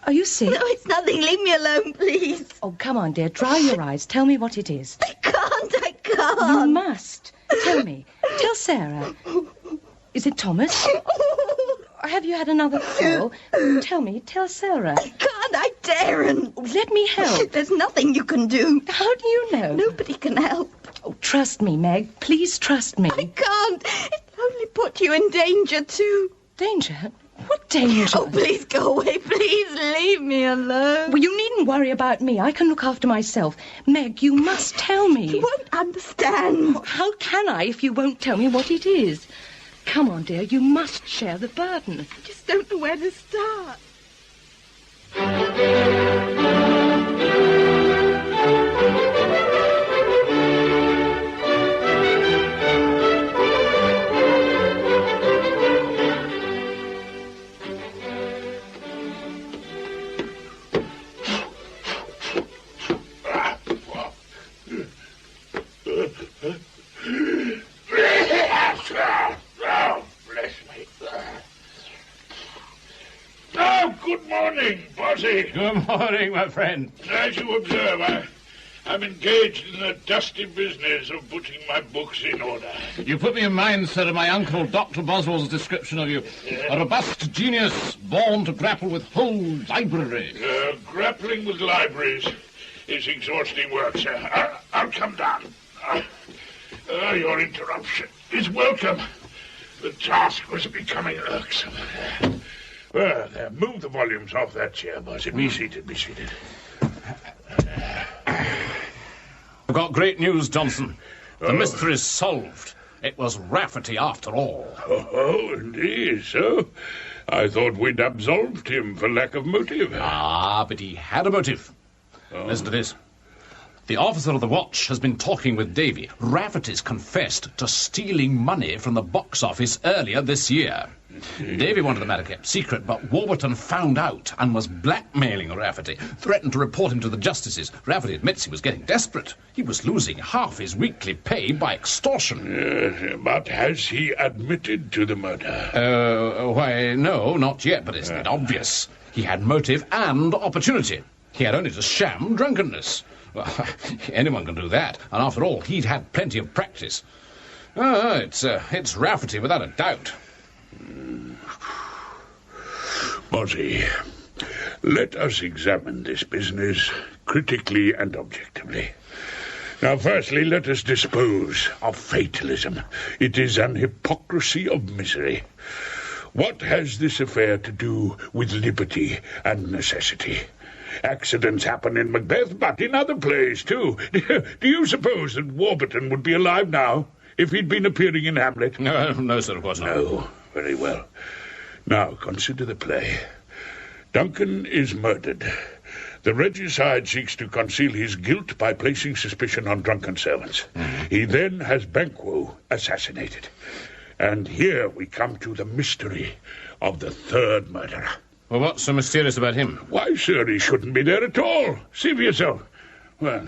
Are you sick? No, it's nothing. Leave me alone, please. Oh, come on, dear. Dry your eyes. Tell me what it is. I can't. You must. Tell me. Tell Sarah. Is it Thomas? Have you had another fall? Tell me. Tell Sarah. I can't. I daren't. Let me help. There's nothing you can do. How do you know? Nobody can help. Oh, trust me, Meg. Please trust me. I can't. It'll only put you in danger, too. Danger? What danger? Oh, please go away. Please leave me alone. Well, you needn't worry about me. I can look after myself. Meg, you must tell me. You won't understand. How can I if you won't tell me what it is? Come on, dear. You must share the burden. I just don't know where to start. Good morning, my friend. As you observe, I'm engaged in the dusty business of putting my books in order. You put me in mind, sir, of my uncle, Dr. Boswell's description of you. A robust genius born to grapple with whole libraries. Grappling with libraries is exhausting work, sir. I'll come down. Your interruption is welcome. The task was becoming irksome. Well, there, move the volumes off that chair, Bossy. Be seated, be seated. I've got great news, Johnson. The mystery's solved. It was Rafferty after all. Oh, indeed, so? I thought we'd absolved him for lack of motive. Ah, but he had a motive. Listen to this. The officer of the watch has been talking with Davy. Rafferty's confessed to stealing money from the box office earlier this year. Davy wanted the matter kept secret, but Warburton found out and was blackmailing Rafferty, threatened to report him to the justices. Rafferty admits he was getting desperate. He was losing half his weekly pay by extortion. But has he admitted to the murder? Why, no, not yet, but isn't it obvious? He had motive and opportunity. He had only to sham drunkenness. Well, anyone can do that, and after all, he'd had plenty of practice. It's Rafferty without a doubt. Bossy, let us examine this business critically and objectively. Now, firstly, let us dispose of fatalism. It is an hypocrisy of misery. What has this affair to do with liberty and necessity? Accidents happen in Macbeth, but in other plays, too. Do you suppose that Warburton would be alive now if he'd been appearing in Hamlet? No, sir, of course not. No, very well. Now, consider the play. Duncan is murdered. The regicide seeks to conceal his guilt by placing suspicion on drunken servants. He then has Banquo assassinated. And here we come to the mystery of the third murderer. Well, what's so mysterious about him? Why, sir, he shouldn't be there at all. See for yourself. Well,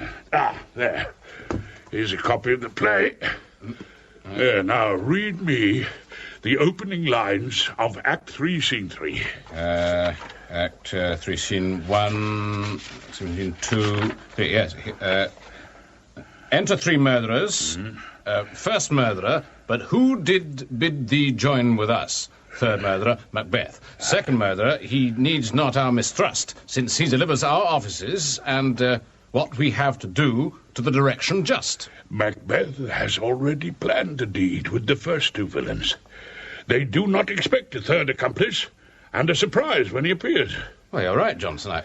there. Here's a copy of the play. There, now, read me the opening lines of Act 3, Scene 3. Act 3, Scene 1, Scene 2, 3, yes. Enter three murderers. First murderer, but who did bid thee join with us? Third murderer, Macbeth. Second murderer, he needs not our mistrust, since he delivers our offices and what we have to do to the direction just. Macbeth has already planned a deed with the first two villains. They do not expect a third accomplice, and are surprised when he appears. Well, you're right, Johnson.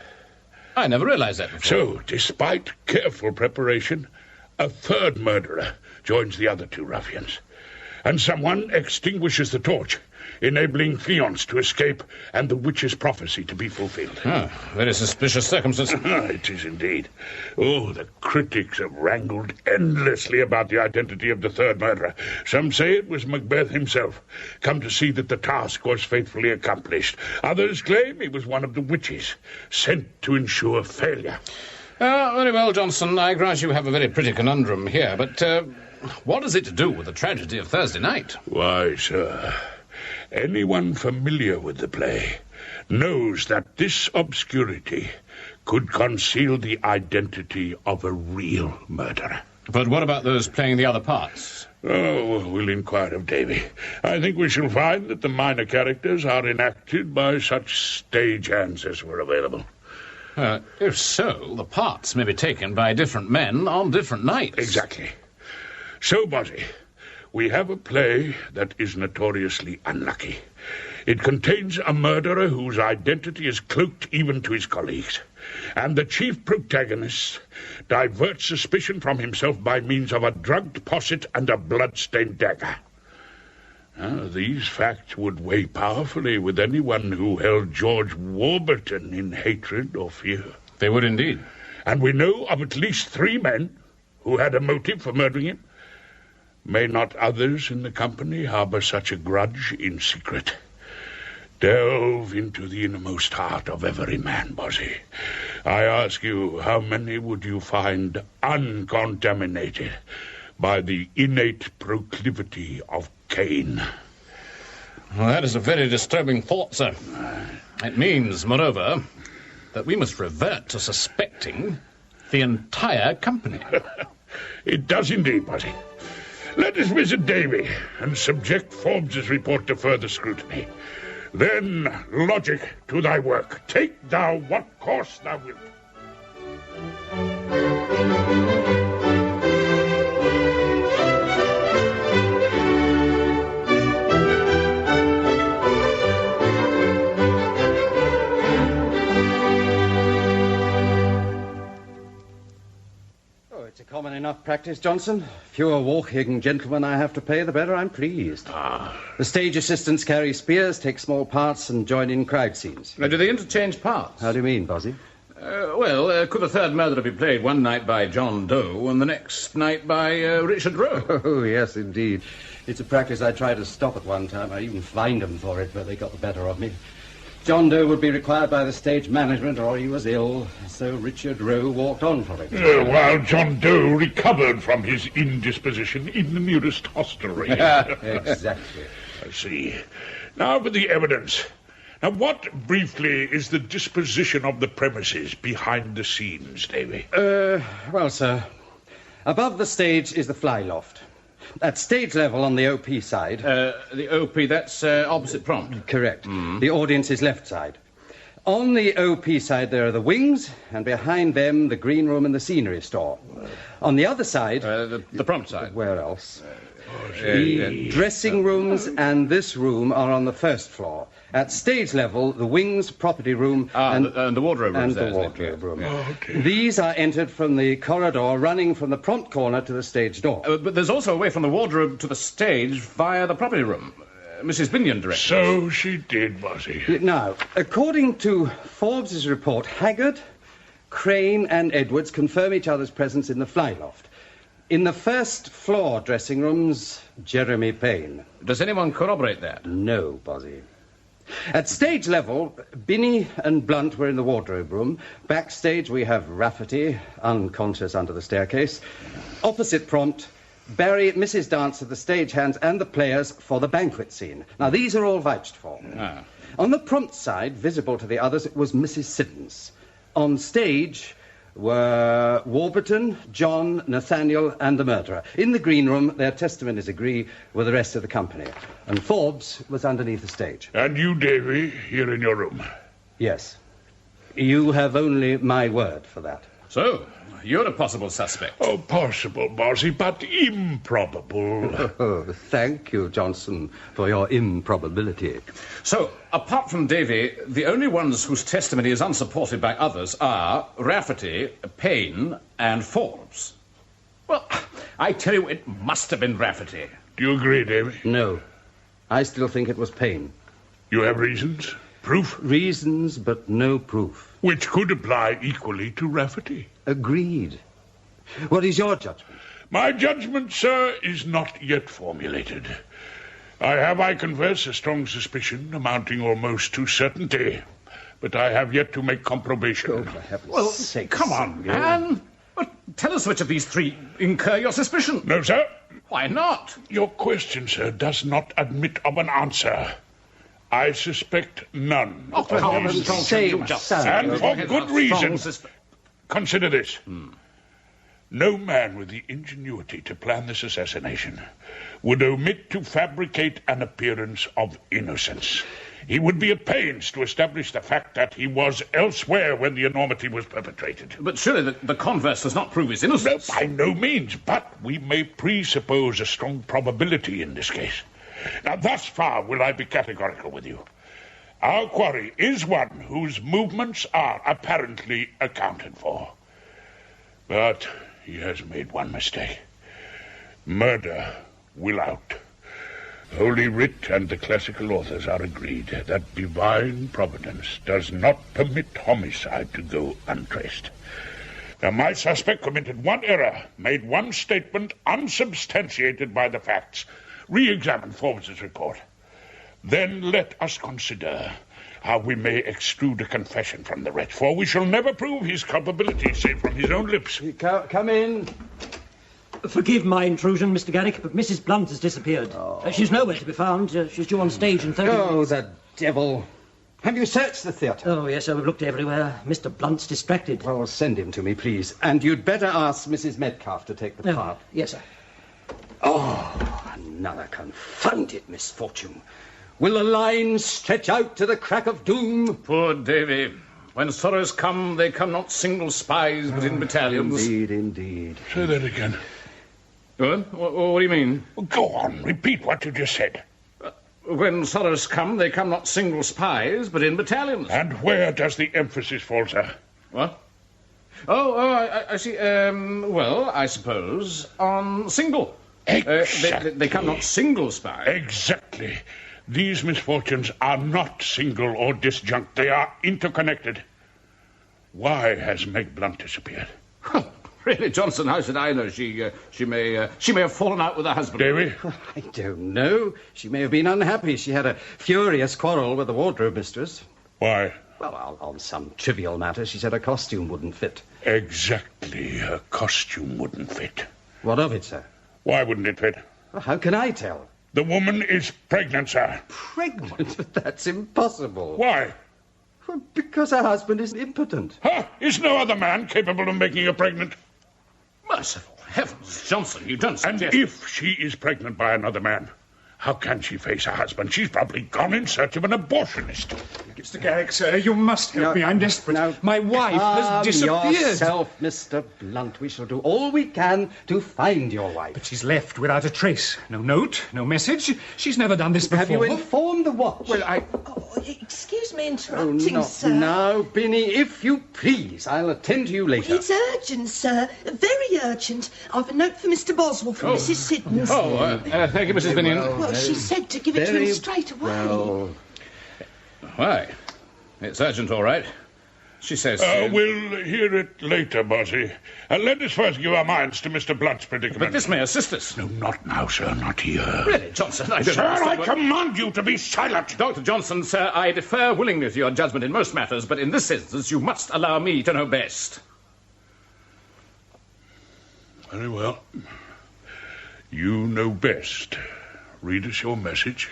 I never realized that before. So, despite careful preparation, a third murderer joins the other two ruffians. And someone extinguishes the torch, enabling Fleance to escape and the witch's prophecy to be fulfilled. Very suspicious circumstance. It is indeed. Oh, the critics have wrangled endlessly about the identity of the third murderer. Some say it was Macbeth himself, come to see that the task was faithfully accomplished. Others claim he was one of the witches, sent to ensure failure. Very well, Johnson. I grant you have a very pretty conundrum here, but what has it to do with the tragedy of Thursday night? Why, sir, anyone familiar with the play knows that this obscurity could conceal the identity of a real murderer. But what about those playing the other parts? Oh, we'll inquire of Davy. I think we shall find that the minor characters are enacted by such stage hands as were available. If so, the parts may be taken by different men on different nights. Exactly. So, Bozzy, we have a play that is notoriously unlucky. It contains a murderer whose identity is cloaked even to his colleagues. And the chief protagonist diverts suspicion from himself by means of a drugged posset and a blood-stained dagger. These facts would weigh powerfully with anyone who held George Warburton in hatred or fear. They would indeed. And we know of at least 3 men who had a motive for murdering him. May not others in the company harbour such a grudge in secret? Delve into the innermost heart of every man, Bozzy. I ask you, how many would you find uncontaminated by the innate proclivity of Cain? Well, that is a very disturbing thought, sir. It means, moreover, that we must revert to suspecting the entire company. It does indeed, Bozzy. Let us visit Davy and subject Forbes's report to further scrutiny. Then, logic, to thy work. Take thou what course thou wilt. It's a common enough practice, Johnson. Fewer walking gentlemen I have to pay, the better I'm pleased. The stage assistants carry spears, take small parts, and join in crowd scenes. Do they interchange parts? How do you mean, Bozzy? Could the third murderer be played one night by John Doe and the next night by Richard Roe? Oh, yes, indeed. It's a practice I tried to stop at one time. I even fined them for it, but they got the better of me. John Doe would be required by the stage management, or he was ill, so Richard Roe walked on from it. While John Doe recovered from his indisposition in the nearest hostelry. Exactly. I see. Now for the evidence. Now, what, briefly, is the disposition of the premises behind the scenes, Davy? Well, sir, above the stage is the fly loft. At stage level on the OP side... the OP, that's opposite prompt? Correct. The audience is left side. On the OP side there are the wings, and behind them the green room and the scenery store. On the other side... the prompt side? Where else? The dressing rooms and this room are on the first floor. At stage level, the wings, property room, and the wardrobe room. And the wardrobe room. These are entered from the corridor running from the prompt corner to the stage door. But there's also a way from the wardrobe to the stage via the property room. Mrs. Binion directed. So she did, Bozzy. Now, according to Forbes's report, Haggard, Crane, and Edwards confirm each other's presence in the fly loft. In the first floor dressing rooms, Jeremy Payne. Does anyone corroborate that? No, Bozzy. At stage level, Binney and Blunt were in the wardrobe room. Backstage, we have Rafferty, unconscious under the staircase. Opposite prompt, Barry, Mrs. Dancer, the stagehands, and the players for the banquet scene. Now, these are all vouched for. On the prompt side, visible to the others, was Mrs. Siddons. On stage were Warburton, John, Nathaniel, and the murderer. In the green room, their testimonies agree with the rest of the company. And Forbes was underneath the stage. And you, Davy, here in your room? Yes. You have only my word for that. So, you're a possible suspect. Oh, possible, Bozzy, but improbable. Oh, thank you, Johnson, for your improbability. So, apart from Davy, the only ones whose testimony is unsupported by others are Rafferty, Payne, and Forbes. Well, I tell you, it must have been Rafferty. Do you agree, Davy? No. I still think it was Payne. You have reasons? Proof? Reasons, but no proof. Which could apply equally to Rafferty. Agreed. What is your judgment? My judgment, sir, is not yet formulated. I have, I confess, a strong suspicion amounting almost to certainty. But I have yet to make comprobation. Oh, for heaven's sake. Come on, man. Tell us which of these 3 incur your suspicion. No, sir. Why not? Your question, sir, does not admit of an answer. I suspect none. Oh, for heaven's sake, and for good reason. Consider this. No man with the ingenuity to plan this assassination would omit to fabricate an appearance of innocence. He would be at pains to establish the fact that he was elsewhere when the enormity was perpetrated. But surely the converse does not prove his innocence. No, by no means, but we may presuppose a strong probability in this case. Now, thus far will I be categorical with you. Our quarry is one whose movements are apparently accounted for. But he has made one mistake. Murder will out. Holy Writ and the classical authors are agreed that divine providence does not permit homicide to go untraced. Now, my suspect committed one error, made one statement unsubstantiated by the facts. Re-examine Forbes's report. Then let us consider how we may extrude a confession from the wretch, for we shall never prove his culpability save from his own lips. Come in. Forgive my intrusion, Mr. Garrick, but Mrs. Blunt has disappeared. She's nowhere to be found. She's due on stage in 30 minutes. Oh, the devil. Have you searched the theatre? Oh, yes, sir, we've looked everywhere. Mr. Blunt's distracted. Well, send him to me, please. And you'd better ask Mrs. Metcalfe to take the part. Yes, sir. Oh, another confounded misfortune. Will the line stretch out to the crack of doom? Poor Davy. When sorrows come, they come not single spies, but in battalions. Indeed, indeed. Say that again. What do you mean? Go on, repeat what you just said. When sorrows come, they come not single spies, but in battalions. And where does the emphasis fall, sir? What? I see. Well, I suppose on single. Exactly. They come not single spies. Exactly. These misfortunes are not single or disjunct. They are interconnected. Why has Meg Blunt disappeared? Really, Johnson, how should I know? She may have fallen out with her husband. Davy? I don't know. She may have been unhappy. She had a furious quarrel with the wardrobe mistress. Why? Well, on some trivial matter. She said her costume wouldn't fit. Exactly. Her costume wouldn't fit. What of it, sir? Why wouldn't it fit? Well, how can I tell? The woman is pregnant, sir. Pregnant? But that's impossible. Why? Well, because her husband is impotent. Huh? Is no other man capable of making her pregnant? Merciful heavens, Johnson, you don't suggest... And if she is pregnant by another man, how can she face her husband? She's probably gone in search of an abortionist. Mr. Garrick, sir, you must help me. I'm desperate. My wife has disappeared. Yourself, Mr. Blunt. We shall do all we can to find your wife. But she's left without a trace. No note, no message. She's never done this before. Have you informed the watch? Well, Oh, excuse me interrupting, sir. Now, Binny, if you please, I'll attend to you later. It's urgent, sir. Very urgent. I've a note for Mr. Boswell from Mrs. Siddons. Thank you, Mrs. Binion. Well, she said to give it to him straight away. Well. Why? It's urgent, all right. She says... We'll hear it later, Bossy. Let us first give our minds to Mr. Blunt's predicament. But this may assist us. No, not now, sir, not here. Really, Johnson, I don't Sir, understand I command you to be silent. Dr. Johnson, sir, I defer willingly to your judgment in most matters, but in this instance you must allow me to know best. Very well. You know best. Read us your message.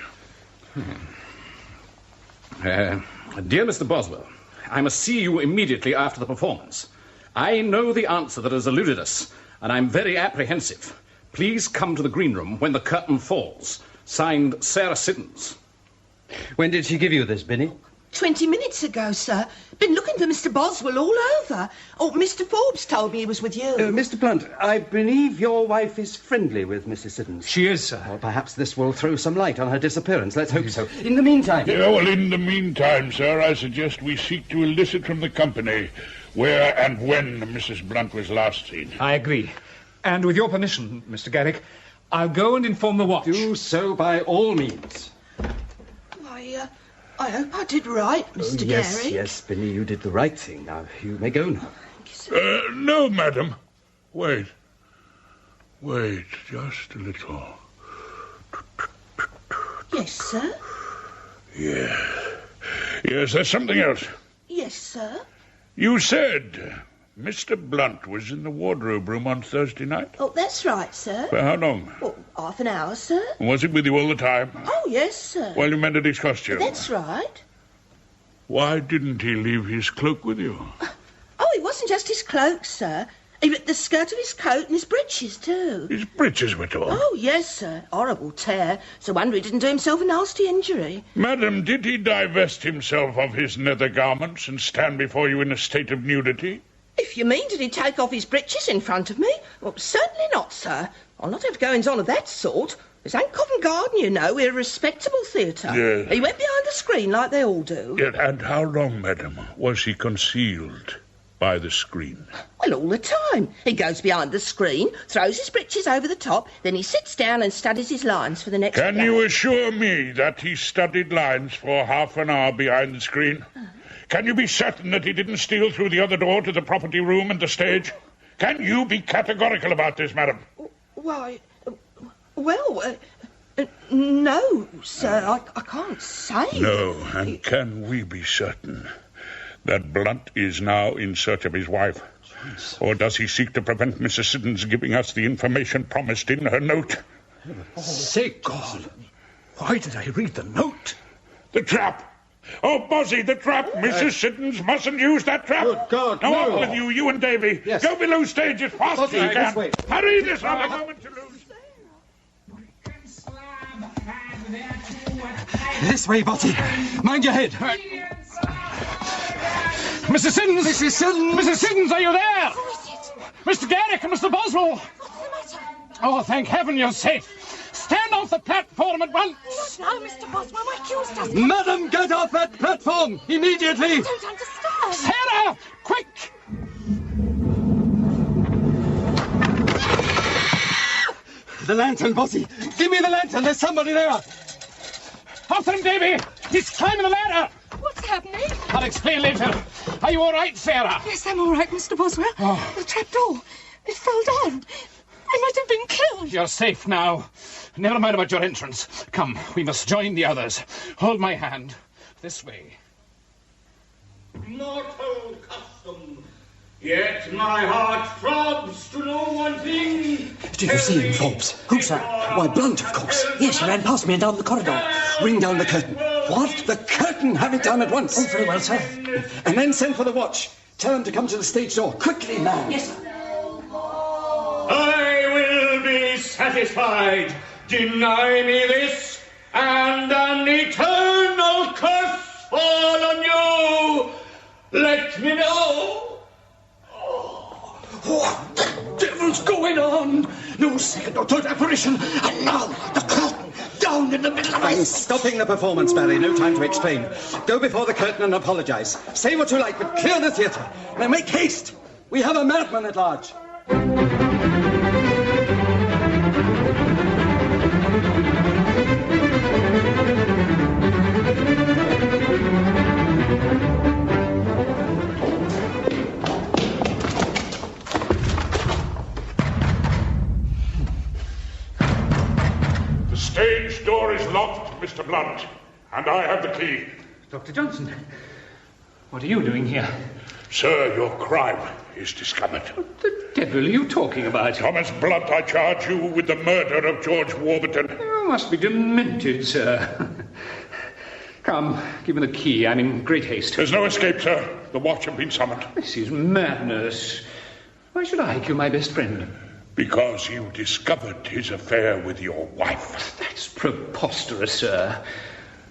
Dear Mr. Boswell, I must see you immediately after the performance. I know the answer that has eluded us, and I'm very apprehensive. Please come to the green room when the curtain falls. Signed, Sarah Siddons. When did she give you this, Binny? 20 minutes ago, sir. Been looking for Mr. Boswell all over. Oh, Mr. Forbes told me he was with you. Mr. Blunt, I believe your wife is friendly with Mrs. Siddons. She is, sir. Well, perhaps this will throw some light on her disappearance. Let's hope so. In the meantime... Yeah, well, in the meantime, sir, I suggest we seek to elicit from the company where and when Mrs. Blunt was last seen. I agree. And with your permission, Mr. Garrick, I'll go and inform the watch. Do so by all means. I hope I did right, Mr. Garrick. Yes, Binny, you did the right thing. Now, you may go now. No, madam. Wait, just a little. Yes, sir. Yes, there's something else. Yes, sir. You said Mr. Blunt was in the wardrobe room on Thursday night? Oh, that's right, sir. For how long? Well, half an hour, sir. Was he with you all the time? Oh, yes, sir. While you mended his costume? That's right. Why didn't he leave his cloak with you? Oh, it wasn't just his cloak, sir. He ripped the skirt of his coat and his breeches, too. His breeches were torn? Oh, yes, sir. Horrible tear. So wonder he didn't do himself a nasty injury. Madam, did he divest himself of his nether garments and stand before you in a state of nudity? If you mean, did he take off his breeches in front of me? Well, certainly not, sir. I'll not have goings-on of that sort. This ain't Covent Garden, you know. We're a respectable theatre. Yes. He went behind the screen like they all do. Yet, and how long, madam, was he concealed by the screen? Well, all the time. He goes behind the screen, throws his breeches over the top, then he sits down and studies his lines for the next Can play. you assure me that he studied lines for half an hour behind the screen? Can you be certain that he didn't steal through the other door to the property room and the stage? Can you be categorical about this, madam? Why, well, no, sir, I can't say. No, and can we be certain that Blunt is now in search of his wife? Or does he seek to prevent Mrs. Siddons giving us the information promised in her note? Say, God, why did I read the note? The trap! Oh, Bozzy, the trap! Mrs. Siddons mustn't use that trap! Good God, now, no! up with you and Davy. Yes. Go below stage as fast as you can. Hurry, there's not a moment to lose. This way, Botty. Mind your head. Mrs. Siddons! Mrs. Siddons! Mrs. Siddons, are you there? Mr. Garrick and Mr. Boswell! Oh, thank heaven you're safe. Stand off the platform at once! Not now, Mr. Boswell. My accused us. Madam, get off that platform! Immediately! I don't understand. Sarah! Quick! The lantern, Botty! Give me the lantern! There's somebody there! After him, Davy! He's climbing the ladder! What's happening? I'll explain later. Are you all right, Sarah? Yes, I'm all right, Mr. Boswell. Oh. The trapdoor. It fell down. I might have been killed. You're safe now. Never mind about your entrance. Come, we must join the others. Hold my hand. This way. Not old custom, yet my heart throbs to know one thing. Did you see him, Forbes? Who's that? Why, Blunt, of course. Yes, he ran past me and down the corridor. Ring down the curtain. What? The curtain? Have it down at once. Oh, very well, sir. And then send for the watch. Tell him to come to the stage door. Quickly, man. Yes, sir. I will be satisfied. Deny me this, and an eternal curse fall on you. Let me know. What the devil's going on? No second or third apparition. And now, the curtain down in the middle of I'm us. stopping the performance, Barry. No time to explain. Go before the curtain and apologize. Say what you like, but clear the theatre. Now make haste. We have a madman at large. The stage door is locked, Mr. Blunt, and I have the key. Dr. Johnson, what are you doing here? Sir, your crime is discovered. What the devil are you talking about? Thomas Blunt, I charge you with the murder of George Warburton. You must be demented, sir. Come, give me the key. I'm in great haste. There's no escape, sir. The watch have been summoned. This is madness. Why should I kill my best friend? Because you discovered his affair with your wife. That's preposterous, sir.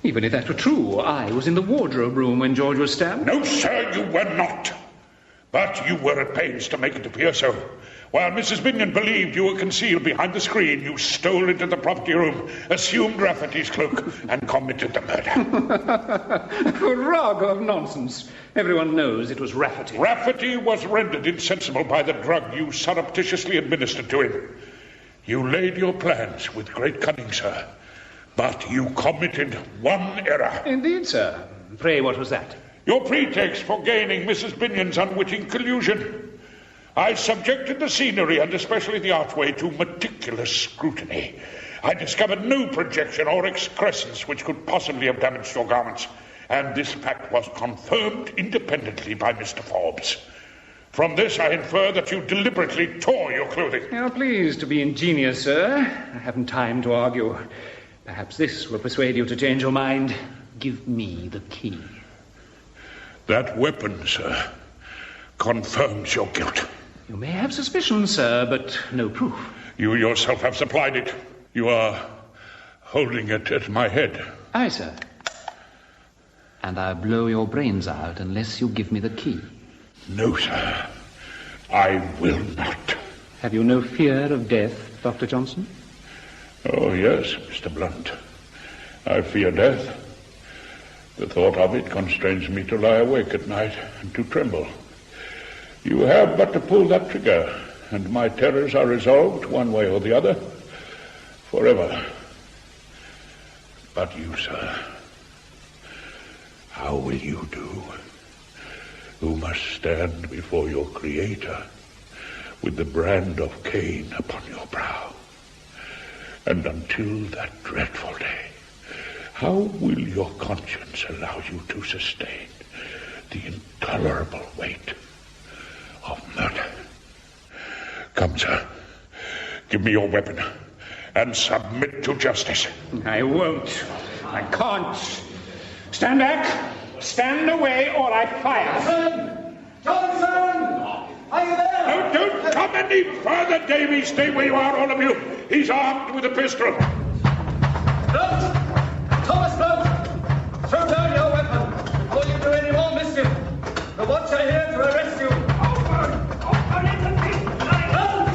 Even if that were true, I was in the wardrobe room when George was stabbed. No, sir, you were not. But you were at pains to make it appear so. While Mrs. Binion believed you were concealed behind the screen, you stole into the property room, assumed Rafferty's cloak, and committed the murder. Rug of nonsense. Everyone knows it was Rafferty. Rafferty was rendered insensible by the drug you surreptitiously administered to him. You laid your plans with great cunning, sir. But you committed one error. Indeed, sir. Pray, what was that? Your pretext for gaining Mrs. Binion's unwitting collusion. I subjected the scenery, and especially the archway, to meticulous scrutiny. I discovered no projection or excrescence which could possibly have damaged your garments, and this fact was confirmed independently by Mr. Forbes. From this, I infer that you deliberately tore your clothing. You're pleased to be ingenious, sir. I haven't time to argue. Perhaps this will persuade you to change your mind. Give me the key. That weapon, sir, confirms your guilt. You may have suspicion, sir, but no proof. You yourself have supplied it. You are holding it at my head. Aye, sir. And I'll blow your brains out unless you give me the key. No, sir. I will not. Have you no fear of death, Dr. Johnson? Oh, yes, Mr. Blunt. I fear death. The thought of it constrains me to lie awake at night and to tremble. You have but to pull that trigger, and my terrors are resolved one way or the other, forever. But you, sir, how will you do? Who must stand before your Creator with the brand of Cain upon your brow. And until that dreadful day, how will your conscience allow you to sustain the intolerable weight of murder? Come, sir, give me your weapon and submit to justice. I won't. I can't. Stand back. Stand away or I fire. Johnson! Are you there? Oh, don't come any further, Davy. Stay where you are, all of you. He's armed with a pistol. Blunt! Thomas Blunt! Throw down your weapon before you do any more mischief. The watch are here to arrest you. Blunt!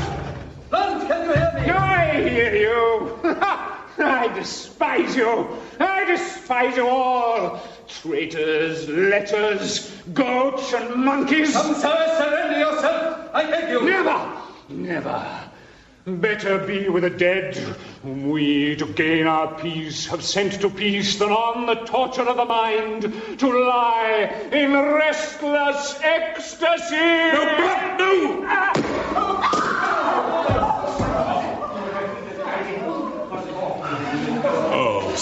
Blunt, can you hear me? I hear you. I despise you. I despise you all. Traitors, letters, goats and monkeys. Come, sir, surrender yourself. I beg you. Never. Never. Better be with the dead, whom we, to gain our peace, have sent to peace, than on the torture of the mind to lie in restless ecstasy. No, Blunt, no! Oh.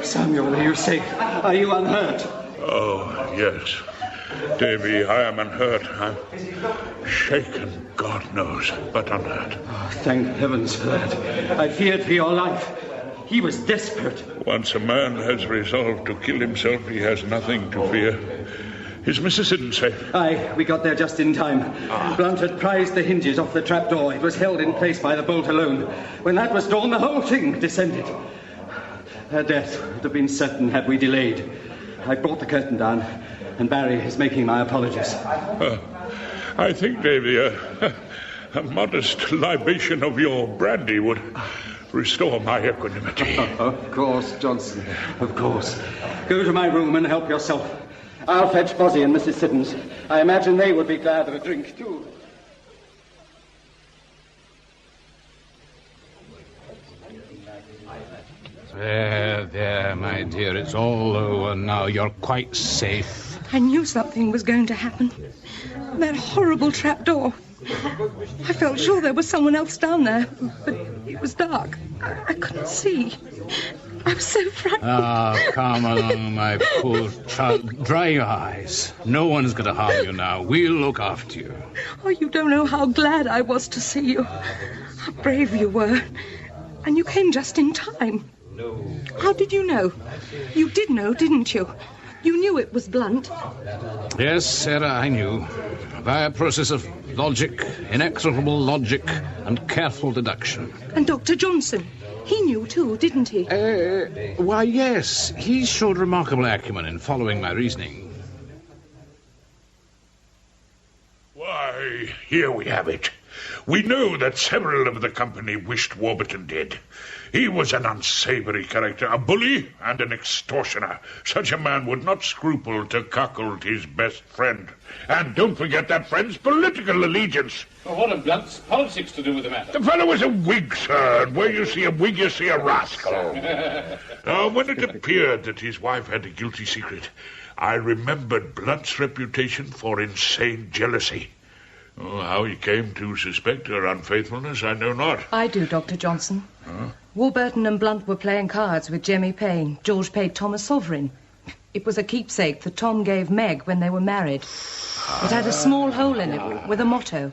Samuel, are you safe? Are you unhurt? Oh, yes. Davy, I am unhurt. I'm shaken, God knows, but unhurt. Oh, thank heavens for that. I feared for your life. He was desperate. Once a man has resolved to kill himself, he has nothing to fear. Is Mrs. Siddons safe? Aye, we got there just in time. Blunt had prized the hinges off the trapdoor. It was held in place by the bolt alone. When that was drawn, the whole thing descended. Her death would have been certain had we delayed. I brought the curtain down, and Barry is making my apologies. I think, Davy, a modest libation of your brandy would restore my equanimity. Of course, Johnson, of course. Go to my room and help yourself. I'll fetch Bozzy and Mrs. Siddons. I imagine they would be glad of a drink, too. There, my dear, it's all over now. You're quite safe. I knew something was going to happen. That horrible trapdoor. I felt sure there was someone else down there, but it was dark. I couldn't see. I was so frightened. Come along, my poor child. Dry your eyes. No one's going to harm you now. We'll look after you. Oh, you don't know how glad I was to see you. How brave you were. And you came just in time. No. How did you know? You did know, didn't you? You knew it was Blunt. Yes, Sarah, I knew. By a process of logic, inexorable logic, and careful deduction. And Dr. Johnson, he knew too, didn't he? Why, yes. He showed remarkable acumen in following my reasoning. Why, here we have it. We know that several of the company wished Warburton dead. He was an unsavory character, a bully and an extortioner. Such a man would not scruple to cuckold his best friend. And don't forget that friend's political allegiance. Well, what have Blunt's politics to do with the matter? The fellow was a Whig, sir, and where you see a Whig, you see a rascal. When it appeared that his wife had a guilty secret, I remembered Blunt's reputation for insane jealousy. How he came to suspect her unfaithfulness, I know not. I do, Dr. Johnson. Warburton and Blunt were playing cards with Jemmy Payne. George paid Tom a sovereign. It was a keepsake that Tom gave Meg when they were married. It had a small hole in it with a motto.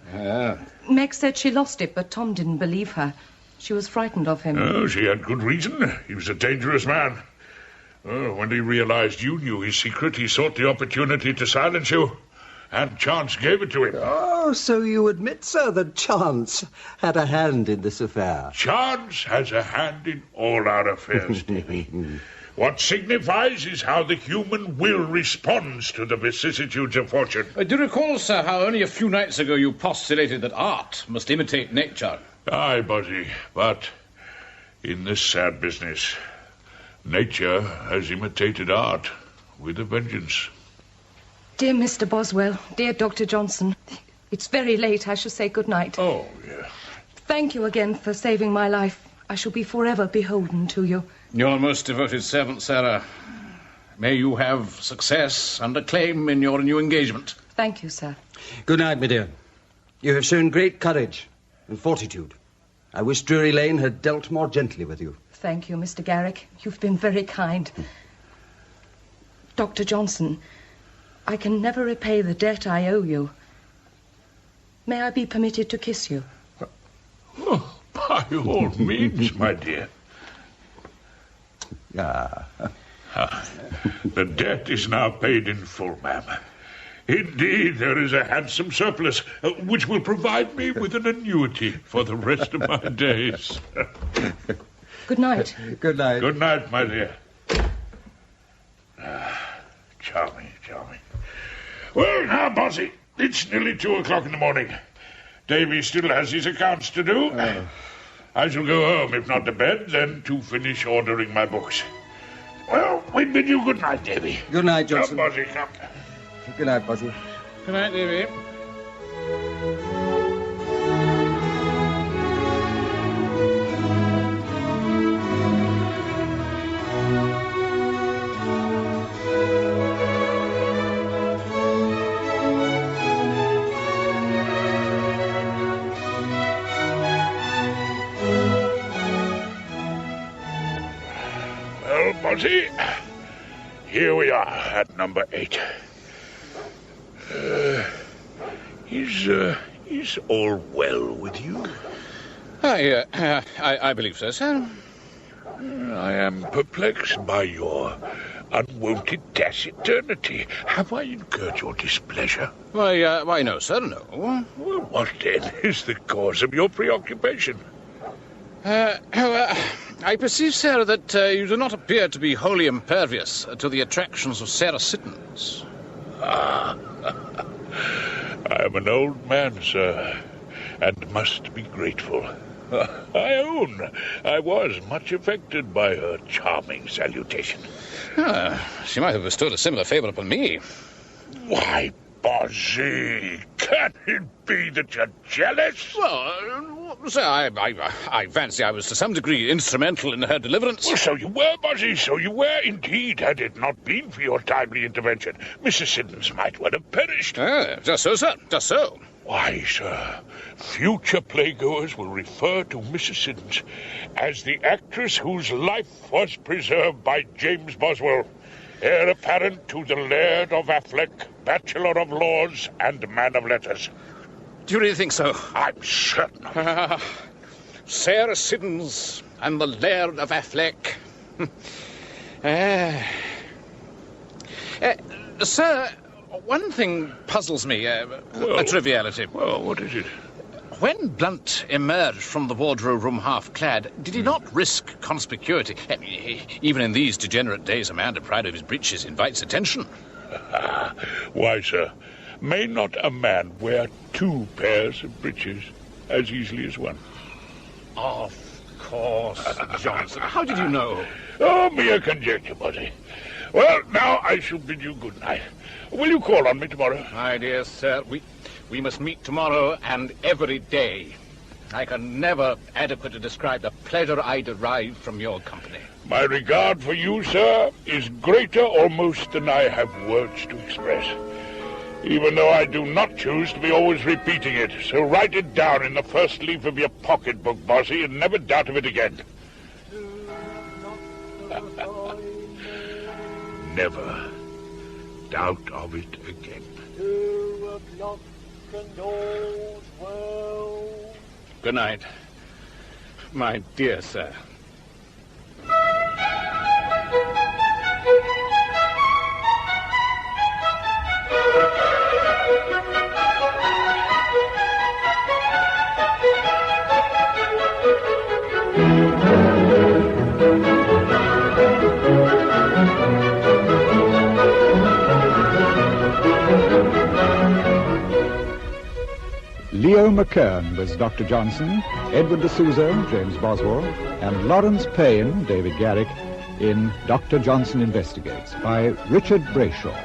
Meg said she lost it, but Tom didn't believe her. She was frightened of him. Oh, she had good reason. He was a dangerous man. When he realized you knew his secret, he sought the opportunity to silence you. And Chance gave it to him. Oh, so you admit, sir, that Chance had a hand in this affair? Chance has a hand in all our affairs, Davy. What signifies is how the human will responds to the vicissitudes of fortune. Do you recall, sir, how only a few nights ago you postulated that art must imitate nature? Aye, Bozzy, but in this sad business. Nature has imitated art with a vengeance. Dear Mr. Boswell, dear Dr. Johnson, it's very late. I shall say good night. Oh, yeah. Thank you again for saving my life. I shall be forever beholden to you. Your most devoted servant, Sarah. May you have success and acclaim in your new engagement. Thank you, sir. Good night, my dear. You have shown great courage and fortitude. I wish Drury Lane had dealt more gently with you. Thank you, Mr. Garrick. You've been very kind. Dr. Johnson, I can never repay the debt I owe you. May I be permitted to kiss you? Oh, by all means, my dear. The debt is now paid in full, ma'am. Indeed, there is a handsome surplus, which will provide me with an annuity for the rest of my days. Good night. Good night. Good night, my dear. Charming. Well, now, Bossy, it's nearly 2 o'clock in the morning. Davy still has his accounts to do. I shall go home, if not to bed, then to finish ordering my books. Well, we bid you good night, Davy. Good night, Johnson. Come, Bossy, come. Good night, Boswell. Good night, Davy. Well, Bossy, here we are at number 8. Is all well with you? I believe so, sir. I am perplexed by your unwonted taciturnity. Have I incurred your displeasure? Why, no, sir, no. Well, what then is the cause of your preoccupation? I perceive, sir, that you do not appear to be wholly impervious to the attractions of Sarah Siddons. I am an old man, sir, and must be grateful. I own I was much affected by her charming salutation. She might have bestowed a similar favour upon me. Why, Bossy, can it be that you're jealous? Well, sir, I fancy I was to some degree instrumental in her deliverance. Well, so you were, Bossy, so you were indeed. Had it not been for your timely intervention, Mrs. Siddons might well have perished. Just so, sir, just so. Why, sir, future playgoers will refer to Mrs. Siddons as the actress whose life was preserved by James Boswell, heir apparent to the Laird of Affleck, Bachelor of Laws and Man of Letters. Do you really think so? I'm certain. Sarah Siddons and the Laird of Affleck. Sir, one thing puzzles me, a triviality. Well, what is it? When Blunt emerged from the wardrobe room half-clad, did he not risk conspicuity? Even in these degenerate days, a man deprived of his breeches invites attention. Why, sir, may not a man wear 2 pairs of breeches as easily as one? Of course, Johnson. How did you know? Oh, mere conjecture, Bossy. Well, now I shall bid you good night. Will you call on me tomorrow? My dear sir, we must meet tomorrow and every day. I can never adequately describe the pleasure I derive from your company. My regard for you, sir, is greater almost than I have words to express. Even though I do not choose to be always repeating it. So write it down in the first leaf of your pocketbook, Bossy, and never doubt of it again. Never doubt of it again. Good night, my dear sir. Leo McKern was Dr. Johnson, Edward D'Souza, James Boswell, and Lawrence Payne, David Garrick, in Dr. Johnson Investigates by Richard Brayshaw.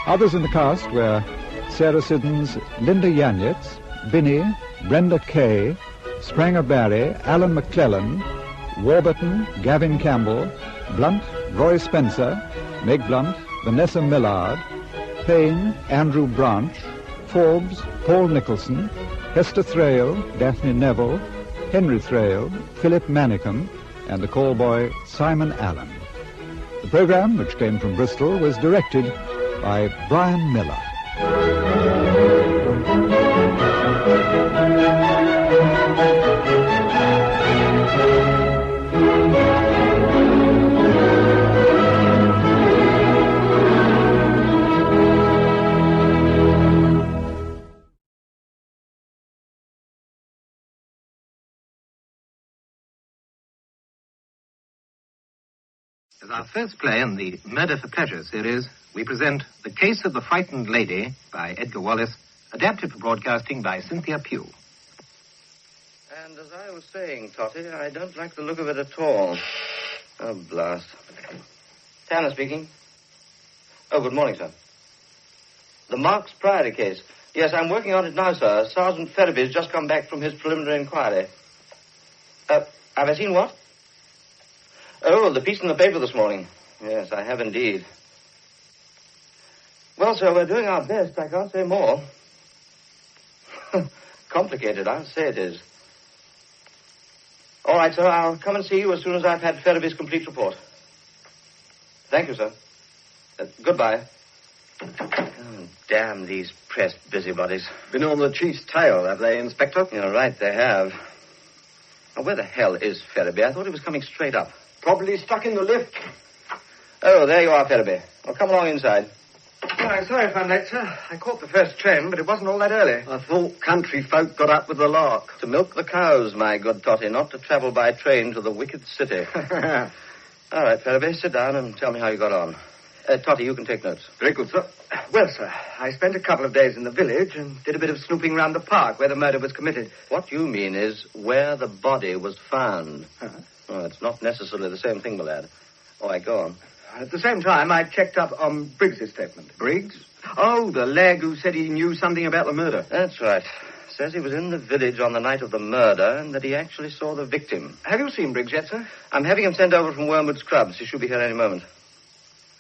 Others in the cast were Sarah Siddons, Linda Yanyitz, Binney, Brenda Kay, Spranger Barry, Alan McClellan, Warburton, Gavin Campbell, Blunt, Roy Spencer, Meg Blunt, Vanessa Millard, Payne, Andrew Branch, Forbes, Paul Nicholson, Hester Thrale, Daphne Neville, Henry Thrale, Philip Manicum, and the callboy Simon Allen. The programme, which came from Bristol, was directed by Brian Miller. As our first play in the Murder for Pleasure series, we present The Case of the Frightened Lady by Edgar Wallace, adapted for broadcasting by Cynthia Pugh. And as I was saying, Totty, I don't like the look of it at all. Oh, blast. Tanner speaking. Oh, good morning, sir. The Marks Priory case. Yes, I'm working on it now, sir. Sergeant Ferriby's just come back from his preliminary inquiry. Have I seen what? Oh, the piece in the paper this morning. Yes, I have indeed. Well, sir, we're doing our best. I can't say more. Complicated, I'll say it is. All right, sir, I'll come and see you as soon as I've had Ferriby's complete report. Thank you, sir. Goodbye. Oh, damn these pressed busybodies. Been on the chief's tail, have they, Inspector? You're right, they have. Now, where the hell is Ferriby? I thought he was coming straight up. Probably stuck in the lift. Oh, there you are, Ferriby. Well, come along inside. Oh, I'm sorry if I'm late, sir. I caught the first train, but it wasn't all that early. I thought country folk got up with the lark. To milk the cows, my good Totty, not to travel by train to the wicked city. All right, Ferriby, sit down and tell me how you got on. Totty, you can take notes. Very good, sir. Well, sir, I spent a couple of days in the village and did a bit of snooping round the park where the murder was committed. What you mean is where the body was found. Uh-huh. Oh, it's not necessarily the same thing, my lad. All right, go on. At the same time, I checked up on Briggs's statement. Briggs? Oh, the lag who said he knew something about the murder. That's right. Says he was in the village on the night of the murder and that he actually saw the victim. Have you seen Briggs yet, sir? I'm having him sent over from Wormwood Scrubs. He should be here any moment.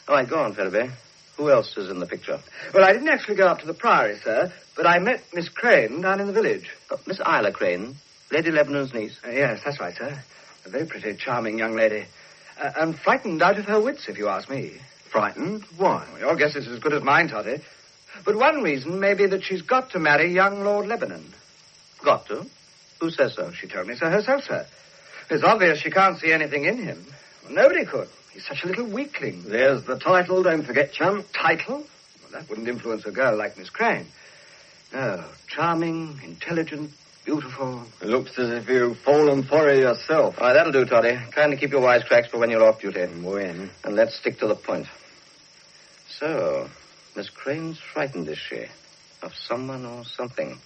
All right, go on, Ferriby. Who else is in the picture? Well, I didn't actually go up to the Priory, sir, but I met Miss Crane down in the village. Miss Isla Crane, Lady Lebanon's niece? Yes, that's right, sir. A very pretty, charming young lady. And frightened out of her wits, if you ask me. Frightened? Why? Well, your guess is as good as mine, Toddy. But one reason may be that she's got to marry young Lord Lebanon. Got to? Who says so? She told me so herself, sir. It's obvious she can't see anything in him. Well, nobody could. He's such a little weakling. There's the title, don't forget, chum. Title? Well, that wouldn't influence a girl like Miss Crane. No, charming, intelligent, beautiful. It looks as if you've fallen for her yourself. All right, that'll do, Toddy. Kindly keep your wisecracks for when you're off duty. When? And let's stick to the point. So, Miss Crane's frightened, is she? Of someone or something.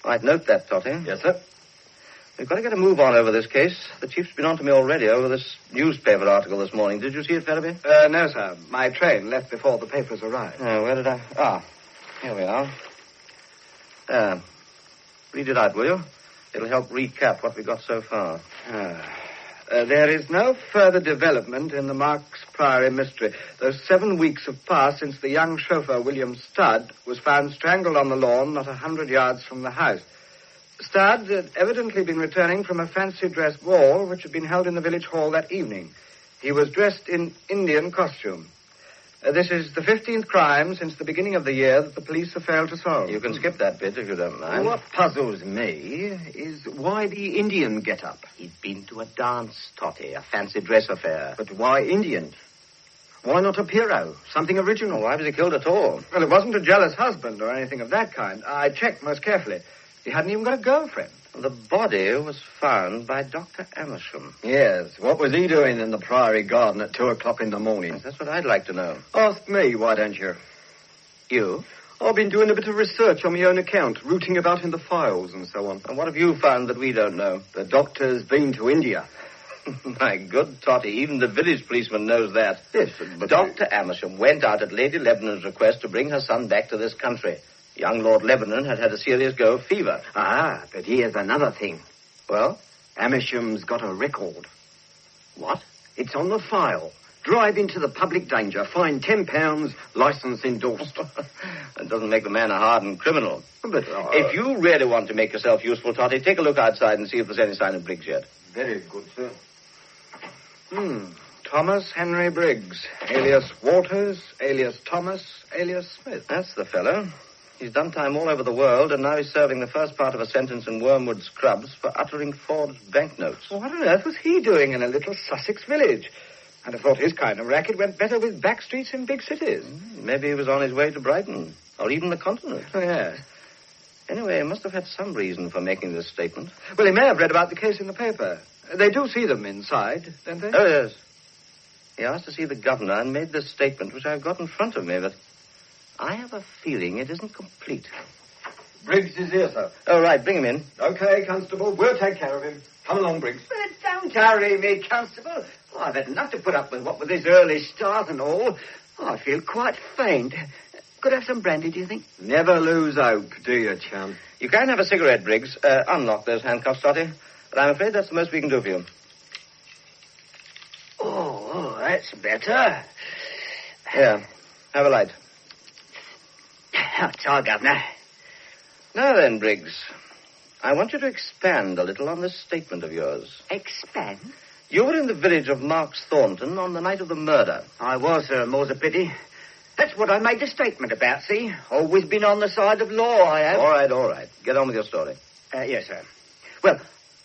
All right, note that, Totty. Yes, sir. We've got to get a move on over this case. The chief's been on to me already over this newspaper article this morning. Did you see it, Ferriby? No, sir. My train left before the papers arrived. Oh, where did I... Ah, here we are. Read it out, will you? It'll help recap what we got so far. There is no further development in the Marks Priory mystery. Those 7 weeks have passed since the young chauffeur, William Studd, was found strangled on the lawn not 100 yards from the house. Studd had evidently been returning from a fancy dress ball which had been held in the village hall that evening. He was dressed in Indian costume. This is the 15th crime since the beginning of the year that the police have failed to solve. You can skip that bit if you don't mind. What puzzles me is why the Indian get-up. He'd been to a dance, Totty, a fancy dress affair. But why Indians? Why not a Pierrot? Something original. Why was he killed at all? Well, it wasn't a jealous husband or anything of that kind. I checked most carefully. He hadn't even got a girlfriend. The body was found by Dr. Amersham. Yes. What was he doing in the Priory garden at 2 o'clock in the morning? That's what I'd like to know. Ask me, why don't you? You? I've been doing a bit of research on my own account, rooting about in the files and so on. And what have you found that we don't know? The doctor's been to India. My good Totty, even the village policeman knows that. Yes, but... Dr. Amersham went out at Lady Lebanon's request to bring her son back to this country. Young Lord Lebanon had had a serious go of fever. Ah, but here's another thing. Well? Amersham's got a record. What? It's on the file. Drive into the public danger, fine £10, licence endorsed. That doesn't make the man a hardened criminal. But if you really want to make yourself useful, Totty, take a look outside and see if there's any sign of Briggs yet. Very good, sir. Thomas Henry Briggs, alias Waters, alias Thomas, alias Smith. That's the fellow. He's done time all over the world, and now he's serving the first part of a sentence in Wormwood Scrubs for uttering forged banknotes. What on earth was he doing in a little Sussex village? I'd have thought his kind of racket went better with back streets in big cities. Maybe he was on his way to Brighton, or even the continent. Oh, yes. Anyway, he must have had some reason for making this statement. Well, he may have read about the case in the paper. They do see them inside, don't they? Oh, yes. He asked to see the governor and made this statement, which I've got in front of me, but I have a feeling it isn't complete. Briggs is here, sir. Oh, right, bring him in. Okay, Constable, we'll take care of him. Come along, Briggs. Well, don't hurry me, Constable. Oh, I've had enough to put up with, what with this early start and all. Oh, I feel quite faint. Could I have some brandy, do you think? Never lose hope, do you, chum? You can have a cigarette, Briggs. Unlock those handcuffs, Totty. But I'm afraid that's the most we can do for you. Oh, that's better. Here, have a light. That's all, Governor. Now then, Briggs, I want you to expand a little on this statement of yours. Expand? You were in the village of Marks Thornton on the night of the murder. I was, sir, more's a pity. That's what I made the statement about, see? Always been on the side of law, I have. All right. Get on with your story. Yes, sir. Well,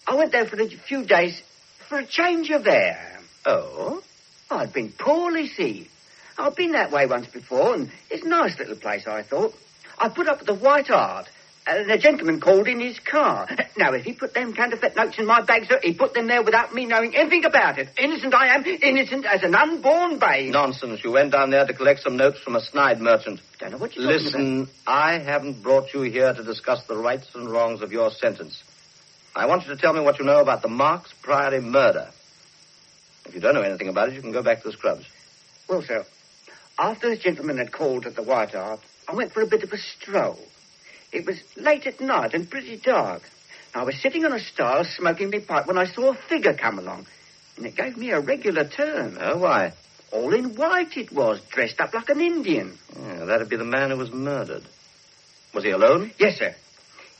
I went there for a few days for a change of air. Oh? I'd been poorly, see. I've been that way once before, and it's a nice little place, I thought. I put up at the White Hart. The gentleman called in his car. Now, if he put them counterfeit notes in my bag, sir, he put them there without me knowing anything about it. Innocent I am, innocent as an unborn babe. Nonsense. You went down there to collect some notes from a snide merchant. Don't know what you're talking about. Listen, I haven't brought you here to discuss the rights and wrongs of your sentence. I want you to tell me what you know about the Marks Priory murder. If you don't know anything about it, you can go back to the Scrubs. Well, sir, after the gentleman had called at the White Hart, I went for a bit of a stroll. It was late at night and pretty dark. I was sitting on a stile smoking my pipe when I saw a figure come along, and it gave me a regular turn. Oh, why? All in white it was, dressed up like an Indian. Yeah, that'd be the man who was murdered. Was he alone? Yes, sir.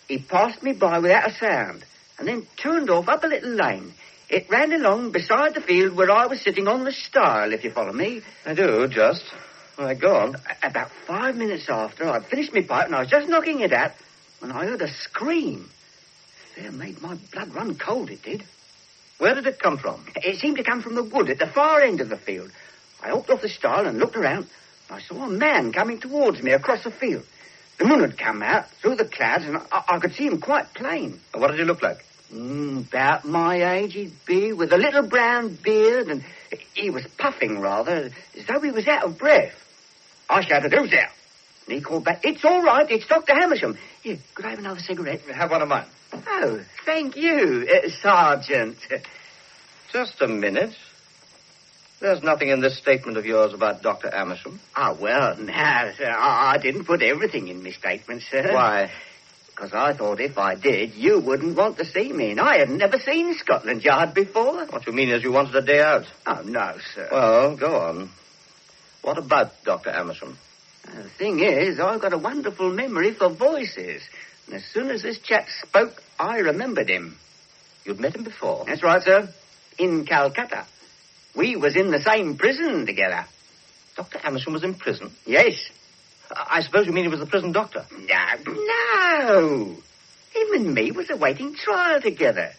He passed me by without a sound, and then turned off up a little lane. It ran along beside the field where I was sitting on the stile, if you follow me. I do, just. All right, go on. About 5 minutes after, I'd finished my pipe and I was just knocking it out when I heard a scream. Fair made my blood run cold, it did. Where did it come from? It seemed to come from the wood at the far end of the field. I hopped off the stile and looked around. I saw a man coming towards me across the field. The moon had come out through the clouds and I could see him quite plain. What did he look like? About my age he'd be, with a little brown beard, and he was puffing rather, as though he was out of breath. I shouted, "Who's there?" And he called back, "It's all right, it's Dr. Hamersham. Here, could I have another cigarette?" Have one of mine. Oh, thank you, Sergeant. Just a minute. There's nothing in this statement of yours about Dr. Amersham. Ah, well, now, sir, I didn't put everything in my statement, sir. Why? Because I thought if I did, you wouldn't want to see me, and I had never seen Scotland Yard before. What you mean is you wanted a day out? Oh, no, sir. Well, go on. What about Dr. Amersham? The thing is, I've got a wonderful memory for voices, and as soon as this chap spoke, I remembered him. You'd met him before? That's right, sir. In Calcutta. We was in the same prison together. Dr. Amersham was in prison? Yes. I suppose you mean he was the prison doctor? No. Him and me was awaiting trial together.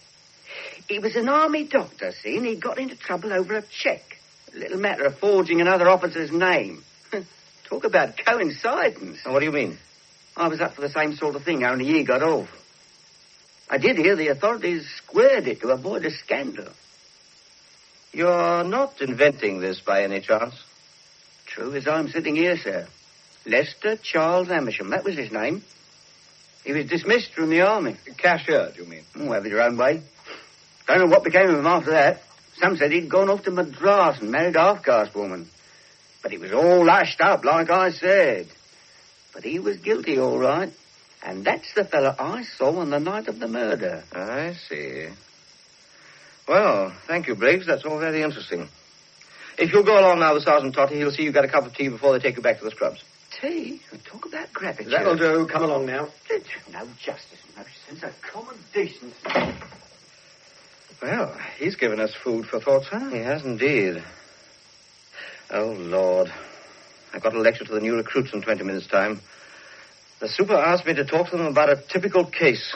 He was an army doctor, see, and he got into trouble over a cheque. Little matter of forging another officer's name. Talk about coincidence. What do you mean? I was up for the same sort of thing, only he got off. I did hear the authorities squared it to avoid a scandal. You're not inventing this by any chance? True as I'm sitting here, sir. Lester Charles Amersham, that was his name. He was dismissed from the army. Cashier, do you mean? Oh, have it your own way. Don't know what became of him after that. Some said he'd gone off to Madras and married a half-caste woman. But it was all hushed up, like I said. But he was guilty, all right. And that's the fellow I saw on the night of the murder. I see. Well, thank you, Briggs. That's all very interesting. If you'll go along now with Sergeant Totty, he'll see you get a cup of tea before they take you back to the scrubs. Tea? Talk about gravity. That'll do. Come along now. No justice, no sense of common decency. Well, he's given us food for thought, sir. He has indeed. Oh, Lord. I've got a lecture to the new recruits in 20 minutes' time. The super asked me to talk to them about a typical case.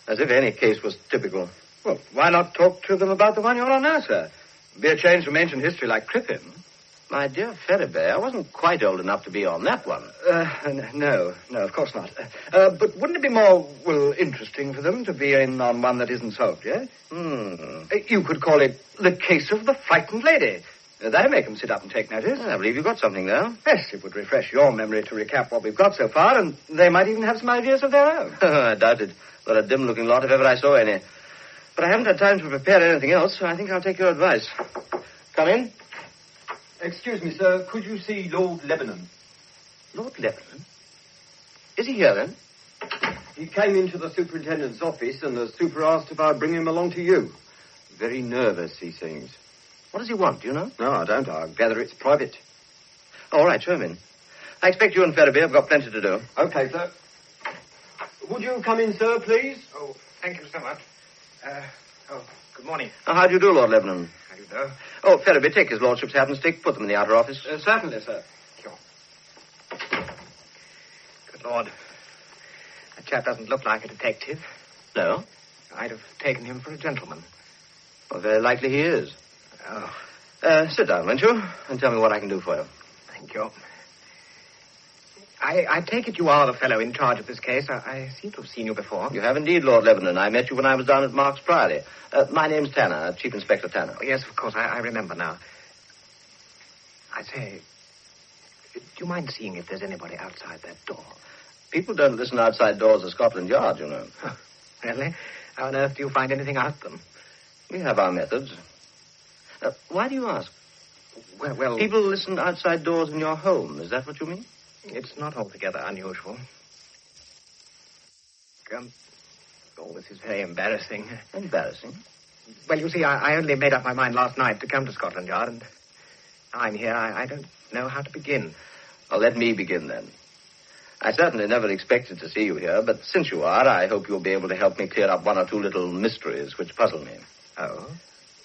As if any case was typical. Well, why not talk to them about the one you're on now, sir? Be a change from ancient history like Crippen. My dear Ferriby, I wasn't quite old enough to be on that one. No, of course not. But wouldn't it be more, interesting for them to be in on one that isn't solved, yes? You could call it The Case of the Frightened Lady. That'd make them sit up and take notice. I believe you've got something there. Yes, it would refresh your memory to recap what we've got so far, and they might even have some ideas of their own. I doubt it. What a dim-looking lot if ever I saw any. But I haven't had time to prepare anything else, so I think I'll take your advice. Come in. Excuse me, sir. Could you see Lord Lebanon? Lord Lebanon? Is he here, then? He came into the superintendent's office, and the super asked if I'd bring him along to you. Very nervous, he seems. What does he want, do you know? No, I don't. I gather it's private. All right, show him in. I expect you and Ferriby have got plenty to do. Okay, sir. Would you come in, sir, please? Oh, thank you so much. Good morning. How do you do, Lord Lebanon? How do you do? Oh, Ferriby, take his lordship's hat and stick. Put them in the outer office. Certainly, sir. Sure. Good Lord. That chap doesn't look like a detective. No? I'd have taken him for a gentleman. Well, very likely he is. Oh. Sit down, won't you? And tell me what I can do for you. Thank you. I take it you are the fellow in charge of this case. I seem to have seen you before. You have indeed, Lord Lebanon. I met you when I was down at Mark's Priory. My name's Tanner, Chief Inspector Tanner. Oh, yes, of course. I remember now. I say, do you mind seeing if there's anybody outside that door? People don't listen outside doors of Scotland Yard, you know. Really? How on earth do you find anything out of them? We have our methods. Why do you ask? Well... People listen outside doors in your home. Is that what you mean? It's not altogether unusual. This is very embarrassing. Embarrassing? Well, you see, I only made up my mind last night to come to Scotland Yard, and I'm here. I don't know how to begin. Well, let me begin, then. I certainly never expected to see you here, but since you are, I hope you'll be able to help me clear up one or two little mysteries which puzzle me. Oh?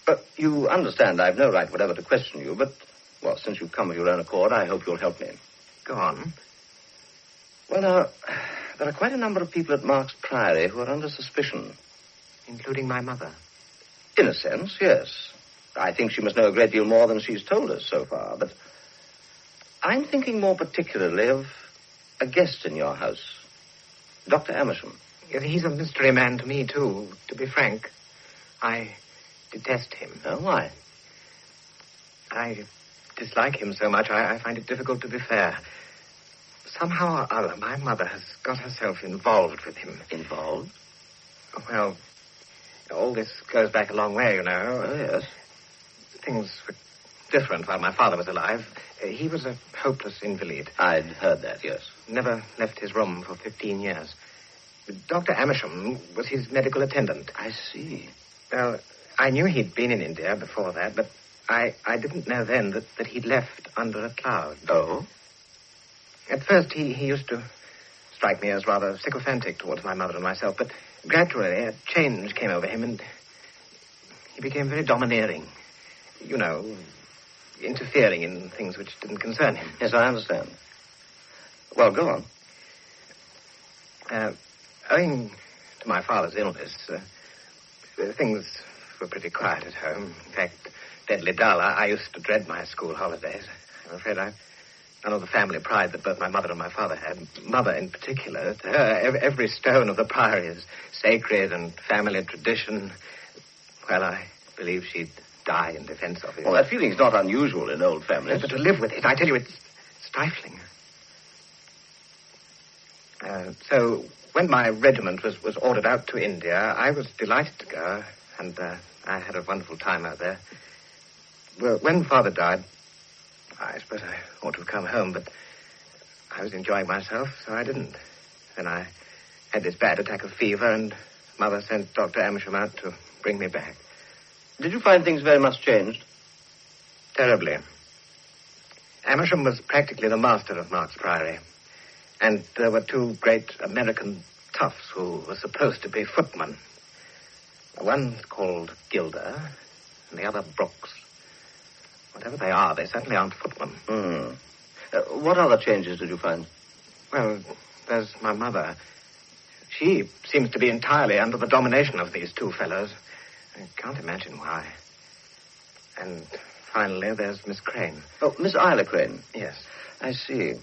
But you understand I've no right whatever to question you, but, well, since you've come of your own accord, I hope you'll help me. Go on. Well, now, there are quite a number of people at Mark's Priory who are under suspicion. Including my mother? In a sense, yes. I think she must know a great deal more than she's told us so far, but I'm thinking more particularly of a guest in your house, Dr. Amersham. He's a mystery man to me, too, to be frank. I detest him. Oh, why? I dislike him so much, I find it difficult to be fair. Somehow or other, my mother has got herself involved with him. Involved? Well, all this goes back a long way, you know. Oh, yes. Things were different while my father was alive. He was a hopeless invalid. I'd heard that, yes. Never left his room for 15 years. Dr. Amersham was his medical attendant. I see. Well, I knew he'd been in India before that, but I didn't know then that he'd left under a cloud. Oh? At first, he used to strike me as rather sycophantic towards my mother and myself, but gradually a change came over him, and he became very domineering. You know, interfering in things which didn't concern him. Yes, I understand. Well, go on. Owing to my father's illness, things were pretty quiet at home. In fact, deadly dull. I used to dread my school holidays. I'm afraid I've none of the family pride that both my mother and my father had. Mother in particular. To her, every stone of the Priory is sacred and family tradition. Well, I believe she'd die in defense of it. Well, that feeling's not unusual in old families. But to live with it, I tell you, it's stifling. So, when my regiment was ordered out to India, I was delighted to go, and I had a wonderful time out there. Well, when Father died, I suppose I ought to have come home, but I was enjoying myself, so I didn't. Then I had this bad attack of fever, and Mother sent Dr. Amersham out to bring me back. Did you find things very much changed? Terribly. Amersham was practically the master of Mark's Priory. And there were two great American toughs who were supposed to be footmen. One's called Gilder, and the other Brooks. Whatever they are, they certainly aren't footmen. What other changes did you find? Well, there's my mother. She seems to be entirely under the domination of these two fellows. I can't imagine why. And finally, there's Miss Crane. Oh, Miss Isla Crane? Yes. I see.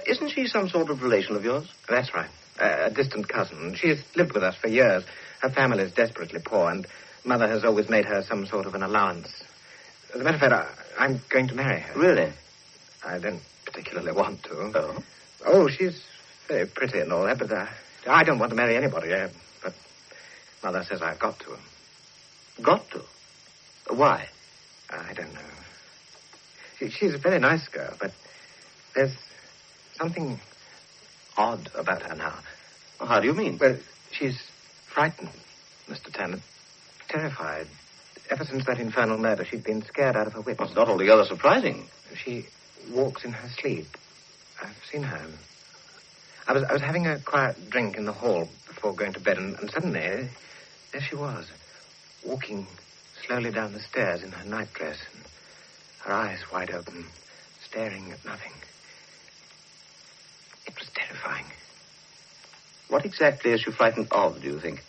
Isn't she some sort of relation of yours? That's right. A distant cousin. She's lived with us for years. Her family's desperately poor, and Mother has always made her some sort of an allowance. As a matter of fact, I'm going to marry her. Really? I don't particularly want to. Oh? Oh, she's very pretty and all that, but I don't want to marry anybody. But Mother says I've got to. Got to? Why? I don't know. She's a very nice girl, but there's something odd about her now. Well, how do you mean? Well, she's frightened, Mr. Tanner. Terrified. Ever since that infernal murder, she'd been scared out of her wits. Well, it's not altogether surprising. She walks in her sleep. I've seen her. I was having a quiet drink in the hall before going to bed, and suddenly, there she was, walking slowly down the stairs in her nightdress, and her eyes wide open, staring at nothing. It was terrifying. What exactly is she frightened of, do you think?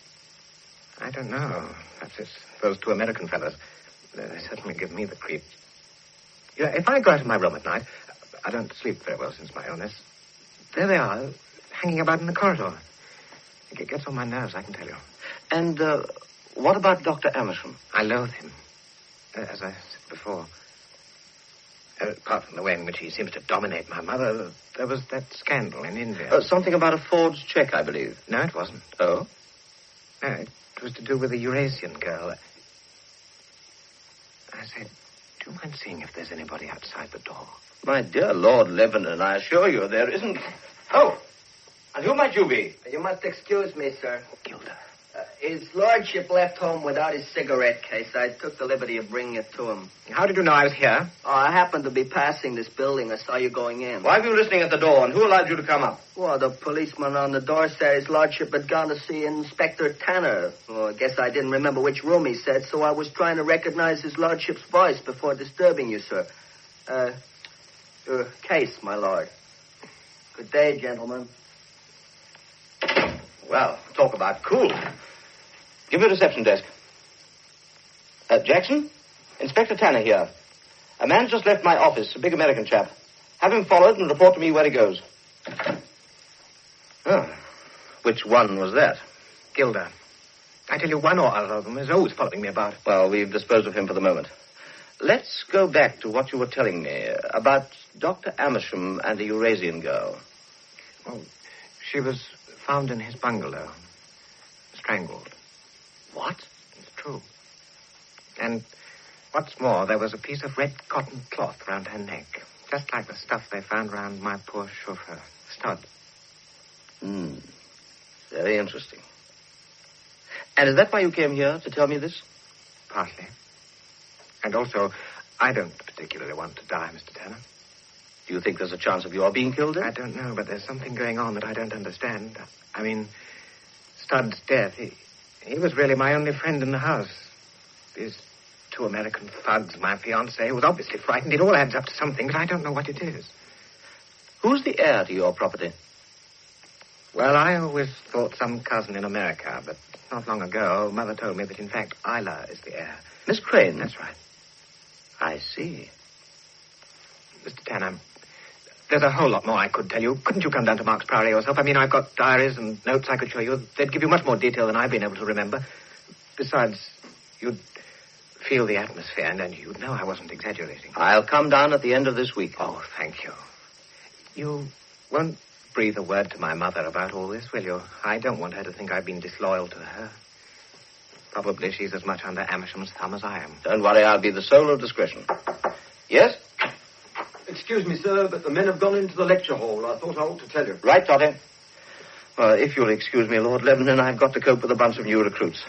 I don't know. Perhaps it's those two American fellows. They certainly give me the creeps. You know, if I go out of my room at night, I don't sleep very well since my illness. There they are, hanging about in the corridor. It gets on my nerves, I can tell you. And, what about Dr. Amersham? I loathe him, as I said before. Apart from the way in which he seems to dominate my mother, there was that scandal in India. Something about a forged check, I believe. No, it wasn't. Oh? No, it was to do with a Eurasian girl. I said, do you mind seeing if there's anybody outside the door? My dear Lord Lebanon, I assure you there isn't. Oh! And who might you be? You must excuse me, sir. Gilder. His lordship left home without his cigarette case. I took the liberty of bringing it to him. How did you know I was here? Oh, I happened to be passing this building. I saw you going in. Why were you listening at the door, and who allowed you to come up? Well, the policeman on the door said his lordship had gone to see Inspector Tanner. Well, I guess I didn't remember which room he said, so I was trying to recognize his lordship's voice before disturbing you, sir. Your case, my lord. Good day, gentlemen. Well, talk about cool. Give me a reception desk. Jackson? Inspector Tanner here. A man just left my office, a big American chap. Have him followed and report to me where he goes. Oh. Which one was that? Gilder. I tell you, one or other of them is always following me about. Well, we've disposed of him for the moment. Let's go back to what you were telling me about Dr. Amersham and the Eurasian girl. Well, she was found in his bungalow, strangled. What? It's true. And what's more, there was a piece of red cotton cloth round her neck, just like the stuff they found round my poor chauffeur, Stud. Very interesting. And is that why you came here, to tell me this? Partly. And also, I don't particularly want to die, Mr. Tanner. Do you think there's a chance of your being killed, then? I don't know, but there's something going on that I don't understand. I mean, Stud's death, he was really my only friend in the house. These two American thugs, my fiancé, who was obviously frightened. It all adds up to something, but I don't know what it is. Who's the heir to your property? Well, I always thought some cousin in America, but not long ago, Mother told me that, in fact, Isla is the heir. Miss Crane? That's right. I see. Mr. Tanner, there's a whole lot more I could tell you. Couldn't you come down to Mark's Priory yourself? I mean, I've got diaries and notes I could show you. They'd give you much more detail than I've been able to remember. Besides, you'd feel the atmosphere, and you'd know I wasn't exaggerating. I'll come down at the end of this week. Oh, thank you. You won't breathe a word to my mother about all this, will you? I don't want her to think I've been disloyal to her. Probably she's as much under Amersham's thumb as I am. Don't worry, I'll be the soul of discretion. Yes? Excuse me, sir, but the men have gone into the lecture hall. I thought I ought to tell you. Right, Toddy. Well, if you'll excuse me, Lord Lebanon, I've got to cope with a bunch of new recruits.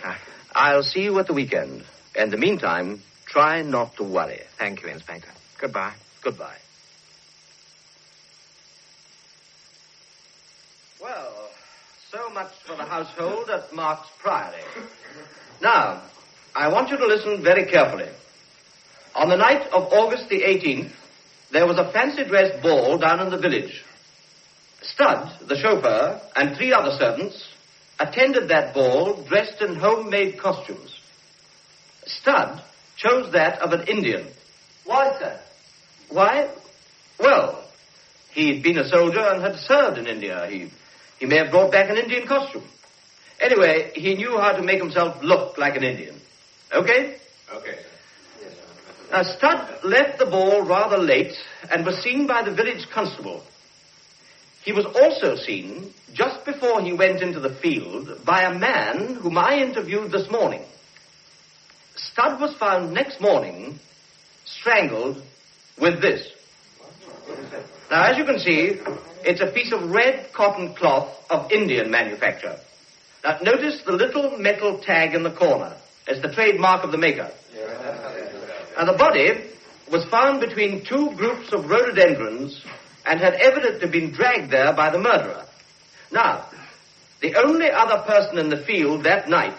I'll see you at the weekend. In the meantime, try not to worry. Thank you, Inspector. Goodbye. Goodbye. Well, so much for the household at Mark's Priory. Now, I want you to listen very carefully. On the night of August the 18th, there was a fancy-dress ball down in the village. Stud, the chauffeur, and 3 other servants attended that ball dressed in homemade costumes. Stud chose that of an Indian. Why, sir? Why? Well, he'd been a soldier and had served in India. He may have brought back an Indian costume. Anyway, he knew how to make himself look like an Indian. Okay? Okay. Now, Stud left the ball rather late and was seen by the village constable. He was also seen, just before he went into the field, by a man whom I interviewed this morning. Stud was found next morning, strangled with this. Now, as you can see, it's a piece of red cotton cloth of Indian manufacture. Now, notice the little metal tag in the corner. It's the trademark of the maker. Now, the body was found between 2 groups of rhododendrons and had evidently been dragged there by the murderer. Now, the only other person in the field that night,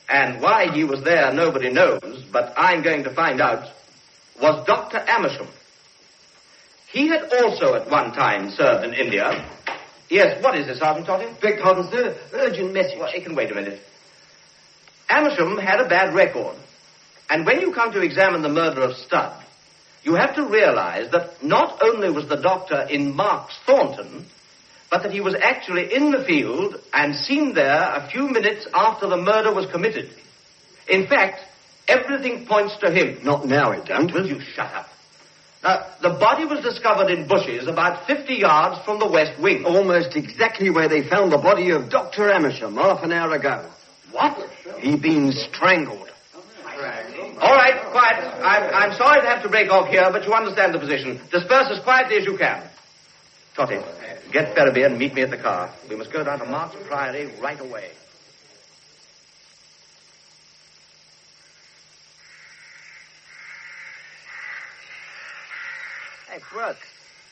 and why he was there nobody knows, but I'm going to find out, was Dr. Amersham. He had also at one time served in India. Yes, what is it, Sergeant Totty? Beg pardon, sir. Urgent message. Well, it can wait a minute. Amersham had a bad record. And when you come to examine the murder of Stud, you have to realize that not only was the doctor in Mark's Thornton, but that he was actually in the field and seen there a few minutes after the murder was committed. In fact, everything points to him. Not now, it don't. Will you shut up? Now, the body was discovered in bushes about 50 yards from the west wing. Almost exactly where they found the body of Dr. Amersham half an hour ago. What? He'd been strangled. All right, quiet. I'm sorry to have to break off here, but you understand the position. Disperse as quietly as you can. Totty, get Ferriby and meet me at the car. We must go down to Mark's Priory right away. Hey, Brooks,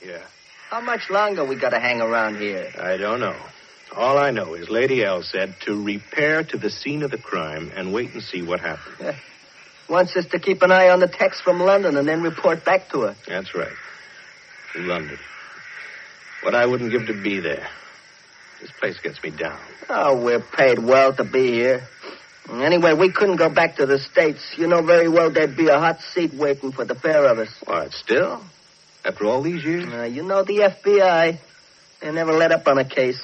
Yeah, how much longer we gotta hang around here? I don't know. All I know is Lady L said to repair to the scene of the crime and wait and see what happens. Wants us to keep an eye on the text from London and then report back to her. That's right. To London. What I wouldn't give to be there. This place gets me down. Oh, we're paid well to be here. Anyway, we couldn't go back to the States. You know very well there'd be a hot seat waiting for the pair of us. What, still? After all these years? You know the FBI. They never let up on a case.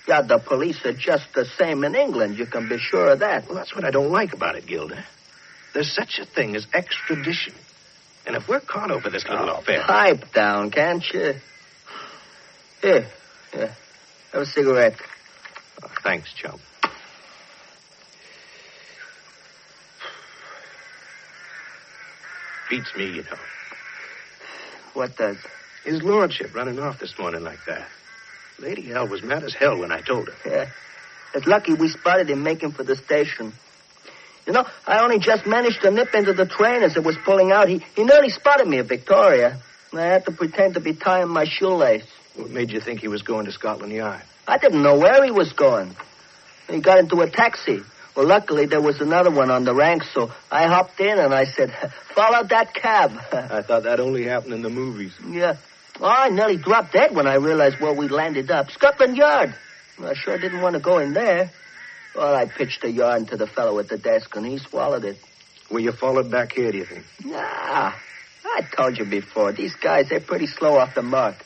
God, the police are just the same in England. You can be sure of that. Well, that's what I don't like about it, Gilda. There's such a thing as extradition. And if we're caught over this little affair... Pipe down, can't you? Here. Have a cigarette. Oh, thanks, chum. Beats me, you know. What does? His lordship running off this morning like that. Lady L was mad as hell when I told her. Yeah. It's lucky we spotted him making for the station. You know, I only just managed to nip into the train as it was pulling out. He nearly spotted me at Victoria. I had to pretend to be tying my shoelace. What made you think he was going to Scotland Yard? I didn't know where he was going. He got into a taxi. Well, luckily, there was another one on the rank, so I hopped in and I said, follow that cab. I thought that only happened in the movies. Yeah. Oh, I nearly dropped dead when I realized where we landed up. Scotland Yard. I sure didn't want to go in there. Well, I pitched a yarn to the fellow at the desk, and he swallowed it. Were you followed back here, do you think? Nah. I told you before, these guys, they're pretty slow off the mark.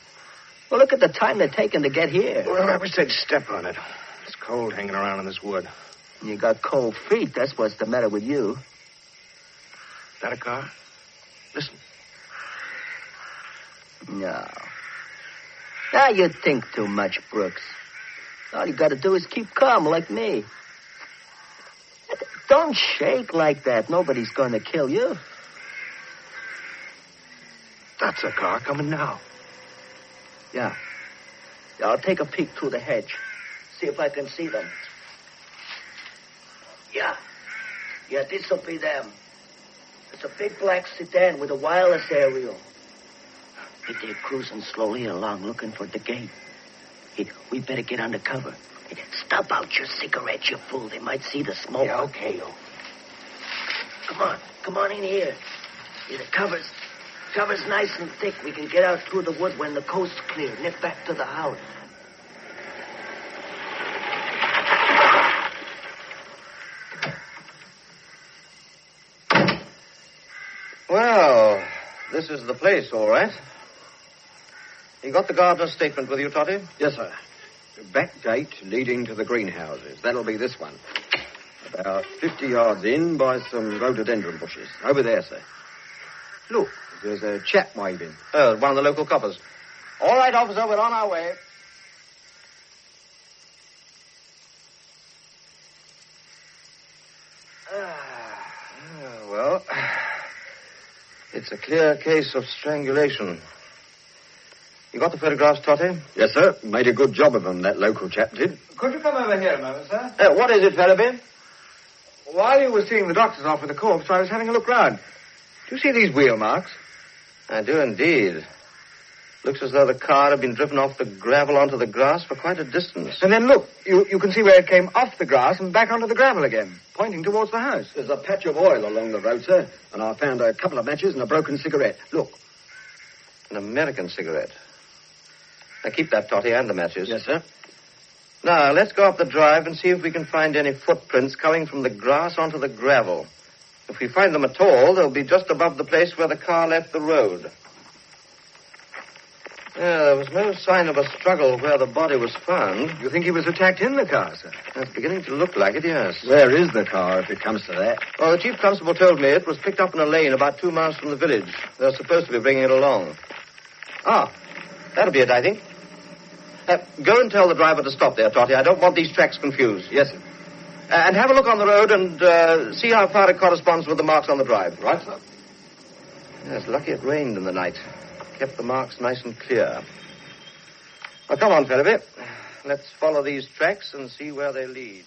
Well, look at the time they're taking to get here. Well, I wish they'd step on it. It's cold hanging around in this wood. You got cold feet, that's what's the matter with you. Is that a car? Listen. No. Now you think too much, Brooks. All you got to do is keep calm like me. Don't shake like that. Nobody's going to kill you. That's a car coming now. Yeah. I'll take a peek through the hedge. See if I can see them. Yeah, this'll be them. It's a big black sedan with a wireless aerial. They're cruising slowly along looking for the gate. We better get under cover. Stop out your cigarette, you fool. They might see the smoke. Yeah, okay. Come on in here. The cover's nice and thick. We can get out through the wood when the coast's clear. Nip back to the house. Well, this is the place, all right. You got the gardener's statement with you, Toddy? Yes, sir. Back gate leading to the greenhouses. That'll be this one. About 50 yards in by some rhododendron bushes. Over there, sir. Look, there's a chap waving. Oh, one of the local coppers. All right, officer, we're on our way. Well, it's a clear case of strangulation. You got the photographs, Totty? Yes, sir. Made a good job of them, that local chap did. Could you come over here a moment, sir? What is it, Fellaby? While you were seeing the doctors off with the corpse, I was having a look round. Do you see these wheel marks? I do indeed. Looks as though the car had been driven off the gravel onto the grass for quite a distance. And then look, you can see where it came off the grass and back onto the gravel again, pointing towards the house. There's a patch of oil along the road, sir, and I found a couple of matches and a broken cigarette. Look. An American cigarette. Now keep that, Totty, and the matches. Yes, sir. Now, let's go up the drive and see if we can find any footprints coming from the grass onto the gravel. If we find them at all, they'll be just above the place where the car left the road. Yeah, there was no sign of a struggle where the body was found. You think he was attacked in the car, sir? That's beginning to look like it, yes. Where is the car, if it comes to that? Well, the chief constable told me it was picked up in a lane about 2 miles from the village. They're supposed to be bringing it along. Ah, that'll be it, I think. Go and tell the driver to stop there, Totty. I don't want these tracks confused. Yes, sir. And have a look on the road and see how far it corresponds with the marks on the drive. Right, sir. Yes, lucky it rained in the night. Kept the marks nice and clear. Well, come on, Fellaby. Let's follow these tracks and see where they lead.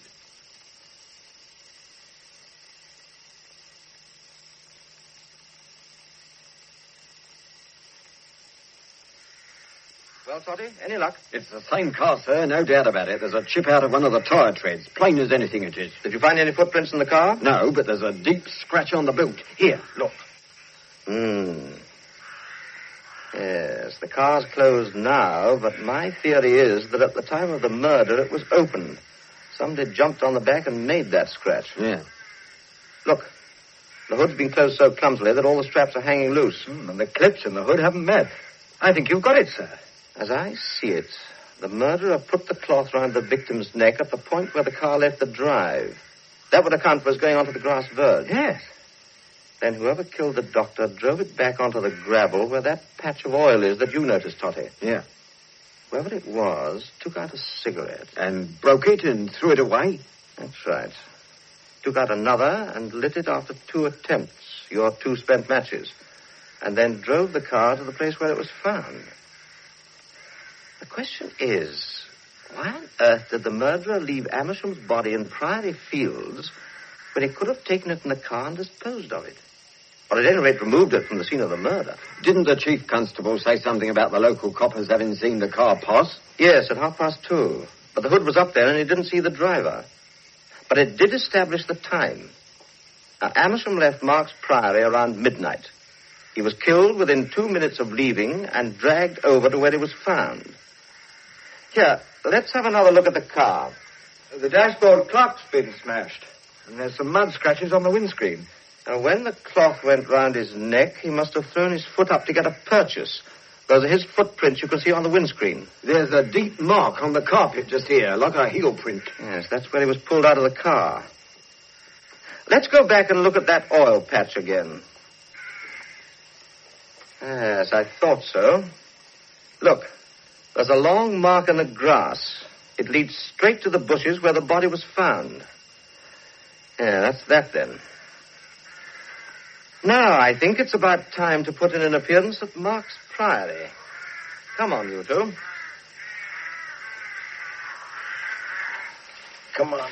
Well, Toddy, any luck? It's the same car, sir, no doubt about it. There's a chip out of one of the tyre treads. Plain as anything it is. Did you find any footprints in the car? No, but there's a deep scratch on the boot. Here, look. Yes, the car's closed now, but my theory is that at the time of the murder it was open. Somebody jumped on the back and made that scratch. Yeah. Look, the hood's been closed so clumsily that all the straps are hanging loose. And the clips in the hood haven't met. I think you've got it, sir. As I see it, the murderer put the cloth round the victim's neck at the point where the car left the drive. That would account for his going onto the grass verge. Yes. Then whoever killed the doctor drove it back onto the gravel where that patch of oil is that you noticed, Totty. Yeah. Whoever it was took out a cigarette. And broke it and threw it away? That's right. Took out another and lit it after 2 attempts, your 2 spent matches, and then drove the car to the place where it was found. The question is, why on earth did the murderer leave Amersham's body in Priory Fields when he could have taken it in the car and disposed of it? Or at any rate removed it from the scene of the murder. Didn't the chief constable say something about the local coppers having seen the car pass? Yes, at 2:30. But the hood was up there and he didn't see the driver. But it did establish the time. Now, Amersham left Marks Priory around midnight. He was killed within 2 minutes of leaving and dragged over to where he was found. Here, let's have another look at the car. The dashboard clock's been smashed. And there's some mud scratches on the windscreen. Now, when the cloth went round his neck, he must have thrown his foot up to get a purchase. Those are his footprints you can see on the windscreen. There's a deep mark on the carpet just here, like a heel print. Yes, that's where he was pulled out of the car. Let's go back and look at that oil patch again. Yes, I thought so. Look, there's a long mark in the grass. It leads straight to the bushes where the body was found. Yeah, that's that then. Now, I think it's about time to put in an appearance at Mark's Priory. Come on, you two. Come on.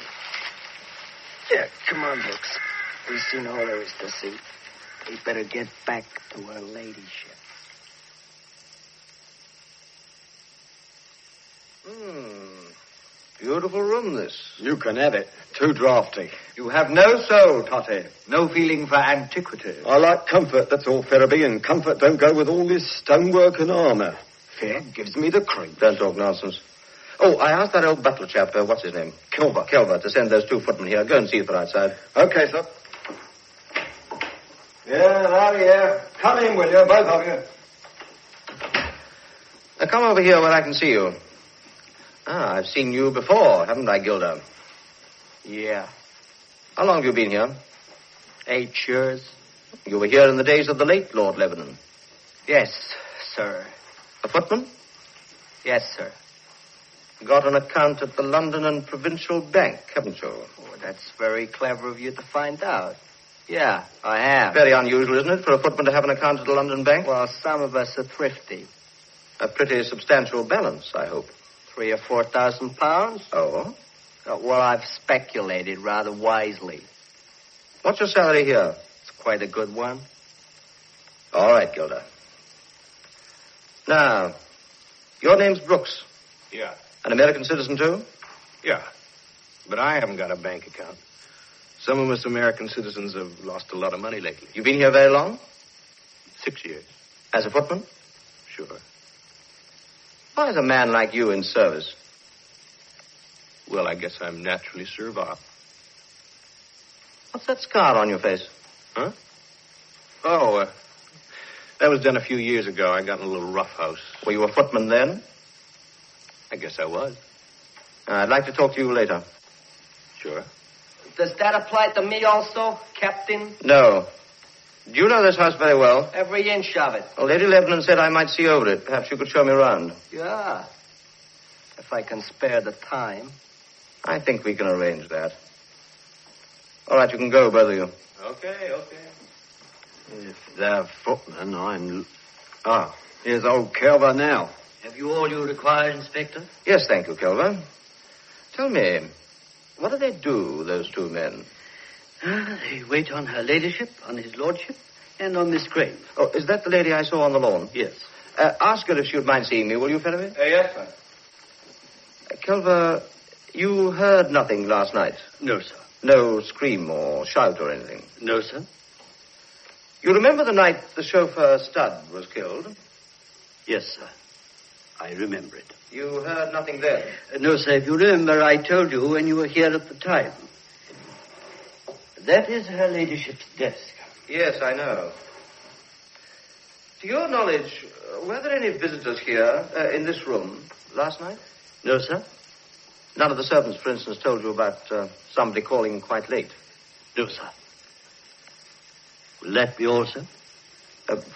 Yeah, come on, Brooks. We've seen all there is to see. We better get back to her ladyship. Beautiful room, this. You can have it. Too draughty. You have no soul, Totty. No feeling for antiquity. I like comfort, that's all, Ferriby, and comfort don't go with all this stonework and armour. Fear gives me the creep. Don't talk nonsense. Oh, I asked that old butler chap, what's his name? Kelver, to send those 2 footmen here. Go and see if they're outside. Okay, sir. Yeah, there we are. Come in, will you, both of you? Now, come over here where I can see you. Ah, I've seen you before, haven't I, Gilda? Yeah. How long have you been here? 8 years. You were here in the days of the late Lord Lebanon. Yes, sir. A footman? Yes, sir. Got an account at the London and Provincial Bank, haven't you? Oh, that's very clever of you to find out. Yeah, I have. Very unusual, isn't it, for a footman to have an account at the London Bank? Well, some of us are thrifty. A pretty substantial balance, I hope. 3,000 or 4,000 pounds. Oh? Well, I've speculated rather wisely. What's your salary here? It's quite a good one. All right, Gilda. Now, your name's Brooks. Yeah. An American citizen, too? Yeah. But I haven't got a bank account. Some of us American citizens have lost a lot of money lately. You been here very long? 6 years. As a footman? Sure. Why is a man like you in service? Well, I guess I'm naturally servile. What's that scar on your face? Huh? Oh, that was done a few years ago. I got in a little rough house. Were you a footman then? I guess I was. I'd like to talk to you later. Sure. Does that apply to me also, Captain? No. Do you know this house very well? Every inch of it. Well, Lady Lebanon said I might see over it. Perhaps you could show me around. Yeah. If I can spare the time. I think we can arrange that. All right, you can go, both of you. Okay. If they're footmen, I'm... Ah, here's old Kelver now. Have you all you require, Inspector? Yes, thank you, Kelver. Tell me, what do they do, those 2 men? They wait on her ladyship, on his lordship, and on Miss Grave. Oh, is that the lady I saw on the lawn? Yes. Ask her if she would mind seeing me, will you, Ferriby? Yes, sir. Kelver, you heard nothing last night? No, sir. No scream or shout or anything? No, sir. You remember the night the chauffeur Stud was killed? Yes, sir. I remember it. You heard nothing then? No, sir. If you remember, I told you when you were here at the time. That is her ladyship's desk. Yes, I know. To your knowledge, were there any visitors here, in this room, last night? No, sir. None of the servants, for instance, told you about somebody calling quite late? No, sir. Will that be all, sir?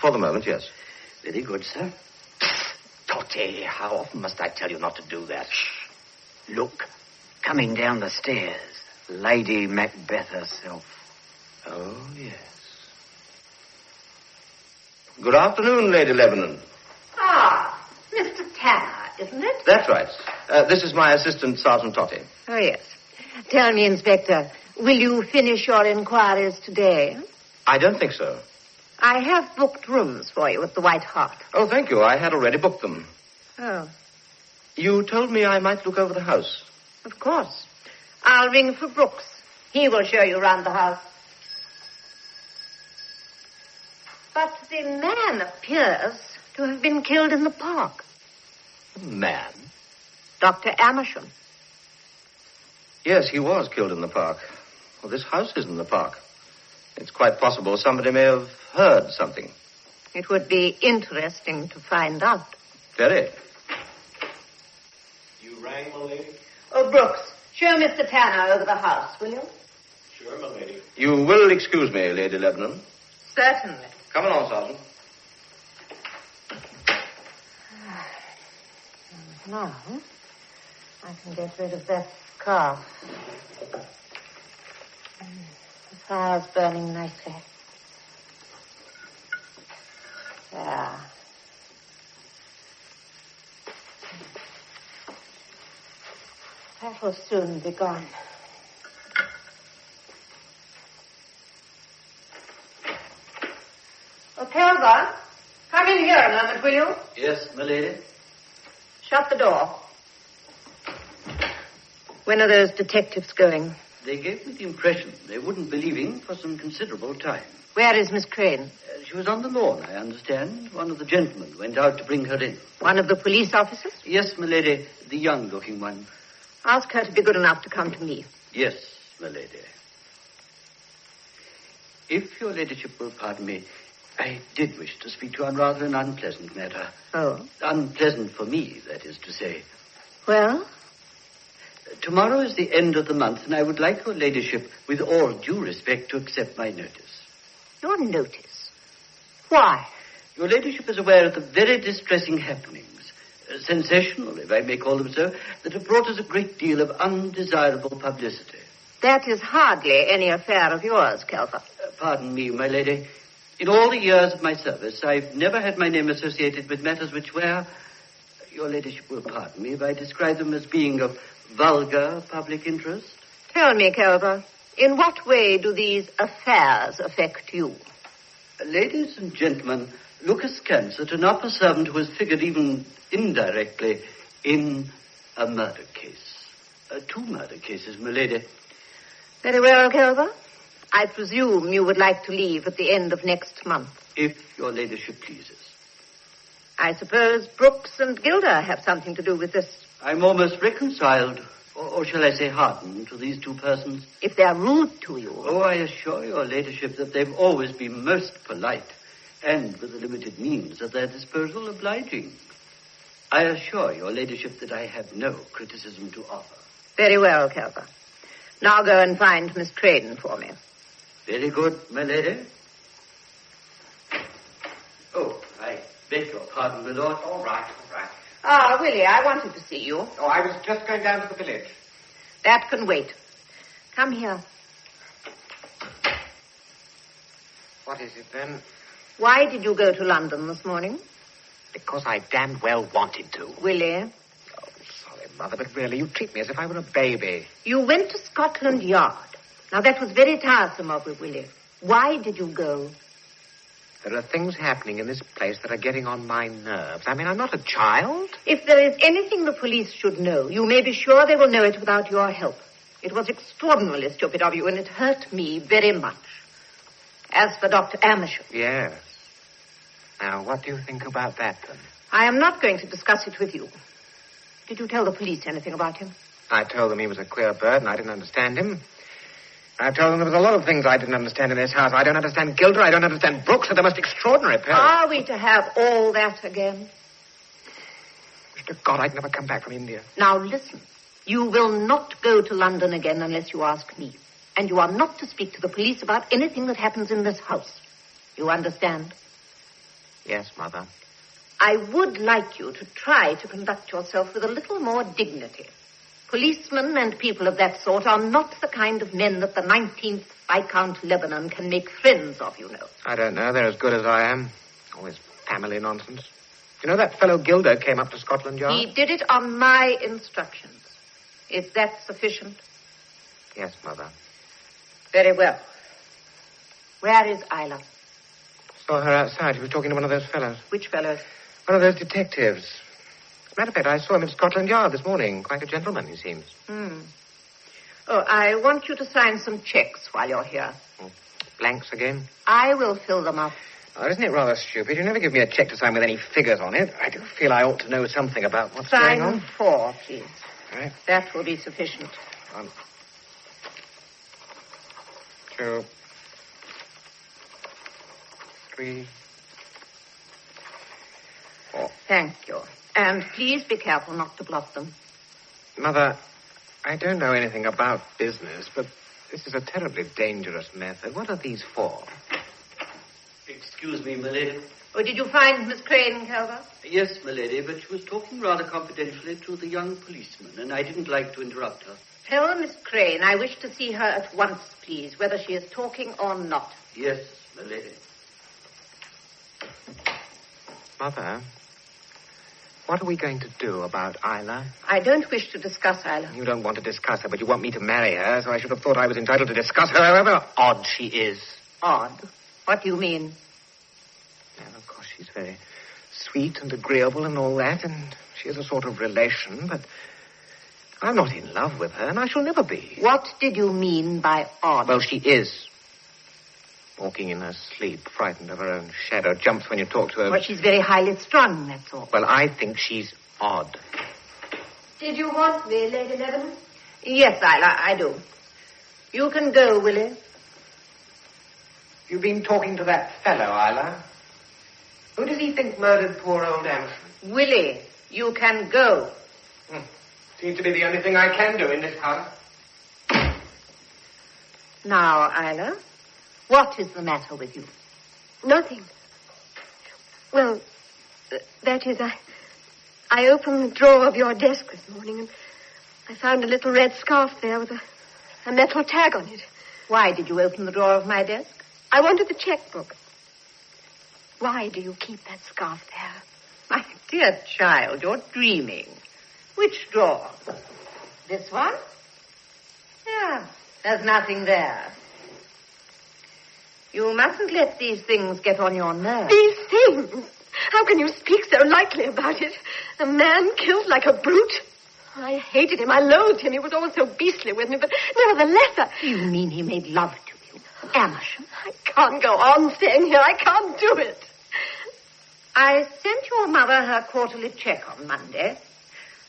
For the moment, yes. Very good, sir. Totty, how often must I tell you not to do that? Shh. Look, coming down the stairs, Lady Macbeth herself. Oh, yes. Good afternoon, Lady Lebanon. Ah, Mr. Tanner, isn't it? That's right. This is my assistant, Sergeant Totty. Oh, yes. Tell me, Inspector, will you finish your inquiries today? I don't think so. I have booked rooms for you at the White Hart. Oh, thank you. I had already booked them. Oh. You told me I might look over the house. Of course. I'll ring for Brooks. He will show you around the house. But the man appears to have been killed in the park. Man? Dr. Amersham. Yes, he was killed in the park. Well, this house is in the park. It's quite possible somebody may have heard something. It would be interesting to find out. Very. You rang, my lady? Oh, Brooks, show Mr. Tanner over the house, will you? Sure, my lady. You will excuse me, Lady Lebanon. Certainly. Come along, Sergeant. Now, I can get rid of that scarf. The fire's burning nicely. There. That will soon be gone. Oh, Calvin, come in here a moment, will you? Yes, my lady. Shut the door. When are those detectives going? They gave me the impression they wouldn't be leaving for some considerable time. Where is Miss Crane? She was on the lawn, I understand. One of the gentlemen went out to bring her in. One of the police officers? Yes, my lady, the young-looking one. Ask her to be good enough to come to me. Yes, my lady. If your ladyship will pardon me, I did wish to speak to you on rather an unpleasant matter. Oh? Unpleasant for me, that is to say. Well? Tomorrow is the end of the month, and I would like your ladyship, with all due respect, to accept my notice. Your notice? Why? Your ladyship is aware of the very distressing happenings, sensational, if I may call them so, that have brought us a great deal of undesirable publicity. That is hardly any affair of yours, Kelfer. Pardon me, my lady. In all the years of my service, I've never had my name associated with matters which were, your ladyship will pardon me if I describe them as being of vulgar public interest. Tell me, Kelfer, in what way do these affairs affect you? Ladies and gentlemen, look askance at an upper servant who has figured even indirectly in a murder case. 2 murder cases, my lady. Very well, Kelfer. I presume you would like to leave at the end of next month. If your ladyship pleases. I suppose Brooks and Gilder have something to do with this. I'm almost reconciled, or shall I say hardened, to these 2 persons. If they're rude to you. Oh, I assure your ladyship that they've always been most polite, and with the limited means at their disposal, obliging. I assure your ladyship that I have no criticism to offer. Very well, Kelfer. Now go and find Miss Crane for me. Very good, my lady. Oh, I beg your pardon, my lord. All right. Ah, Willie, I wanted to see you. Oh, I was just going down to the village. That can wait. Come here. What is it, then? Why did you go to London this morning? Because I damned well wanted to. Willie? Oh, sorry, Mother, but really, you treat me as if I were a baby. You went to Scotland Yard. Now, that was very tiresome of you, Willie. Why did you go? There are things happening in this place that are getting on my nerves. I mean, I'm not a child. If there is anything the police should know, you may be sure they will know it without your help. It was extraordinarily stupid of you, and it hurt me very much. As for Dr. Amersham. Yes. Now, what do you think about that, then? I am not going to discuss it with you. Did you tell the police anything about him? I told them he was a queer bird, and I didn't understand him. I told them there was a lot of things I didn't understand in this house. I don't understand Gilder. I don't understand Brooks. They're the most extraordinary pair. Are we to have all that again? Wish to God I'd never come back from India. Now, listen. You will not go to London again unless you ask me. And you are not to speak to the police about anything that happens in this house. You understand? Yes, Mother. I would like you to try to conduct yourself with a little more dignity. Policemen and people of that sort are not the kind of men that the 19th Viscount Lebanon can make friends of, you know. I don't know. They're as good as I am. All this family nonsense. You know that fellow Gilder came up to Scotland Yard? He did it on my instructions. Is that sufficient? Yes, Mother. Very well. Where is Isla? Saw her outside. She was talking to one of those fellows. Which fellows? One of those detectives. As a matter of fact, I saw him in Scotland Yard this morning. Quite a gentleman, he seems. Oh, I want you to sign some checks while you're here. Blanks again? I will fill them up. Oh, isn't it rather stupid? You never give me a check to sign with any figures on it. I do feel I ought to know something about what's going on. Sign 4, please. Right. That will be sufficient. 1, 2, 3, 4. Thank you. And please be careful not to blot them. Mother, I don't know anything about business, but this is a terribly dangerous method. What are these for? Excuse me, milady. Oh, did you find Miss Crane, Calvert? Yes, milady, but she was talking rather confidentially to the young policeman, and I didn't like to interrupt her. Tell Miss Crane I wish to see her at once, please, whether she is talking or not. Yes, milady. Mother, what are we going to do about Isla? I don't wish to discuss Isla. You don't want to discuss her, but you want me to marry her, so I should have thought I was entitled to discuss her, however odd she is. Odd? What do you mean? Well, of course, she's very sweet and agreeable and all that, and she is a sort of relation, but I'm not in love with her, and I shall never be. What did you mean by odd? Well, she is. Walking in her sleep, frightened of her own shadow, jumps when you talk to her. Well, she's very highly strung, that's all. Well, I think she's odd. Did you want me, Lady Lebanon? Yes, Isla, I do. You can go, Willie. You've been talking to that fellow, Isla? Who does he think murdered poor old Amson? Willie, you can go. Seems to be the only thing I can do in this house. Now, Isla, what is the matter with you? Nothing. Well, that is, I opened the drawer of your desk this morning, and I found a little red scarf there with a metal tag on it. Why did you open the drawer of my desk? I wanted the checkbook. Why do you keep that scarf there? My dear child, you're dreaming. Which drawer? This one? Yeah, there's nothing there. You mustn't let these things get on your nerves. These things? How can you speak so lightly about it? A man killed like a brute? I hated him. I loathed him. He was always so beastly with me, but nevertheless... You mean he made love to you? Amersham? I can't go on staying here. I can't do it. I sent your mother her quarterly check on Monday.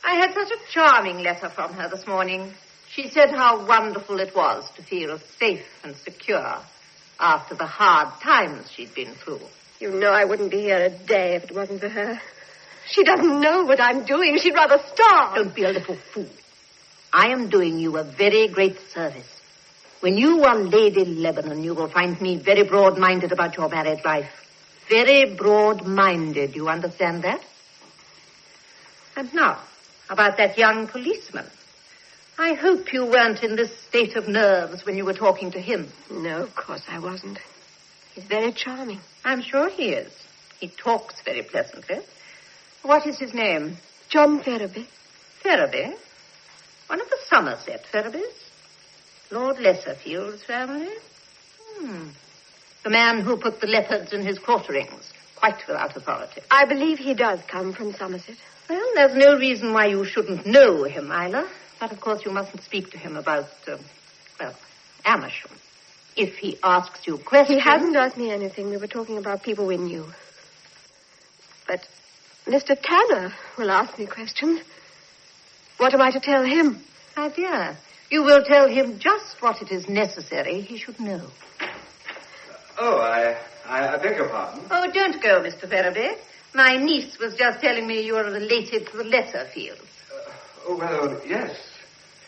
I had such a charming letter from her this morning. She said how wonderful it was to feel safe and secure after the hard times she'd been through. You know I wouldn't be here a day if it wasn't for her. She doesn't know what I'm doing. She'd rather starve. Don't be a little fool. I am doing you a very great service. When you are Lady Lebanon, you will find me very broad-minded about your married life. Very broad-minded, you understand that? And now, about that young policeman. I hope you weren't in this state of nerves when you were talking to him. No, of course I wasn't. He's very charming. I'm sure he is. He talks very pleasantly. What is his name? John Ferriby. Ferriby? One of the Somerset Ferribys? Lord Lesserfield's family? The man who put the leopards in his quarterings, quite without authority. I believe he does come from Somerset. Well, there's no reason why you shouldn't know him, Isla. But, of course, you mustn't speak to him about, Amersham. If he asks you questions... He hasn't asked me anything. We were talking about people we knew. But Mr. Tanner will ask me questions. What am I to tell him? My dear, you will tell him just what it is necessary he should know. Oh, I beg your pardon. Oh, don't go, Mr. Ferriby. My niece was just telling me you are related to the Lesserfields. Oh, well, yes.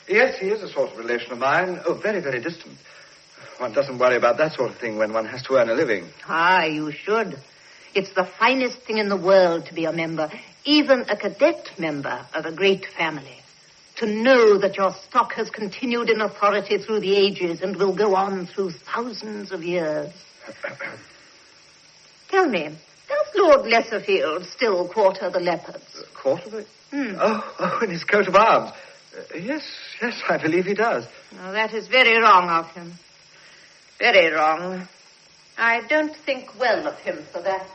Yes, he is a sort of relation of mine. Oh, very, very distant. One doesn't worry about that sort of thing when one has to earn a living. Ah, you should. It's the finest thing in the world to be a member, even a cadet member of a great family. To know that your stock has continued in authority through the ages and will go on through thousands of years. Tell me, does Lord Lesserfield still quarter the leopards? Quarter the... Oh, in his coat of arms. Yes, I believe he does. Oh, that is very wrong of him. Very wrong. I don't think well of him for that.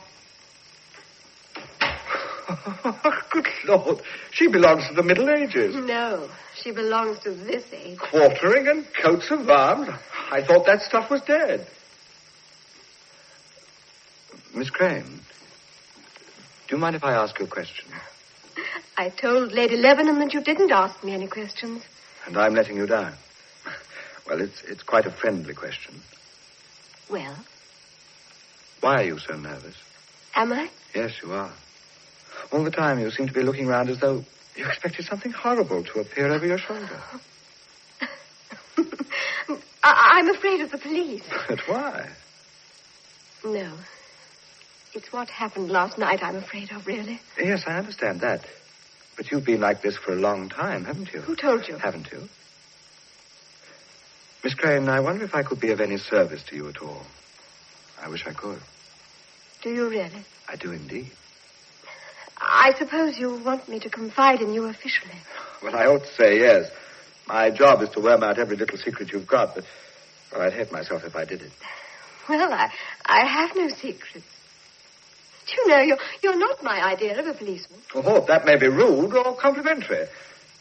Good Lord. She belongs to the Middle Ages. No, she belongs to this age. Quartering and coats of arms. I thought that stuff was dead. Miss Crane, do you mind if I ask you a question? I told Lady Lebanon that you didn't ask me any questions. And I'm letting you down. Well, it's quite a friendly question. Well? Why are you so nervous? Am I? Yes, you are. All the time you seem to be looking round as though you expected something horrible to appear over your shoulder. I'm afraid of the police. But why? No. It's what happened last night I'm afraid of, really. Yes, I understand that. But you've been like this for a long time, haven't you? Who told you? Haven't you? Miss Crane, I wonder if I could be of any service to you at all. I wish I could. Do you really? I do indeed. I suppose you want me to confide in you officially. Well, I ought to say yes. My job is to worm out every little secret you've got, but I'd hate myself if I did it. Well, I have no secrets. Do you know, you're not my idea of a policeman. Oh, that may be rude or complimentary.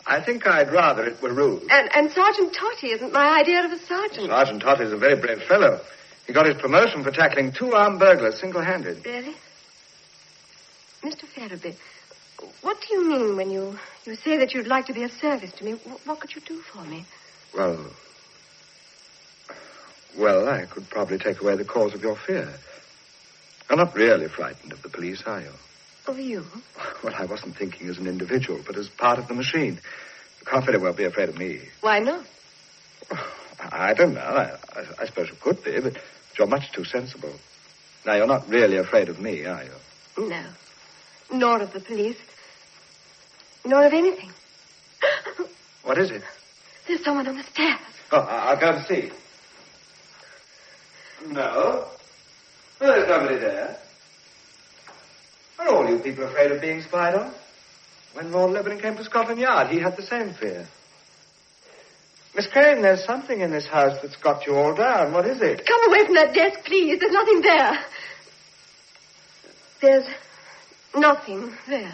I think I'd rather it were rude. And Sergeant Totty isn't my idea of a sergeant. Sergeant Totty's a very brave fellow. He got his promotion for tackling 2 armed burglars single-handed. Really? Mr. Ferriby, what do you mean when you say that you'd like to be of service to me? What could you do for me? Well, I could probably take away the cause of your fear. You're not really frightened of the police, are you? Of you? Well, I wasn't thinking as an individual, but as part of the machine. You can't very well be afraid of me. Why not? I don't know. I suppose you could be, but you're much too sensible. Now, you're not really afraid of me, are you? No. Nor of the police. Nor of anything. What is it? There's someone on the stairs. Oh, I'll go and see. No. Well, there's nobody there. Are all you people afraid of being spied on? When Lord Lebanon came to Scotland Yard, he had the same fear. Miss Crane, there's something in this house that's got you all down. What is it? Come away from that desk, please. There's nothing there. There's nothing there.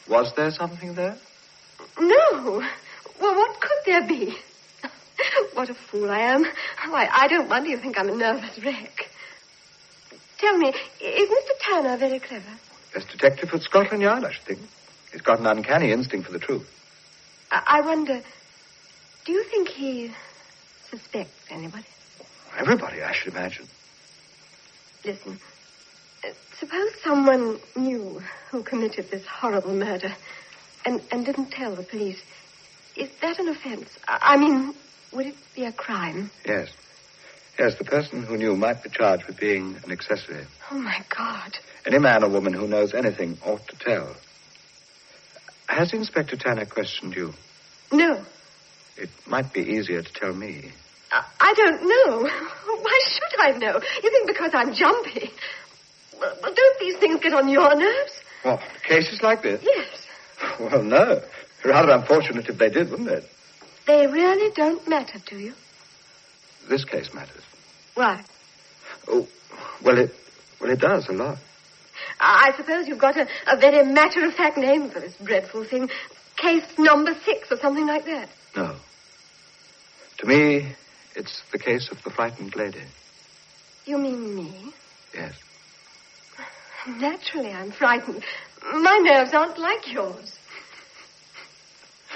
Was there something there? No. Well, what could there be? What a fool I am. Why, I don't wonder you think I'm a nervous wreck. Tell me, is Mr. Tanner very clever? Best detective at Scotland Yard, I should think. He's got an uncanny instinct for the truth. I wonder, do you think he suspects anybody? Everybody, I should imagine. Listen, suppose someone knew who committed this horrible murder and didn't tell the police. Is that an offense? I mean, would it be a crime? Yes. Yes, the person who knew might be charged with being an accessory. Oh, my God. Any man or woman who knows anything ought to tell. Has Inspector Tanner questioned you? No. It might be easier to tell me. I don't know. Why should I know? You think because I'm jumpy? Well, don't these things get on your nerves? What, cases like this? Yes. Well, no. Rather unfortunate if they did, wouldn't it? They really don't matter to you? This case matters. Why? Oh, well, it does a lot. I suppose you've got a very matter-of-fact name for this dreadful thing. Case number 6 or something like that. No. To me, it's the case of the frightened lady. You mean me? Yes. Naturally, I'm frightened. My nerves aren't like yours.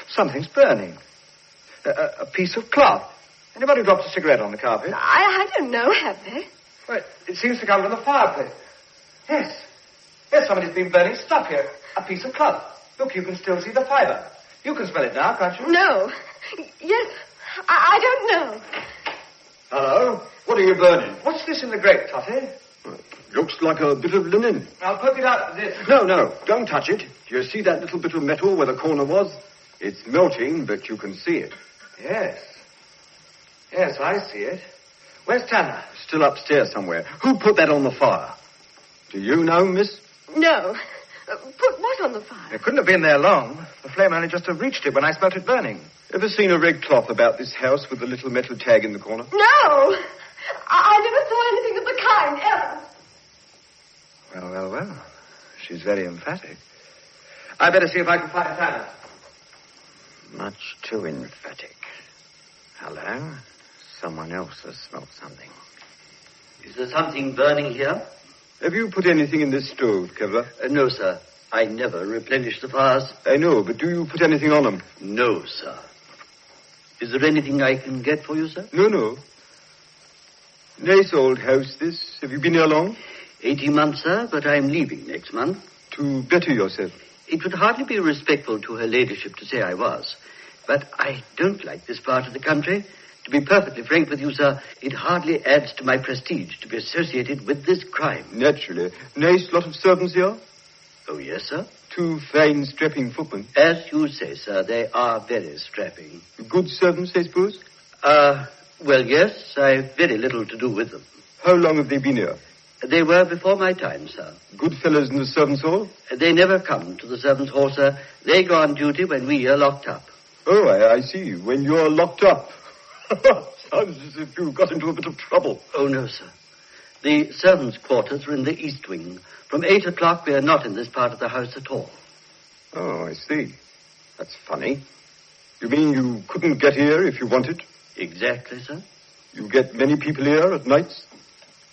Something's burning. A piece of cloth. Anybody dropped a cigarette on the carpet? I don't know, have they? Well, it seems to come from the fireplace. Yes. Yes, somebody's been burning stuff here. A piece of cloth. Look, you can still see the fibre. You can smell it now, can't you? No. Yes, I don't know. Hello? What are you burning? What's this in the grate, Totty? Looks like a bit of linen. I'll poke it out with this. No, don't touch it. Do you see that little bit of metal where the corner was? It's melting, but you can see it. Yes. Yes, I see it. Where's Tanner? Still upstairs somewhere. Who put that on the fire? Do you know, miss? No. Put what on the fire? It couldn't have been there long. The flame only just have reached it when I smelt it burning. Ever seen a red cloth about this house with the little metal tag in the corner? No! I never saw anything of the kind, ever. Well. She's very emphatic. I better see if I can find Tanner. Much too emphatic. Hello? Someone else has smelt something. Is there something burning here? Have you put anything in this stove, Kevlar? No, sir. I never replenish the fires. I know, but do you put anything on them? No, sir. Is there anything I can get for you, sir? No. Nice old house, this. Have you been here long? 18 months, sir, but I'm leaving next month. To better yourself? It would hardly be respectful to her ladyship to say I was. But I don't like this part of the country. To be perfectly frank with you, sir, it hardly adds to my prestige to be associated with this crime. Naturally. Nice lot of servants here? Oh, yes, sir. 2 fine, strapping footmen. As you say, sir, they are very strapping. Good servants, I suppose? Well, yes, I've very little to do with them. How long have they been here? They were before my time, sir. Good fellows in the servants' hall? They never come to the servants' hall, sir. They go on duty when we are locked up. Oh, I see. When you're locked up. Sounds as if you got into a bit of trouble. Oh, no, sir. The servants' quarters are in the east wing. From 8 o'clock, we are not in this part of the house at all. Oh, I see. That's funny. You mean you couldn't get here if you wanted? Exactly, sir. You get many people here at nights?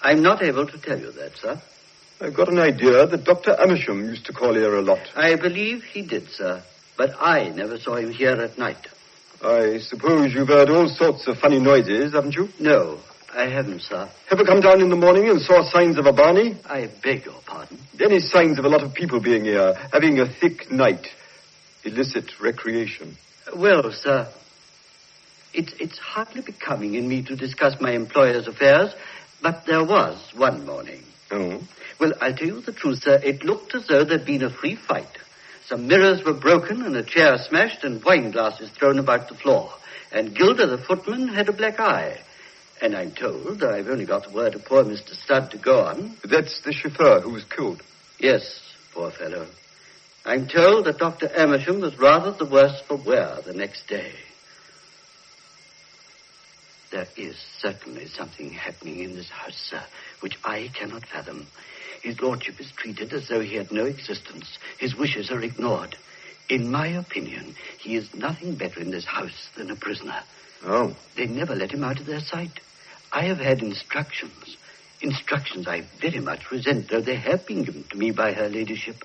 I'm not able to tell you that, sir. I've got an idea that Dr. Amersham used to call here a lot. I believe he did, sir. But I never saw him here at night. I suppose you've heard all sorts of funny noises, haven't you? No, I haven't, sir. Ever come down in the morning and saw signs of a barney? I beg your pardon? Any signs of a lot of people being here, having a thick night. Illicit recreation. Well, sir, it's hardly becoming in me to discuss my employer's affairs, but there was one morning. Oh? Well, I'll tell you the truth, sir. It looked as though there'd been a free fight. Some mirrors were broken and a chair smashed and wine glasses thrown about the floor. And Gilda, the footman, had a black eye. And I'm told, I've only got the word of poor Mr. Studd to go on. That's the chauffeur who was killed? Yes, poor fellow. I'm told that Dr. Amersham was rather the worse for wear the next day. There is certainly something happening in this house, sir, which I cannot fathom. His lordship is treated as though he had no existence. His wishes are ignored. In my opinion, he is nothing better in this house than a prisoner. Oh. They never let him out of their sight. I have had instructions. Instructions I very much resent, though they have been given to me by her ladyship.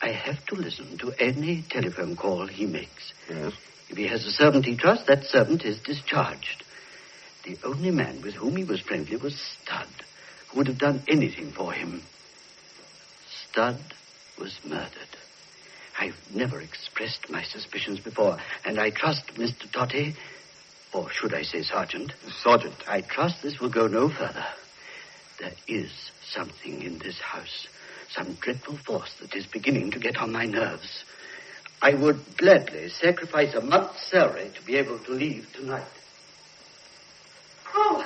I have to listen to any telephone call he makes. Yes? If he has a servant he trusts, that servant is discharged. The only man with whom he was friendly was Studd, who would have done anything for him. Studd was murdered. I've never expressed my suspicions before, and I trust Mr. Totty, or should I say Sergeant? Sergeant. I trust this will go no further. There is something in this house, some dreadful force that is beginning to get on my nerves. I would gladly sacrifice a month's salary to be able to leave tonight. Oh,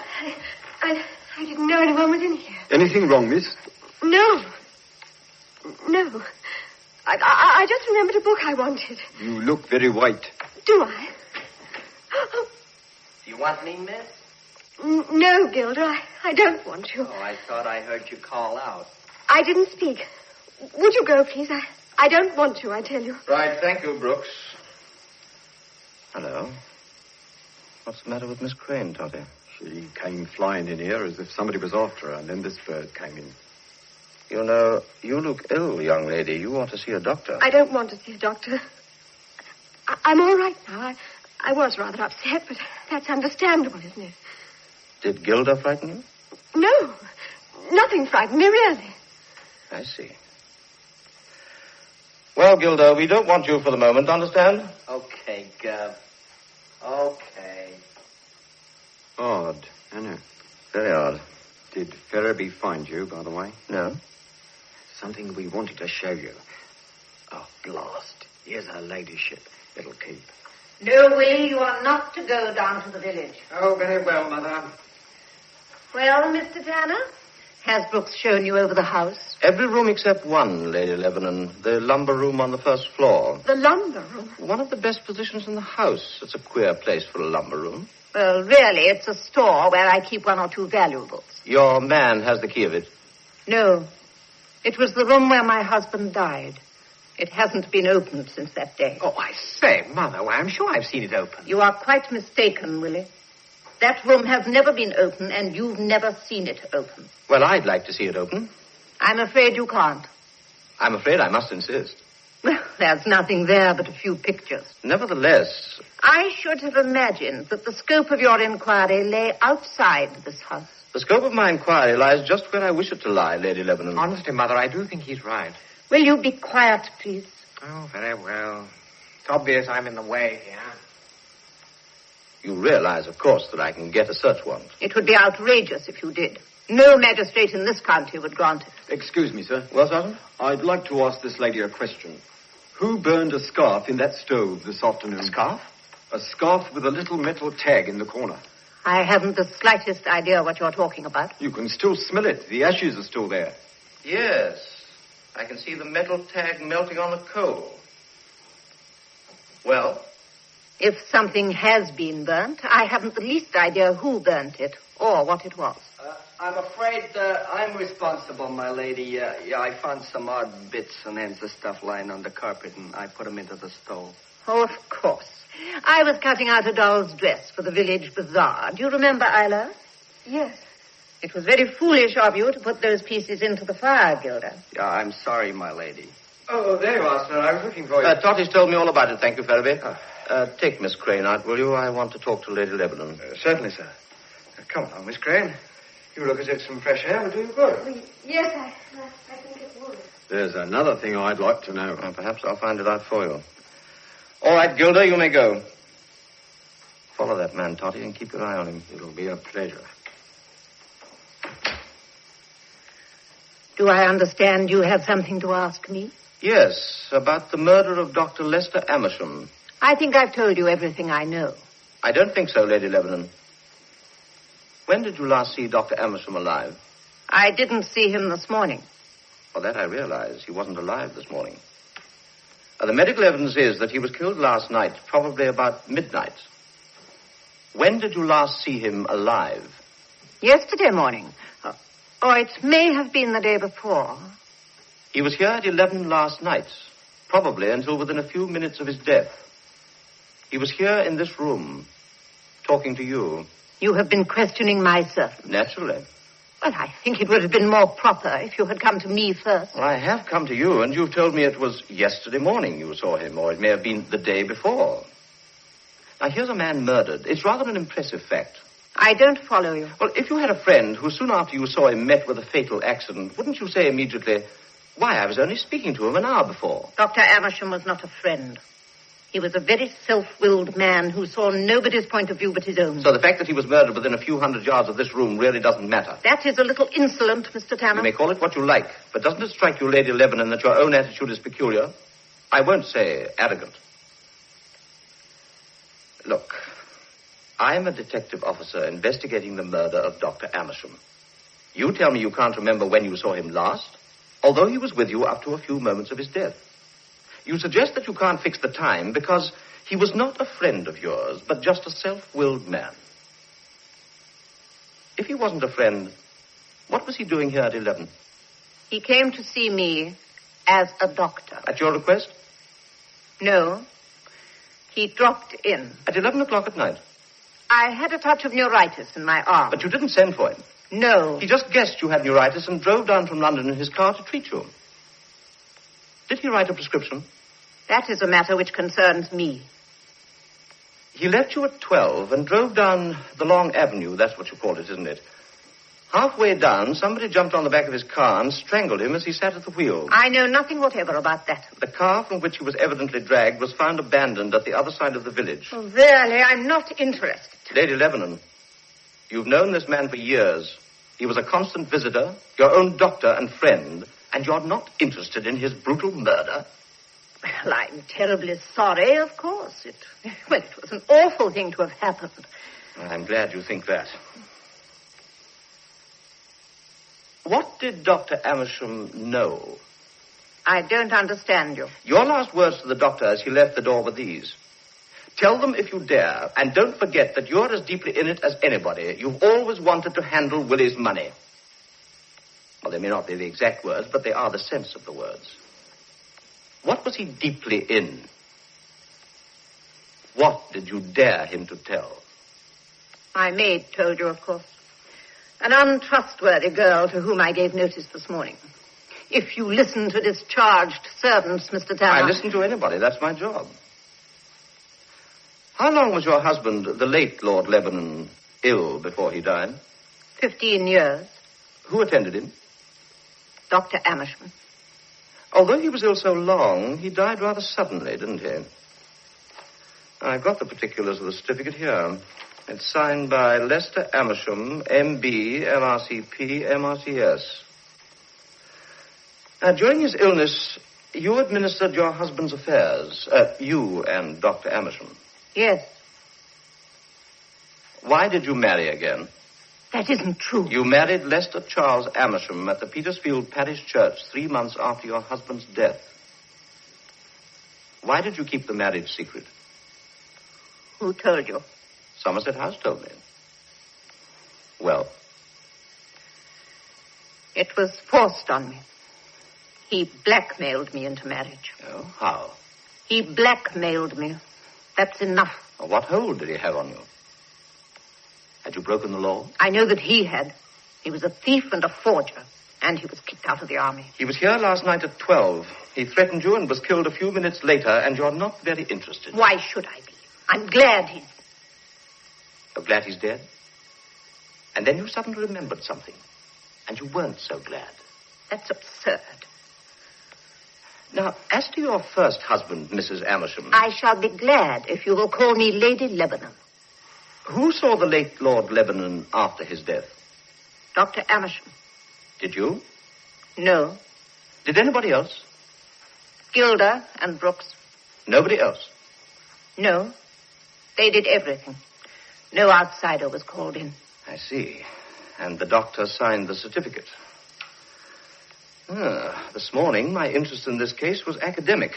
I didn't know anyone was in here. Anything wrong, miss? No. I just remembered a book I wanted. You look very white. Do I? You want me, miss? No, Gilda, I don't want you. Oh, I thought I heard you call out. I didn't speak. Would you go, please? I don't want to, I tell you. Right, thank you, Brooks. Hello. What's the matter with Miss Crane, Totty? She came flying in here as if somebody was after her, and then this bird came in. You know, you look ill, young lady. You ought to see a doctor. I don't want to see a doctor. I'm all right now. I was rather upset, but that's understandable, isn't it? Did Gilda frighten you? No. Nothing frightened me, really. I see. Well, Gilda, we don't want you for the moment, understand? Okay, Gov. Okay. Odd, isn't it? Very odd. Did Ferriby find you, by the way? No. Something we wanted to show you. Oh, blast. Here's her ladyship. It'll keep. No, Willie, you are not to go down to the village. Oh, very well, Mother. Well, Mr. Tanner, has Brooks shown you over the house? Every room except one, Lady Lebanon. The lumber room on the first floor. The lumber room? One of the best positions in the house. It's a queer place for a lumber room. Well, really, it's a store where I keep 1 or 2 valuables. Your man has the key of it. No. It was the room where my husband died. It hasn't been opened since that day. Oh, I say, Mother, why, I'm sure I've seen it open. You are quite mistaken, Willie. That room has never been open, and you've never seen it open. Well, I'd like to see it open. I'm afraid you can't. I'm afraid I must insist. Well, there's nothing there but a few pictures. Nevertheless... I should have imagined that the scope of your inquiry lay outside this house. The scope of my inquiry lies just where I wish it to lie, Lady Lebanon. Honestly, Mother, I do think he's right. Will you be quiet, please? Oh, very well. It's obvious I'm in the way here. You realize, of course, that I can get a search warrant. It would be outrageous if you did. No magistrate in this county would grant it. Excuse me, sir. Well, Sergeant? I'd like to ask this lady a question. Who burned a scarf in that stove this afternoon? A scarf? A scarf with a little metal tag in the corner. I haven't the slightest idea what you're talking about. You can still smell it. The ashes are still there. Yes. I can see the metal tag melting on the coal. Well? If something has been burnt, I haven't the least idea who burnt it or what it was. I'm afraid I'm responsible, my lady. I found some odd bits and ends of stuff lying on the carpet, and I put them into the stove. Oh, of course. I was cutting out a doll's dress for the village bazaar. Do you remember, Isla? Yes. It was very foolish of you to put those pieces into the fire, Gilda. Yeah, I'm sorry, my lady. Oh, there you are, sir. I was looking for you. Totty's told me all about it, thank you, Ferriby. Take Miss Crane out, will you? I want to talk to Lady Lebanon. Certainly, sir. Come along, Miss Crane. You look as if some fresh air would do you good. Yes, I think it would. There's another thing I'd like to know. Well, perhaps I'll find it out for you. All right, Gilda, you may go. Follow that man, Totty, and keep your eye on him. It'll be a pleasure. Do I understand you have something to ask me? Yes, about the murder of Dr. Lester Amersham. I think I've told you everything I know. I don't think so, Lady Lebanon. When did you last see Dr. Amersham alive? I didn't see him this morning. Well, that I realize. He wasn't alive this morning. The medical evidence is that he was killed last night, probably about midnight. When did you last see him alive? Yesterday morning. Or it may have been the day before. He was here at 11 last night, probably until within a few minutes of his death. He was here in this room, talking to you. You have been questioning my servant. Naturally. Well, I think it would have been more proper if you had come to me first. Well, I have come to you, and you've told me it was yesterday morning you saw him, or it may have been the day before. Now, here's a man murdered. It's rather an impressive fact. I don't follow you. Well, if you had a friend who soon after you saw him met with a fatal accident, wouldn't you say immediately, why, I was only speaking to him an hour before? Dr. Amersham was not a friend. He was a very self-willed man who saw nobody's point of view but his own. So the fact that he was murdered within a few hundred yards of this room really doesn't matter? That is a little insolent, Mr. Tanner. You may call it what you like, but doesn't it strike you, Lady Lebanon, that your own attitude is peculiar? I won't say arrogant. Look, I'm a detective officer investigating the murder of Dr. Amersham. You tell me you can't remember when you saw him last, although he was with you up to a few moments of his death. You suggest that you can't fix the time because he was not a friend of yours, but just a self-willed man. If he wasn't a friend, what was he doing here at 11? He came to see me as a doctor. At your request? No. He dropped in. At 11 o'clock at night? I had a touch of neuritis in my arm. But you didn't send for him? No. He just guessed you had neuritis and drove down from London in his car to treat you. Did he write a prescription? That is a matter which concerns me. He left you at 12 and drove down the long avenue. That's what you call it, isn't it? Halfway down, somebody jumped on the back of his car and strangled him as he sat at the wheel. I know nothing whatever about that. The car from which he was evidently dragged was found abandoned at the other side of the village. Oh, really, I'm not interested. Lady Lebanon, you've known this man for years. He was a constant visitor, your own doctor and friend, and you're not interested in his brutal murder? Well, I'm terribly sorry, of course. It was an awful thing to have happened. I'm glad you think that. What did Dr. Amersham know? I don't understand you. Your last words to the doctor as he left the door were these. Tell them if you dare, and don't forget that you're as deeply in it as anybody. You've always wanted to handle Willie's money. Well, they may not be the exact words, but they are the sense of the words. What was he deeply in? What did you dare him to tell? My maid told you, of course. An untrustworthy girl to whom I gave notice this morning. If you listen to discharged servants, Mr. Tanner... I listen to anybody. That's my job. How long was your husband, the late Lord Lebanon, ill before he died? 15 years. Who attended him? Dr. Amersham. Although he was ill so long, he died rather suddenly, didn't he? I've got the particulars of the certificate here. It's signed by Lester Amersham, M.B., M.R.C.P., M.R.C.S. During his illness, you administered your husband's affairs. You and Dr. Amersham. Yes. Why did you marry again? That isn't true. You married Lester Charles Amersham at the Petersfield Parish Church 3 months after your husband's death. Why did you keep the marriage secret? Who told you? Somerset House told me. Well? It was forced on me. He blackmailed me into marriage. Oh, how? He blackmailed me. That's enough. What hold did he have on you? Had you broken the law? I know that he had. He was a thief and a forger, and he was kicked out of the army. He was here last night at 12. He threatened you and was killed a few minutes later, and you're not very interested. Why should I be? I'm glad he's... You're glad he's dead? And then you suddenly remembered something, and you weren't so glad. That's absurd. Now, as to your first husband, Mrs. Amersham... I shall be glad if you will call me Lady Lebanon. Who saw the late Lord Lebanon after his death? Dr. Amersham. Did you? No. Did anybody else? Gilder and Brooks. Nobody else? No. They did everything. No outsider was called in. I see. And the doctor signed the certificate. This morning, my interest in this case was academic.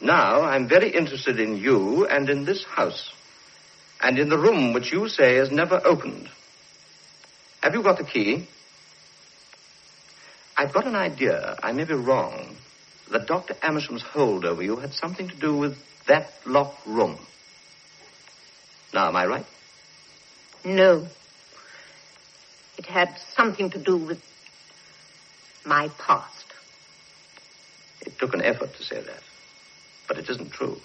Now, I'm very interested in you and in this house. And in the room which you say is never opened. Have you got the key? I've got an idea, I may be wrong, that Dr. Amersham's hold over you had something to do with that locked room. Now, am I right? No. It had something to do with my past. It took an effort to say that, but it isn't true.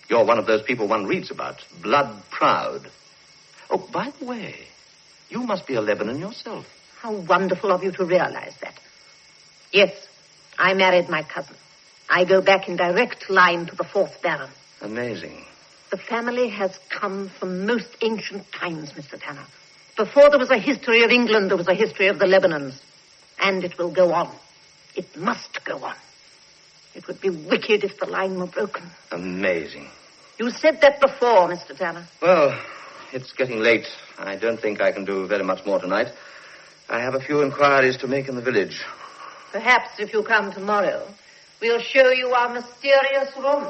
You're one of those people one reads about, blood proud. Oh, by the way, you must be a Lebanon yourself. How wonderful of you to realize that. Yes, I married my cousin. I go back in direct line to the 4th Baron. Amazing. The family has come from most ancient times, Mr. Tanner. Before there was a history of England, there was a history of the Lebanons. And it will go on. It must go on. It would be wicked if the line were broken. Amazing. You said that before, Mr. Tanner. Well, it's getting late. I don't think I can do very much more tonight. I have a few inquiries to make in the village. Perhaps if you come tomorrow, we'll show you our mysterious room.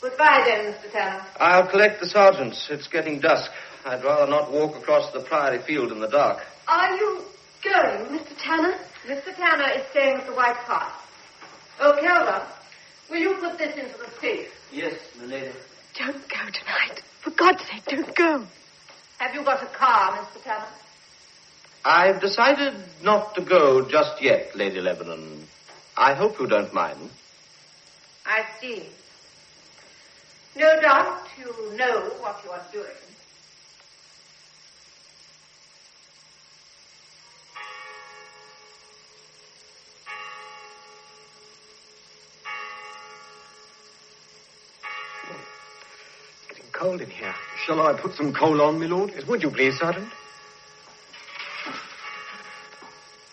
Goodbye then, Mr. Tanner. I'll collect the sergeants. It's getting dusk. I'd rather not walk across the priory field in the dark. Are you going, Mr. Tanner? Mr. Tanner is staying at the White Hart. Oh, Kelda, will you put this into the safe? Yes, my lady. Don't go tonight. For God's sake, don't go. Have you got a car, Mr. Tanner? I've decided not to go just yet, Lady Lebanon. I hope you don't mind. I see. No doubt you know what you are doing. Cold in here. Shall I put some coal on, my lord? Yes, would you please, Sergeant?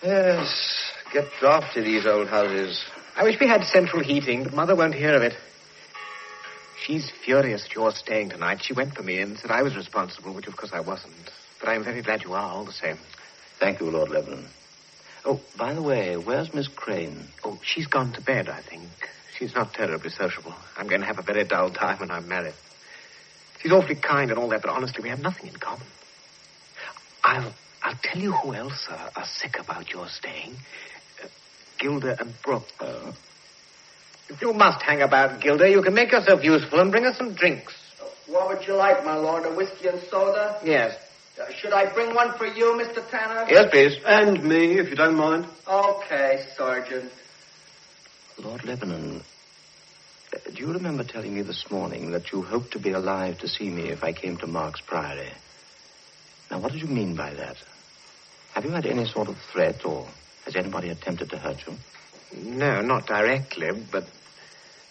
Yes, get drafty, these old houses. I wish we had central heating, but Mother won't hear of it. She's furious that you're staying tonight. She went for me and said I was responsible, which of course I wasn't. But I'm very glad you are, all the same. Thank you, Lord Lebanon. Oh, by the way, where's Miss Crane? Oh, she's gone to bed, I think. She's not terribly sociable. I'm going to have a very dull time when I'm married. She's awfully kind and all that, but honestly, we have nothing in common. I'll tell you who else are sick about your staying. Gilder and Brooks. Oh. If you must hang about, Gilder, you can make yourself useful and bring us some drinks. What would you like, my lord? A whiskey and soda? Yes. Should I bring one for you, Mr. Tanner? Yes, please. And me, if you don't mind. Okay, Sergeant. Lord Lebanon, do you remember telling me this morning that you hoped to be alive to see me if I came to Mark's Priory? Now, what did you mean by that? Have you had any sort of threat, or has anybody attempted to hurt you? No, not directly, but...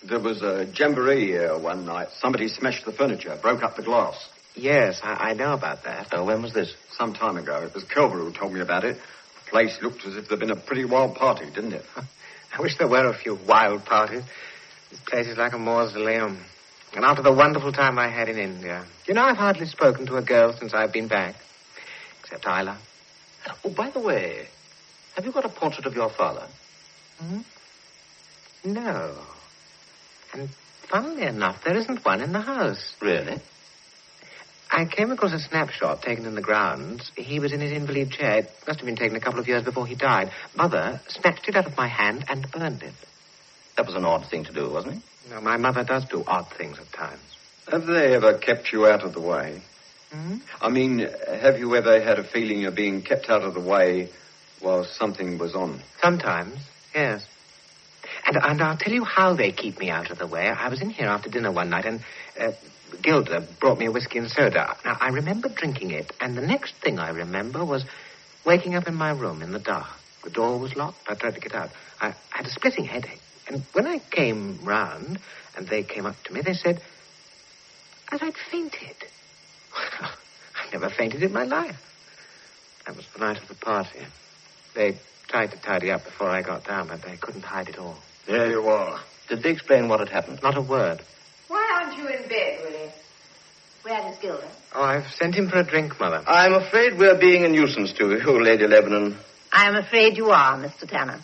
There was a jamboree here one night. Somebody smashed the furniture, broke up the glass. Yes, I know about that. When was this? Some time ago. It was Culver who told me about it. The place looked as if there'd been a pretty wild party, didn't it? I wish there were a few wild parties. This place is like a mausoleum. And after the wonderful time I had in India. You know, I've hardly spoken to a girl since I've been back. Except Isla. Oh, by the way, have you got a portrait of your father? Hmm? No. And funnily enough, there isn't one in the house. Really? I came across a snapshot taken in the grounds. He was in his invalid chair. It must have been taken a couple of years before he died. Mother snatched it out of my hand and burned it. That was an odd thing to do, wasn't it? No, my mother does do odd things at times. Have they ever kept you out of the way? Hmm? I mean, have you ever had a feeling of being kept out of the way while something was on? Sometimes, yes. And I'll tell you how they keep me out of the way. I was in here after dinner one night, and Gilda brought me a whiskey and soda. Now, I remember drinking it, and the next thing I remember was waking up in my room in the dark. The door was locked. I tried to get out. I had a splitting headache. And when I came round, and they came up to me, they said that I'd fainted. I've never fainted in my life. That was the night of the party. They tried to tidy up before I got down, but they couldn't hide it all. There you are. Did they explain what had happened? Not a word. Why aren't you in bed, Willie? Where is Gilda? Oh, I've sent him for a drink, Mother. I'm afraid we're being a nuisance to you, Lady Lebanon. I'm afraid you are, Mr. Tanner.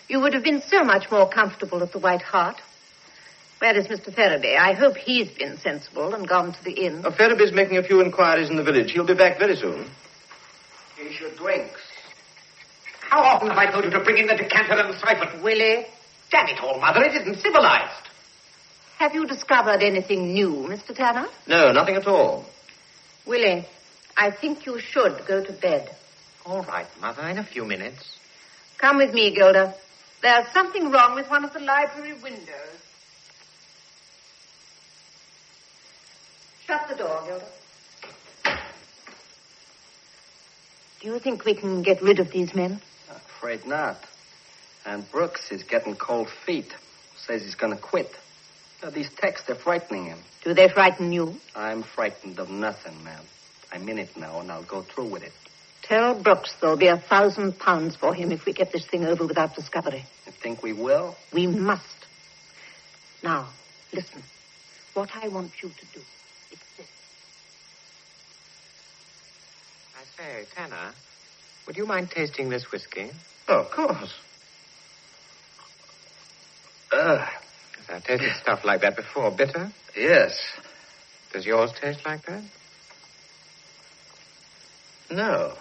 You would have been so much more comfortable at the White Hart. Where is Mr. Faraday? I hope he's been sensible and gone to the inn. Farabay's making a few inquiries in the village. He'll be back very soon. Here's your drinks. How often have I told you to bring in the decanter and the siphon? Willie? Damn it all, Mother, it isn't civilized. Have you discovered anything new, Mr. Tanner? No, nothing at all. Willie, I think you should go to bed. All right, Mother, in a few minutes. Come with me, Gilda. There's something wrong with one of the library windows. Shut the door, Gilda. Do you think we can get rid of these men? Afraid not. And Brooks is getting cold feet. Says he's going to quit. Now, these texts, they're frightening him. Do they frighten you? I'm frightened of nothing, ma'am. I'm in it now, and I'll go through with it. Tell Brooks there'll be £1,000 for him if we get this thing over without discovery. You think we will? We must. Now, listen. What I want you to do is this. I say, Tanner, would you mind tasting this whiskey? Oh, of course. I've tasted stuff like that before. Bitter? Yes. Does yours taste like that? No.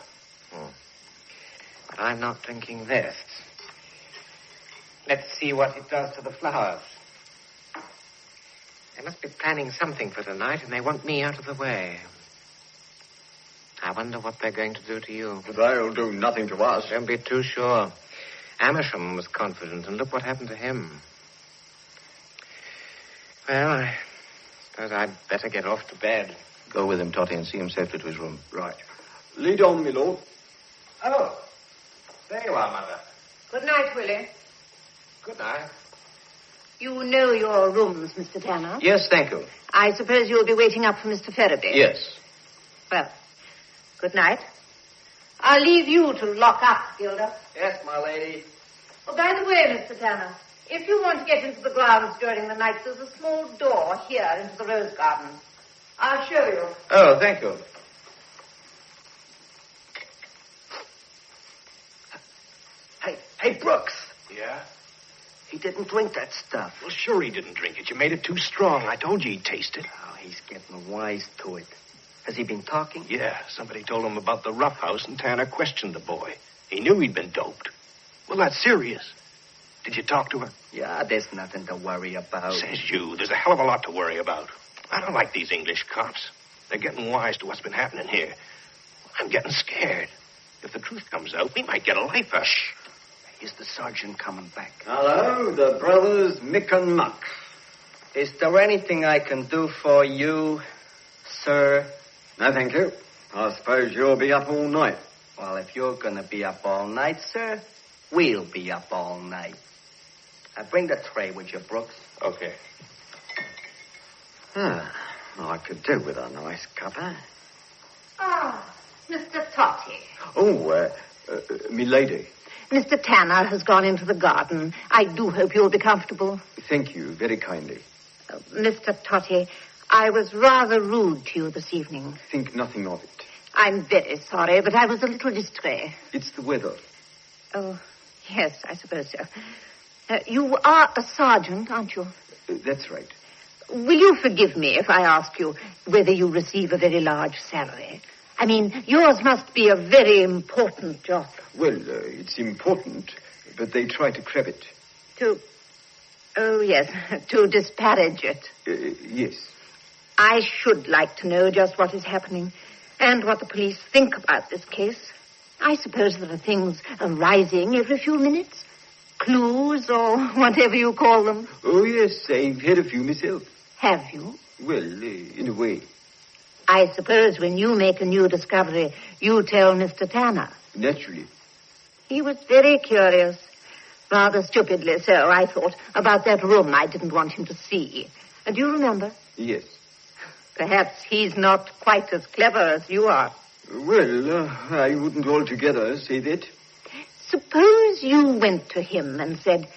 But I'm not drinking this. Let's see what it does to the flowers. They must be planning something for tonight, and they want me out of the way. I wonder what they're going to do to you. They'll do nothing to us. Don't be too sure. Amersham was confident, and look what happened to him. Well, I suppose I'd better get off to bed. Go with him, Totty, and see him safely to his room. Right. Lead on, my lord. Oh, there you are, Mother. Good night, Willie. Good night. You know your rooms, Mr. Tanner? Yes, thank you. I suppose you'll be waiting up for Mr. Faraday? Yes. Well, good night. I'll leave you to lock up, Gilda. Yes, my lady. Oh, by the way, Mr. Tanner, if you want to get into the grounds during the night, there's a small door here into the rose garden. I'll show you. Oh, thank you. Hey, Brooks. Yeah? He didn't drink that stuff. Well, sure he didn't drink it. You made it too strong. I told you he'd taste it. Oh, he's getting wise to it. Has he been talking? Yeah, somebody told him about the rough house, and Tanner questioned the boy. He knew he'd been doped. Well, that's serious. Did you talk to her? Yeah, there's nothing to worry about. Says you. There's a hell of a lot to worry about. I don't like these English cops. They're getting wise to what's been happening here. I'm getting scared. If the truth comes out, we might get a lifer. Shh. Is the sergeant coming back? Hello, the brothers Mick and Muck. Is there anything I can do for you, sir? No, thank you. I suppose you'll be up all night. Well, if you're going to be up all night, sir, we'll be up all night. Bring the tray with you, Brooks. Okay. I could do with a nice cuppa. Ah, Mr. Totty. Oh, me lady. Mr. Tanner has gone into the garden. I do hope you'll be comfortable. Thank you, very kindly. Mr. Totty, I was rather rude to you this evening. Think nothing of it. I'm very sorry, but I was a little distrait. It's the weather. Oh, yes, I suppose so. You are a sergeant, aren't you? That's right. Will you forgive me if I ask you whether you receive a very large salary? I mean, yours must be a very important job. Well, it's important, but they try to crab it. Oh, yes, to disparage it. Yes. I should like to know just what is happening and what the police think about this case. I suppose there are things arising every few minutes. Clues or whatever you call them. Oh, yes, I've had a few myself. Have you? Well, in a way. I suppose when you make a new discovery, you tell Mr. Tanner. Naturally. He was very curious. Rather stupidly so, I thought, about that room I didn't want him to see. Do you remember? Yes. Perhaps he's not quite as clever as you are. Well, I wouldn't altogether say that. Suppose you went to him and said,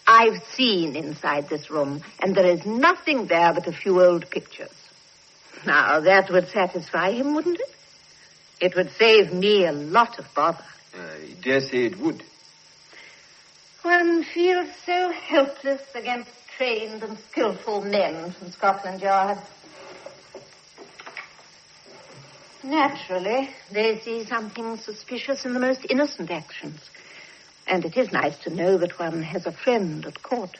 I've seen inside this room, and there is nothing there but a few old pictures. Now, that would satisfy him, wouldn't it? It would save me a lot of bother. I dare say it would. One feels so helpless against trained and skillful men from Scotland Yard. Naturally, they see something suspicious in the most innocent actions. And it is nice to know that one has a friend at court.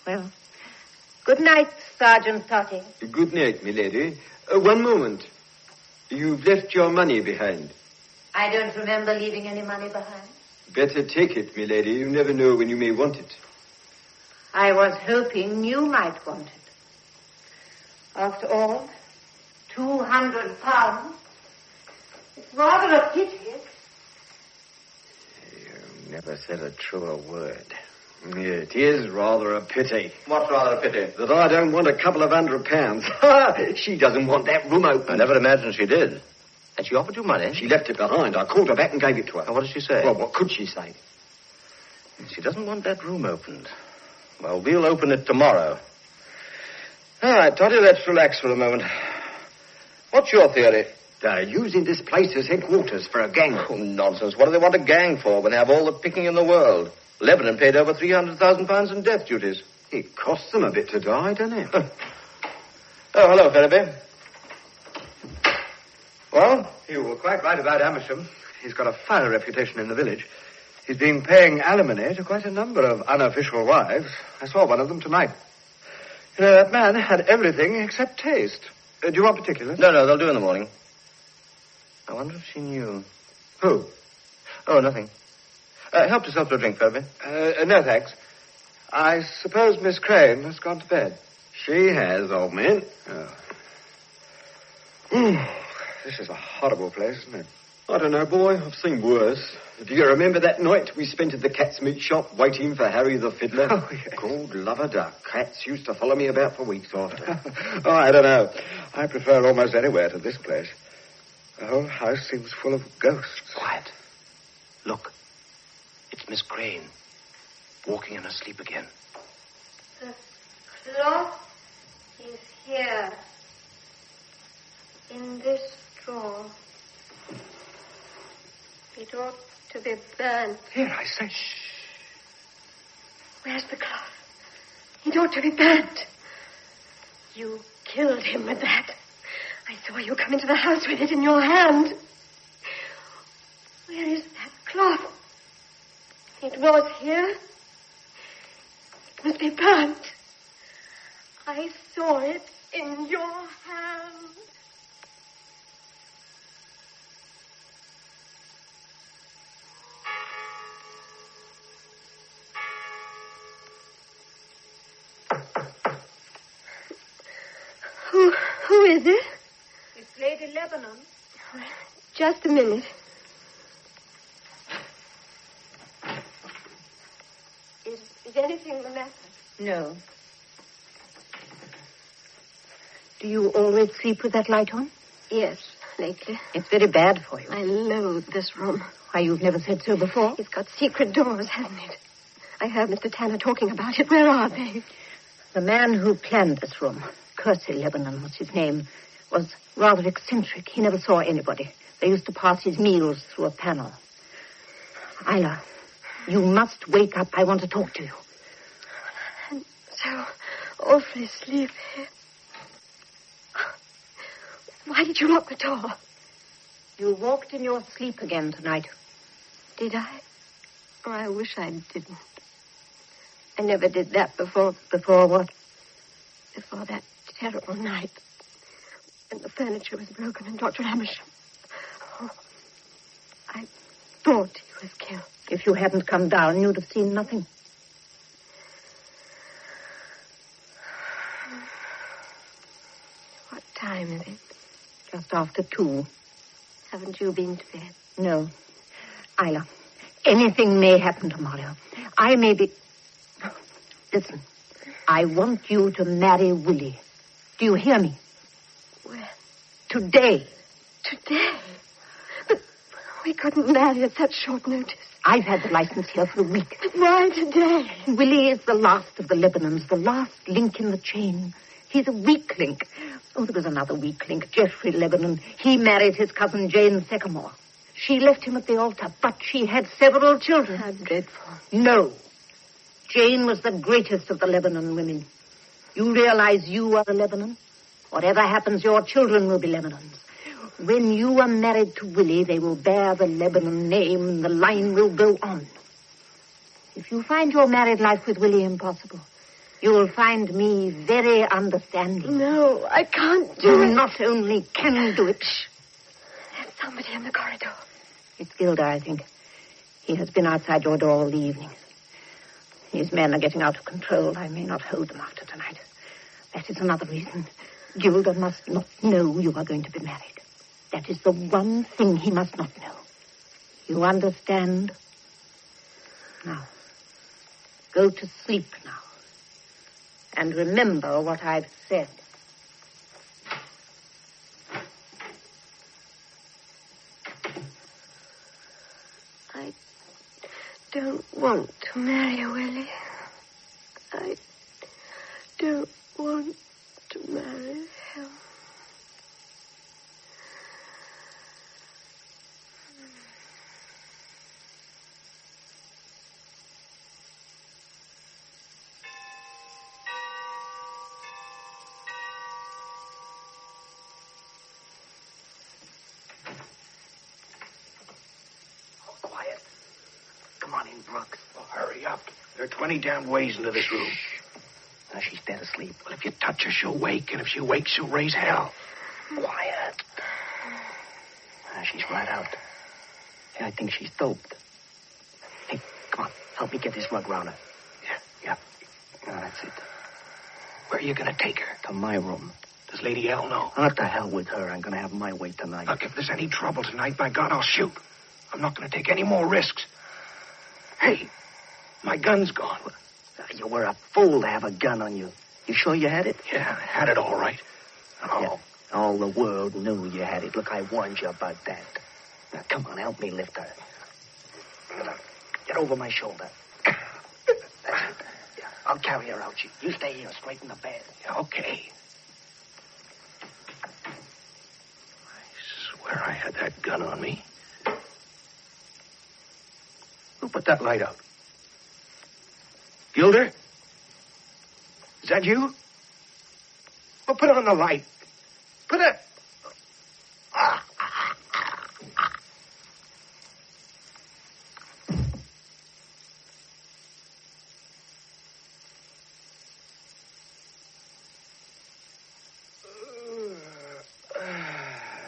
Well, good night, Sergeant Totty. Good night, milady. One moment. You've left your money behind. I don't remember leaving any money behind. Better take it, milady. You never know when you may want it. I was hoping you might want it. After all, £200. It's rather a pity. You never said a truer word. It is rather a pity. What's rather a pity? That I don't want a couple of £100. She doesn't want that room open. I never imagined she did. And she offered you money? She left it behind. I called her back and gave it to her. And what did she say? Well, what could she say? She doesn't want that room opened. Well, we'll open it tomorrow. All right, Toddy, let's relax for a moment. What's your theory? They're using this place as headquarters for a gang. Oh, nonsense. What do they want a gang for when they have all the picking in the world? Lebanon paid over £300,000 in death duties. It costs them a bit to die, doesn't it? Oh, hello, Ferriby. Well, you were quite right about Amersham. He's got a fine reputation in the village. He's been paying alimony to quite a number of unofficial wives. I saw one of them tonight. You know, that man had everything except taste. Do you want particulars? No, they'll do in the morning. I wonder if she knew. Who? Oh, nothing. Help yourself to a drink, Ferriby. No, thanks. I suppose Miss Crane has gone to bed. She has, old man. This is a horrible place, isn't it? I don't know, boy. I've seen worse. Do you remember that night we spent at the cat's meat shop waiting for Harry the Fiddler? Oh, yes. Called Lover Duck. Cats used to follow me about for weeks after. Oh, I don't know. I prefer almost anywhere to this place. The whole house seems full of ghosts. Quiet. Look. It's Miss Crane. Walking in her sleep again. The cloth is here. In this drawer. It ought to be burnt. Here, I say. Shh. Where's the cloth? It ought to be burnt. You killed him with that. I saw you come into the house with it in your hand. Where is that cloth? It was here. It must be burnt. I saw it in your hand. Who is it? It's Lady in Lebanon? Just a minute. Is anything the matter? No. Do you always sleep with that light on? Yes, lately. It's very bad for you. I loathe this room. Why, you've never said so before? It's got secret doors, hasn't it? I heard Mr. Tanner talking about it. Where are they? The man who planned this room, Kersey Lebanon was his name, was rather eccentric. He never saw anybody. They used to pass his meals through a panel. Isla, you must wake up. I want to talk to you. I'm so awfully sleepy. Why did you lock the door? You walked in your sleep again tonight. Did I? Oh, I wish I didn't. I never did that before. Before what? Before that terrible night. And the furniture was broken and Dr. Amersham. Oh, I thought he was killed. If you hadn't come down, you'd have seen nothing. What time is it? Just after 2. Haven't you been to bed? No. Isla, anything may happen tomorrow. I may be... Listen, I want you to marry Willie. Do you hear me? When? Today. Today? But we couldn't marry at such short notice. I've had the license here for a week. But why today? Willie is the last of the Lebanons, the last link in the chain. He's a weak link. Oh, there was another weak link, Geoffrey Lebanon. He married his cousin Jane Sycamore. She left him at the altar, but she had several children. How dreadful. No. Jane was the greatest of the Lebanon women. You realize you are a Lebanon? Whatever happens, your children will be Lebanons. When you are married to Willie, they will bear the Lebanon name, and the line will go on. If you find your married life with Willie impossible, you will find me very understanding. No, I can't do it. You not only can do it. Shh. There's somebody in the corridor. It's Gilder, I think. He has been outside your door all the evening. His men are getting out of control. I may not hold them after tonight. That is another reason. Gilder must not know you are going to be married. That is the one thing he must not know. You understand? Now, go to sleep now. And remember what I've said. I don't want to marry Willie. I don't want to marry him. Brooks. Oh, hurry up. There are 20 damn ways into this room. Now, she's dead asleep. Well, if you touch her, she'll wake, and if she wakes, she'll raise hell. Quiet. She's right out. Yeah, I think she's doped. Hey, come on. Help me get this rug around her. Yeah. Oh, that's it. Where are you going to take her? To my room. Does Lady L know? What the hell with her? I'm going to have my way tonight. Look, if there's any trouble tonight, by God, I'll shoot. I'm not going to take any more risks. Hey, my gun's gone. You were a fool to have a gun on you. You sure you had it? Yeah, I had it all right. Oh. Yeah, all the world knew you had it. Look, I warned you about that. Now, come on, help me lift her. Get over my shoulder. That's it. Yeah, I'll carry her out. You stay here, straight in the bed. Yeah, okay. I swear I had that gun on me. Who put that light out? Gilder? Is that you? Well, put on the light. Put it...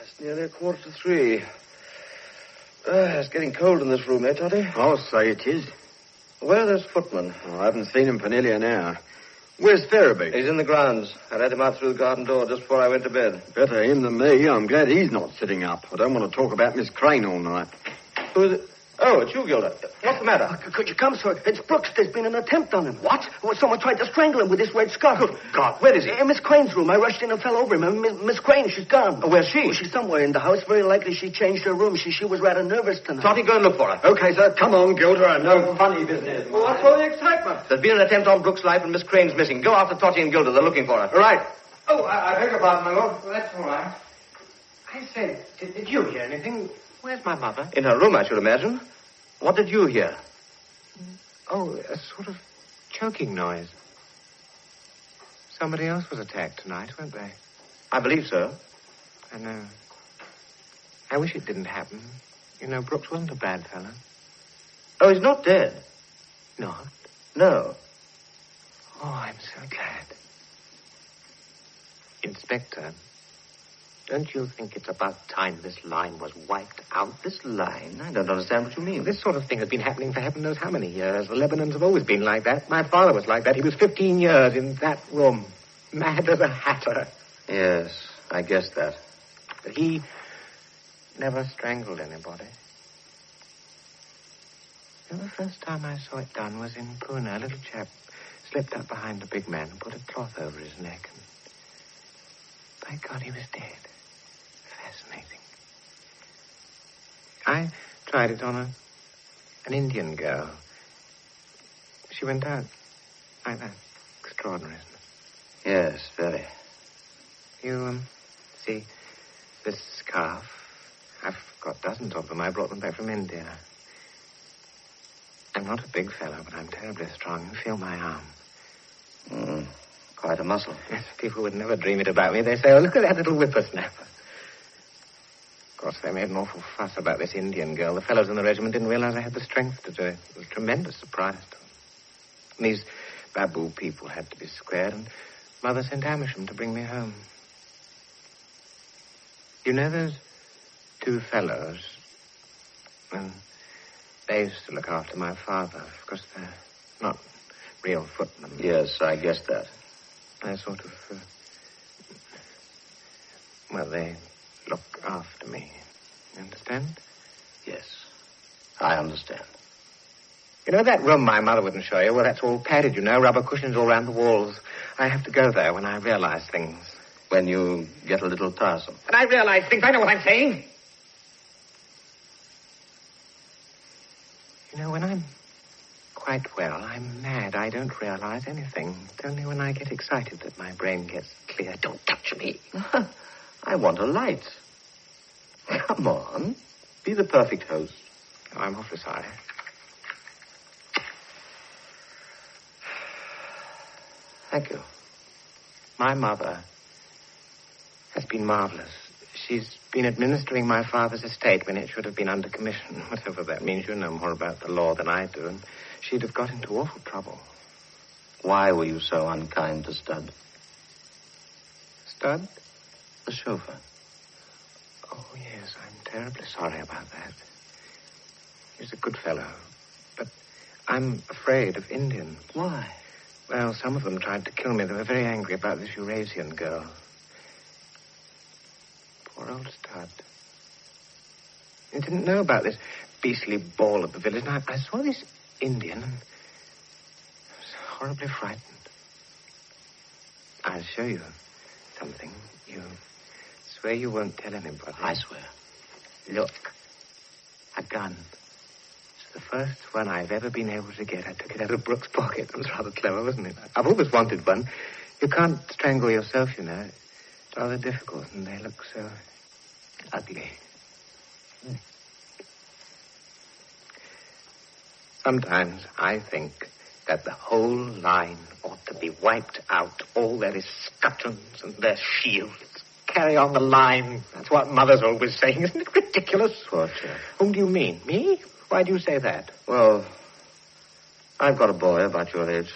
It's nearly 2:45. It's getting cold in this room, Toddy? I'll say it is. Where are those footmen? Oh, I haven't seen him for nearly an hour. Where's Ferriby? He's in the grounds. I let him out through the garden door just before I went to bed. Better him than me. I'm glad he's not sitting up. I don't want to talk about Miss Crane all night. Who is it? Oh, it's you, Gilda. What's the matter? Could you come, sir? It's Brooks. There's been an attempt on him. What? Well, someone tried to strangle him with this red scarf. Good God, where is he? In Miss Crane's room. I rushed in and fell over him. Miss Crane, she's gone. Oh, where's she? Well, she's somewhere in the house. Very likely she changed her room. She was rather nervous tonight. Trotty, go and look for her. Okay, sir. Come on, Gilda. No funny business. Well, what's all the excitement? There's been an attempt on Brooks' life and Miss Crane's missing. Go after Trotty and Gilda. They're looking for her. All right. Oh, I beg your pardon, my lord. That's all right. I said, did you hear anything? Where's my mother? In her room, I should imagine. What did you hear? Oh, a sort of choking noise. Somebody else was attacked tonight, weren't they? I believe so. I know. I wish it didn't happen. You know, Brooks wasn't a bad fellow. Oh, he's not dead? Not? No. Oh, I'm so glad. Inspector, don't you think it's about time this line was wiped out? This line? I don't understand what you mean. This sort of thing has been happening for heaven knows how many years. The Lebanons have always been like that. My father was like that. He was 15 years in that room. Mad as a hatter. Yes, I guessed that. But he never strangled anybody. You know, the first time I saw it done was in Pune. A little chap slipped up behind a big man and put a cloth over his neck. And by God, he was dead. Fascinating. I tried it on an Indian girl. She went out like that. Extraordinary, isn't it? Yes, very. You, see, this scarf, I've got dozens of them. I brought them back from India. I'm not a big fellow, but I'm terribly strong. You feel my arm. Quite a muscle. Yes, people would never dream it about me. They say, oh, look at that little whippersnapper. Of course, they made an awful fuss about this Indian girl. The fellows in the regiment didn't realize I had the strength to do it. It was a tremendous surprise to them. And these Babu people had to be squared, and Mother sent Amersham to bring me home. You know those two fellows? Well, they used to look after my father. Of course, they're not real footmen. Yes, I guessed that. They're sort of, well, they look after me. You understand? Yes, I understand. You know that room my mother wouldn't show you? Well, that's all padded, you know, rubber cushions all around the walls. I have to go there when I realize things. When you get a little tiresome. When I realize things, I know what I'm saying. You know, when I'm quite well, I'm mad. I don't realize anything. It's only when I get excited that my brain gets clear. Don't touch me. I want a light. Come on. Be the perfect host. Oh, I'm awfully sorry. Thank you. My mother has been marvelous. She's been administering my father's estate when it should have been under commission. Whatever that means, you know more about the law than I do, and she'd have got into awful trouble. Why were you so unkind to Stud? Stud? The chauffeur. Oh, yes, I'm terribly sorry about that. He's a good fellow, but I'm afraid of Indians. Why? Well, some of them tried to kill me. They were very angry about this Eurasian girl. Poor old Stud. He didn't know about this beastly ball at the village. And I saw this Indian and I was horribly frightened. I'll show you something. You swear you won't tell anybody. I swear. Look. A gun. It's the first one I've ever been able to get. I took it out of Brooks' pocket. It was rather clever, wasn't it? I've always wanted one. You can't strangle yourself, you know. It's rather difficult, and they look so ugly. Sometimes I think that the whole line ought to be wiped out. All their escutcheons and their shields. Carry on the line. That's what Mother's always saying. Isn't it ridiculous? Poor chap. Whom do you mean? Me? Why do you say that? Well, I've got a boy about your age.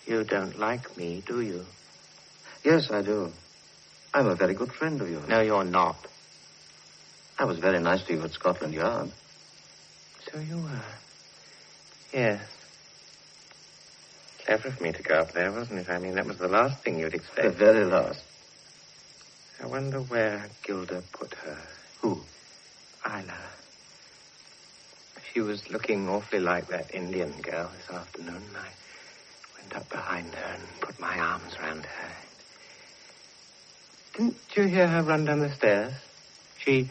You don't like me, do you? Yes, I do. I'm a very good friend of yours. No, you're not. I was very nice to you at Scotland Yard. So you were. Yes. clever of me to go up there, wasn't it? I mean, that was the last thing you'd expect. The very last. I wonder where Gilda put her. Who? Isla. She was looking awfully like that Indian girl this afternoon. I went up behind her and put my arms round her. Didn't you hear her run down the stairs? She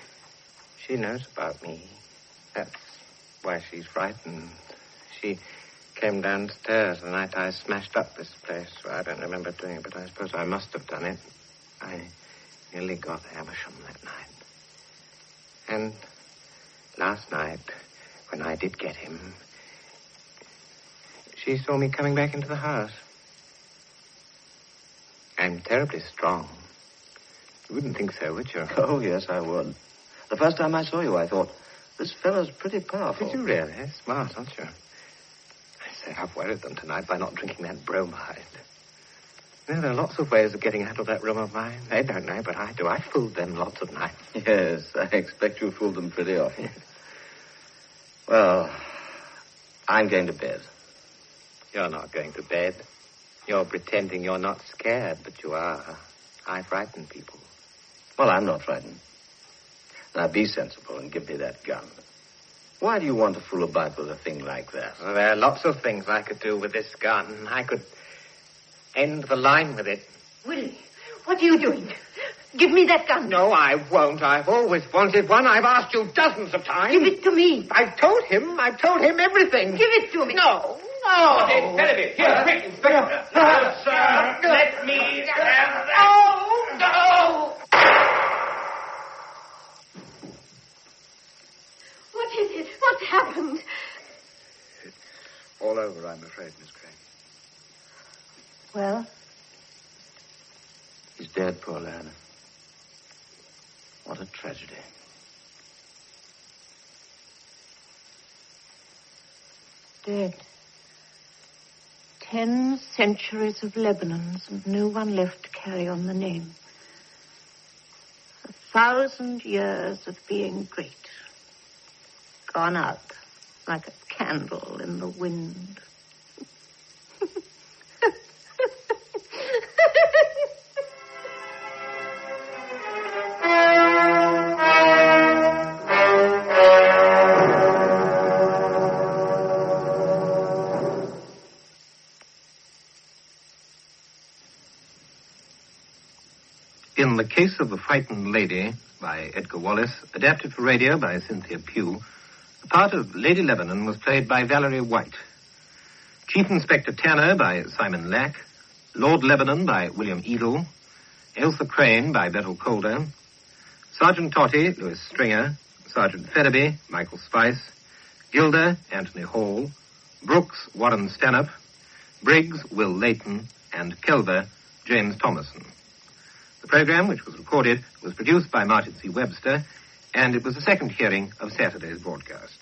knows about me. That's why she's frightened. She came downstairs the night I smashed up this place. Well, I don't remember doing it, but I suppose I must have done it. I nearly got Amersham that night. And last night, when I did get him, she saw me coming back into the house. I'm terribly strong. You wouldn't think so, would you? Oh, yes, I would. The first time I saw you, I thought, this fellow's pretty powerful. Did you really? Smart, aren't you? I say, I've worried them tonight by not drinking that bromide. You know, there are lots of ways of getting out of that room of mine. They don't know, but I do. I fooled them lots of nights. Yes, I expect you fooled them pretty often. Well, I'm going to bed. You're not going to bed. You're pretending you're not scared, but you are. I frighten people. Well, I'm not frightened. Now, be sensible and give me that gun. Why do you want to fool about with a thing like that? Well, there are lots of things I could do with this gun. I could end the line with it. Willie, what are you doing? Give me that gun. No, I won't. I've always wanted one. I've asked you dozens of times. Give it to me. I've told him everything. Give it to me. No. No. Benedict, here, quick, Inspector. No, sir. Let me have that. Oh, no. What is it? What's happened? It's all over, I'm afraid, Miss Crane. Well? He's dead, poor lad. What a tragedy. Dead. 10 centuries of Lebanons and no one left to carry on the name. 1,000 years of being great. Gone out like a candle in the wind. In The Case of the Frightened Lady, by Edgar Wallace, adapted for radio by Cynthia Pugh, the part of Lady Lebanon was played by Valerie White. Chief Inspector Tanner by Simon Lack, Lord Lebanon by William Edel, Ailsa Crane by Bertel Calder, Sergeant Totty, Louis Stringer, Sergeant Ferriby, Michael Spice, Gilda, Anthony Hall, Brooks, Warren Stanhope, Briggs, Will Layton, and Kelver, James Thomason. The program, which was recorded, was produced by Martin C. Webster, and it was the second hearing of Saturday's broadcast.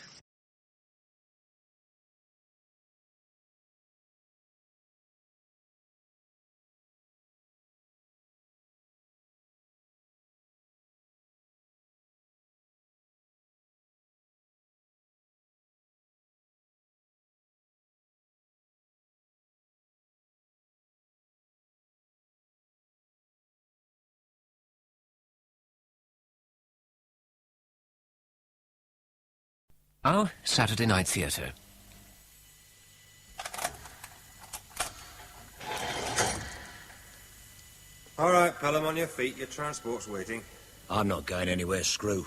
Our Saturday night theatre. All right, Pelham, on your feet. Your transport's waiting. I'm not going anywhere, Screw.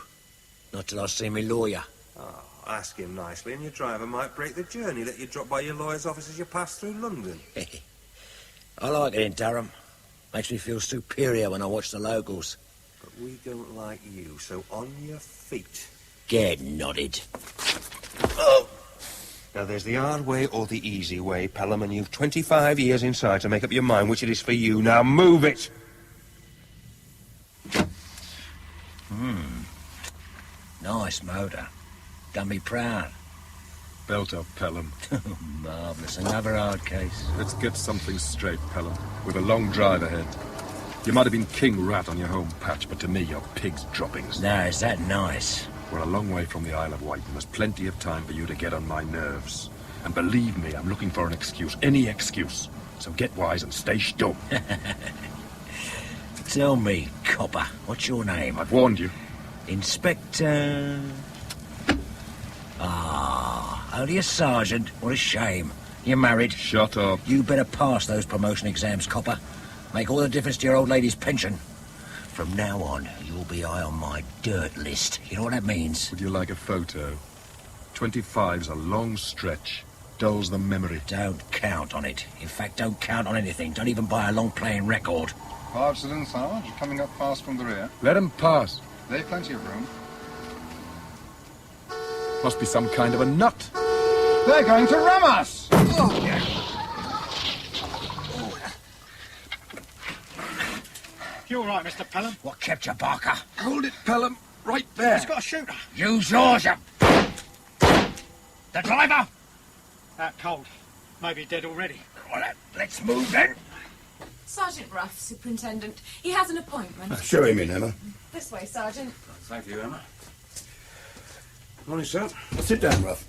Not till I see me lawyer. Oh, ask him nicely, and your driver might break the journey. Let you drop by your lawyer's office as you pass through London. I like it in Durham. Makes me feel superior when I watch the locals. But we don't like you, so on your feet. Get nodded. Oh! Now, there's the hard way or the easy way, Pelham, and you've 25 years inside to make up your mind which it is for you. Now, move it! Nice motor. Done me proud. Belt up, Pelham. Marvellous. Another hard case. Let's get something straight, Pelham. With a long drive ahead. You might have been king rat on your home patch, but to me, you're pig's droppings. Now, is that nice? We're a long way from the Isle of Wight, and there's plenty of time for you to get on my nerves. And believe me, I'm looking for an excuse. Any excuse. So get wise and stay stum. Tell me, copper, what's your name? I've warned you. Inspector... only a sergeant. What a shame. You're married. Shut up. You better pass those promotion exams, copper. Make all the difference to your old lady's pension. From now on, you'll be high on my dirt list. You know what that means? Would you like a photo? 25's a long stretch. Dulls the memory. Don't count on it. In fact, don't count on anything. Don't even buy a long-playing record. Archison, Sarge, coming up fast from the rear. Let 'em pass. They've plenty of room. Must be some kind of a nut. They're going to ram us! You all right, Mr. Pelham? What kept you, Barker? Hold it, Pelham. Right there. He's got a shooter. Use yours, you... The driver? Out cold. Maybe dead already. Well, let's move then. Sergeant Ruff, Superintendent. He has an appointment. Show him in, Emma. This way, Sergeant. Thank you, Emma. Morning, sir. Sit down, Ruff.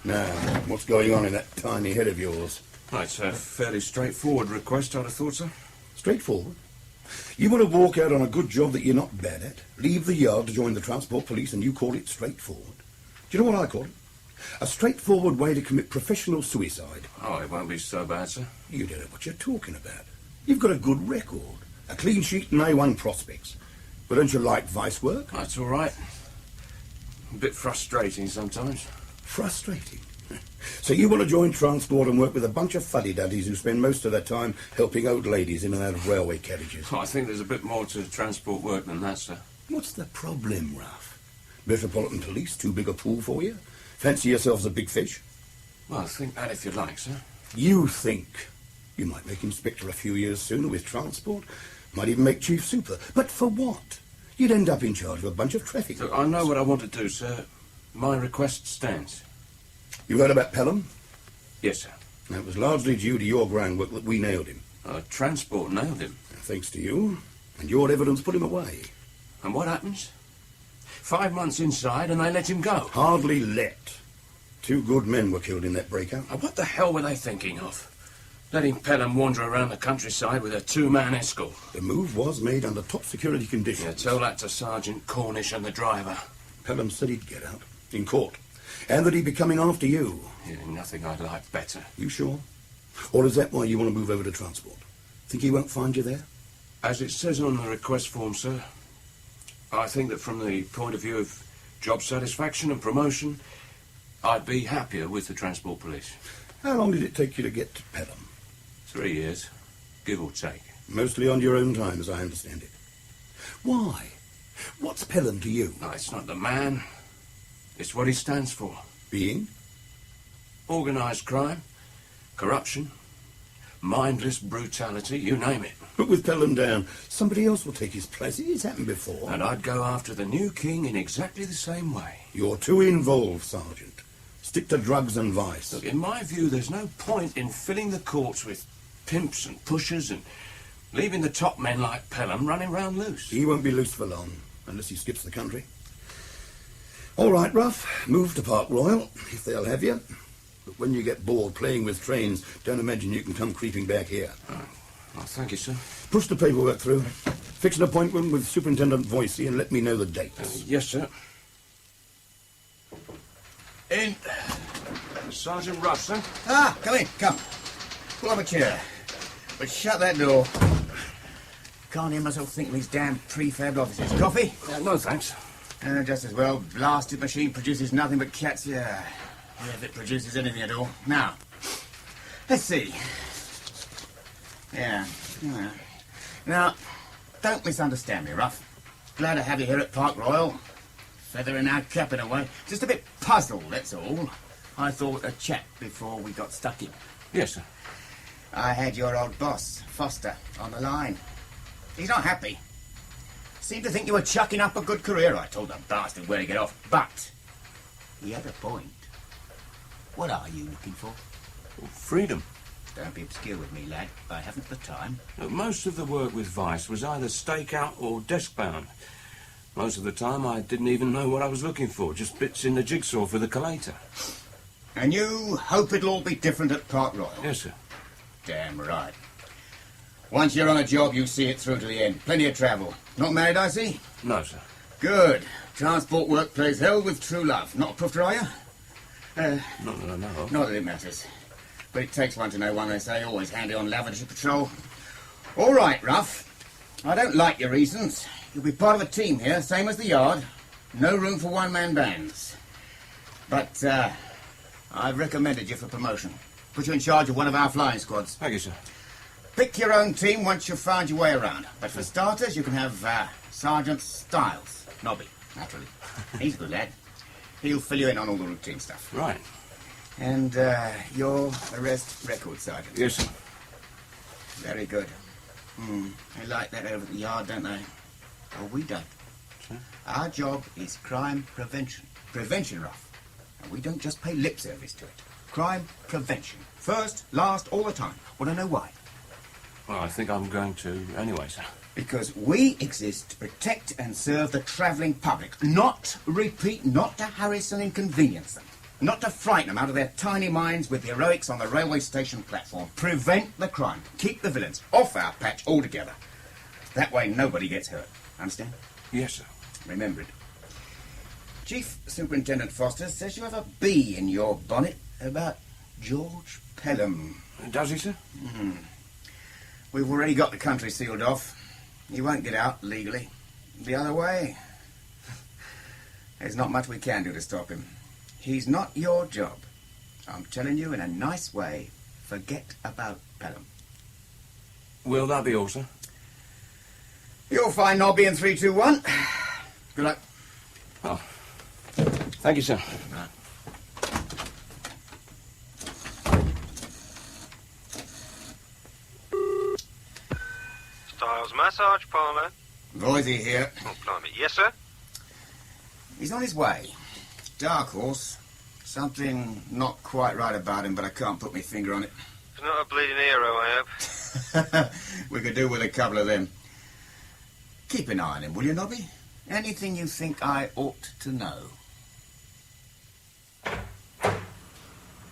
Now, what's going on in that tiny head of yours? Well, it's a fairly straightforward request, I'd have thought, sir. Straightforward? You want to walk out on a good job that you're not bad at, leave the yard to join the transport police, and you call it straightforward? Do you know what I call it? A straightforward way to commit professional suicide. Oh, it won't be so bad, sir. You don't know what you're talking about. You've got a good record, a clean sheet and A1 prospects. But don't you like vice work? That's all right. A bit frustrating sometimes. Frustrating? So you want to join transport and work with a bunch of fuddy-duddies who spend most of their time helping old ladies in and out of railway carriages? Oh, I think there's a bit more to transport work than that, sir. What's the problem, Ruff? Metropolitan Police, too big a pool for you? Fancy yourselves a big fish? Well, think that if you like, sir. You think? You might make Inspector a few years sooner with transport. Might even make Chief Super. But for what? You'd end up in charge of a bunch of traffic. Look, I know what I want to do, sir. My request stands. You heard about Pelham? Yes, sir. That was largely due to your groundwork that we nailed him. Transport nailed him. Thanks to you. And your evidence put him away. And what happens? 5 months inside and they let him go. Hardly let. 2 good men were killed in that breakout. What the hell were they thinking of? Letting Pelham wander around the countryside with a 2-man escort. The move was made under top security conditions. Yeah, tell that to Sergeant Cornish and the driver. Pelham said he'd get out, in court, and that he'd be coming after you. Yeah, nothing I'd like better. You sure? Or is that why you want to move over to transport? Think he won't find you there? As it says on the request form, sir, I think that from the point of view of job satisfaction and promotion, I'd be happier with the transport police. How long did it take you to get to Pelham? 3 years, give or take. Mostly on your own time, as I understand it. Why? What's Pelham to you? No, it's not the man. It's what he stands for. Being? Organised crime, corruption, mindless brutality, you name it. But with Pelham down, somebody else will take his place. It's happened before. And I'd go after the new king in exactly the same way. You're too involved, Sergeant. Stick to drugs and vice. Look, in my view, there's no point in filling the courts with pimps and pushers and leaving the top men like Pelham running round loose. He won't be loose for long, unless he skips the country. All right, Ruff, move to Park Royal, if they'll have you. But when you get bored playing with trains, don't imagine you can come creeping back here. Well, thank you, sir. Push the paperwork through. Fix an appointment with Superintendent Voicey and let me know the dates. Yes, sir. In. Sergeant Ruff, sir. Ah, come in, come. Pull up a chair. But shut that door. Can't hear myself think of these damn prefabbed offices. Coffee? No, thanks. Just as well. Blasted machine produces nothing but cats, yeah. If it produces anything at all. Now, let's see. Yeah. Now, don't misunderstand me, Ruff. Glad to have you here at Park Royal. Feather in our cap in a way. Just a bit puzzled, that's all. I thought a chat before we got stuck in. Yes, sir. I had your old boss, Foster, on the line. He's not happy. Seemed to think you were chucking up a good career. I told the bastard where to get off. But he had a point. What are you looking for? Well, freedom. Don't be obscure with me, lad. I haven't the time. Look, most of the work with Vice was either stakeout or desk-bound. Most of the time I didn't even know what I was looking for, just bits in the jigsaw for the collator. And you hope it'll all be different at Park Royal? Yes, sir. Damn right. Once you're on a job, you see it through to the end. Plenty of travel. Not married, I see? No, sir. Good. Transport work plays hell with true love. Not a profter, are you? Not that I know of. Not that it matters. But it takes one to know one, they say. Always handy on lavatory patrol. All right, Ruff. I don't like your reasons. You'll be part of a team here, same as the yard. No room for one-man bands. But, I've recommended you for promotion. Put you in charge of one of our flying squads. Thank you, sir. Pick your own team once you've found your way around. But for starters, you can have Sergeant Styles. Nobby, naturally. He's a good lad. He'll fill you in on all the routine stuff. Right. And you're arrest record sergeant. Yes, sir. Very good. They like that over at the yard, don't they? Well, we don't. Sir? Our job is crime prevention. Prevention, Ruff. And we don't just pay lip service to it. Crime prevention. First, last, all the time. Want to know why? Well, I think I'm going to anyway, sir. Because we exist to protect and serve the travelling public. Not, repeat, not to harass and inconvenience them. Not to frighten them out of their tiny minds with the heroics on the railway station platform. Prevent the crime. Keep the villains off our patch altogether. That way nobody gets hurt. Understand? Yes, sir. Remember it. Chief Superintendent Foster says you have a bee in your bonnet about George Pelham. Does he, sir? We've already got the country sealed off. He won't get out legally. The other way, there's not much we can do to stop him. He's not your job. I'm telling you in a nice way, forget about Pelham. Will that be all, sir? You'll find Nobby in 3, 2, 1. Good luck. Oh. Thank you, sir. Right. Styles Massage Parlour. Voisey here. Oh, blimey. Yes, sir? He's on his way. Dark horse. Something not quite right about him, but I can't put my finger on it. He's not a bleeding hero, I hope. We could do with a couple of them. Keep an eye on him, will you, Nobby? Anything you think I ought to know?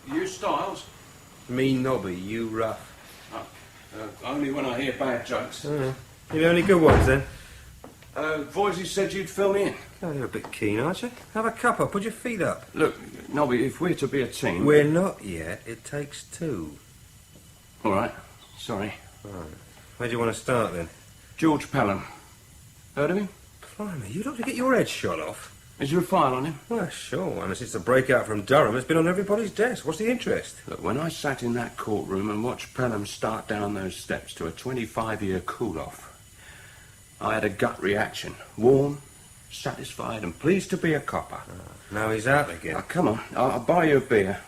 You, Styles? Me, Nobby, you, Ruff. Only when I hear bad jokes. You're the only good ones, then? Voisey said you'd fill me in. Oh, you're a bit keen, aren't you? Have a cuppa, put your feet up. Look, Nobby, if we're to be a team... We're not yet. It takes two. All right. Sorry. Right. Where do you want to start, then? George Pelham. Heard of him? Blimey, you'd ought to get your head shot off. Is there a file on him? Well, sure. Unless it's the breakout from Durham, it's been on everybody's desk. What's the interest? Look, when I sat in that courtroom and watched Pelham start down those steps to a 25-year cool-off, I had a gut reaction. Warm, satisfied, and pleased to be a copper. Now he's out again. Come on, I'll buy you a beer.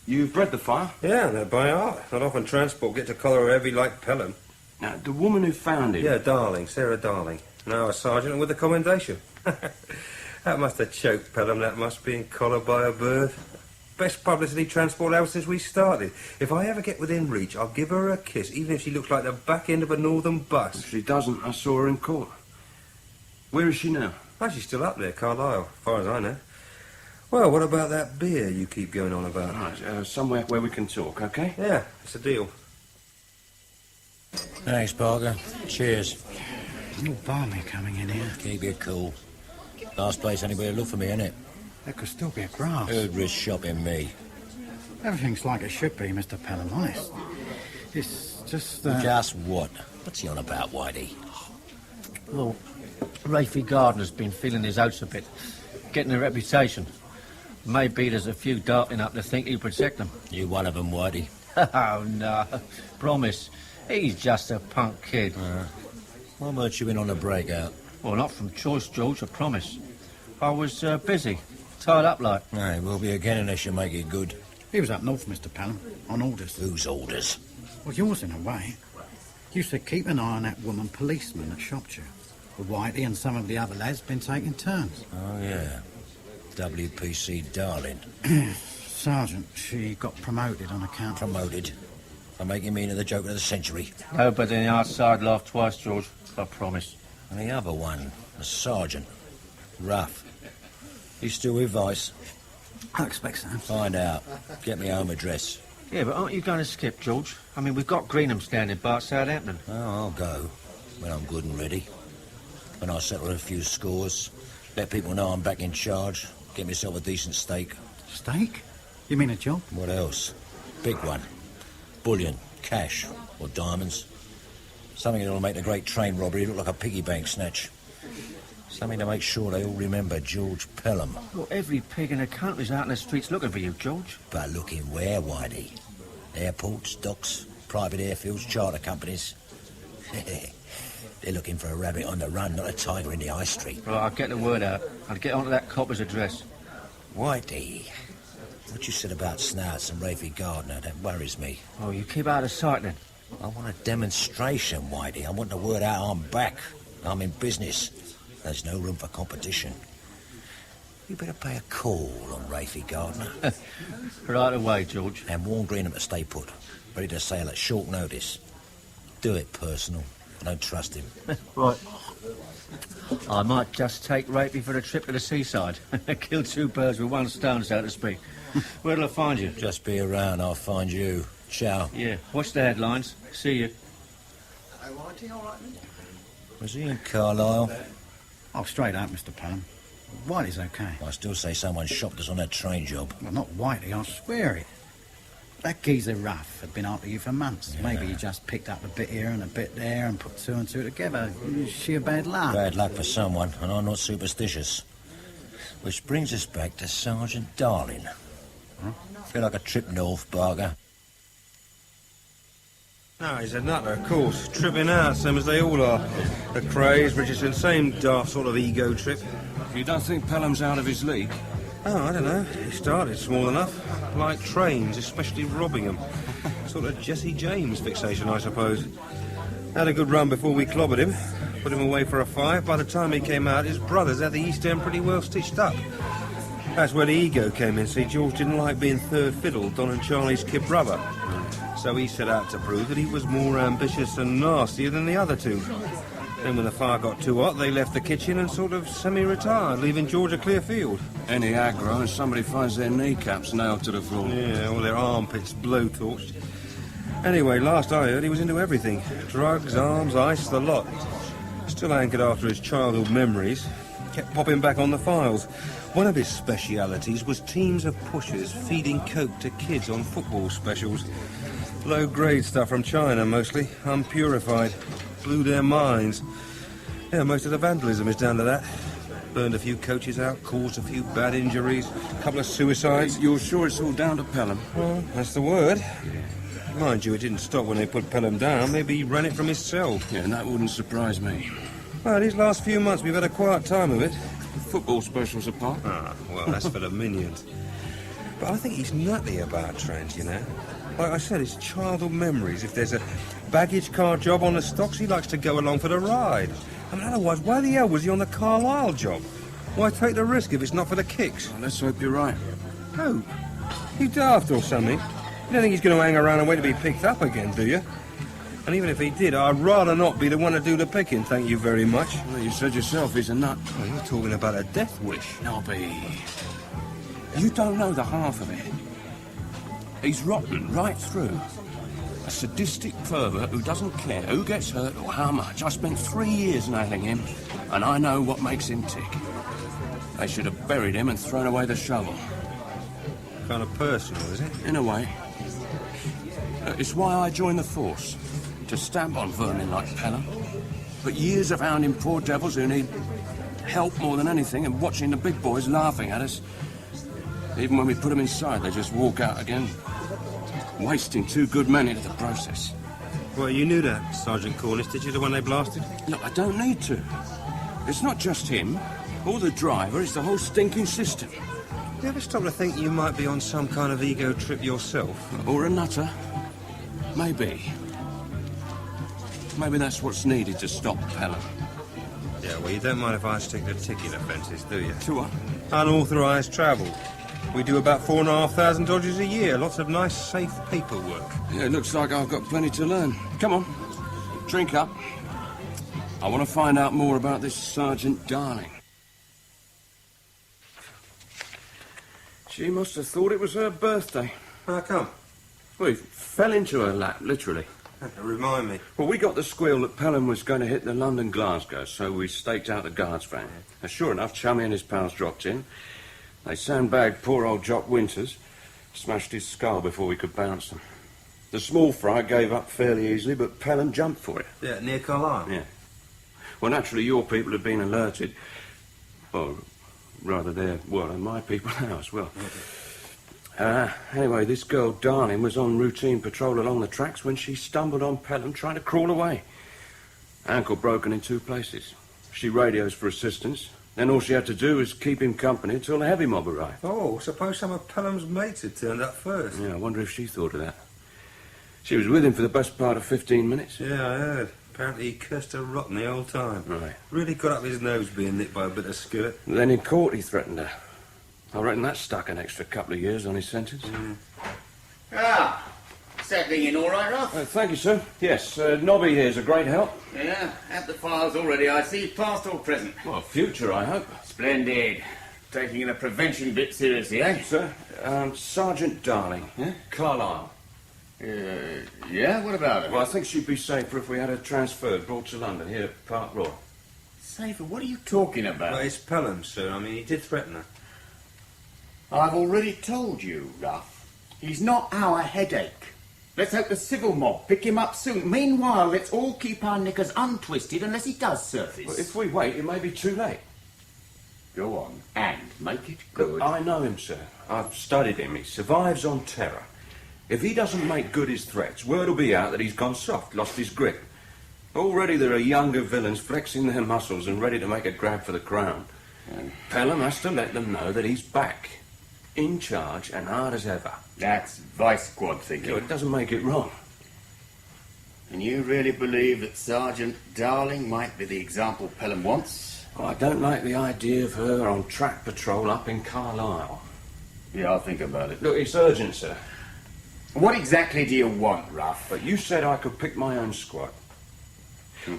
You've read the file? Yeah, they're by heart. Not often transport gets a collar heavy like Pelham. Now, the woman who found him... Yeah, Darling, Sarah Darling. Now a sergeant and with a commendation. That must have choked Pelham, that must be, in collar by a bird. Best publicity transport house since we started. If I ever get within reach, I'll give her a kiss, even if she looks like the back end of a northern bus. If she doesn't, I saw her in court. Where is she now? Oh, she's still up there, Carlisle, as far as I know. Well, what about that beer you keep going on about? Right, somewhere where we can talk, OK? Yeah, it's a deal. Thanks, Parker. Cheers. No barmaid coming in here. Keep it cool. Last place anybody look for me, innit? There could still be a grass. Who'd risk shopping me? Everything's like it should be, Mr. Pelham, honest. It's just... Just what? What's he on about, Whitey? Well, Rafie Gardner's been feeling his oats a bit, getting a reputation. Maybe there's a few darting up to think he'll protect them. You one of them, Whitey? Oh, no. Promise. He's just a punk kid. Why weren't you in on the breakout? Well, not from choice, George, I promise. I was busy, tied up like. Aye, we'll be again unless you make it good. He was up north, Mr. Pelham, on orders. Whose orders? Well, yours in a way. You said keep an eye on that woman policeman at Shropshire. With Whitey and some of the other lads been taking turns. Oh, yeah. WPC Darling. Sergeant, she got promoted on account... Promoted? I'm making me into the joke of the century. Nobody on the outside laughed twice, George, I promise. And the other one, the sergeant. Rough. He's still with Vice. I expect so. Find out. Get me home address. Yeah, but aren't you going to skip, George? I mean, we've got Greenham standing by at Southampton. Oh, I'll go when I'm good and ready. When I settle a few scores, let people know I'm back in charge, get myself a decent steak. Steak? You mean a job? What else? Big one. Bullion, cash, or diamonds. Something that'll make the great train robbery look like a piggy bank snatch. Something to make sure they all remember George Pelham. Well, every pig in the country's out in the streets looking for you, George. But looking where, Whitey? Airports, docks, private airfields, charter companies. They're looking for a rabbit on the run, not a tiger in the high street. Right, I'll get the word out. I'll get onto that copper's address. Whitey, what you said about Snouts and Rafie Gardner, that worries me. Oh, you keep out of sight then. I want a demonstration, Whitey. I want the word out I'm back. I'm in business. There's no room for competition. You better pay a call on Rafie Gardner. Right away, George. And warn Greenham to stay put. Ready to sail at short notice. Do it personal. I don't trust him. Right. I might just take Rafie for a trip to the seaside. Kill two birds with one stone, so to speak. Where'll I find you? Just be around, I'll find you. Ciao. Yeah, watch the headlines. See you. Hey, Whitey, all right, mate? Was he in Carlisle? Oh, straight out, Mr. Pelham. Whitey's okay. I still say someone shopped us on that train job. Well, not Whitey, I swear it. That geezer Ruff had been after you for months. Yeah. Maybe he just picked up a bit here and a bit there and put two and two together. Sheer bad luck. Bad luck for someone, and I'm not superstitious. Which brings us back to Sergeant Darling. Huh? Feel like a trip north, Barker. No, he's a nutter, of course. Tripping out, same as they all are. The craze, Richardson, same daft sort of ego trip. You don't think Pelham's out of his league? Oh, I don't know. He started small enough. Like trains, especially robbing them. Sort of Jesse James fixation, I suppose. Had a good run before we clobbered him. Put him away for a 5. By the time he came out, his brothers had the East End pretty well stitched up. That's where the ego came in. See, George didn't like being third fiddle, Don and Charlie's kid brother. So he set out to prove that he was more ambitious and nastier than the other two. Then when the fire got too hot, they left the kitchen and sort of semi-retired, leaving George a clear field. Any aggro and somebody finds their kneecaps nailed to the floor. Yeah, all their armpits blowtorched. Anyway, last I heard, he was into everything. Drugs, arms, ice, the lot. Still anchored after his childhood memories. Kept popping back on the files. One of his specialities was teams of pushers feeding coke to kids on football specials. Low-grade stuff from China, mostly. Unpurified. Blew their minds. Yeah, most of the vandalism is down to that. Burned a few coaches out, caused a few bad injuries, a couple of suicides. You're sure it's all down to Pelham? Well, that's the word. Mind you, it didn't stop when they put Pelham down. Maybe he ran it from his cell. Yeah, and that wouldn't surprise me. Well, these last few months we've had a quiet time of it. Football specials apart. Ah, well, that's for the minions. But I think he's nutty about Trent, you know. Like I said, it's childhood memories. If there's a baggage car job on the stocks, he likes to go along for the ride. I mean, otherwise, why the hell was he on the Carlisle job? Why take the risk if it's not for the kicks? Well, let's hope you're right. Hope? You daft or something? You don't think he's going to hang around and wait to be picked up again, do you? And even if he did, I'd rather not be the one to do the picking, thank you very much. Well, you said yourself he's a nut. Well, you're talking about a death wish. Nobby. You don't know the half of it. He's rotten right through. A sadistic pervert who doesn't care who gets hurt or how much. I spent 3 years nailing him, and I know what makes him tick. They should have buried him and thrown away the shovel. Kind of personal, is it? In a way. It's why I joined the force. To stamp on vermin like Pelham. But years have hounding poor devils who need help more than anything and watching the big boys laughing at us. Even when we put them inside, they just walk out again. Wasting 2 good men into the process. Well, you knew that, Sergeant Cornish, did you, the one they blasted? Look, I don't need to. It's not just him, or the driver, it's the whole stinking system. You ever stop to think you might be on some kind of ego trip yourself? Or a nutter. Maybe. Maybe that's what's needed to stop Pelham. Yeah, well, you don't mind if I stick to ticket offences, do you? To what? Unauthorised travel. We do about $4,500 dodges a year. Lots of nice, safe paperwork. Yeah, it looks like I've got plenty to learn. Come on, drink up. I want to find out more about this Sergeant Darling. She must have thought it was her birthday. How come? Well, he fell into her lap, literally. Remind me. Well, we got the squeal that Pelham was going to hit the London-Glasgow, so we staked out the guards van. And sure enough, Chummy and his pals dropped in. They sandbagged poor old Jock Winters, smashed his skull before we could bounce them. The small fry gave up fairly easily, but Pelham jumped for it. Yeah, near Carlisle? Yeah. Well, naturally, your people had been alerted. Well, rather, and my people now as well. Anyway, this girl, Darling, was on routine patrol along the tracks when she stumbled on Pelham trying to crawl away. Ankle broken in 2 places. She radios for assistance. Then all she had to do was keep him company until the heavy mob arrived. Oh, suppose some of Pelham's mates had turned up first. Yeah, I wonder if she thought of that. She was with him for the best part of 15 minutes. Yeah, I heard. Apparently he cursed her rotten the whole time. Right. Really got up his nose being nicked by a bit of skirt. Then in court he threatened her. I reckon that stuck an extra couple of years on his sentence. Settling in all right, Ruff? Thank you, sir. Yes, Nobby here's a great help. Yeah, at the files already, I see. Past or present? Well, future, I hope. Splendid. Taking the prevention bit seriously, eh? Sir, Sergeant Darling, Carlisle. Yeah, what about her? Well, I think she'd be safer if we had her transferred, brought to London, here at Park Royal. Safer? What are you talking about? Well, it's Pelham, sir. I mean, he did threaten her. I've already told you, Ruff. He's not our headache. Let's hope the civil mob pick him up soon. Meanwhile, let's all keep our knickers untwisted unless he does surface. Well, if we wait, it may be too late. Go on, and make it good. Look, I know him, sir. I've studied him. He survives on terror. If he doesn't make good his threats, word will be out that he's gone soft, lost his grip. Already there are younger villains flexing their muscles and ready to make a grab for the crown. And Pelham has to let them know that he's back. In charge and hard as ever. That's Vice Squad thinking. It doesn't make it wrong. And you really believe that Sergeant Darling might be the example Pelham wants? Well, I don't like the idea of her on track patrol up in Carlisle. Yeah, I'll think about it. Look, it's urgent, sir. What exactly do you want, Ruff? But you said I could pick my own squad.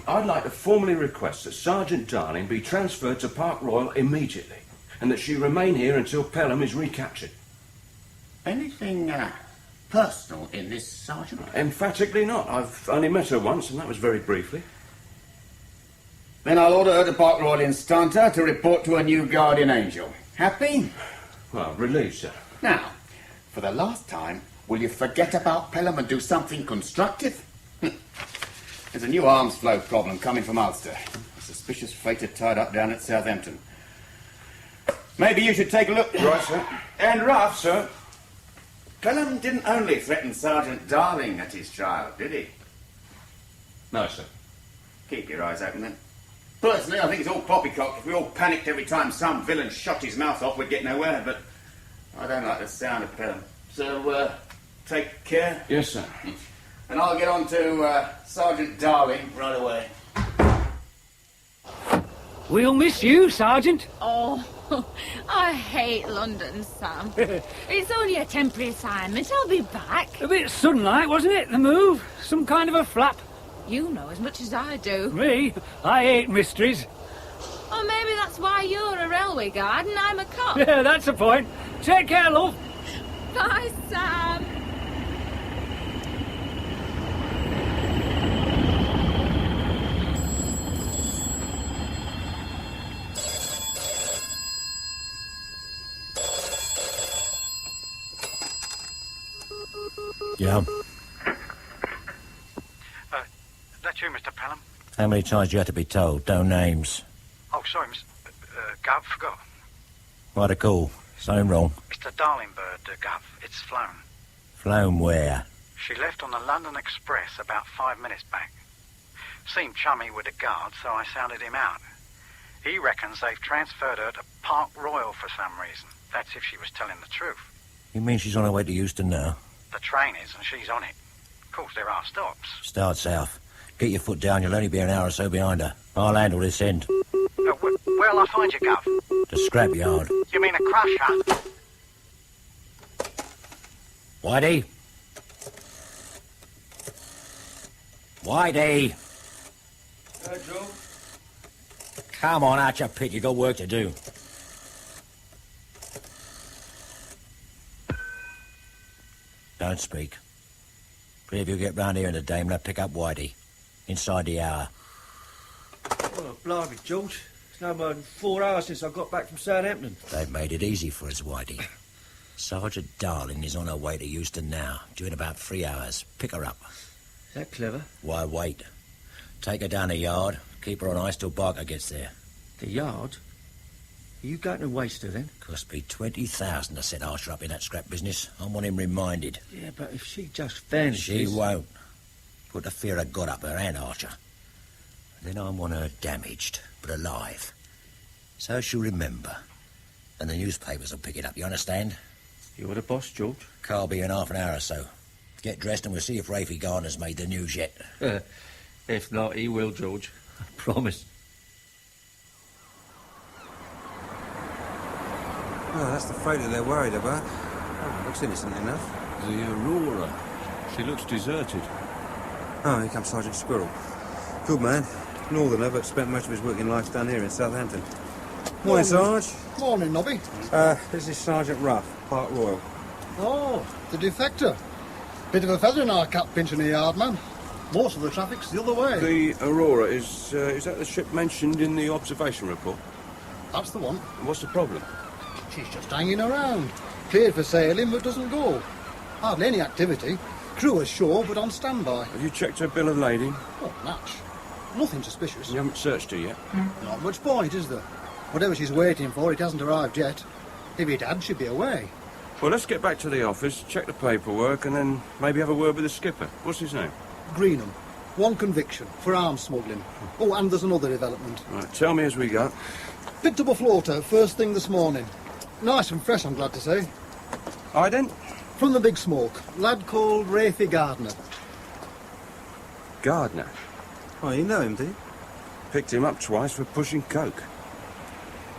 I'd like to formally request that Sergeant Darling be transferred to Park Royal immediately, and that she remain here until Pelham is recaptured. Anything personal in this, Sergeant? Emphatically not. I've only met her once, and that was very briefly. Then I'll order her to Park Royal Instanta to report to a new guardian angel. Happy? Well, relieved, sir. Now, for the last time, will you forget about Pelham and do something constructive? There's a new arms flow problem coming from Ulster. A suspicious freighter tied up down at Southampton. Maybe you should take a look. Right, sir. And Ruff, sir. Pelham didn't only threaten Sergeant Darling at his trial, did he? No, sir. Keep your eyes open, then. Personally, I think it's all poppycock. If we all panicked every time some villain shot his mouth off, we'd get nowhere, but I don't like the sound of Pelham. So, take care. Yes, sir. And I'll get on to Sergeant Darling right away. We'll miss you, Sergeant. Oh, I hate London, Sam. It's only a temporary assignment. I'll be back. A bit sudden like, wasn't it, the move? Some kind of a flap. You know as much as I do. Me? I hate mysteries. Or maybe that's why you're a railway guard and I'm a cop. Yeah, that's the point. Take care, love. Bye, Sam. Yeah. That's you, Mr. Pelham? How many times do you have to be told? No names. Oh, sorry, Miss... Gov, forgot. What a call. Something wrong. Mr. Darlingbird, Gov. It's flown. Flown where? She left on the London Express about 5 minutes back. Seemed chummy with the guard, so I sounded him out. He reckons they've transferred her to Park Royal for some reason. That's if she was telling the truth. You mean she's on her way to Euston now? The train is, and she's on it. Of course, there are stops. Start south. Get your foot down, you'll only be an hour or so behind her. I'll handle this end. Where'll I find you, Gov? The scrapyard. You mean a crusher? Whitey? Whitey! Joe? Come on, out your pit, you got work to do. Don't speak. Three of you get round here in the Daimler, pick up Whitey. Inside the hour. Oh, blimey, George. It's no more than 4 hours since I got back from Southampton. They've made it easy for us, Whitey. Sergeant Darling is on her way to Euston now, due in about 3 hours. Pick her up. Is that clever? Why wait? Take her down the yard, keep her on ice till Barker gets there. The yard? Are you going to waste her then? Cost me 20,000 to set Archer up in that scrap business. I want him reminded. Yeah, but if she just vanishes... She won't. Put the fear of God up her and Archer. Then I want her damaged, but alive. So she'll remember. And the newspapers will pick it up, you understand? You're the boss, George. Carl be in half an hour or so. Get dressed and we'll see if Rafie Garner's made the news yet. If not, he will, George. I promise. Oh, that's the freighter they're worried about. Oh, looks innocent enough. The Aurora. She looks deserted. Oh, here comes Sergeant Squirrel. Good man. Northerner, but spent most of his working life down here in Southampton. Morning, Sarge. Morning, Nobby. This is Sergeant Ruff, Park Royal. Oh, the defector. Bit of a feather in our cap pinching the yard, man. Most of the traffic's the other way. The Aurora, is that the ship mentioned in the observation report? That's the one. And what's the problem? She's just hanging around. Cleared for sailing, but doesn't go. Hardly any activity. Crew ashore, but on standby. Have you checked her bill of lading? Oh, natch. Nothing suspicious. You haven't searched her yet? Not much point, is there? Whatever she's waiting for, it hasn't arrived yet. If it had, she'd be away. Well, let's get back to the office, check the paperwork, and then maybe have a word with the skipper. What's his name? Greenham. One conviction for arms smuggling. Oh, and there's another development. Right, tell me as we go. Picked up a floater first thing this morning. Nice and fresh, I'm glad to say. Ident? From the Big Smoke. Lad called Rafie Gardner. Gardner? Oh, you know him, do you? Picked him up twice for pushing coke.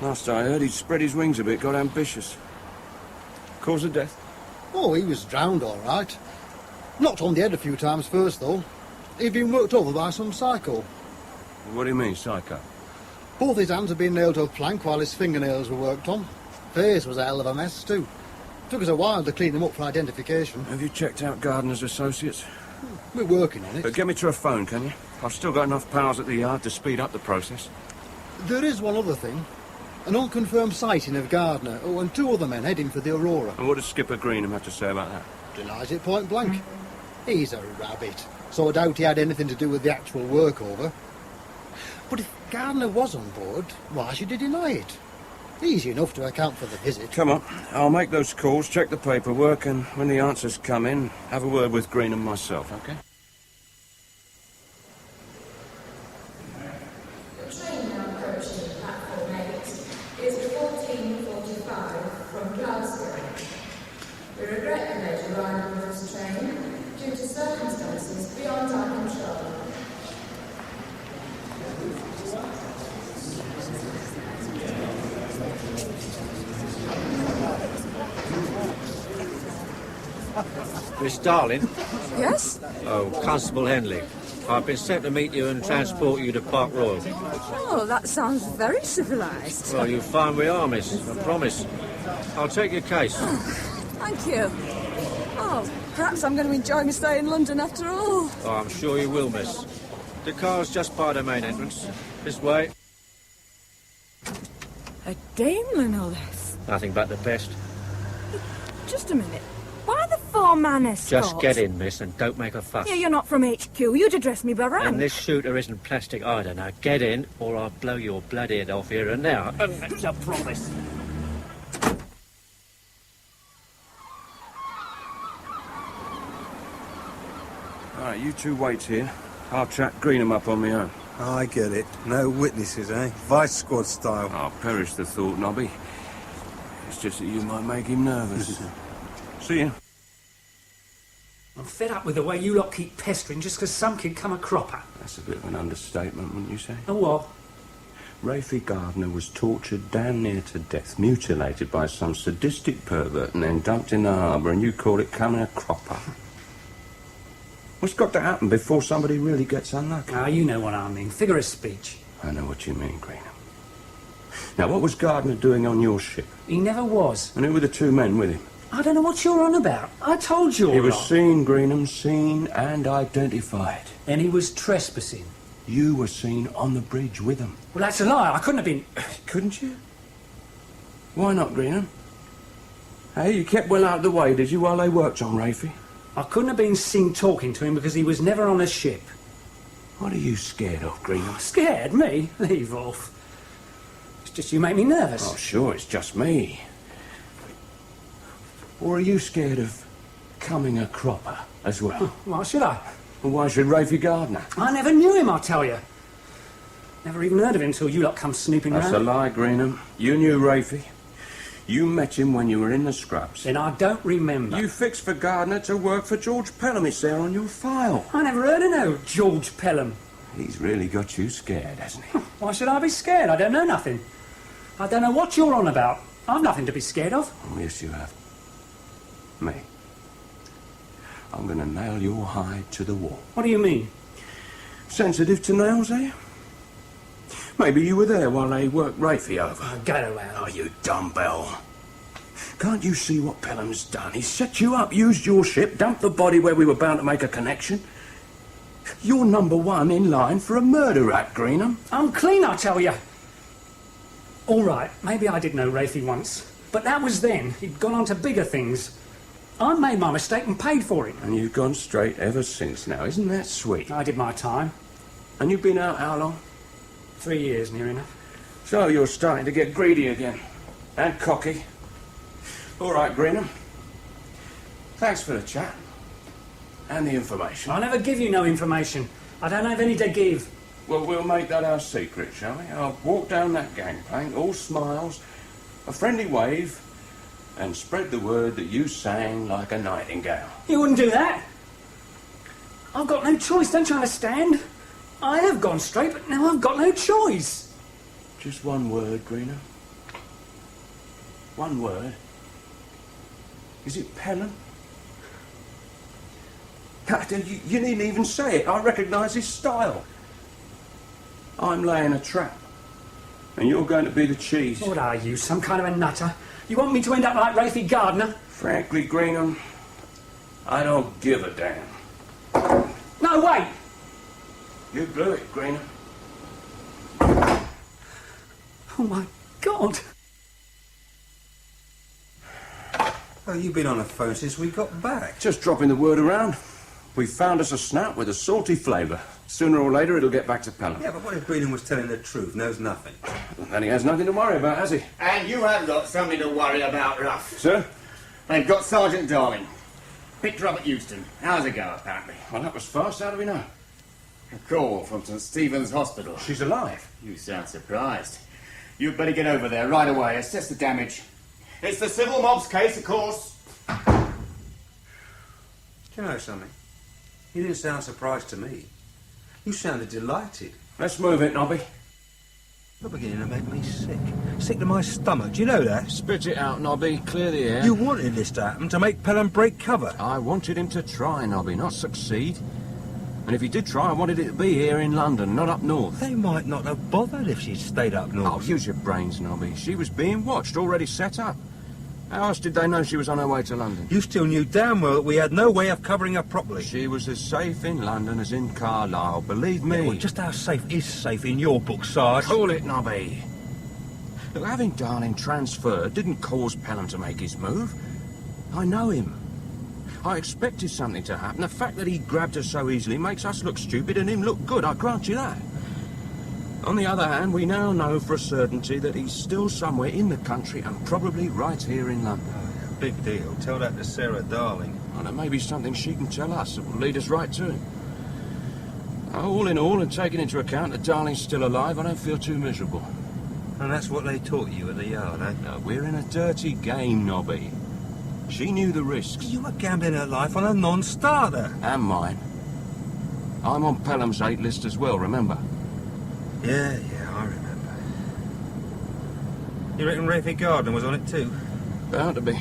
Last I heard, he'd spread his wings a bit, got ambitious. Cause of death? Oh, he was drowned all right. Knocked on the head a few times first, though. He'd been worked over by some psycho. What do you mean, psycho? Both his hands had been nailed to a plank while his fingernails were worked on. Face was a hell of a mess, too. Took us a while to clean him up for identification. Have you checked out Gardner's associates? We're working on it. Get me to a phone, can you? I've still got enough pals at the yard to speed up the process. There is one other thing. An unconfirmed sighting of Gardner, and two other men heading for the Aurora. And what does Skipper Greenham have to say about that? Denies it point blank. He's a rabbit, so I doubt he had anything to do with the actual workover. But if Gardner was on board, why should he deny it? Easy enough to account for the visit. Come on, I'll make those calls, check the paperwork, and when the answers come in, have a word with Greenham myself, OK? The train now approaching platform 8 is 14:45 from Glasgow. We regret the late arrival of this train due to circumstances beyond our control. Miss Darling? Yes? Oh, Constable Henley. I've been sent to meet you and transport you to Park Royal. Oh, that sounds very civilised. Well, you'll find we are, miss. I promise. I'll take your case. Thank you. Oh, perhaps I'm going to enjoy my stay in London after all. Oh, I'm sure you will, miss. The car's just by the main entrance. This way. A Daimler, no less. Nothing but the best. Just a minute. Why the four-man escort? Just get in, miss, and don't make a fuss. Yeah, you're not from HQ. You'd address me by rank. And this shooter isn't plastic either. Now get in, or I'll blow your bloody head off here and now. And that's a promise. All right, you two wait here. I'll track Greenham up on my own. I get it. No witnesses, eh? Vice squad style. I'll perish the thought, Nobby. It's just that you might make him nervous. See you. I'm fed up with the way you lot keep pestering just because some kid come a cropper. That's a bit of an understatement, wouldn't you say? A what? Rafie Gardner was tortured damn near to death, mutilated by some sadistic pervert and then dumped in the harbour, and you call it coming a cropper. What's got to happen before somebody really gets unlucky? Ah, you know what I mean. Figure of speech. I know what you mean, Greenham. Now, what was Gardner doing on your ship? He never was. And who were the two men with him? I don't know what you're on about. I told you all He was along. seen, Greenham, seen and identified. And he was trespassing. You were seen on the bridge with him. Well, that's a lie. I couldn't have been... Couldn't you? Why not, Greenham? Hey, you kept well out of the way, did you, while they worked on Rafie? I couldn't have been seen talking to him because he was never on a ship. What are you scared of, Greenham? Scared? Me? Leave off. It's just you make me nervous. Oh, sure, it's just me. Or are you scared of coming a cropper as well? Why should I? Well, why should Rafie Gardner? I never knew him, I tell you. Never even heard of him until you lot come snooping That's round. a lie, Greenham. You knew Rafie. You met him when you were in the scrubs. Then I don't remember. You fixed for Gardner to work for George Pelham. It's there on your file. I never heard of no George Pelham. He's really got you scared, hasn't he? Why should I be scared? I don't know nothing. I don't know what you're on about. I've nothing to be scared of. Oh, yes, you have. Me. I'm going to nail your hide to the wall. What do you mean? Sensitive to nails, are you? Maybe you were there while they worked Rafie over. Oh, go away. Oh, you dumbbell. Can't you see what Pelham's done? He set you up, used your ship, dumped the body where we were bound to make a connection. You're number one in line for a murder rap, Greenham. I'm clean, I tell you. All right, maybe I did know Rafie once, but that was then. He'd gone on to bigger things. I made my mistake and paid for it. And you've gone straight ever since now. Isn't that sweet? I did my time. And you've been out how long? 3 years, near enough. So you're starting to get greedy again. And cocky. All right, Greenham. Thanks for the chat. And the information. I'll never give you no information. I don't have any to give. Well, we'll make that our secret, shall we? I'll walk down that gangplank, all smiles, a friendly wave, and spread the word that you sang like a nightingale. You wouldn't do that. I've got no choice, don't you understand? I have gone straight, but now I've got no choice. Just one word, Greenham. One word. Is it Pelham? You needn't even say it. I recognise his style. I'm laying a trap. And you're going to be the cheese. What are you, some kind of a nutter? You want me to end up like Rafie Gardner? Frankly, Greenham, I don't give a damn. No, wait! You blew it, Greenham. Oh, my God. Oh, you've been on the phone since we got back. Just dropping the word around. We found us a snout with a salty flavour. Sooner or later, it'll get back to Pelham. Yeah, but what if Greenham was telling the truth? Knows nothing. Then he has nothing to worry about, has he? And you have got something to worry about, Ruff. Sir? They've got Sergeant Darling. Picked her up at Euston. Hours ago, apparently. Well, that was fast. How do we know? A call from St. Stephen's Hospital. She's alive. You sound surprised. You'd better get over there right away. Assess the damage. It's the civil mob's case, of course. Do you know something? You didn't sound surprised to me. You sounded delighted. Let's move it, Nobby. You're beginning to make me sick. Sick to my stomach, do you know that? Spit it out, Nobby. Clear the air. You wanted this to happen to make Pelham break cover. I wanted him to try, Nobby, not succeed. And if he did try, I wanted it to be here in London, not up north. They might not have bothered if she'd stayed up north. Oh, use your brains, Nobby. She was being watched, already set up. How else did they know she was on her way to London? You still knew damn well that we had no way of covering her properly. She was as safe in London as in Carlisle, believe me. Yeah, well, just how safe is safe in your book, Sarge? Call it, Nobby. Look, having Darling transferred didn't cause Pelham to make his move. I know him. I expected something to happen. The fact that he grabbed her so easily makes us look stupid and him look good, I grant you that. On the other hand, we now know for a certainty that he's still somewhere in the country and probably right here in London. Oh, big deal. Tell that to Sarah Darling. Well, there may be something she can tell us that will lead us right to him. All in all, and taking into account that Darling's still alive, I don't feel too miserable. And that's what they taught you at the yard, eh? No, we're in a dirty game, Nobby. She knew the risks. You were gambling her life on a non-starter. And mine. I'm on Pelham's 8 list as well, remember? Yeah, I remember. You reckon Rafie Gardner was on it too? Bound to be.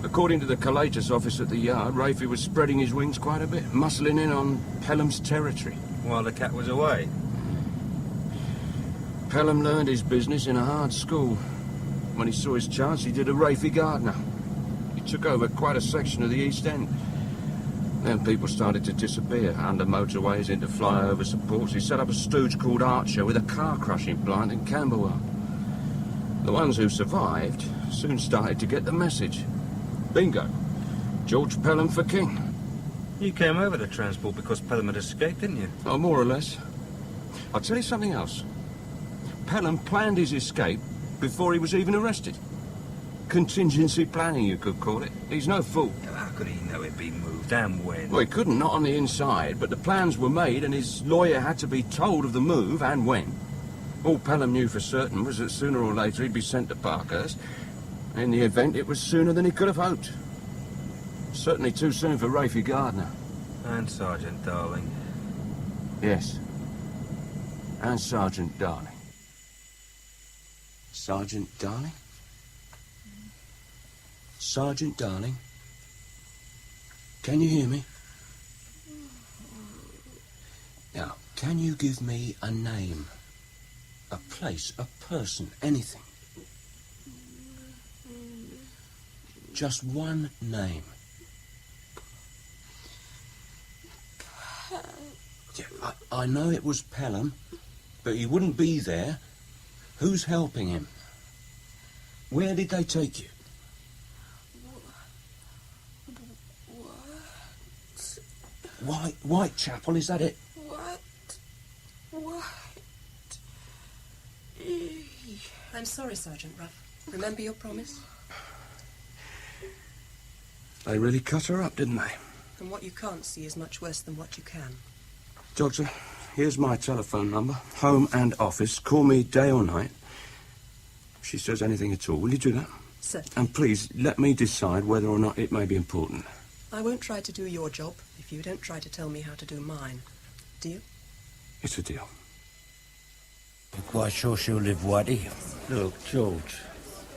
According to the collatus office at the yard, Rafie was spreading his wings quite a bit, muscling in on Pelham's territory. While the cat was away? Pelham learned his business in a hard school. When he saw his chance, he did a Rafie Gardner. took over quite a section of the East End. Then people started to disappear under motorways into flyover supports. He set up a stooge called Archer with a car crushing plant in Camberwell. The ones who survived soon started to get the message. Bingo. George Pelham for king. You came over to transport because Pelham had escaped, didn't you? Oh, more or less. I'll tell you something else. Pelham planned his escape before he was even arrested. Contingency planning, you could call it. He's no fool. How could he know it'd be moved and when? Well, he couldn't, not on the inside, but the plans were made and his lawyer had to be told of the move and when. All Pelham knew for certain was that sooner or later he'd be sent to Parkhurst. In the event, it was sooner than he could have hoped. Certainly too soon for Rafie Gardner. And Sergeant Darling. Yes. And Sergeant Darling. Sergeant Darling? Sergeant Darling? Can you hear me? Now, can you give me a name? A place, a person, anything? Just one name. Yeah, I know it was Pelham, but he wouldn't be there. Who's helping him? Where did they take you? Whitechapel, is that it? What? I'm sorry, Sergeant Ruff. Remember your promise? They really cut her up, didn't they? And what you can't see is much worse than what you can. Doctor, here's my telephone number. Home and office. Call me day or night. If she says anything at all, will you do that? Certainly. And please, let me decide whether or not it may be important. I won't try to do your job if you don't try to tell me how to do mine. Deal? It's a deal. You're quite sure she'll live, Whitey? Look, George,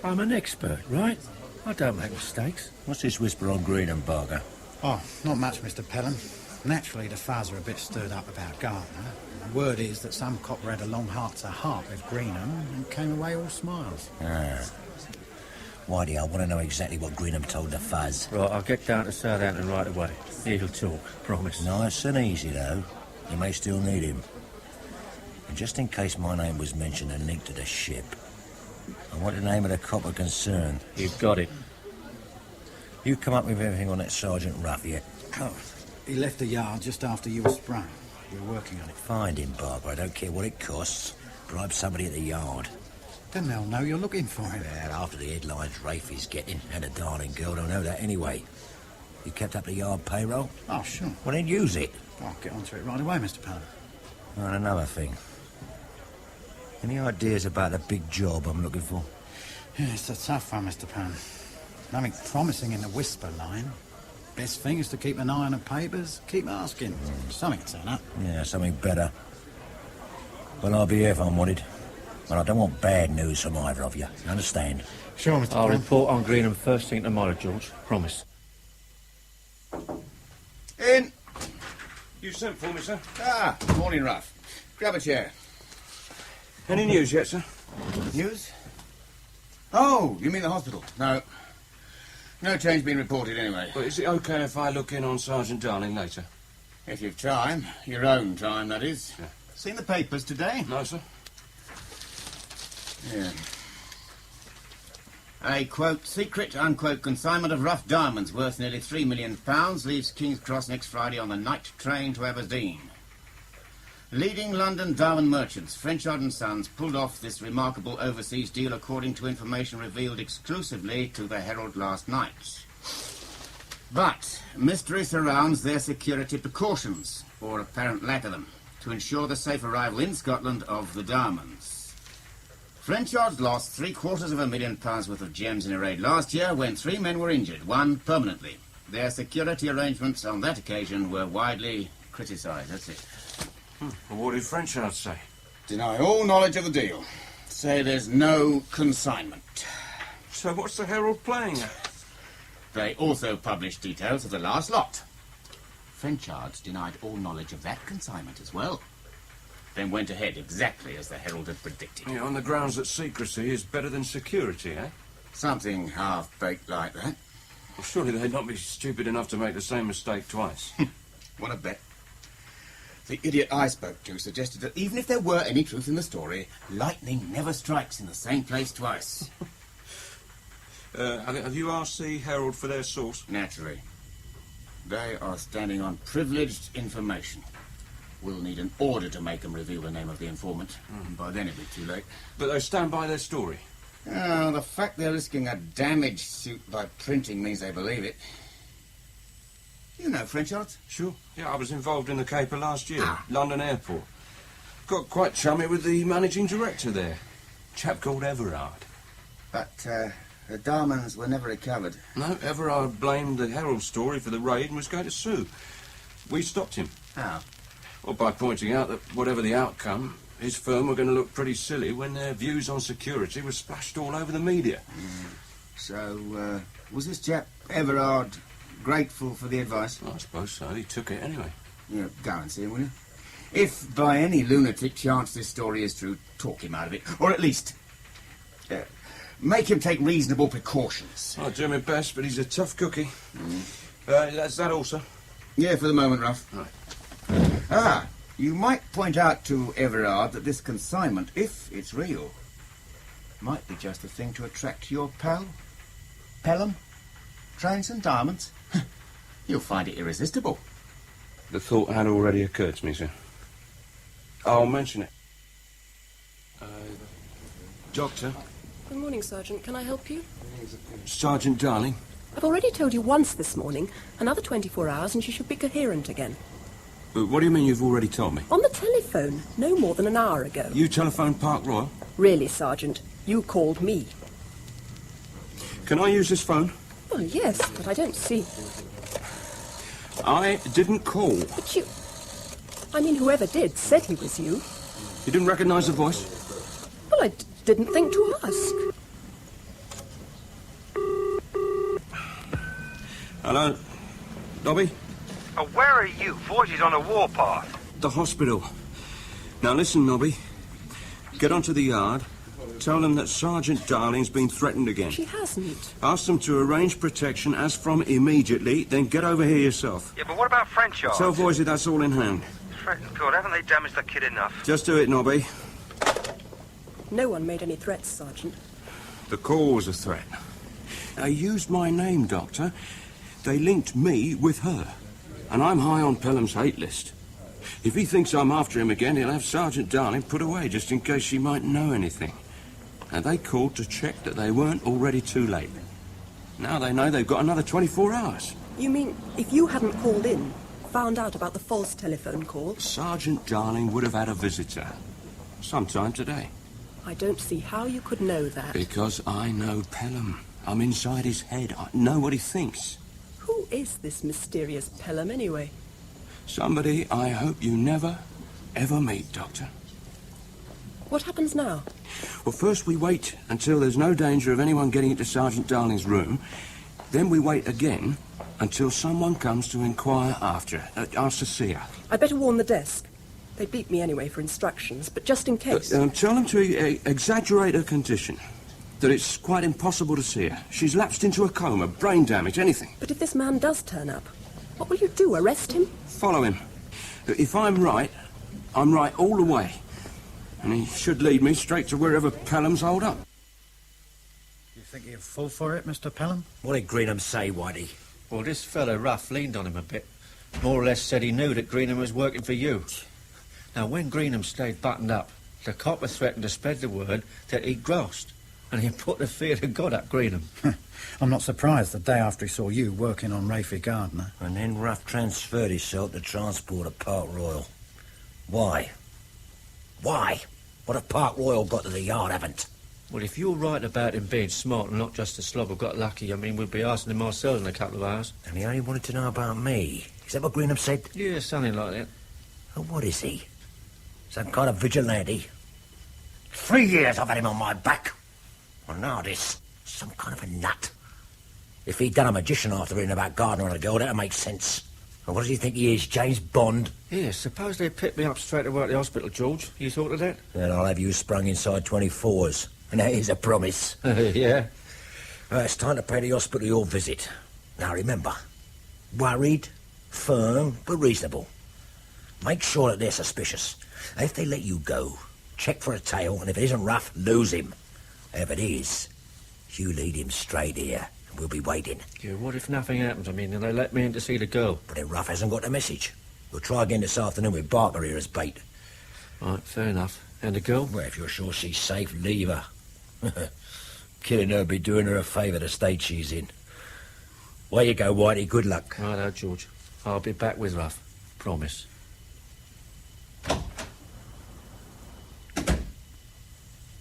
I'm an expert, right? I don't make mistakes. What's this whisper on Greenham, Barker? Oh, not much, Mr. Pelham. Naturally, the Fuzz are a bit stirred up about Gardner. The word is that some copper had a long heart-to-heart with Greenham and came away all smiles. Ah. Whitey, I want to know exactly what Greenham told the Fuzz. Right, I'll get down to Southampton right away. He'll talk, promise. Nice and easy, though. You may still need him. And just in case my name was mentioned and linked to the ship, I want the name of the copper concerned. You've got it. You come up with everything on that Sergeant Ruff yet? Oh, he left the yard just after you were sprung. We're working on it. Find him, Barker. I don't care what it costs. Bribe somebody at the yard. Then they'll know you're looking for him. Yeah, after the headlines Rafie's getting, and a darling girl don't know that anyway. You kept up the yard payroll? Oh, sure. Well, then use it. I'll get onto it right away, Mr. Pelham. And another thing. Any ideas about the big job I'm looking for? Yeah, it's a tough one, Mr. Pelham. Nothing promising in the whisper line. Best thing is to keep an eye on the papers, keep asking. Something will turn up. Yeah, something better. Well, I'll be here if I'm wanted. But I don't want bad news from either of you. You understand? Sure, Mr. I'll Pelham. report on Greenham first thing tomorrow, George. Promise. In. You sent for me, sir? Ah, morning, Ruff. Grab a chair. Any news yet, sir? News? Oh, you mean the hospital? No. No change being reported anyway. But is it okay if I look in on Sergeant Darling later? If you've time. Your own time, that is. Yeah. Seen the papers today? No, sir. Yeah. A, quote, secret, unquote, consignment of rough diamonds worth nearly £3 million leaves King's Cross next Friday on the night train to Aberdeen. Leading London diamond merchants, Frenchard & Sons, pulled off this remarkable overseas deal according to information revealed exclusively to the Herald last night. But mystery surrounds their security precautions, or apparent lack of them, to ensure the safe arrival in Scotland of the diamonds. Frenchard lost £750,000 worth of gems in a raid last year when 3 men were injured, one permanently. Their security arrangements on that occasion were widely criticised. That's it. Well, what did Frenchard say? Deny all knowledge of the deal. Say there's no consignment. So what's the Herald playing at? They also published details of the last lot. Frenchard's denied all knowledge of that consignment as well. Then went ahead exactly as the Herald had predicted. Yeah, on the grounds that secrecy is better than security, eh? Something half-baked like that. Well, surely they'd not be stupid enough to make the same mistake twice. Want to bet? The idiot I spoke to suggested that even if there were any truth in the story, lightning never strikes in the same place twice. Have you asked the Herald for their source? Naturally. They are standing on privileged information. We'll need an order to make them reveal the name of the informant. By then it'll be too late. But they stand by their story. Oh, the fact they're risking a damage suit by printing means they believe it. You know French arts? Sure. Yeah, I was involved in the caper last year, London Airport. Got quite chummy with the managing director there, chap called Everard. But, the diamonds were never recovered. No, Everard blamed the Herald story for the raid and was going to sue. We stopped him. How? Well, by pointing out that whatever the outcome, his firm were going to look pretty silly when their views on security were splashed all over the media. So, was this chap, Everard, grateful for the advice? I suppose so. He took it anyway. Yeah, go and see him, will you? If by any lunatic chance this story is true, talk him out of it. Or at least, make him take reasonable precautions. I'll do my best, but he's a tough cookie. That's that all, sir? Yeah, for the moment, Ruff. Right. You might point out to Everard that this consignment, if it's real, might be just the thing to attract your pal. Pelham? Trains and diamonds? You'll find it irresistible. The thought had already occurred to me, sir. I'll mention it. Doctor? Good morning, Sergeant. Can I help you? Sergeant Darling? I've already told you once this morning. Another 24 hours and she should be coherent again. What do you mean you've already told me? On the telephone, no more than an hour ago. You telephoned Park Royal? Really, Sergeant, you called me. Can I use this phone? Well, yes, but I don't see. I didn't call. But you... I mean, whoever did said he was you. You didn't recognise the voice? Well, I didn't think to ask. Hello? Dobby? Oh, where are you? Voices on a warpath. The hospital. Now listen, Nobby. Get onto the yard. Tell them that Sergeant Darling's been threatened again. She hasn't. Ask them to arrange protection as from immediately, then get over here yourself. Yeah, but what about French yards? Tell Voisey that's all in hand. Threatened God, haven't they damaged the kid enough? Just do it, Nobby. No one made any threats, Sergeant. The call was a threat. They used my name, Doctor. They linked me with her. And I'm high on Pelham's hate list. If he thinks I'm after him again, he'll have Sergeant Darling put away just in case she might know anything. And they called to check that they weren't already too late. Now they know they've got another 24 hours. You mean if you hadn't called in, found out about the false telephone call? Sergeant Darling would have had a visitor. Sometime today. I don't see how you could know that. Because I know Pelham. I'm inside his head. I know what he thinks. Who is this mysterious Pelham, anyway? Somebody I hope you never, ever meet, Doctor. What happens now? Well, first we wait until there's no danger of anyone getting into Sergeant Darling's room. Then we wait again until someone comes to inquire after her, ask to see her. I'd better warn the desk. They beat me anyway for instructions, but just in case... Tell them to exaggerate her condition. That it's quite impossible to see her. She's lapsed into a coma, brain damage, anything. But if this man does turn up, what will you do, arrest him? Follow him. If I'm right all the way. And he should lead me straight to wherever Pelham's holed up. You think he'll fall for it, Mr. Pelham? What did Greenham say, Whitey? Well, this fella, Ruff, leaned on him a bit. More or less said he knew that Greenham was working for you. Now, when Greenham stayed buttoned up, the copper threatened to spread the word that he'd grossed. And he put the fear of God up Greenham. I'm not surprised the day after he saw you working on Rafie Gardner. And then Ruff transferred himself to transport at Park Royal. Why? Why? What have Park Royal got to the yard, haven't? Well, if you're right about him being smart and not just a slob who got lucky, I mean, we'll be asking him ourselves in a couple of hours. And he only wanted to know about me. Is that what Greenham said? Yeah, something like that. And what is he? Some kind of vigilante? 3 years I've had him on my back. Well, now this, some kind of a nut. If he'd done a magician after reading about Gardner and a girl, that'd make sense. And what does he think he is, James Bond? Yeah, suppose they picked me up straight away at the hospital, George. You thought of that? Then I'll have you sprung inside 24s. And that is a promise. Yeah. It's time to pay the hospital your visit. Now remember, worried, firm, but reasonable. Make sure that they're suspicious. And if they let you go, check for a tail, and if it isn't Rough, lose him. If it is, you lead him straight here, and we'll be waiting. Yeah, what if nothing happens? I mean, and they let me in to see the girl? But then Rough hasn't got the message. We'll try again this afternoon with Barker here as bait. Right, fair enough. And the girl? Well, if you're sure she's safe, leave her. Killing her would be doing her a favour the state she's in. Way you go, Whitey. Good luck. Righto, George. I'll be back with Rough. Promise.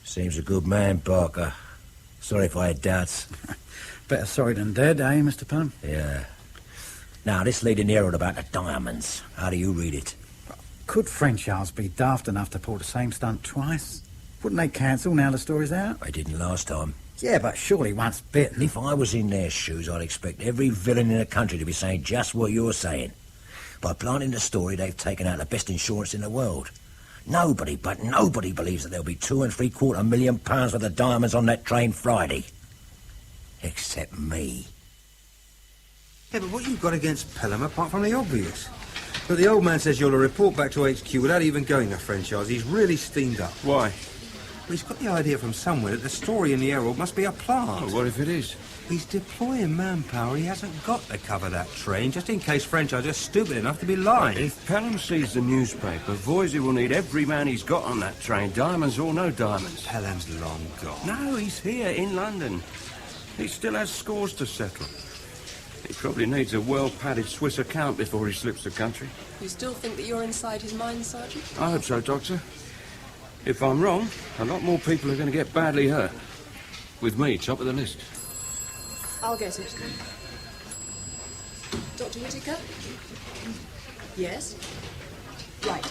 Seems a good man, Barker. Sorry if I had doubts. Better sorry than dead, eh, Mr. Pelham? Yeah. Now, this leading Herald about the diamonds. How do you read it? Could Frenchards be daft enough to pull the same stunt twice? Wouldn't they cancel now the story's out? They didn't last time. Yeah, but surely once bitten. If I was in their shoes, I'd expect every villain in the country to be saying just what you're saying. By planting the story, they've taken out the best insurance in the world. Nobody believes that there'll be £2.75 million worth of diamonds on that train Friday. Except me. Yeah, but what you got against Pelham apart from the obvious? But the old man says you'll report back to HQ without even going to Frenchards. He's really steamed up. Why? Well, he's got the idea from somewhere that the story in the Herald must be a plant. Oh, what if it is? He's deploying manpower he hasn't got to cover that train, just in case Frenchards are stupid enough to be lying. If Pelham sees the newspaper, Voisey will need every man he's got on that train, diamonds or no diamonds. Pelham's long gone. No, he's here in London. He still has scores to settle. He probably needs a well-padded Swiss account before he slips the country. You still think that you're inside his mind, Sergeant? I hope so, Doctor. If I'm wrong, a lot more people are going to get badly hurt. With me, top of the list. I'll get it. Dr. Whittaker? Yes? Right.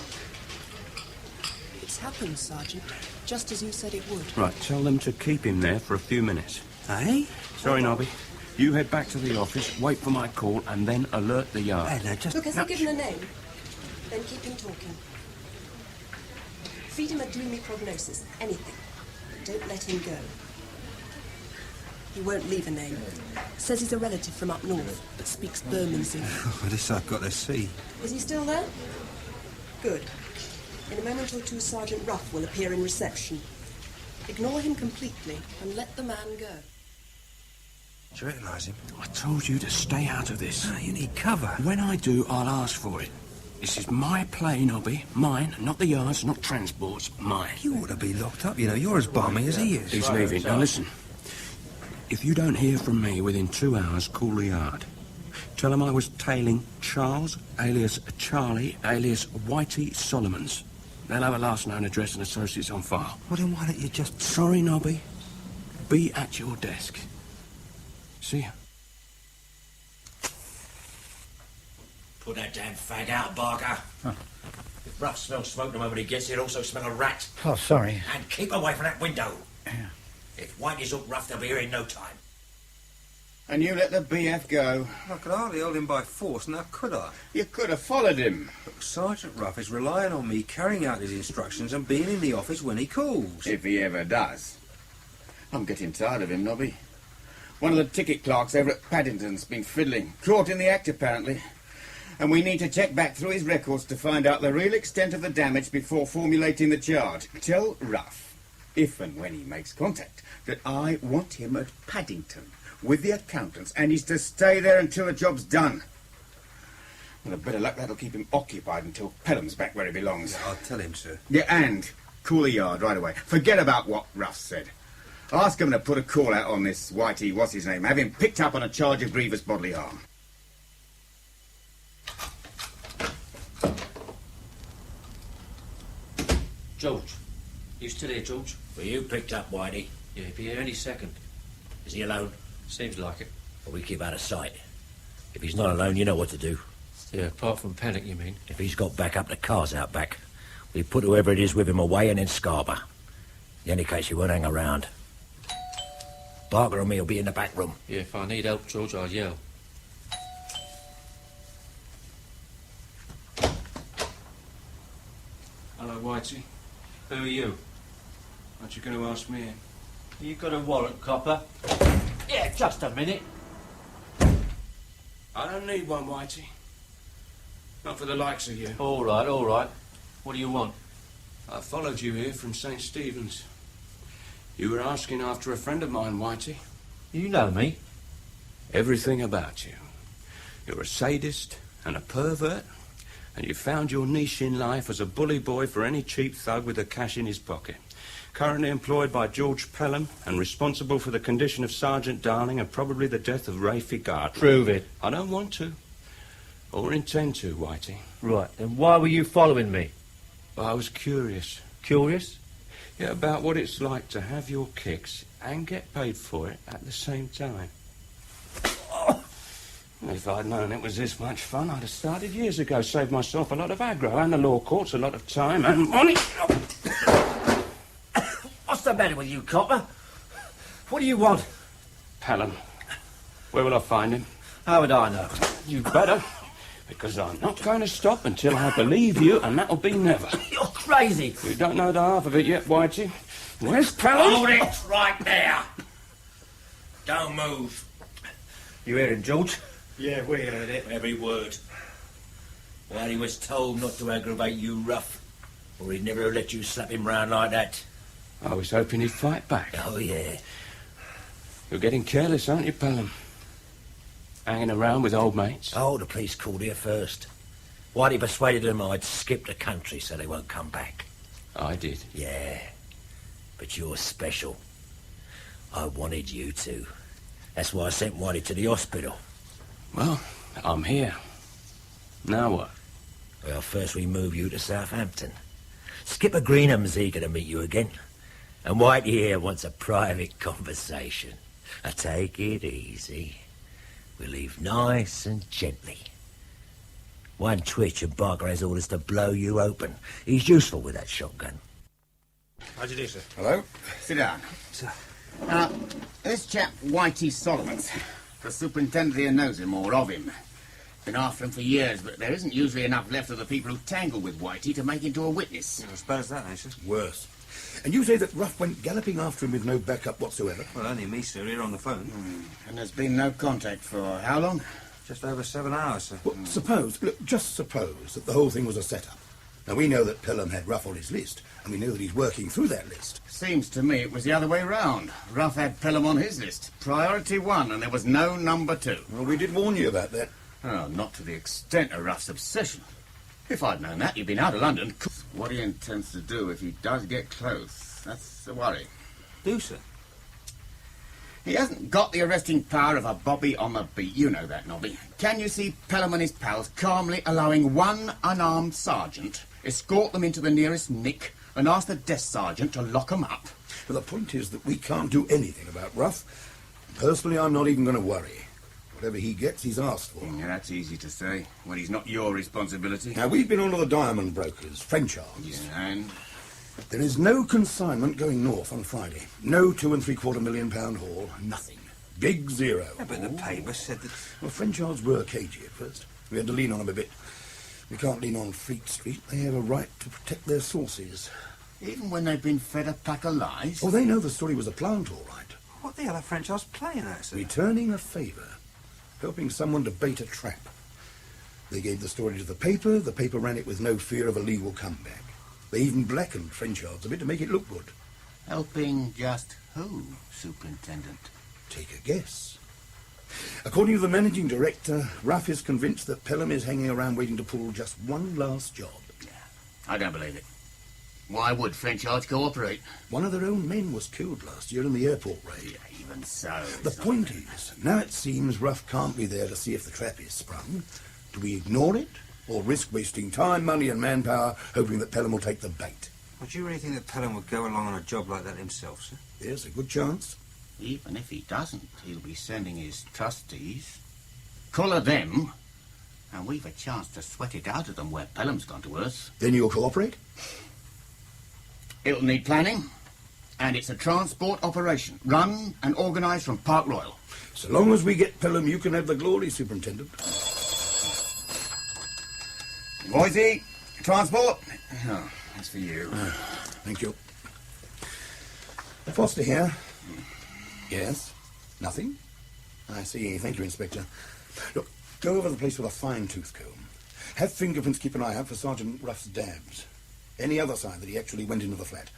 It's happened, Sergeant, just as you said it would. Right, tell them to keep him there for a few minutes. Eh? Sorry, Nobby. You head back to the office, wait for my call, and then alert the yard. Hey, now, just... Look, has he given a name? Then keep him talking. Feed him a gloomy prognosis, anything. Don't let him go. He won't leave a name. Says he's a relative from up north, but speaks Bermondsey. Oh, this I've got to see. Is he still there? Good. In a moment or two, Sergeant Ruff will appear in reception. Ignore him completely and let the man go. Do you recognise him? I told you to stay out of this. No, you need cover. When I do, I'll ask for it. This is my plane, Nobby. Mine, not the yard's, not transport's, mine. You ought to be locked up, you know. You're as balmy as he is. He's leaving. Now listen. If you don't hear from me within 2 hours, call the yard. Tell him I was tailing Charles, alias Charlie, alias Whitey Solomons. They'll have a last known address and associates on file. Well, then why don't you just... Sorry, Nobby. Be at your desk. See ya. Put that damn fag out, Barker. If Ruff smells smoke the moment he gets here, he'll also smell a rat. Oh, sorry. And keep away from that window. Yeah. If Whitey's hooked Ruff, they'll be here in no time. And you let the BF go. I could hardly hold him by force, now could I? You could have followed him. Look, Sergeant Ruff is relying on me carrying out his instructions and being in the office when he calls. If he ever does. I'm getting tired of him, Nobby. One of the ticket clerks over at Paddington's been fiddling. Caught in the act, apparently. And we need to check back through his records to find out the real extent of the damage before formulating the charge. Tell Ruff, if and when he makes contact, that I want him at Paddington with the accountants, and he's to stay there until the job's done. With a bit of luck, that'll keep him occupied until Pelham's back where he belongs. Yeah, I'll tell him, sir. Yeah, and call the yard right away. Forget about what Ruff said. Ask him to put a call out on this Whitey, what's his name, have him picked up on a charge of grievous bodily harm. George. You still here, George? Were you picked up, Whitey? Yeah, he'll be here any second. Is he alone? Seems like it. Well, we keep out of sight. If he's not alone, you know what to do. Yeah, apart from panic, you mean? If he's got back up, the car's out back. We put whoever it is with him away and then Scarborough. In any case, he won't hang around. Barker and me will be in the back room. Yeah, if I need help, George, I'll yell. Hello, Whitey. Who are you? Aren't you going to ask me? You got a warrant, copper? Yeah, just a minute. I don't need one, Whitey. Not for the likes of you. All right, all right. What do you want? I followed you here from St. Stephen's. You were asking after a friend of mine, Whitey. You know me. Everything about you. You're a sadist and a pervert, and you found your niche in life as a bully boy for any cheap thug with the cash in his pocket. Currently employed by George Pelham and responsible for the condition of Sergeant Darling and probably the death of Rafie Gardner. Prove it. I don't want to. Or intend to, Whitey. Right, then why were you following me? I was curious. Curious? Yeah, about what it's like to have your kicks and get paid for it at the same time. If I'd known it was this much fun, I'd have started years ago, saved myself a lot of aggro and the law courts a lot of time and money. What's the matter with you, copper? What do you want? Pelham. Where will I find him? How would I know? You better, because I'm not going to stop until I believe you, and that'll be never. You're crazy. You don't know the half of it yet, Whitey. Where's Pelham? Hold it right there. Don't move. You hear him, George? Yeah, we heard it. Every word. Well, he was told not to aggravate you, Rough, or he'd never have let you slap him round like that. I was hoping he'd fight back. Oh, yeah. You're getting careless, aren't you, Pelham? Hanging around with old mates? Oh, the police called here first. Whitey persuaded them I'd skip the country so they won't come back. I did. Yeah. But you're special. I wanted you to. That's why I sent Whitey to the hospital. Well, I'm here. Now what? Well, first we move you to Southampton. Skipper Greenham's eager to meet you again. And Whitey here wants a private conversation. Now take it easy. We'll leave nice and gently. One twitch and Barker has orders to blow you open. He's useful with that shotgun. How do you do, sir? Hello? Sit down. Sir. Now, this chap, Whitey Solomons, the superintendent here knows him or of him. Been after him for years, but there isn't usually enough left of the people who tangled with Whitey to make him into a witness. As bad as that, sir? Worse. And you say that Ruff went galloping after him with no backup whatsoever? Well, only me, sir, here on the phone. And there's been no contact for how long? Just over 7 hours, sir. Well, just suppose that the whole thing was a setup. Now, we know that Pelham had Ruff on his list, and we know that he's working through that list. Seems to me it was the other way round. Ruff had Pelham on his list. Priority 1, and there was no number 2. Well, we did warn you about that. Oh, not to the extent of Ruff's obsession. If I'd known that, he'd been out of London. What he intends to do if he does get close, that's the worry. Do, sir? He hasn't got the arresting power of a bobby on the beat. You know that, Nobby. Can you see Pelham and his pals calmly allowing one unarmed sergeant escort them into the nearest nick and ask the desk sergeant to lock them up? Well, the point is that we can't do anything about Ruff. Personally, I'm not even going to worry. Whatever he gets, he's asked for. Yeah, that's easy to say, when he's not your responsibility. Now, we've been on to the diamond brokers, Frenchards. Yeah, and? There is no consignment going north on Friday. No £2.75 million haul. Nothing. Big zero. Yeah, but the paper said that... Well, Frenchards were cagey at first. We had to lean on them a bit. We can't lean on Fleet Street. They have a right to protect their sources. Even when they've been fed a pack of lies? Oh, they know the story was a plant, all right. What the hell are Frenchards playing at, sir? Returning a favour. Helping someone to bait a trap. They gave the story to the paper ran it with no fear of a legal comeback. They even blackened Frenchards a bit to make it look good. Helping just who, Superintendent? Take a guess. According to the managing director, Ruff is convinced that Pelham is hanging around waiting to pull just one last job. Yeah, I don't believe it. Why would Frenchards cooperate? One of their own men was killed last year in the airport raid. Yeah, even so. The point is, now it seems Ruff can't be there to see if the trap is sprung. Do we ignore it, or risk wasting time, money and manpower, hoping that Pelham will take the bait? Would you really think that Pelham would go along on a job like that himself, sir? There's a good chance. Even if he doesn't, he'll be sending his trustees. Collar them, and we've a chance to sweat it out of them where Pelham's gone to worse. Then you'll cooperate? It'll need planning, and it's a transport operation, run and organised from Park Royal. So long as we get Pelham, you can have the glory, Superintendent. Boise, transport. Oh, that's for you. Thank you. Foster here. Yes? Nothing? I see. Thank you, Inspector. Look, Go over the place with a fine-tooth comb. Have fingerprints keep an eye out for Sergeant Ruff's dabs. Any other sign that he actually went into the flat.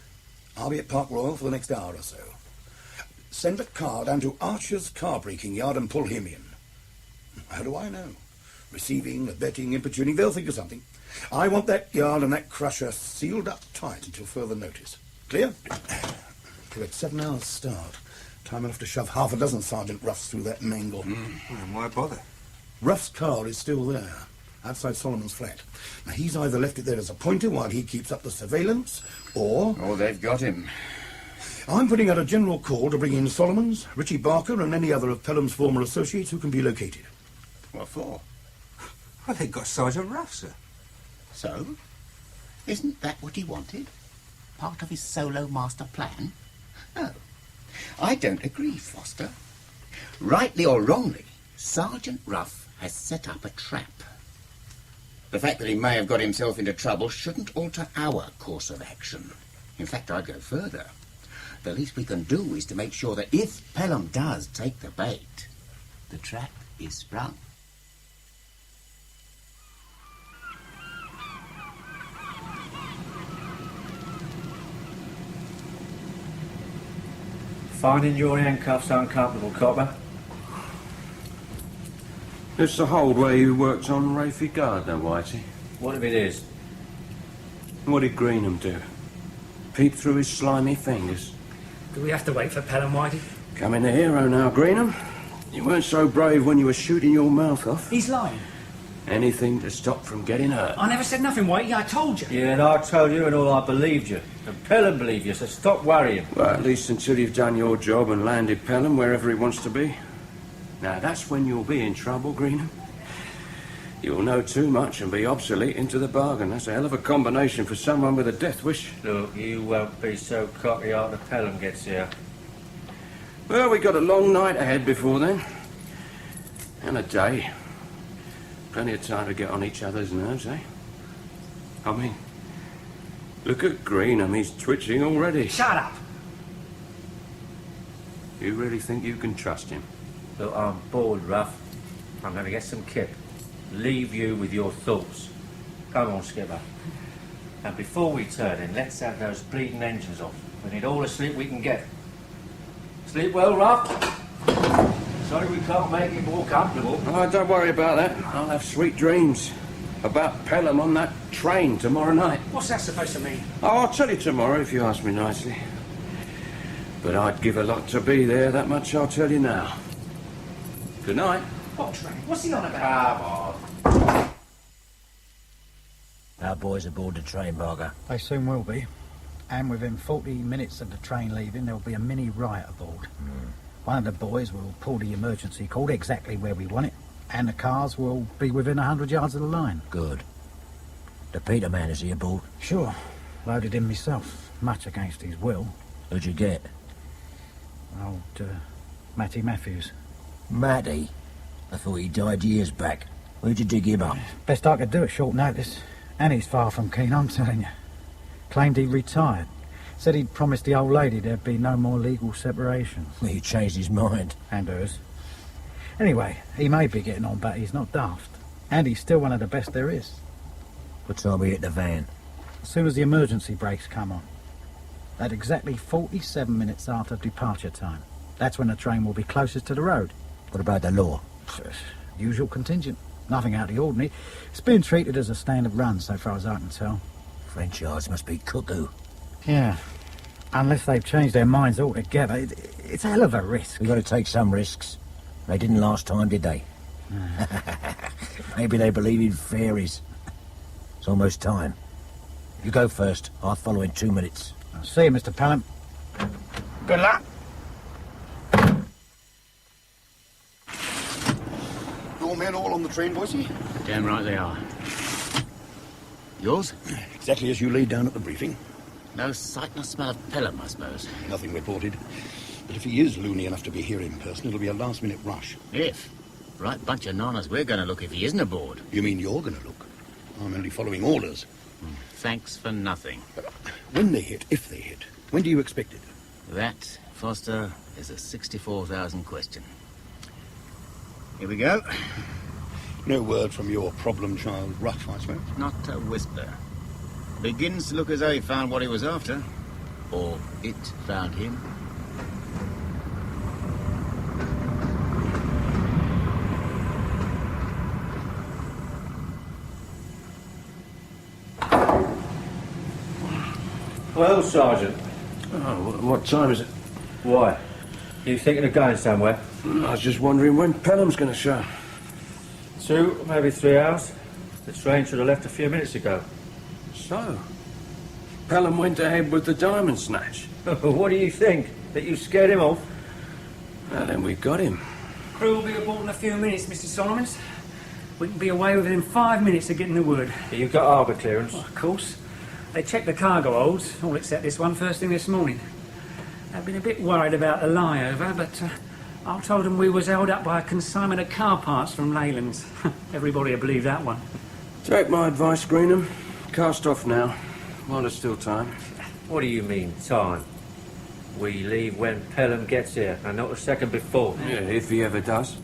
I'll be at Park Royal for the next hour or so. Send a car down to Archer's car breaking yard and pull him in. How do I know? Receiving, abetting, importuning, they'll think of something. I want that yard and that crusher sealed up tight until further notice. Clear? We're at 7 hours start. Time enough to shove half a dozen Sergeant Ruffs through that mangle. And why bother? Ruff's car is still there, outside Solomon's flat. Now, he's either left it there as a pointer while he keeps up the surveillance, or... Oh, they've got him. I'm putting out a general call to bring in Solomons, Richie Barker, and any other of Pelham's former associates who can be located. What for? Well, they've got Sergeant Ruff, sir. So? Isn't that what he wanted? Part of his solo master plan? No. I don't agree, Foster. Rightly or wrongly, Sergeant Ruff has set up a trap. The fact that he may have got himself into trouble shouldn't alter our course of action. In fact, I'd go further. The least we can do is to make sure that if Pelham does take the bait, the trap is sprung. Finding your handcuffs uncomfortable, copper? It's the hold where you worked on Rafie Gardner, Whitey. What if it is? What did Greenham do? Peep through his slimy fingers. Do we have to wait for Pelham, Whitey? Coming a hero now, Greenham. You weren't so brave when you were shooting your mouth off. He's lying. Anything to stop from getting hurt. I never said nothing, Whitey. I told you. Yeah, and I told you and all I believed you. And Pelham believed you, so stop worrying. Well, at least until you've done your job and landed Pelham wherever he wants to be. Now, that's when you'll be in trouble, Greenham. You'll know too much and be obsolete into the bargain. That's a hell of a combination for someone with a death wish. Look, you won't be so cocky after Pelham gets here. Well, we got a long night ahead before then. And a day. Plenty of time to get on each other's nerves, eh? I mean, look at Greenham. He's twitching already. Shut up! You really think you can trust him? Look, I'm bored, Ruff. I'm going to get some kip. Leave you with your thoughts. Come on, Skipper. And before we turn in, let's have those bleeding engines off. We need all the sleep we can get. Sleep well, Ruff? Sorry we can't make it more comfortable. Oh, don't worry about that. I'll have sweet dreams about Pelham on that train tomorrow night. What's that supposed to mean? Oh, I'll tell you tomorrow if you ask me nicely. But I'd give a lot to be there, that much I'll tell you now. Good night. What train? What's he on about? Come on. Our boys aboard the train, Barker. They soon will be. And within 40 minutes of the train leaving, there'll be a mini riot aboard. One of the boys will pull the emergency cord exactly where we want it, and the cars will be within 100 yards of the line. Good. The Peter man, is he aboard? Sure. Loaded him myself, much against his will. Who'd you get? Old Matty Matthews. Matty? I thought he died years back. Where'd you dig him up? Best I could do at short notice. And he's far from keen, I'm telling you. Claimed he retired. Said he'd promised the old lady there'd be no more legal separations. Well, he changed his mind. And hers. Anyway, he may be getting on, but he's not daft. And he's still one of the best there is. What time we hit the van? As soon as the emergency brakes come on. At exactly 47 minutes after departure time. That's when the train will be closest to the road. What about the law? Usual contingent. Nothing out of the ordinary. It's been treated as a standard run, so far as I can tell. French yards must be cuckoo. Yeah. Unless they've changed their minds altogether. It's a hell of a risk. We've got to take some risks. They didn't last time, did they? Maybe they believe in fairies. It's almost time. You go first. I'll follow in 2 minutes. I'll see you, Mr. Pelham. Good luck. Your men all on the train, Boise? Damn right they are. Yours? Exactly as you laid down at the briefing. No sight nor smell of Pelham, I suppose. Nothing reported. But if he is loony enough to be here in person, it'll be a last-minute rush. If? Right bunch of nanas we're going to look if he isn't aboard. You mean you're going to look? I'm only following orders. Thanks for nothing. When they hit, if they hit, when do you expect it? That, Foster, is a 64,000 question. Here we go. No word from your problem child, Ruff, I suppose? Not a whisper. Begins to look as though he found what he was after. Or it found him. Well, Sergeant. Oh, what time is it? Why? You thinking of going somewhere? I was just wondering when Pelham's going to show. 2, maybe 3 hours. The train should have left a few minutes ago. So, Pelham went ahead with the diamond snatch. What do you think? That you scared him off? Well, then we got him. Crew will be aboard in a few minutes, Mr. Solomons. We can be away within 5 minutes of getting the word. You've got harbour clearance? Well, of course. They checked the cargo holds, all except this one, first thing this morning. I've been a bit worried about the lie-over, but I told them we was held up by a consignment of car parts from Leyland's. Everybody will believe that one. Take my advice, Greenham. Cast off now, while there's still time. What do you mean, time? We leave when Pelham gets here, and not a second before. Yeah, if he ever does.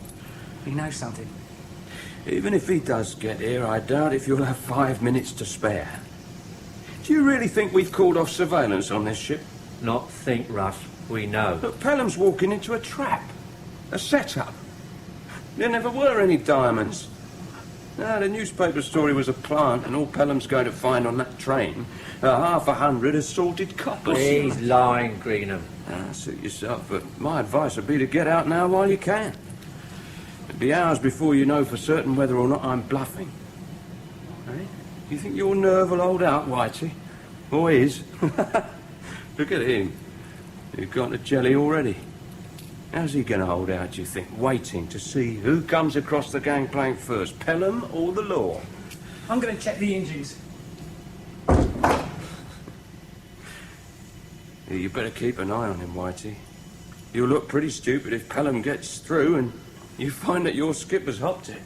He knows something. Even if he does get here, I doubt if you'll have 5 minutes to spare. Do you really think we've called off surveillance on this ship? Not think, Russ. We know. Look, Pelham's walking into a trap. A setup. There never were any diamonds. No, the newspaper story was a plant, and all Pelham's going to find on that train are 500 assorted coppers. He's lying, Greenham. Suit yourself, but my advice would be to get out now while you can. It'll be hours before you know for certain whether or not I'm bluffing. Eh? Do you think your nerve will hold out, Whitey? Or his? Look at him. You've got the jelly already. How's he going to hold out, do you think? Waiting to see who comes across the gangplank first, Pelham or the law? I'm going to check the engines. Yeah, you better keep an eye on him, Whitey. You'll look pretty stupid if Pelham gets through and you find that your skipper's hopped it.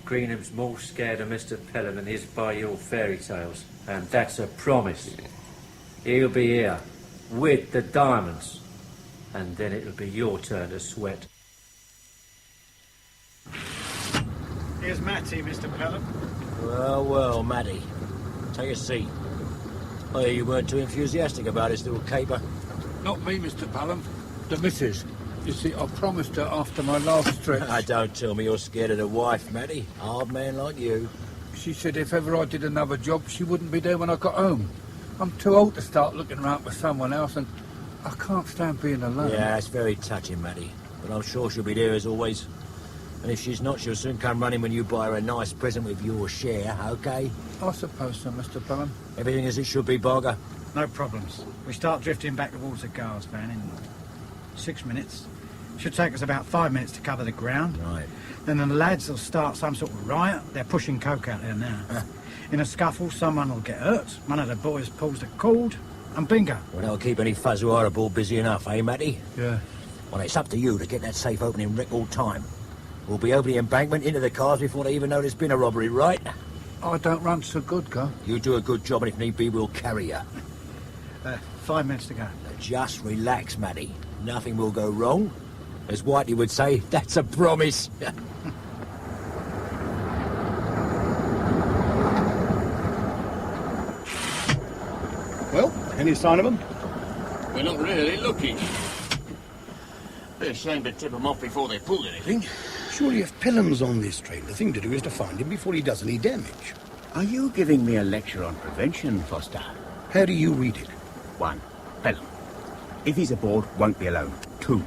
Greenham's more scared of Mr. Pelham than his by your fairy tales. And that's a promise. Yeah. He'll be here, with the diamonds. And then it'll be your turn to sweat. Here's Matty, Mr. Pelham. Well, well, Matty. Take a seat. Oh, you weren't too enthusiastic about this little caper. Not me, Mr. Pelham. The missus. You see, I promised her after my last stretch. Don't tell me you're scared of the wife, Matty. Hard man like you. She said if ever I did another job, she wouldn't be there when I got home. I'm too old to start looking around for someone else, and I can't stand being alone. Yeah, that's very touching, Matty. But I'm sure she'll be there as always. And if she's not, she'll soon come running when you buy her a nice present with your share, OK? I suppose so, Mr. Pelham. Everything as it should be, Barger? No problems. We start drifting back towards the guards van in 6 minutes. Should take us about 5 minutes to cover the ground. Right. Then the lads will start some sort of riot. They're pushing coke out there now. In a scuffle, someone will get hurt. One of the boys pulls the cord, and bingo. Well, that'll keep any fuzz who are aboard busy enough, eh, Matty? Yeah. Well, it's up to you to get that safe open in record time. We'll be over the embankment into the cars before they even know there's been a robbery, right? I don't run so good, Gar. You do a good job, and if need be, we'll carry you. 5 minutes to go. Just relax, Matty. Nothing will go wrong. As Whitey would say, that's a promise. Well, any sign of them? We're not really looking. Be ashamed to tip them off before they pull anything. Surely if Pelham's on this train, the thing to do is to find him before he does any damage. Are you giving me a lecture on prevention, Foster? How do you read it? 1. Pelham. If he's aboard, won't be alone. 2.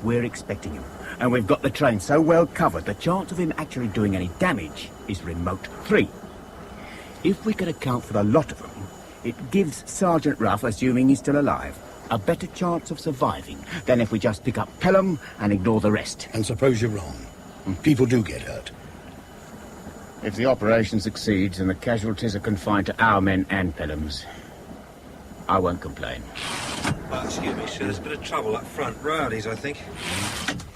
We're expecting him. And we've got the train so well covered, the chance of him actually doing any damage is remote. 3. If we can account for the lot of them, it gives Sergeant Ruff, assuming he's still alive, a better chance of surviving than if we just pick up Pelham and ignore the rest. And suppose you're wrong. People do get hurt. If the operation succeeds and the casualties are confined to our men and Pelham's, I won't complain. Excuse me, sir, there's a bit of trouble up front. Rowdies, I think.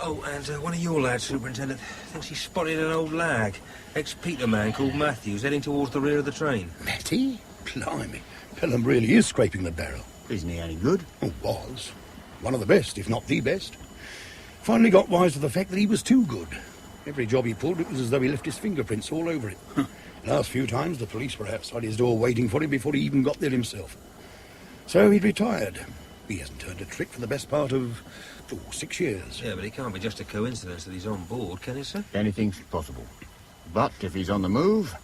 Oh, and one of your lads, Superintendent, thinks he spotted an old lag. Ex-Peter man called Matthews heading towards the rear of the train. Matty? Blimey. Pelham really is scraping the barrel. Isn't he any good? Oh, was. One of the best, if not the best. Finally got wise to the fact that he was too good. Every job he pulled, it was as though he left his fingerprints all over it. Last few times, the police were outside his door waiting for him before he even got there himself. So he'd retired. He hasn't turned a trick for the best part of 6 years. Yeah, but it can't be just a coincidence that he's on board, can it, sir? Anything's possible. But if he's on the move,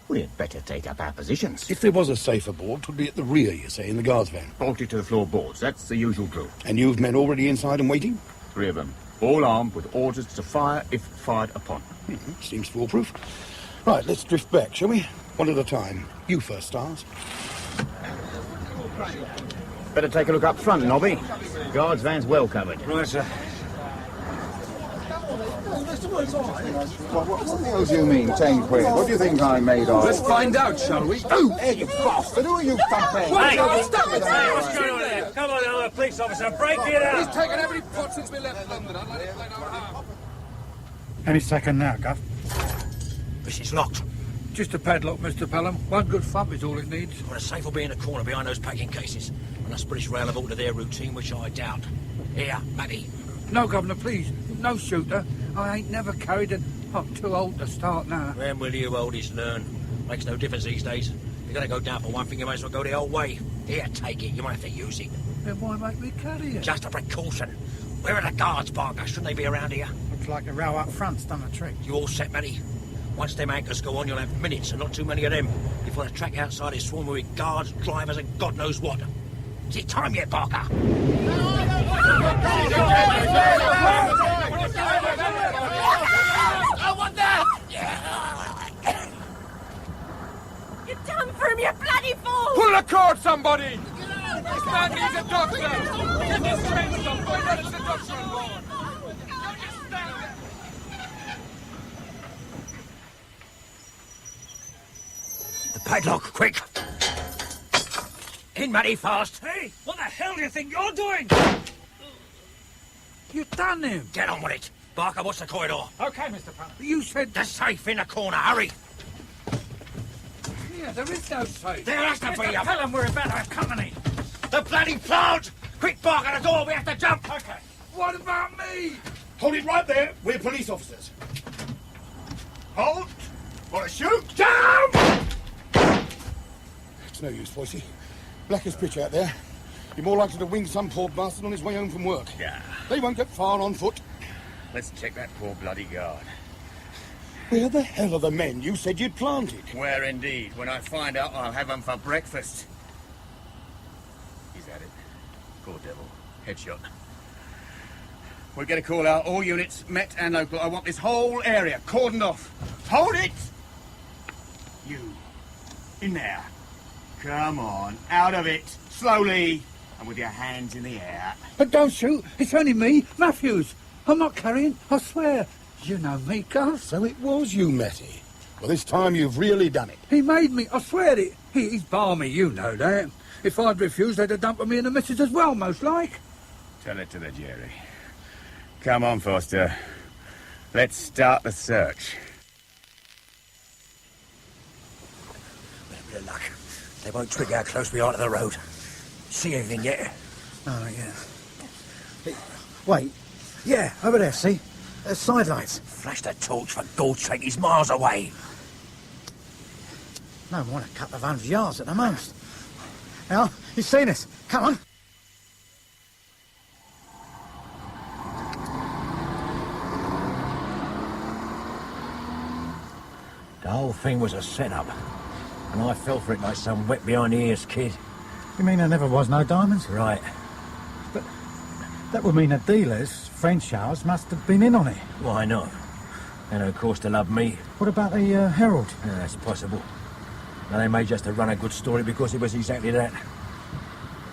we'd better take up our positions. If there was a safe aboard, 'twould be at the rear, you say, in the guard's van. Bolted to the floor boards. That's the usual drill. And you've men already inside and waiting? 3 of them, all armed with orders to fire if fired upon. Seems foolproof. Right, let's drift back, shall we? One at a time. You first, Stars. Better take a look up front, Nobby. Guard's van's well covered. Right, sir. What the hell do you mean, 10 quid? What do you think I made of? Let's find out, shall we? Oh, hey, you bastard! Who are you thumping? Hey, Hey, stop it! Hey, What's going on there? Come on, I'm a police officer. Break it up! He's taken every pot since we left London. I'd let him play no harm. Any second now, Gov. This is locked. Just a padlock, Mr. Pelham. One good thump is all it needs. Well, the safe will be in the corner behind those packing cases. Unless British Rail have altered their routine, which I doubt. Here, Matty. No, Governor, please. No shooter. I ain't never carried an... I'm too old to start now. When will you oldies learn? Makes no difference these days. You're going to go down for one thing, you might as well go the whole way. Here, take it. You might have to use it. Then why make me carry it? Just a precaution. Where are the guards, Barker? Shouldn't they be around here? Looks like the row up front's done a trick. You all set, Matty? Once them anchors go on, you'll have minutes, and not too many of them, before the track outside is swarming with guards, drivers, and God knows what. Is it time yet, Barker? Oh, what the? You're done for him, you bloody fool! Pull the cord, somebody! This man needs a doctor! Get this train stopped, find out it's a doctor on board! The padlock, quick! In, Matty, fast! Hey, what the hell do you think you're doing? You done him! Get on with it! Barker, what's the corridor? Okay, Mr. Pelham. You said... The safe in the corner, hurry! Yeah, there is no safe. There has to be Mr. a... Pelham, we're about to have company. The bloody plant! Quick, Barker, the door, we have to jump! Okay. What about me? Hold it right there. We're police officers. Hold. Want to shoot? Jump! It's no use, Foycy. Black as pitch out there. You're more likely to wing some poor bastard on his way home from work. Yeah. They won't get far on foot. Let's check that poor bloody guard. Where the hell are the men you said you'd planted? Where indeed? When I find out, I'll have them for breakfast. He's at it. Poor devil. Headshot. We're going to call out all units, Met and local. I want this whole area cordoned off. Hold it! You. In there. Come on. Out of it. Slowly. And with your hands in the air. But don't shoot. It's only me, Matthews. I'm not carrying, I swear. You know me, Gov. So it was you, Matty. Well, this time you've really done it. He made me, I swear it. He's balmy, you know that. If I'd refused, they'd have dumped me and the missus as well, most like. Tell it to the Jerry. Come on, Foster. Let's start the search. With a bit of luck, they won't twig out close behind the road. See anything yet? Oh, yeah. Hey, wait. Yeah, over there, see? Side lights. Flash the torch, for God's sake, he's miles away. No more than a couple of 100 yards at the most. Now, he's seen us. Come on. The whole thing was a setup, and I fell for it like some wet behind the ears kid. You mean there never was no diamonds? Right. But that would mean the dealers, Frenchars, must have been in on it. Why not? And of course they love me. What about the Herald? Yeah, that's possible. Now they may just have run a good story because it was exactly that.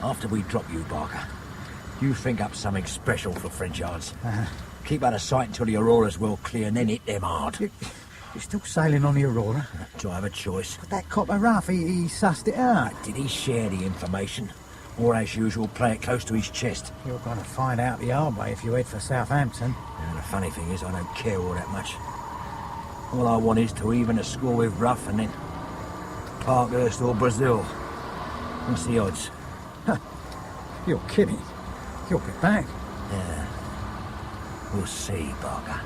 After we drop you, Barker, you think up something special for Frenchars. Keep out of sight until the Aurora's well clear and then hit them hard. You're still sailing on the Aurora? Do I have a choice? But that copper rough, he sussed it out. Did he share the information? Or, as usual, play it close to his chest? You're going to find out the hard way if you head for Southampton. And the funny thing is, I don't care all that much. All I want is to even a score with Ruff and then Parkhurst or Brazil. What's the odds? You're kidding. You'll be back. Yeah. We'll see, Barker.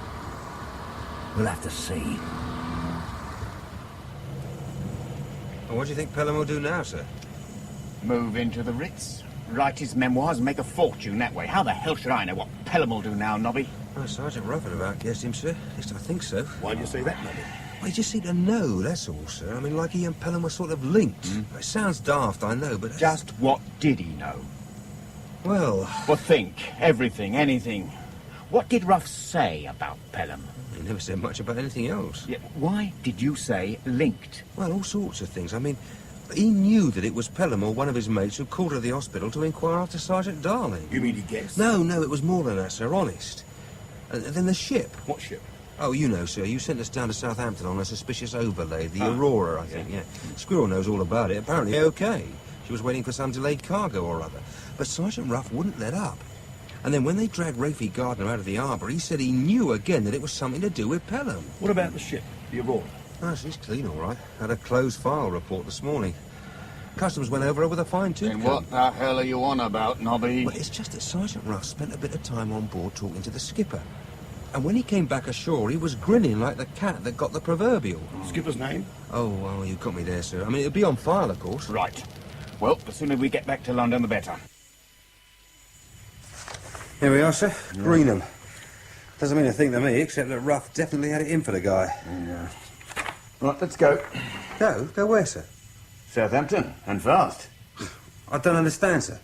We'll have to see. Well, what do you think Pelham will do now, sir? Move into the Ritz, write his memoirs and make a fortune that way. How the hell should I know what Pelham will do now, Nobby? Oh, Sergeant Ruff had about guessed him, sir. At least I think so. Why do you say that, Nobby? Well, he just seemed to know, that's all, sir. I mean, like he and Pelham were sort of linked. It sounds daft, I know, but... Just what did he know? Well... Well, think. Everything, anything. What did Ruff say about Pelham? He never said much about anything else. Yeah, why did you say linked? Well, all sorts of things. I mean, he knew that it was Pelham or one of his mates who called at the hospital to inquire after Sergeant Darling. You mean he guessed? No, it was more than that, sir, honest. And then the ship. What ship? Oh, you know, sir, you sent us down to Southampton on a suspicious overlay, the Aurora, I think, yeah. Squirrel knows all about it. Apparently okay. She was waiting for some delayed cargo or other. But Sergeant Ruff wouldn't let up. And then when they dragged Rafie Gardner out of the harbour, he said he knew again that it was something to do with Pelham. What about the ship, the Aurora? Oh, she's clean, all right. Had a closed file report this morning. Customs went over her with a fine-tooth comb. And what the hell are you on about, Nobby? Well, it's just that Sergeant Ruff spent a bit of time on board talking to the skipper. And when he came back ashore, he was grinning like the cat that got the proverbial. Skipper's name? Oh, well, you got me there, sir. I mean, it'll be on file, of course. Right. Well, the sooner we get back to London, the better. Here we are, sir. Greenham. Doesn't mean a thing to me, except that Ruff definitely had it in for the guy. Yeah. Right, let's go. Go? Go where, sir? Southampton, and fast. I don't understand, sir.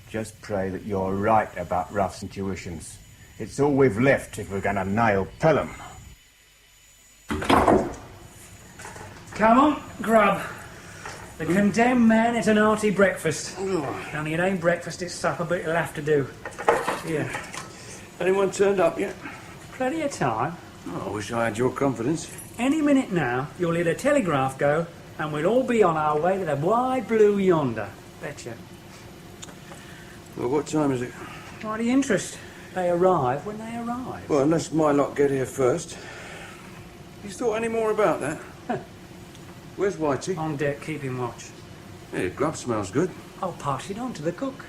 Just pray that you're right about Ruff's intuitions. It's all we've left if we're going to nail Pelham. Come on, grub. The condemned man is an hearty breakfast. Only it ain't breakfast, it's supper, but it'll have to do. Here. Anyone turned up yet? Plenty of time. Oh, I wish I had your confidence. Any minute now, you'll hear the telegraph go, and we'll all be on our way to the wide blue yonder. Betcha. Well, what time is it? Why the interest? They arrive when they arrive. Well, unless my lot get here first. You thought any more about that? Where's Whitey? On deck, keeping watch. Hey, grub smells good. I'll pass it on to the cook.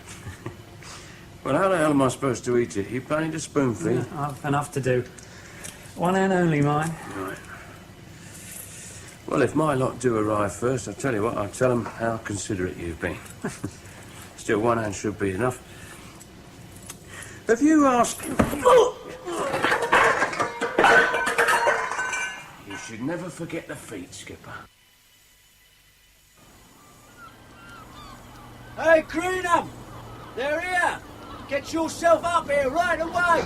Well, how the hell am I supposed to eat it? You planning to spoon feed? I've enough to do. One hand only, mine. Right. Well, if my lot do arrive first, I'll tell you what, I'll tell them how considerate you've been. Still, one hand should be enough. If you ask... You should never forget the feet, Skipper. Hey, Greenham! They're here! Get yourself up here right away!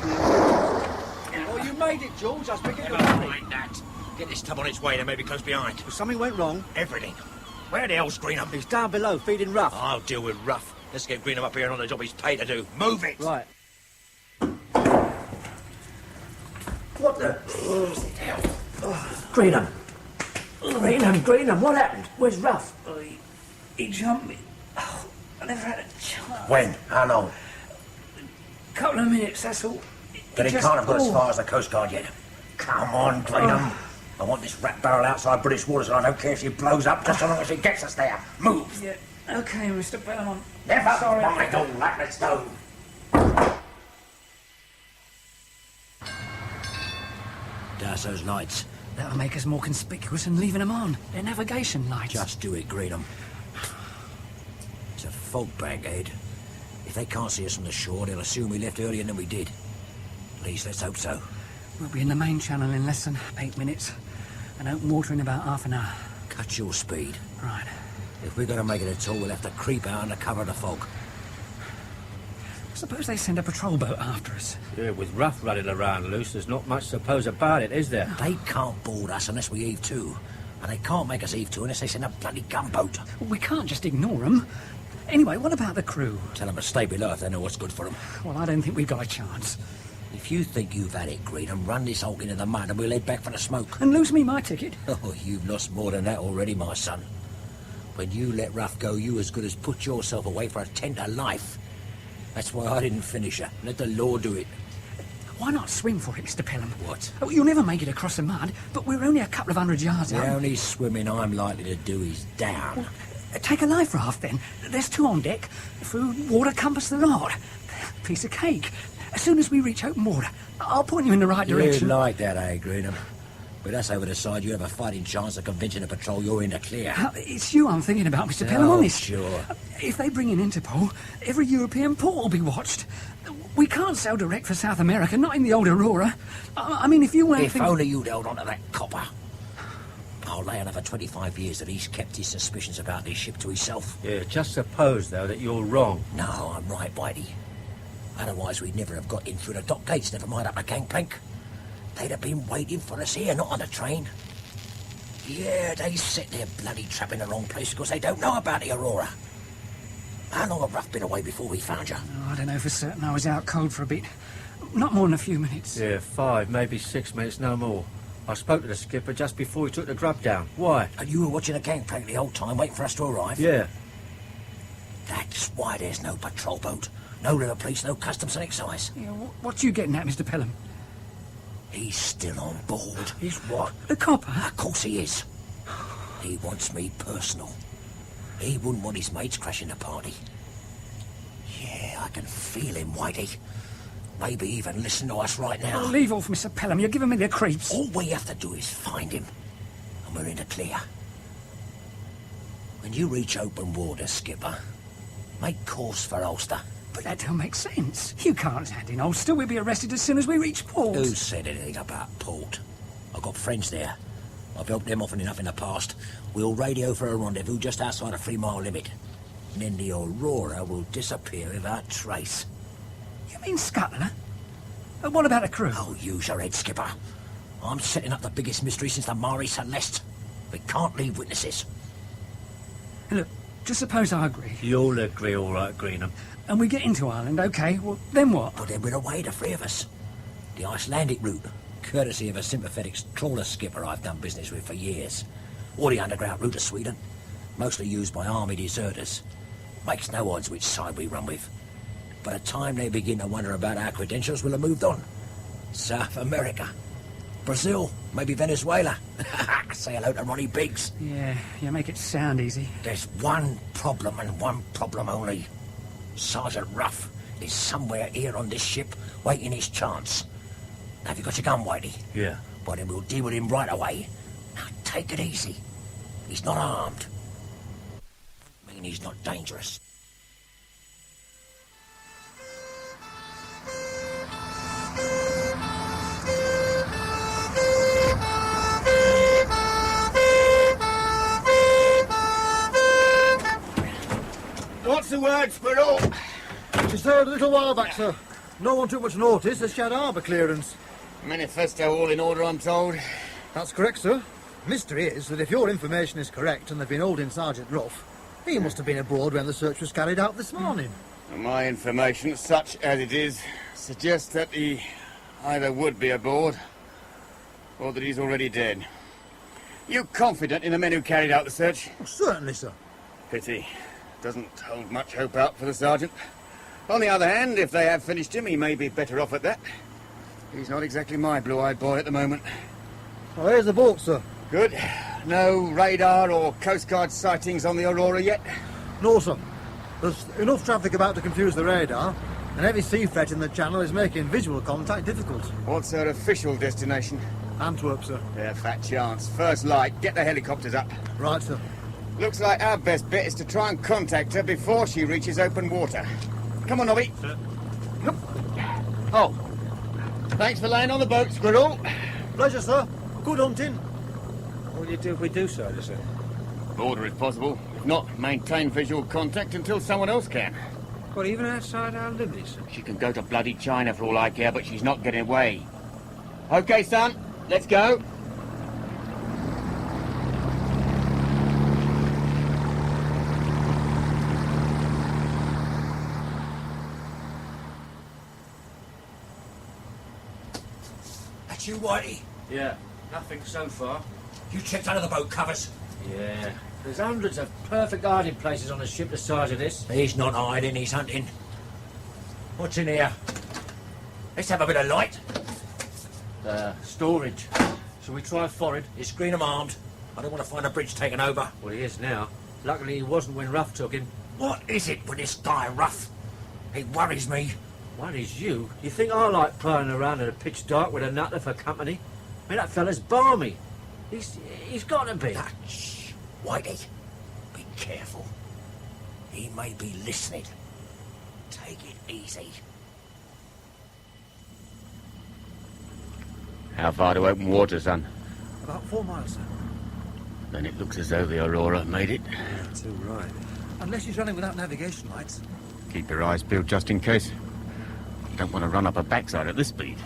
Oh, you made it, George. I was beginning to mind that. Get this tub on its way, then maybe close behind. If something went wrong, Everything. Where the hell's Greenham? he's down below feeding Ruff. I'll deal with Ruff. Let's get Greenham up here and on the job he's paid to do. Move it! Right. What the... Greenham. Greenham, what happened? Where's Ruff? He jumped me. Oh, I never had a chance. When? How long? Couple of minutes, that's all. But he just- can't have got as oh. far as the Coast Guard yet. Come on, Greenham. I want this rat barrel outside British waters and I don't care if she blows up just so long as it gets us there. Move! Yeah, okay, Mr. Belmont. Never Sorry. mind all that, let's go. Douse those lights. That'll make us more conspicuous than leaving them on. They're navigation lights. Just do it, Greenham. It's a fog bank ahead. If they can't see us from the shore, they'll assume we left earlier than we did. At least let's hope so. We'll be in the main channel in less than 8 minutes. And open water in about half an hour. Cut your speed. Right. If we're going to make it at all, we'll have to creep out under cover of the fog. Suppose they send a patrol boat after us. Yeah, with Ruff running around loose, there's not much to suppose about it, is there? They can't board us unless we heave to. And they can't make us heave to unless they send a bloody gunboat. Well, we can't just ignore them. Anyway, what about the crew? Tell them to stay below if they know what's good for them. Well, I don't think we've got a chance. If you think you've had it, Greenham, run this hulk into the mud and we'll head back for the smoke. And lose me my ticket. Oh, you've lost more than that already, my son. When you let Ruff go, you as good as put yourself away for a tender life. That's why I didn't finish her. Let the law do it. Why not swim for it, Mr. Pelham? What? Oh, you'll never make it across the mud, but we're only a couple of 100 yards out. The only swimming I'm likely to do is down. Well, take a life raft, then. There's 2 on deck. Food, water, compass, the lot. Piece of cake. As soon as we reach open water, I'll point you in the right direction. You like that, eh, Greenham? With us over the side, you have a fighting chance of convincing the patrol you're in the clear. It's you I'm thinking about, Mr. Pelham, honest. Sure. If they bring in Interpol, every European port will be watched. We can't sail direct for South America, not in the old Aurora. I mean, if you weren't... If only you'd held on to that copper. I'll lay another 25 years that he's kept his suspicions about this ship to himself. Yeah, just suppose, though, that you're wrong. No, I'm right, Whitey. Otherwise, we'd never have got in through the dock gates, never mind up the gangplank. They'd have been waiting for us here, not on the train. Yeah, they set their bloody trap in the wrong place because they don't know about the Aurora. How long have Ruff been away before we found you? Oh, I don't know for certain. I was out cold for a bit. Not more than a few minutes. Yeah, 5, maybe 6 minutes, no more. I spoke to the skipper just before he took the grub down. Why? And you were watching the gangplank the whole time, waiting for us to arrive? Yeah. That's why there's no patrol boat. No river police, no customs and excise. Yeah, what you getting at, Mr. Pelham? He's still on board. He's what? The copper? Of course he is. He wants me personal. He wouldn't want his mates crashing the party. Yeah, I can feel him, Whitey. Maybe even listen to us right now. Oh, leave off, Mr. Pelham. You're giving me the creeps. All we have to do is find him, and we're in the clear. When you reach open water, Skipper, make course for Ulster. But that don't make sense. You can't land in Ulster. We'll be arrested as soon as we reach port. Who said anything about port? I've got friends there. I've helped them often enough in the past. We'll radio for a rendezvous just outside a 3-mile limit. And then the Aurora will disappear without trace. You mean scuttle, huh? And what about the crew? Oh, use your head, Skipper. I'm setting up the biggest mystery since the Mare Celeste. We can't leave witnesses. Look, just suppose I agree. You'll agree all right, Greenham. And we get into Ireland, OK, well, then what? Well, then we're away, the 3 of us. The Icelandic route, courtesy of a sympathetic trawler skipper I've done business with for years. Or the underground route to Sweden, mostly used by army deserters. Makes no odds which side we run with. By the time they begin to wonder about our credentials, we'll have moved on. South America, Brazil, maybe Venezuela. Say hello to Ronnie Biggs. Yeah, you make it sound easy. There's one problem and one problem only. Sergeant Ruff is somewhere here on this ship, waiting his chance. Now, have you got your gun, Whitey? Yeah. Well, then we'll deal with him right away. Now, take it easy. He's not armed. I mean, he's not dangerous. What's the word, Squirrel? She sailed a little while back, sir. No one took much notice as she had harbour clearance. Manifesto all in order, I'm told. That's correct, sir. Mystery is that if your information is correct and they've been holding Sergeant Ruff, he must have been aboard when the search was carried out this morning. My information, such as it is, suggests that he either would be aboard or that he's already dead. You confident in the men who carried out the search? Oh, certainly, sir. Pity. Doesn't hold much hope out for the sergeant. On the other hand, if they have finished him, he may be better off at that. He's not exactly my blue-eyed boy at the moment. Oh, here's the boat, sir. Good. No radar or Coast Guard sightings on the Aurora yet? No, sir. There's enough traffic about to confuse the radar, and heavy sea threat in the channel is making visual contact difficult. What's her official destination? Antwerp, sir. Yeah, fat chance. First light, get the helicopters up. Right, sir. Looks like our best bet is to try and contact her before she reaches open water. Come on, Nobby. Sir. Yep. Oh. Thanks for laying on the boat, Squirrel. Pleasure, sir. Good hunting. What do you do if we do so, sir? Border if possible. If not, maintain visual contact until someone else can. Well, even outside our limits? She can go to bloody China for all I care, but she's not getting away. OK, son. Let's go. That's you, Whitey? Yeah, nothing so far. You checked under the boat covers? Yeah. There's hundreds of perfect hiding places on a ship the size of this. He's not hiding, he's hunting. What's in here? Let's have a bit of light. Storage. Shall we try forward? Is Greenham armed? I don't want to find a bridge taken over. Well, he is now. Luckily he wasn't when Ruff took him. What is it with this guy, Ruff? He worries me. Worries you? You think I like prying around in the pitch dark with a nutter for company? mean, that fella's balmy. He's got to be. Shh, Whitey, be careful. He may be listening. Take it easy. How far to open water, son? About 4 miles, sir. Then it looks as though the Aurora made it. Too right. Unless she's running without navigation lights. Keep your eyes peeled just in case. Don't want to run up a backside at this speed.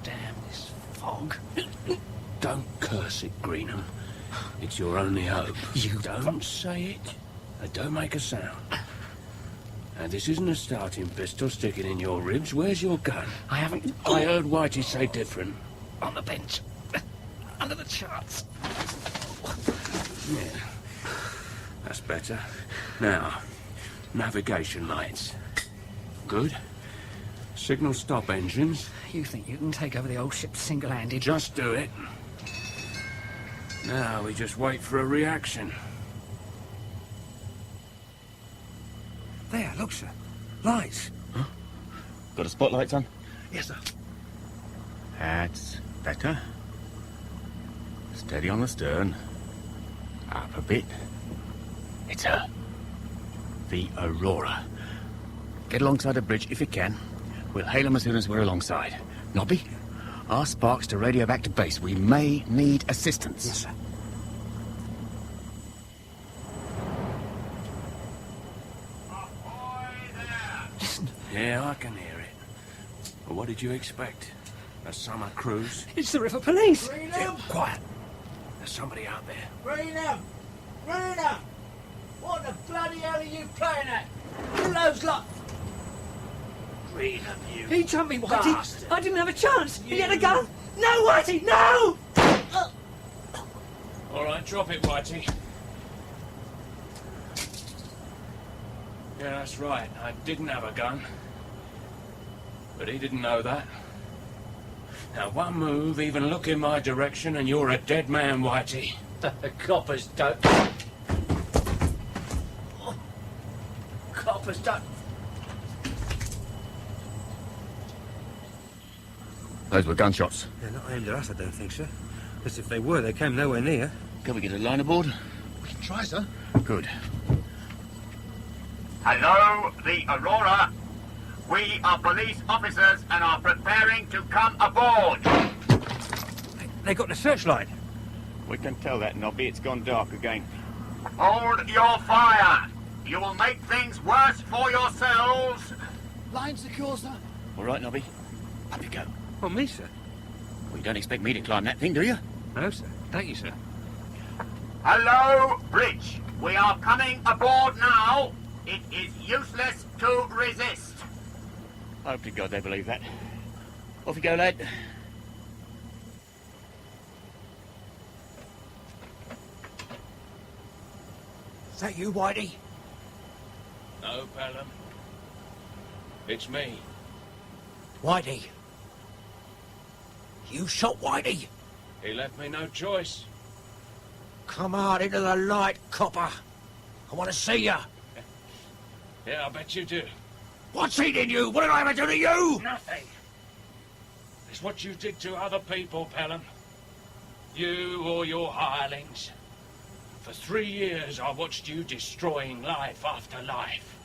Damn this fog. Don't curse it, Greenham. It's your only hope. You don't say it. And don't make a sound. And this isn't a starting pistol sticking in your ribs. Where's your gun? I haven't... I heard Whitey say different. On the bench. Under the charts. Yeah. That's better. Now, navigation lights. Good. Signal stop engines. You think you can take over the old ship single-handed? Just do it. Now we just wait for a reaction. There, look, sir. Lights. Huh? Got a spotlight, son? Yes, sir. That's better. Steady on the stern. Up a bit. It's her. The Aurora. Get alongside the bridge if you can. We'll hail them as soon as we're alongside. Nobby, ask Sparks to radio back to base. We may need assistance. Yes, sir. Listen. Yeah, I can hear it. But what did you expect? A summer cruise? It's the river police. Yeah, quiet. There's somebody out there. Greenham! Greenham! What the bloody hell are you playing at? Who those lot? Greenham, you He jumped me, Whitey. bastard. I didn't have a chance. He had a gun. No, Whitey, no! All right, drop it, Whitey. Yeah, that's right. I didn't have a gun. But he didn't know that. Now, one move, even look in my direction, and you're a dead man, Whitey. The coppers don't... Coppers don't... Those were gunshots. They're not aimed at us, I don't think, sir. Because if they were, they came nowhere near. Can we get a line aboard? We can try, sir. Good. Hello, the Aurora. We are police officers and are preparing to come aboard. They got the searchlight. We can tell that, Nobby. It's gone dark again. Hold your fire. You will make things worse for yourselves. Line secure, sir. All right, Nobby. Up you go. Oh, me, sir? Well, you don't expect me to climb that thing, do you? No, sir. Thank you, sir. Hello, bridge. We are coming aboard now. It is useless to resist. Hope to God they believe that. Off you go, lad. Is that you, Whitey? No, Pelham. It's me. Whitey. You shot Whitey. He left me no choice. Come out into the light, copper. I want to see you. Yeah, I bet you do. What's eating you? What did I ever do to you? Nothing. It's what you did to other people, Pelham. You or your hirelings. For 3 years, I watched you destroying life after life.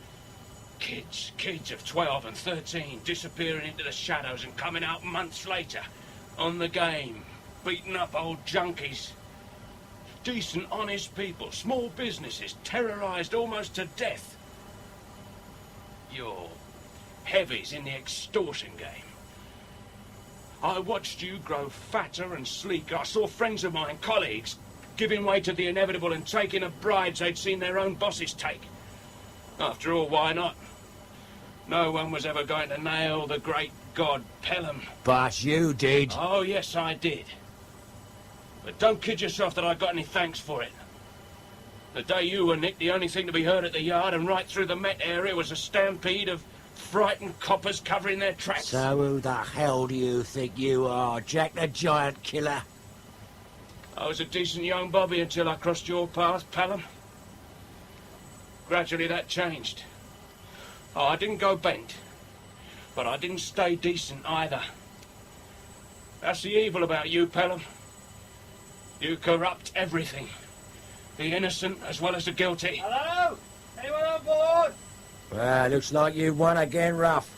Kids of 12 and 13 disappearing into the shadows and coming out months later on the game, beating up old junkies. Decent, honest people, small businesses, terrorised almost to death. You're heavies in the extortion game. I watched you grow fatter and sleeker. I saw friends of mine, colleagues, giving way to the inevitable and taking of bribes they'd seen their own bosses take. After all, why not? No one was ever going to nail the great god Pelham. But you did. Oh, yes, I did. But don't kid yourself that I got any thanks for it. The day you were nicked, the only thing to be heard at the yard and right through the Met area was a stampede of frightened coppers covering their tracks. So who the hell do you think you are, Jack the Giant Killer? I was a decent young bobby until I crossed your path, Pelham. Gradually that changed. Oh, I didn't go bent. But I didn't stay decent either. That's the evil about you, Pelham. You corrupt everything. The innocent as well as the guilty. Hello? Anyone on board? Well, looks like you won again, Ruff.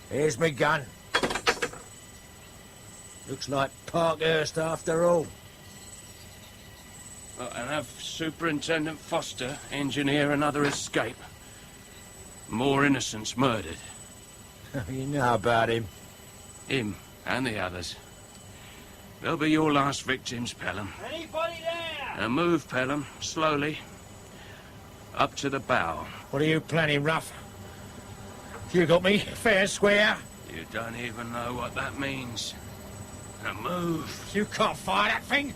Here's me gun. Looks like Parkhurst after all. And have Superintendent Foster engineer another escape. More innocents murdered. You know about him. Him and the others. They'll be your last victims, Pelham. Anybody there? Now move, Pelham, slowly. Up to the bow. What are you planning, Ruff? You got me fair and square? You don't even know what that means. Now move. You can't fire that thing.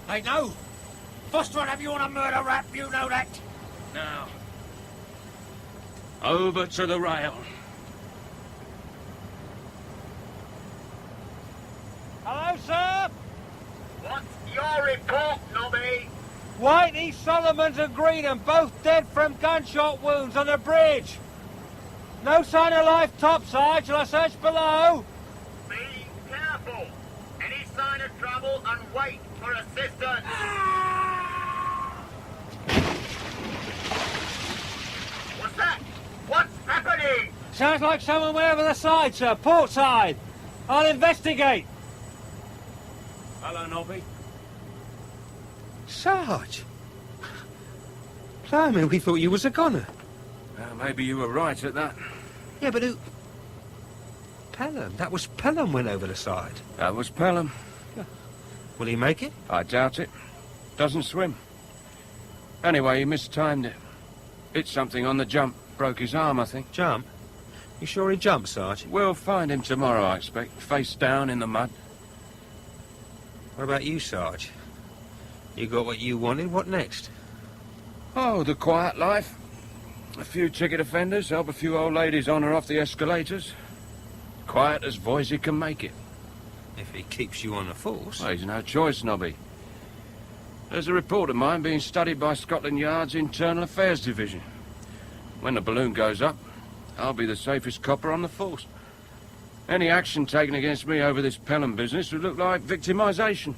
Ain't no. Foster will have you on a murder rap, you know that. Now. Over to the rail. Hello, sir? What's your report, Nobby? Whitey, Solomons and Greenham both dead from gunshot wounds on the bridge. No sign of life topside. Shall I search below? Be careful. Any sign of trouble and wait for assistance. What's that? What's happening? Sounds like someone went over the side, sir. Port side. I'll investigate. Hello, Nobby. Sarge! Blimey, we thought you was a goner. Maybe you were right at that. Yeah, but who... Pelham. That was Pelham went over the side. That was Pelham. Will he make it? I doubt it. Doesn't swim. Anyway, he mistimed it. Hit something on the jump. Broke his arm, I think. Jump? You sure he jumped, Sarge? We'll find him tomorrow, I expect. Face down in the mud. What about you, Sarge? You got what you wanted, what next? Oh, the quiet life. A few ticket offenders, help a few old ladies on or off the escalators. Quiet as Voisey can make it. If he keeps you on the force. Well, he's no choice, Nobby. There's a report of mine being studied by Scotland Yard's Internal Affairs Division. When the balloon goes up, I'll be the safest copper on the force. Any action taken against me over this Pelham business would look like victimisation.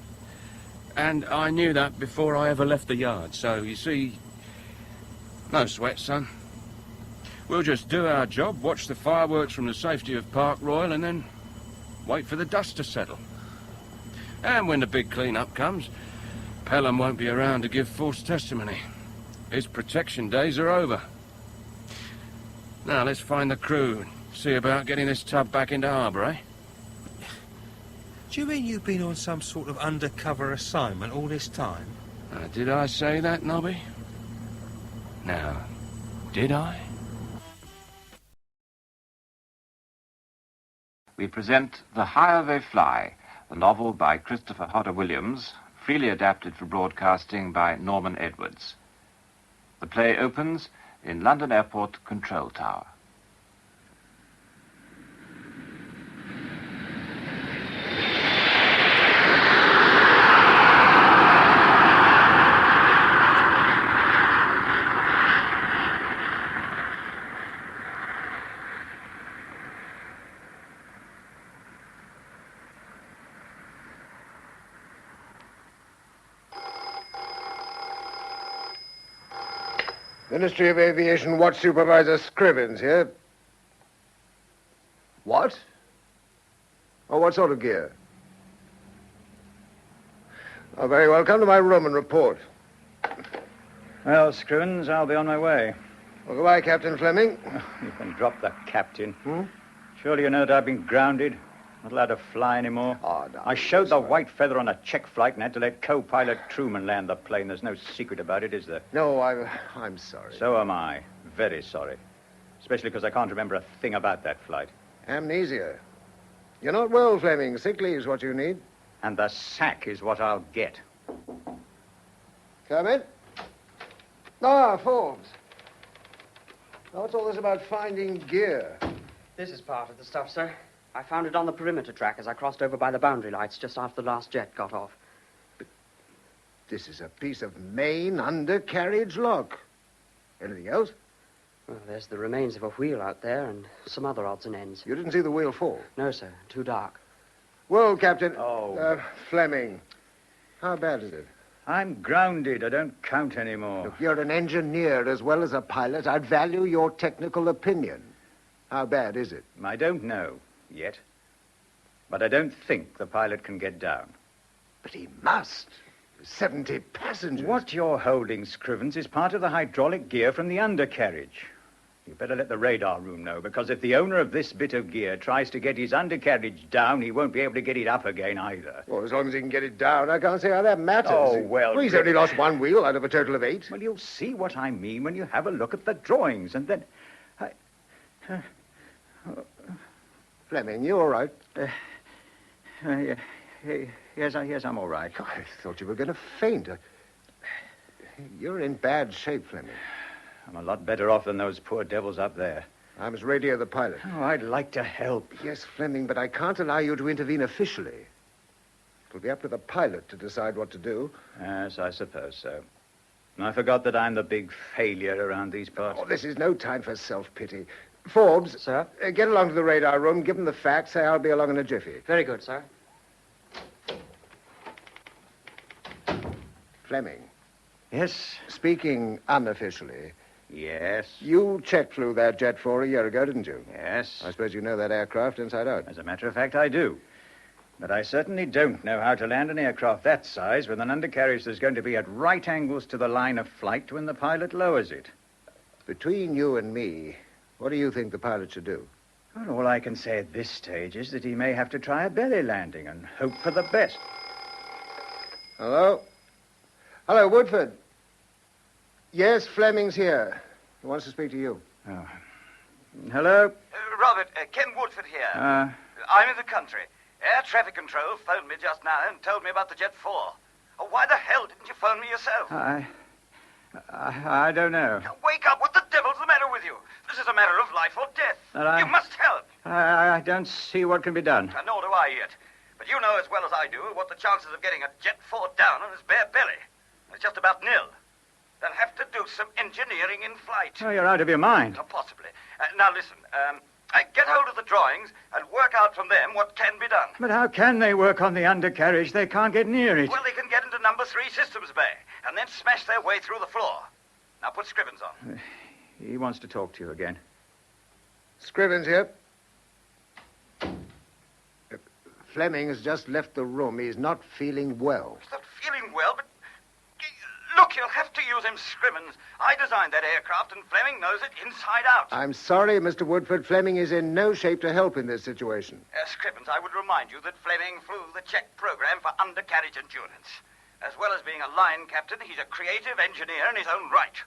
And I knew that before I ever left the yard, so, you see... No sweat, son. We'll just do our job, watch the fireworks from the safety of Park Royal, and then wait for the dust to settle. And when the big clean-up comes, Pelham won't be around to give false testimony. His protection days are over. Now, let's find the crew and see about getting this tub back into harbour, eh? Do you mean you've been on some sort of undercover assignment all this time? Did I say that, Nobby? Now, did I? We present The Higher They Fly, the novel by Christopher Hodder Williams, freely adapted for broadcasting by Norman Edwards. The play opens in London Airport Control Tower. Ministry of Aviation Watch Supervisor Scrivens here. What? Oh, what sort of gear? Oh, very well. Come to my room and report. Well, Scrivens, I'll be on my way. Well, goodbye, Captain Fleming. You can drop the captain. Surely you know that I've been grounded. Not allowed to fly anymore. Oh, no. I showed the white feather on a check flight and had to let co-pilot Truman land the plane. There's no secret about it, is there? No, I'm sorry. So am I. Very sorry. Especially because I can't remember a thing about that flight. Amnesia. You're not well, Fleming. Sick leave's what you need. And the sack is what I'll get. Come in. Ah, Forbes. Now, what's all this about finding gear? This is part of the stuff, sir. I found it on the perimeter track as I crossed over by the boundary lights just after the last jet got off. But this is a piece of main undercarriage lock. Anything else? Well, there's the remains of a wheel out there and some other odds and ends. You didn't see the wheel fall? No, sir. Too dark. Well, Captain... Oh. Fleming, how bad is it? I'm grounded. I don't count anymore. Look, you're an engineer as well as a pilot. I'd value your technical opinion. How bad is it? I don't know yet. But I don't think the pilot can get down. But he must. 70 passengers. What you're holding, Scrivens, is part of the hydraulic gear from the undercarriage. You better let the radar room know, because if the owner of this bit of gear tries to get his undercarriage down, he won't be able to get it up again either. Well, as long as he can get it down, I can't see how that matters. Oh, well... He's only lost one wheel out of a total of 8. Well, you'll see what I mean when you have a look at the drawings, and then... Fleming, you all right? Yes, I'm all right. I thought you were going to faint. You're in bad shape, Fleming. I'm a lot better off than those poor devils up there. I must radio the pilot. Oh, I'd like to help. Yes, Fleming, but I can't allow you to intervene officially. It'll be up to the pilot to decide what to do. Yes, I suppose so. I forgot that I'm the big failure around these parts. Oh, this is no time for self-pity. Forbes. Sir? Get along to the radar room, give them the facts, say I'll be along in a jiffy. Very good, sir. Fleming. Yes? Speaking unofficially... Yes? You check flew that Jet 4 a year ago, didn't you? Yes. I suppose you know that aircraft inside out. As a matter of fact, I do. But I certainly don't know how to land an aircraft that size with an undercarriage that's going to be at right angles to the line of flight when the pilot lowers it. Between you and me, what do you think the pilot should do? Well, all I can say at this stage is that he may have to try a belly landing and hope for the best. Hello? Hello, Woodford. Yes, Fleming's here. He wants to speak to you. Oh. Hello? Robert, Ken Woodford here. I'm in the country. Air traffic control phoned me just now and told me about the Jet 4. Oh, why the hell didn't you phone me yourself? I don't know. Wake up! What the devil's the matter with you? This is a matter of life or death. You must help. I don't see what can be done. Nor do I yet. But you know as well as I do what the chances of getting a Jet 4 down on his bare belly. It's just about nil. They'll have to do some engineering in flight. Oh, you're out of your mind. Possibly. Now listen, get hold of the drawings and work out from them what can be done. But how can they work on the undercarriage? They can't get near it. Well, they can get into number 3 systems bay and then smash their way through the floor. Now put Scrivens on. He wants to talk to you again. Scrivens here. Fleming has just left the room. He's not feeling well. He's not feeling well, but... Look, you'll have to use him, Scrivens. I designed that aircraft, and Fleming knows it inside out. I'm sorry, Mr. Woodford. Fleming is in no shape to help in this situation. Scrivens, I would remind you that Fleming flew the Czech program for undercarriage endurance. As well as being a line captain, he's a creative engineer in his own right.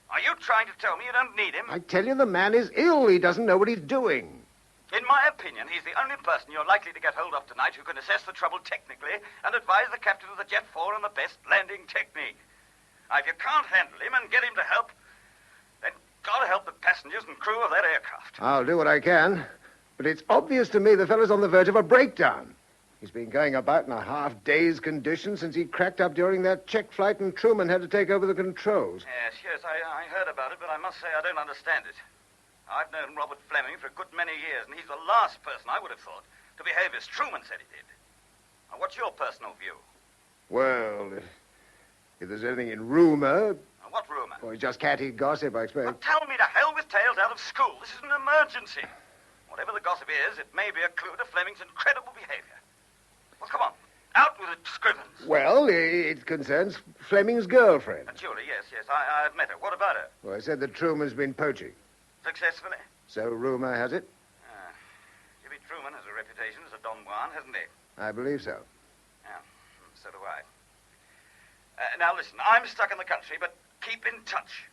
Are you trying to tell me you don't need him? I tell you, the man is ill. He doesn't know what he's doing. In my opinion, he's the only person you're likely to get hold of tonight who can assess the trouble technically and advise the captain of the Jet 4 on the best landing technique. Now, if you can't handle him and get him to help, then gotta help the passengers and crew of that aircraft. I'll do what I can. But it's obvious to me the fellow's on the verge of a breakdown. He's been going about in a half-dazed condition since he cracked up during that Czech flight and Truman had to take over the controls. Yes, I heard about it, but I must say I don't understand it. I've known Robert Fleming for a good many years, and he's the last person I would have thought to behave as Truman said he did. Now, what's your personal view? Well, if there's anything in rumor... What rumor? Well, it's just cat-eat gossip, I expect. Well, tell me to hell with tales out of school. This is an emergency. Whatever the gossip is, it may be a clue to Fleming's incredible behavior. Well, come on. Out with it, Scrivens. Well, it concerns Fleming's girlfriend. Julie, yes. I've met her. What about her? Well, I said that Truman's been poaching. Successfully? So rumor has it. Jimmy Truman has a reputation as a Don Juan, hasn't he? I believe so. Yeah, so do I. Now, listen, I'm stuck in the country, but keep in touch.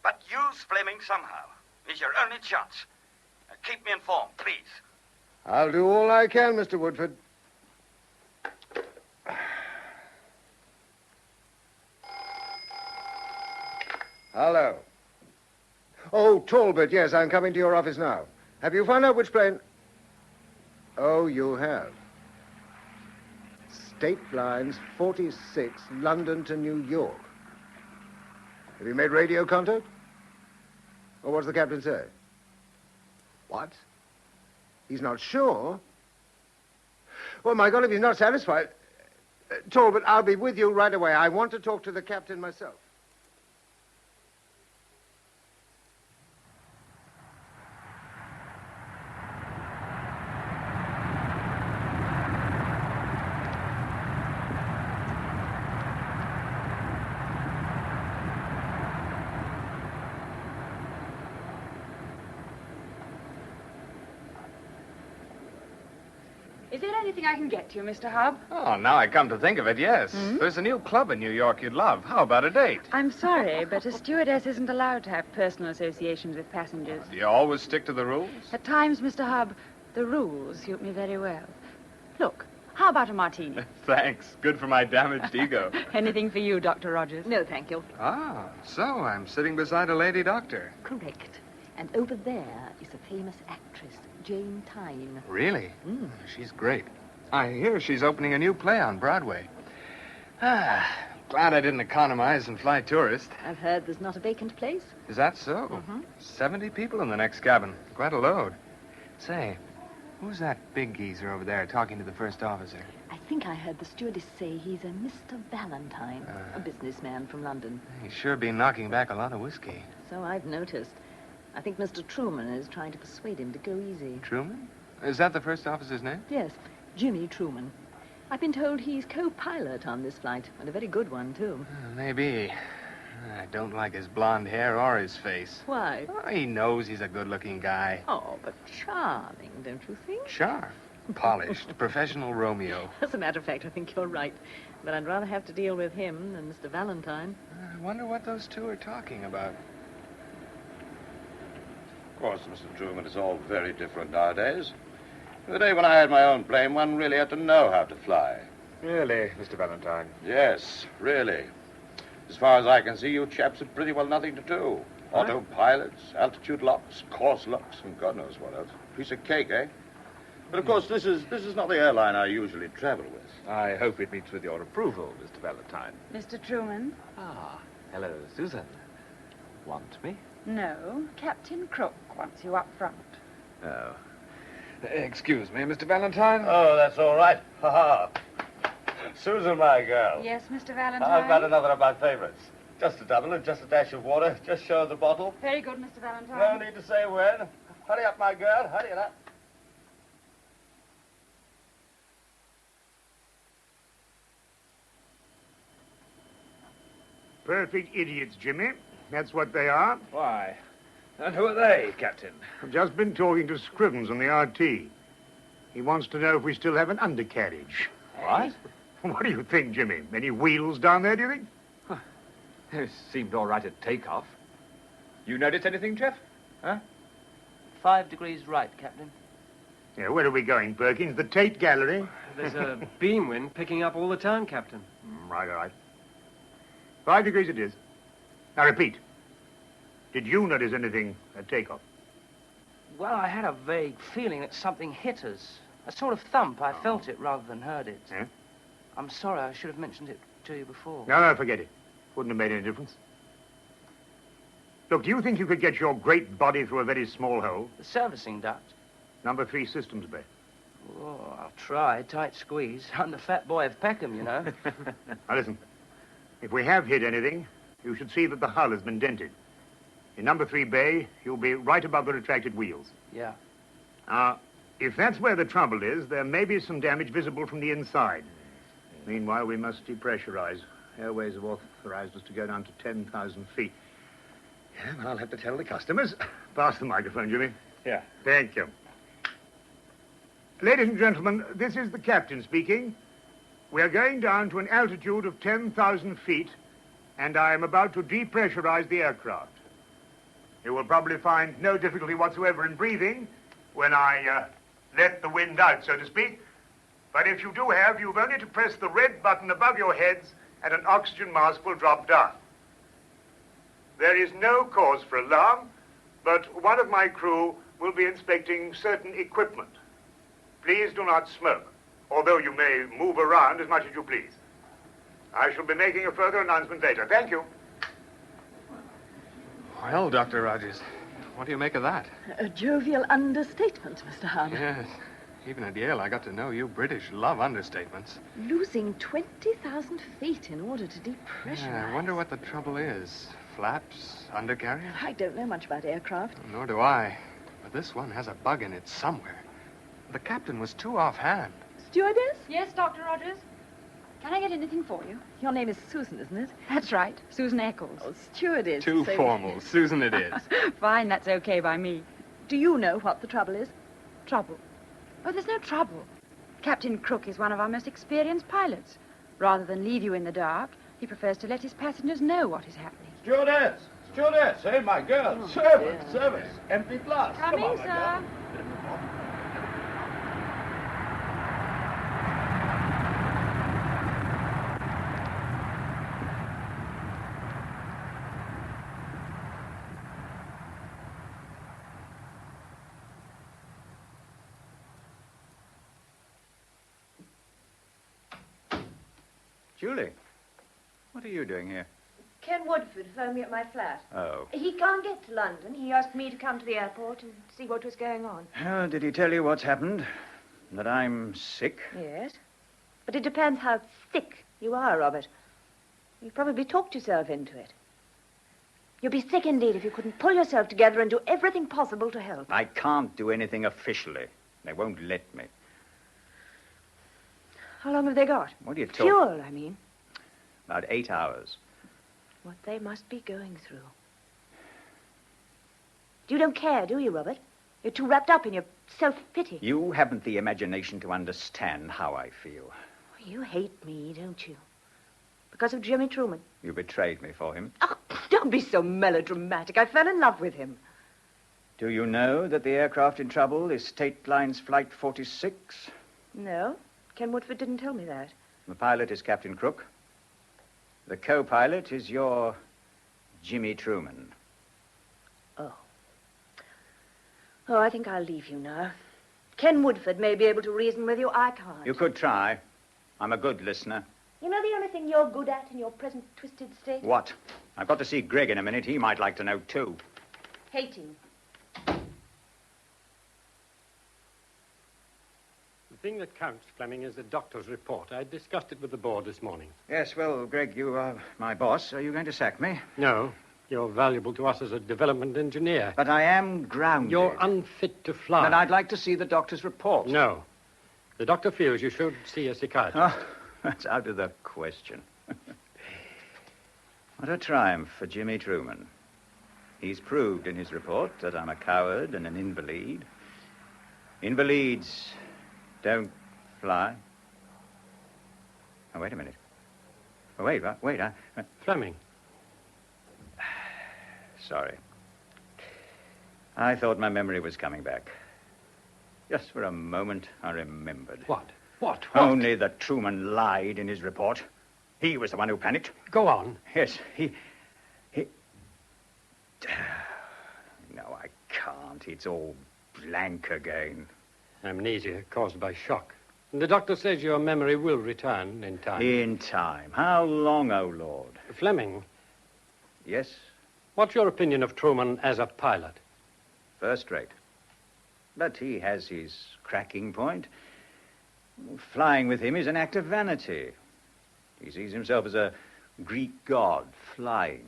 But use Fleming somehow. He's your only chance. Keep me informed, please. I'll do all I can, Mr. Woodford. Hello. Oh, Talbot, yes, I'm coming to your office now. Have you found out which plane... Oh, you have. State Lines 46, London to New York. Have you made radio contact? Well, what's the captain say? What? He's not sure? Oh, my God, if he's not satisfied... Talbot, I'll be with you right away. I want to talk to the captain myself. Is there anything I can get to you, Mr. Hub? Oh, now I come to think of it, yes. There's a new club in New York you'd love. How about a date? I'm sorry, but a stewardess isn't allowed to have personal associations with passengers. Do you always stick to the rules? At times, Mr. Hub, the rules suit me very well. Look, how about a martini? Thanks. Good for my damaged ego. Anything for you, Dr. Rogers? No, thank you. Ah, so I'm sitting beside a lady doctor. Correct. And over there is a famous actress, Jane Tyne. Really? She's great. I hear she's opening a new play on Broadway. Glad I didn't economize and fly tourist. I've heard there's not a vacant place. Is that so? 70 people in the next cabin. Quite a load. Say, who's that big geezer over there talking to the first officer? I think I heard the stewardess say he's a Mr. Valentine, a businessman from London. He's sure been knocking back a lot of whiskey. So I've noticed. I think Mr. Truman is trying to persuade him to go easy. Truman? Is that the first officer's name? Yes, Jimmy Truman. I've been told he's co-pilot on this flight, and a very good one, too. Maybe. I don't like his blonde hair or his face. Why? Oh, he knows he's a good-looking guy. Oh, but charming, don't you think? Sharp. Polished. Professional Romeo. As a matter of fact, I think you're right. But I'd rather have to deal with him than Mr. Valentine. I wonder what those two are talking about. Of course, Mr. Truman, it's all very different nowadays. The day when I had my own plane, one really had to know how to fly. Really, Mr. Valentine? Yes, really. As far as I can see, you chaps have pretty well nothing to do. Autopilots, altitude locks, course locks, and God knows what else. Piece of cake, eh? But of course, this is not the airline I usually travel with. I hope it meets with your approval, Mr. Valentine. Mr. Truman? Ah, hello, Susan. Want me? No, Captain Crook wants you up front. Oh. Excuse me, Mr. Valentine. Oh, that's all right. Ha-ha. Susan, my girl. Yes, Mr. Valentine? I've got another of my favorites. Just a double and just a dash of water. Just show the bottle. Very good, Mr. Valentine. No need to say when. Hurry up, my girl. Hurry it up. Perfect idiots, Jimmy. That's what they are. Why? And who are they, Captain? I've just been talking to Scrivens on the RT. He wants to know if we still have an undercarriage. What? What do you think, Jimmy? Any wheels down there, do you think? It seemed all right at takeoff. You notice anything, Jeff? Huh? 5 degrees right, Captain. Yeah, where are we going, Perkins? The Tate Gallery? There's a beam wind picking up all the time, Captain. Right, all right. 5 degrees it is. Now, repeat. Did you notice anything at takeoff? Well, I had a vague feeling that something hit us. A sort of thump. I felt it rather than heard it. Yeah? I'm sorry. I should have mentioned it to you before. No, forget it. Wouldn't have made any difference. Look, do you think you could get your great body through a very small hole? The servicing duct. Number 3 systems bay. Oh, I'll try. Tight squeeze. I'm the fat boy of Peckham, you know. Now, listen. If we have hit anything, you should see that the hull has been dented. In number 3 bay, you'll be right above the retracted wheels. Yeah. If that's where the trouble is, there may be some damage visible from the inside. Meanwhile, we must depressurize. Airways have authorized us to go down to 10,000 feet. Yeah, well, I'll have to tell the customers. Pass the microphone, Jimmy. Yeah. Thank you. Ladies and gentlemen, this is the captain speaking. We are going down to an altitude of 10,000 feet, and I am about to depressurize the aircraft. You will probably find no difficulty whatsoever in breathing when I let the wind out, so to speak. But if you do have, you've only to press the red button above your heads and an oxygen mask will drop down. There is no cause for alarm, but one of my crew will be inspecting certain equipment. Please do not smoke, although you may move around as much as you please. I shall be making a further announcement later. Thank you. Well, Dr. Rogers, What do you make of that? A jovial understatement, Mr. Hub. Yes. Even at Yale, I got to know you British love understatements. Losing 20,000 feet in order to depressurize. Yeah, I wonder what the trouble is. Flaps? Undercarriage? I don't know much about aircraft. Nor do I. But this one has a bug in it somewhere. The captain was too offhand. Stewardess? Yes, Dr. Rogers? Can I get anything for you? Your name is Susan, isn't it? That's right. Susan Eccles. Oh, stewardess. Too so- formal. Susan it is. Fine, that's okay by me. Do you know what the trouble is? Trouble? Oh, there's no trouble. Captain Crook is one of our most experienced pilots. Rather than leave you in the dark, he prefers to let his passengers know what is happening. Stewardess! Stewardess! Hey, my girl! Oh, Service! Empty glass! Coming, Come on, my sir. girl. Julie, what are you doing here? Ken Woodford phoned me at my flat. Oh. He can't get to London. He asked me to come to the airport and see what was going on. Oh, did he tell you what's happened? That I'm sick? Yes. But it depends how thick you are, Robert. You've probably talked yourself into it. You'd be sick indeed if you couldn't pull yourself together and do everything possible to help. I can't do anything officially. They won't let me. How long have they got? What are you talking? Fuel, I mean. About 8 hours. What they must be going through. You don't care, do you, Robert? You're too wrapped up in your self-pity. You haven't the imagination to understand how I feel. You hate me, don't you? Because of Jimmy Truman. You betrayed me for him. Oh, don't be so melodramatic. I fell in love with him. Do you know that the aircraft in trouble is State Lines Flight 46? No, Ken Woodford didn't tell me that. The pilot is Captain Crook. The co-pilot is your Jimmy Truman. Oh, I think I'll leave you now. Ken Woodford may be able to reason with you. I can't. You could try. I'm a good listener. You know the only thing you're good at in your present twisted state? What? I've got to see Greg in a minute. He might like to know, too. Hating. The thing that counts, Fleming, is the doctor's report. I discussed it with the board this morning. Yes, well, Greg, you are my boss. Are you going to sack me? No. You're valuable to us as a development engineer. But I am grounded. You're unfit to fly. Then I'd like to see the doctor's report. No. The doctor feels you should see a psychiatrist. Oh, that's out of the question. What a triumph for Jimmy Truman. He's proved in his report that I'm a coward and an invalid. Invalids don't fly. Oh, wait a minute. Oh, wait. Fleming. Sorry. I thought my memory was coming back. Just for a moment, I remembered. What? Only that Truman lied in his report. He was the one who panicked. Go on. Yes, he... No, I can't. It's all blank again. Amnesia caused by shock. And the doctor says your memory will return in time. In time? How long, oh Lord? Fleming. Yes? What's your opinion of Truman as a pilot? First rate. But he has his cracking point. Flying with him is an act of vanity. He sees himself as a Greek god flying.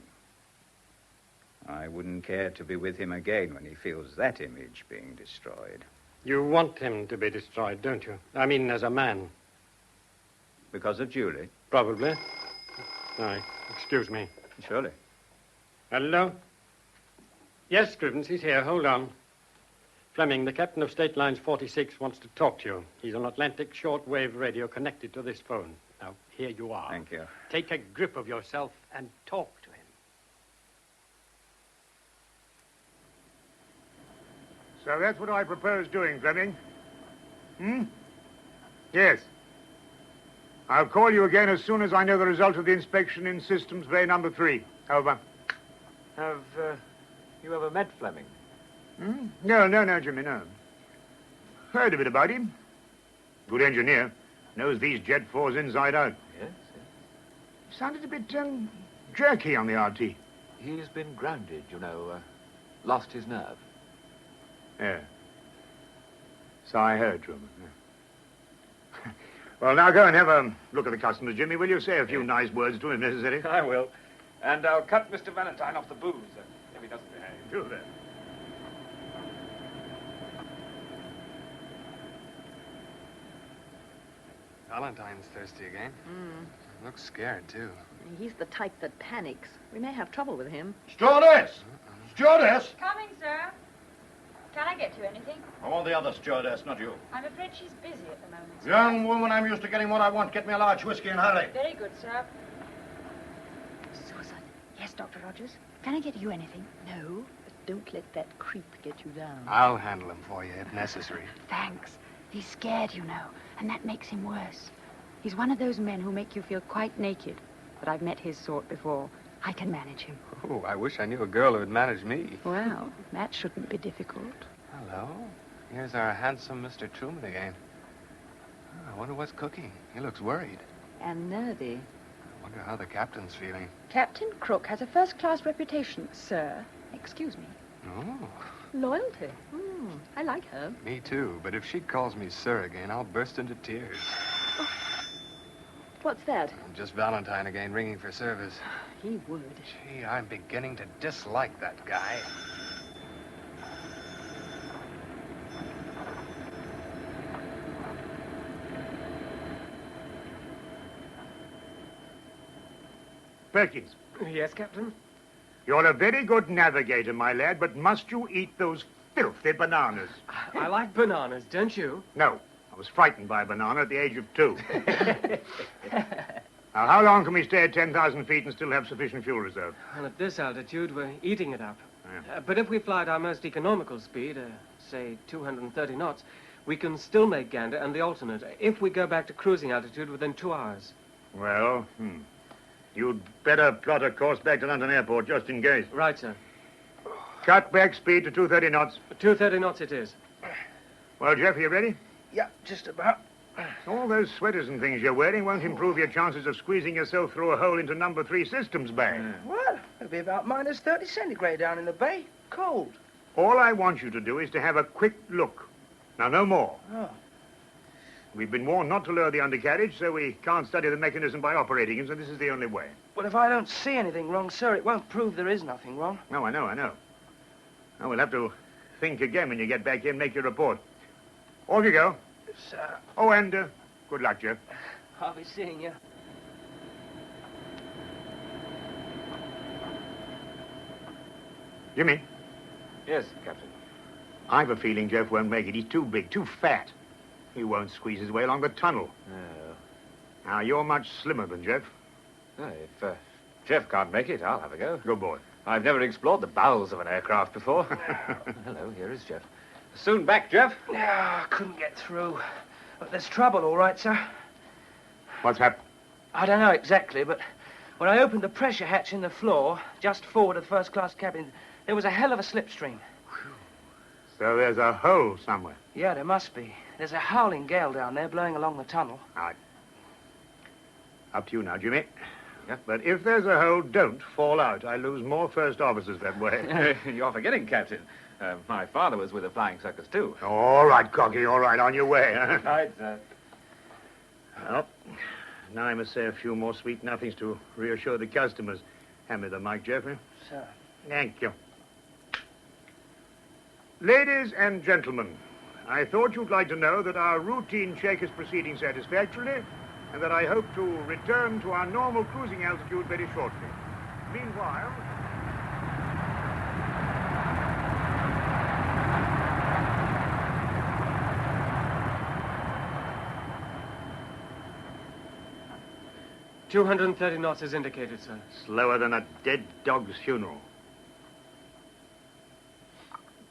I wouldn't care to be with him again when he feels that image being destroyed. You want him to be destroyed, don't you? I mean, as a man. Because of Julie? Probably. Excuse me. Surely. Hello? Yes, Scrivens, he's here. Hold on. Fleming, the captain of State Lines 46 wants to talk to you. He's on Atlantic shortwave radio connected to this phone. Now, here you are. Thank you. Take a grip of yourself and talk to him. So that's what I propose doing, Fleming. Yes. I'll call you again as soon as I know the result of the inspection in systems bay number 3. Over. Have you ever met Fleming? No, Jimmy, no. Heard a bit about him. Good engineer. Knows these Jet 4s inside out. Yes. Sounded a bit jerky on the RT. He's been grounded, you know. Lost his nerve. Yeah. So I heard, Truman. Yeah. Well, now go and have a look at the customers, Jimmy. Will you say a few nice words to him if necessary? I will. And I'll cut Mr. Valentine off the booze if he doesn't behave. Do that. Valentine's thirsty again. Looks scared, too. He's the type that panics. We may have trouble with him. Stewardess! Stewardess! Coming, sir. Can I get you anything? I want the other stewardess, not you. I'm afraid she's busy at the moment, sir. Young woman, I'm used to getting what I want. Get me a large whiskey and hurry. Very good, sir. Susan. Yes, Dr. Rogers. Can I get you anything? No, but don't let that creep get you down. I'll handle him for you if necessary. Thanks. He's scared, you know, and that makes him worse. He's one of those men who make you feel quite naked. But I've met his sort before. I can manage him. Oh, I wish I knew a girl who would manage me. Well, that shouldn't be difficult. Hello. Here's our handsome Mr. Truman again. Oh, I wonder what's cooking. He looks worried. And nervy. I wonder how the captain's feeling. Captain Crook has a first-class reputation, sir. Excuse me. Oh, Loyalty. I like her. me too. But if she calls me sir again, I'll burst into tears. What's that? Just Valentine again, ringing for service. He would. Gee, I'm beginning to dislike that guy. Perkins. Yes, Captain? You're a very good navigator, my lad, but must you eat those filthy bananas? I like bananas, don't you? No. I was frightened by a banana at the age of 2. Now, how long can we stay at 10,000 feet and still have sufficient fuel reserve? Well, at this altitude, we're eating it up. Yeah. But if we fly at our most economical speed, say 230 knots, we can still make Gander and the alternate if we go back to cruising altitude within 2 hours. Well, you'd better plot a course back to London Airport, just in case. Right, sir. Cut back speed to 230 knots. 230 knots it is. Well, Jeff, you ready? Yeah, just about. All those sweaters and things you're wearing won't improve your chances of squeezing yourself through a hole into number 3 systems bay. What? It'll be about minus 30 centigrade down in the bay. Cold. All I want you to do is to have a quick look. Now, no more. Oh. We've been warned not to lower the undercarriage, so we can't study the mechanism by operating it, so this is the only way. Well, if I don't see anything wrong, sir, it won't prove there is nothing wrong. No, I know. Now, we'll have to think again when you get back here and make your report. Off you go. Sir. Oh, and good luck, Jeff. I'll be seeing you. Jimmy, Yes, Captain. I've a feeling Jeff won't make it. He's too big, too fat. He won't squeeze his way along the tunnel. Oh. Now, you're much slimmer than Jeff. If Jeff can't make it, I'll have a go. Good boy. I've never explored the bowels of an aircraft before. Hello, here is Jeff. Soon back, Jeff. Yeah, I couldn't get through. But there's trouble, all right, sir. What's happened? I don't know exactly, but when I opened the pressure hatch in the floor, just forward of the first-class cabin, there was a hell of a slipstream. So there's a hole somewhere. Yeah, there must be. There's a howling gale down there blowing along the tunnel. All right. Up to you now, Jimmy. Yeah. But if there's a hole, don't fall out. I lose more first officers that way. You're forgetting, Captain. My father was with a flying circus, too. All right, Cocky, all right. On your way, huh? Right, sir. Well, now I must say a few more sweet nothings to reassure the customers. Hand me the mic, Jeffrey. Sir. Thank you. Ladies and gentlemen, I thought you'd like to know that our routine check is proceeding satisfactorily and that I hope to return to our normal cruising altitude very shortly. Meanwhile... "230 knots is indicated, sir. Slower than a dead dog's funeral.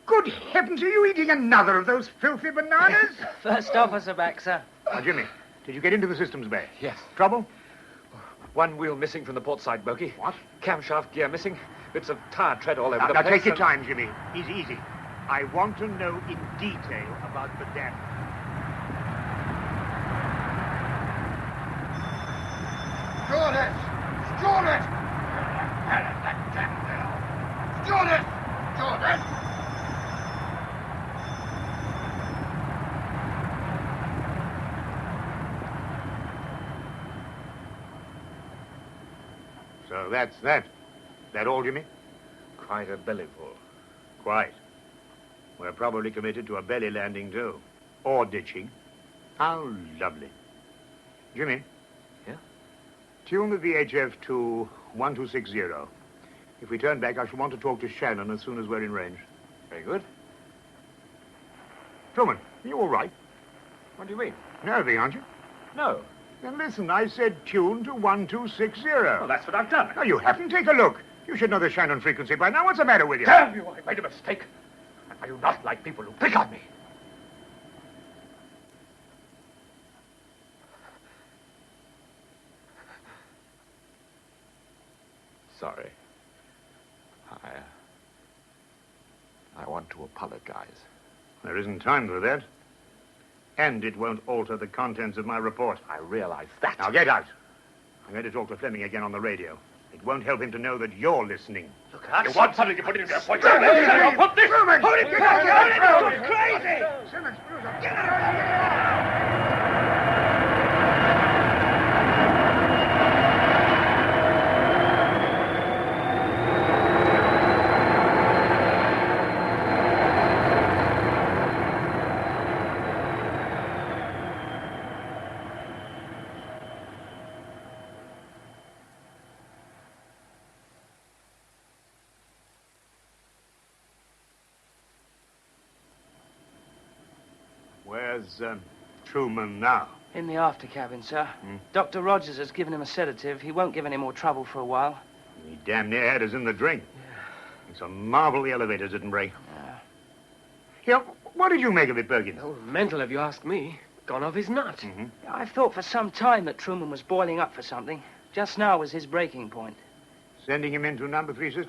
Good heavens, are you eating another of those filthy bananas? First officer back, sir. Now, Jimmy, did you get into the systems bay? Yes. Trouble? One wheel missing from the port side bogey. What? Camshaft gear missing. Bits of tire tread all over the Now, place. take your time, Jimmy. Easy. I want to know in detail about the damage. Stewardess! Stewardess! Stewardess! Stewardess! that's that. That all, Jimmy? Quite a bellyful. Quite. We're probably committed to a belly landing, too. Or ditching. How lovely. Jimmy? Yeah? Tune the VHF to 1260. If we turn back, I shall want to talk to Shannon as soon as we're in range. Very good. Truman, are you all right? What do you mean? Nervy, aren't you? No. Then listen, I said tune to 1260. Well, that's what I've done. No, you haven't. Take a look. You should know the Shannon frequency by now. What's the matter with you? Damn you, I made a mistake. I do not like people who pick on me. Sorry. I want to apologize. There isn't time for that. And it won't alter the contents of my report. I realize that. Now get out. I'm going to talk to Fleming again on the radio. It won't help him to know that you're listening. Look out. You want something to put it in your point? Put this! Hold it! Get out! You're crazy! Simmons, get out! Where's Truman now? In the after cabin, sir. Dr. Rogers has given him a sedative. He won't give any more trouble for a while. He damn near had us in the drink. Yeah. It's a marvel the elevator didn't break. Yeah. Here, what did you make of it, Perkins? Oh, mental, if you ask me. Gone off his nut. I've thought for some time that Truman was boiling up for something. Just now was his breaking point. Sending him into number 3 system?